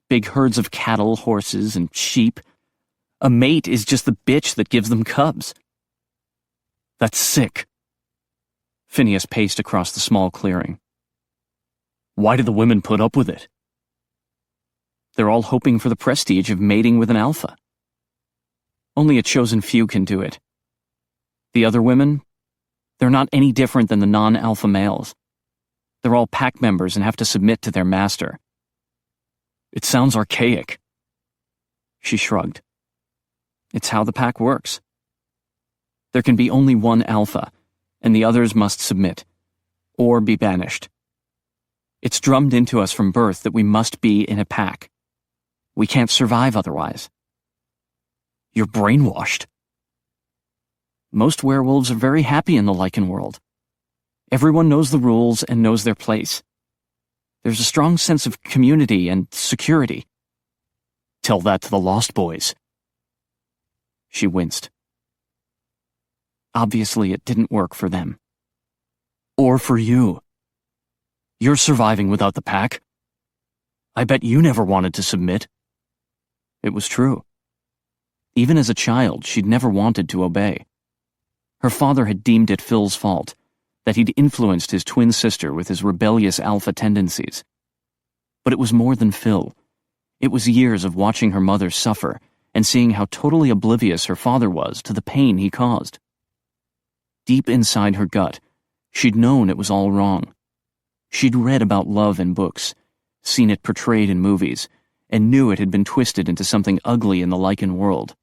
big herds of cattle, horses, and sheep. A mate is just the bitch that gives them cubs. That's sick. Phineas paced across the small clearing. Why do the women put up with it? They're all hoping for the prestige of mating with an alpha. Only a chosen few can do it. The other women, they're not any different than the non-alpha males. They're all pack members and have to submit to their master. It sounds archaic. She shrugged. It's how the pack works. There can be only one alpha, and the others must submit, or be banished. It's drummed into us from birth that we must be in a pack. We can't survive otherwise. You're brainwashed. Most werewolves are very happy in the Lycan world. Everyone knows the rules and knows their place. There's a strong sense of community and security. Tell that to the Lost Boys. She winced. Obviously, it didn't work for them. Or for you. You're surviving without the pack. I bet you never wanted to submit. It was true. Even as a child, she'd never wanted to obey. Her father had deemed it Phil's fault, that he'd influenced his twin sister with his rebellious alpha tendencies. But it was more than Phil. It was years of watching her mother suffer and seeing how totally oblivious her father was to the pain he caused. Deep inside her gut, she'd known it was all wrong. She'd read about love in books, seen it portrayed in movies, and knew it had been twisted into something ugly in the Lycan world.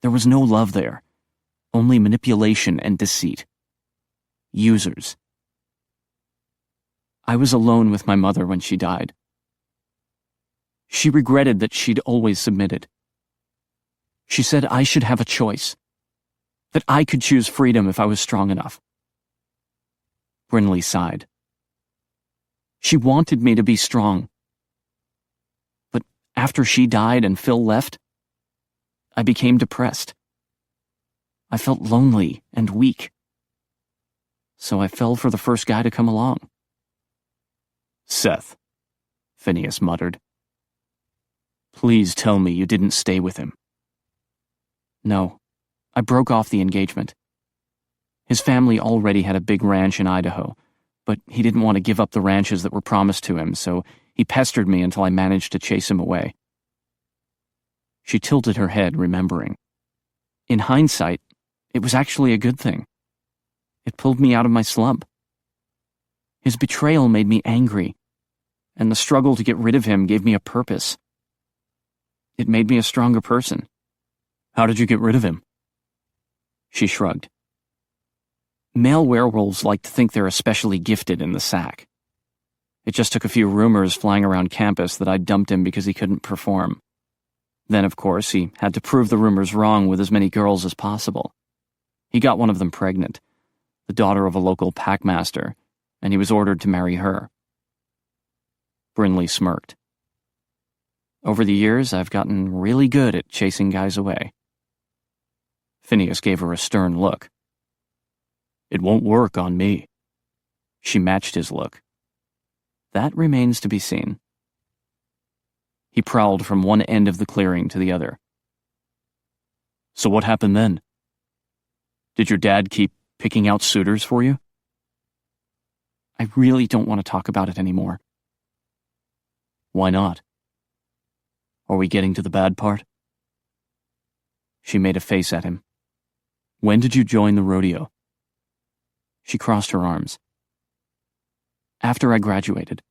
There was no love there, only manipulation and deceit. Users. I was alone with my mother when she died. She regretted that she'd always submitted. She said I should have a choice, that I could choose freedom if I was strong enough. Brinley sighed. She wanted me to be strong. But after she died and Phil left, I became depressed. I felt lonely and weak. So I fell for the first guy to come along. Seth, Phineas muttered. Please tell me you didn't stay with him. No, I broke off the engagement. His family already had a big ranch in Idaho, but he didn't want to give up the ranches that were promised to him, so he pestered me until I managed to chase him away. She tilted her head, remembering. In hindsight, it was actually a good thing. It pulled me out of my slump. His betrayal made me angry, and the struggle to get rid of him gave me a purpose. It made me a stronger person. How did you get rid of him? She shrugged. Male werewolves like to think they're especially gifted in the sack. It just took a few rumors flying around campus that I dumped him because he couldn't perform. Then, of course, he had to prove the rumors wrong with as many girls as possible. He got one of them pregnant, the daughter of a local packmaster, and he was ordered to marry her. Brinley smirked. Over the years, I've gotten really good at chasing guys away. Phineas gave her a stern look. It won't work on me. She matched his look. That remains to be seen. He prowled from one end of the clearing to the other. So what happened then? Did your dad keep picking out suitors for you? I really don't want to talk about it anymore. Why not? Are we getting to the bad part? She made a face at him. When did you join the rodeo? She crossed her arms. After I graduated.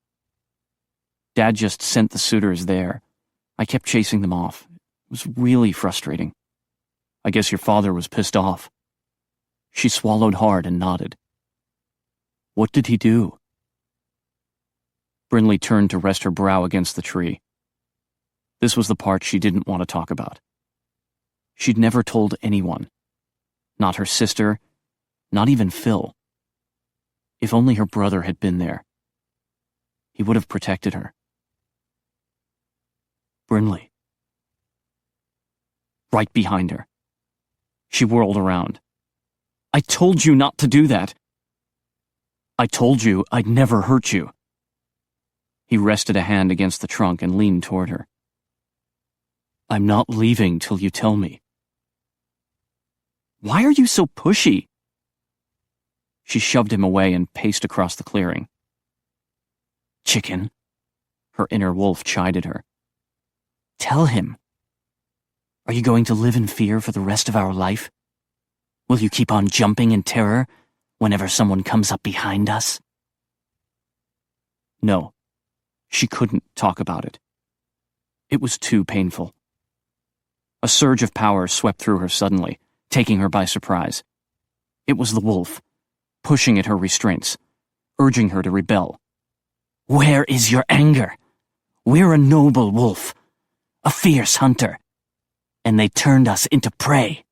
Dad just sent the suitors there. I kept chasing them off. It was really frustrating. I guess your father was pissed off. She swallowed hard and nodded. What did he do? Brinley turned to rest her brow against the tree. This was the part she didn't want to talk about. She'd never told anyone. Not her sister, not even Phil. If only her brother had been there. he would have protected her. Brinley. Right behind her. She whirled around. I told you not to do that. I told you I'd never hurt you. He rested a hand against the trunk and leaned toward her. I'm not leaving till you tell me. Why are you so pushy? She shoved him away and paced across the clearing. Chicken. Her inner wolf chided her. Tell him. Are you going to live in fear for the rest of our life? Will you keep on jumping in terror whenever someone comes up behind us? No, she couldn't talk about it. It was too painful. A surge of power swept through her suddenly, taking her by surprise. It was the wolf, pushing at her restraints, urging her to rebel. Where is your anger? We're a noble wolf, a fierce hunter, and they turned us into prey.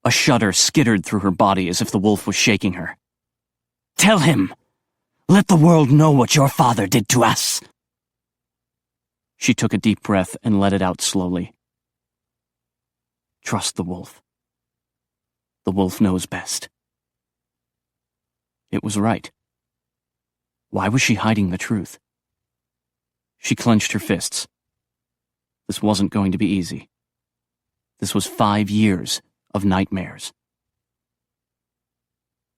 A shudder skittered through her body as if the wolf was shaking her. Tell him! Let the world know what your father did to us! She took a deep breath and let it out slowly. Trust the wolf. The wolf knows best. It was right. Why was she hiding the truth? She clenched her fists. This wasn't going to be easy. This was 5 years of nightmares.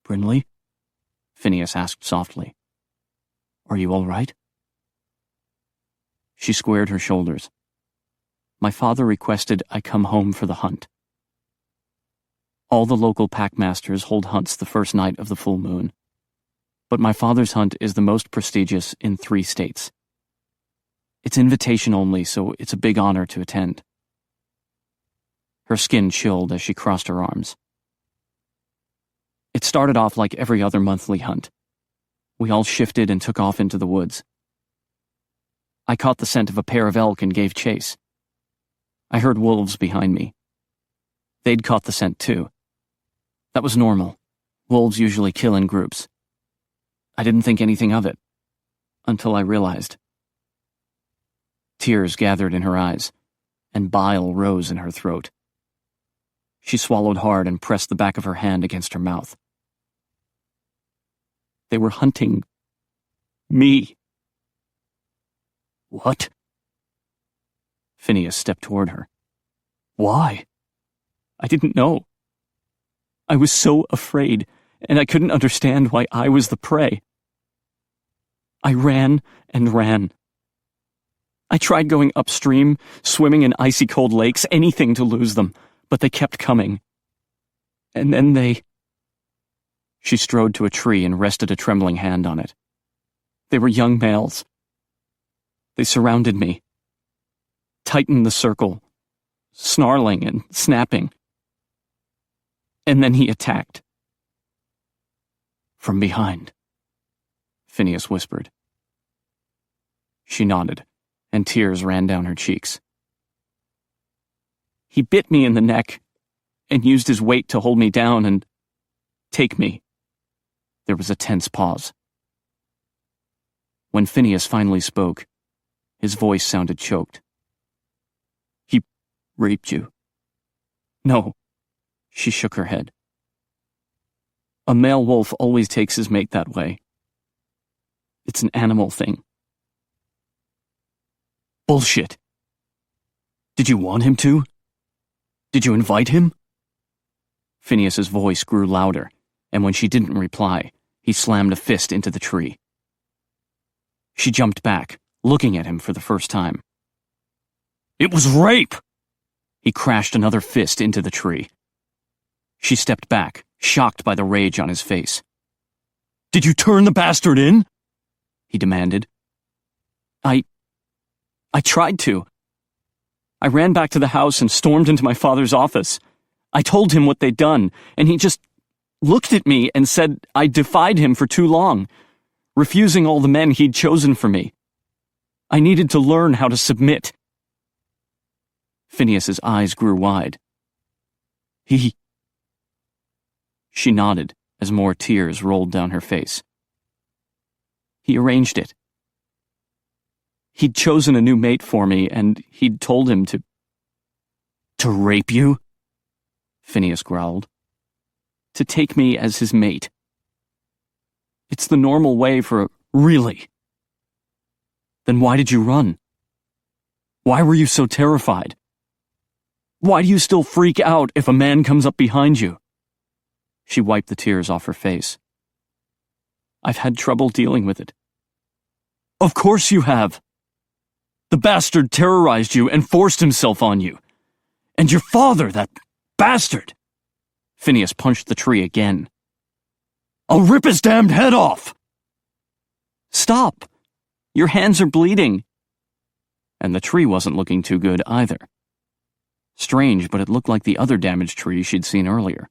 Brinley? Phineas asked softly. Are you all right? She squared her shoulders. My father requested I come home for the hunt. All the local packmasters hold hunts the first night of the full moon. But my father's hunt is the most prestigious in 3 states. It's invitation only, so it's a big honor to attend. Her skin chilled as she crossed her arms. It started off like every other monthly hunt. We all shifted and took off into the woods. I caught the scent of a pair of elk and gave chase. I heard wolves behind me. They'd caught the scent too. That was normal. Wolves usually kill in groups. I didn't think anything of it, until I realized. Tears gathered in her eyes, and bile rose in her throat. She swallowed hard and pressed the back of her hand against her mouth. They were hunting me. What? Phineas stepped toward her. Why? I didn't know. I was so afraid, and I couldn't understand why I was the prey. I ran and ran. I tried going upstream, swimming in icy cold lakes, anything to lose them, but they kept coming. And then they... She strode to a tree and rested a trembling hand on it. They were young males. They surrounded me, tightened the circle, snarling and snapping. And then he attacked. From behind, Phineas whispered. She nodded, and tears ran down her cheeks. He bit me in the neck and used his weight to hold me down and take me. There was a tense pause. When Phineas finally spoke, his voice sounded choked. He raped you. No, she shook her head. A male wolf always takes his mate that way. It's an animal thing. Bullshit. Did you want him to? Did you invite him? Phineas's voice grew louder, and when she didn't reply, he slammed a fist into the tree. She jumped back, looking at him for the first time. It was rape! He crashed another fist into the tree. She stepped back, shocked by the rage on his face. Did you turn the bastard in? He demanded. I tried to. I ran back to the house and stormed into my father's office. I told him what they'd done, and he just looked at me and said I defied him for too long, refusing all the men he'd chosen for me. I needed to learn how to submit. Phineas's eyes grew wide. She nodded as more tears rolled down her face. He arranged it. He'd chosen a new mate for me, and he'd told him to... To rape you? Phineas growled. To take me as his mate. It's the normal way for a... Really? Then why did you run? Why were you so terrified? Why do you still freak out if a man comes up behind you? She wiped the tears off her face. I've had trouble dealing with it. Of course you have. The bastard terrorized you and forced himself on you. And your father, that bastard. Phineas punched the tree again. I'll rip his damned head off. Stop. Your hands are bleeding. And the tree wasn't looking too good either. Strange, but it looked like the other damaged tree she'd seen earlier.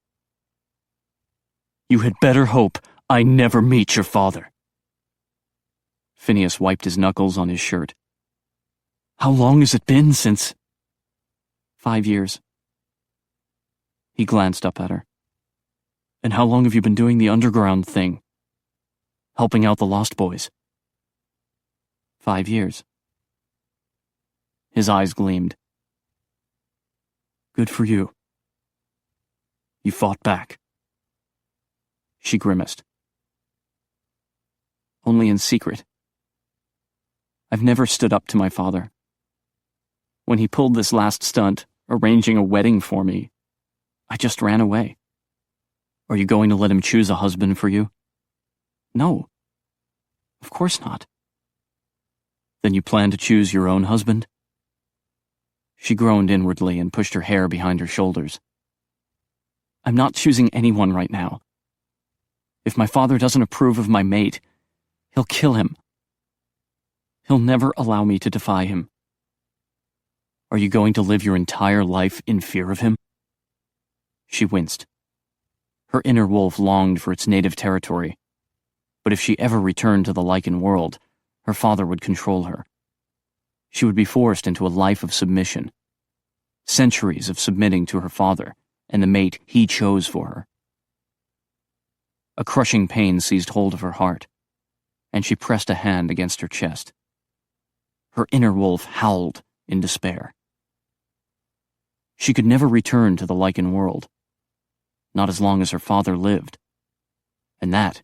You had better hope I never meet your father. Phineas wiped his knuckles on his shirt. How long has it been since... 5 years. He glanced up at her. And how long have you been doing the underground thing? Helping out the Lost Boys? 5 years. His eyes gleamed. Good for you. You fought back. She grimaced. Only in secret. I've never stood up to my father. When he pulled this last stunt, arranging a wedding for me, I just ran away. Are you going to let him choose a husband for you? No. Of course not. Then you plan to choose your own husband? She groaned inwardly and pushed her hair behind her shoulders. I'm not choosing anyone right now. If my father doesn't approve of my mate, he'll kill him. He'll never allow me to defy him. Are you going to live your entire life in fear of him? She winced. Her inner wolf longed for its native territory. But if she ever returned to the Lycan world, her father would control her. She would be forced into a life of submission. Centuries of submitting to her father and the mate he chose for her. A crushing pain seized hold of her heart, and she pressed a hand against her chest. Her inner wolf howled in despair. She could never return to the Lycan world, not as long as her father lived, and that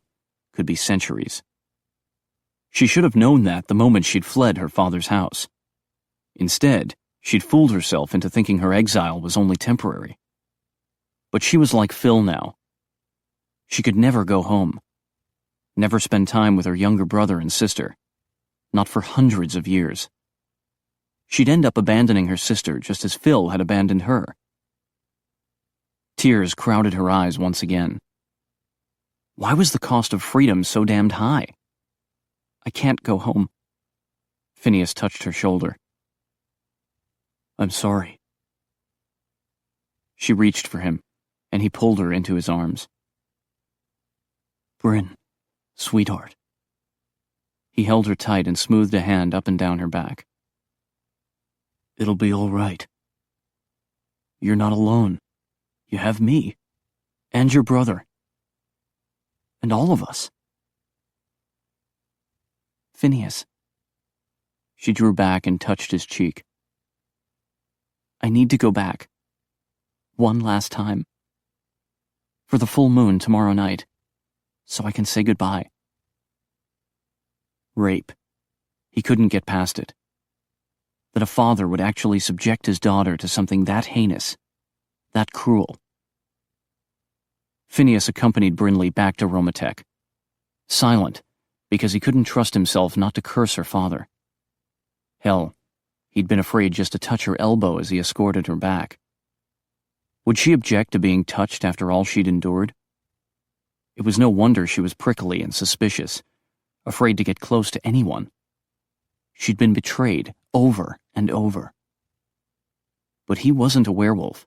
could be centuries. She should have known that the moment she'd fled her father's house. Instead, she'd fooled herself into thinking her exile was only temporary. But she was like Phil now. She could never go home, never spend time with her younger brother and sister, not for hundreds of years. She'd end up abandoning her sister just as Phil had abandoned her. Tears crowded her eyes once again. Why was the cost of freedom so damned high? I can't go home. Phineas touched her shoulder. I'm sorry. She reached for him, and he pulled her into his arms. Bryn, sweetheart. He held her tight and smoothed a hand up and down her back. It'll be all right. You're not alone. You have me, and your brother, and all of us. Phineas. She drew back and touched his cheek. I need to go back. One last time. For the full moon tomorrow night, so I can say goodbye. Rape. He couldn't get past it. That a father would actually subject his daughter to something that heinous, that cruel. Phineas accompanied Brinley back to Romatech, silent, because he couldn't trust himself not to curse her father. Hell, he'd been afraid just to touch her elbow as he escorted her back. Would she object to being touched after all she'd endured? It was no wonder she was prickly and suspicious, afraid to get close to anyone. She'd been betrayed over and over. But he wasn't a werewolf.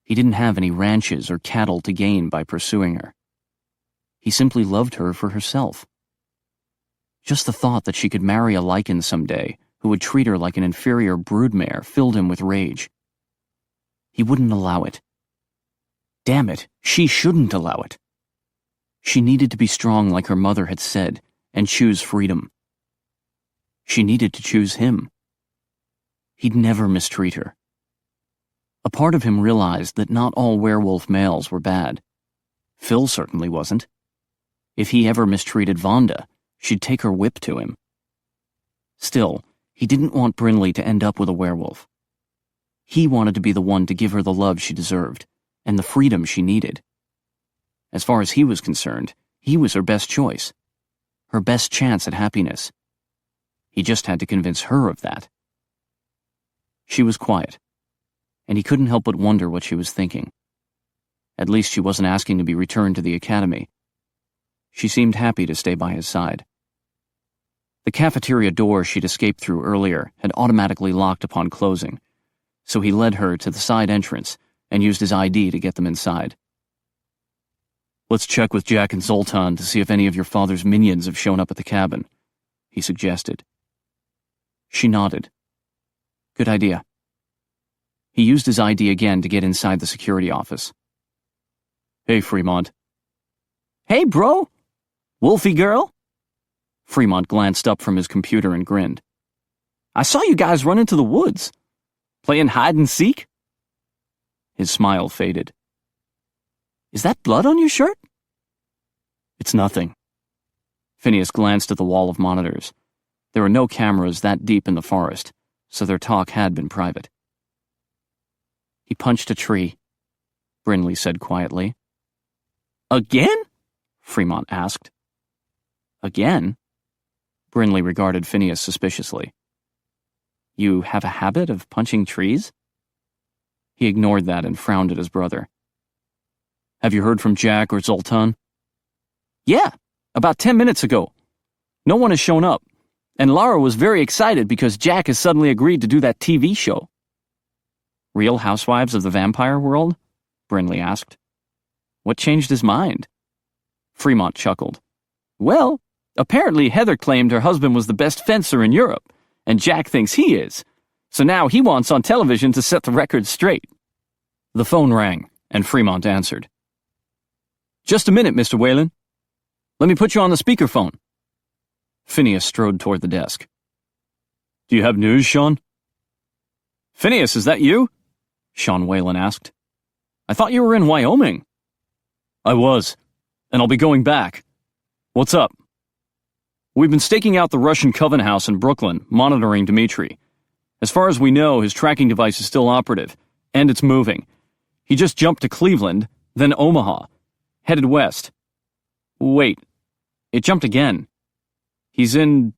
He didn't have any ranches or cattle to gain by pursuing her. He simply loved her for herself. Just the thought that she could marry a Lycan someday who would treat her like an inferior broodmare filled him with rage. He wouldn't allow it. Damn it, she shouldn't allow it. She needed to be strong like her mother had said and choose freedom. She needed to choose him. He'd never mistreat her. A part of him realized that not all werewolf males were bad. Phil certainly wasn't. If he ever mistreated Vonda, she'd take her whip to him. Still, he didn't want Brinley to end up with a werewolf. He wanted to be the one to give her the love she deserved, and the freedom she needed. As far as he was concerned, he was her best choice, her best chance at happiness. He just had to convince her of that. She was quiet, and he couldn't help but wonder what she was thinking. At least she wasn't asking to be returned to the academy. She seemed happy to stay by his side. The cafeteria door she'd escaped through earlier had automatically locked upon closing, so he led her to the side entrance and used his ID to get them inside. "Let's check with Jack and Zoltan to see if any of your father's minions have shown up at the cabin," he suggested. She nodded. Good idea. He used his ID again to get inside the security office. "Hey, Fremont." "Hey, bro. Wolfie girl?" Fremont glanced up from his computer and grinned. "I saw you guys run into the woods. Playing hide and seek?" His smile faded. "Is that blood on your shirt?" "It's nothing." Phineas glanced at the wall of monitors. There were no cameras that deep in the forest, so their talk had been private. "He punched a tree," Brinley said quietly. "Again?" Fremont asked. "Again?" Brinley regarded Phineas suspiciously. "You have a habit of punching trees?" He ignored that and frowned at his brother. "Have you heard from Jack or Zoltan?" "Yeah, about 10 minutes ago. No one has shown up, and Lara was very excited because Jack has suddenly agreed to do that TV show." "Real Housewives of the Vampire World?" Brinley asked. "What changed his mind?" Fremont chuckled. "Well, apparently Heather claimed her husband was the best fencer in Europe, and Jack thinks he is. So now he wants on television to set the record straight." The phone rang, and Fremont answered. "Just a minute, Mr. Whalen. Let me put you on the speakerphone." Phineas strode toward the desk. "Do you have news, Sean?" "Phineas, is that you?" Sean Whalen asked. "I thought you were in Wyoming." "I was, and I'll be going back. What's up?" "We've been staking out the Russian Coven house in Brooklyn, monitoring Dmitri. As far as we know, his tracking device is still operative, and it's moving. He just jumped to Cleveland, then Omaha, headed west. Wait, it jumped again. He's in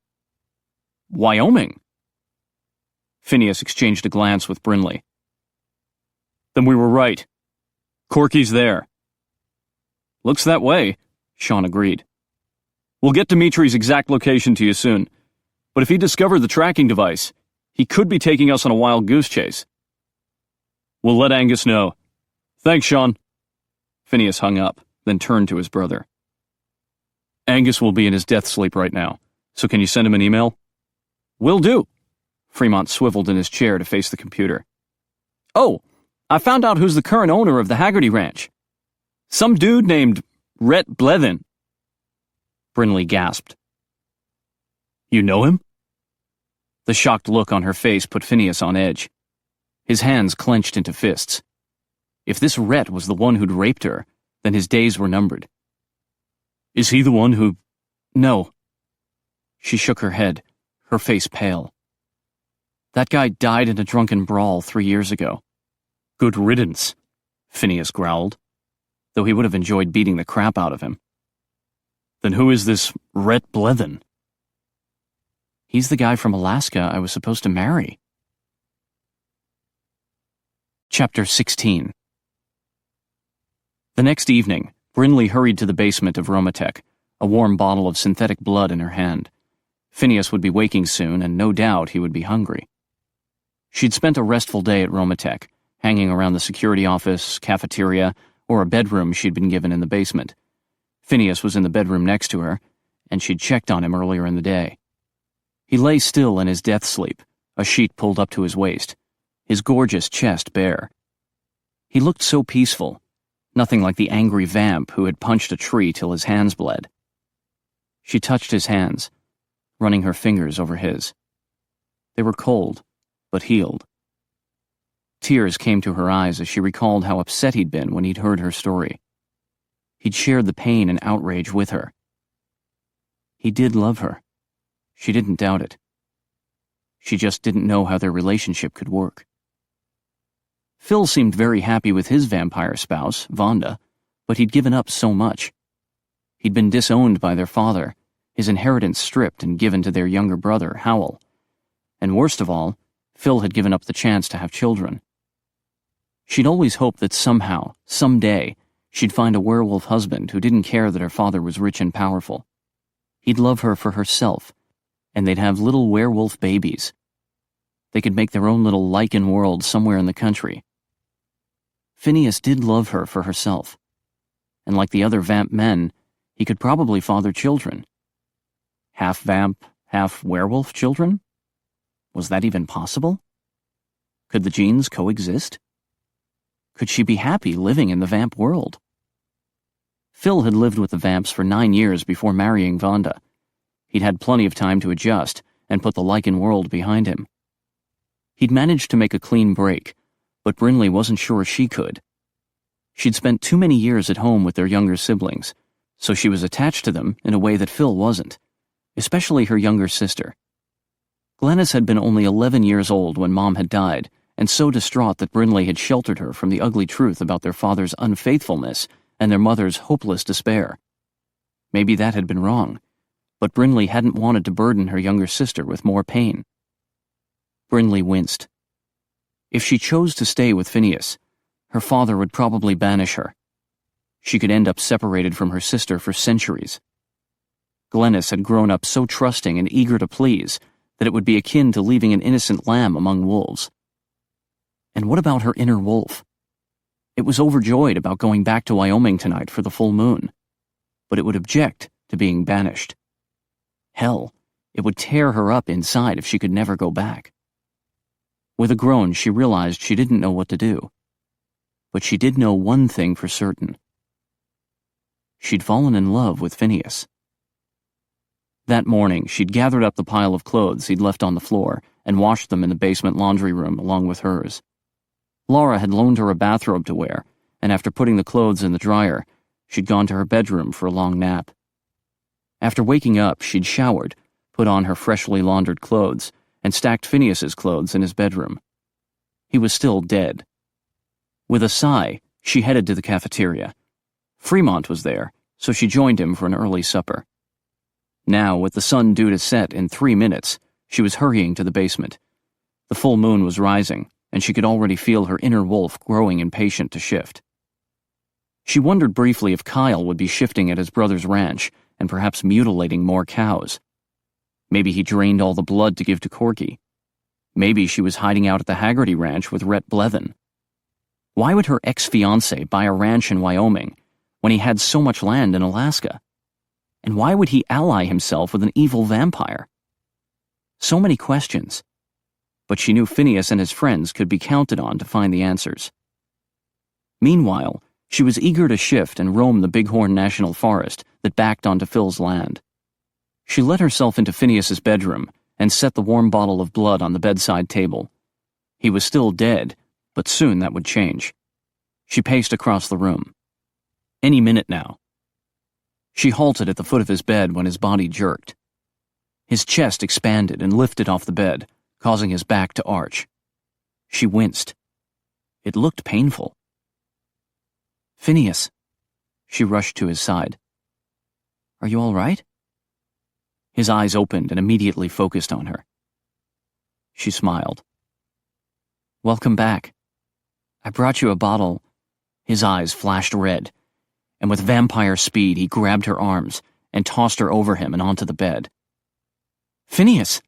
Wyoming." Phineas exchanged a glance with Brinley. "Then we were right. Corky's there." "Looks that way," Sean agreed. "We'll get Dimitri's exact location to you soon, but if he discovered the tracking device, he could be taking us on a wild goose chase." "We'll let Angus know. Thanks, Sean." Phineas hung up, then turned to his brother. "Angus will be in his death sleep right now, so can you send him an email?" "Will do." Fremont swiveled in his chair to face the computer. "Oh, I found out who's the current owner of the Haggerty Ranch. Some dude named Rhett Blevin." Brinley gasped. "You know him?" The shocked look on her face put Phineas on edge. His hands clenched into fists. If this Rhett was the one who'd raped her, then his days were numbered. "Is he the one who—" "No." She shook her head, her face pale. "That guy died in a drunken brawl 3 years ago." "Good riddance," Phineas growled, though he would have enjoyed beating the crap out of him. "Then who is this Rhett Blevin?" "He's the guy from Alaska I was supposed to marry." Chapter 16. The next evening, Brinley hurried to the basement of Romatech, a warm bottle of synthetic blood in her hand. Phineas would be waking soon, and no doubt he would be hungry. She'd spent a restful day at Romatech, hanging around the security office, cafeteria, or a bedroom she'd been given in the basement. Phineas was in the bedroom next to her, and she'd checked on him earlier in the day. He lay still in his death sleep, a sheet pulled up to his waist, his gorgeous chest bare. He looked so peaceful, nothing like the angry vamp who had punched a tree till his hands bled. She touched his hands, running her fingers over his. They were cold, but healed. Tears came to her eyes as she recalled how upset he'd been when he'd heard her story. He'd shared the pain and outrage with her. He did love her. She didn't doubt it. She just didn't know how their relationship could work. Phil seemed very happy with his vampire spouse, Vonda, but he'd given up so much. He'd been disowned by their father, his inheritance stripped and given to their younger brother, Howell. And worst of all, Phil had given up the chance to have children. She'd always hoped that somehow, someday, she'd find a werewolf husband who didn't care that her father was rich and powerful. He'd love her for herself, and they'd have little werewolf babies. They could make their own little lichen world somewhere in the country. Phineas did love her for herself, and like the other vamp men, he could probably father children. Half vamp, half werewolf children? Was that even possible? Could the genes coexist? Could she be happy living in the vamp world? Phil had lived with the vamps for 9 years before marrying Vonda. He'd had plenty of time to adjust and put the lichen world behind him. He'd managed to make a clean break, but Brinley wasn't sure she could. She'd spent too many years at home with their younger siblings, so she was attached to them in a way that Phil wasn't, especially her younger sister. Glennis had been only 11 years old when Mom had died, and so distraught that Brinley had sheltered her from the ugly truth about their father's unfaithfulness and their mother's hopeless despair. Maybe that had been wrong, but Brinley hadn't wanted to burden her younger sister with more pain. Brinley winced. If she chose to stay with Phineas, her father would probably banish her. She could end up separated from her sister for centuries. Glennis had grown up so trusting and eager to please that it would be akin to leaving an innocent lamb among wolves. And what about her inner wolf? It was overjoyed about going back to Wyoming tonight for the full moon, but it would object to being banished. Hell, it would tear her up inside if she could never go back. With a groan, she realized she didn't know what to do. But she did know one thing for certain. She'd fallen in love with Phineas. That morning, she'd gathered up the pile of clothes he'd left on the floor and washed them in the basement laundry room along with hers. Laura had loaned her a bathrobe to wear, and after putting the clothes in the dryer, she'd gone to her bedroom for a long nap. After waking up, she'd showered, put on her freshly laundered clothes, and stacked Phineas's clothes in his bedroom. He was still dead. With a sigh, she headed to the cafeteria. Fremont was there, so she joined him for an early supper. Now, with the sun due to set in 3 minutes, she was hurrying to the basement. The full moon was rising, and she could already feel her inner wolf growing impatient to shift. She wondered briefly if Kyle would be shifting at his brother's ranch and perhaps mutilating more cows. Maybe he drained all the blood to give to Corky. Maybe she was hiding out at the Haggerty Ranch with Rhett Blevin. Why would her ex-fiancé buy a ranch in Wyoming when he had so much land in Alaska? And why would he ally himself with an evil vampire? So many questions. But she knew Phineas and his friends could be counted on to find the answers. Meanwhile, she was eager to shift and roam the Bighorn National Forest that backed onto Phil's land. She let herself into Phineas's bedroom and set the warm bottle of blood on the bedside table. He was still dead, but soon that would change. She paced across the room. Any minute now. She halted at the foot of his bed when his body jerked. His chest expanded and lifted off the bed, causing his back to arch. She winced. It looked painful. Phineas. She rushed to his side. Are you all right? His eyes opened and immediately focused on her. She smiled. Welcome back. I brought you a bottle. His eyes flashed red, and with vampire speed he grabbed her arms and tossed her over him and onto the bed. Phineas!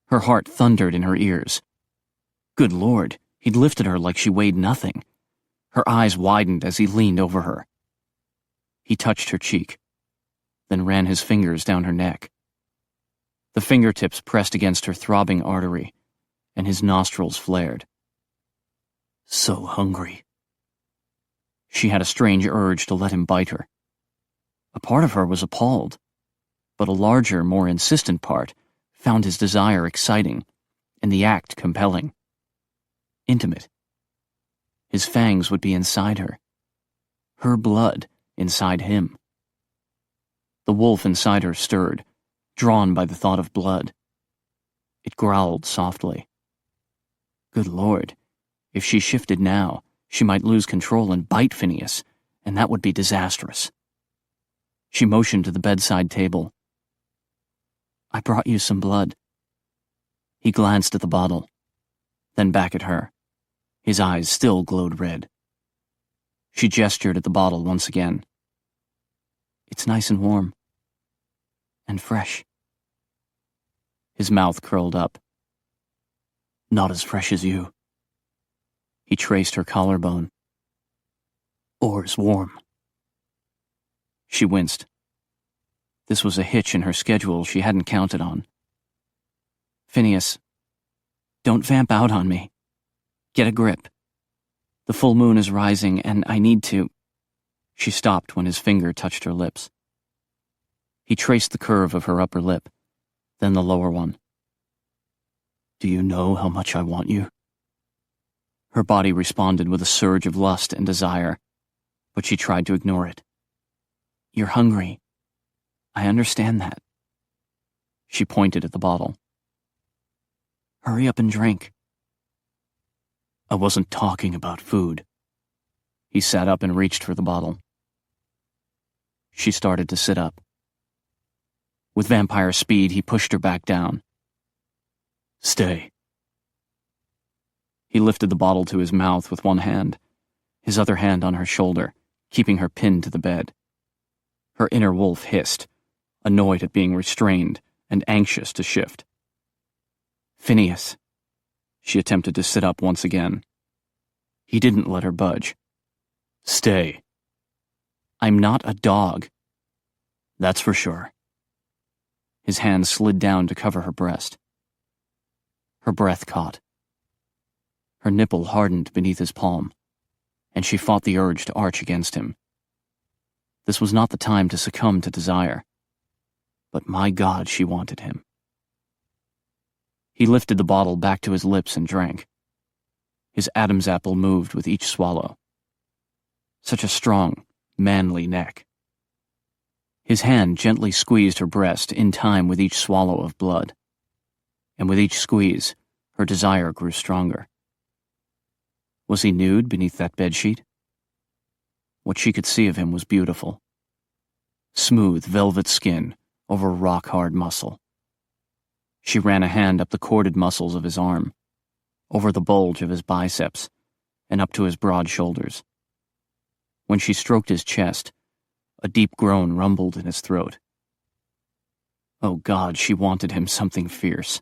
Her heart thundered in her ears. Good Lord, he'd lifted her like she weighed nothing. Her eyes widened as he leaned over her. He touched her cheek, then ran his fingers down her neck. The fingertips pressed against her throbbing artery, and his nostrils flared. So hungry. She had a strange urge to let him bite her. A part of her was appalled, but a larger, more insistent part found his desire exciting, and the act compelling. Intimate. His fangs would be inside her. Her blood inside him. The wolf inside her stirred, drawn by the thought of blood. It growled softly. Good Lord, if she shifted now, she might lose control and bite Phineas, and that would be disastrous. She motioned to the bedside table. I brought you some blood. He glanced at the bottle, then back at her. His eyes still glowed red. She gestured at the bottle once again. It's nice and warm. And fresh. His mouth curled up. Not as fresh as you. He traced her collarbone. Or as warm. She winced. This was a hitch in her schedule she hadn't counted on. Phineas, don't vamp out on me. Get a grip. The full moon is rising, and I need to... She stopped when his finger touched her lips. He traced the curve of her upper lip, then the lower one. Do you know how much I want you? Her body responded with a surge of lust and desire, but she tried to ignore it. You're hungry. I understand that. She pointed at the bottle. Hurry up and drink. I wasn't talking about food. He sat up and reached for the bottle. She started to sit up. With vampire speed, he pushed her back down. Stay. He lifted the bottle to his mouth with one hand, his other hand on her shoulder, keeping her pinned to the bed. Her inner wolf hissed, annoyed at being restrained and anxious to shift. Phineas. She attempted to sit up once again. He didn't let her budge. Stay. I'm not a dog. That's for sure. His hand slid down to cover her breast. Her breath caught. Her nipple hardened beneath his palm, and she fought the urge to arch against him. This was not the time to succumb to desire. But my God, she wanted him. He lifted the bottle back to his lips and drank. His Adam's apple moved with each swallow. Such a strong, manly neck. His hand gently squeezed her breast in time with each swallow of blood. And with each squeeze, her desire grew stronger. Was he nude beneath that bedsheet? What she could see of him was beautiful. Smooth velvet skin over rock-hard muscle. She ran a hand up the corded muscles of his arm, over the bulge of his biceps, and up to his broad shoulders. When she stroked his chest, a deep groan rumbled in his throat. Oh God, she wanted him something fierce.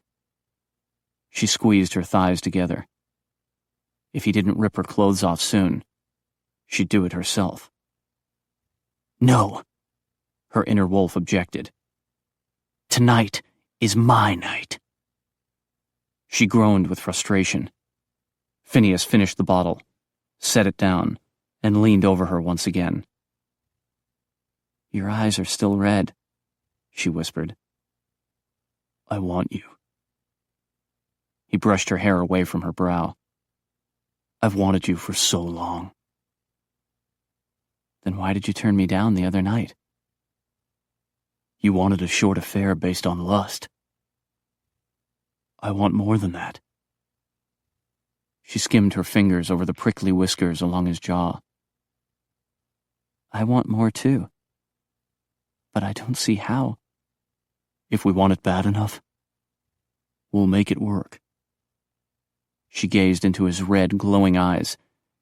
She squeezed her thighs together. If he didn't rip her clothes off soon, she'd do it herself. No, her inner wolf objected. Tonight is my night. She groaned with frustration. Phineas finished the bottle, set it down, and leaned over her once again. Your eyes are still red, she whispered. I want you. He brushed her hair away from her brow. I've wanted you for so long. Then why did you turn me down the other night? You wanted a short affair based on lust. I want more than that. She skimmed her fingers over the prickly whiskers along his jaw. I want more too. But I don't see how. If we want it bad enough, we'll make it work. She gazed into his red, glowing eyes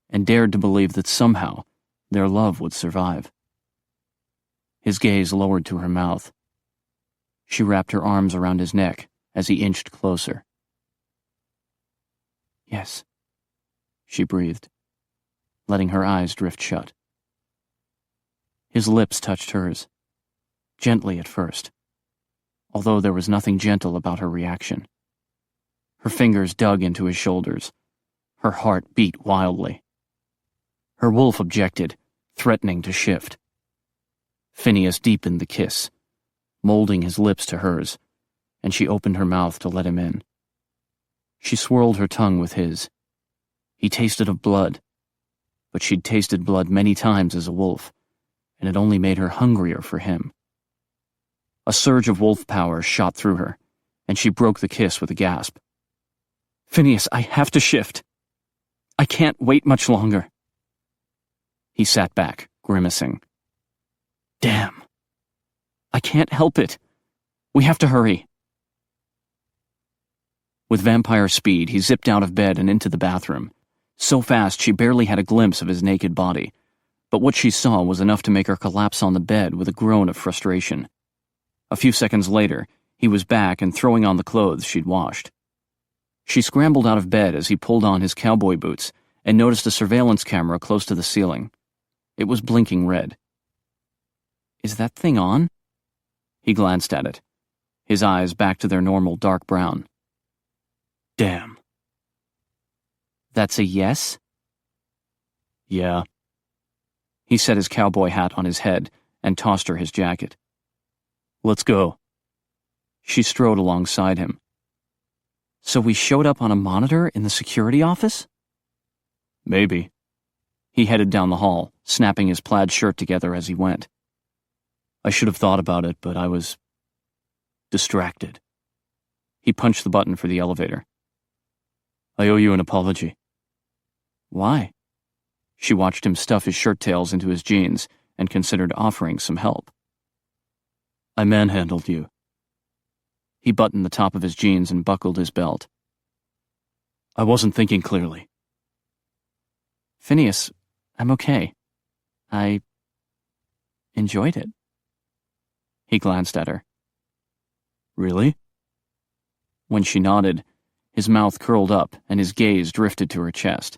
and dared to believe that somehow their love would survive. His gaze lowered to her mouth. She wrapped her arms around his neck as he inched closer. Yes, she breathed, letting her eyes drift shut. His lips touched hers, gently at first, although there was nothing gentle about her reaction. Her fingers dug into his shoulders. Her heart beat wildly. Her wolf objected, threatening to shift. Phineas deepened the kiss, molding his lips to hers, and she opened her mouth to let him in. She swirled her tongue with his. He tasted of blood, but she'd tasted blood many times as a wolf, and it only made her hungrier for him. A surge of wolf power shot through her, and she broke the kiss with a gasp. "Phineas, I have to shift. I can't wait much longer." He sat back, grimacing. "Damn. I can't help it. We have to hurry." With vampire speed, he zipped out of bed and into the bathroom. So fast she barely had a glimpse of his naked body, but what she saw was enough to make her collapse on the bed with a groan of frustration. A few seconds later, he was back and throwing on the clothes she'd washed. She scrambled out of bed as he pulled on his cowboy boots and noticed a surveillance camera close to the ceiling. It was blinking red. "Is that thing on?" He glanced at it, his eyes back to their normal dark brown. "Damn." "That's a yes?" "Yeah." He set his cowboy hat on his head and tossed her his jacket. "Let's go." She strode alongside him. "So we showed up on a monitor in the security office?" "Maybe." He headed down the hall, snapping his plaid shirt together as he went. "I should have thought about it, but I was distracted." He punched the button for the elevator. "I owe you an apology." "Why?" She watched him stuff his shirt tails into his jeans and considered offering some help. "I manhandled you." He buttoned the top of his jeans and buckled his belt. "I wasn't thinking clearly." "Phineas, I'm okay. I enjoyed it." He glanced at her. "Really?" When she nodded, his mouth curled up and his gaze drifted to her chest.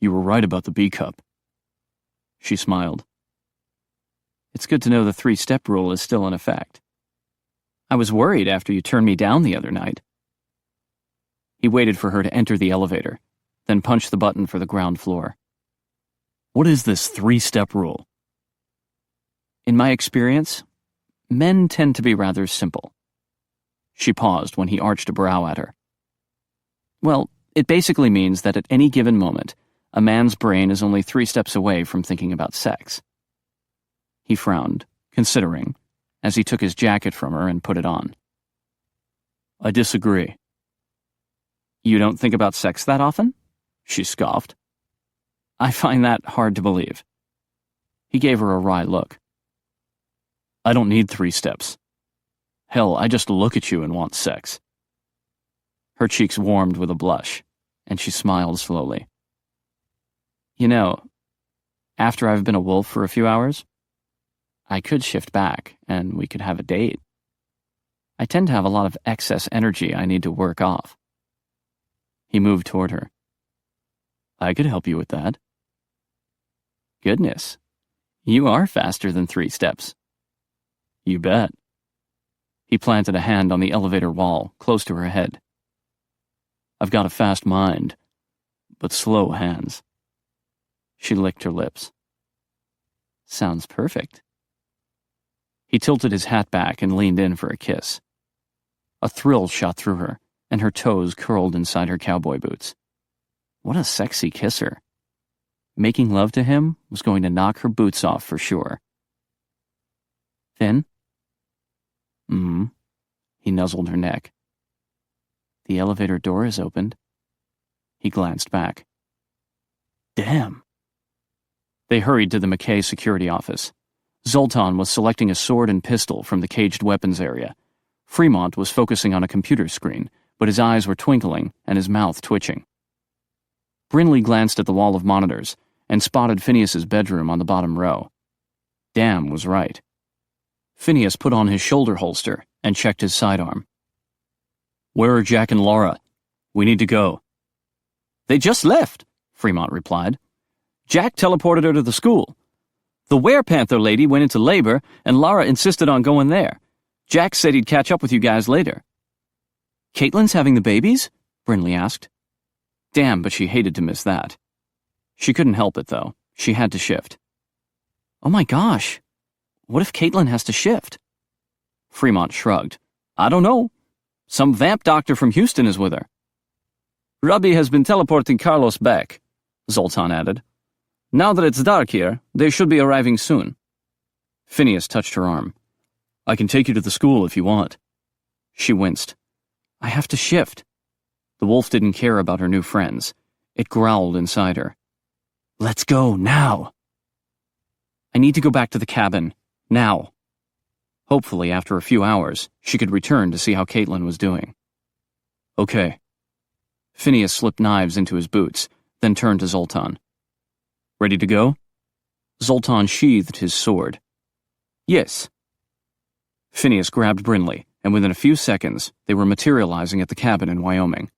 "You were right about the B-cup." She smiled. "It's good to know the 3-step rule is still in effect. I was worried after you turned me down the other night." He waited for her to enter the elevator, then punched the button for the ground floor. "What is this 3-step rule?" "In my experience, men tend to be rather simple." She paused when he arched a brow at her. "Well, it basically means that at any given moment, a man's brain is only 3 steps away from thinking about sex." He frowned, considering, as he took his jacket from her and put it on. "I disagree." "You don't think about sex that often?" She scoffed. "I find that hard to believe." He gave her a wry look. "I don't need 3 steps. Hell, I just look at you and want sex." Her cheeks warmed with a blush, and she smiled slowly. "You know, after I've been a wolf for a few hours, I could shift back, and we could have a date. I tend to have a lot of excess energy I need to work off." He moved toward her. "I could help you with that." "Goodness, you are faster than 3 steps." "You bet." He planted a hand on the elevator wall, close to her head. "I've got a fast mind, but slow hands." She licked her lips. "Sounds perfect." He tilted his hat back and leaned in for a kiss. A thrill shot through her, and her toes curled inside her cowboy boots. What a sexy kisser. Making love to him was going to knock her boots off for sure. "Finn?" "Mm-hmm." He nuzzled her neck. "The elevator door is opened." He glanced back. "Damn." They hurried to the McKay security office. Zoltan was selecting a sword and pistol from the caged weapons area. Fremont was focusing on a computer screen, but his eyes were twinkling and his mouth twitching. Brinley glanced at the wall of monitors and spotted Phineas's bedroom on the bottom row. Damn was right. Phineas put on his shoulder holster and checked his sidearm. "Where are Jack and Laura? We need to go." "They just left," Fremont replied. "Jack teleported her to the school. The Werepanther lady went into labor, and Laura insisted on going there. Jack said he'd catch up with you guys later." "Caitlin's having the babies?" Brinley asked. Damn, but she hated to miss that. She couldn't help it, though. She had to shift. "Oh my gosh. What if Caitlin has to shift?" Fremont shrugged. "I don't know. Some vamp doctor from Houston is with her. Robbie has been teleporting Carlos back, Zoltan added. Now that it's dark here, they should be arriving soon. Phineas touched her arm. I can take you to the school if you want. She winced. I have to shift. The wolf didn't care about her new friends. It growled inside her. Let's go, now. I need to go back to the cabin, now. Hopefully, after a few hours, she could return to see how Caitlin was doing. Okay. Phineas slipped knives into his boots, then turned to Zoltan. Ready to go? Zoltan sheathed his sword. Yes. Phineas grabbed Brinley, and within a few seconds, they were materializing at the cabin in Wyoming.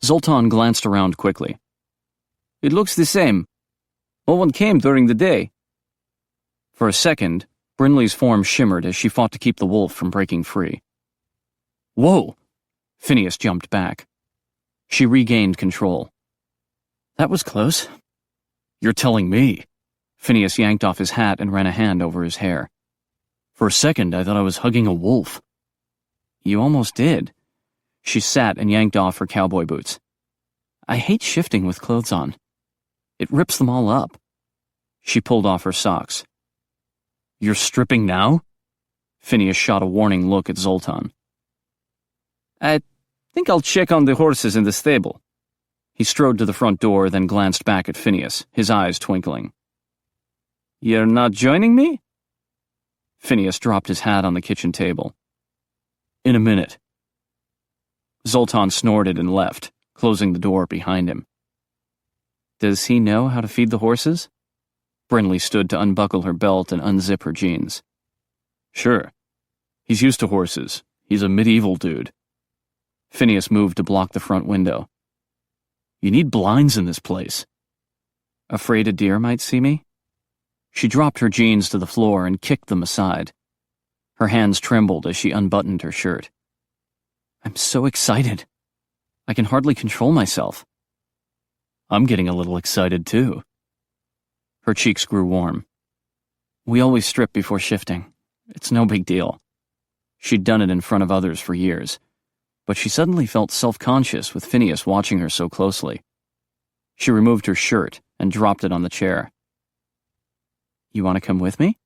Zoltan glanced around quickly. It looks the same. No one came during the day. For a second, Brinley's form shimmered as she fought to keep the wolf from breaking free. Whoa! Phineas jumped back. She regained control. That was close. You're telling me. Phineas yanked off his hat and ran a hand over his hair. For a second, I thought I was hugging a wolf. You almost did. She sat and yanked off her cowboy boots. I hate shifting with clothes on. It rips them all up. She pulled off her socks. You're stripping now? Phineas shot a warning look at Zoltan. I think I'll check on the horses in the stable. He strode to the front door, then glanced back at Phineas, his eyes twinkling. You're not joining me? Phineas dropped his hat on the kitchen table. In a minute. Zoltan snorted and left, closing the door behind him. Does he know how to feed the horses? Brinley stood to unbuckle her belt and unzip her jeans. Sure. He's used to horses. He's a medieval dude. Phineas moved to block the front window. You need blinds in this place. Afraid a deer might see me? She dropped her jeans to the floor and kicked them aside. Her hands trembled as she unbuttoned her shirt. I'm so excited. I can hardly control myself. I'm getting a little excited, too. Her cheeks grew warm. We always strip before shifting. It's no big deal. She'd done it in front of others for years, but she suddenly felt self-conscious with Phineas watching her so closely. She removed her shirt and dropped it on the chair. You want to come with me?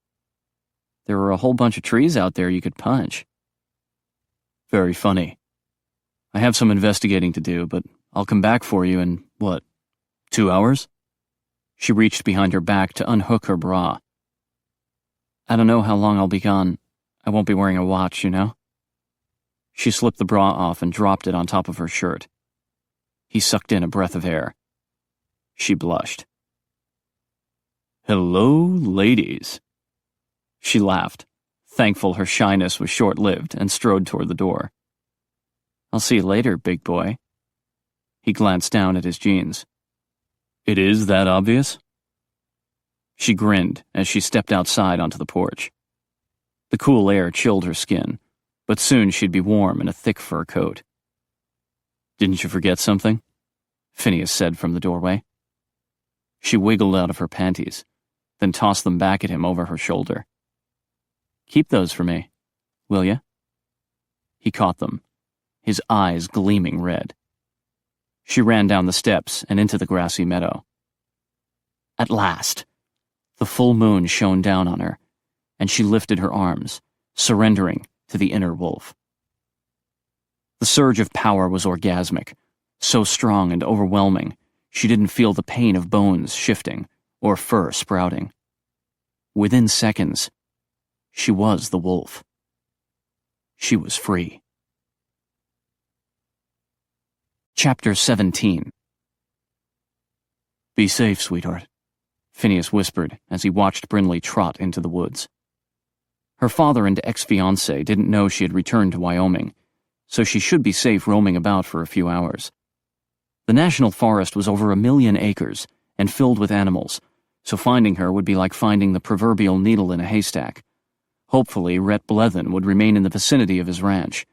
There are a whole bunch of trees out there you could punch. Very funny. I have some investigating to do, but I'll come back for you in, 2 hours? She reached behind her back to unhook her bra. I don't know how long I'll be gone. I won't be wearing a watch, you know? She slipped the bra off and dropped it on top of her shirt. He sucked in a breath of air. She blushed. Hello, ladies. She laughed, thankful her shyness was short-lived, and strode toward the door. I'll see you later, big boy. He glanced down at his jeans. It is that obvious? She grinned as she stepped outside onto the porch. The cool air chilled her skin, but soon she'd be warm in a thick fur coat. Didn't you forget something? Phineas said from the doorway. She wiggled out of her panties, then tossed them back at him over her shoulder. Keep those for me, will you? He caught them, his eyes gleaming red. She ran down the steps and into the grassy meadow. At last, the full moon shone down on her, and she lifted her arms, surrendering to the inner wolf. The surge of power was orgasmic, so strong and overwhelming, she didn't feel the pain of bones shifting or fur sprouting. Within seconds, she was the wolf. She was free. Chapter 17. Be safe, sweetheart, Phineas whispered as he watched Brinley trot into the woods. Her father and ex-fiancé didn't know she had returned to Wyoming, so she should be safe roaming about for a few hours. The national forest was over 1 million acres and filled with animals, so finding her would be like finding the proverbial needle in a haystack. Hopefully, Rhett Blethen would remain in the vicinity of his ranch.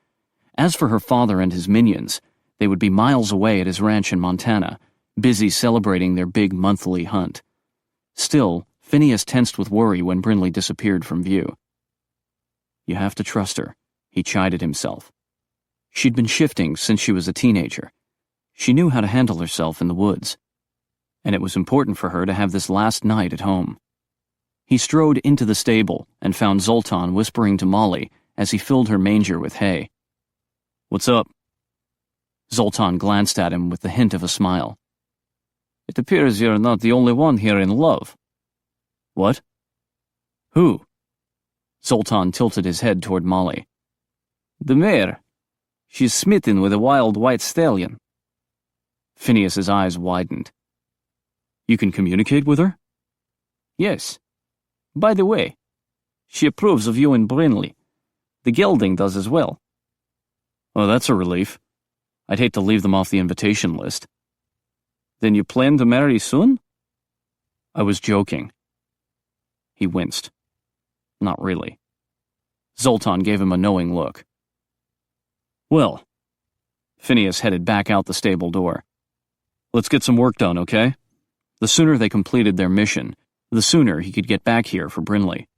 As for her father and his minions, they would be miles away at his ranch in Montana, busy celebrating their big monthly hunt. Still, Phineas tensed with worry when Brinley disappeared from view. You have to trust her, he chided himself. She'd been shifting since she was a teenager. She knew how to handle herself in the woods. And it was important for her to have this last night at home. He strode into the stable and found Zoltan whispering to Molly as he filled her manger with hay. "What's up?" Zoltan glanced at him with the hint of a smile. "It appears you're not the only one here in love." "What? Who?" Zoltan tilted his head toward Molly. "The mare. She's smitten with a wild white stallion." Phineas's eyes widened. "You can communicate with her?" "Yes. By the way, she approves of you and Brinley. The gelding does as well." "Oh, that's a relief. I'd hate to leave them off the invitation list." "Then you plan to marry soon?" "I was joking." He winced. Not really. Zoltan gave him a knowing look. "Well," Phineas headed back out the stable door. "Let's get some work done, okay?" The sooner they completed their mission, the sooner he could get back here for Brinley.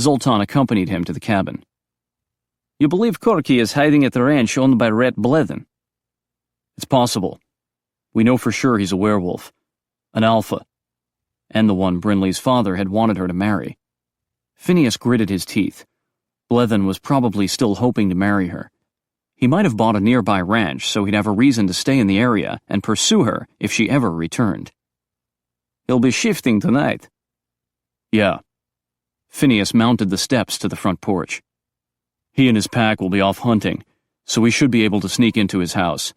Zoltan accompanied him to the cabin. "You believe Corky is hiding at the ranch owned by Rhett Blethen?" "It's possible. We know for sure he's a werewolf. An alpha. And the one Brinley's father had wanted her to marry." Phineas gritted his teeth. Blethen was probably still hoping to marry her. He might have bought a nearby ranch so he'd have a reason to stay in the area and pursue her if she ever returned. "He'll be shifting tonight." "Yeah." Phineas mounted the steps to the front porch. "He and his pack will be off hunting, so we should be able to sneak into his house.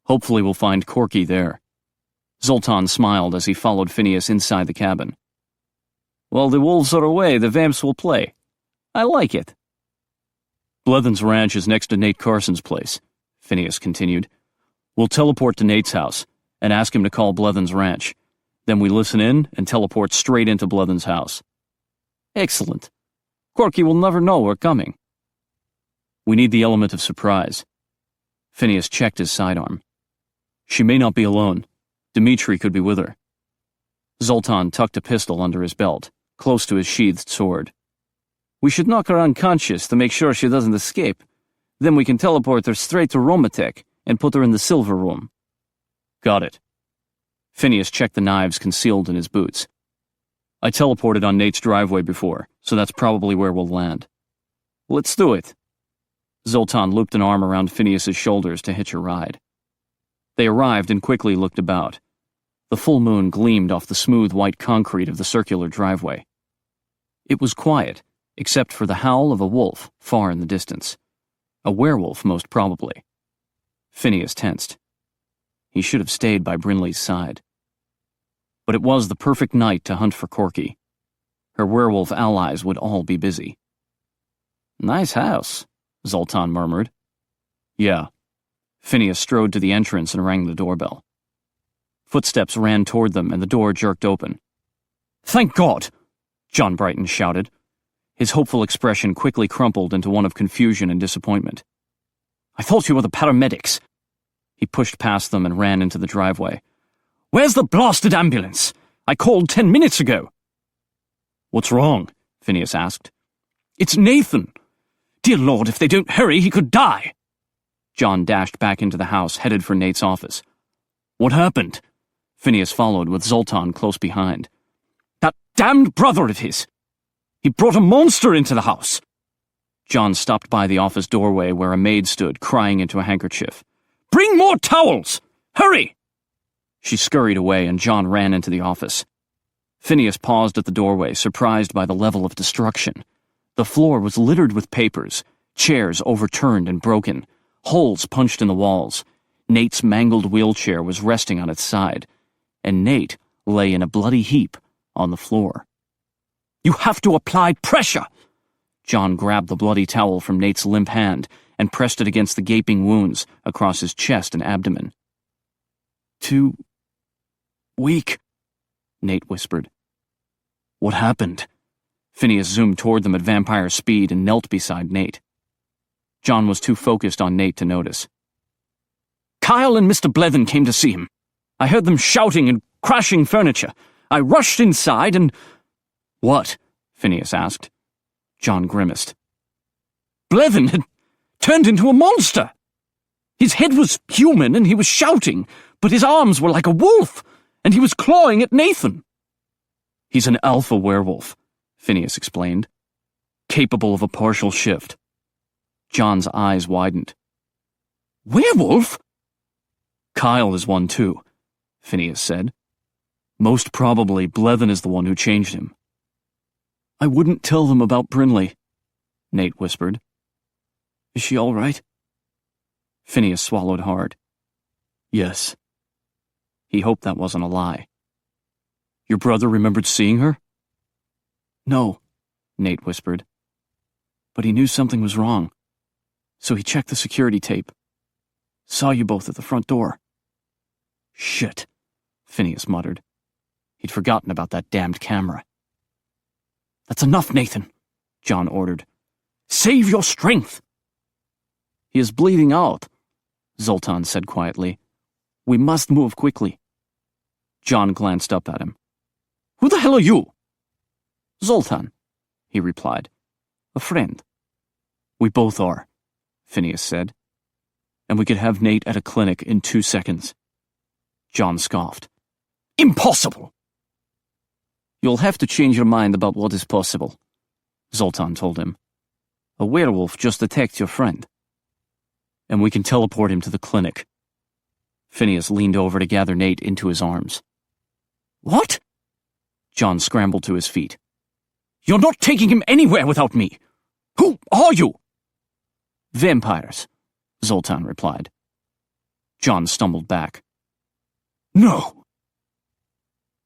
Hopefully we'll find Corky there." Zoltan smiled as he followed Phineas inside the cabin. "While the wolves are away, the vamps will play. I like it." "Blethen's ranch is next to Nate Carson's place," Phineas continued. "We'll teleport to Nate's house and ask him to call Blethen's ranch. Then we listen in and teleport straight into Blethen's house." "Excellent. Corky will never know we're coming." "We need the element of surprise." Phineas checked his sidearm. "She may not be alone. Dmitri could be with her." Zoltan tucked a pistol under his belt, close to his sheathed sword. "We should knock her unconscious to make sure she doesn't escape. Then we can teleport her straight to Romatek and put her in the silver room." "Got it." Phineas checked the knives concealed in his boots. "I teleported on Nate's driveway before, so that's probably where we'll land." "Let's do it." Zoltan looped an arm around Phineas's shoulders to hitch a ride. They arrived and quickly looked about. The full moon gleamed off the smooth white concrete of the circular driveway. It was quiet, except for the howl of a wolf far in the distance. A werewolf, most probably. Phineas tensed. He should have stayed by Brinley's side. But it was the perfect night to hunt for Corky. Her werewolf allies would all be busy. "Nice house," Zoltan murmured. "Yeah." Phineas strode to the entrance and rang the doorbell. Footsteps ran toward them and the door jerked open. "Thank God!" John Brighton shouted. His hopeful expression quickly crumpled into one of confusion and disappointment. "I thought you were the paramedics." He pushed past them and ran into the driveway. "Where's the blasted ambulance? I called 10 minutes ago." "What's wrong?" Phineas asked. "It's Nathan. Dear Lord, if they don't hurry, he could die." John dashed back into the house, headed for Nate's office. "What happened?" Phineas followed, with Zoltan close behind. "That damned brother of his! He brought a monster into the house!" John stopped by the office doorway where a maid stood, crying into a handkerchief. "Bring more towels! Hurry!" She scurried away and John ran into the office. Phineas paused at the doorway, surprised by the level of destruction. The floor was littered with papers, chairs overturned and broken, holes punched in the walls. Nate's mangled wheelchair was resting on its side, and Nate lay in a bloody heap on the floor. "You have to apply pressure!" John grabbed the bloody towel from Nate's limp hand and pressed it against the gaping wounds across his chest and abdomen. "Too weak," Nate whispered. "What happened?" Phineas zoomed toward them at vampire speed and knelt beside Nate. John was too focused on Nate to notice. "Kyle and Mr. Blethen came to see him. I heard them shouting and crashing furniture. I rushed inside and—" "What?" Phineas asked. John grimaced. "Blethen had turned into a monster!" His head was human and he was shouting, but his arms were like a wolf, and he was clawing at Nathan. He's an alpha werewolf, Phineas explained, capable of a partial shift. John's eyes widened. Werewolf? Kyle is one too, Phineas said. Most probably Blevin is the one who changed him. I wouldn't tell them about Brinley, Nate whispered. Is she all right? Phineas swallowed hard. Yes. He hoped that wasn't a lie. Your brother remembered seeing her? No, Nate whispered. But he knew something was wrong. So he checked the security tape. Saw you both at the front door. Shit, Phineas muttered. He'd forgotten about that damned camera. That's enough, Nathan, John ordered. Save your strength. He is bleeding out, Zoltan said quietly. We must move quickly. John glanced up at him. Who the hell are you? Zoltan, he replied. A friend. We both are, Phineas said. And we could have Nate at a clinic in 2 seconds. John scoffed. Impossible! You'll have to change your mind about what is possible, Zoltan told him. A werewolf just attacked your friend. And we can teleport him to the clinic. Phineas leaned over to gather Nate into his arms. What? John scrambled to his feet. You're not taking him anywhere without me. Who are you? Vampires, Zoltan replied. John stumbled back. No.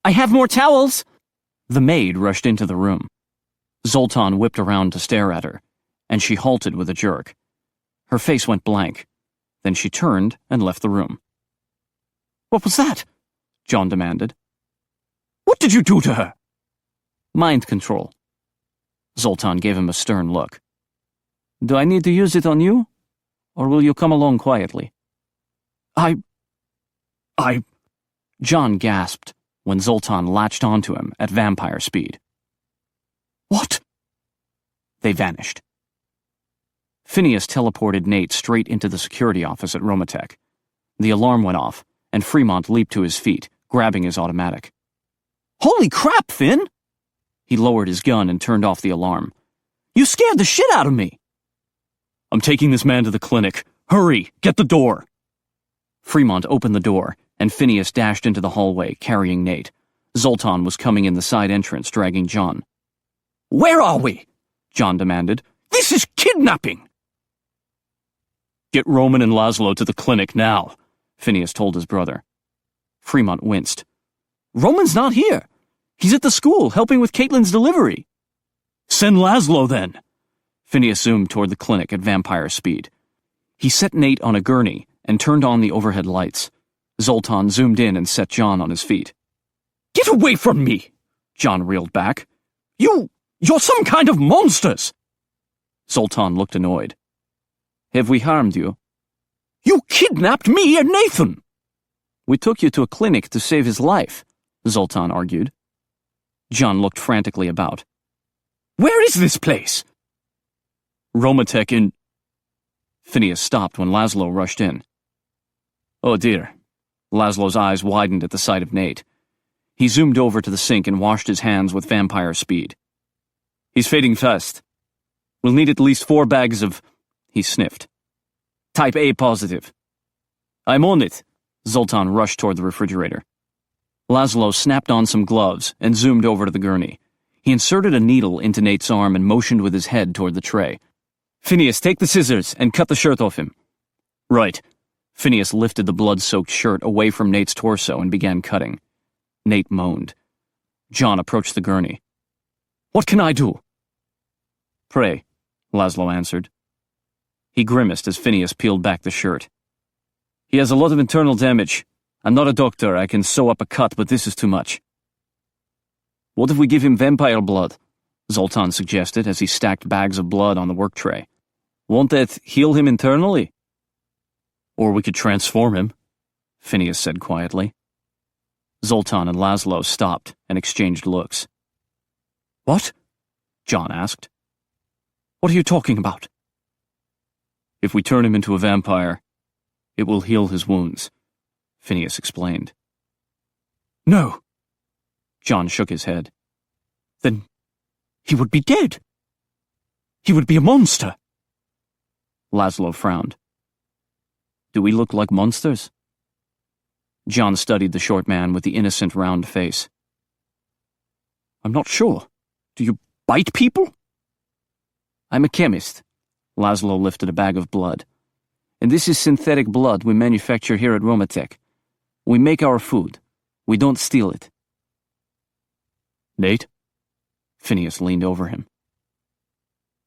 I have more towels. The maid rushed into the room. Zoltan whipped around to stare at her, and she halted with a jerk. Her face went blank. Then she turned and left the room. What was that? John demanded. What did you do to her? Mind control. Zoltan gave him a stern look. Do I need to use it on you? Or will you come along quietly? John gasped when Zoltan latched onto him at vampire speed. What? They vanished. Phineas teleported Nate straight into the security office at Romatech. The alarm went off, and Fremont leaped to his feet, grabbing his automatic. Holy crap, Finn! He lowered his gun and turned off the alarm. You scared the shit out of me! I'm taking this man to the clinic. Hurry, get the door! Fremont opened the door, and Phineas dashed into the hallway, carrying Nate. Zoltan was coming in the side entrance, dragging John. Where are we? John demanded. This is kidnapping! Get Roman and Laszlo to the clinic now, Phineas told his brother. Fremont winced. Roman's not here. He's at the school, helping with Caitlin's delivery. Send Laszlo, then. Phineas zoomed toward the clinic at vampire speed. He set Nate on a gurney and turned on the overhead lights. Zoltan zoomed in and set John on his feet. Get away from me! John reeled back. You're some kind of monsters! Zoltan looked annoyed. Have we harmed you? You kidnapped me and Nathan! We took you to a clinic to save his life, Zoltan argued. John looked frantically about. Where is this place? Romatech in... Phineas stopped when Laszlo rushed in. Oh dear. Laszlo's eyes widened at the sight of Nate. He zoomed over to the sink and washed his hands with vampire speed. He's fading fast. We'll need at least 4 bags of... He sniffed. Type A positive. I'm on it. Zoltan rushed toward the refrigerator. Laszlo snapped on some gloves and zoomed over to the gurney. He inserted a needle into Nate's arm and motioned with his head toward the tray. Phineas, take the scissors and cut the shirt off him. Right. Phineas lifted the blood-soaked shirt away from Nate's torso and began cutting. Nate moaned. John approached the gurney. What can I do? Pray, Laszlo answered. He grimaced as Phineas peeled back the shirt. He has a lot of internal damage. I'm not a doctor. I can sew up a cut, but this is too much. What if we give him vampire blood? Zoltan suggested as he stacked bags of blood on the work tray. Won't that heal him internally? Or we could transform him, Phineas said quietly. Zoltan and Laszlo stopped and exchanged looks. What? John asked. What are you talking about? If we turn him into a vampire, It will heal his wounds, Phineas explained. No. John shook his head. Then he would be dead. He would be a monster. Laszlo frowned. Do we look like monsters? John studied the short man with the innocent round face. I'm not sure. Do you bite people? I'm a chemist. Laszlo lifted a bag of blood. And this is synthetic blood we manufacture here at Romatech. We make our food. We don't steal it. Nate? Phineas leaned over him.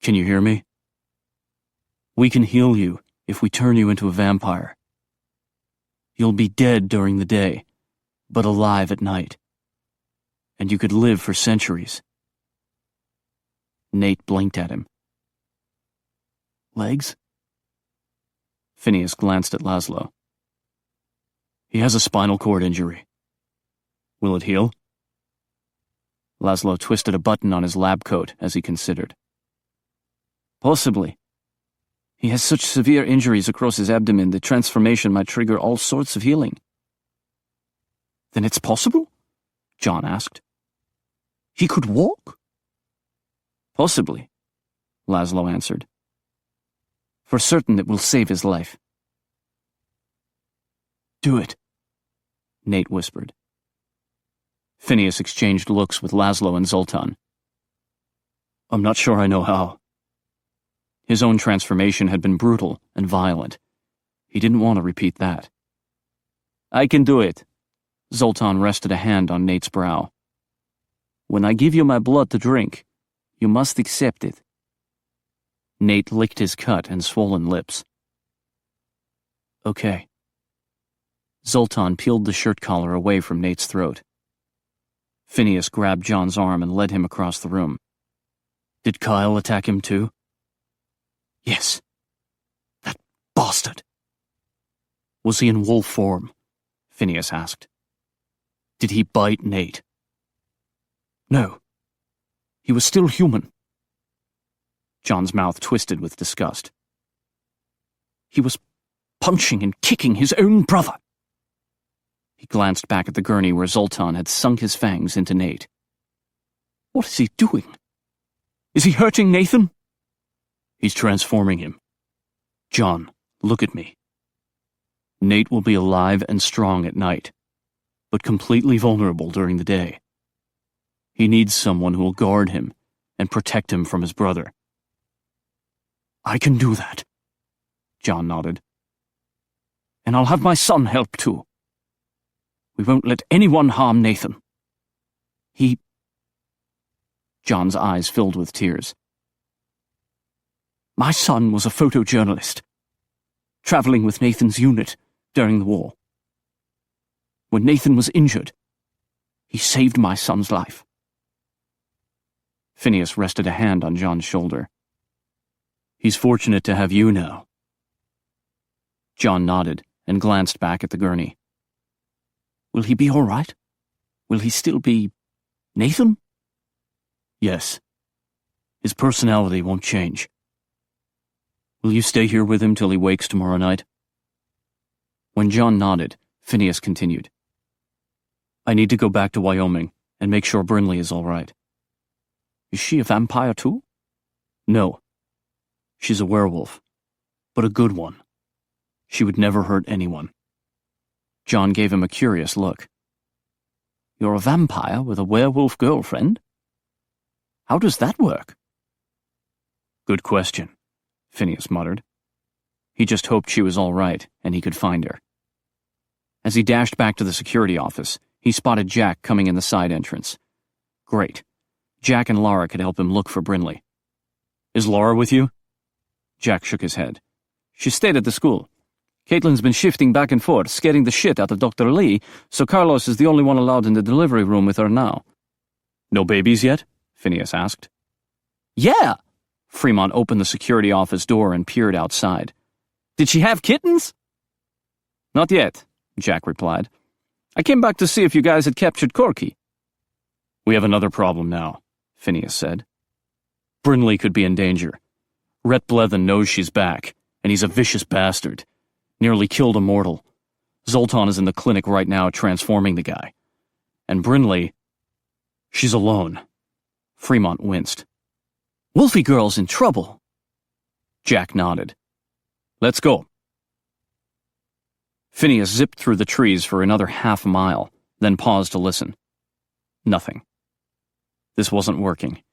Can you hear me? We can heal you if we turn you into a vampire. You'll be dead during the day, but alive at night. And you could live for centuries. Nate blinked at him. Legs? Phineas glanced at Laszlo. He has a spinal cord injury. Will it heal? Laszlo twisted a button on his lab coat as he considered. Possibly. He has such severe injuries across his abdomen the transformation might trigger all sorts of healing. Then it's possible? John asked. He could walk? Possibly, Laszlo answered. For certain it will save his life. Do it, Nate whispered. Phineas exchanged looks with Laszlo and Zoltan. I'm not sure I know how. His own transformation had been brutal and violent. He didn't want to repeat that. I can do it. Zoltan rested a hand on Nate's brow. When I give you my blood to drink, you must accept it. Nate licked his cut and swollen lips. Okay. Zoltan peeled the shirt collar away from Nate's throat. Phineas grabbed John's arm and led him across the room. Did Kyle attack him too? Yes. That bastard. Was he in wolf form? Phineas asked. Did he bite Nate? No. He was still human. John's mouth twisted with disgust. He was punching and kicking his own brother. He glanced back at the gurney where Zoltan had sunk his fangs into Nate. What is he doing? Is he hurting Nathan? He's transforming him. John, look at me. Nate will be alive and strong at night, but completely vulnerable during the day. He needs someone who will guard him and protect him from his brother. I can do that. John nodded. And I'll have my son help too. We won't let anyone harm Nathan. John's eyes filled with tears. My son was a photojournalist, traveling with Nathan's unit during the war. When Nathan was injured, he saved my son's life. Phineas rested a hand on John's shoulder. He's fortunate to have you now. John nodded and glanced back at the gurney. Will he be all right? Will he still be Nathan? Yes. His personality won't change. Will you stay here with him till he wakes tomorrow night? When John nodded, Phineas continued. I need to go back to Wyoming and make sure Brinley is all right. Is she a vampire too? No. She's a werewolf, but a good one. She would never hurt anyone. John gave him a curious look. You're a vampire with a werewolf girlfriend? How does that work? Good question, Phineas muttered. He just hoped she was all right and he could find her. As he dashed back to the security office, he spotted Jack coming in the side entrance. Great. Jack and Laura could help him look for Brinley. Is Laura with you? Jack shook his head. She stayed at the school. Caitlin's been shifting back and forth, scaring the shit out of Dr. Lee, so Carlos is the only one allowed in the delivery room with her now. No babies yet? Phineas asked. Yeah! Fremont opened the security office door and peered outside. Did she have kittens? Not yet, Jack replied. I came back to see if you guys had captured Corky. We have another problem now, Phineas said. Brinley could be in danger. Rhett Blethen knows she's back, and he's a vicious bastard. Nearly killed a mortal. Zoltan is in the clinic right now transforming the guy. And Brinley, she's alone. Fremont winced. Wolfie girl's in trouble. Jack nodded. Let's go. Phineas zipped through the trees for another half mile, then paused to listen. Nothing. This wasn't working.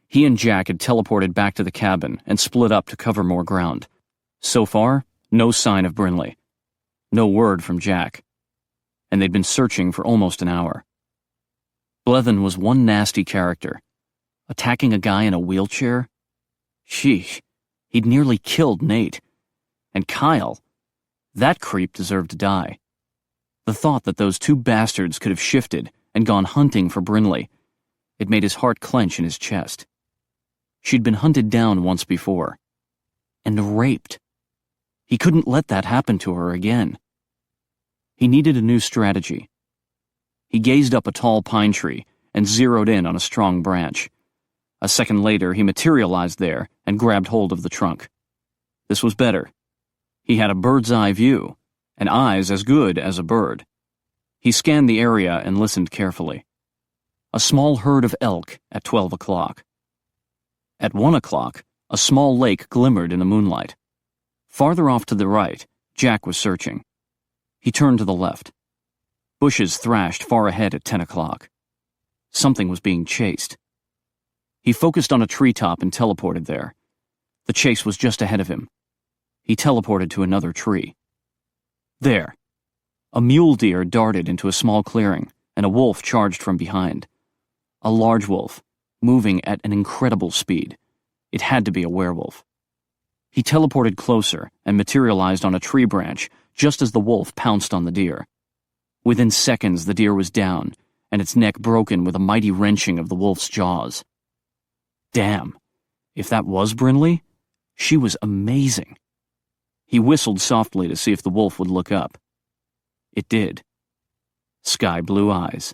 He and Jack had teleported back to the cabin and split up to cover more ground. So far, no sign of Brinley. No word from Jack. And they'd been searching for almost an hour. Blevin was one nasty character. Attacking a guy in a wheelchair? Sheesh, he'd nearly killed Nate. And Kyle, that creep deserved to die. The thought that those two bastards could have shifted and gone hunting for Brinley, it made his heart clench in his chest. She'd been hunted down once before. And raped. He couldn't let that happen to her again. He needed a new strategy. He gazed up a tall pine tree and zeroed in on a strong branch. A second later, he materialized there and grabbed hold of the trunk. This was better. He had a bird's eye view, and eyes as good as a bird. He scanned the area and listened carefully. A small herd of elk at 12 o'clock. At 1 o'clock, a small lake glimmered in the moonlight. Farther off to the right, Jack was searching. He turned to the left. Bushes thrashed far ahead at 10 o'clock. Something was being chased. He focused on a treetop and teleported there. The chase was just ahead of him. He teleported to another tree. There. A mule deer darted into a small clearing, and a wolf charged from behind. A large wolf, moving at an incredible speed. It had to be a werewolf. He teleported closer and materialized on a tree branch just as the wolf pounced on the deer. Within seconds, the deer was down, and its neck broken with a mighty wrenching of the wolf's jaws. Damn, if that was Brinley, she was amazing. He whistled softly to see if the wolf would look up. It did. Sky blue eyes.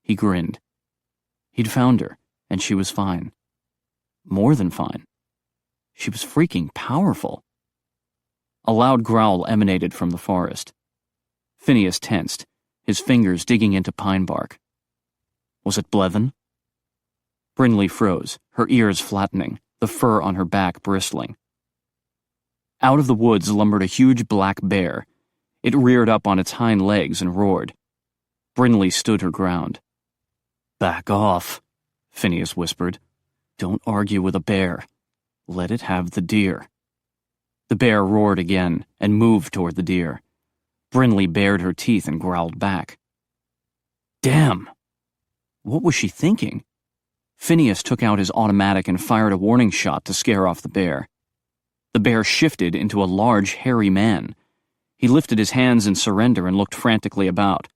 He grinned. He'd found her, and she was fine. More than fine. She was freaking powerful. A loud growl emanated from the forest. Phineas tensed, his fingers digging into pine bark. Was it Blevin? Brinley froze, her ears flattening, the fur on her back bristling. Out of the woods lumbered a huge black bear. It reared up on its hind legs and roared. Brinley stood her ground. Back off, Phineas whispered. Don't argue with a bear. Let it have the deer. The bear roared again and moved toward the deer. Brinley bared her teeth and growled back. Damn! What was she thinking? Phineas took out his automatic and fired a warning shot to scare off the bear. The bear shifted into a large, hairy man. He lifted his hands in surrender and looked frantically about.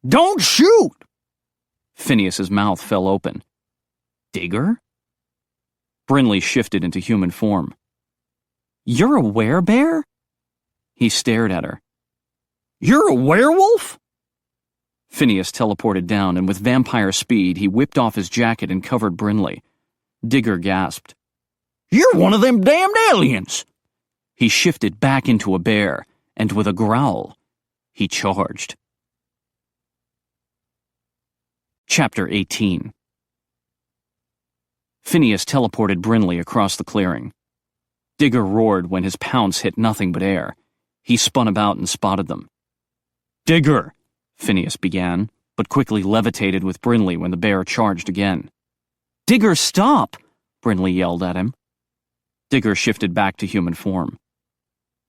Don't shoot! Phineas's mouth fell open. Digger? Brinley shifted into human form. You're a werebear? He stared at her. You're a werewolf? Phineas teleported down, and with vampire speed, he whipped off his jacket and covered Brinley. Digger gasped. You're one of them damned aliens! He shifted back into a bear, and with a growl, he charged. Chapter 18. Phineas teleported Brinley across the clearing. Digger roared when his pounce hit nothing but air. He spun about and spotted them. Digger! Phineas began, but quickly levitated with Brinley when the bear charged again. Digger, stop! Brinley yelled at him. Digger shifted back to human form.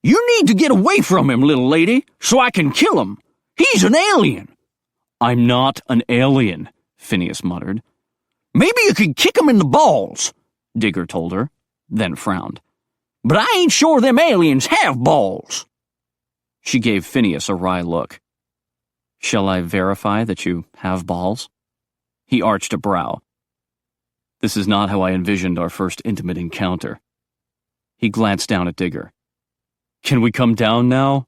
You need to get away from him, little lady, so I can kill him. He's an alien. I'm not an alien, Phineas muttered. Maybe you could kick him in the balls, Digger told her, then frowned. But I ain't sure them aliens have balls. She gave Phineas a wry look. Shall I verify that you have balls? He arched a brow. This is not how I envisioned our first intimate encounter. He glanced down at Digger. Can we come down now?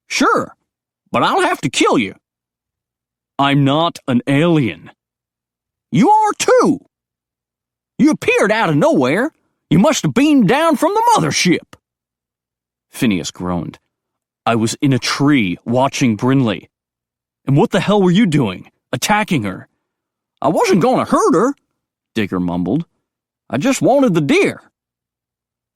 Sure, but I'll have to kill you. I'm not an alien. You are too. You appeared out of nowhere. You must have beamed down from the mothership. Phineas groaned. I was in a tree watching Brinley. And what the hell were you doing? Attacking her? I wasn't going to hurt her, Digger mumbled. I just wanted the deer.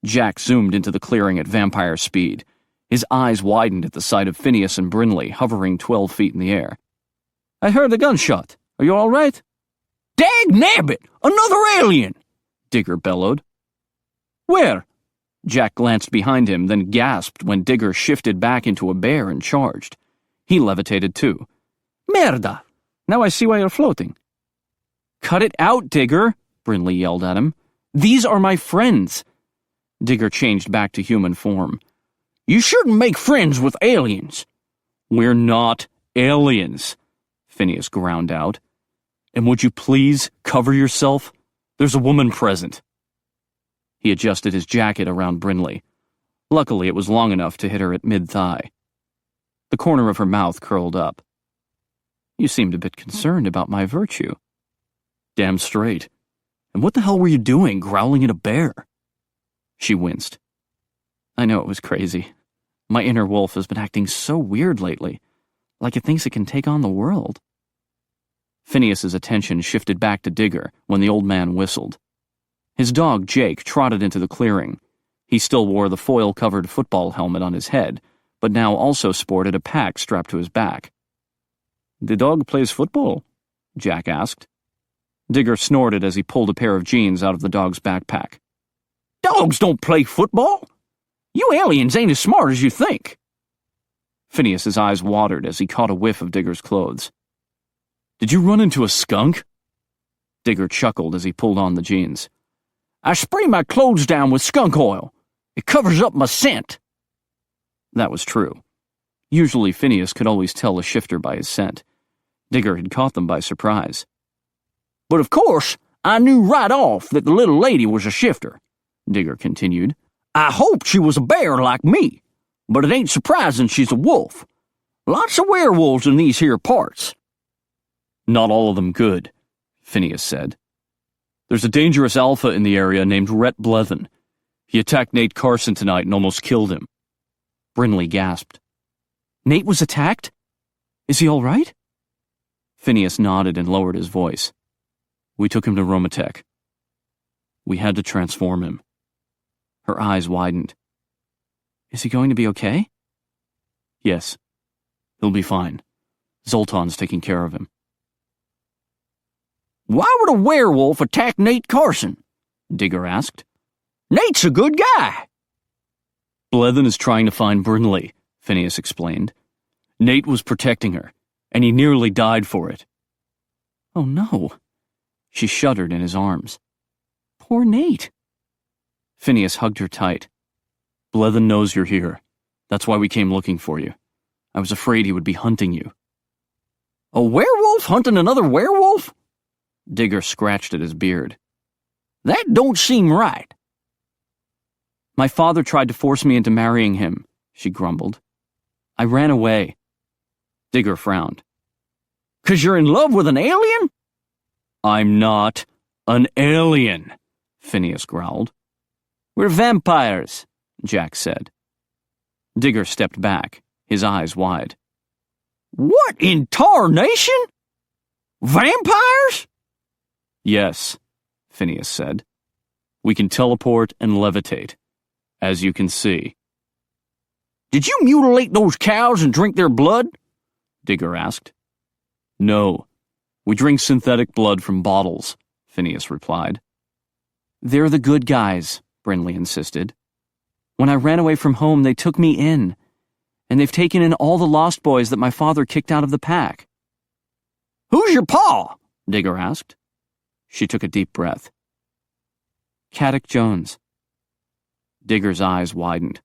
Jack zoomed into the clearing at vampire speed. His eyes widened at the sight of Phineas and Brinley hovering 12 feet in the air. I heard a gunshot. Are you all right? Dag nabbit! Another alien! Digger bellowed. Where? Jack glanced behind him, then gasped when Digger shifted back into a bear and charged. He levitated too. Merda! Now I see why you're floating. Cut it out, Digger, Brinley yelled at him. These are my friends. Digger changed back to human form. You shouldn't make friends with aliens. We're not aliens, Phineas ground out. And would you please cover yourself? There's a woman present. He adjusted his jacket around Brinley. Luckily, it was long enough to hit her at mid-thigh. The corner of her mouth curled up. You seemed a bit concerned about my virtue. Damn straight. And what the hell were you doing, growling at a bear? She winced. I know it was crazy. My inner wolf has been acting so weird lately, like it thinks it can take on the world. Phineas's attention shifted back to Digger when the old man whistled. His dog, Jake, trotted into the clearing. He still wore the foil-covered football helmet on his head, but now also sported a pack strapped to his back. The dog plays football? Jack asked. Digger snorted as he pulled a pair of jeans out of the dog's backpack. Dogs don't play football. You aliens ain't as smart as you think. Phineas's eyes watered as he caught a whiff of Digger's clothes. Did you run into a skunk? Digger chuckled as he pulled on the jeans. I spray my clothes down with skunk oil. It covers up my scent. That was true. Usually Phineas could always tell a shifter by his scent. Digger had caught them by surprise. But of course, I knew right off that the little lady was a shifter, Digger continued. I hoped she was a bear like me, but it ain't surprising she's a wolf. Lots of werewolves in these here parts. Not all of them good, Phineas said. There's a dangerous alpha in the area named Rhett Blevin. He attacked Nate Carson tonight and almost killed him. Brinley gasped. Nate was attacked? Is he all right? Phineas nodded and lowered his voice. We took him to Romatech. We had to transform him. Her eyes widened. Is he going to be okay? Yes. He'll be fine. Zoltan's taking care of him. Why would a werewolf attack Nate Carson? Digger asked. Nate's a good guy. Blevin is trying to find Brinley, Phineas explained. Nate was protecting her, and he nearly died for it. Oh no. She shuddered in his arms. Poor Nate. Phineas hugged her tight. Blevin knows you're here. That's why we came looking for you. I was afraid he would be hunting you. A werewolf hunting another werewolf? Digger scratched at his beard. That don't seem right. My father tried to force me into marrying him, she grumbled. I ran away. Digger frowned. 'Cause you're in love with an alien? I'm not an alien, Phineas growled. We're vampires, Jack said. Digger stepped back, his eyes wide. What in tarnation? Vampires? Yes, Phineas said. We can teleport and levitate, as you can see. Did you mutilate those cows and drink their blood? Digger asked. No, we drink synthetic blood from bottles, Phineas replied. They're the good guys, Brinley insisted. When I ran away from home, they took me in, and they've taken in all the lost boys that my father kicked out of the pack. Who's your pa? Digger asked. She took a deep breath. Caddick Jones. Digger's eyes widened.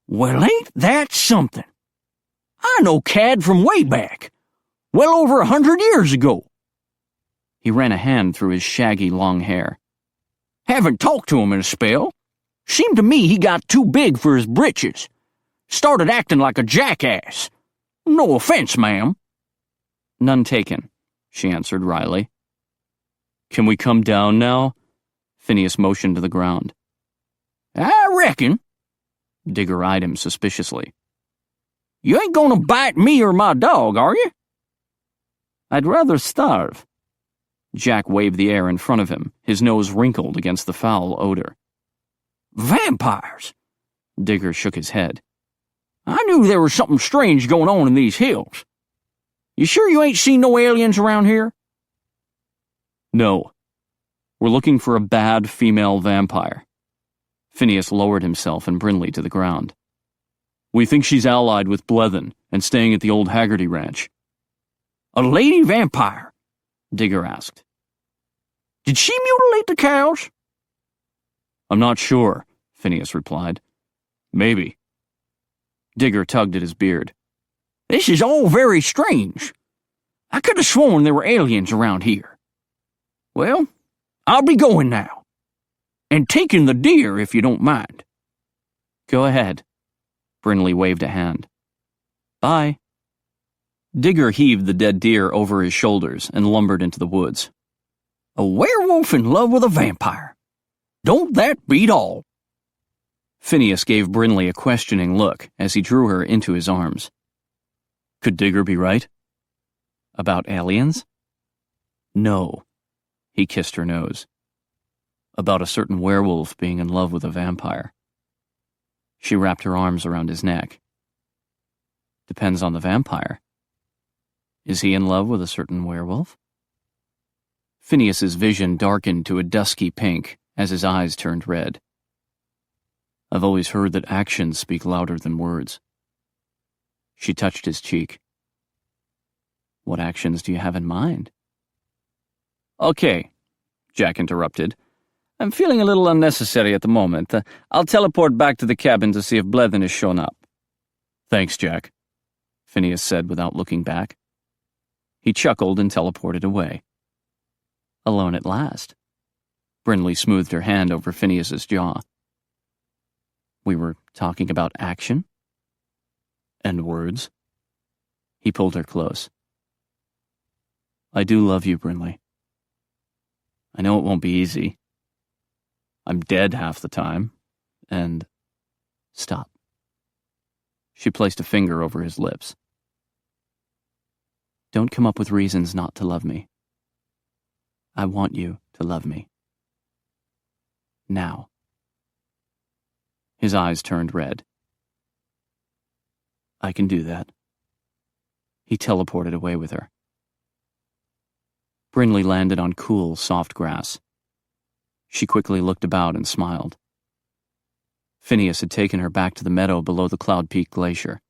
Well, ain't that something? I know Cad from way back, well over 100 years ago. He ran a hand through his shaggy long hair. Haven't talked to him in a spell. Seemed to me he got too big for his britches. Started acting like a jackass. No offense, ma'am. None taken, she answered wryly. Can we come down now? Phineas motioned to the ground. I reckon. Digger eyed him suspiciously. You ain't gonna bite me or my dog, are you? I'd rather starve. Jack waved the air in front of him, his nose wrinkled against the foul odor. Vampires! Digger shook his head. I knew there was something strange going on in these hills. You sure you ain't seen no aliens around here? No. We're looking for a bad female vampire. Phineas lowered himself and Brinley to the ground. We think she's allied with Blethen and staying at the old Haggerty Ranch. A lady vampire? Digger asked. Did she mutilate the cows? I'm not sure, Phineas replied. Maybe. Digger tugged at his beard. This is all very strange. I could have sworn there were aliens around here. Well, I'll be going now. And taking the deer, if you don't mind. Go ahead. Brinley waved a hand. Bye. Digger heaved the dead deer over his shoulders and lumbered into the woods. A werewolf in love with a vampire. Don't that beat all? Phineas gave Brinley a questioning look as he drew her into his arms. Could Digger be right? About aliens? No. He kissed her nose. About a certain werewolf being in love with a vampire. She wrapped her arms around his neck. Depends on the vampire. Is he in love with a certain werewolf? Phineas's vision darkened to a dusky pink as his eyes turned red. I've always heard that actions speak louder than words. She touched his cheek. What actions do you have in mind? Okay, Jack interrupted. I'm feeling a little unnecessary at the moment. I'll teleport back to the cabin to see if Blethen has shown up. Thanks, Jack, Phineas said without looking back. He chuckled and teleported away. Alone at last. Brinley smoothed her hand over Phineas's jaw. We were talking about action? And words? He pulled her close. I do love you, Brinley. I know it won't be easy. I'm dead half the time, and... Stop. She placed a finger over his lips. Don't come up with reasons not to love me. I want you to love me. Now. His eyes turned red. I can do that. He teleported away with her. Brinley landed on cool, soft grass. She quickly looked about and smiled. Phineas had taken her back to the meadow below the Cloud Peak Glacier,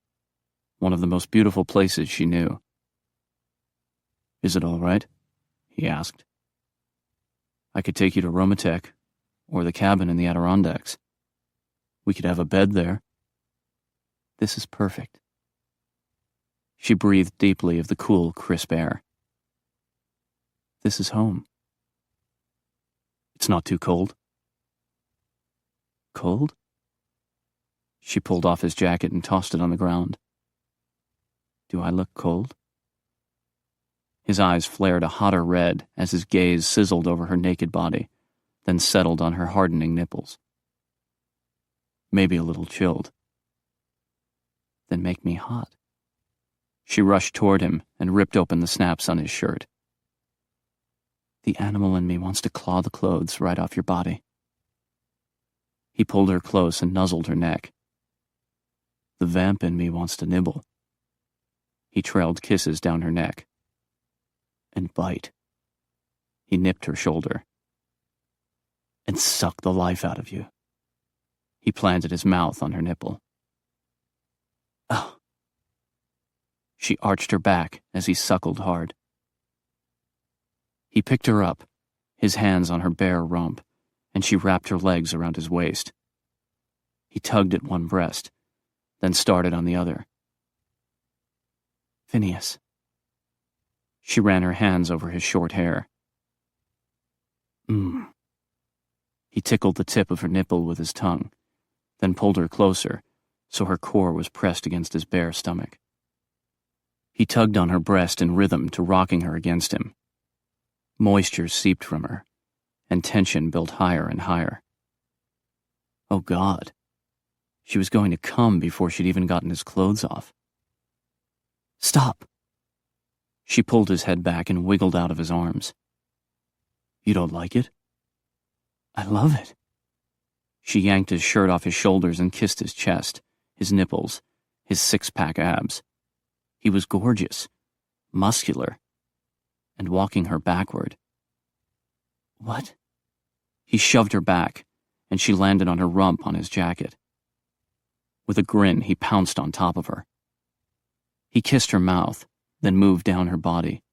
one of the most beautiful places she knew. Is it all right? He asked. I could take you to Romatek, or the cabin in the Adirondacks. We could have a bed there. This is perfect. She breathed deeply of the cool, crisp air. This is home. It's not too cold. Cold? She pulled off his jacket and tossed it on the ground. Do I look cold? His eyes flared a hotter red as his gaze sizzled over her naked body, then settled on her hardening nipples. Maybe a little chilled. Then make me hot. She rushed toward him and ripped open the snaps on his shirt. The animal in me wants to claw the clothes right off your body. He pulled her close and nuzzled her neck. The vamp in me wants to nibble. He trailed kisses down her neck. And bite. He nipped her shoulder. And suck the life out of you. He planted his mouth on her nipple. Oh. She arched her back as he suckled hard. He picked her up, his hands on her bare rump, and she wrapped her legs around his waist. He tugged at one breast, then started on the other. Phineas. She ran her hands over his short hair. He tickled the tip of her nipple with his tongue, then pulled her closer, so her core was pressed against his bare stomach. He tugged on her breast in rhythm to rocking her against him. Moisture seeped from her, and tension built higher and higher. Oh, God. She was going to come before she'd even gotten his clothes off. "Stop." She pulled his head back and wiggled out of his arms. "You don't like it?" "I love it." She yanked his shirt off his shoulders and kissed his chest, his nipples, his six-pack abs. He was gorgeous, muscular, and walking her backward. "What?" He shoved her back, and she landed on her rump on his jacket. With a grin, he pounced on top of her. He kissed her mouth, then moved down her body,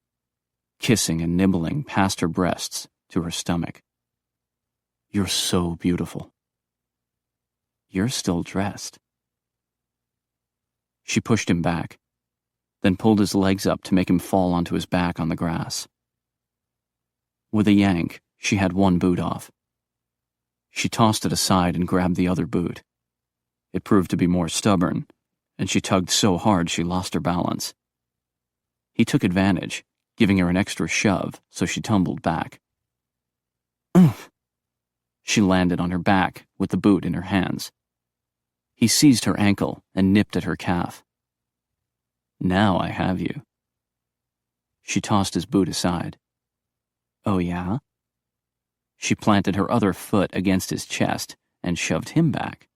kissing and nibbling past her breasts to her stomach. "You're so beautiful." "You're still dressed." She pushed him back, then pulled his legs up to make him fall onto his back on the grass. With a yank, she had one boot off. She tossed it aside and grabbed the other boot. It proved to be more stubborn, and she tugged so hard she lost her balance. He took advantage, giving her an extra shove, so she tumbled back. "Oomph!" She landed on her back with the boot in her hands. He seized her ankle and nipped at her calf. "Now I have you." She tossed his boot aside. "Oh yeah?" She planted her other foot against his chest and shoved him back.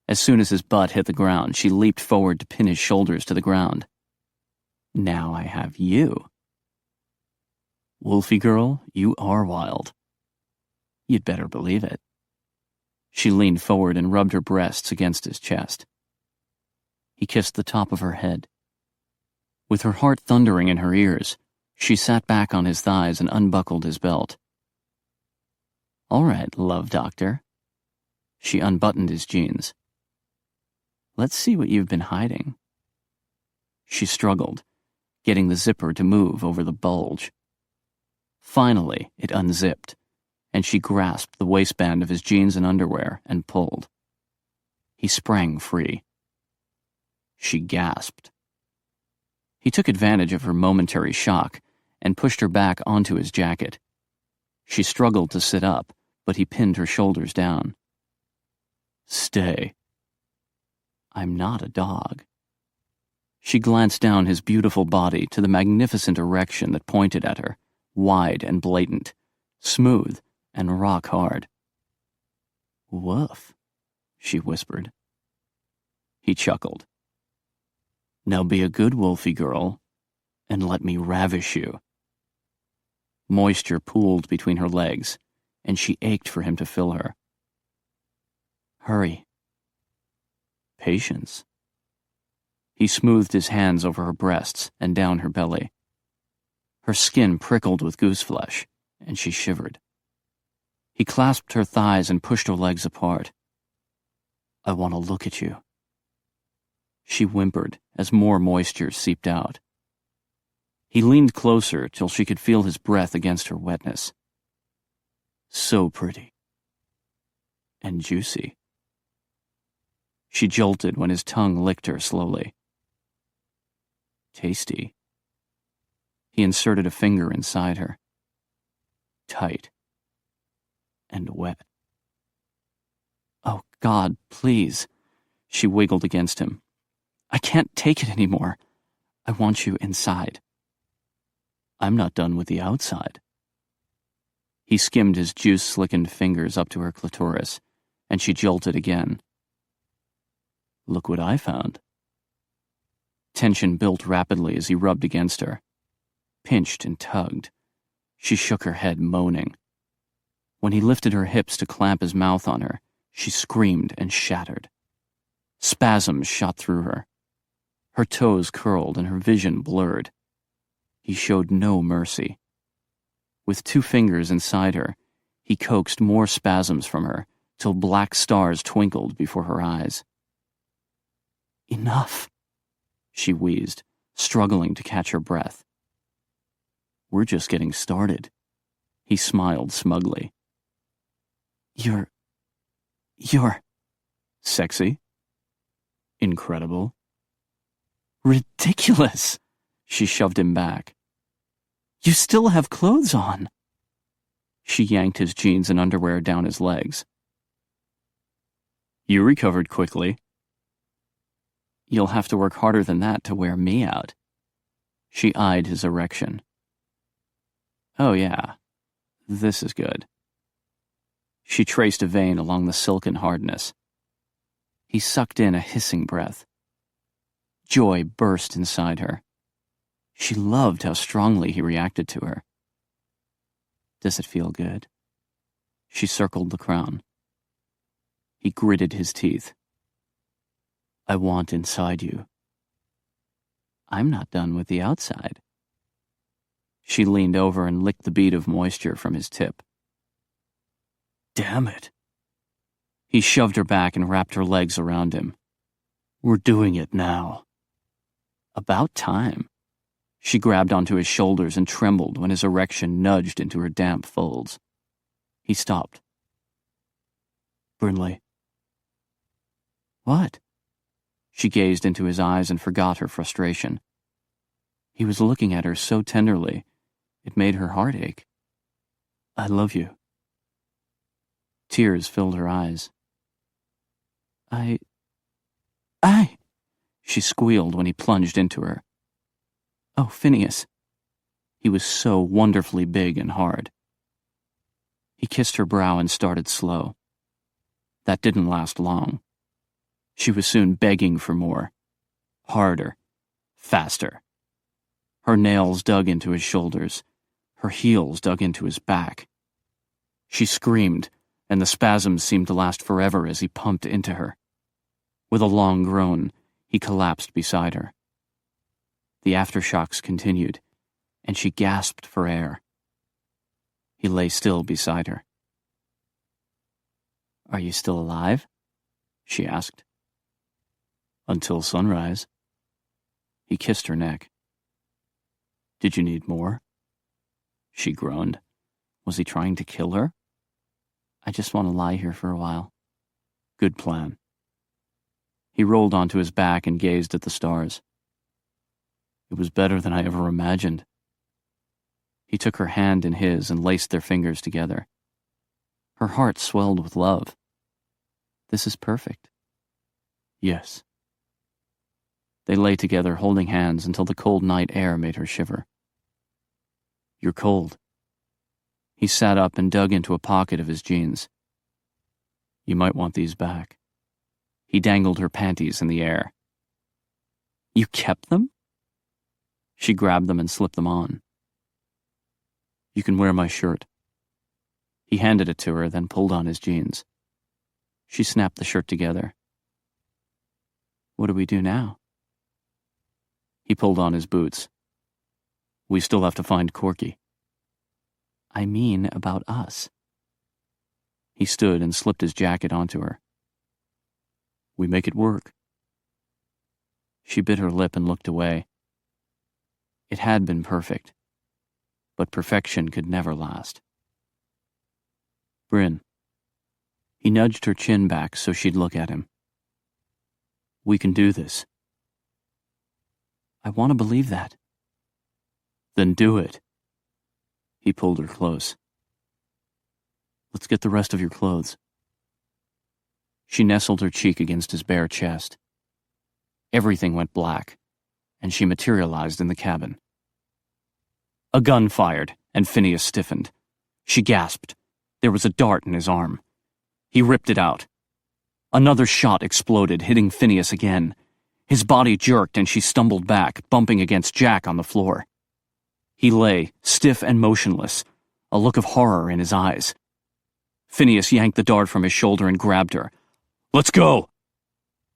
As soon as his butt hit the ground, she leaped forward to pin his shoulders to the ground. "Now I have you." "Wolfie girl, you are wild." "You'd better believe it." She leaned forward and rubbed her breasts against his chest. He kissed the top of her head. With her heart thundering in her ears, she sat back on his thighs and unbuckled his belt. "All right, love doctor." She unbuttoned his jeans. "Let's see what you've been hiding." She struggled, getting the zipper to move over the bulge. Finally, it unzipped, and she grasped the waistband of his jeans and underwear and pulled. He sprang free. She gasped. He took advantage of her momentary shock and pushed her back onto his jacket. She struggled to sit up, but he pinned her shoulders down. "Stay." "I'm not a dog." She glanced down his beautiful body to the magnificent erection that pointed at her, wide and blatant, smooth and rock hard. "Woof," she whispered. He chuckled. "Now be a good wolfie girl, and let me ravish you." Moisture pooled between her legs, and she ached for him to fill her. "Hurry." "Patience." He smoothed his hands over her breasts and down her belly. Her skin prickled with goose flesh, and she shivered. He clasped her thighs and pushed her legs apart. "I want to look at you." She whimpered as more moisture seeped out. He leaned closer till she could feel his breath against her wetness. So pretty. And juicy. She jolted when his tongue licked her slowly. Tasty. He inserted a finger inside her. Tight. And wet. "Oh, God, please." She wiggled against him. "I can't take it anymore. I want you inside." "I'm not done with the outside." He skimmed his juice-slickened fingers up to her clitoris, and she jolted again. "Look what I found." Tension built rapidly as he rubbed against her. Pinched and tugged. She shook her head, moaning. When he lifted her hips to clamp his mouth on her, she screamed and shattered. Spasms shot through her. Her toes curled and her vision blurred. He showed no mercy. With 2 fingers inside her, he coaxed more spasms from her till black stars twinkled before her eyes. "Enough," she wheezed, struggling to catch her breath. "We're just getting started." He smiled smugly. You're sexy? Incredible? Ridiculous!" She shoved him back. "You still have clothes on." She yanked his jeans and underwear down his legs. You recovered quickly. You'll have to work harder than that to wear me out. She eyed his erection. Oh yeah, this is good. She traced a vein along the silken hardness. He sucked in a hissing breath. Joy burst inside her. She loved how strongly he reacted to her. Does it feel good? She circled the crown. He gritted his teeth. I want inside you. I'm not done with the outside. She leaned over and licked the bead of moisture from his tip. Damn it. He shoved her back and wrapped her legs around him. We're doing it now. About time. She grabbed onto his shoulders and trembled when his erection nudged into her damp folds. He stopped. Brinley. What? She gazed into his eyes and forgot her frustration. He was looking at her so tenderly, it made her heart ache. I love you. Tears filled her eyes. I... She squealed when he plunged into her. Oh, Phineas. He was so wonderfully big and hard. He kissed her brow and started slow. That didn't last long. She was soon begging for more. Harder. Faster. Her nails dug into his shoulders. Her heels dug into his back. She screamed, and the spasms seemed to last forever as he pumped into her. With a long groan, he collapsed beside her. The aftershocks continued, and she gasped for air. He lay still beside her. Are you still alive? She asked. Until sunrise. He kissed her neck. Did you need more? She groaned. Was he trying to kill her? I just want to lie here for a while. Good plan. He rolled onto his back and gazed at the stars. It was better than I ever imagined. He took her hand in his and laced their fingers together. Her heart swelled with love. This is perfect. Yes. They lay together holding hands until the cold night air made her shiver. You're cold. He sat up and dug into a pocket of his jeans. You might want these back. He dangled her panties in the air. You kept them? She grabbed them and slipped them on. You can wear my shirt. He handed it to her, then pulled on his jeans. She snapped the shirt together. What do we do now? He pulled on his boots. We still have to find Corky. I mean about us. He stood and slipped his jacket onto her. We make it work. She bit her lip and looked away. It had been perfect, but perfection could never last. Bryn. He nudged her chin back so she'd look at him. We can do this. I want to believe that. Then do it. He pulled her close. Let's get the rest of your clothes. She nestled her cheek against his bare chest. Everything went black, and she materialized in the cabin. A gun fired, and Phineas stiffened. She gasped. There was a dart in his arm. He ripped it out. Another shot exploded, hitting Phineas again. His body jerked, and she stumbled back, bumping against Jack on the floor. He lay, stiff and motionless, a look of horror in his eyes. Phineas yanked the dart from his shoulder and grabbed her. Let's go!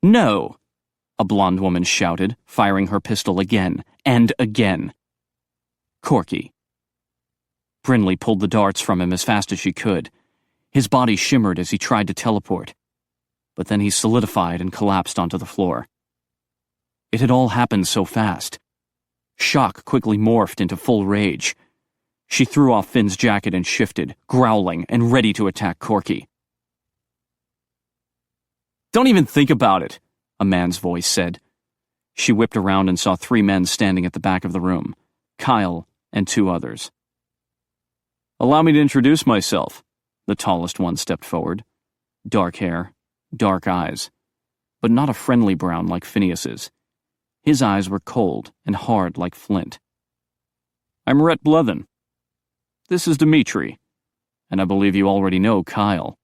No! A blonde woman shouted, firing her pistol again and again. Corky. Brinley pulled the darts from him as fast as she could. His body shimmered as he tried to teleport, but then he solidified and collapsed onto the floor. It had all happened so fast. Shock quickly morphed into full rage. She threw off Finn's jacket and shifted, growling and ready to attack Corky. Don't even think about it, a man's voice said. She whipped around and saw 3 men standing at the back of the room, Kyle and 2 others. Allow me to introduce myself. The tallest one stepped forward. Dark hair, dark eyes, but not a friendly brown like Phineas's. His eyes were cold and hard like flint. I'm Rhett Blethen. This is Dimitri, and I believe you already know Kyle.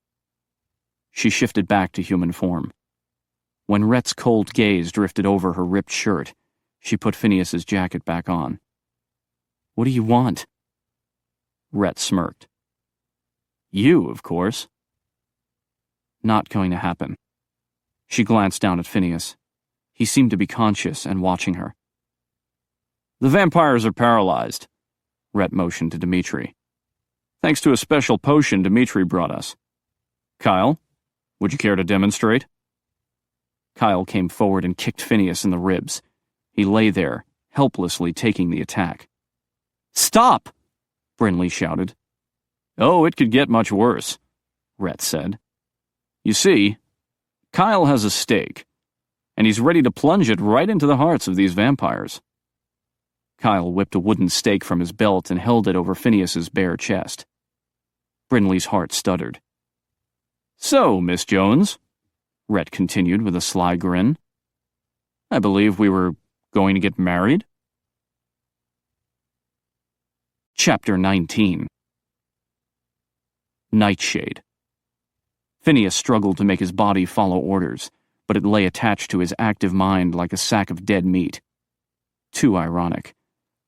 She shifted back to human form. When Rhett's cold gaze drifted over her ripped shirt, she put Phineas's jacket back on. What do you want? Rhett smirked. You, of course. Not going to happen. She glanced down at Phineas. He seemed to be conscious and watching her. The vampires are paralyzed, Rhett motioned to Dimitri. Thanks to a special potion Dimitri brought us. Kyle, would you care to demonstrate? Kyle came forward and kicked Phineas in the ribs. He lay there, helplessly taking the attack. Stop! Brinley shouted. Oh, it could get much worse, Rhett said. You see, Kyle has a stake, and he's ready to plunge it right into the hearts of these vampires. Kyle whipped a wooden stake from his belt and held it over Phineas's bare chest. Brinley's heart stuttered. So, Miss Jones, Rhett continued with a sly grin, I believe we were going to get married? Chapter 19. Nightshade. Phineas struggled to make his body follow orders, but it lay attached to his active mind like a sack of dead meat. Too ironic.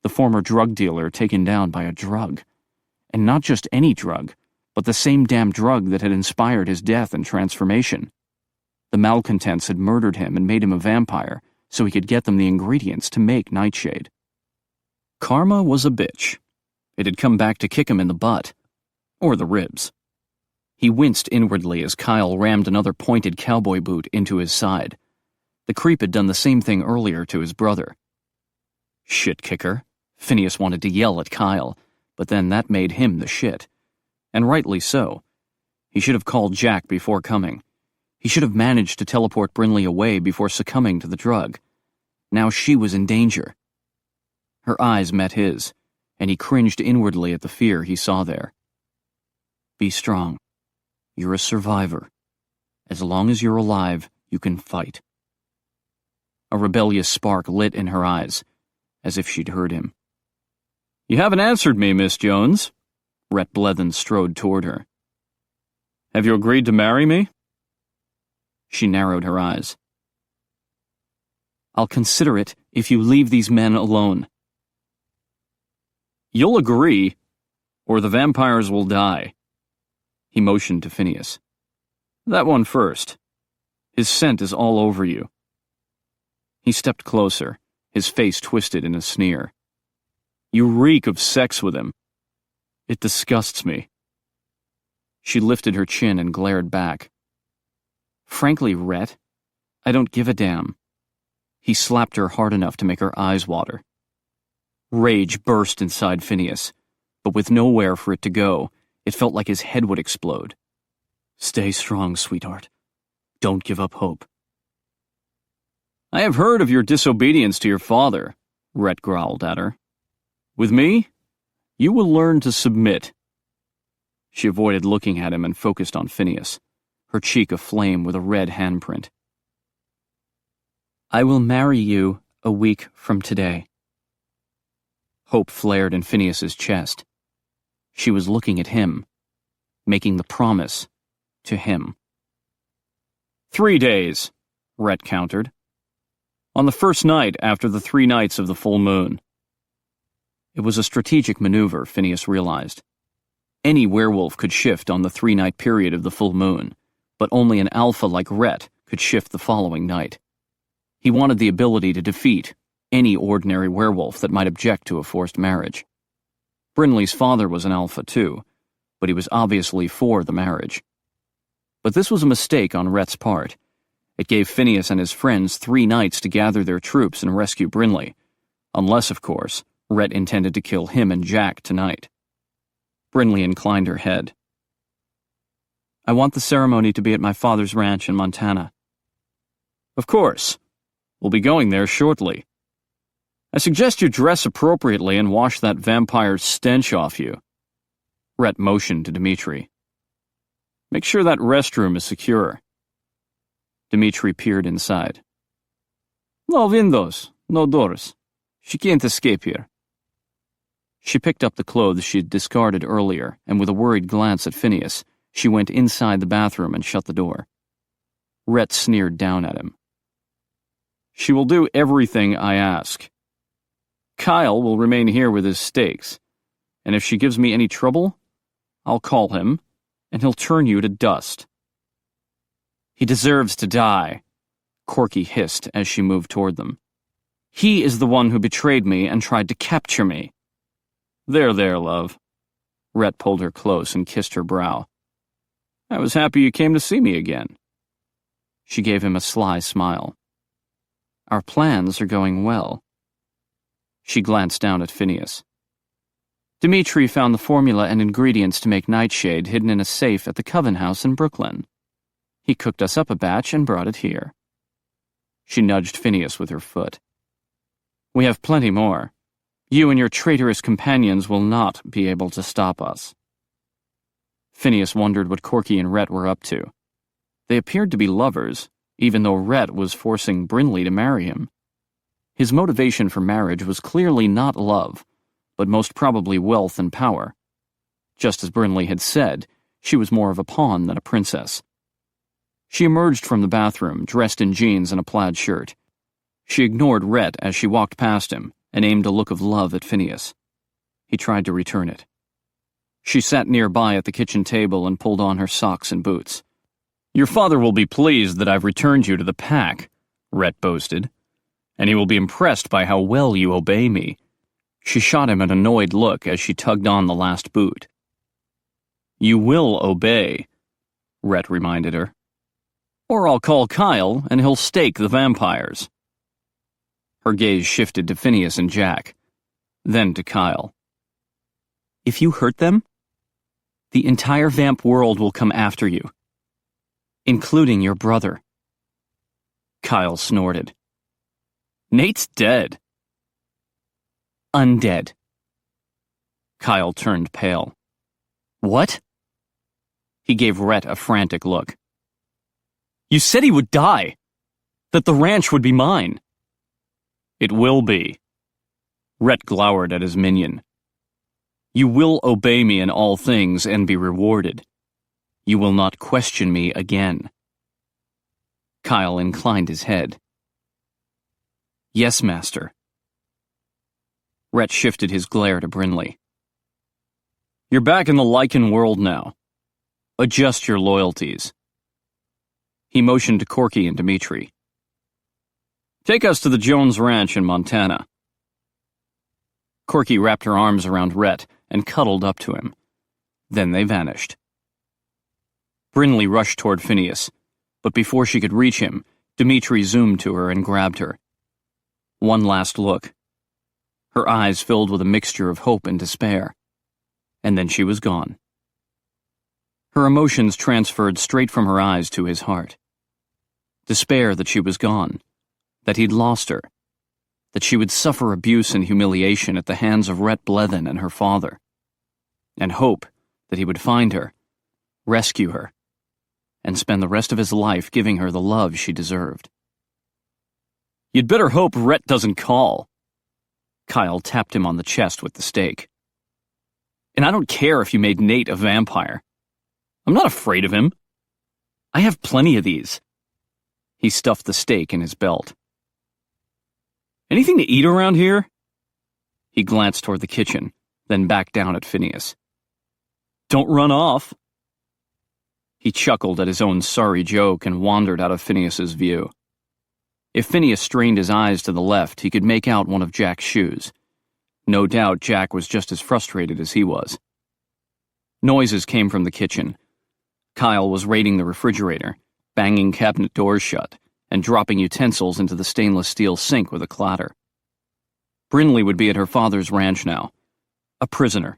The former drug dealer taken down by a drug. And not just any drug, but the same damn drug that had inspired his death and transformation. The malcontents had murdered him and made him a vampire so he could get them the ingredients to make Nightshade. Karma was a bitch. It had come back to kick him in the butt. Or the ribs. He winced inwardly as Kyle rammed another pointed cowboy boot into his side. The creep had done the same thing earlier to his brother. Shit kicker. Phineas wanted to yell at Kyle, but then that made him the shit. And rightly so. He should have called Jack before coming. He should have managed to teleport Brinley away before succumbing to the drug. Now she was in danger. Her eyes met his, and he cringed inwardly at the fear he saw there. Be strong. You're a survivor. As long as you're alive, you can fight. A rebellious spark lit in her eyes, as if she'd heard him. You haven't answered me, Miss Jones. Rhett Blethen strode toward her. Have you agreed to marry me? She narrowed her eyes. I'll consider it if you leave these men alone. You'll agree, or the vampires will die. He motioned to Phineas. That one first. His scent is all over you. He stepped closer, his face twisted in a sneer. You reek of sex with him. It disgusts me. She lifted her chin and glared back. Frankly, Rhett, I don't give a damn. He slapped her hard enough to make her eyes water. Rage burst inside Phineas, but with nowhere for it to go, it felt like his head would explode. Stay strong, sweetheart. Don't give up hope. I have heard of your disobedience to your father, Rhett growled at her. With me, you will learn to submit. She avoided looking at him and focused on Phineas, her cheek aflame with a red handprint. I will marry you a week from today. Hope flared in Phineas's chest. She was looking at him, making the promise to him. 3 days, Rhett countered. On the first night after the 3 nights of the full moon. It was a strategic maneuver, Phineas realized. Any werewolf could shift on the 3-night period of the full moon, but only an alpha like Rhett could shift the following night. He wanted the ability to defeat any ordinary werewolf that might object to a forced marriage. Brinley's father was an alpha too, but he was obviously for the marriage. But this was a mistake on Rhett's part. It gave Phineas and his friends 3 nights to gather their troops and rescue Brinley, unless, of course, Rhett intended to kill him and Jack tonight. Brinley inclined her head. I want the ceremony to be at my father's ranch in Montana. Of course. We'll be going there shortly. I suggest you dress appropriately and wash that vampire's stench off you. Rhett motioned to Dimitri. Make sure that restroom is secure. Dmitri peered inside. No windows, no doors. She can't escape here. She picked up the clothes she'd discarded earlier, and with a worried glance at Phineas, she went inside the bathroom and shut the door. Rhett sneered down at him. She will do everything I ask. Kyle will remain here with his stakes, and if she gives me any trouble, I'll call him, and he'll turn you to dust. He deserves to die, Corky hissed as she moved toward them. He is the one who betrayed me and tried to capture me. There, love. Rhett pulled her close and kissed her brow. I was happy you came to see me again. She gave him a sly smile. Our plans are going well. She glanced down at Phineas. Dmitri found the formula and ingredients to make nightshade hidden in a safe at the Coven House in Brooklyn. He cooked us up a batch and brought it here. She nudged Phineas with her foot. We have plenty more. You and your traitorous companions will not be able to stop us. Phineas wondered what Corky and Rhett were up to. They appeared to be lovers, even though Rhett was forcing Brinley to marry him. His motivation for marriage was clearly not love, but most probably wealth and power. Just as Brinley had said, she was more of a pawn than a princess. She emerged from the bathroom, dressed in jeans and a plaid shirt. She ignored Rhett as she walked past him and aimed a look of love at Phineas. He tried to return it. She sat nearby at the kitchen table and pulled on her socks and boots. Your father will be pleased that I've returned you to the pack, Rhett boasted, and he will be impressed by how well you obey me. She shot him an annoyed look as she tugged on the last boot. You will obey, Rhett reminded her. Or I'll call Kyle and he'll stake the vampires. Her gaze shifted to Phineas and Jack, then to Kyle. If you hurt them, the entire vamp world will come after you, including your brother. Kyle snorted. Nate's dead. Undead. Kyle turned pale. What? He gave Rhett a frantic look. You said he would die. That the ranch would be mine. It will be. Rhett glowered at his minion. You will obey me in all things and be rewarded. You will not question me again. Kyle inclined his head. Yes, master. Rhett shifted his glare to Brinley. You're back in the Lycan world now. Adjust your loyalties. He motioned to Corky and Dmitri. Take us to the Jones Ranch in Montana. Corky wrapped her arms around Rhett and cuddled up to him. Then they vanished. Brinley rushed toward Phineas, but before she could reach him, Dmitri zoomed to her and grabbed her. One last look. Her eyes filled with a mixture of hope and despair. And then she was gone. Her emotions transferred straight from her eyes to his heart. Despair that she was gone, that he'd lost her, that she would suffer abuse and humiliation at the hands of Rhett Blethen and her father, and hope that he would find her, rescue her, and spend the rest of his life giving her the love she deserved. You'd better hope Rhett doesn't call. Kyle tapped him on the chest with the stake. And I don't care if you made Nate a vampire. I'm not afraid of him. I have plenty of these. He stuffed the stake in his belt. Anything to eat around here? He glanced toward the kitchen, then back down at Phineas. Don't run off. He chuckled at his own sorry joke and wandered out of Phineas's view. If Phineas strained his eyes to the left, he could make out one of Jack's shoes. No doubt Jack was just as frustrated as he was. Noises came from the kitchen. Kyle was raiding the refrigerator, banging cabinet doors shut, and dropping utensils into the stainless steel sink with a clatter. Brinley would be at her father's ranch now, a prisoner.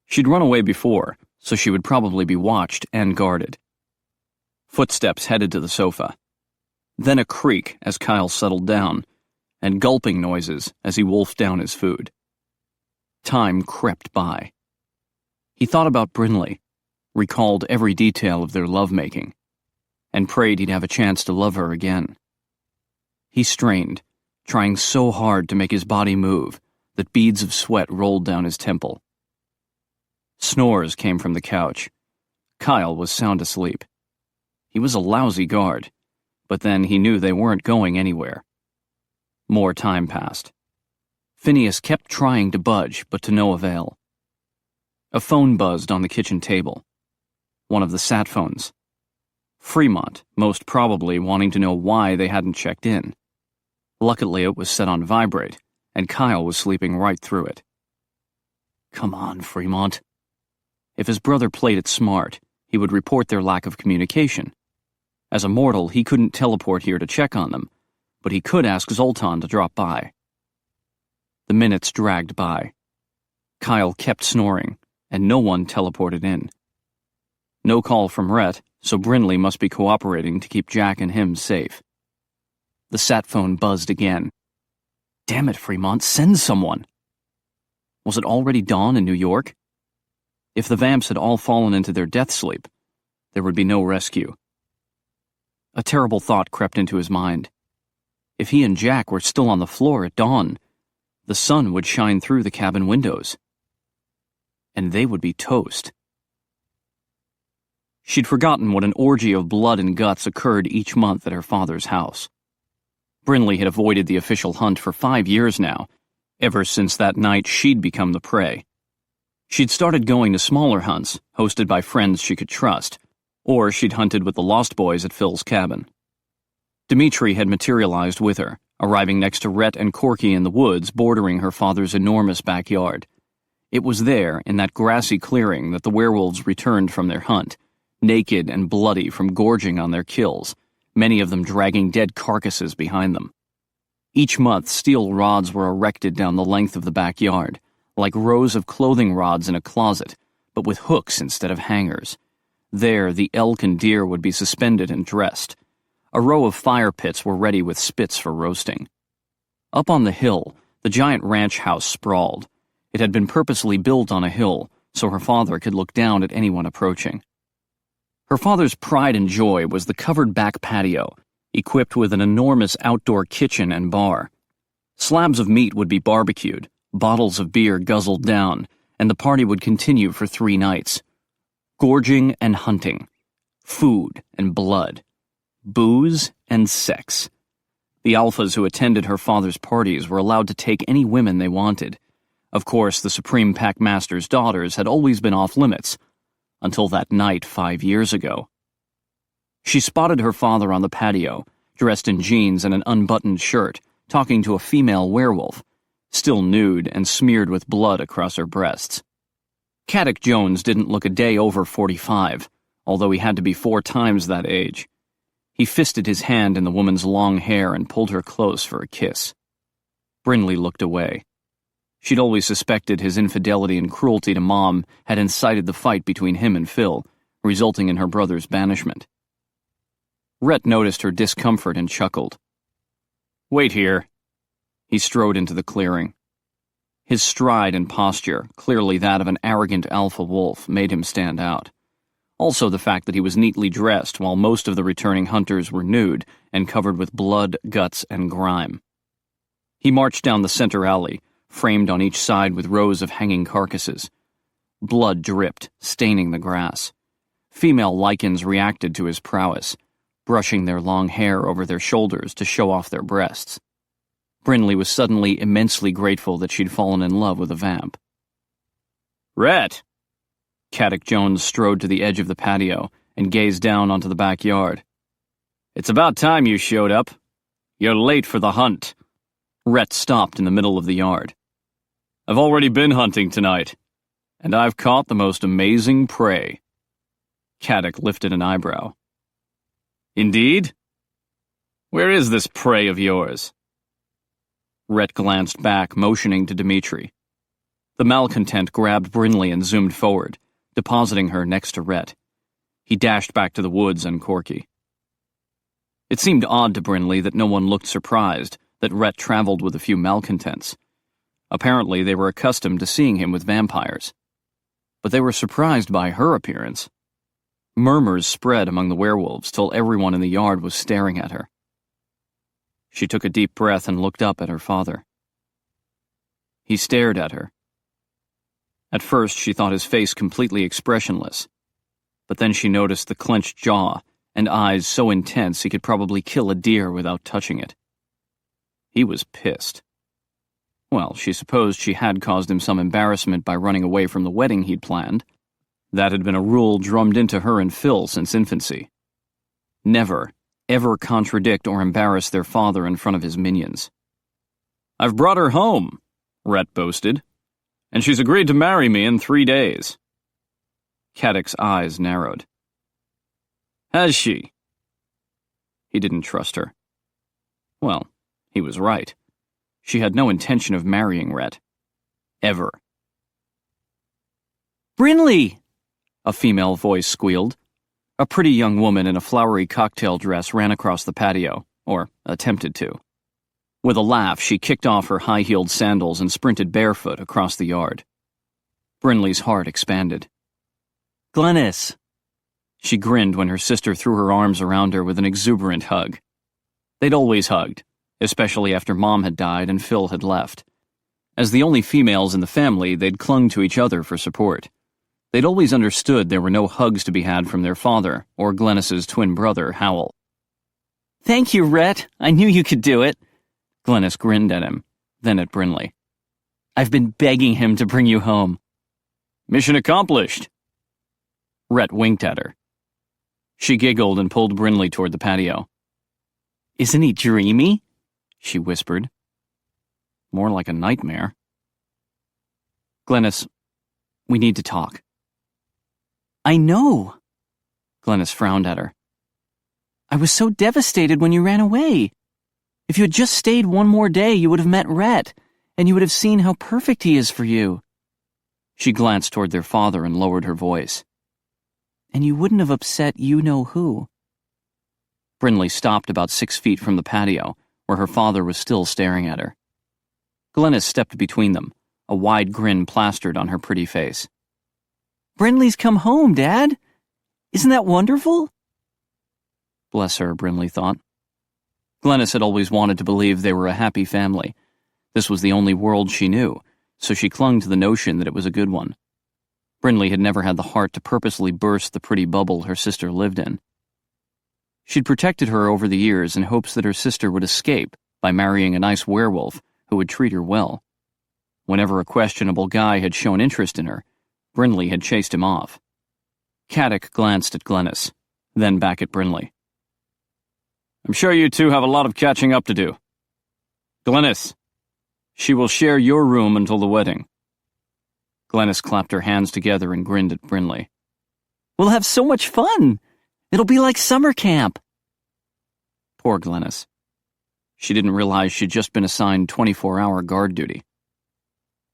She'd run away before, so she would probably be watched and guarded. Footsteps headed to the sofa. Then a creak as Kyle settled down, and gulping noises as he wolfed down his food. Time crept by. He thought about Brinley, recalled every detail of their lovemaking, and prayed he'd have a chance to love her again. He strained, trying so hard to make his body move that beads of sweat rolled down his temple. Snores came from the couch. Kyle was sound asleep. He was a lousy guard, but then he knew they weren't going anywhere. More time passed. Phineas kept trying to budge, but to no avail. A phone buzzed on the kitchen table. One of the sat phones. Fremont, most probably wanting to know why they hadn't checked in. Luckily, it was set on vibrate, and Kyle was sleeping right through it. Come on, Fremont. If his brother played it smart, he would report their lack of communication. As a mortal, he couldn't teleport here to check on them, but he could ask Zoltan to drop by. The minutes dragged by. Kyle kept snoring, and no one teleported in. No call from Rhett, so Brindley must be cooperating to keep Jack and him safe. The sat phone buzzed again. Damn it, Fremont, send someone! Was it already dawn in New York? If the vamps had all fallen into their death sleep, there would be no rescue. A terrible thought crept into his mind. If he and Jack were still on the floor at dawn, the sun would shine through the cabin windows. And they would be toast. She'd forgotten what an orgy of blood and guts occurred each month at her father's house. Brindley had avoided the official hunt for 5 years now, ever since that night she'd become the prey. She'd started going to smaller hunts, hosted by friends she could trust, or she'd hunted with the Lost Boys at Phil's cabin. Dimitri had materialized with her, arriving next to Rhett and Corky in the woods bordering her father's enormous backyard. It was there, in that grassy clearing, that the werewolves returned from their hunt, naked and bloody from gorging on their kills, many of them dragging dead carcasses behind them. Each month, steel rods were erected down the length of the backyard, like rows of clothing rods in a closet, but with hooks instead of hangers. There, the elk and deer would be suspended and dressed. A row of fire pits were ready with spits for roasting. Up on the hill, the giant ranch house sprawled. It had been purposely built on a hill, so her father could look down at anyone approaching. Her father's pride and joy was the covered back patio, equipped with an enormous outdoor kitchen and bar. Slabs of meat would be barbecued, bottles of beer guzzled down, and the party would continue for 3 nights. Gorging and hunting. Food and blood. Booze and sex. The alphas who attended her father's parties were allowed to take any women they wanted. Of course, the Supreme Packmaster's daughters had always been off limits, until that night 5 years ago. She spotted her father on the patio, dressed in jeans and an unbuttoned shirt, talking to a female werewolf, still nude and smeared with blood across her breasts. Caddick Jones didn't look a day over 45, although he had to be 4 times that age. He fisted his hand in the woman's long hair and pulled her close for a kiss. Brindley looked away. She'd always suspected his infidelity and cruelty to Mom had incited the fight between him and Phil, resulting in her brother's banishment. Rhett noticed her discomfort and chuckled. Wait here. He strode into the clearing. His stride and posture, clearly that of an arrogant alpha wolf, made him stand out. Also the fact that he was neatly dressed while most of the returning hunters were nude and covered with blood, guts, and grime. He marched down the center alley, framed on each side with rows of hanging carcasses. Blood dripped, staining the grass. Female lichens reacted to his prowess, brushing their long hair over their shoulders to show off their breasts. Brindley was suddenly immensely grateful that she'd fallen in love with a vamp. Rhett! Caddick Jones strode to the edge of the patio and gazed down onto the backyard. It's about time you showed up. You're late for the hunt. Rhett stopped in the middle of the yard. I've already been hunting tonight, and I've caught the most amazing prey. Caddick lifted an eyebrow. Indeed? Where is this prey of yours? Rhett glanced back, motioning to Dimitri. The malcontent grabbed Brindley and zoomed forward, depositing her next to Rhett. He dashed back to the woods and Corky. It seemed odd to Brindley that no one looked surprised that Rhett traveled with a few malcontents. Apparently they were accustomed to seeing him with vampires. But they were surprised by her appearance. Murmurs spread among the werewolves till everyone in the yard was staring at her. She took a deep breath and looked up at her father. He stared at her. At first, she thought his face completely expressionless, but then she noticed the clenched jaw and eyes so intense he could probably kill a deer without touching it. He was pissed. Well, she supposed she had caused him some embarrassment by running away from the wedding he'd planned. That had been a rule drummed into her and Phil since infancy. Never, ever contradict or embarrass their father in front of his minions. "I've brought her home," Rhett boasted, "and she's agreed to marry me in 3 days." Caddick's eyes narrowed. "Has she?" He didn't trust her. Well, he was right. She had no intention of marrying Rhett. Ever. "Brinley!" A female voice squealed. A pretty young woman in a flowery cocktail dress ran across the patio, or attempted to. With a laugh, she kicked off her high-heeled sandals and sprinted barefoot across the yard. Brinley's heart expanded. "Glennis!" She grinned when her sister threw her arms around her with an exuberant hug. They'd always hugged, especially after Mom had died and Phil had left. As the only females in the family, they'd clung to each other for support. They'd always understood there were no hugs to be had from their father or Glennis's twin brother, Howell. "Thank you, Rhett. I knew you could do it." Glennis grinned at him, then at Brinley. "I've been begging him to bring you home." "Mission accomplished." Rhett winked at her. She giggled and pulled Brinley toward the patio. "Isn't he dreamy?" she whispered. More like a nightmare. "Glennis, we need to talk." "I know." Glennis frowned at her. "I was so devastated when you ran away. If you had just stayed one more day, you would have met Rhett, and you would have seen how perfect he is for you." She glanced toward their father and lowered her voice. "And you wouldn't have upset you-know-who." Brinley stopped about 6 feet from the patio, where her father was still staring at her. Glennis stepped between them, a wide grin plastered on her pretty face. "Brinley's come home, Dad. Isn't that wonderful?" Bless her, Brinley thought. Glennis had always wanted to believe they were a happy family. This was the only world she knew, so she clung to the notion that it was a good one. Brinley had never had the heart to purposely burst the pretty bubble her sister lived in. She'd protected her over the years in hopes that her sister would escape by marrying a nice werewolf who would treat her well. Whenever a questionable guy had shown interest in her, Brinley had chased him off. Caddick glanced at Glennis, then back at Brinley. "I'm sure you two have a lot of catching up to do. Glennis, she will share your room until the wedding." Glennis clapped her hands together and grinned at Brinley. "We'll have so much fun. It'll be like summer camp." Poor Glennis. She didn't realize she'd just been assigned 24-hour guard duty.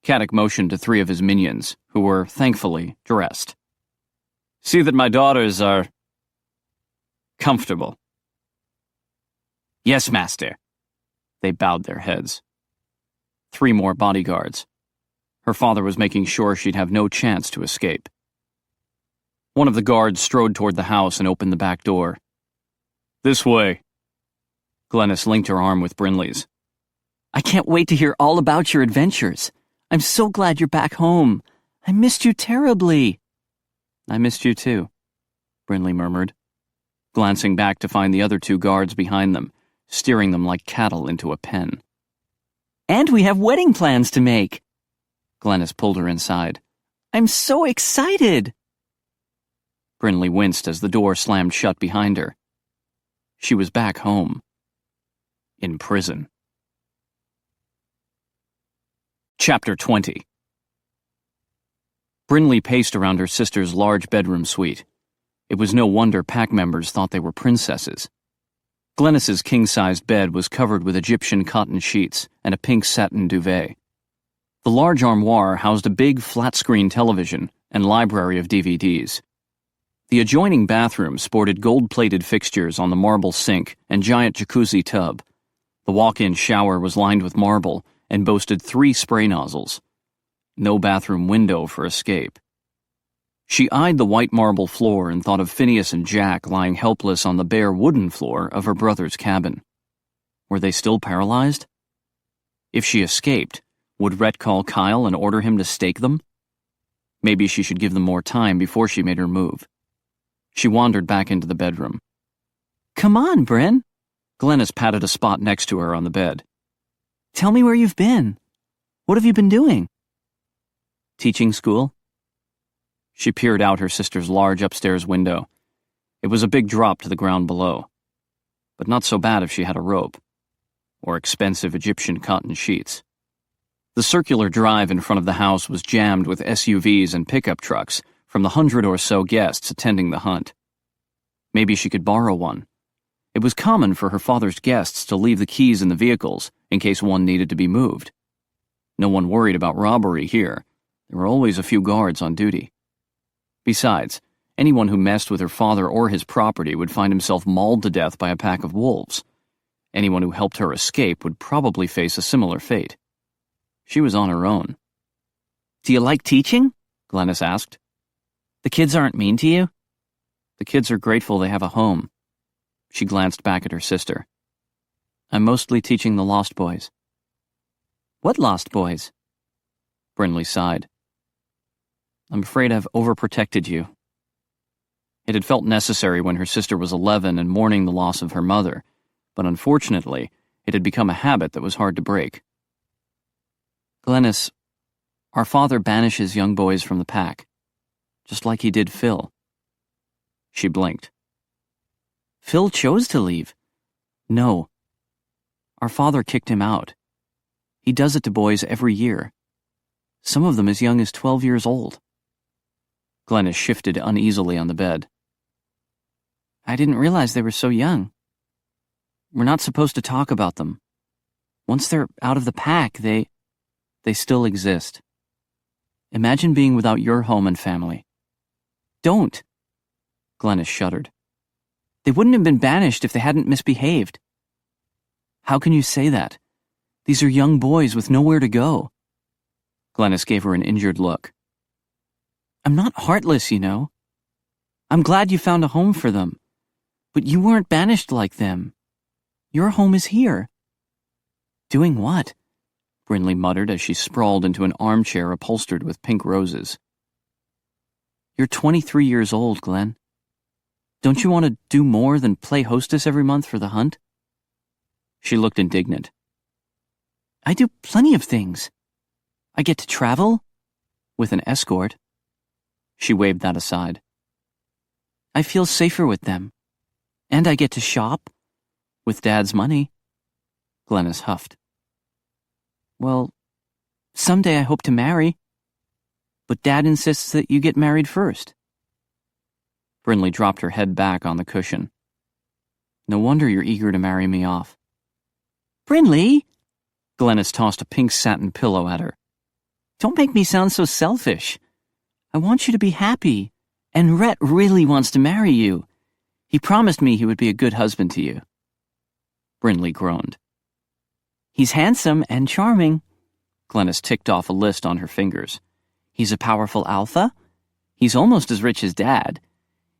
Caddick motioned to 3 of his minions, who were, thankfully, dressed. "See that my daughters are comfortable." "Yes, master." They bowed their heads. 3 more bodyguards. Her father was making sure she'd have no chance to escape. One of the guards strode toward the house and opened the back door. "This way." Glennis linked her arm with Brinley's. "I can't wait to hear all about your adventures. I'm so glad you're back home. I missed you terribly." "I missed you too," Brinley murmured, glancing back to find the other 2 guards behind them, steering them like cattle into a pen. "And we have wedding plans to make." Glennis pulled her inside. "I'm so excited." Brinley winced as the door slammed shut behind her. She was back home. In prison. Chapter 20. Brinley paced around her sister's large bedroom suite. It was no wonder pack members thought they were princesses. Glennis's king-sized bed was covered with Egyptian cotton sheets and a pink satin duvet. The large armoire housed a big flat-screen television and library of DVDs. The adjoining bathroom sported gold-plated fixtures on the marble sink and giant jacuzzi tub. The walk-in shower was lined with marble and boasted 3 spray nozzles. No bathroom window for escape. She eyed the white marble floor and thought of Phineas and Jack lying helpless on the bare wooden floor of her brother's cabin. Were they still paralyzed? If she escaped, would Rhett call Kyle and order him to stake them? Maybe she should give them more time before she made her move. She wandered back into the bedroom. Come on, Bryn. Glennis patted a spot next to her on the bed. Tell me where you've been. What have you been doing? Teaching school? She peered out her sister's large upstairs window. It was a big drop to the ground below, but not so bad if she had a rope, or expensive Egyptian cotton sheets. The circular drive in front of the house was jammed with SUVs and pickup trucks from the 100 or so guests attending the hunt. Maybe she could borrow one. It was common for her father's guests to leave the keys in the vehicles in case one needed to be moved. No one worried about robbery here. There were always a few guards on duty. Besides, anyone who messed with her father or his property would find himself mauled to death by a pack of wolves. Anyone who helped her escape would probably face a similar fate. She was on her own. Do you like teaching? Glennis asked. The kids aren't mean to you? The kids are grateful they have a home. She glanced back at her sister. I'm mostly teaching the Lost Boys. What Lost Boys? Brinley sighed. I'm afraid I've overprotected you. It had felt necessary when her sister was 11 and mourning the loss of her mother, but unfortunately, it had become a habit that was hard to break. Glennis, our father banishes young boys from the pack, just like he did Phil. She blinked. Phil chose to leave. No. Our father kicked him out. He does it to boys every year. Some of them as young as 12 years old. Glennis shifted uneasily on the bed. I didn't realize they were so young. We're not supposed to talk about them. Once they're out of the pack, they still exist. Imagine being without your home and family. Don't. Glennis shuddered. They wouldn't have been banished if they hadn't misbehaved. How can you say that? These are young boys with nowhere to go. Glennis gave her an injured look. I'm not heartless, you know. I'm glad you found a home for them. But you weren't banished like them. Your home is here. Doing what? Brinley muttered as she sprawled into an armchair upholstered with pink roses. You're 23 years old, Glenn. Don't you want to do more than play hostess every month for the hunt? She looked indignant. I do plenty of things. I get to travel. With an escort. She waved that aside. I feel safer with them. And I get to shop. With Dad's money. Glennis huffed. Well, someday I hope to marry. But Dad insists that you get married first. Brinley dropped her head back on the cushion. No wonder you're eager to marry me off. Brinley! Glennis tossed a pink satin pillow at her. Don't make me sound so selfish. I want you to be happy. And Rhett really wants to marry you. He promised me he would be a good husband to you. Brinley groaned. He's handsome and charming. Glennis ticked off a list on her fingers. He's a powerful alpha. He's almost as rich as Dad.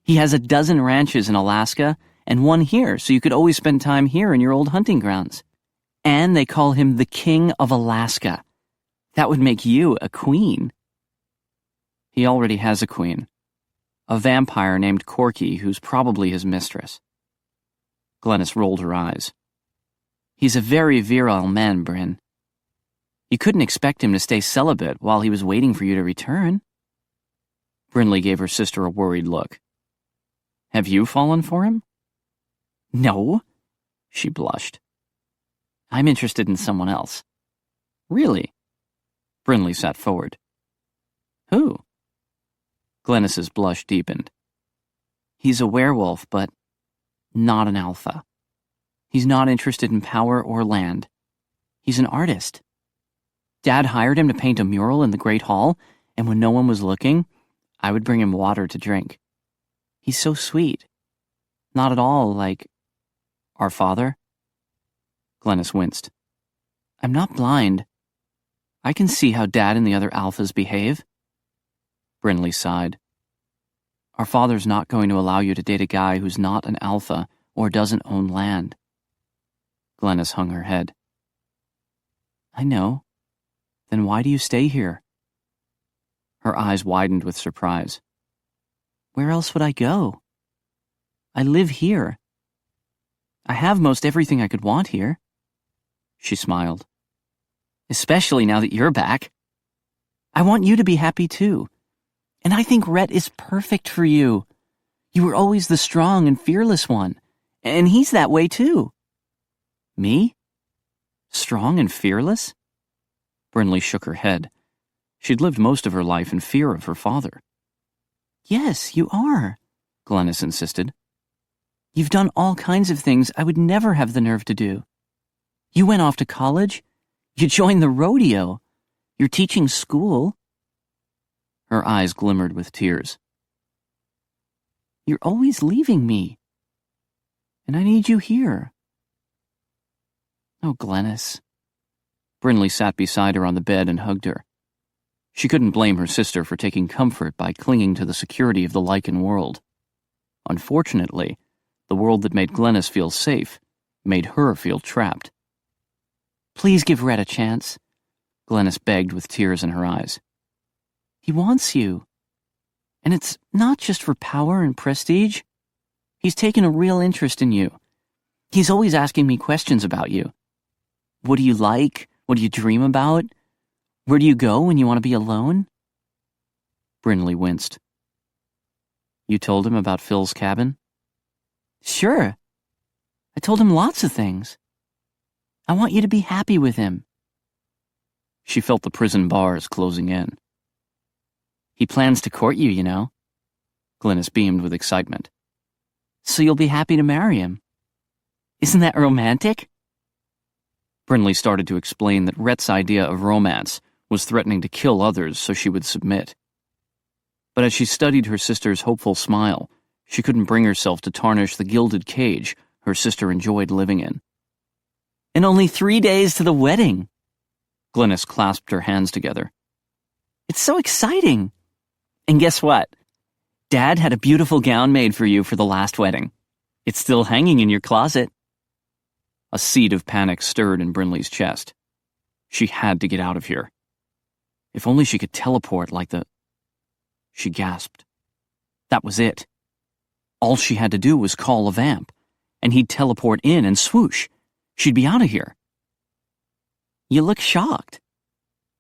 He has 12 ranches in Alaska and one here, so you could always spend time here in your old hunting grounds. And they call him the King of Alaska. That would make you a queen. He already has a queen. A vampire named Corky, who's probably his mistress. Glennis rolled her eyes. He's a very virile man, Bryn. You couldn't expect him to stay celibate while he was waiting for you to return. Brinley gave her sister a worried look. Have you fallen for him? No. She blushed. I'm interested in someone else. Really? Brinley sat forward. Who? Glennis's blush deepened. He's a werewolf, but not an alpha. He's not interested in power or land. He's an artist. Dad hired him to paint a mural in the Great Hall, and when no one was looking, I would bring him water to drink. He's so sweet. Not at all like our father. Glennis winced. I'm not blind. I can see how Dad and the other alphas behave. Brinley sighed. Our father's not going to allow you to date a guy who's not an alpha or doesn't own land. Glennis hung her head. I know. Then why do you stay here? Her eyes widened with surprise. Where else would I go? I live here. I have most everything I could want here. She smiled. Especially now that you're back. I want you to be happy too. And I think Rhett is perfect for you. You were always the strong and fearless one. And he's that way too. Me? Strong and fearless? Brinley shook her head. She'd lived most of her life in fear of her father. Yes, you are, Glennis insisted. You've done all kinds of things I would never have the nerve to do. You went off to college. You joined the rodeo. You're teaching school. Her eyes glimmered with tears. You're always leaving me. And I need you here. Oh, Glennis. Brinley sat beside her on the bed and hugged her. She couldn't blame her sister for taking comfort by clinging to the security of the Lycan world. Unfortunately, the world that made Glennis feel safe made her feel trapped. Please give Rhett a chance, Glennis begged with tears in her eyes. He wants you. And it's not just for power and prestige. He's taken a real interest in you. He's always asking me questions about you. What do you like? What do you dream about? Where do you go when you want to be alone? Brinley winced. You told him about Phil's cabin? Sure. I told him lots of things. I want you to be happy with him. She felt the prison bars closing in. He plans to court you, you know. Glennis beamed with excitement. So you'll be happy to marry him. Isn't that romantic? Brinley started to explain that Rhett's idea of romance was threatening to kill others so she would submit. But as she studied her sister's hopeful smile, she couldn't bring herself to tarnish the gilded cage her sister enjoyed living in. And only 3 days to the wedding. Glennis clasped her hands together. It's so exciting. And guess what? Dad had a beautiful gown made for you for the last wedding. It's still hanging in your closet. A seed of panic stirred in Brinley's chest. She had to get out of here. If only she could teleport like the... She gasped. That was it. All she had to do was call a vamp, and he'd teleport in and swoosh. She'd be out of here. You look shocked.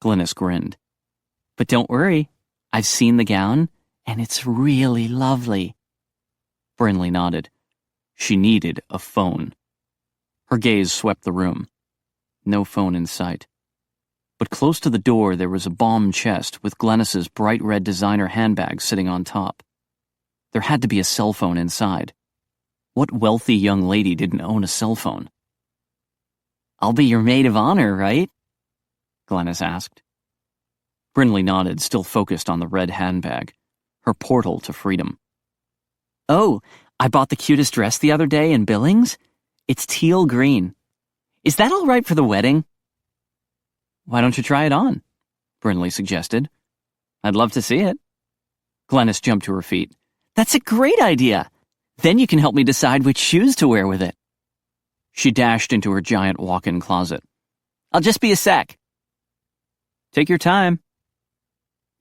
Glennis grinned. But don't worry, I've seen the gown, and it's really lovely. Brinley nodded. She needed a phone. Her gaze swept the room. No phone in sight. But close to the door there was a bomb chest with Glennis's bright red designer handbag sitting on top. There had to be a cell phone inside. What wealthy young lady didn't own a cell phone? I'll be your maid of honor, right? Glennis asked. Brinley nodded, still focused on the red handbag, her portal to freedom. Oh, I bought the cutest dress the other day in Billings. It's teal green. Is that all right for the wedding? Why don't you try it on? Brinley suggested. I'd love to see it. Glennis jumped to her feet. That's a great idea. Then you can help me decide which shoes to wear with it. She dashed into her giant walk-in closet. I'll just be a sec. Take your time.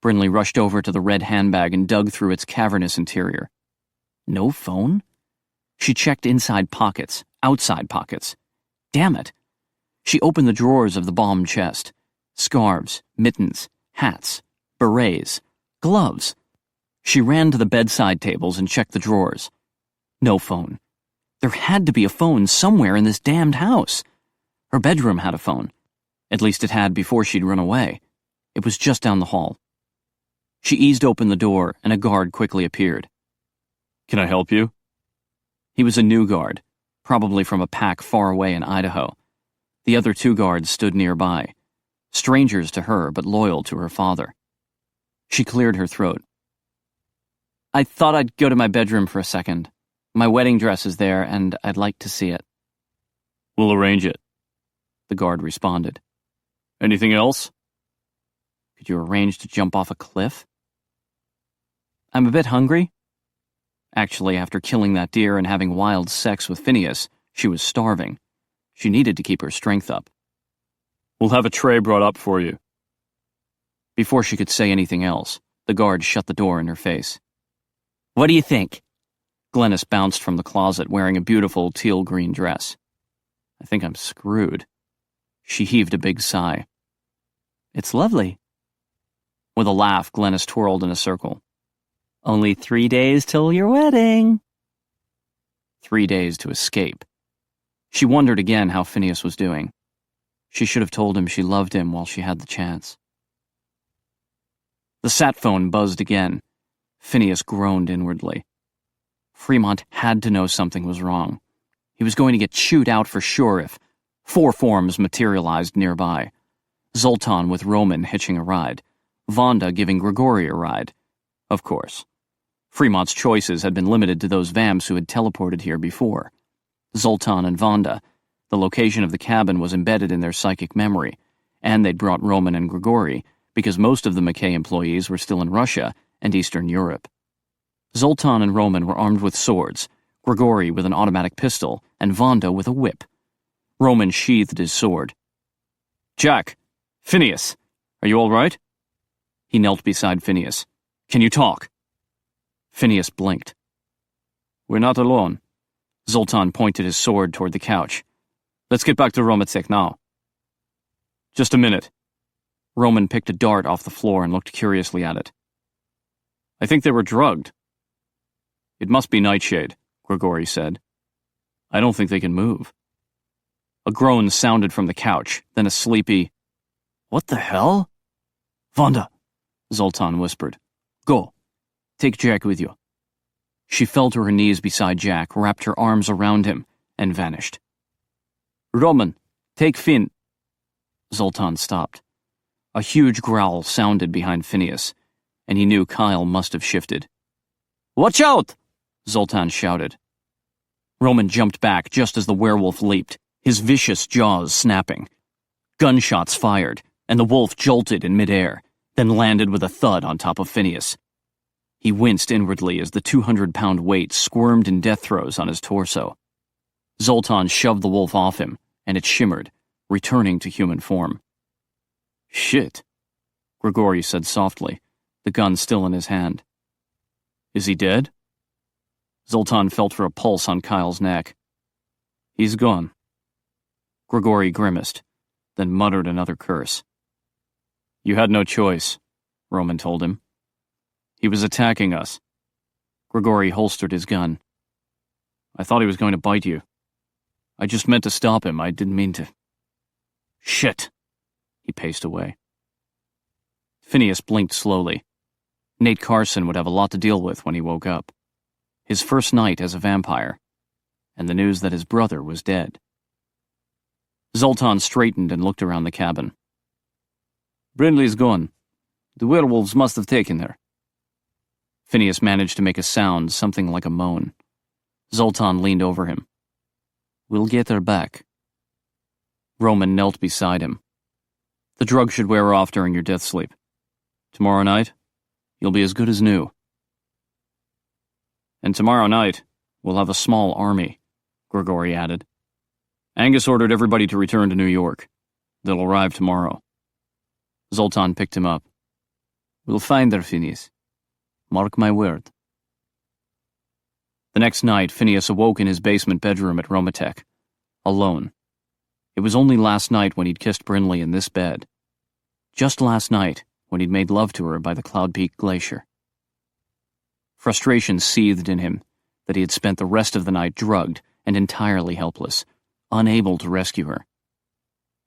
Brinley rushed over to the red handbag and dug through its cavernous interior. No phone? She checked inside pockets, outside pockets. Damn it. She opened the drawers of the bomb chest. Scarves, mittens, hats, berets, gloves. She ran to the bedside tables and checked the drawers. No phone. There had to be a phone somewhere in this damned house. Her bedroom had a phone. At least it had before she'd run away. It was just down the hall. She eased open the door, and a guard quickly appeared. Can I help you? He was a new guard, probably from a pack far away in Idaho. The other 2 guards stood nearby, strangers to her but loyal to her father. She cleared her throat. I thought I'd go to my bedroom for a second. My wedding dress is there, and I'd like to see it. We'll arrange it, the guard responded. Anything else? Could you arrange to jump off a cliff? I'm a bit hungry. Actually, after killing that deer and having wild sex with Phineas, she was starving. She needed to keep her strength up. We'll have a tray brought up for you. Before she could say anything else, the guard shut the door in her face. What do you think? Glennis bounced from the closet wearing a beautiful teal-green dress. I think I'm screwed. She heaved a big sigh. It's lovely. With a laugh, Glennis twirled in a circle. Only 3 days till your wedding. 3 days to escape. She wondered again how Phineas was doing. She should have told him she loved him while she had the chance. The sat phone buzzed again. Phineas groaned inwardly. Fremont had to know something was wrong. He was going to get chewed out for sure if 4 forms materialized nearby. Zoltan with Roman hitching a ride. Vonda giving Grigori a ride. Of course. Fremont's choices had been limited to those vamps who had teleported here before. Zoltan and Vonda. The location of the cabin was embedded in their psychic memory, and they'd brought Roman and Grigori because most of the McKay employees were still in Russia and Eastern Europe. Zoltan and Roman were armed with swords, Grigori with an automatic pistol, and Vonda with a whip. Roman sheathed his sword. Jack! Phineas! Are you all right? He knelt beside Phineas. Can you talk? Phineas blinked. We're not alone. Zoltan pointed his sword toward the couch. Let's get back to Romatek now. Just a minute. Roman picked a dart off the floor and looked curiously at it. I think they were drugged. It must be Nightshade, Grigori said. I don't think they can move. A groan sounded from the couch, then a sleepy, "What the hell?" Vonda, Zoltan whispered. go. Take Jack with you. She fell to her knees beside Jack, wrapped her arms around him, and vanished. Roman, take Finn. Zoltan stopped. A huge growl sounded behind Phineas, and he knew Kyle must have shifted. Watch out! Zoltan shouted. Roman jumped back just as the werewolf leaped, his vicious jaws snapping. Gunshots fired, and the wolf jolted in midair, then landed with a thud on top of Phineas. He winced inwardly as the 200-pound weight squirmed in death throes on his torso. Zoltan shoved the wolf off him, and it shimmered, returning to human form. Shit, Grigori said softly, the gun still in his hand. Is he dead? Zoltan felt for a pulse on Kyle's neck. He's gone. Grigori grimaced, then muttered another curse. You had no choice, Roman told him. He was attacking us. Grigori holstered his gun. I thought he was going to bite you. I just meant to stop him. I didn't mean to. Shit. He paced away. Phineas blinked slowly. Nate Carson would have a lot to deal with when he woke up. His first night as a vampire, and the news that his brother was dead. Zoltan straightened and looked around the cabin. Brindley's gone. The werewolves must have taken her. Phineas managed to make a sound, something like a moan. Zoltan leaned over him. We'll get her back. Roman knelt beside him. The drug should wear off during your death sleep. Tomorrow night, you'll be as good as new. And tomorrow night, we'll have a small army, Grigori added. Angus ordered everybody to return to New York. They'll arrive tomorrow. Zoltan picked him up. We'll find her, Phineas. Mark my word. The next night, Phineas awoke in his basement bedroom at Romatek, alone. It was only last night when he'd kissed Brindley in this bed. Just last night when he'd made love to her by the Cloud Peak Glacier. Frustration seethed in him that he had spent the rest of the night drugged and entirely helpless, unable to rescue her.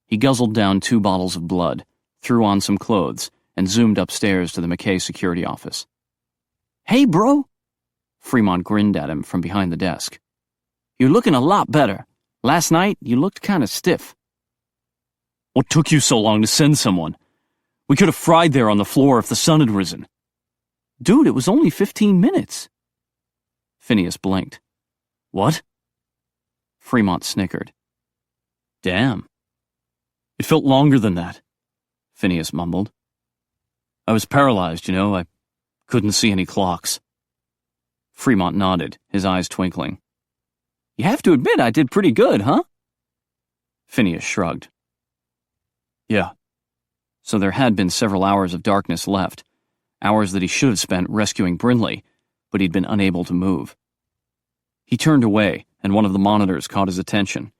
He guzzled down 2 bottles of blood, threw on some clothes, and zoomed upstairs to the McKay security office. Hey, bro! Fremont grinned at him from behind the desk. You're looking a lot better. Last night, you looked kind of stiff. What took you so long to send someone? We could have fried there on the floor if the sun had risen. Dude, it was only 15 minutes. Phineas blinked. What? Fremont snickered. Damn. It felt longer than that, Phineas mumbled. I was paralyzed, I couldn't see any clocks. Fremont nodded, his eyes twinkling. You have to admit I did pretty good, huh? Phineas shrugged. Yeah. So there had been several hours of darkness left, hours that he should have spent rescuing Brinley, but he'd been unable to move. He turned away, and one of the monitors caught his attention.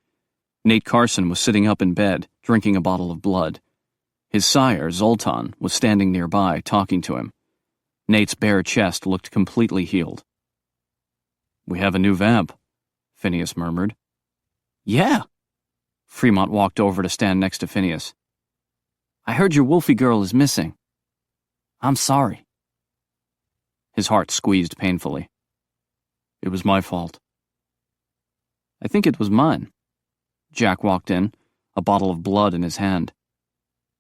Nate Carson was sitting up in bed, drinking a bottle of blood. His sire, Zoltan, was standing nearby, talking to him. Nate's bare chest looked completely healed. We have a new vamp, Phineas murmured. Yeah. Fremont walked over to stand next to Phineas. I heard your Wolfie girl is missing. I'm sorry. His heart squeezed painfully. It was my fault. I think it was mine. Jack walked in, a bottle of blood in his hand.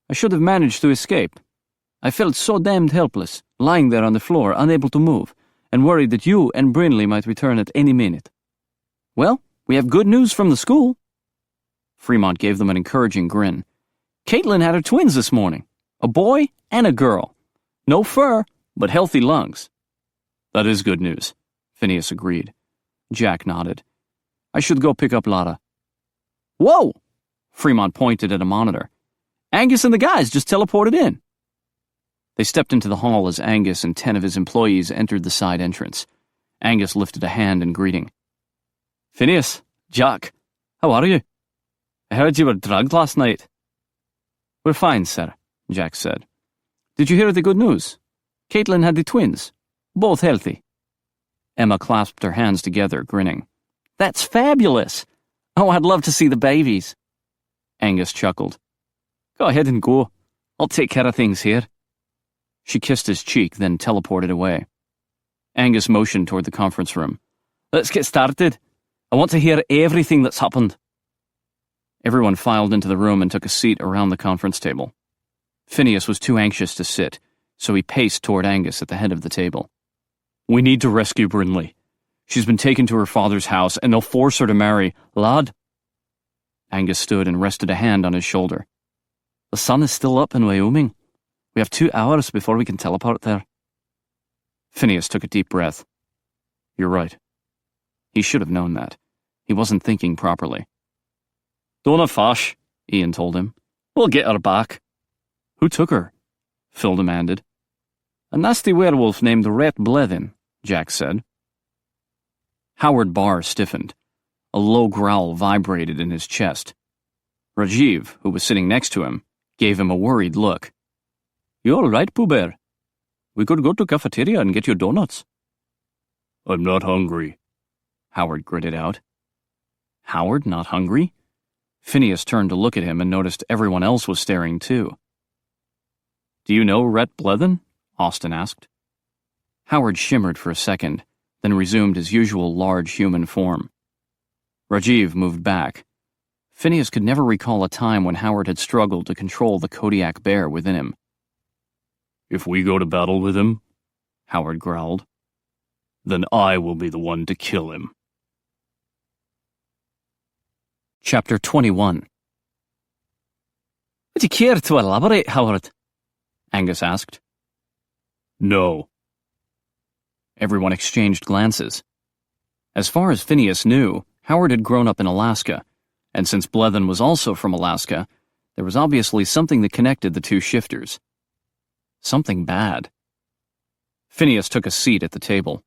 I should have managed to escape. I felt so damned helpless, lying there on the floor, unable to move, and worried that you and Brinley might return at any minute. Well, we have good news from the school. Fremont gave them an encouraging grin. Caitlin had her twins this morning, a boy and a girl. No fur, but healthy lungs. That is good news, Phineas agreed. Jack nodded. I should go pick up Lara. Whoa! Fremont pointed at a monitor. Angus and the guys just teleported in. They stepped into the hall as Angus and 10 of his employees entered the side entrance. Angus lifted a hand in greeting. Phineas, Jack, how are you? I heard you were drugged last night. We're fine, sir, Jack said. Did you hear the good news? Caitlin had the twins, both healthy. Emma clasped her hands together, grinning. That's fabulous. Oh, I'd love to see the babies. Angus chuckled. Go ahead and go. I'll take care of things here. She kissed his cheek, then teleported away. Angus motioned toward the conference room. Let's get started. I want to hear everything that's happened. Everyone filed into the room and took a seat around the conference table. Phineas was too anxious to sit, so he paced toward Angus at the head of the table. We need to rescue Brinley. She's been taken to her father's house, and they'll force her to marry. Lad. Angus stood and rested a hand on his shoulder. The sun is still up in Wyoming. We have 2 hours before we can teleport there. Phineas took a deep breath. You're right. He should have known that. He wasn't thinking properly. Don't fash, Ian told him. We'll get her back. Who took her? Phil demanded. A nasty werewolf named Rhett Blevin, Jack said. Howard Barr stiffened. A low growl vibrated in his chest. Rajiv, who was sitting next to him, gave him a worried look. You all right, Pooh Bear? We could go to cafeteria and get you donuts. I'm not hungry, Howard gritted out. Howard not hungry? Phineas turned to look at him and noticed everyone else was staring too. Do you know Rhett Blevin? Austin asked. Howard shimmered for a second, then resumed his usual large human form. Rajiv moved back. Phineas could never recall a time when Howard had struggled to control the Kodiak bear within him. If we go to battle with him, Howard growled, then I will be the one to kill him. Chapter 21. Would you care to elaborate, Howard? Angus asked. No. Everyone exchanged glances. As far as Phineas knew, Howard had grown up in Alaska, and since Blevin was also from Alaska, there was obviously something that connected the two shifters. Something bad. Phineas took a seat at the table.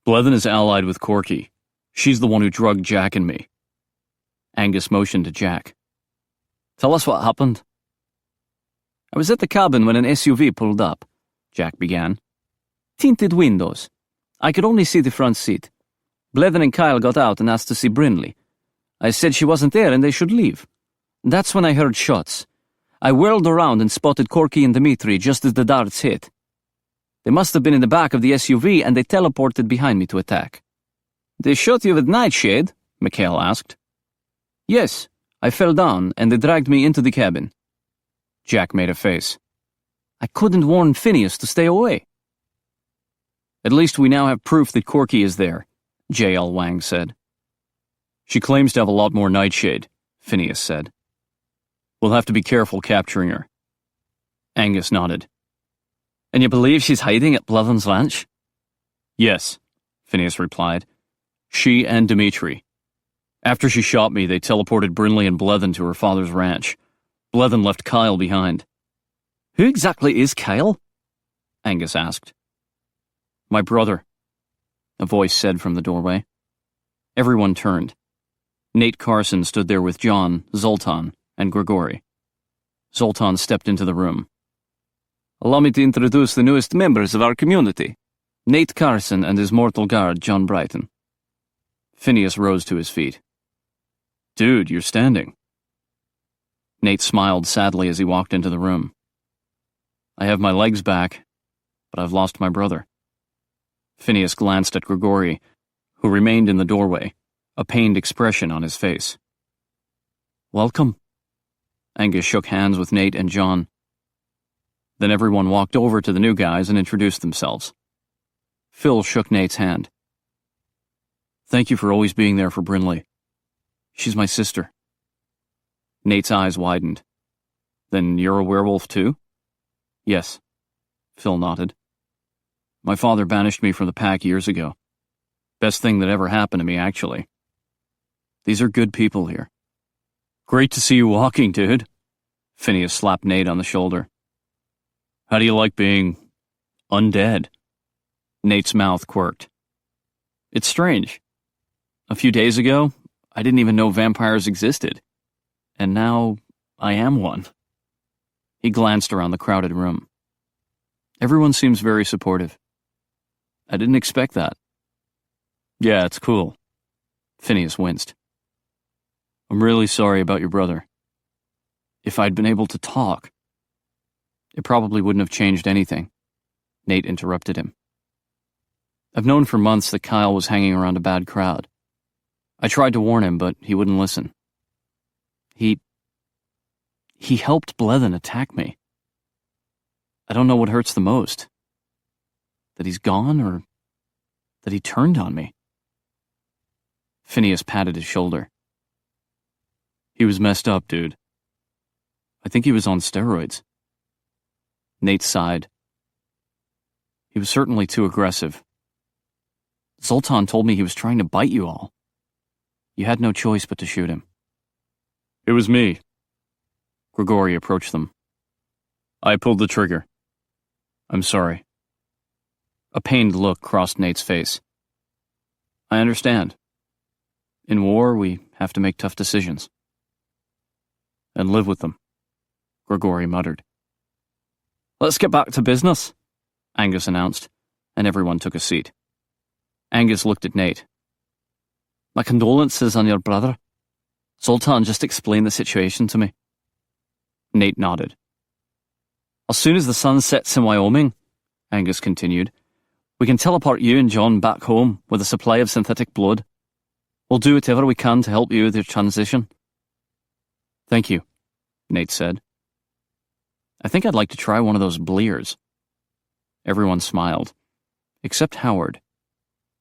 Blevin is allied with Corky. She's the one who drugged Jack and me. Angus motioned to Jack. Tell us what happened. I was at the cabin when an SUV pulled up, Jack began. Tinted windows. I could only see the front seat. Blevin and Kyle got out and asked to see Brinley. I said she wasn't there and they should leave. That's when I heard shots. I whirled around and spotted Corky and Dmitri just as the darts hit. They must have been in the back of the SUV and they teleported behind me to attack. They shot you with Nightshade? Mikhail asked. Yes, I fell down and they dragged me into the cabin. Jack made a face. I couldn't warn Phineas to stay away. At least we now have proof that Corky is there, J.L. Wang said. She claims to have a lot more Nightshade, Phineas said. We'll have to be careful capturing her. Angus nodded. And you believe she's hiding at Blevin's ranch? Yes, Phineas replied. She and Dimitri. After she shot me, they teleported Brinley and Blethen to her father's ranch. Blethen left Kyle behind. Who exactly is Kyle? Angus asked. My brother, a voice said from the doorway. Everyone turned. Nate Carson stood there with John, Zoltan, and Grigori. Zoltan stepped into the room. Allow me to introduce the newest members of our community. Nate Carson and his mortal guard, John Brighton. Phineas rose to his feet. Dude, you're standing. Nate smiled sadly as he walked into the room. I have my legs back, but I've lost my brother. Phineas glanced at Grigori, who remained in the doorway, a pained expression on his face. Welcome. Angus shook hands with Nate and John. Then everyone walked over to the new guys and introduced themselves. Phil shook Nate's hand. Thank you for always being there for Brinley. She's my sister. Nate's eyes widened. Then you're a werewolf too? Yes. Phil nodded. My father banished me from the pack years ago. Best thing that ever happened to me, actually. These are good people here. Great to see you walking, dude. Phineas slapped Nate on the shoulder. How do you like being undead? Nate's mouth quirked. It's strange. A few days ago, I didn't even know vampires existed. And now, I am one. He glanced around the crowded room. Everyone seems very supportive. I didn't expect that. Yeah, it's cool. Phineas winced. I'm really sorry about your brother. If I'd been able to talk, it probably wouldn't have changed anything. Nate interrupted him. I've known for months that Kyle was hanging around a bad crowd. I tried to warn him, but he wouldn't listen. He helped Blethen attack me. I don't know what hurts the most. That he's gone, or that he turned on me. Phineas patted his shoulder. He was messed up, dude. I think he was on steroids. Nate sighed. He was certainly too aggressive. Zoltan told me he was trying to bite you all. You had no choice but to shoot him. It was me. Grigori approached them. I pulled the trigger. I'm sorry. A pained look crossed Nate's face. I understand. In war, we have to make tough decisions. And live with them, Grigori muttered. Let's get back to business, Angus announced, and everyone took a seat. Angus looked at Nate. My condolences on your brother. Zoltan just explained the situation to me. Nate nodded. As soon as the sun sets in Wyoming, Angus continued, we can teleport you and John back home with a supply of synthetic blood. We'll do whatever we can to help you with your transition. Thank you, Nate said. I think I'd like to try one of those blears. Everyone smiled, except Howard.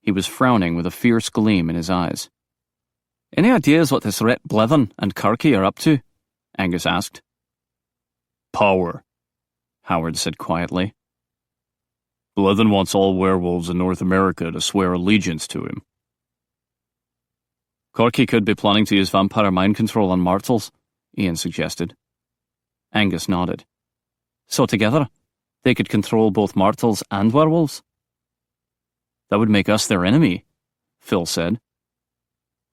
He was frowning with a fierce gleam in his eyes. Any ideas what this Rhett Blethen and Kirky are up to? Angus asked. Power, Howard said quietly. Blethen wants all werewolves in North America to swear allegiance to him. Corky could be planning to use vampire mind control on mortals, Ian suggested. Angus nodded. So together, they could control both mortals and werewolves? That would make us their enemy, Phil said.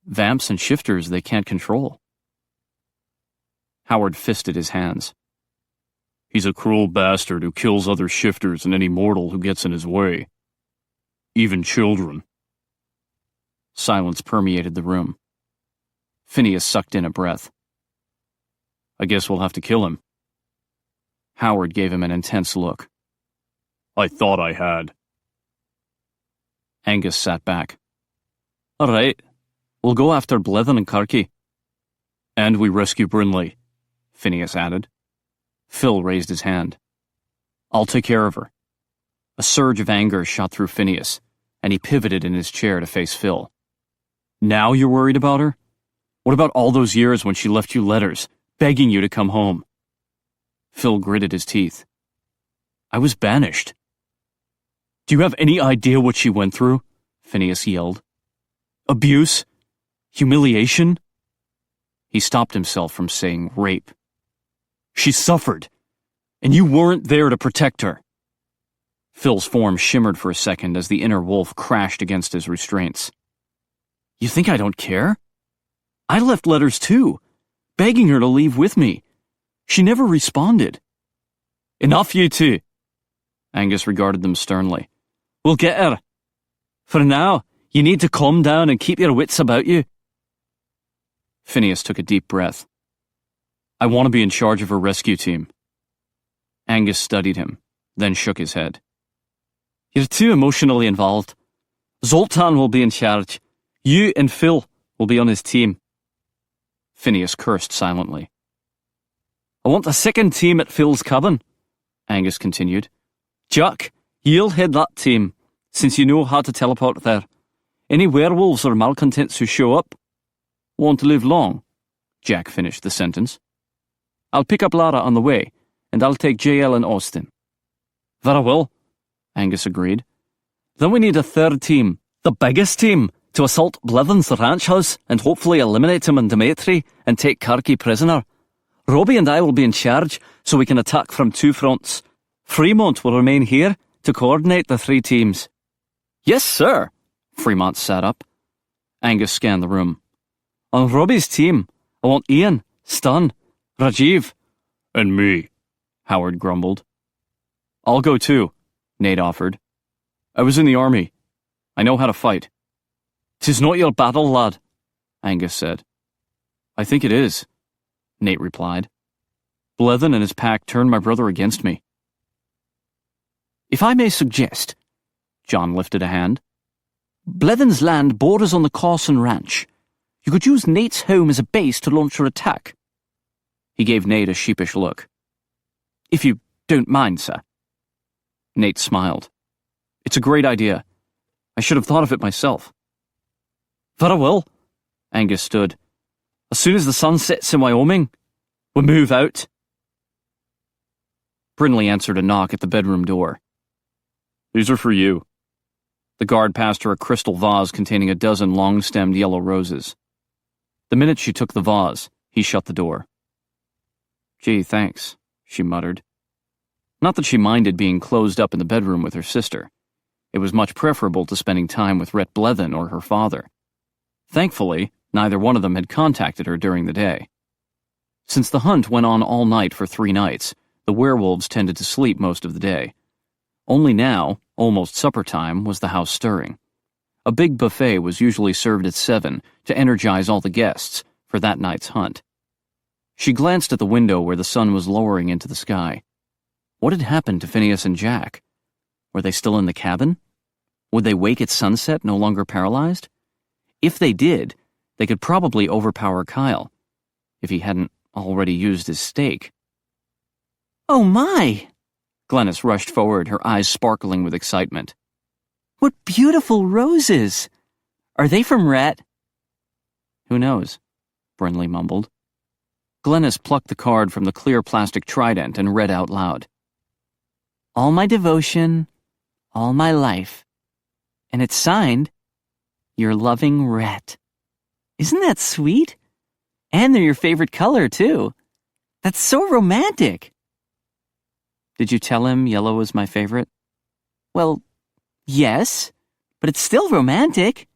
Vamps and shifters they can't control. Howard fisted his hands. He's a cruel bastard who kills other shifters and any mortal who gets in his way. Even children. Silence permeated the room. Phineas sucked in a breath. I guess we'll have to kill him. Howard gave him an intense look. I thought I had. Angus sat back. All right, we'll go after Blethen and Kirky. And we rescue Brinley, Phineas added. Phil raised his hand. I'll take care of her. A surge of anger shot through Phineas, and he pivoted in his chair to face Phil. Now you're worried about her? What about all those years when she left you letters, begging you to come home? Phil gritted his teeth. I was banished. Do you have any idea what she went through? Phineas yelled. Abuse? Humiliation? He stopped himself from saying rape. She suffered, and you weren't there to protect her. Phil's form shimmered for a second as the inner wolf crashed against his restraints. You think I don't care? I left letters too, begging her to leave with me. She never responded. Enough, you two. Angus regarded them sternly. We'll get her. For now, you need to calm down and keep your wits about you. Phineas took a deep breath. I want to be in charge of her rescue team. Angus studied him, then shook his head. You're too emotionally involved. Zoltan will be in charge. You and Phil will be on his team. Phineas cursed silently. I want a second team at Phil's cabin, Angus continued. Jack, you'll head that team, since you know how to teleport there. Any werewolves or malcontents who show up won't live long. Jack finished the sentence. I'll pick up Lara on the way, and I'll take JL and Austin. Very well, Angus agreed. Then we need a third team, the biggest team, to assault Blithen's ranch house and hopefully eliminate him and Dimitri and take Karki prisoner. Robbie and I will be in charge so we can attack from two fronts. Fremont will remain here to coordinate the three teams. Yes, sir. Fremont sat up. Angus scanned the room. On Robbie's team, I want Ian, Stan, Rajiv. And me, Howard grumbled. I'll go too, Nate offered. I was in the army. I know how to fight. 'Tis not your battle, lad, Angus said. I think it is, Nate replied. Blithen and his pack turned my brother against me. If I may suggest, John lifted a hand. Blithen's land borders on the Carson Ranch. You could use Nate's home as a base to launch your attack. He gave Nate a sheepish look. If you don't mind, sir. Nate smiled. It's a great idea. I should have thought of it myself. Very well, Angus stood. As soon as the sun sets in Wyoming, we'll move out. Brinley answered a knock at the bedroom door. These are for you. The guard passed her a crystal vase containing a dozen long-stemmed yellow roses. The minute she took the vase, he shut the door. Gee, thanks, she muttered. Not that she minded being closed up in the bedroom with her sister. It was much preferable to spending time with Rhett Blithen or her father. Thankfully, neither one of them had contacted her during the day. Since the hunt went on all night for 3 nights, the werewolves tended to sleep most of the day. Only now, almost supper time, was the house stirring. A big buffet was usually served at 7 to energize all the guests for that night's hunt. She glanced at the window where the sun was lowering into the sky. What had happened to Phineas and Jack? Were they still in the cabin? Would they wake at sunset, no longer paralyzed? If they did, they could probably overpower Kyle, if he hadn't already used his stake. Oh my! Glennis rushed forward, her eyes sparkling with excitement. What beautiful roses! Are they from Rhett? Who knows? Brinley mumbled. Glennis plucked the card from the clear plastic trident and read out loud. All my devotion, all my life. And it's signed, Your loving Rhett. Isn't that sweet? And they're your favorite color, too. That's so romantic. Did you tell him yellow was my favorite? Well, yes, but it's still romantic.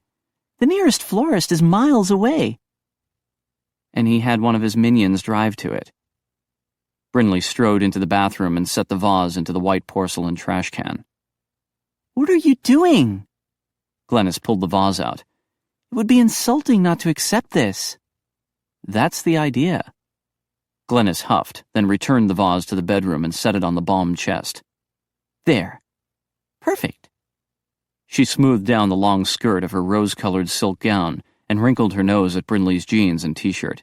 The nearest florist is miles away. And he had one of his minions drive to it. Brinley strode into the bathroom and set the vase into the white porcelain trash can. What are you doing? Glennis pulled the vase out. It would be insulting not to accept this. That's the idea. Glennis huffed, then returned the vase to the bedroom and set it on the balm chest. There. Perfect. She smoothed down the long skirt of her rose-colored silk gown and wrinkled her nose at Brinley's jeans and t-shirt.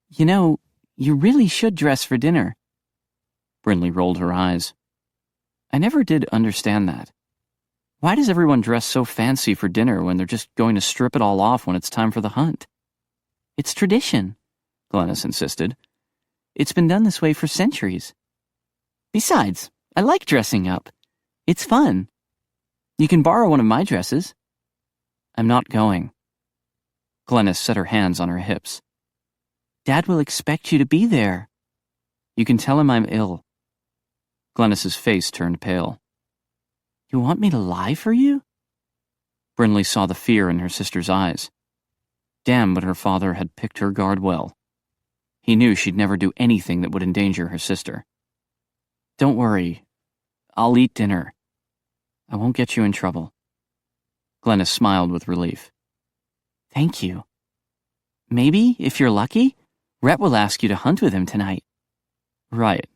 You know, you really should dress for dinner. Brinley rolled her eyes. I never did understand that. Why does everyone dress so fancy for dinner when they're just going to strip it all off when it's time for the hunt? It's tradition, Glennis insisted. It's been done this way for centuries. Besides, I like dressing up. It's fun. You can borrow one of my dresses. I'm not going. Glennis set her hands on her hips. Dad will expect you to be there. You can tell him I'm ill. Glennis's face turned pale. You want me to lie for you? Brinley saw the fear in her sister's eyes. Damn, but her father had picked her guard well. He knew she'd never do anything that would endanger her sister. Don't worry. I'll eat dinner. I won't get you in trouble. Glennis smiled with relief. Thank you. Maybe, if you're lucky, Rhett will ask you to hunt with him tonight. Right.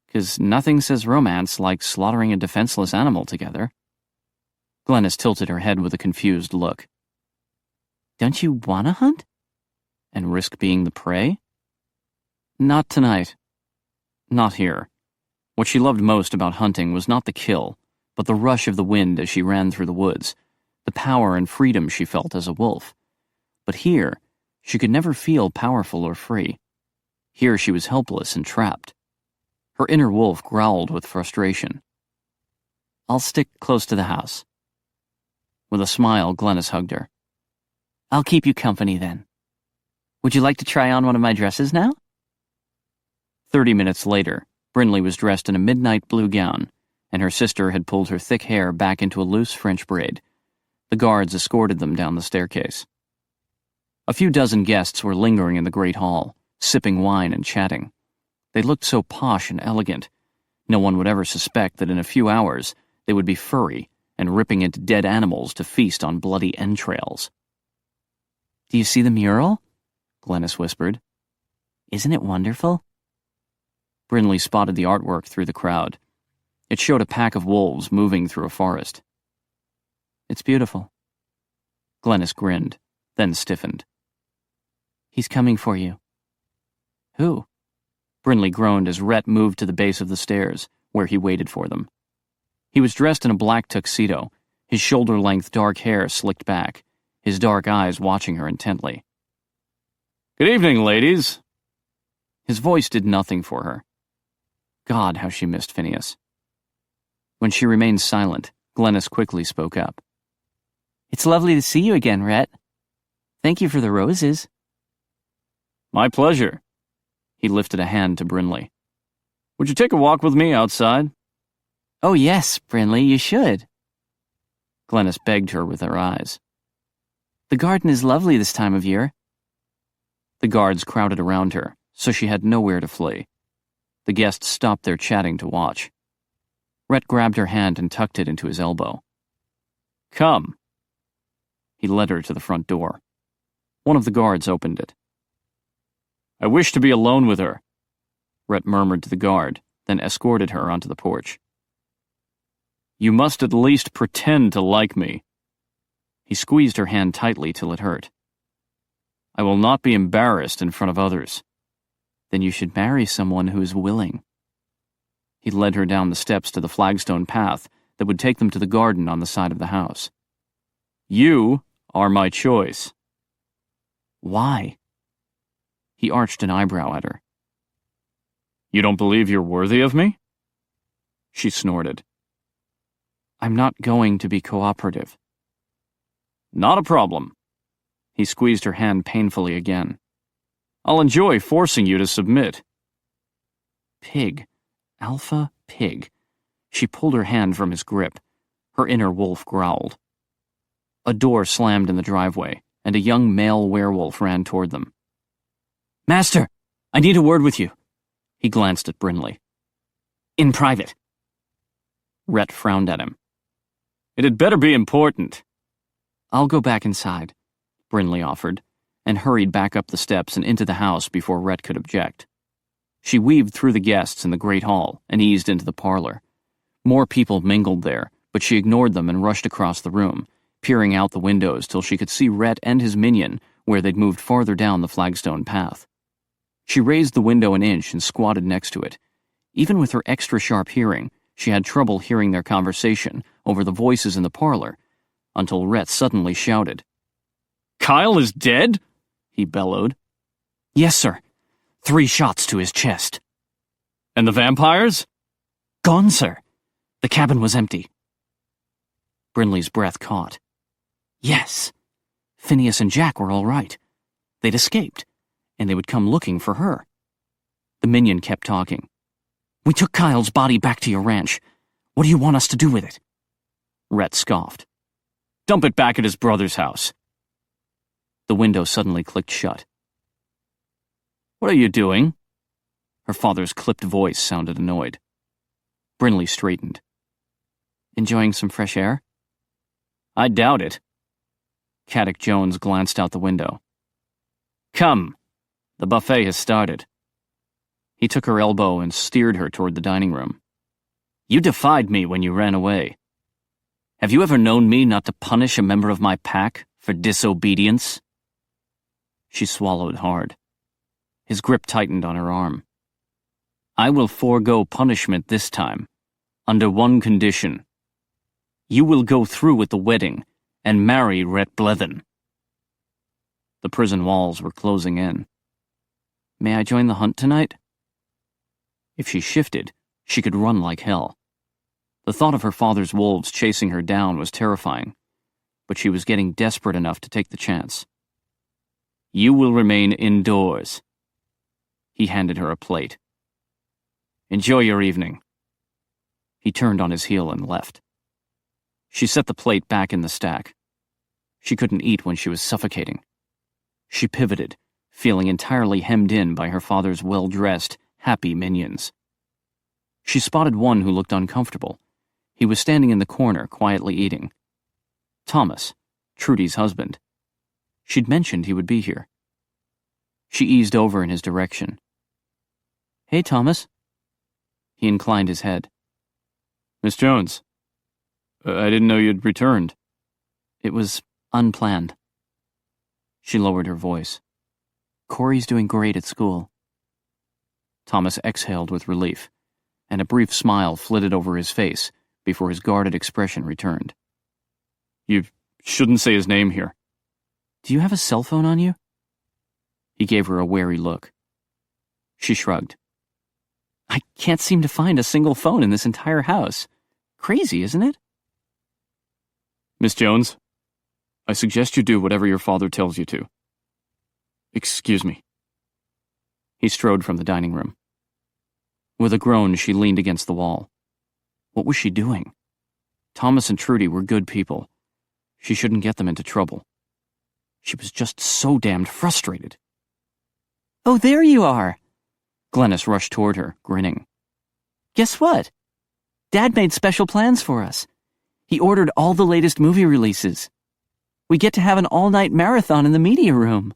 'Cause nothing says romance like slaughtering a defenseless animal together. Glennis tilted her head with a confused look. Don't you want to hunt? And risk being the prey? Not tonight. Not here. What she loved most about hunting was not the kill, but the rush of the wind as she ran through the woods, the power and freedom she felt as a wolf. But here, she could never feel powerful or free. Here she was helpless and trapped. Her inner wolf growled with frustration. I'll stick close to the house. With a smile, Glennis hugged her. I'll keep you company then. Would you like to try on one of my dresses now? 30 minutes later, Brinley was dressed in a midnight blue gown, and her sister had pulled her thick hair back into a loose French braid. The guards escorted them down the staircase. A few dozen guests were lingering in the great hall, sipping wine and chatting. They looked so posh and elegant. No one would ever suspect that in a few hours they would be furry and ripping into dead animals to feast on bloody entrails. Do you see the mural? Glennis whispered. Isn't it wonderful? Brinley spotted the artwork through the crowd. It showed a pack of wolves moving through a forest. It's beautiful. Glennis grinned, then stiffened. He's coming for you. Who? Brinley groaned as Rhett moved to the base of the stairs, where he waited for them. He was dressed in a black tuxedo, his shoulder-length dark hair slicked back, his dark eyes watching her intently. Good evening, ladies. His voice did nothing for her. God, how she missed Phineas. When she remained silent, Glennis quickly spoke up. It's lovely to see you again, Rhett. Thank you for the roses. My pleasure. He lifted a hand to Brinley. Would you take a walk with me outside? Oh yes, Brinley, you should. Glennis begged her with her eyes. The garden is lovely this time of year. The guards crowded around her, so she had nowhere to flee. The guests stopped their chatting to watch. Rhett grabbed her hand and tucked it into his elbow. Come. He led her to the front door. One of the guards opened it. I wish to be alone with her, Rhett murmured to the guard, then escorted her onto the porch. You must at least pretend to like me. He squeezed her hand tightly till it hurt. I will not be embarrassed in front of others. Then you should marry someone who is willing. He led her down the steps to the flagstone path that would take them to the garden on the side of the house. You are my choice. Why? He arched an eyebrow at her. You don't believe you're worthy of me? She snorted. I'm not going to be cooperative. Not a problem. He squeezed her hand painfully again. I'll enjoy forcing you to submit. Pig. Alpha pig. She pulled her hand from his grip. Her inner wolf growled. A door slammed in the driveway, and a young male werewolf ran toward them. Master, I need a word with you. He glanced at Brinley. In private. Rhett frowned at him. It had better be important. I'll go back inside, Brinley offered, and hurried back up the steps and into the house before Rhett could object. She weaved through the guests in the great hall and eased into the parlor. More people mingled there, but she ignored them and rushed across the room, peering out the windows till she could see Rhett and his minion where they'd moved farther down the flagstone path. She raised the window an inch and squatted next to it. Even with her extra-sharp hearing, she had trouble hearing their conversation over the voices in the parlor, until Rhett suddenly shouted. Kyle is dead? He bellowed. Yes, sir. 3 shots to his chest. And the vampires? Gone, sir. The cabin was empty. Brinley's breath caught. Yes! Phineas and Jack were all right. They'd escaped, and they would come looking for her. The minion kept talking. We took Kyle's body back to your ranch. What do you want us to do with it? Rhett scoffed. Dump it back at his brother's house. The window suddenly clicked shut. What are you doing? Her father's clipped voice sounded annoyed. Brinley straightened. Enjoying some fresh air? I doubt it. Caddick Jones glanced out the window. Come. The buffet has started. He took her elbow and steered her toward the dining room. You defied me when you ran away. Have you ever known me not to punish a member of my pack for disobedience? She swallowed hard. His grip tightened on her arm. I will forego punishment this time, under one condition. You will go through with the wedding and marry Rhett Blevin. The prison walls were closing in. May I join the hunt tonight? If she shifted, she could run like hell. The thought of her father's wolves chasing her down was terrifying, but she was getting desperate enough to take the chance. You will remain indoors. He handed her a plate. Enjoy your evening. He turned on his heel and left. She set the plate back in the stack. She couldn't eat when she was suffocating. She pivoted, feeling entirely hemmed in by her father's well-dressed, happy minions. She spotted one who looked uncomfortable. He was standing in the corner, quietly eating. Thomas, Trudy's husband. She'd mentioned he would be here. She eased over in his direction. Hey, Thomas. He inclined his head. Miss Jones, I didn't know you'd returned. It was unplanned. She lowered her voice. Corey's doing great at school. Thomas exhaled with relief, and a brief smile flitted over his face before his guarded expression returned. You shouldn't say his name here. Do you have a cell phone on you? He gave her a wary look. She shrugged. I can't seem to find a single phone in this entire house. Crazy, isn't it? Miss Jones, I suggest you do whatever your father tells you to. Excuse me. He strode from the dining room. With a groan, she leaned against the wall. What was she doing? Thomas and Trudy were good people. She shouldn't get them into trouble. She was just so damned frustrated. Oh, there you are. Glennis rushed toward her, grinning. Guess what? Dad made special plans for us. He ordered all the latest movie releases. We get to have an all-night marathon in the media room.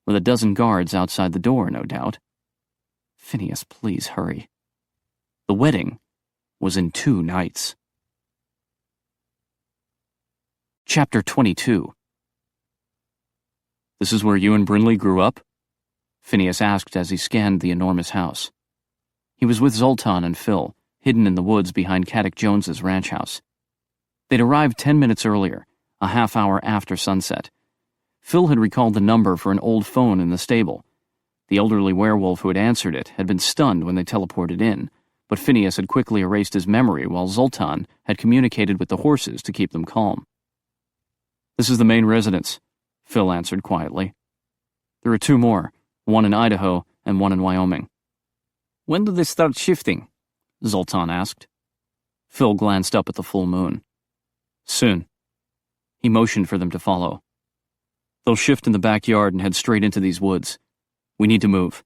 With a dozen guards outside the door, no doubt. Phineas, please hurry. The wedding was in 2 nights. Chapter 22. This is where you and Brinley grew up? Phineas asked as he scanned the enormous house. He was with Zoltan and Phil, hidden in the woods behind Caddick Jones's ranch house. They'd arrived 10 minutes earlier, a half hour after sunset. Phil had recalled the number for an old phone in the stable. The elderly werewolf who had answered it had been stunned when they teleported in, but Phineas had quickly erased his memory while Zoltan had communicated with the horses to keep them calm. This is the main residence, Phil answered quietly. There are 2 more, one in Idaho and one in Wyoming. When do they start shifting? Zoltan asked. Phil glanced up at the full moon. Soon. He motioned for them to follow. They'll shift in the backyard and head straight into these woods. We need to move.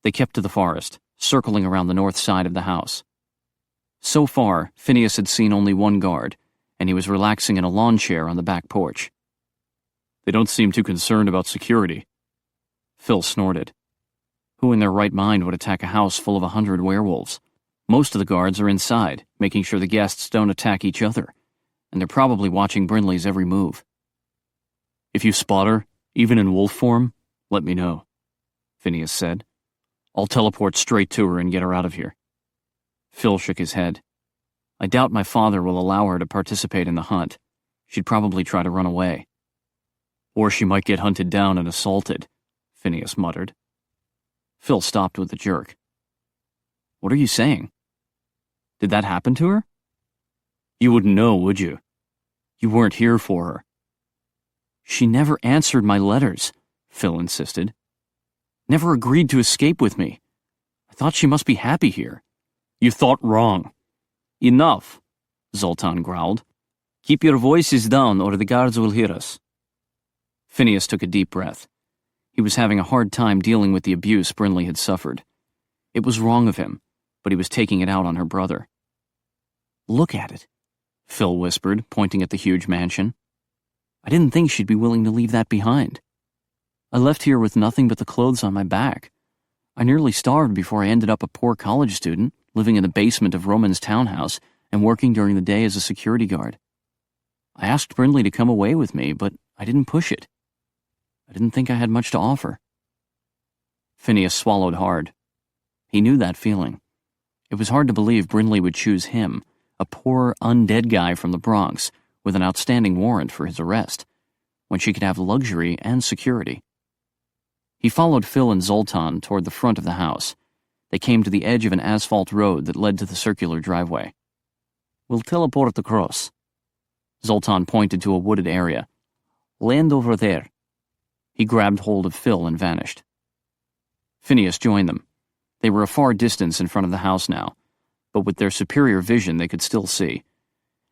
They kept to the forest, circling around the north side of the house. So far, Phineas had seen only one guard, and he was relaxing in a lawn chair on the back porch. They don't seem too concerned about security. Phil snorted. Who in their right mind would attack a house full of 100 werewolves? Most of the guards are inside, making sure the guests don't attack each other, and they're probably watching Brinley's every move. If you spot her, even in wolf form, let me know, Phineas said. I'll teleport straight to her and get her out of here. Phil shook his head. I doubt my father will allow her to participate in the hunt. She'd probably try to run away. Or she might get hunted down and assaulted, Phineas muttered. Phil stopped with a jerk. What are you saying? Did that happen to her? You wouldn't know, would you? You weren't here for her. She never answered my letters, Phil insisted. Never agreed to escape with me. I thought she must be happy here. You thought wrong. Enough, Zoltan growled. Keep your voices down or the guards will hear us. Phineas took a deep breath. He was having a hard time dealing with the abuse Brinley had suffered. It was wrong of him, but he was taking it out on her brother. Look at it, Phil whispered, pointing at the huge mansion. I didn't think she'd be willing to leave that behind. I left here with nothing but the clothes on my back. I nearly starved before I ended up a poor college student, living in the basement of Roman's townhouse and working during the day as a security guard. I asked Brinley to come away with me, but I didn't push it. I didn't think I had much to offer. Phineas swallowed hard. He knew that feeling. It was hard to believe Brinley would choose him, a poor, undead guy from the Bronx, with an outstanding warrant for his arrest, when she could have luxury and security. He followed Phil and Zoltan toward the front of the house. They came to the edge of an asphalt road that led to the circular driveway. We'll teleport across. Zoltan pointed to a wooded area. Land over there. He grabbed hold of Phil and vanished. Phineas joined them. They were a far distance in front of the house now, but with their superior vision they could still see.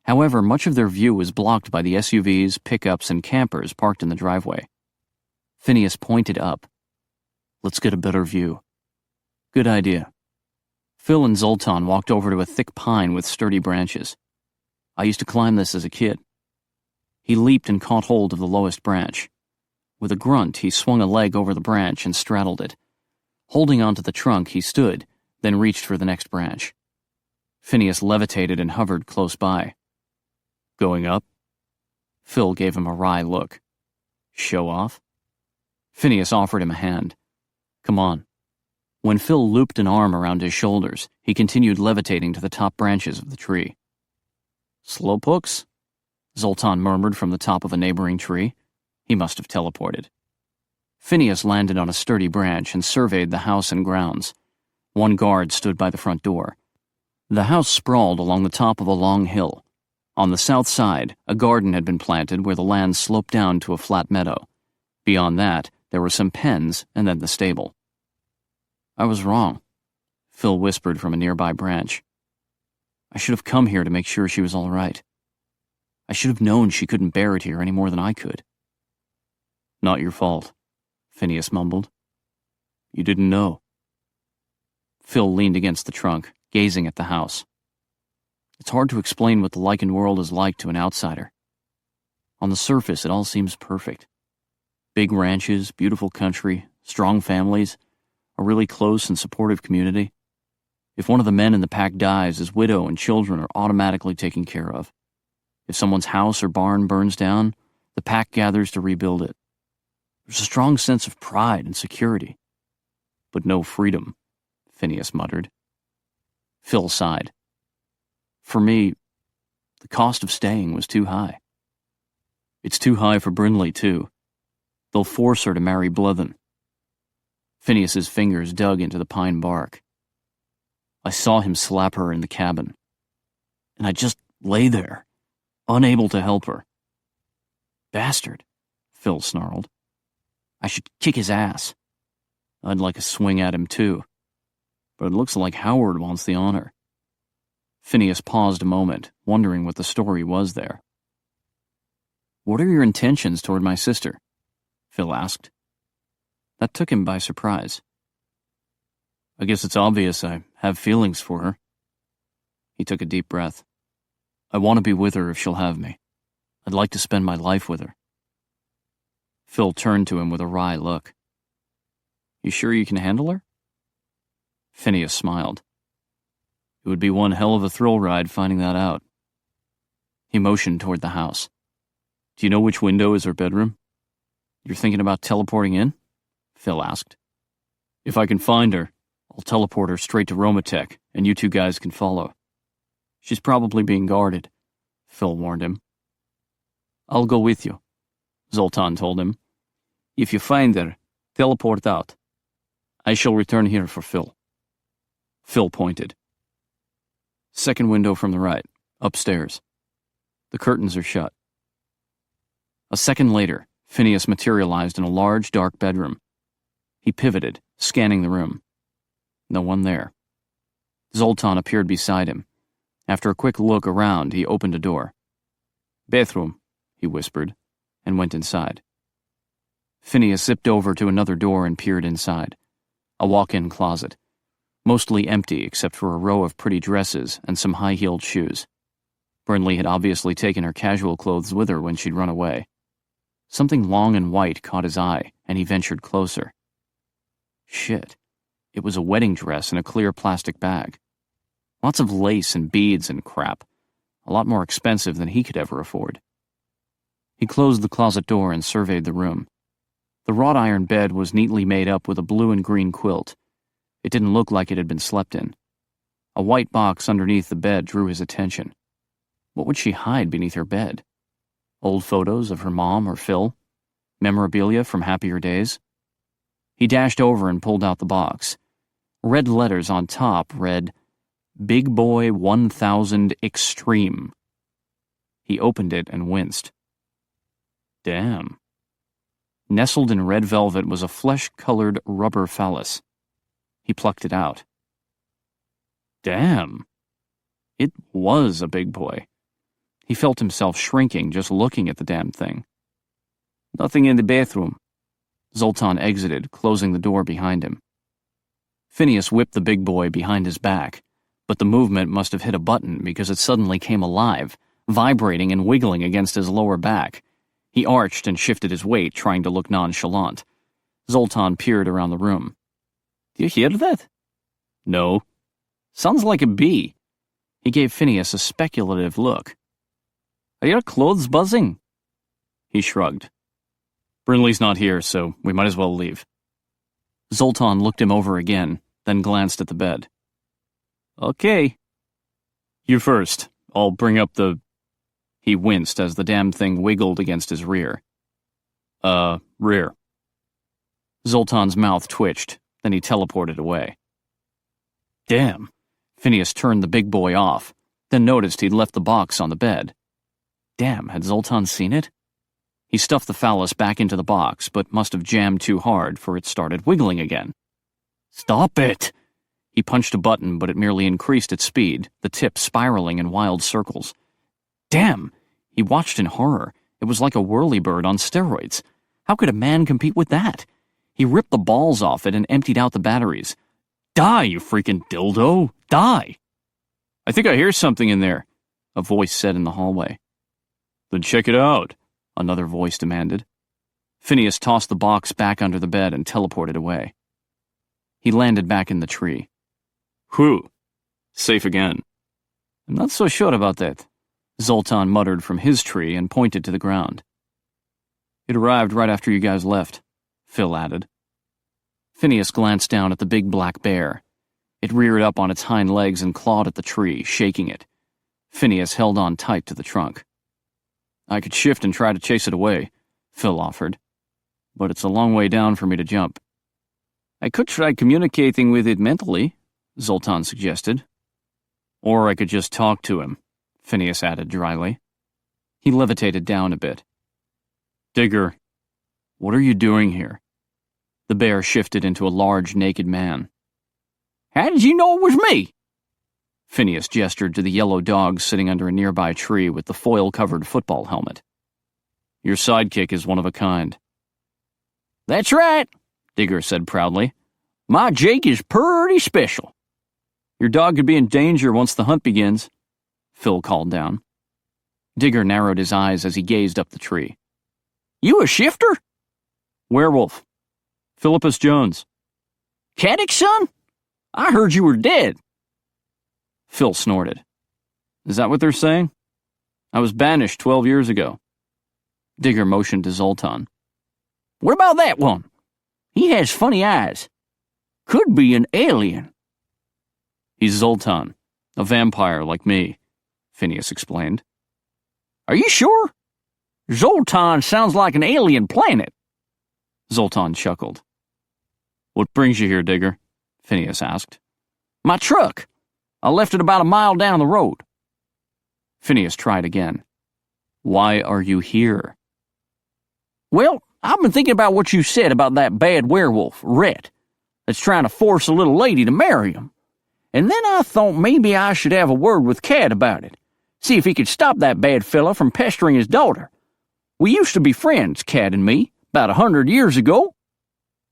However, much of their view was blocked by the SUVs, pickups, and campers parked in the driveway. Phineas pointed up. Let's get a better view. Good idea. Phil and Zoltan walked over to a thick pine with sturdy branches. I used to climb this as a kid. He leaped and caught hold of the lowest branch. With a grunt, he swung a leg over the branch and straddled it. Holding onto the trunk, he stood, then reached for the next branch. Phineas levitated and hovered close by. Going up? Phil gave him a wry look. Show off? Phineas offered him a hand. Come on. When Phil looped an arm around his shoulders, he continued levitating to the top branches of the tree. Slowpokes? Zoltan murmured from the top of a neighboring tree. He must have teleported. Phineas landed on a sturdy branch and surveyed the house and grounds. One guard stood by the front door. The house sprawled along the top of a long hill. On the south side, a garden had been planted where the land sloped down to a flat meadow. Beyond that, there were some pens and then the stable. I was wrong, Phil whispered from a nearby branch. I should have come here to make sure she was all right. I should have known she couldn't bear it here any more than I could. Not your fault, Phineas mumbled. You didn't know. Phil leaned against the trunk, gazing at the house. It's hard to explain what the Lycan world is like to an outsider. On the surface, it all seems perfect. Big ranches, beautiful country, strong families, a really close and supportive community. If one of the men in the pack dies, his widow and children are automatically taken care of. If someone's house or barn burns down, the pack gathers to rebuild it. There's a strong sense of pride and security. But no freedom, Phineas muttered. Phil sighed. For me, the cost of staying was too high. It's too high for Brinley, too. They'll force her to marry Blothen. Phineas's fingers dug into the pine bark. I saw him slap her in the cabin. And I just lay there, unable to help her. Bastard, Phil snarled. I should kick his ass. I'd like a swing at him, too. But it looks like Howard wants the honor. Phineas paused a moment, wondering what the story was there. What are your intentions toward my sister? Phil asked. That took him by surprise. I guess it's obvious I have feelings for her. He took a deep breath. I want to be with her if she'll have me. I'd like to spend my life with her. Phil turned to him with a wry look. You sure you can handle her? Phineas smiled. It would be one hell of a thrill ride finding that out. He motioned toward the house. Do you know which window is her bedroom? You're thinking about teleporting in? Phil asked. If I can find her, I'll teleport her straight to Romatech, and you two guys can follow. She's probably being guarded, Phil warned him. I'll go with you, Zoltan told him. If you find her, teleport out. I shall return here for Phil. Phil pointed. Second window from the right, upstairs. The curtains are shut. A second later, Phineas materialized in a large, dark bedroom. He pivoted, scanning the room. No one there. Zoltan appeared beside him. After a quick look around, he opened a door. "Bathroom," he whispered, and went inside. Phineas zipped over to another door and peered inside. A walk-in closet. Mostly empty except for a row of pretty dresses and some high-heeled shoes. Brinley had obviously taken her casual clothes with her when she'd run away. Something long and white caught his eye, and he ventured closer. Shit. It was a wedding dress in a clear plastic bag. Lots of lace and beads and crap. A lot more expensive than he could ever afford. He closed the closet door and surveyed the room. The wrought iron bed was neatly made up with a blue and green quilt. It didn't look like it had been slept in. A white box underneath the bed drew his attention. What would she hide beneath her bed? Old photos of her mom or Phil? Memorabilia from happier days? He dashed over and pulled out the box. Red letters on top read, "Big Boy 1000 Extreme." He opened it and winced. Damn. Nestled in red velvet was a flesh-colored rubber phallus. He plucked it out. Damn. It was a big boy. He felt himself shrinking just looking at the damn thing. "Nothing in the bathroom." Zoltan exited, closing the door behind him. Phineas whipped the big boy behind his back, but the movement must have hit a button because it suddenly came alive, vibrating and wiggling against his lower back. He arched and shifted his weight, trying to look nonchalant. Zoltan peered around the room. "Do you hear that?" "No." "Sounds like a bee." He gave Phineas a speculative look. "Are your clothes buzzing?" He shrugged. "Brinley's not here, so we might as well leave." Zoltan looked him over again, then glanced at the bed. "Okay." "You first. I'll bring up the—" He winced as the damn thing wiggled against his rear. Rear." Zoltan's mouth twitched, then he teleported away. Damn. Phineas turned the big boy off, then noticed he'd left the box on the bed. Damn, had Zoltan seen it? He stuffed the phallus back into the box, but must have jammed too hard, for it started wiggling again. "Stop it!" He punched a button, but it merely increased its speed, the tip spiraling in wild circles. Damn! He watched in horror. It was like a whirlybird on steroids. How could a man compete with that? He ripped the balls off it and emptied out the batteries. "Die, you freaking dildo! Die!" "I think I hear something in there," a voice said in the hallway. "Then check it out," another voice demanded. Phineas tossed the box back under the bed and teleported away. He landed back in the tree. "Whew. Safe again." "I'm not so sure about that," Zoltan muttered from his tree and pointed to the ground. "It arrived right after you guys left," Phil added. Phineas glanced down at the big black bear. It reared up on its hind legs and clawed at the tree, shaking it. Phineas held on tight to the trunk. "I could shift and try to chase it away," Phil offered. "But it's a long way down for me to jump." "I could try communicating with it mentally," Zoltan suggested. "Or I could just talk to him," Phineas added dryly. He levitated down a bit. "Digger, what are you doing here?" The bear shifted into a large, naked man. "How did you know it was me?" Phineas gestured to the yellow dog sitting under a nearby tree with the foil-covered football helmet. "Your sidekick is one of a kind." "That's right," Digger said proudly. "My Jake is pretty special." "Your dog could be in danger once the hunt begins," Phil called down. Digger narrowed his eyes as he gazed up the tree. "You a shifter?" "Werewolf. Philippus Jones." "Caddick's son? I heard you were dead." Phil snorted. "Is that what they're saying? I was banished 12 years ago." Digger motioned to Zoltan. "What about that one? He has funny eyes. Could be an alien." "He's Zoltan, a vampire like me," Phineas explained. "Are you sure? Zoltan sounds like an alien planet." Zoltan chuckled. "What brings you here, Digger?" Phineas asked. "My truck. I left it about a mile down the road." Phineas tried again. Why are you here? Well, I've been thinking about what you said about that bad werewolf, Rhett, that's trying to force a little lady to marry him. And then I thought maybe I should have a word with Cat about it, see if he could stop that bad fella from pestering his daughter. We used to be friends, Cat and me, about 100 years ago.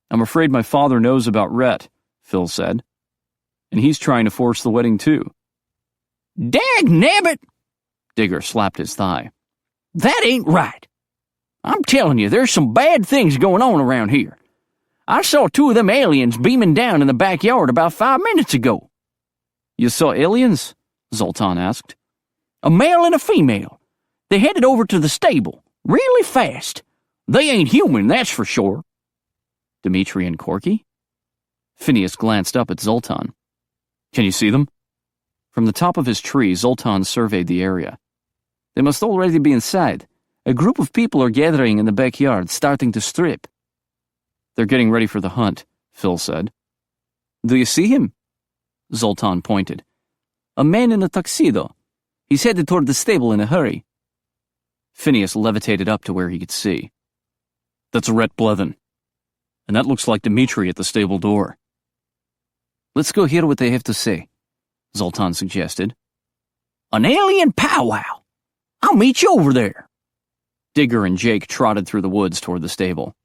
I'm afraid my father knows about Rhett, Phil said. And he's trying to force the wedding too. Dagnabbit! Digger slapped his thigh. That ain't right. I'm telling you, there's some bad things going on around here. I saw two of them aliens beaming down in the backyard about 5 minutes ago. You saw aliens? Zoltan asked. A male and a female. They headed over to the stable, really fast. They ain't human, that's for sure. Dimitri and Corky? Phineas glanced up at Zoltan. Can you see them? From the top of his tree, Zoltan surveyed the area. They must already be inside. A group of people are gathering in the backyard, starting to strip. They're getting ready for the hunt, Phil said. Do you see him? Zoltan pointed. A man in a tuxedo. He's headed toward the stable in a hurry. Phineas levitated up to where he could see. That's Rhett Blevin. And that looks like Dimitri at the stable door. Let's go hear what they have to say, Zoltan suggested. An alien powwow. I'll meet you over there. Digger and Jake trotted through the woods toward the stable.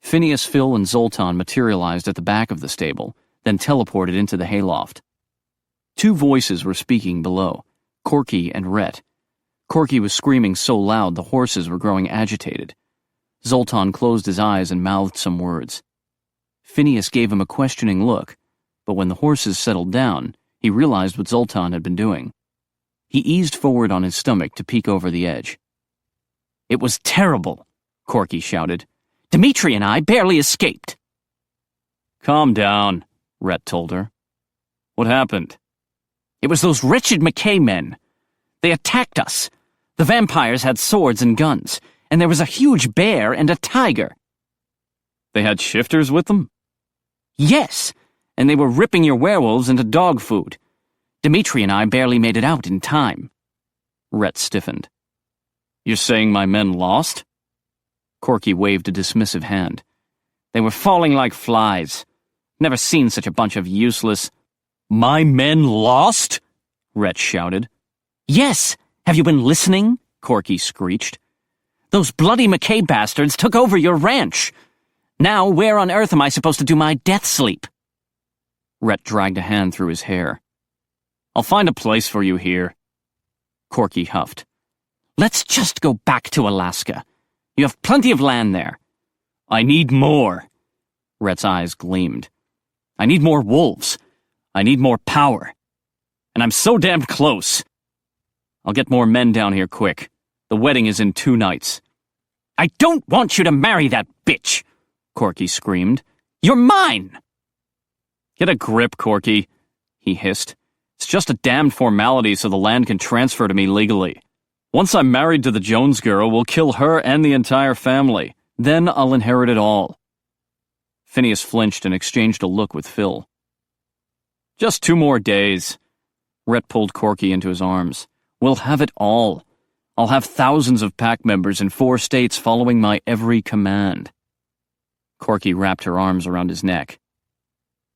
Phineas, Phil, and Zoltan materialized at the back of the stable, then teleported into the hayloft. Two voices were speaking below, Corky and Rhett. Corky was screaming so loud the horses were growing agitated. Zoltan closed his eyes and mouthed some words. Phineas gave him a questioning look, but when the horses settled down, he realized what Zoltan had been doing. He eased forward on his stomach to peek over the edge. It was terrible, Corky shouted. Dimitri and I barely escaped. Calm down, Rhett told her. What happened? It was those wretched McKay men. They attacked us. The vampires had swords and guns, and there was a huge bear and a tiger. They had shifters with them? Yes, and they were ripping your werewolves into dog food. Dimitri and I barely made it out in time. Rhett stiffened. You're saying my men lost? Corky waved a dismissive hand. They were falling like flies. Never seen such a bunch of useless... My men lost? Rhett shouted. Yes, have you been listening? Corky screeched. Those bloody McKay bastards took over your ranch. Now where on earth am I supposed to do my death sleep? Rhett dragged a hand through his hair. I'll find a place for you here. Corky huffed. Let's just go back to Alaska. You have plenty of land there. I need more. Rhett's eyes gleamed. I need more wolves. I need more power. And I'm so damned close. I'll get more men down here quick. The wedding is in 2 nights. I don't want you to marry that bitch, Corky screamed. You're mine! Get a grip, Corky, he hissed. It's just a damned formality so the land can transfer to me legally. Once I'm married to the Jones girl, we'll kill her and the entire family. Then I'll inherit it all. Phineas flinched and exchanged a look with Phil. Just 2 more days. Rhett pulled Corky into his arms. We'll have it all. I'll have thousands of pack members in 4 states following my every command. Corky wrapped her arms around his neck.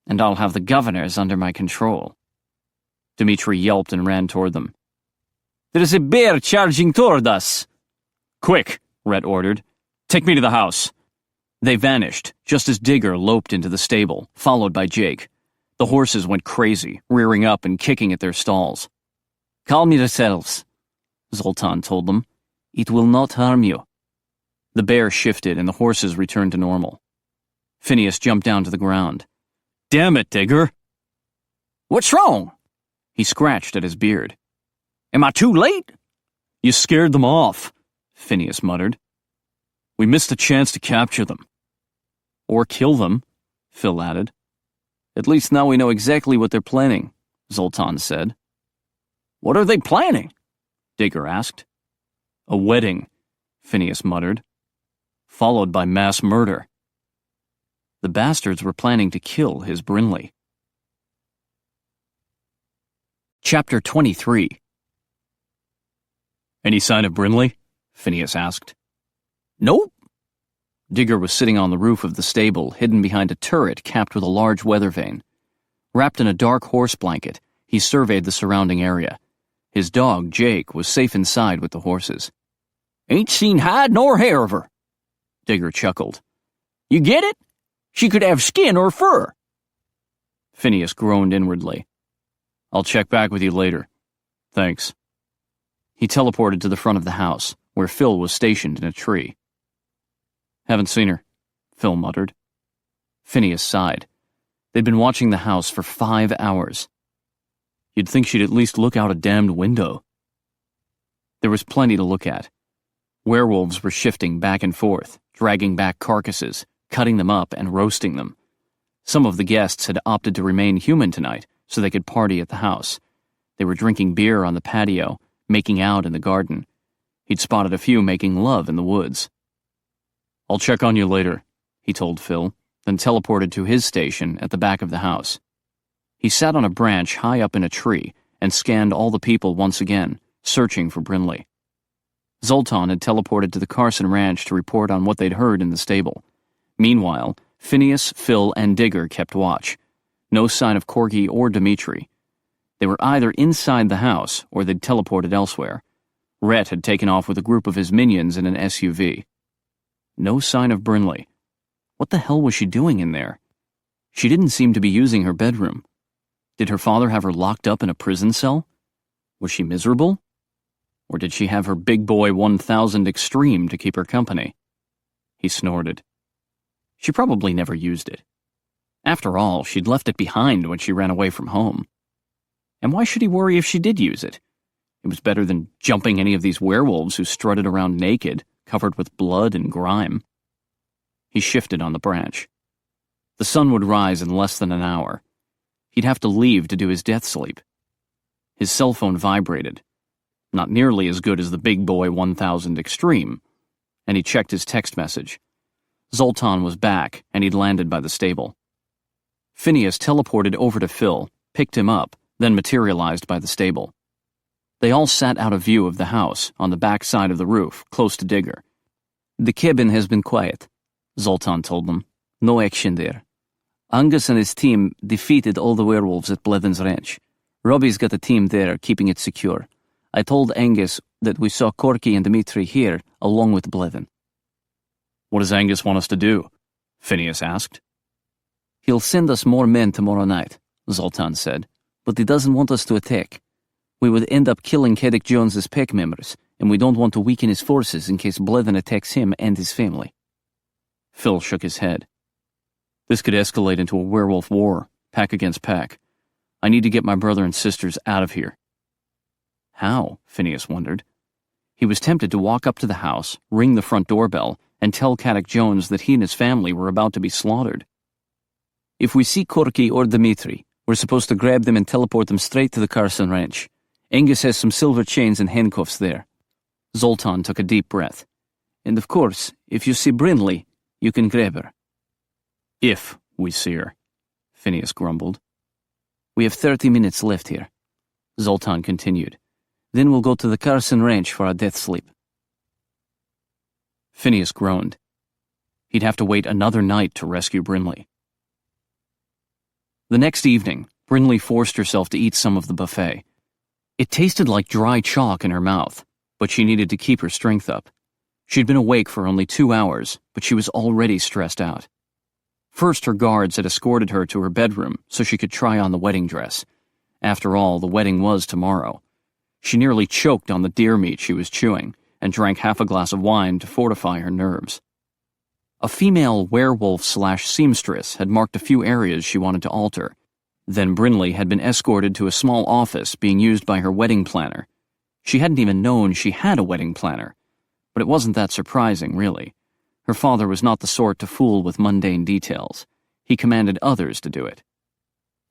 And I'll have the governors under my control. Dimitri yelped and ran toward them. There's a bear charging toward us. Quick, Rhett ordered. Take me to the house. They vanished, just as Digger loped into the stable, followed by Jake. The horses went crazy, rearing up and kicking at their stalls. Calm yourselves, Zoltan told them. It will not harm you. The bear shifted and the horses returned to normal. Phineas jumped down to the ground. Damn it, Digger! What's wrong? He scratched at his beard. Am I too late? You scared them off, Phineas muttered. We missed a chance to capture them. Or kill them, Phil added. At least now we know exactly what they're planning, Zoltan said. What are they planning? Digger asked. A wedding, Phineas muttered. Followed by mass murder. The bastards were planning to kill his Brinley. Chapter 23. Any sign of Brinley? Phineas asked. Nope. Digger was sitting on the roof of the stable, hidden behind a turret capped with a large weather vane. Wrapped in a dark horse blanket, he surveyed the surrounding area. His dog, Jake, was safe inside with the horses. Ain't seen hide nor hair of her. Digger chuckled. You get it? She could have skin or fur. Phineas groaned inwardly. I'll check back with you later. Thanks. He teleported to the front of the house, where Phil was stationed in a tree. Haven't seen her, Phil muttered. Phineas sighed. They'd been watching the house for 5 hours. You'd think she'd at least look out a damned window. There was plenty to look at. Werewolves were shifting back and forth, dragging back carcasses, cutting them up and roasting them. Some of the guests had opted to remain human tonight so they could party at the house. They were drinking beer on the patio, making out in the garden. He'd spotted a few making love in the woods. I'll check on you later, he told Phil, then teleported to his station at the back of the house. He sat on a branch high up in a tree and scanned all the people once again, searching for Brinley. Zoltan had teleported to the Carson Ranch to report on what they'd heard in the stable. Meanwhile, Phineas, Phil, and Digger kept watch. No sign of Corky or Dimitri. They were either inside the house or they'd teleported elsewhere. Rhett had taken off with a group of his minions in an SUV. No sign of Brinley. What the hell was she doing in there? She didn't seem to be using her bedroom. Did her father have her locked up in a prison cell? Was she miserable? Or did she have her Big Boy 1000 Extreme to keep her company? He snorted. She probably never used it. After all, she'd left it behind when she ran away from home. And why should he worry if she did use it? It was better than jumping any of these werewolves who strutted around naked, covered with blood and grime. He shifted on the branch. The sun would rise in less than an hour. He'd have to leave to do his death sleep. His cell phone vibrated. Not nearly as good as the Big Boy 1000 Extreme. And he checked his text message. Zoltan was back, and he'd landed by the stable. Phineas teleported over to Phil, picked him up, then materialized by the stable. They all sat out of view of the house, on the back side of the roof, close to Digger. The cabin has been quiet, Zoltan told them. No action there. Angus and his team defeated all the werewolves at Blevins Ranch. Robbie's got a team there, keeping it secure. I told Angus that we saw Corky and Dimitri here, along with Blevin. What does Angus want us to do? Phineas asked. He'll send us more men tomorrow night, Zoltan said, but he doesn't want us to attack. We would end up killing Keddick Jones's pack members, and we don't want to weaken his forces in case Blevin attacks him and his family. Phil shook his head. This could escalate into a werewolf war, pack against pack. I need to get my brother and sisters out of here. How? Phineas wondered. He was tempted to walk up to the house, ring the front doorbell, and tell Keddick Jones that he and his family were about to be slaughtered. If we see Corky or Dimitri, we're supposed to grab them and teleport them straight to the Carson Ranch. Angus has some silver chains and handcuffs there. Zoltan took a deep breath. And of course, if you see Brinley, you can grab her. If we see her, Phineas grumbled. We have 30 minutes left here, Zoltan continued. Then we'll go to the Carson Ranch for our death sleep. Phineas groaned. He'd have to wait another night to rescue Brinley. The next evening, Brinley forced herself to eat some of the buffet. It tasted like dry chalk in her mouth, but she needed to keep her strength up. She'd been awake for only 2 hours, but she was already stressed out. First, her guards had escorted her to her bedroom so she could try on the wedding dress. After all, the wedding was tomorrow. She nearly choked on the deer meat she was chewing and drank half a glass of wine to fortify her nerves. A female werewolf/seamstress had marked a few areas she wanted to alter. Then Brinley had been escorted to a small office being used by her wedding planner. She hadn't even known she had a wedding planner. But it wasn't that surprising, really. Her father was not the sort to fool with mundane details. He commanded others to do it.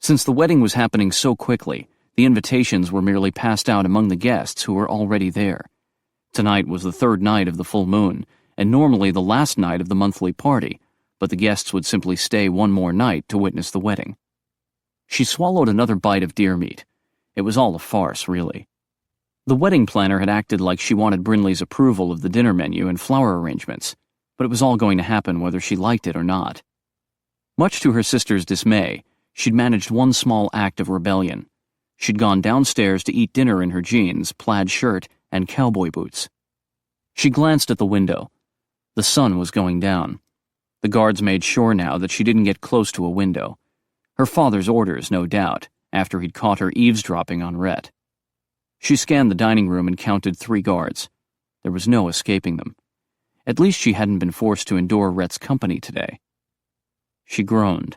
Since the wedding was happening so quickly, the invitations were merely passed out among the guests who were already there. Tonight was the third night of the full moon, and normally the last night of the monthly party, but the guests would simply stay one more night to witness the wedding. She swallowed another bite of deer meat. It was all a farce, really. The wedding planner had acted like she wanted Brinley's approval of the dinner menu and flower arrangements, but it was all going to happen whether she liked it or not. Much to her sister's dismay, she'd managed one small act of rebellion. She'd gone downstairs to eat dinner in her jeans, plaid shirt, and cowboy boots. She glanced at the window. The sun was going down. The guards made sure now that she didn't get close to a window. Her father's orders, no doubt, after he'd caught her eavesdropping on Rhett. She scanned the dining room and counted 3 guards. There was no escaping them. At least she hadn't been forced to endure Rhett's company today. She groaned.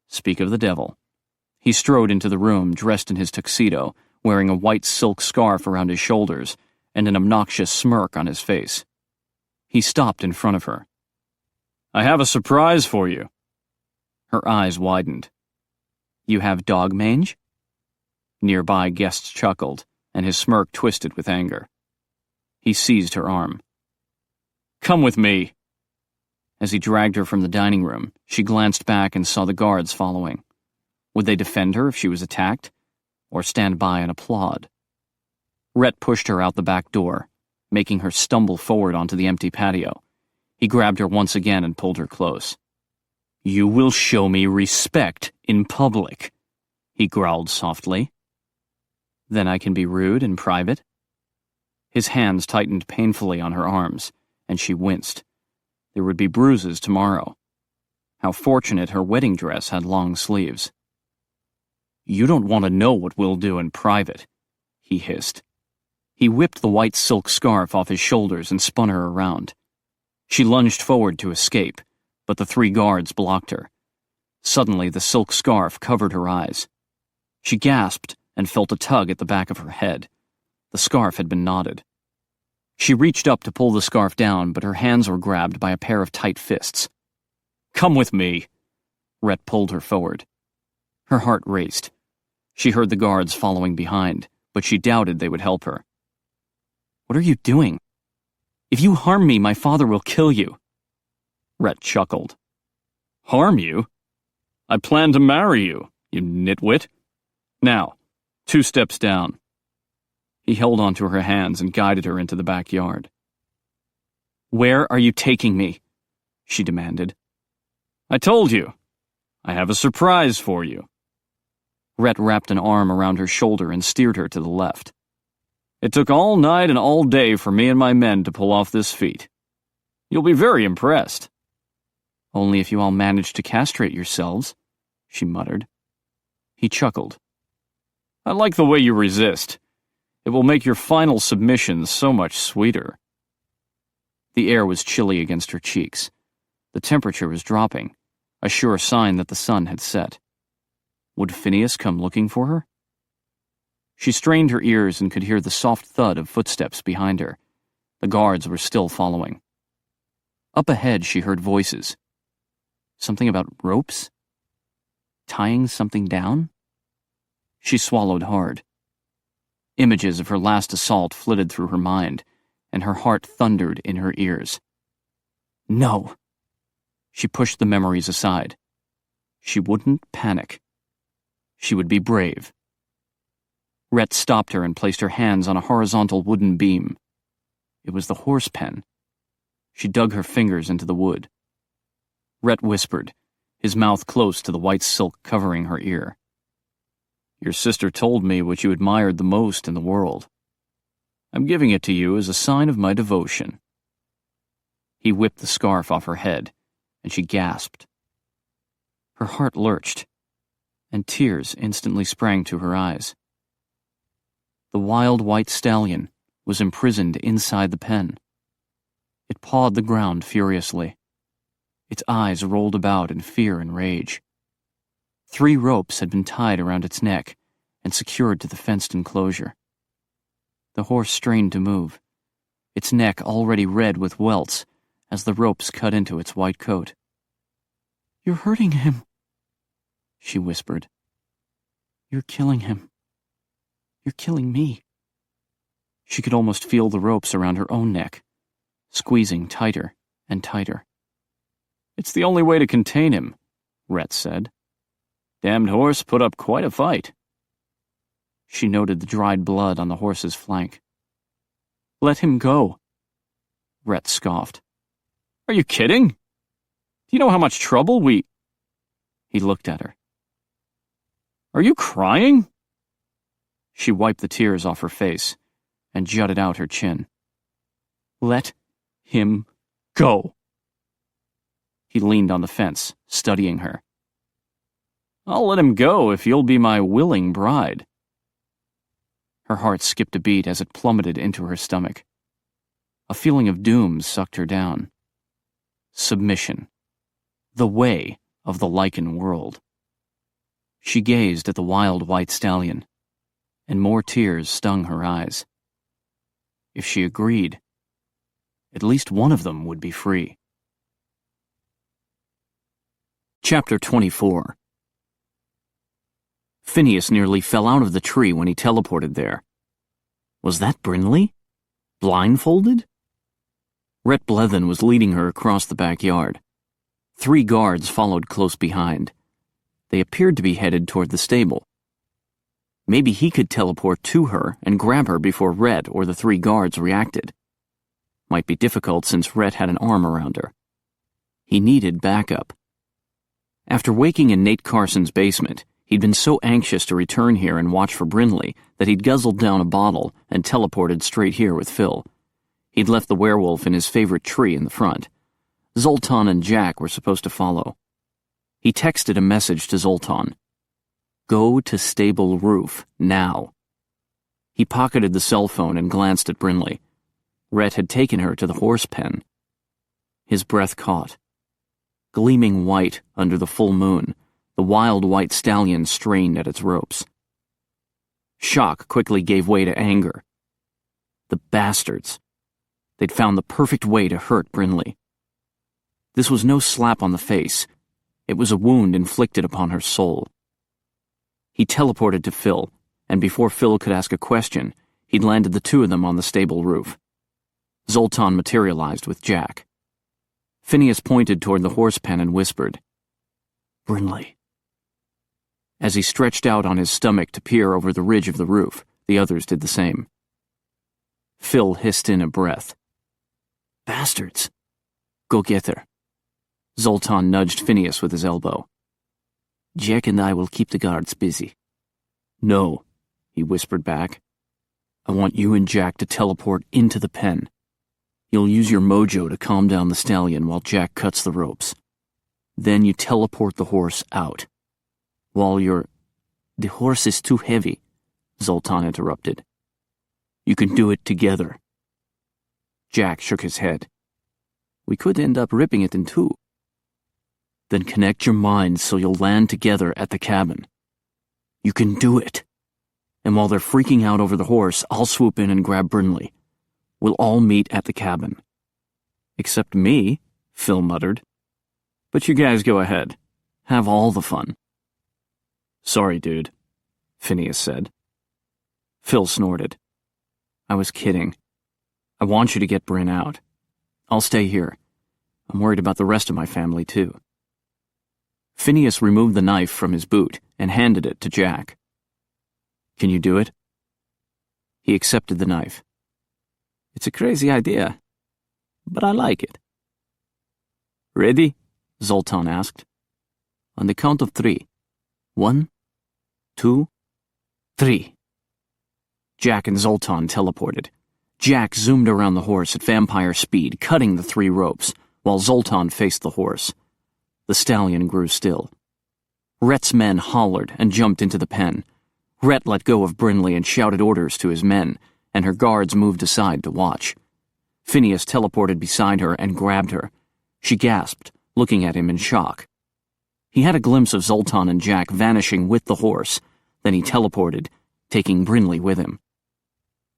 Speak of the devil. He strode into the room, dressed in his tuxedo, wearing a white silk scarf around his shoulders and an obnoxious smirk on his face. He stopped in front of her. I have a surprise for you. Her eyes widened. You have dog mange? Nearby guests chuckled, and his smirk twisted with anger. He seized her arm. Come with me. As he dragged her from the dining room, she glanced back and saw the guards following. Would they defend her if she was attacked, or stand by and applaud? Rhett pushed her out the back door, making her stumble forward onto the empty patio. He grabbed her once again and pulled her close. You will show me respect in public, he growled softly. Then I can be rude in private? His hands tightened painfully on her arms, and she winced. There would be bruises tomorrow. How fortunate her wedding dress had long sleeves. You don't want to know what we'll do in private, he hissed. He whipped the white silk scarf off his shoulders and spun her around. She lunged forward to escape, but the 3 guards blocked her. Suddenly, the silk scarf covered her eyes. She gasped and felt a tug at the back of her head. The scarf had been knotted. She reached up to pull the scarf down, but her hands were grabbed by a pair of tight fists. Come with me. Rhett pulled her forward. Her heart raced. She heard the guards following behind, but she doubted they would help her. What are you doing? If you harm me, my father will kill you. Rhett chuckled. Harm you? I plan to marry you, you nitwit. Now, 2 steps down. He held onto her hands and guided her into the backyard. Where are you taking me? She demanded. I told you. I have a surprise for you. Rhett wrapped an arm around her shoulder and steered her to the left. It took all night and all day for me and my men to pull off this feat. You'll be very impressed. Only if you all manage to castrate yourselves, she muttered. He chuckled. I like the way you resist. It will make your final submission so much sweeter. The air was chilly against her cheeks. The temperature was dropping, a sure sign that the sun had set. Would Phineas come looking for her? She strained her ears and could hear the soft thud of footsteps behind her. The guards were still following. Up ahead, she heard voices. Something about ropes? Tying something down? She swallowed hard. Images of her last assault flitted through her mind, and her heart thundered in her ears. No! She pushed the memories aside. She wouldn't panic. She would be brave. Rhett stopped her and placed her hands on a horizontal wooden beam. It was the horse pen. She dug her fingers into the wood. Rhett whispered, his mouth close to the white silk covering her ear. Your sister told me what you admired the most in the world. I'm giving it to you as a sign of my devotion. He whipped the scarf off her head, and she gasped. Her heart lurched, and tears instantly sprang to her eyes. The wild white stallion was imprisoned inside the pen. It pawed the ground furiously. Its eyes rolled about in fear and rage. 3 ropes had been tied around its neck and secured to the fenced enclosure. The horse strained to move, its neck already red with welts as the ropes cut into its white coat. You're hurting him, she whispered. You're killing him. You're killing me. She could almost feel the ropes around her own neck, squeezing tighter and tighter. It's the only way to contain him, Rhett said. Damned horse put up quite a fight. She noted the dried blood on the horse's flank. Let him go. Rhett scoffed. Are you kidding? Do you know how much trouble we... He looked at her. Are you crying? She wiped the tears off her face and jutted out her chin. Let him go. He leaned on the fence, studying her. I'll let him go if you'll be my willing bride. Her heart skipped a beat as it plummeted into her stomach. A feeling of doom sucked her down. Submission. The way of the lichen world. She gazed at the wild white stallion, and more tears stung her eyes. If she agreed, at least one of them would be free. Chapter 24. Phineas nearly fell out of the tree when he teleported there. Was that Brinley? Blindfolded? Rhett Blethen was leading her across the backyard. 3 guards followed close behind. They appeared to be headed toward the stable. Maybe he could teleport to her and grab her before Rhett or the 3 guards reacted. Might be difficult since Rhett had an arm around her. He needed backup. After waking in Nate Carson's basement, he'd been so anxious to return here and watch for Brinley that he'd guzzled down a bottle and teleported straight here with Phil. He'd left the werewolf in his favorite tree in the front. Zoltan and Jack were supposed to follow. He texted a message to Zoltan. Go to stable roof, now. He pocketed the cell phone and glanced at Brinley. Rhett had taken her to the horse pen. His breath caught. Gleaming white under the full moon, the wild white stallion strained at its ropes. Shock quickly gave way to anger. The bastards. They'd found the perfect way to hurt Brinley. This was no slap on the face. It was a wound inflicted upon her soul. He teleported to Phil, and before Phil could ask a question, he'd landed the 2 of them on the stable roof. Zoltan materialized with Jack. Phineas pointed toward the horse pen and whispered, Brinley. As he stretched out on his stomach to peer over the ridge of the roof, the others did the same. Phil hissed in a breath. Bastards. Go get her. Zoltan nudged Phineas with his elbow. Jack and I will keep the guards busy. No, he whispered back. I want you and Jack to teleport into the pen. You'll use your mojo to calm down the stallion while Jack cuts the ropes. Then you teleport the horse out. While you're... The horse is too heavy, Zoltan interrupted. You can do it together. Jack shook his head. We could end up ripping it in 2. Then connect your minds so you'll land together at the cabin. You can do it. And while they're freaking out over the horse, I'll swoop in and grab Brinley. We'll all meet at the cabin. Except me, Phil muttered. But you guys go ahead. Have all the fun. Sorry, dude, Phineas said. Phil snorted. I was kidding. I want you to get Bryn out. I'll stay here. I'm worried about the rest of my family, too. Phineas removed the knife from his boot and handed it to Jack. Can you do it? He accepted the knife. It's a crazy idea, but I like it. Ready? Zoltan asked. On the count of 3. 1, 2, 3. Jack and Zoltan teleported. Jack zoomed around the horse at vampire speed, cutting the 3 ropes, while Zoltan faced the horse. The stallion grew still. Rhett's men hollered and jumped into the pen. Rhett let go of Brinley and shouted orders to his men, and her guards moved aside to watch. Phineas teleported beside her and grabbed her. She gasped, looking at him in shock. He had a glimpse of Zoltan and Jack vanishing with the horse, then he teleported, taking Brinley with him.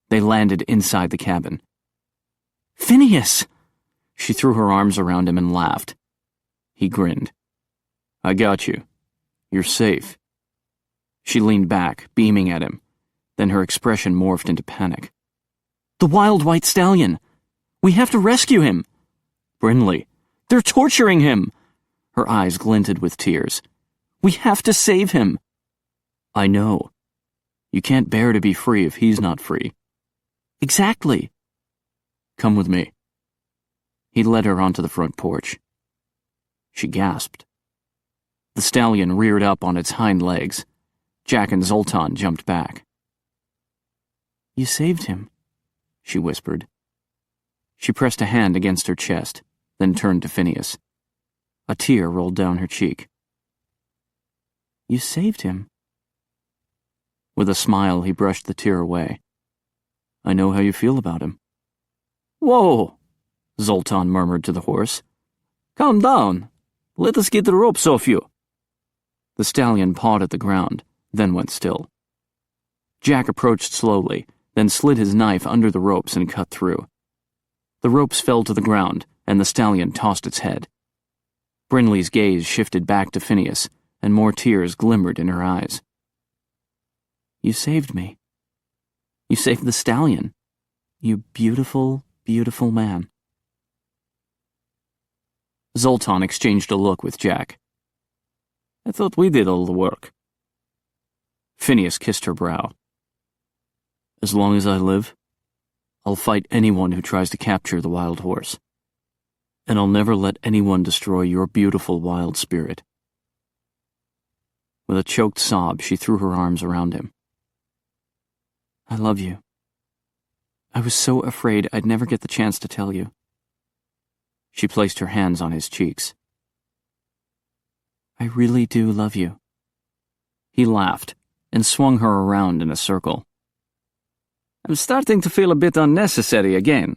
They landed inside the cabin. Phineas! She threw her arms around him and laughed. He grinned. I got you. You're safe. She leaned back, beaming at him. Then her expression morphed into panic. The wild white stallion! We have to rescue him! Brinley, they're torturing him! Her eyes glinted with tears. We have to save him! I know. You can't bear to be free if he's not free. Exactly. Come with me. He led her onto the front porch. She gasped. The stallion reared up on its hind legs. Jack and Zoltan jumped back. You saved him, she whispered. She pressed a hand against her chest, then turned to Phineas. A tear rolled down her cheek. You saved him. With a smile, he brushed the tear away. I know how you feel about him. Whoa, Zoltan murmured to the horse. Calm down. Let us get the ropes off you. The stallion pawed at the ground, then went still. Jack approached slowly, then slid his knife under the ropes and cut through. The ropes fell to the ground, and the stallion tossed its head. Brinley's gaze shifted back to Phineas, and more tears glimmered in her eyes. You saved me. You saved the stallion. You beautiful, beautiful man. Zoltan exchanged a look with Jack. I thought we did all the work. Phineas kissed her brow. As long as I live, I'll fight anyone who tries to capture the wild horse. And I'll never let anyone destroy your beautiful wild spirit. With a choked sob, she threw her arms around him. I love you. I was so afraid I'd never get the chance to tell you. She placed her hands on his cheeks. I really do love you. He laughed and swung her around in a circle. I'm starting to feel a bit unnecessary again,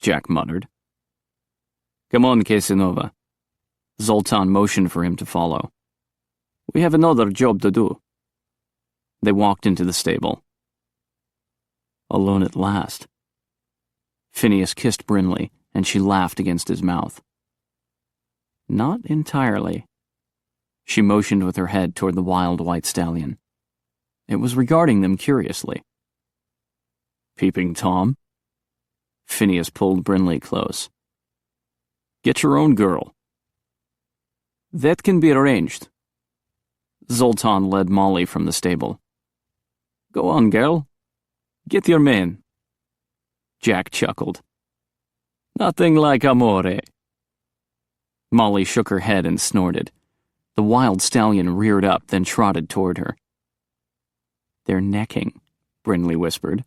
Jack muttered. Come on, Casanova. Zoltan motioned for him to follow. We have another job to do. They walked into the stable. Alone at last. Phineas kissed Brinley, and she laughed against his mouth. Not entirely. She motioned with her head toward the wild white stallion. It was regarding them curiously. Peeping Tom? Phineas pulled Brinley close. Get your own girl. That can be arranged. Zoltan led Molly from the stable. Go on, girl. Get your man. Jack chuckled. Nothing like amore. Molly shook her head and snorted. The wild stallion reared up, then trotted toward her. They're necking, Brinley whispered.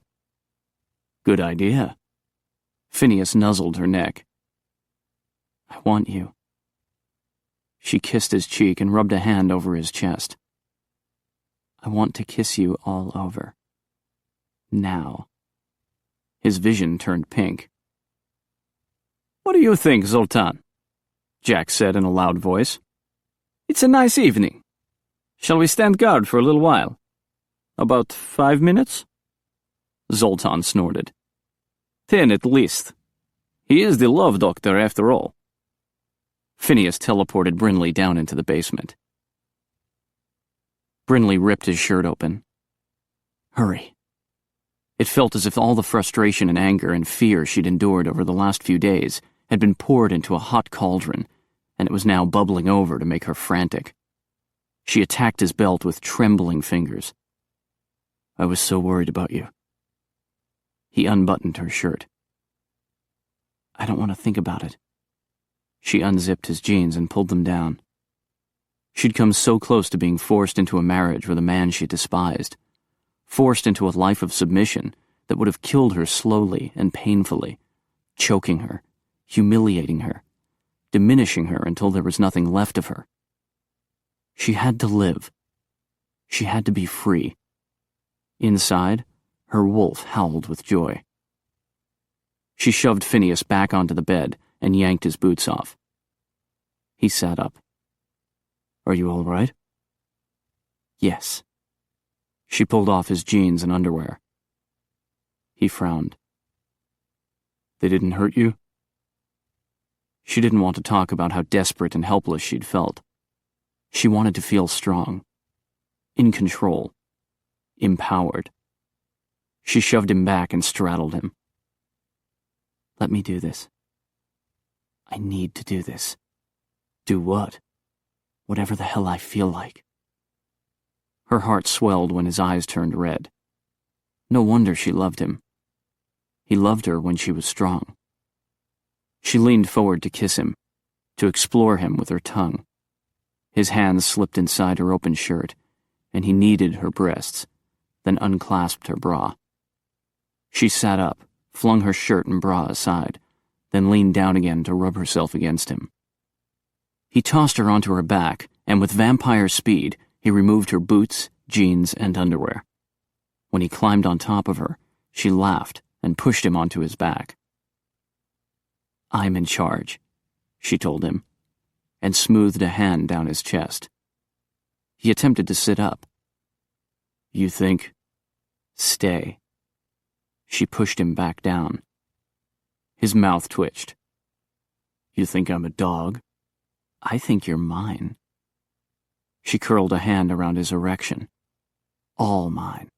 Good idea. Phineas nuzzled her neck. I want you. She kissed his cheek and rubbed a hand over his chest. I want to kiss you all over. Now. His vision turned pink. What do you think, Zoltan? Jack said in a loud voice. It's a nice evening. Shall we stand guard for a little while? About 5 minutes? Zoltan snorted. 10 at least. He is the love doctor after all. Phineas teleported Brinley down into the basement. Brinley ripped his shirt open. Hurry. It felt as if all the frustration and anger and fear she'd endured over the last few days had been poured into a hot cauldron, and it was now bubbling over to make her frantic. She attacked his belt with trembling fingers. I was so worried about you. He unbuttoned her shirt. I don't want to think about it. She unzipped his jeans and pulled them down. She'd come so close to being forced into a marriage with a man she despised, forced into a life of submission that would have killed her slowly and painfully, choking her, humiliating her, diminishing her until there was nothing left of her. She had to live. She had to be free. Inside, her wolf howled with joy. She shoved Phineas back onto the bed and yanked his boots off. He sat up. Are you all right? Yes. She pulled off his jeans and underwear. He frowned. They didn't hurt you? She didn't want to talk about how desperate and helpless she'd felt. She wanted to feel strong, in control, empowered. She shoved him back and straddled him. Let me do this. I need to do this. Do what? Whatever the hell I feel like. Her heart swelled when his eyes turned red. No wonder she loved him. He loved her when she was strong. She leaned forward to kiss him, to explore him with her tongue. His hands slipped inside her open shirt, and he kneaded her breasts, then unclasped her bra. She sat up, flung her shirt and bra aside, then leaned down again to rub herself against him. He tossed her onto her back, and with vampire speed, he removed her boots, jeans, and underwear. When he climbed on top of her, she laughed and pushed him onto his back. "I'm in charge," she told him, and smoothed a hand down his chest. He attempted to sit up. "You think?" "Stay." She pushed him back down. His mouth twitched. "You think I'm a dog?" "I think you're mine." She curled a hand around his erection. "All mine."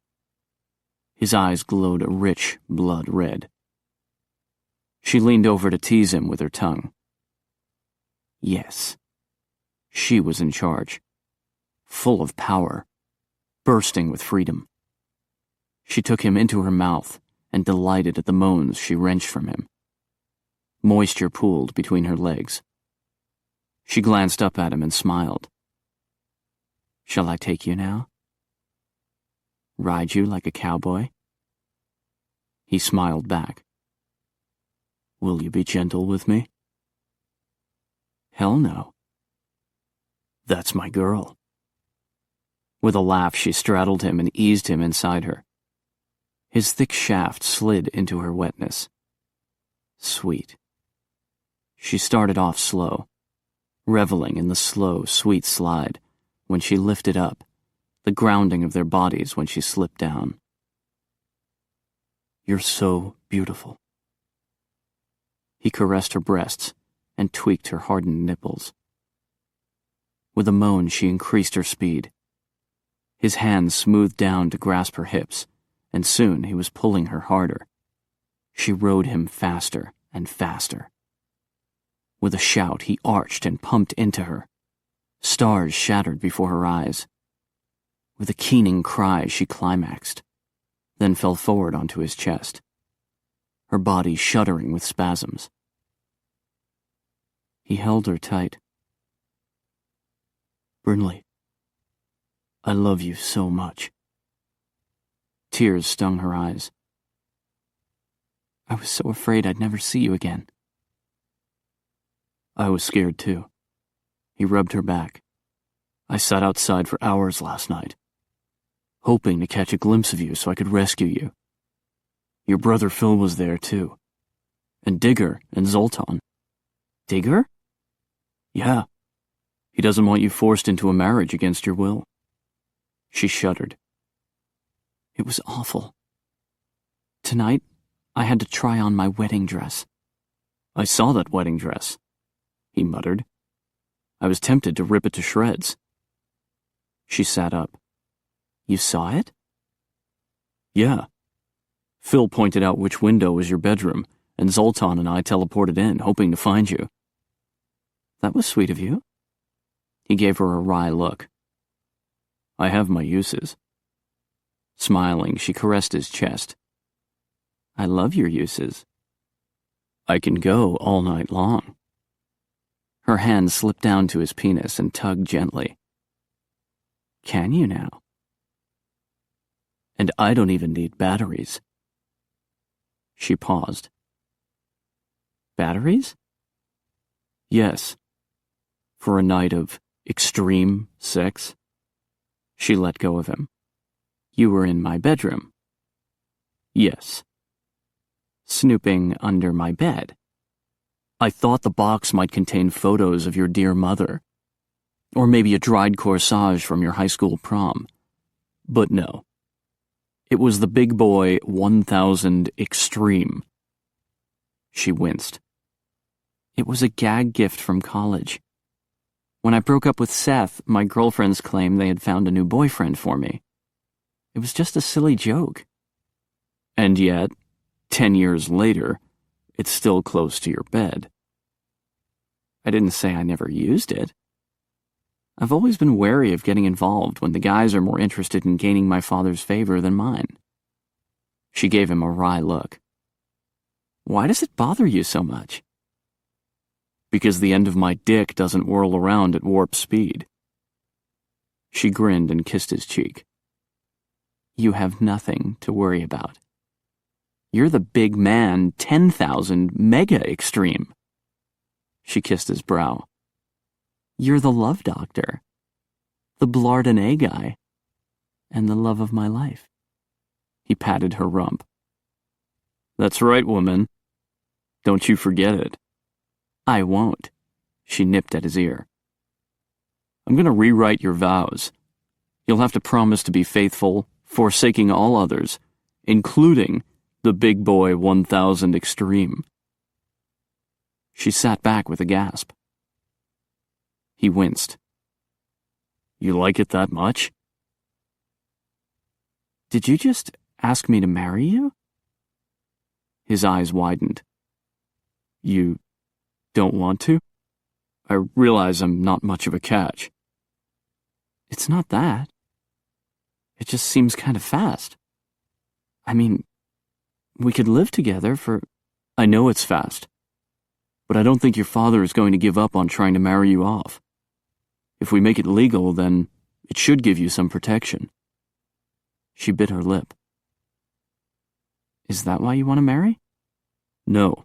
His eyes glowed a rich blood red. She leaned over to tease him with her tongue. Yes. She was in charge. Full of power. Bursting with freedom. She took him into her mouth and delighted at the moans she wrenched from him. Moisture pooled between her legs. She glanced up at him and smiled. "Shall I take you now? Ride you like a cowboy?" He smiled back. "Will you be gentle with me?" "Hell no." "That's my girl." With a laugh, she straddled him and eased him inside her. His thick shaft slid into her wetness. Sweet. She started off slow, reveling in the slow, sweet slide when she lifted up, the grounding of their bodies when she slipped down. "You're so beautiful." He caressed her breasts and tweaked her hardened nipples. With a moan, she increased her speed. His hands smoothed down to grasp her hips, and soon he was pulling her harder. She rode him faster and faster. With a shout, he arched and pumped into her. Stars shattered before her eyes. With a keening cry, she climaxed, then fell forward onto his chest, her body shuddering with spasms. He held her tight. "Brinley, I love you so much." Tears stung her eyes. "I was so afraid I'd never see you again." "I was scared too." He rubbed her back. "I sat outside for hours last night, hoping to catch a glimpse of you so I could rescue you. Your brother Phil was there too. And Digger and Zoltan." "Digger?" "Yeah. He doesn't want you forced into a marriage against your will." She shuddered. "It was awful. Tonight, I had to try on my wedding dress." "I saw that wedding dress," he muttered. "I was tempted to rip it to shreds." She sat up. "You saw it?" "Yeah. Phil pointed out which window was your bedroom, and Zoltan and I teleported in, hoping to find you." "That was sweet of you." He gave her a wry look. "I have my uses." Smiling, she caressed his chest. "I love your uses." "I can go all night long." Her hand slipped down to his penis and tugged gently. "Can you now?" "And I don't even need batteries." She paused. "Batteries?" "Yes. For a night of extreme sex." She let go of him. "You were in my bedroom." "Yes." "Snooping under my bed." "I thought the box might contain photos of your dear mother. Or maybe a dried corsage from your high school prom. But no. It was the big boy 1000 Extreme." She winced. "It was a gag gift from college. When I broke up with Seth, my girlfriends claimed they had found a new boyfriend for me. It was just a silly joke." "And yet, 10 years later, it's still close to your bed." "I didn't say I never used it." I've always been wary of getting involved when the guys are more interested in gaining my father's favor than mine. She gave him a wry look. Why does it bother you so much? Because the end of my dick doesn't whirl around at warp speed. She grinned and kissed his cheek. You have nothing to worry about. You're the big man, 10,000 mega extreme. She kissed his brow. You're the love doctor, the Blardonnay guy, and the love of my life. He patted her rump. That's right, woman. Don't you forget it. I won't. She nipped at his ear. I'm going to rewrite your vows. You'll have to promise to be faithful, forsaking all others, including the big boy 1000 extreme. She sat back with a gasp. He winced. You like it that much? Did you just ask me to marry you? His eyes widened. You don't want to? I realize I'm not much of a catch. It's not that. It just seems kind of fast. I mean, we could live together for... I know it's fast. But I don't think your father is going to give up on trying to marry you off. If we make it legal, then it should give you some protection. She bit her lip. Is that why you want to marry? No.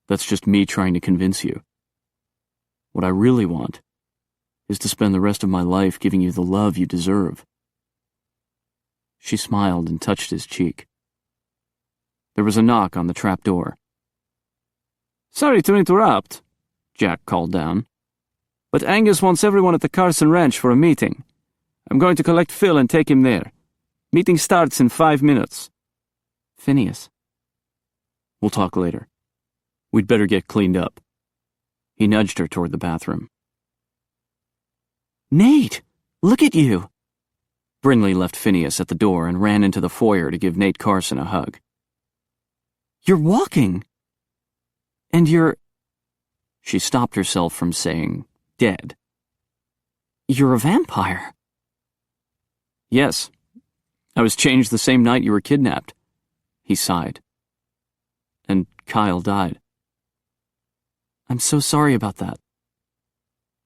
That's just me trying to convince you. What I really want is to spend the rest of my life giving you the love you deserve. She smiled and touched his cheek. There was a knock on the trap door. Sorry to interrupt, Jack called down, but Angus wants everyone at the Carson Ranch for a meeting. I'm going to collect Phil and take him there. Meeting starts in 5 minutes. Phineas. We'll talk later. We'd better get cleaned up. He nudged her toward the bathroom. Nate, look at you. Brinley left Phineas at the door and ran into the foyer to give Nate Carson a hug. You're walking. And you're... She stopped herself from saying, dead. You're a vampire. Yes. I was changed the same night you were kidnapped. He sighed. And Kyle died. I'm so sorry about that.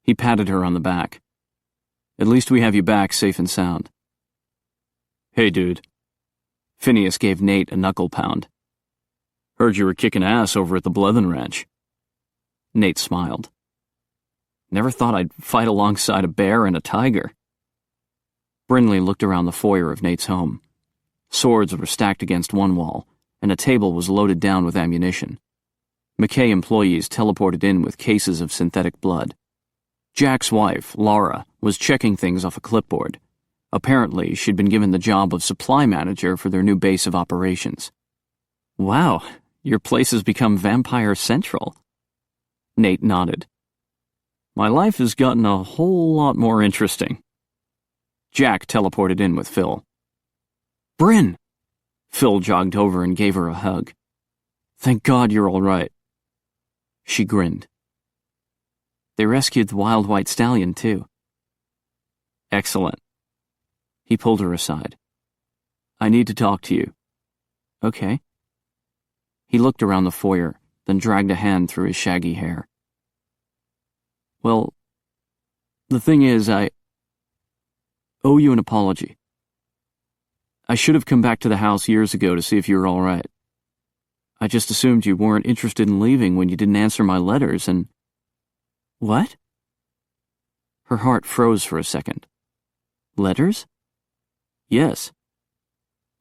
He patted her on the back. At least we have you back safe and sound. Hey, dude. Phineas gave Nate a knuckle pound. Heard you were kicking ass over at the Blethen Ranch. Nate smiled. Never thought I'd fight alongside a bear and a tiger. Brinley looked around the foyer of Nate's home. Swords were stacked against one wall, and a table was loaded down with ammunition. McKay employees teleported in with cases of synthetic blood. Jack's wife, Laura, was checking things off a clipboard. Apparently, she'd been given the job of supply manager for their new base of operations. Wow, your place has become Vampire Central. Nate nodded. My life has gotten a whole lot more interesting. Jack teleported in with Phil. Bryn! Phil jogged over and gave her a hug. Thank God you're all right. She grinned. They rescued the wild white stallion, too. Excellent. He pulled her aside. I need to talk to you. Okay. He looked around the foyer, then dragged a hand through his shaggy hair. Well, the thing is, I owe you an apology. I should have come back to the house years ago to see if you were all right. I just assumed you weren't interested in leaving when you didn't answer my letters, and... What? Her heart froze for a second. Letters? Yes.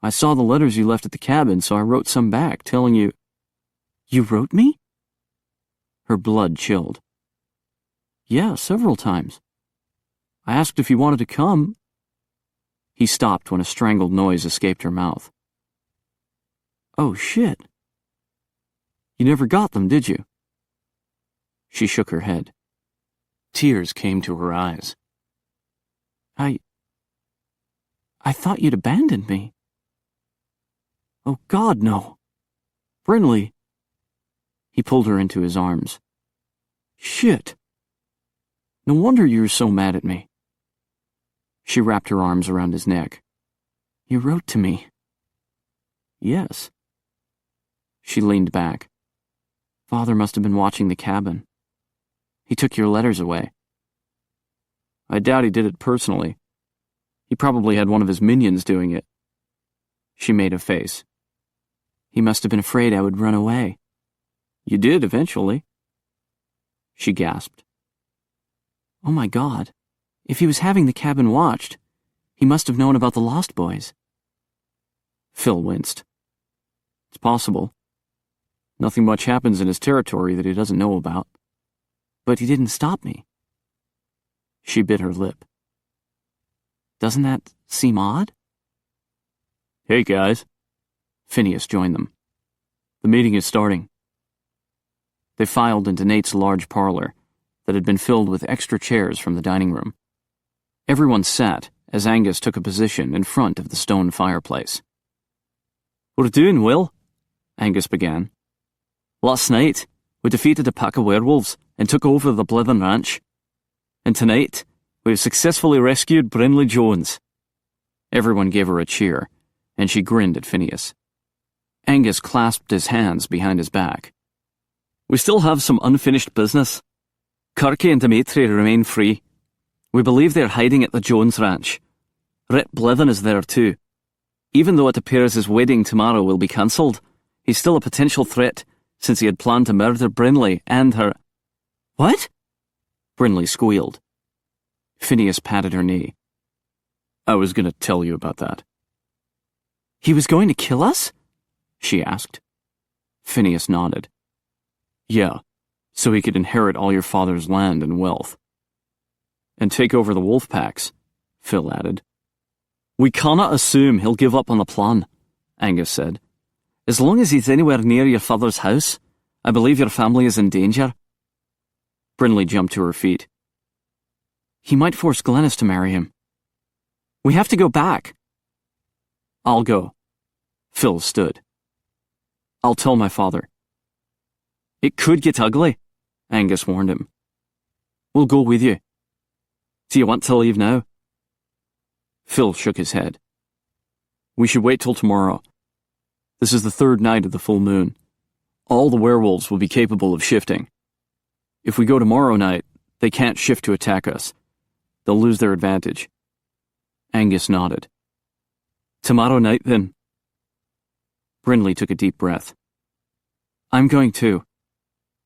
I saw the letters you left at the cabin, so I wrote some back, telling you... You wrote me? Her blood chilled. Yeah, several times. I asked if you wanted to come. He stopped when a strangled noise escaped her mouth. Oh, shit. You never got them, did you? She shook her head. Tears came to her eyes. I thought you'd abandoned me. Oh, God, no. Brinley. He pulled her into his arms. Shit. No wonder you're so mad at me. She wrapped her arms around his neck. You wrote to me. Yes. She leaned back. Father must have been watching the cabin. He took your letters away. I doubt he did it personally. He probably had one of his minions doing it. She made a face. He must have been afraid I would run away. You did, eventually. She gasped. Oh my God. If he was having the cabin watched, he must have known about the Lost Boys. Phil winced. It's possible. Nothing much happens in his territory that he doesn't know about. But he didn't stop me. She bit her lip. Doesn't that seem odd? Hey, guys. Phineas joined them. The meeting is starting. They filed into Nate's large parlor that had been filled with extra chairs from the dining room. Everyone sat as Angus took a position in front of the stone fireplace. What are you doing, Will? Angus began. Last night, we defeated a pack of werewolves and took over the Blithen Ranch. And tonight, we have successfully rescued Brinley Jones. Everyone gave her a cheer, and she grinned at Phineas. Angus clasped his hands behind his back. We still have some unfinished business. Kirky and Dimitri remain free. We believe they're hiding at the Jones Ranch. Rhett Blithen is there too. Even though it appears his wedding tomorrow will be cancelled, he's still a potential threat since he had planned to murder Brinley and her... What? Brinley squealed. Phineas patted her knee. I was going to tell you about that. He was going to kill us? She asked. Phineas nodded. Yeah, so he could inherit all your father's land and wealth. And take over the wolf packs, Phil added. We cannot assume he'll give up on the plan, Angus said. As long as he's anywhere near your father's house, I believe your family is in danger. Brinley jumped to her feet. He might force Glenys to marry him. We have to go back. I'll go. Phil stood. I'll tell my father. It could get ugly, Angus warned him. We'll go with you. Do you want to leave now? Phil shook his head. We should wait till tomorrow. This is the third night of the full moon. All the werewolves will be capable of shifting. If we go tomorrow night, they can't shift to attack us. They'll lose their advantage. Angus nodded. Tomorrow night, then. Brinley took a deep breath. I'm going too.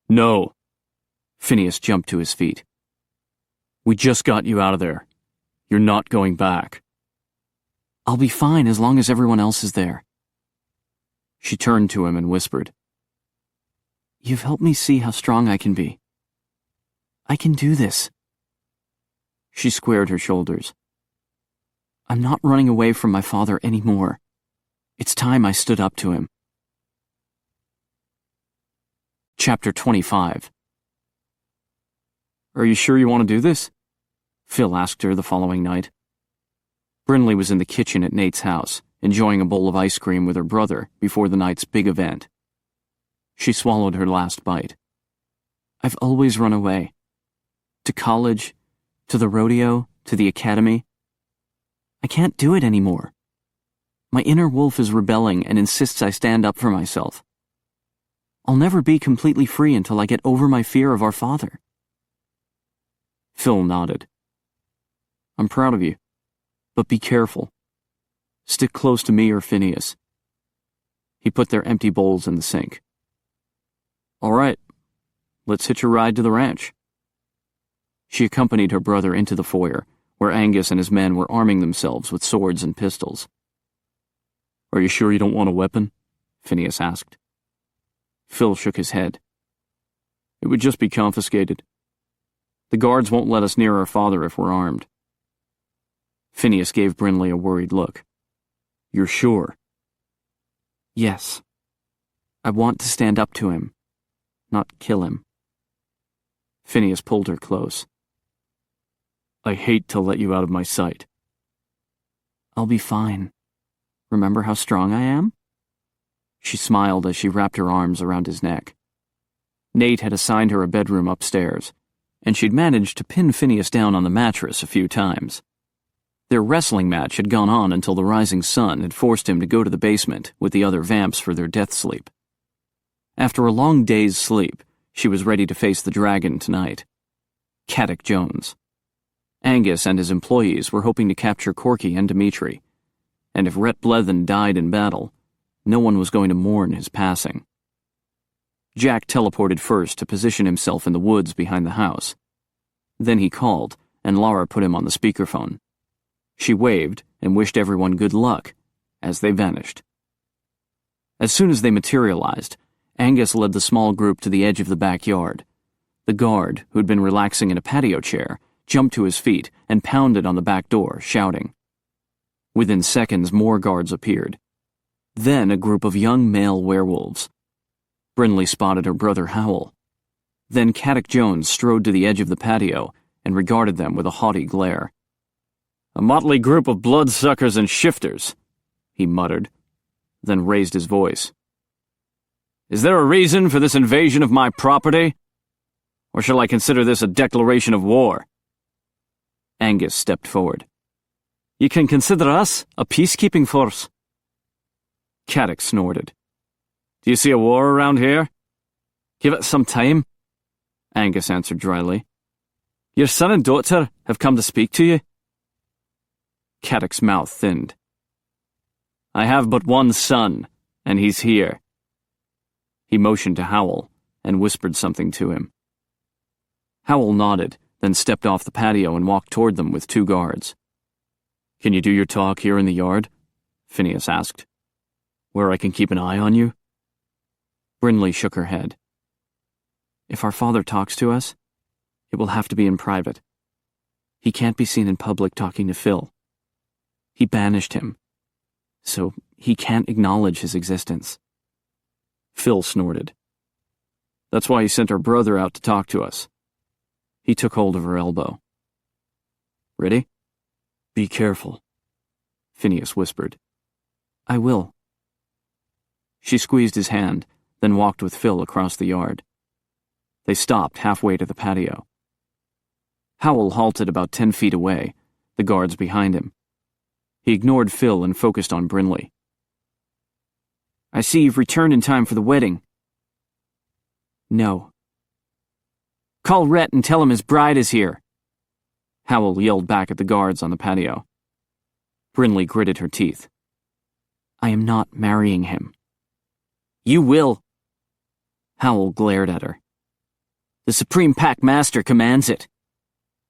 No. Phineas jumped to his feet. We just got you out of there. You're not going back. I'll be fine as long as everyone else is there. She turned to him and whispered. You've helped me see how strong I can be. I can do this. She squared her shoulders. I'm not running away from my father anymore. It's time I stood up to him. Chapter 25. Are you sure you want to do this? Phil asked her the following night. Brinley was in the kitchen at Nate's house, enjoying a bowl of ice cream with her brother before the night's big event. She swallowed her last bite. I've always run away. To college, to the rodeo, to the academy. I can't do it anymore. My inner wolf is rebelling and insists I stand up for myself. I'll never be completely free until I get over my fear of our father. Phil nodded. I'm proud of you, but be careful. Stick close to me or Phineas. He put their empty bowls in the sink. All right, let's hitch a ride to the ranch. She accompanied her brother into the foyer, where Angus and his men were arming themselves with swords and pistols. Are you sure you don't want a weapon? Phineas asked. Phil shook his head. It would just be confiscated. The guards won't let us near our father if we're armed. Phineas gave Brinley a worried look. You're sure? Yes. I want to stand up to him, not kill him. Phineas pulled her close. I hate to let you out of my sight. I'll be fine. Remember how strong I am? She smiled as she wrapped her arms around his neck. Nate had assigned her a bedroom upstairs, and she'd managed to pin Phineas down on the mattress a few times. Their wrestling match had gone on until the rising sun had forced him to go to the basement with the other vamps for their death sleep. After a long day's sleep, she was ready to face the dragon tonight. Caddick Jones. Angus and his employees were hoping to capture Corky and Dimitri, and if Rhett Blethen died in battle, no one was going to mourn his passing. Jack teleported first to position himself in the woods behind the house. Then he called, and Laura put him on the speakerphone. She waved and wished everyone good luck, as they vanished. As soon as they materialized, Angus led the small group to the edge of the backyard. The guard, who'd been relaxing in a patio chair, jumped to his feet and pounded on the back door, shouting. Within seconds, more guards appeared. Then a group of young male werewolves. Brinley spotted her brother Howell. Then Caddick Jones strode to the edge of the patio and regarded them with a haughty glare. "A motley group of bloodsuckers and shifters," he muttered, then raised his voice. "Is there a reason for this invasion of my property? Or shall I consider this a declaration of war?" Angus stepped forward. "You can consider us a peacekeeping force." Caddick snorted. "Do you see a war around here?" "Give it some time," Angus answered dryly. "Your son and daughter have come to speak to you." Caddick's mouth thinned. "I have but one son, and he's here." He motioned to Howell and whispered something to him. Howell nodded, then stepped off the patio and walked toward them with two guards. "Can you do your talk here in the yard?" Phineas asked. "Where I can keep an eye on you?" Brinley shook her head. "If our father talks to us, it will have to be in private. He can't be seen in public talking to Phil. He banished him, so he can't acknowledge his existence." Phil snorted. "That's why he sent our brother out to talk to us." He took hold of her elbow. "Ready?" "Be careful," Phineas whispered. "I will." She squeezed his hand, then walked with Phil across the yard. They stopped halfway to the patio. Howell halted about 10 feet away, the guards behind him. He ignored Phil and focused on Brinley. "I see you've returned in time for the wedding." "No." "Call Rhett and tell him his bride is here," Howell yelled back at the guards on the patio. Brinley gritted her teeth. "I am not marrying him." "You will." Howell glared at her. "The Supreme Pack Master commands it."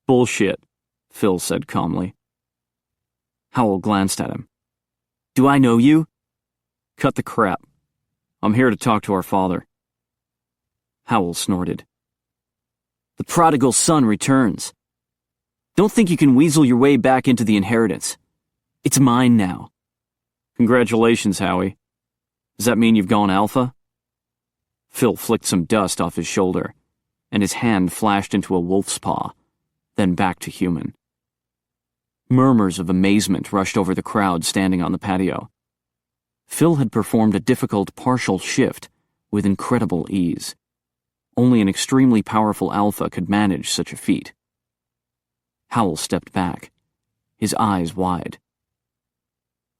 "Bullshit," Phil said calmly. Howell glanced at him. "Do I know you?" "Cut the crap. I'm here to talk to our father." Howell snorted. "The prodigal son returns. Don't think you can weasel your way back into the inheritance. It's mine now." "Congratulations, Howie. Does that mean you've gone alpha?" Phil flicked some dust off his shoulder, and his hand flashed into a wolf's paw, then back to human. Murmurs of amazement rushed over the crowd standing on the patio. Phil had performed a difficult partial shift with incredible ease. Only an extremely powerful alpha could manage such a feat. Howell stepped back, his eyes wide.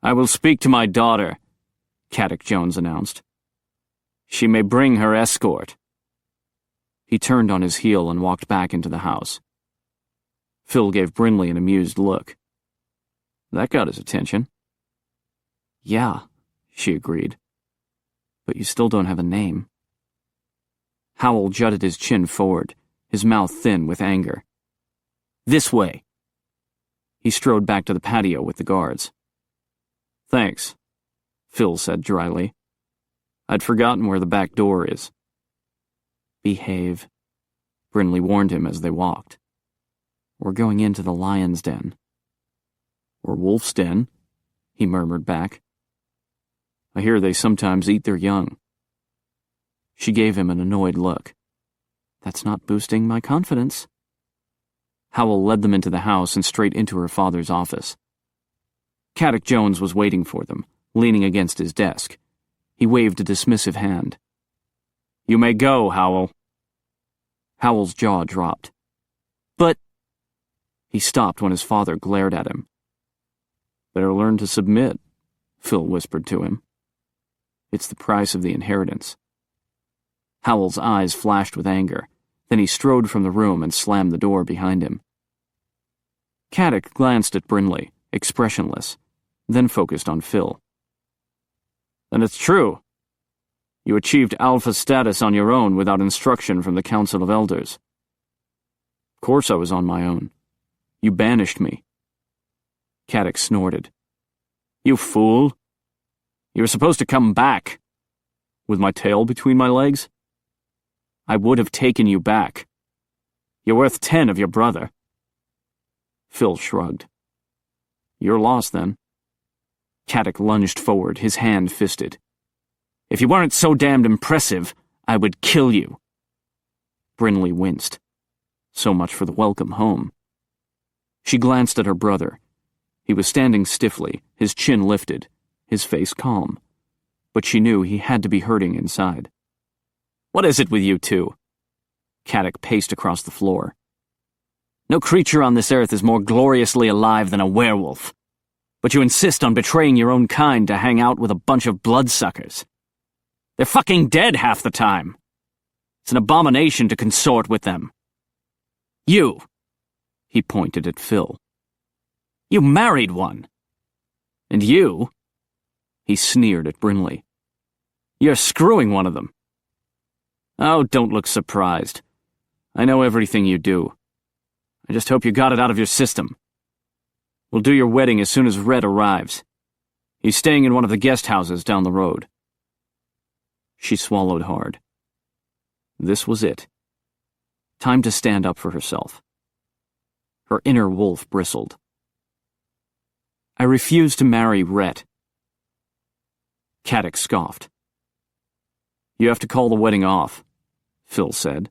"I will speak to my daughter," Caddick Jones announced. "She may bring her escort." He turned on his heel and walked back into the house. Phil gave Brinley an amused look. That got his attention. "Yeah," she agreed. "But you still don't have a name." Howell jutted his chin forward, his mouth thin with anger. "This way." He strode back to the patio with the guards. "Thanks," Phil said dryly. "I'd forgotten where the back door is." "Behave," Brinley warned him as they walked. "We're going into the lion's den." "Or wolf's den," he murmured back. "I hear they sometimes eat their young." She gave him an annoyed look. "That's not boosting my confidence." Howell led them into the house and straight into her father's office. Caddick Jones was waiting for them, leaning against his desk. He waved a dismissive hand. "You may go, Howell." Howell's jaw dropped. But... He stopped when his father glared at him. Better learn to submit, Phil whispered to him. It's the price of the inheritance. Howell's eyes flashed with anger. Then he strode from the room and slammed the door behind him. Caddick glanced at Brinley, expressionless, then focused on Phil. And it's true. You achieved alpha status on your own without instruction from the Council of Elders. Of course I was on my own. You banished me. Caddick snorted. You fool. You were supposed to come back. With my tail between my legs? I would have taken you back. You're worth 10 of your brother. Phil shrugged. You're lost, then. Caddick lunged forward, his hand fisted. If you weren't so damned impressive, I would kill you. Brinley winced. So much for the welcome home. She glanced at her brother. He was standing stiffly, his chin lifted, his face calm. But she knew he had to be hurting inside. What is it with you two? Caddick paced across the floor. No creature on this earth is more gloriously alive than a werewolf. But you insist on betraying your own kind to hang out with a bunch of bloodsuckers. They're fucking dead half the time. It's an abomination to consort with them. You, he pointed at Phil. You married one. And you, he sneered at Brinley. You're screwing one of them. Oh, don't look surprised. I know everything you do. I just hope you got it out of your system. We'll do your wedding as soon as Red arrives. He's staying in one of the guest houses down the road. She swallowed hard. This was it. Time to stand up for herself. Her inner wolf bristled. I refuse to marry Rhett. Caddick scoffed. You have to call the wedding off, Phil said.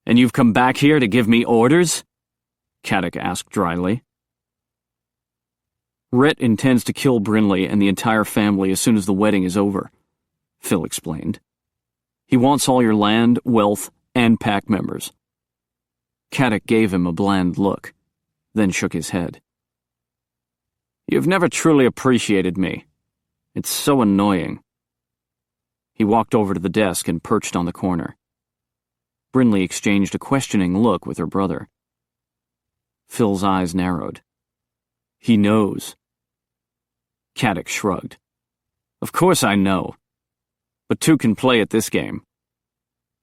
And you've come back here to give me orders? Caddick asked dryly. Rhett intends to kill Brinley and the entire family as soon as the wedding is over, Phil explained. He wants all your land, wealth, and pack members. Caddick gave him a bland look, then shook his head. You've never truly appreciated me. It's so annoying. He walked over to the desk and perched on the corner. Brinley exchanged a questioning look with her brother. Phil's eyes narrowed. He knows. Caddick shrugged. Of course I know. But two can play at this game.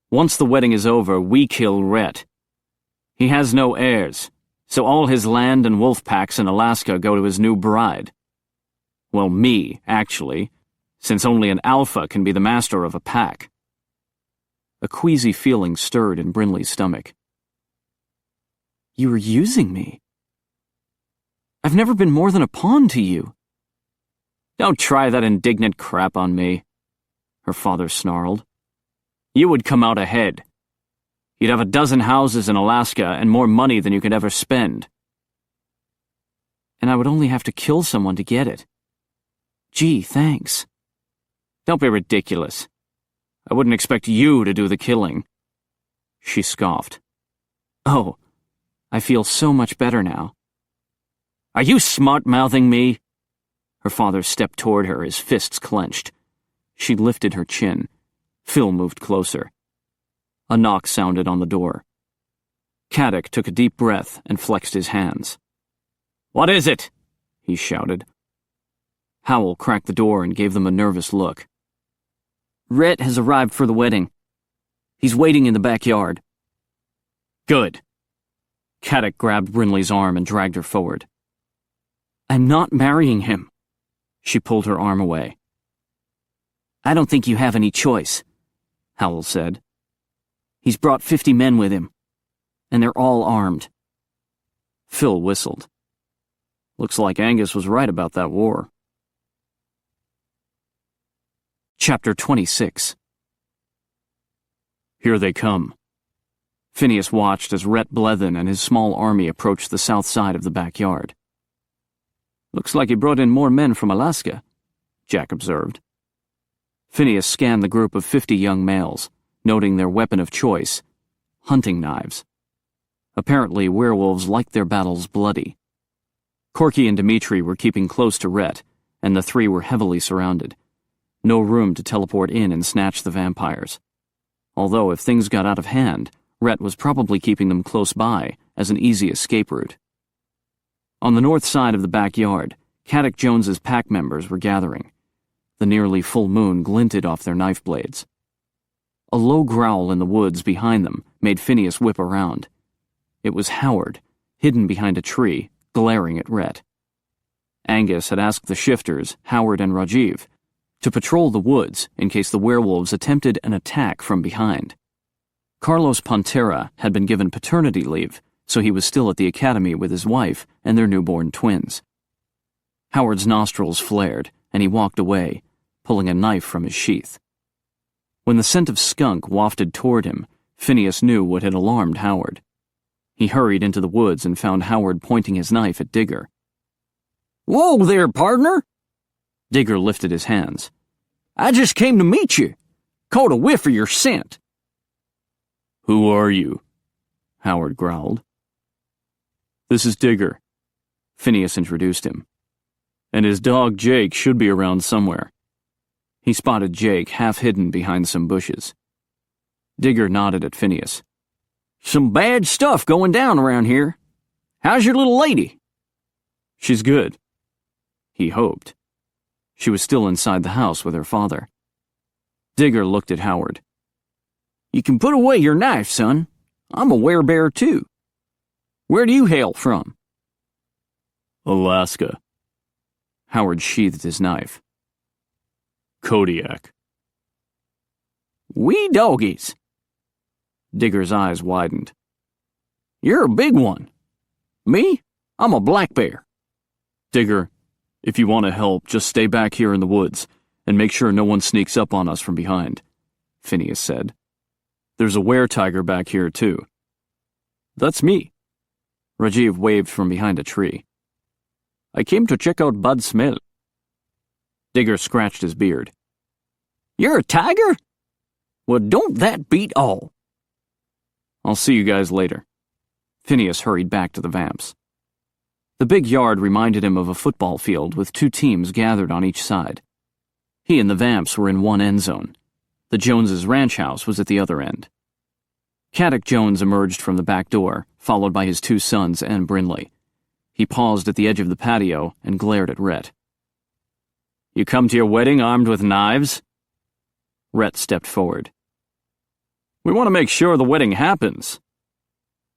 Once the wedding is over, we kill Rhett. He has no heirs, so all his land and wolf packs in Alaska go to his new bride. Well, me, actually, since only an alpha can be the master of a pack. A queasy feeling stirred in Brinley's stomach. You were using me. I've never been more than a pawn to you. Don't try that indignant crap on me, her father snarled. You would come out ahead. You'd have 12 houses in Alaska and more money than you could ever spend. And I would only have to kill someone to get it. Gee, thanks. Don't be ridiculous. I wouldn't expect you to do the killing. She scoffed. Oh, I feel so much better now. Are you smart-mouthing me? Her father stepped toward her, his fists clenched. She lifted her chin. Phil moved closer. A knock sounded on the door. Caddick took a deep breath and flexed his hands. What is it? He shouted. Howell cracked the door and gave them a nervous look. Rhett has arrived for the wedding. He's waiting in the backyard. Good. Caddick grabbed Brinley's arm and dragged her forward. I'm not marrying him. She pulled her arm away. I don't think you have any choice, Howell said. He's brought 50 men with him, and they're all armed. Phil whistled. Looks like Angus was right about that war. Chapter 26. Here they come. Phineas watched as Rhett Blethen and his small army approached the south side of the backyard. Looks like he brought in more men from Alaska, Jack observed. Phineas scanned the group of 50 young males, noting their weapon of choice, hunting knives. Apparently, werewolves liked their battles bloody. Corky and Dimitri were keeping close to Rhett, and the three were heavily surrounded. No room to teleport in and snatch the vampires. Although, if things got out of hand, Rhett was probably keeping them close by as an easy escape route. On the north side of the backyard, Caddick Jones's pack members were gathering. The nearly full moon glinted off their knife blades. A low growl in the woods behind them made Phineas whip around. It was Howard, hidden behind a tree, glaring at Rhett. Angus had asked the shifters, Howard and Rajiv, to patrol the woods in case the werewolves attempted an attack from behind. Carlos Pantera had been given paternity leave, so he was still at the academy with his wife and their newborn twins. Howard's nostrils flared, and he walked away, pulling a knife from his sheath. When the scent of skunk wafted toward him, Phineas knew what had alarmed Howard. He hurried into the woods and found Howard pointing his knife at Digger. "Whoa there, partner!" Digger lifted his hands. "I just came to meet you. Caught a whiff of your scent." "Who are you?" Howard growled. "This is Digger," Phineas introduced him. "And his dog Jake should be around somewhere." He spotted Jake half hidden behind some bushes. Digger nodded at Phineas. "Some bad stuff going down around here. How's your little lady?" "She's good." He hoped. She was still inside the house with her father. Digger looked at Howard. "You can put away your knife, son. I'm a werebear too. Where do you hail from?" "Alaska." Howard sheathed his knife. "Kodiak." "We doggies." Digger's eyes widened. "You're a big one. Me? I'm a black bear." "Digger, if you want to help, just stay back here in the woods and make sure no one sneaks up on us from behind," Phineas said. "There's a were-tiger back here, too." "That's me." Rajiv waved from behind a tree. "I came to check out Bud's smell." Digger scratched his beard. "You're a tiger? Well, don't that beat all?" "I'll see you guys later." Phineas hurried back to the Vamps. The big yard reminded him of a football field with two teams gathered on each side. He and the Vamps were in one end zone. The Joneses' ranch house was at the other end. Caddick Jones emerged from the back door, followed by his two sons and Brinley. He paused at the edge of the patio and glared at Rhett. "You come to your wedding armed with knives?" Rhett stepped forward. "We want to make sure the wedding happens."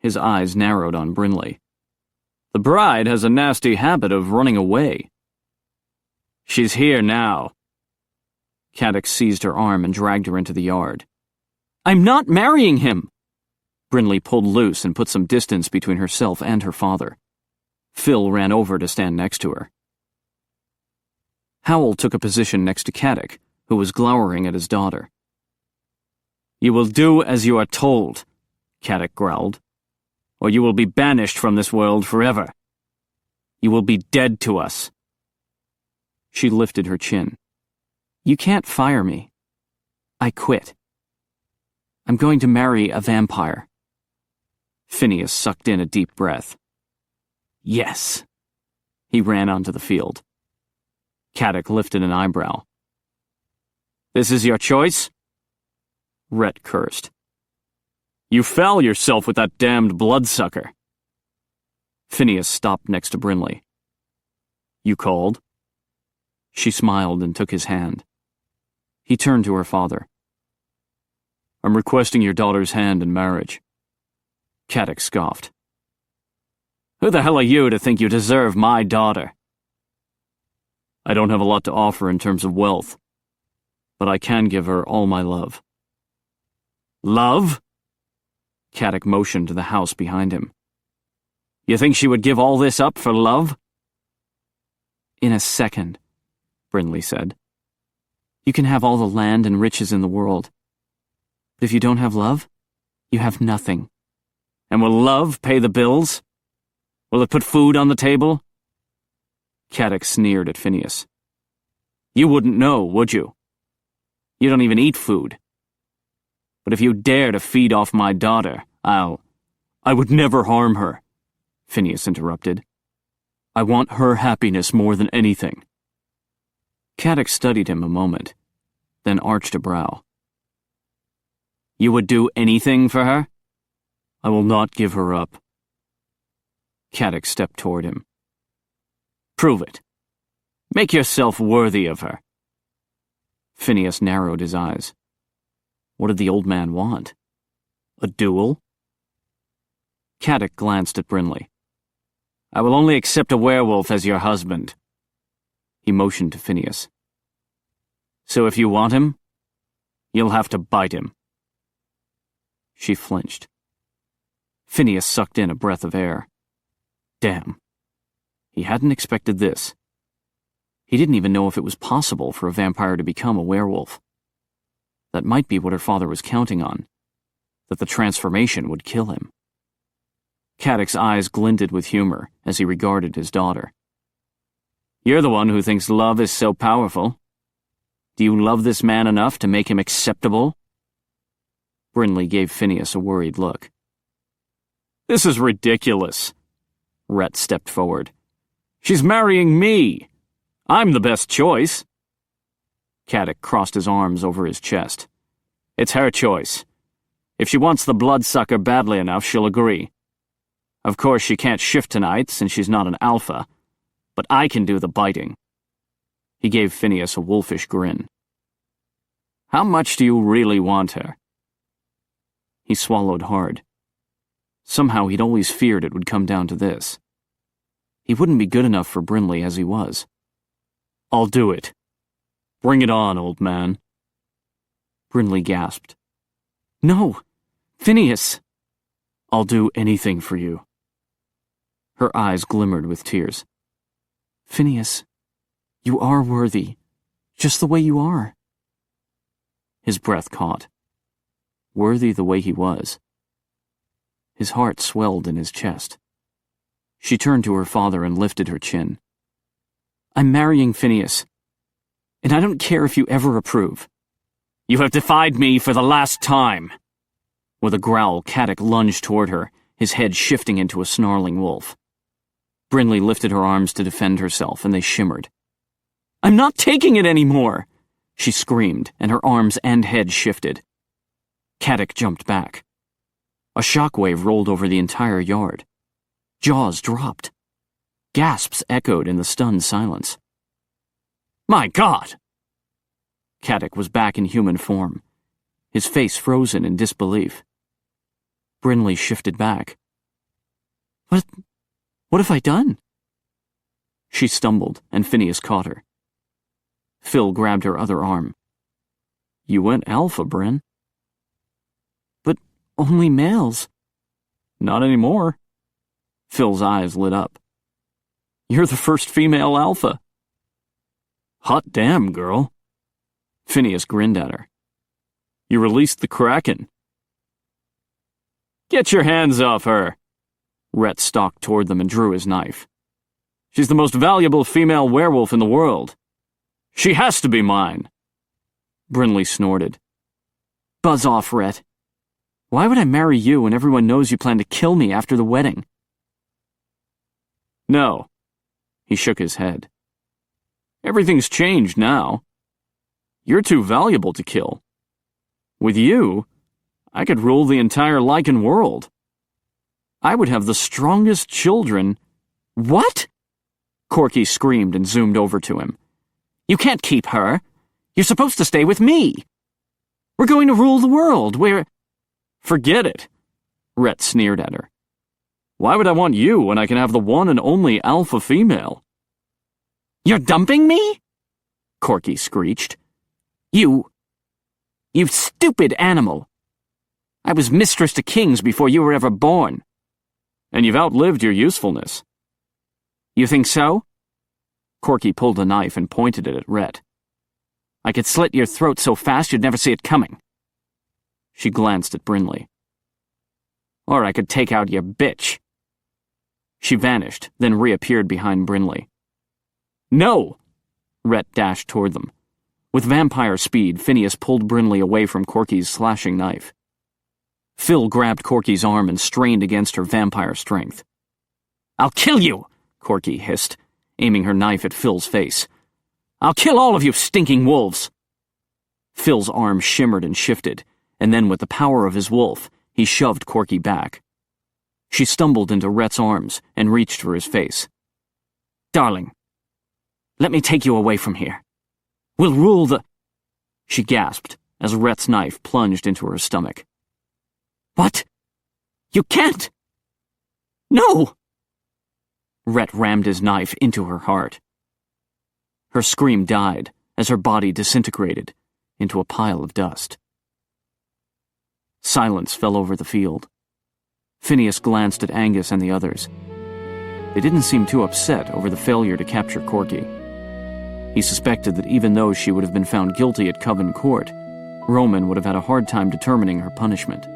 His eyes narrowed on Brinley. "The bride has a nasty habit of running away." "She's here now." Caddick seized her arm and dragged her into the yard. "I'm not marrying him." Brinley pulled loose and put some distance between herself and her father. Phil ran over to stand next to her. Howell took a position next to Caddick, who was glowering at his daughter. "You will do as you are told," Caddick growled, "or you will be banished from this world forever. You will be dead to us." She lifted her chin. "You can't fire me. I quit. I'm going to marry a vampire." Phineas sucked in a deep breath. "Yes." He ran onto the field. Caddick lifted an eyebrow. "This is your choice?" Rhett cursed. "You foul yourself with that damned bloodsucker." Phineas stopped next to Brinley. "You called?" She smiled and took his hand. He turned to her father. "I'm requesting your daughter's hand in marriage." Caddick scoffed. "Who the hell are you to think you deserve my daughter?" "I don't have a lot to offer in terms of wealth, but I can give her all my love." "Love?" Caddick motioned to the house behind him. "You think she would give all this up for love?" "In a second," Brinley said. "You can have all the land and riches in the world. But if you don't have love, you have nothing." "And will love pay the bills? Will it put food on the table?" Caddick sneered at Phineas. "You wouldn't know, would you? You don't even eat food. But if you dare to feed off my daughter, I'll I would never harm her, Phineas interrupted. I want her happiness more than anything. Caddock studied him a moment, then arched a brow. You would do anything for her? I will not give her up. Caddock stepped toward him. Prove it. Make yourself worthy of her. Phineas narrowed his eyes. What did the old man want? A duel? Caddock glanced at Brinley. I will only accept a werewolf as your husband. He motioned to Phineas. So if you want him, you'll have to bite him. She flinched. Phineas sucked in a breath of air. Damn. He hadn't expected this. He didn't even know if it was possible for a vampire to become a werewolf. That might be what her father was counting on, that the transformation would kill him. Caddock's eyes glinted with humor as he regarded his daughter. You're the one who thinks love is so powerful. Do you love this man enough to make him acceptable? Brinley gave Phineas a worried look. This is ridiculous. Rhett stepped forward. She's marrying me. I'm the best choice. Caddock crossed his arms over his chest. It's her choice. If she wants the bloodsucker badly enough, she'll agree. Of course, she can't shift tonight since she's not an alpha, but I can do the biting. He gave Phineas a wolfish grin. How much do you really want her? He swallowed hard. Somehow he'd always feared it would come down to this. He wouldn't be good enough for Brinley as he was. I'll do it. Bring it on, old man. Brinley gasped. No, Phineas. I'll do anything for you. Her eyes glimmered with tears. Phineas, you are worthy, just the way you are. His breath caught. Worthy the way he was. His heart swelled in his chest. She turned to her father and lifted her chin. I'm marrying Phineas, and I don't care if you ever approve. You have defied me for the last time. With a growl, Caddock lunged toward her, his head shifting into a snarling wolf. Brinley lifted her arms to defend herself, and they shimmered. I'm not taking it anymore! She screamed, and her arms and head shifted. Caddock jumped back. A shockwave rolled over the entire yard. Jaws dropped. Gasps echoed in the stunned silence. My God! Caddock was back in human form, his face frozen in disbelief. Brinley shifted back. What have I done? She stumbled, and Phineas caught her. Phil grabbed her other arm. You went alpha, Bryn. But only males. Not anymore. Phil's eyes lit up. You're the first female alpha. Hot damn, girl. Phineas grinned at her. You released the Kraken. Get your hands off her. Rhett stalked toward them and drew his knife. She's the most valuable female werewolf in the world. She has to be mine. Brinley snorted. Buzz off, Rhett. Why would I marry you when everyone knows you plan to kill me after the wedding? No. He shook his head. Everything's changed now. You're too valuable to kill. With you, I could rule the entire Lycan world. I would have the strongest children. What? Corky screamed and zoomed over to him. You can't keep her. You're supposed to stay with me. We're going to rule the world. Forget it. Rhett sneered at her. Why would I want you when I can have the one and only alpha female? You're dumping me? Corky screeched. You stupid animal. I was mistress to kings before you were ever born. And you've outlived your usefulness. You think so? Corky pulled a knife and pointed it at Rhett. I could slit your throat so fast you'd never see it coming. She glanced at Brinley. Or I could take out your bitch. She vanished, then reappeared behind Brinley. No! Rhett dashed toward them. With vampire speed, Phineas pulled Brinley away from Corky's slashing knife. Phil grabbed Corky's arm and strained against her vampire strength. "I'll kill you," Corky hissed, aiming her knife at Phil's face. "I'll kill all of you stinking wolves." Phil's arm shimmered and shifted, and then with the power of his wolf, he shoved Corky back. She stumbled into Rhett's arms and reached for his face. "Darling, let me take you away from here. We'll rule the—" She gasped as Rhett's knife plunged into her stomach. "What? You can't! No!" Rhett rammed his knife into her heart. Her scream died as her body disintegrated into a pile of dust. Silence fell over the field. Phineas glanced at Angus and the others. They didn't seem too upset over the failure to capture Corky. He suspected that even though she would have been found guilty at Coven Court, Roman would have had a hard time determining her punishment.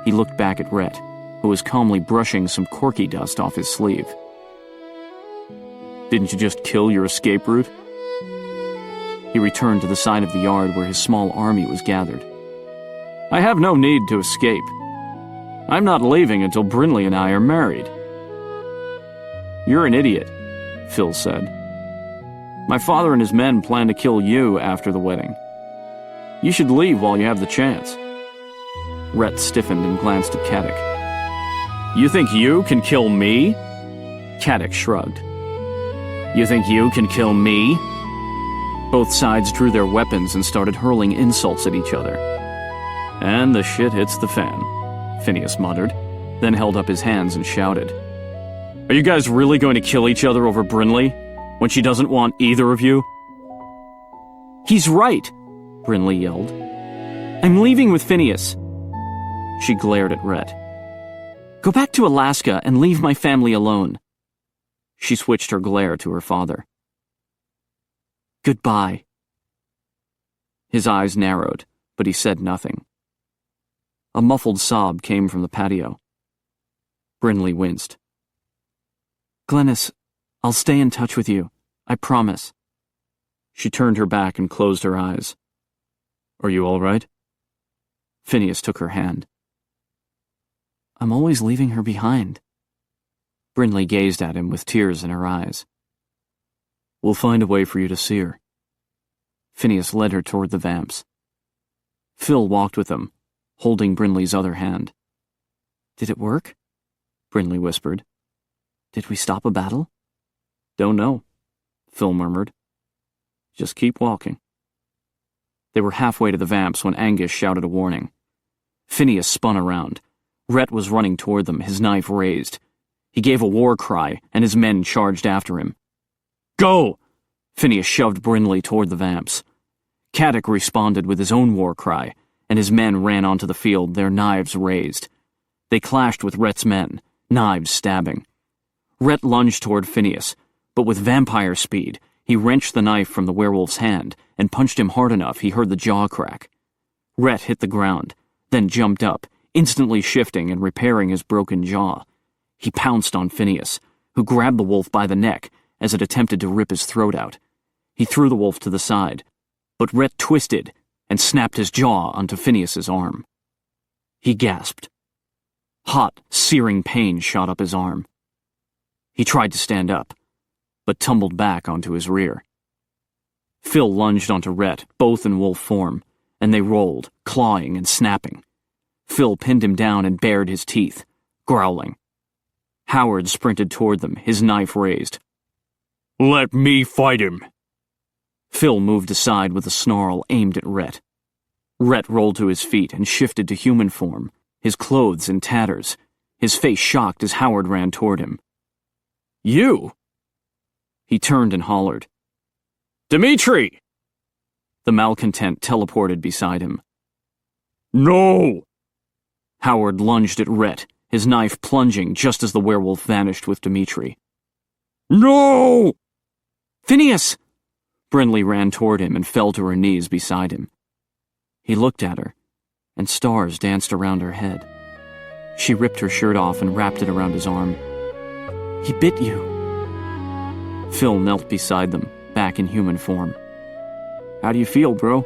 He looked back at Rhett, who was calmly brushing some Corky dust off his sleeve. "Didn't you just kill your escape route?" He returned to the side of the yard where his small army was gathered. "I have no need to escape. I'm not leaving until Brinley and I are married." "You're an idiot," Phil said. "My father and his men plan to kill you after the wedding. You should leave while you have the chance." Rhett stiffened and glanced at Caddick. "You think you can kill me?" Caddick shrugged. "You think you can kill me?" Both sides drew their weapons and started hurling insults at each other. "And the shit hits the fan," Phineas muttered, then held up his hands and shouted. "Are you guys really going to kill each other over Brinley, when she doesn't want either of you?" "He's right," Brinley yelled. "I'm leaving with Phineas." She glared at Rhett. "Go back to Alaska and leave my family alone." She switched her glare to her father. "Goodbye." His eyes narrowed, but he said nothing. A muffled sob came from the patio. Brinley winced. "Glennis, I'll stay in touch with you. I promise." She turned her back and closed her eyes. "Are you all right?" Phineas took her hand. "I'm always leaving her behind." Brinley gazed at him with tears in her eyes. "We'll find a way for you to see her." Phineas led her toward the vamps. Phil walked with them, holding Brinley's other hand. "Did it work?" Brinley whispered. "Did we stop a battle?" "Don't know," Phil murmured. "Just keep walking." They were halfway to the vamps when Angus shouted a warning. Phineas spun around. Rhett was running toward them, his knife raised. He gave a war cry, and his men charged after him. "Go!" Phineas shoved Brinley toward the vamps. Caddick responded with his own war cry, and his men ran onto the field, their knives raised. They clashed with Rhett's men, knives stabbing. Rhett lunged toward Phineas, but with vampire speed, he wrenched the knife from the werewolf's hand and punched him hard enough he heard the jaw crack. Rhett hit the ground, then jumped up, instantly shifting and repairing his broken jaw. He pounced on Phineas, who grabbed the wolf by the neck as it attempted to rip his throat out. He threw the wolf to the side, but Rhett twisted and snapped his jaw onto Phineas's arm. He gasped. Hot, searing pain shot up his arm. He tried to stand up, but tumbled back onto his rear. Phil lunged onto Rhett, both in wolf form, and they rolled, clawing and snapping. Phil pinned him down and bared his teeth, growling. Howard sprinted toward them, his knife raised. "Let me fight him!" Phil moved aside with a snarl aimed at Rhett. Rhett rolled to his feet and shifted to human form, his clothes in tatters, his face shocked as Howard ran toward him. "You?" He turned and hollered. "Dimitri!" The malcontent teleported beside him. "No!" Howard lunged at Rhett, his knife plunging just as the werewolf vanished with Dimitri. "No!" "Phineas!" Brinley ran toward him and fell to her knees beside him. He looked at her, and stars danced around her head. She ripped her shirt off and wrapped it around his arm. "He bit you." Phil knelt beside them, back in human form. "How do you feel, bro?"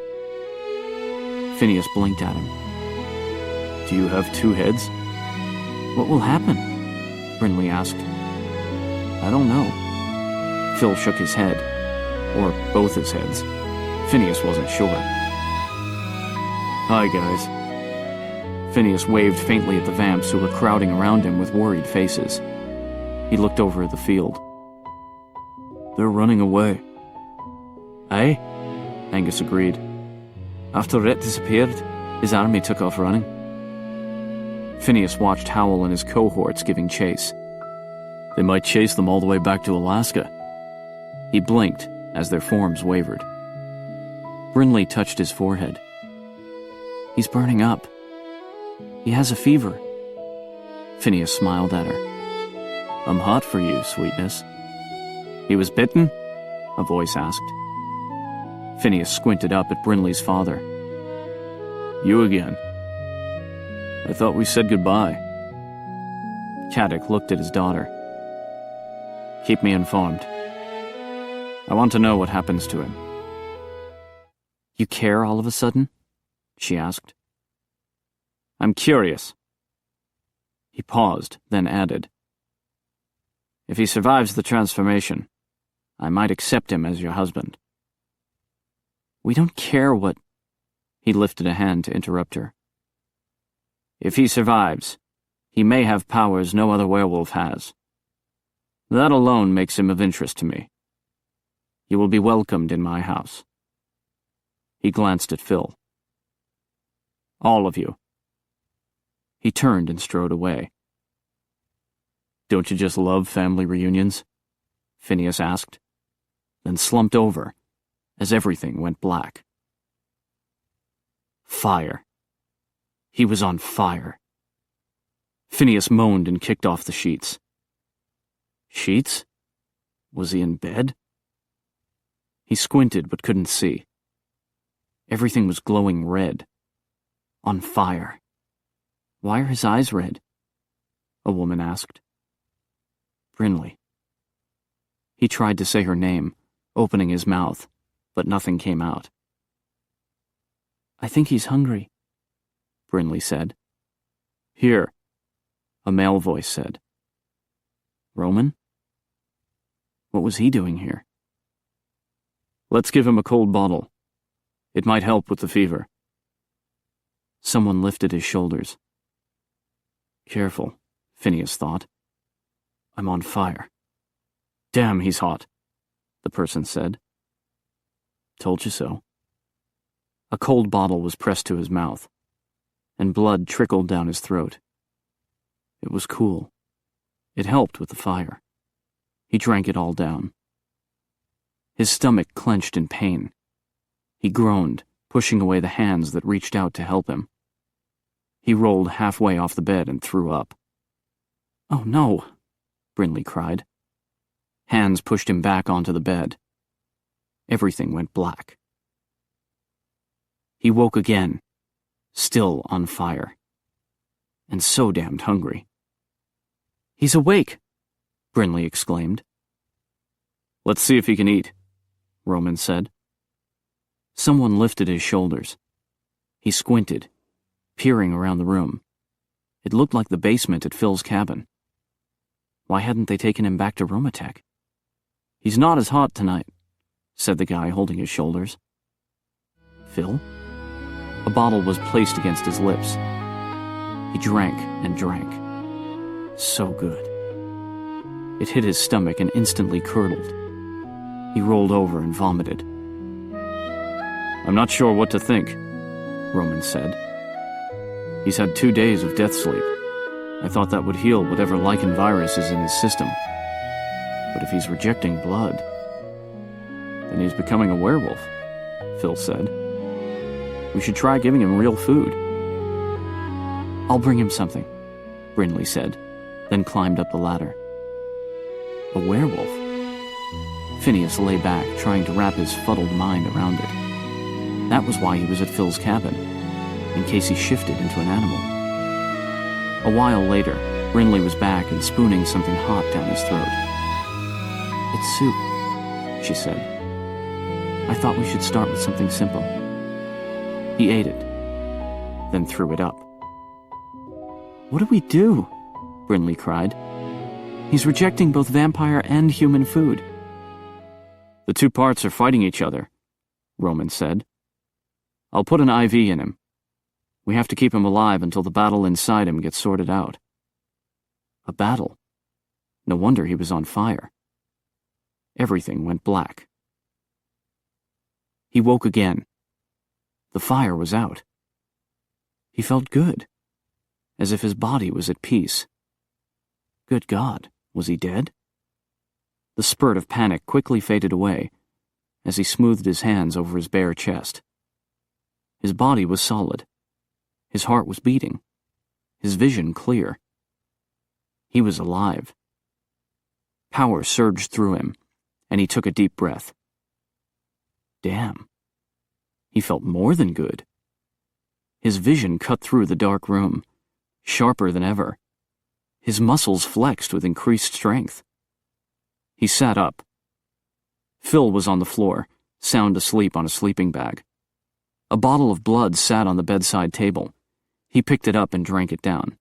Phineas blinked at him. Do you have two heads? What will happen? Brinley asked. I don't know. Phil shook his head. Or both his heads. Phineas wasn't sure. Hi, guys. Phineas waved faintly at the vamps who were crowding around him with worried faces. He looked over at the field. They're running away. Aye, Angus agreed. after Rhett disappeared, his army took off running. Phineas watched Howell and his cohorts giving chase. They might chase them all the way back to Alaska. He blinked as their forms wavered. Brinley touched his forehead. He's burning up. He has a fever. Phineas smiled at her. I'm hot for you, sweetness. He was bitten? A voice asked. Phineas squinted up at Brinley's father. You again. I thought we said goodbye. Caddick looked at his daughter. Keep me informed. I want to know what happens to him. You care all of a sudden? She asked. I'm curious. He paused, then added. If he survives the transformation, I might accept him as your husband. We don't care what... He lifted a hand to interrupt her. If he survives, he may have powers no other werewolf has. That alone makes him of interest to me. You will be welcomed in my house. He glanced at Phil. All of you. He turned and strode away. Don't you just love family reunions? Phineas asked, then slumped over as everything went black. Fire. He was on fire. Phineas moaned and kicked off the sheets. Sheets? Was he in bed? He squinted but couldn't see. Everything was glowing red. On fire. Why are his eyes red? A woman asked. Brinley. He tried to say her name, opening his mouth, but nothing came out. I think he's hungry, Brinley said. Here, a male voice said. Roman? What was he doing here? Let's give him a cold bottle. It might help with the fever. Someone lifted his shoulders. Careful, Phineas thought. I'm on fire. Damn, he's hot, the person said. Told you so. A cold bottle was pressed to his mouth, and blood trickled down his throat. It was cool. It helped with the fire. He drank it all down. His stomach clenched in pain. He groaned, pushing away the hands that reached out to help him. He rolled halfway off the bed and threw up. Oh no, Brinley cried. Hands pushed him back onto the bed. Everything went black. He woke again, still on fire, and so damned hungry. He's awake, Brinley exclaimed. Let's see if he can eat, Roman said. Someone lifted his shoulders. He squinted, peering around the room. It looked like the basement at Phil's cabin. Why hadn't they taken him back to Romatech? He's not as hot tonight, said the guy holding his shoulders. Phil? A bottle was placed against his lips. He drank and drank. So good. It hit his stomach and instantly curdled. He rolled over and vomited. I'm not sure what to think, Roman said. He's had 2 days of death sleep. I thought that would heal whatever lichen virus is in his system. But if he's rejecting blood, then he's becoming a werewolf, Phil said. We should try giving him real food. I'll bring him something, Brinley said, then climbed up the ladder. A werewolf? Phineas lay back, trying to wrap his fuddled mind around it. That was why he was at Phil's cabin, in case he shifted into an animal. A while later, Brinley was back and spooning something hot down his throat. It's soup, she said. I thought we should start with something simple. He ate it, then threw it up. What do we do? Brinley cried. He's rejecting both vampire and human food. The two parts are fighting each other, Roman said. I'll put an IV in him. We have to keep him alive until the battle inside him gets sorted out. A battle? No wonder he was on fire. Everything went black. He woke again. The fire was out. He felt good, as if his body was at peace. Good God, was he dead? The spurt of panic quickly faded away as he smoothed his hands over his bare chest. His body was solid. His heart was beating. His vision clear. He was alive. Power surged through him, and he took a deep breath. Damn. He felt more than good. His vision cut through the dark room, sharper than ever. His muscles flexed with increased strength. He sat up. Phil was on the floor, sound asleep on a sleeping bag. A bottle of blood sat on the bedside table. He picked it up and drank it down.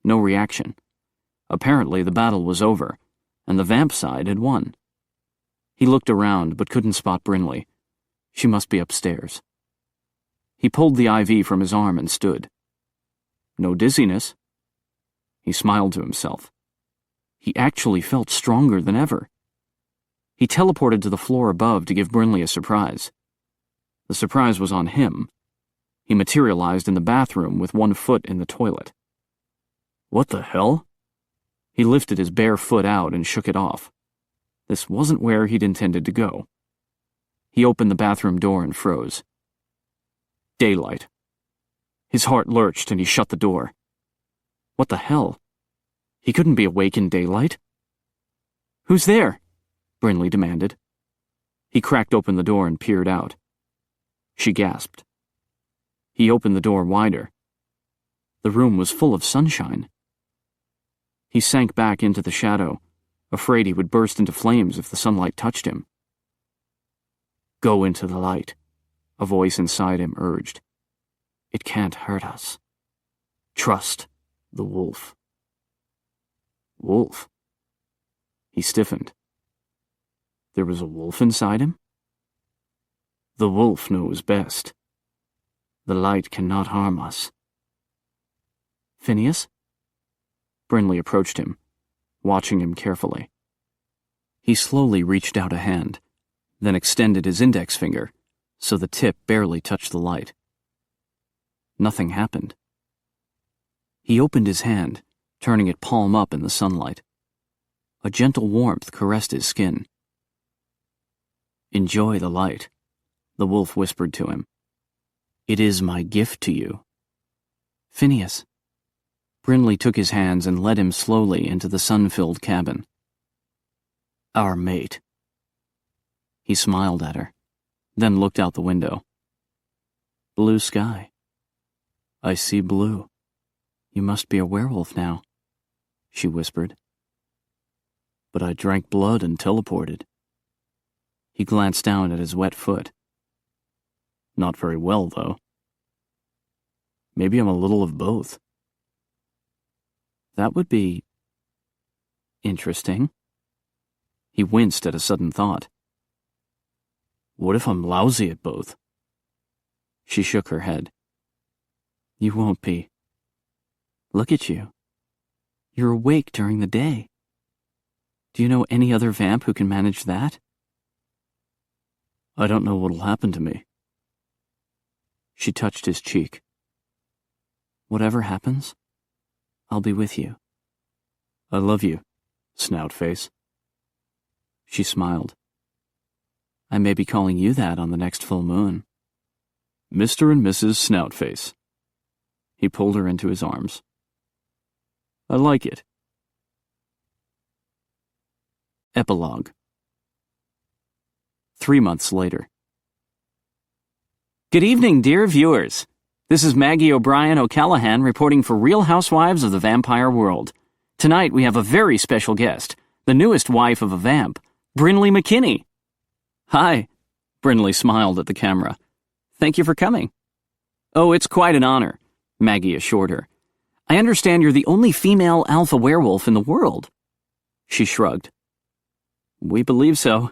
No reaction. Apparently the battle was over, and the vamp side had won. He looked around but couldn't spot Brinley. She must be upstairs. He pulled the IV from his arm and stood. No dizziness. He smiled to himself. He actually felt stronger than ever. He teleported to the floor above to give Brinley a surprise. The surprise was on him. He materialized in the bathroom with one foot in the toilet. What the hell? He lifted his bare foot out and shook it off. This wasn't where he'd intended to go. He opened the bathroom door and froze. Daylight. His heart lurched and he shut the door. What the hell? He couldn't be awake in daylight. Who's there? Brinley demanded. He cracked open the door and peered out. She gasped. He opened the door wider. The room was full of sunshine. He sank back into the shadow, afraid he would burst into flames if the sunlight touched him. Go into the light, a voice inside him urged. It can't hurt us. Trust the wolf. Wolf? He stiffened. There was a wolf inside him? The wolf knows best. The light cannot harm us. Phineas? Brinley approached him, watching him carefully. He slowly reached out a hand, then extended his index finger so the tip barely touched the light. Nothing happened. He opened his hand, turning it palm up in the sunlight. A gentle warmth caressed his skin. Enjoy the light, the wolf whispered to him. It is my gift to you. Phineas. Brinley took his hands and led him slowly into the sun-filled cabin. Our mate. He smiled at her, then looked out the window. Blue sky. I see blue. You must be a werewolf now, she whispered. But I drank blood and teleported. He glanced down at his wet foot. Not very well, though. Maybe I'm a little of both. That would be interesting. He winced at a sudden thought. What if I'm lousy at both? She shook her head. You won't be. Look at you. You're awake during the day. Do you know any other vamp who can manage that? I don't know what'll happen to me. She touched his cheek. Whatever happens, I'll be with you. I love you, snout face. She smiled. I may be calling you that on the next full moon. Mr. and Mrs. Snoutface. He pulled her into his arms. I like it. Epilogue. 3 months later. Good evening, dear viewers. This is Maggie O'Brien O'Callahan reporting for Real Housewives of the Vampire World. Tonight we have a very special guest, the newest wife of a vamp, Brinley McKinney. Hi, Brinley smiled at the camera. Thank you for coming. Oh, it's quite an honor, Maggie assured her. I understand you're the only female alpha werewolf in the world. She shrugged. We believe so.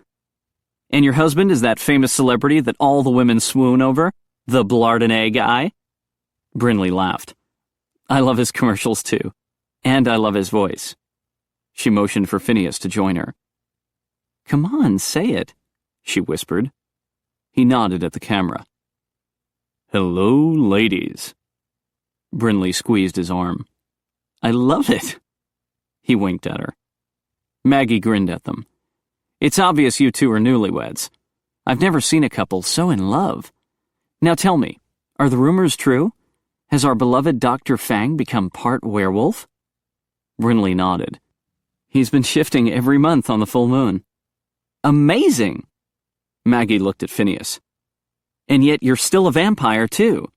And your husband is that famous celebrity that all the women swoon over? The Blardinay guy? Brinley laughed. I love his commercials too. And I love his voice. She motioned for Phineas to join her. Come on, say it, she whispered. He nodded at the camera. Hello, ladies. Brinley squeezed his arm. I love it. He winked at her. Maggie grinned at them. It's obvious you two are newlyweds. I've never seen a couple so in love. Now tell me, are the rumors true? Has our beloved Dr. Fang become part werewolf? Brinley nodded. He's been shifting every month on the full moon. Amazing! Maggie looked at Phineas. And yet you're still a vampire, too.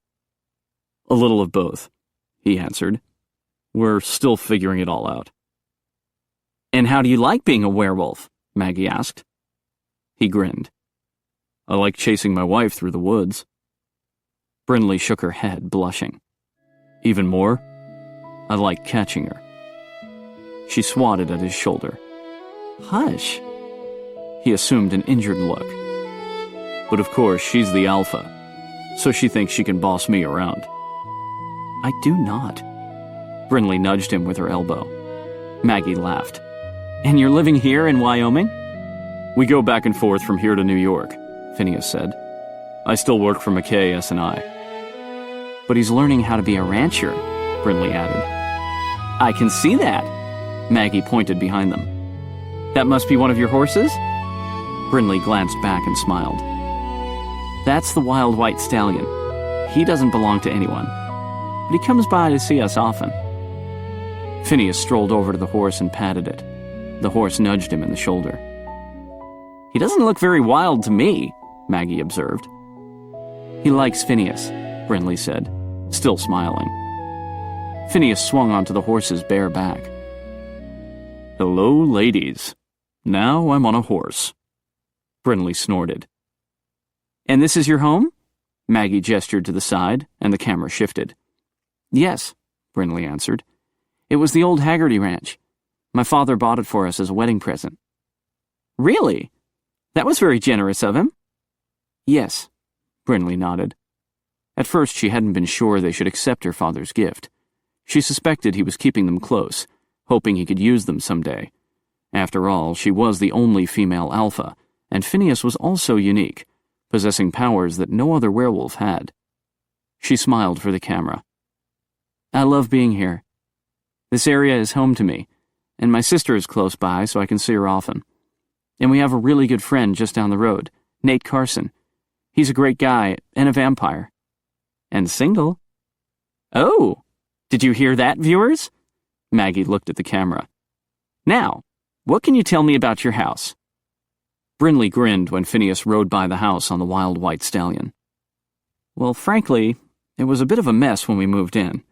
A little of both, he answered. We're still figuring it all out. And how do you like being a werewolf? Maggie asked. He grinned. I like chasing my wife through the woods. Brinley shook her head, blushing. Even more, I like catching her. She swatted at his shoulder. Hush. He assumed an injured look. But of course, she's the alpha, so she thinks she can boss me around. I do not. Brinley nudged him with her elbow. Maggie laughed. And you're living here in Wyoming? We go back and forth from here to New York, Phineas said. I still work for McKay S&I. But he's learning how to be a rancher, Brinley added. I can see that. Maggie pointed behind them. That must be one of your horses? Brinley glanced back and smiled. That's the wild white stallion. He doesn't belong to anyone, but he comes by to see us often. Phineas strolled over to the horse and patted it. The horse nudged him in the shoulder. He doesn't look very wild to me, Maggie observed. He likes Phineas, Brinley said, still smiling. Phineas swung onto the horse's bare back. Hello, ladies. Now I'm on a horse. Brinley snorted. And this is your home? Maggie gestured to the side, and the camera shifted. Yes, Brinley answered. It was the old Haggerty Ranch. My father bought it for us as a wedding present. Really? That was very generous of him. Yes, Brinley nodded. At first she hadn't been sure they should accept her father's gift. She suspected he was keeping them close, hoping he could use them someday. After all, she was the only female alpha, and Phineas was also unique, possessing powers that no other werewolf had. She smiled for the camera. I love being here. This area is home to me, and my sister is close by so I can see her often. And we have a really good friend just down the road, Nate Carson. He's a great guy and a vampire. And single. Oh, did you hear that, viewers? Maggie looked at the camera. Now, what can you tell me about your house? Brinley grinned when Phineas rode by the house on the wild white stallion. Well, frankly, it was a bit of a mess when we moved in,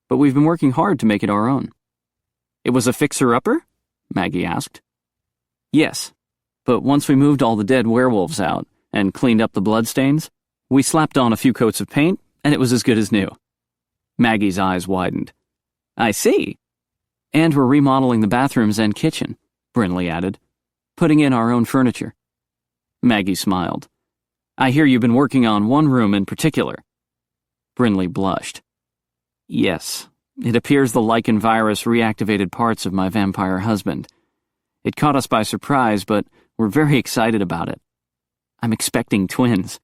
but we've been working hard to make it our own. It was a fixer-upper? Maggie asked. Yes, but once we moved all the dead werewolves out and cleaned up the bloodstains, we slapped on a few coats of paint, and it was as good as new. Maggie's eyes widened. I see. And we're remodeling the bathrooms and kitchen, Brinley added, putting in our own furniture. Maggie smiled. I hear you've been working on one room in particular. Brinley blushed. Yes, it appears the lichen virus reactivated parts of my vampire husband. It caught us by surprise, but we're very excited about it. I'm expecting twins.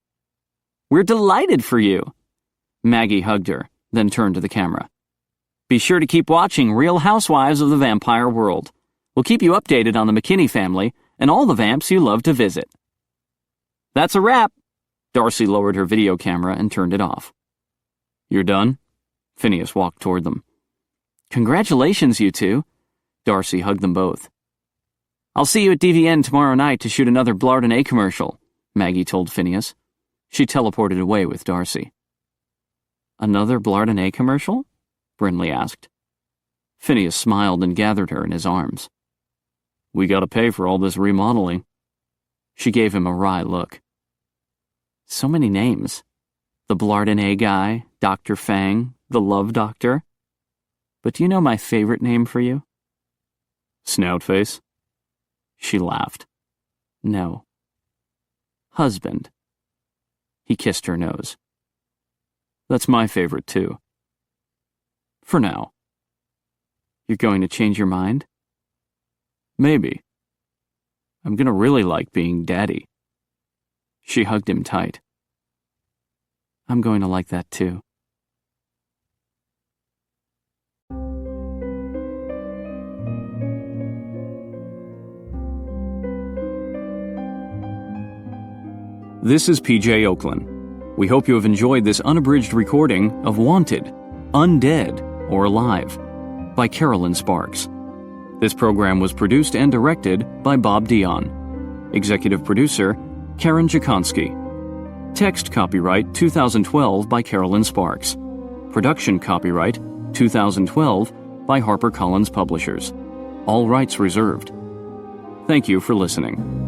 We're delighted for you. Maggie hugged her, then turned to the camera. Be sure to keep watching Real Housewives of the Vampire World. We'll keep you updated on the McKinney family and all the vamps you love to visit. That's a wrap. Darcy lowered her video camera and turned it off. You're done? Phineas walked toward them. Congratulations, you two. Darcy hugged them both. I'll see you at DVN tomorrow night to shoot another Blardinay commercial, Maggie told Phineas. She teleported away with Darcy. Another Blardinay commercial? Brinley asked. Phineas smiled and gathered her in his arms. We gotta pay for all this remodeling. She gave him a wry look. So many names. The Blardinay guy, Dr. Fang, the Love Doctor. But do you know my favorite name for you? Snoutface? She laughed. No. Husband. He kissed her nose. That's my favorite, too. For now. You're going to change your mind? Maybe. I'm gonna really like being daddy. She hugged him tight. I'm going to like that, too. This is PJ Oakland. We hope you have enjoyed this unabridged recording of Wanted, Undead, or Alive by Carolyn Sparks. This program was produced and directed by Bob Dion. Executive producer, Karen Jakonski. Text copyright 2012 by Carolyn Sparks. Production copyright 2012 by HarperCollins Publishers. All rights reserved. Thank you for listening.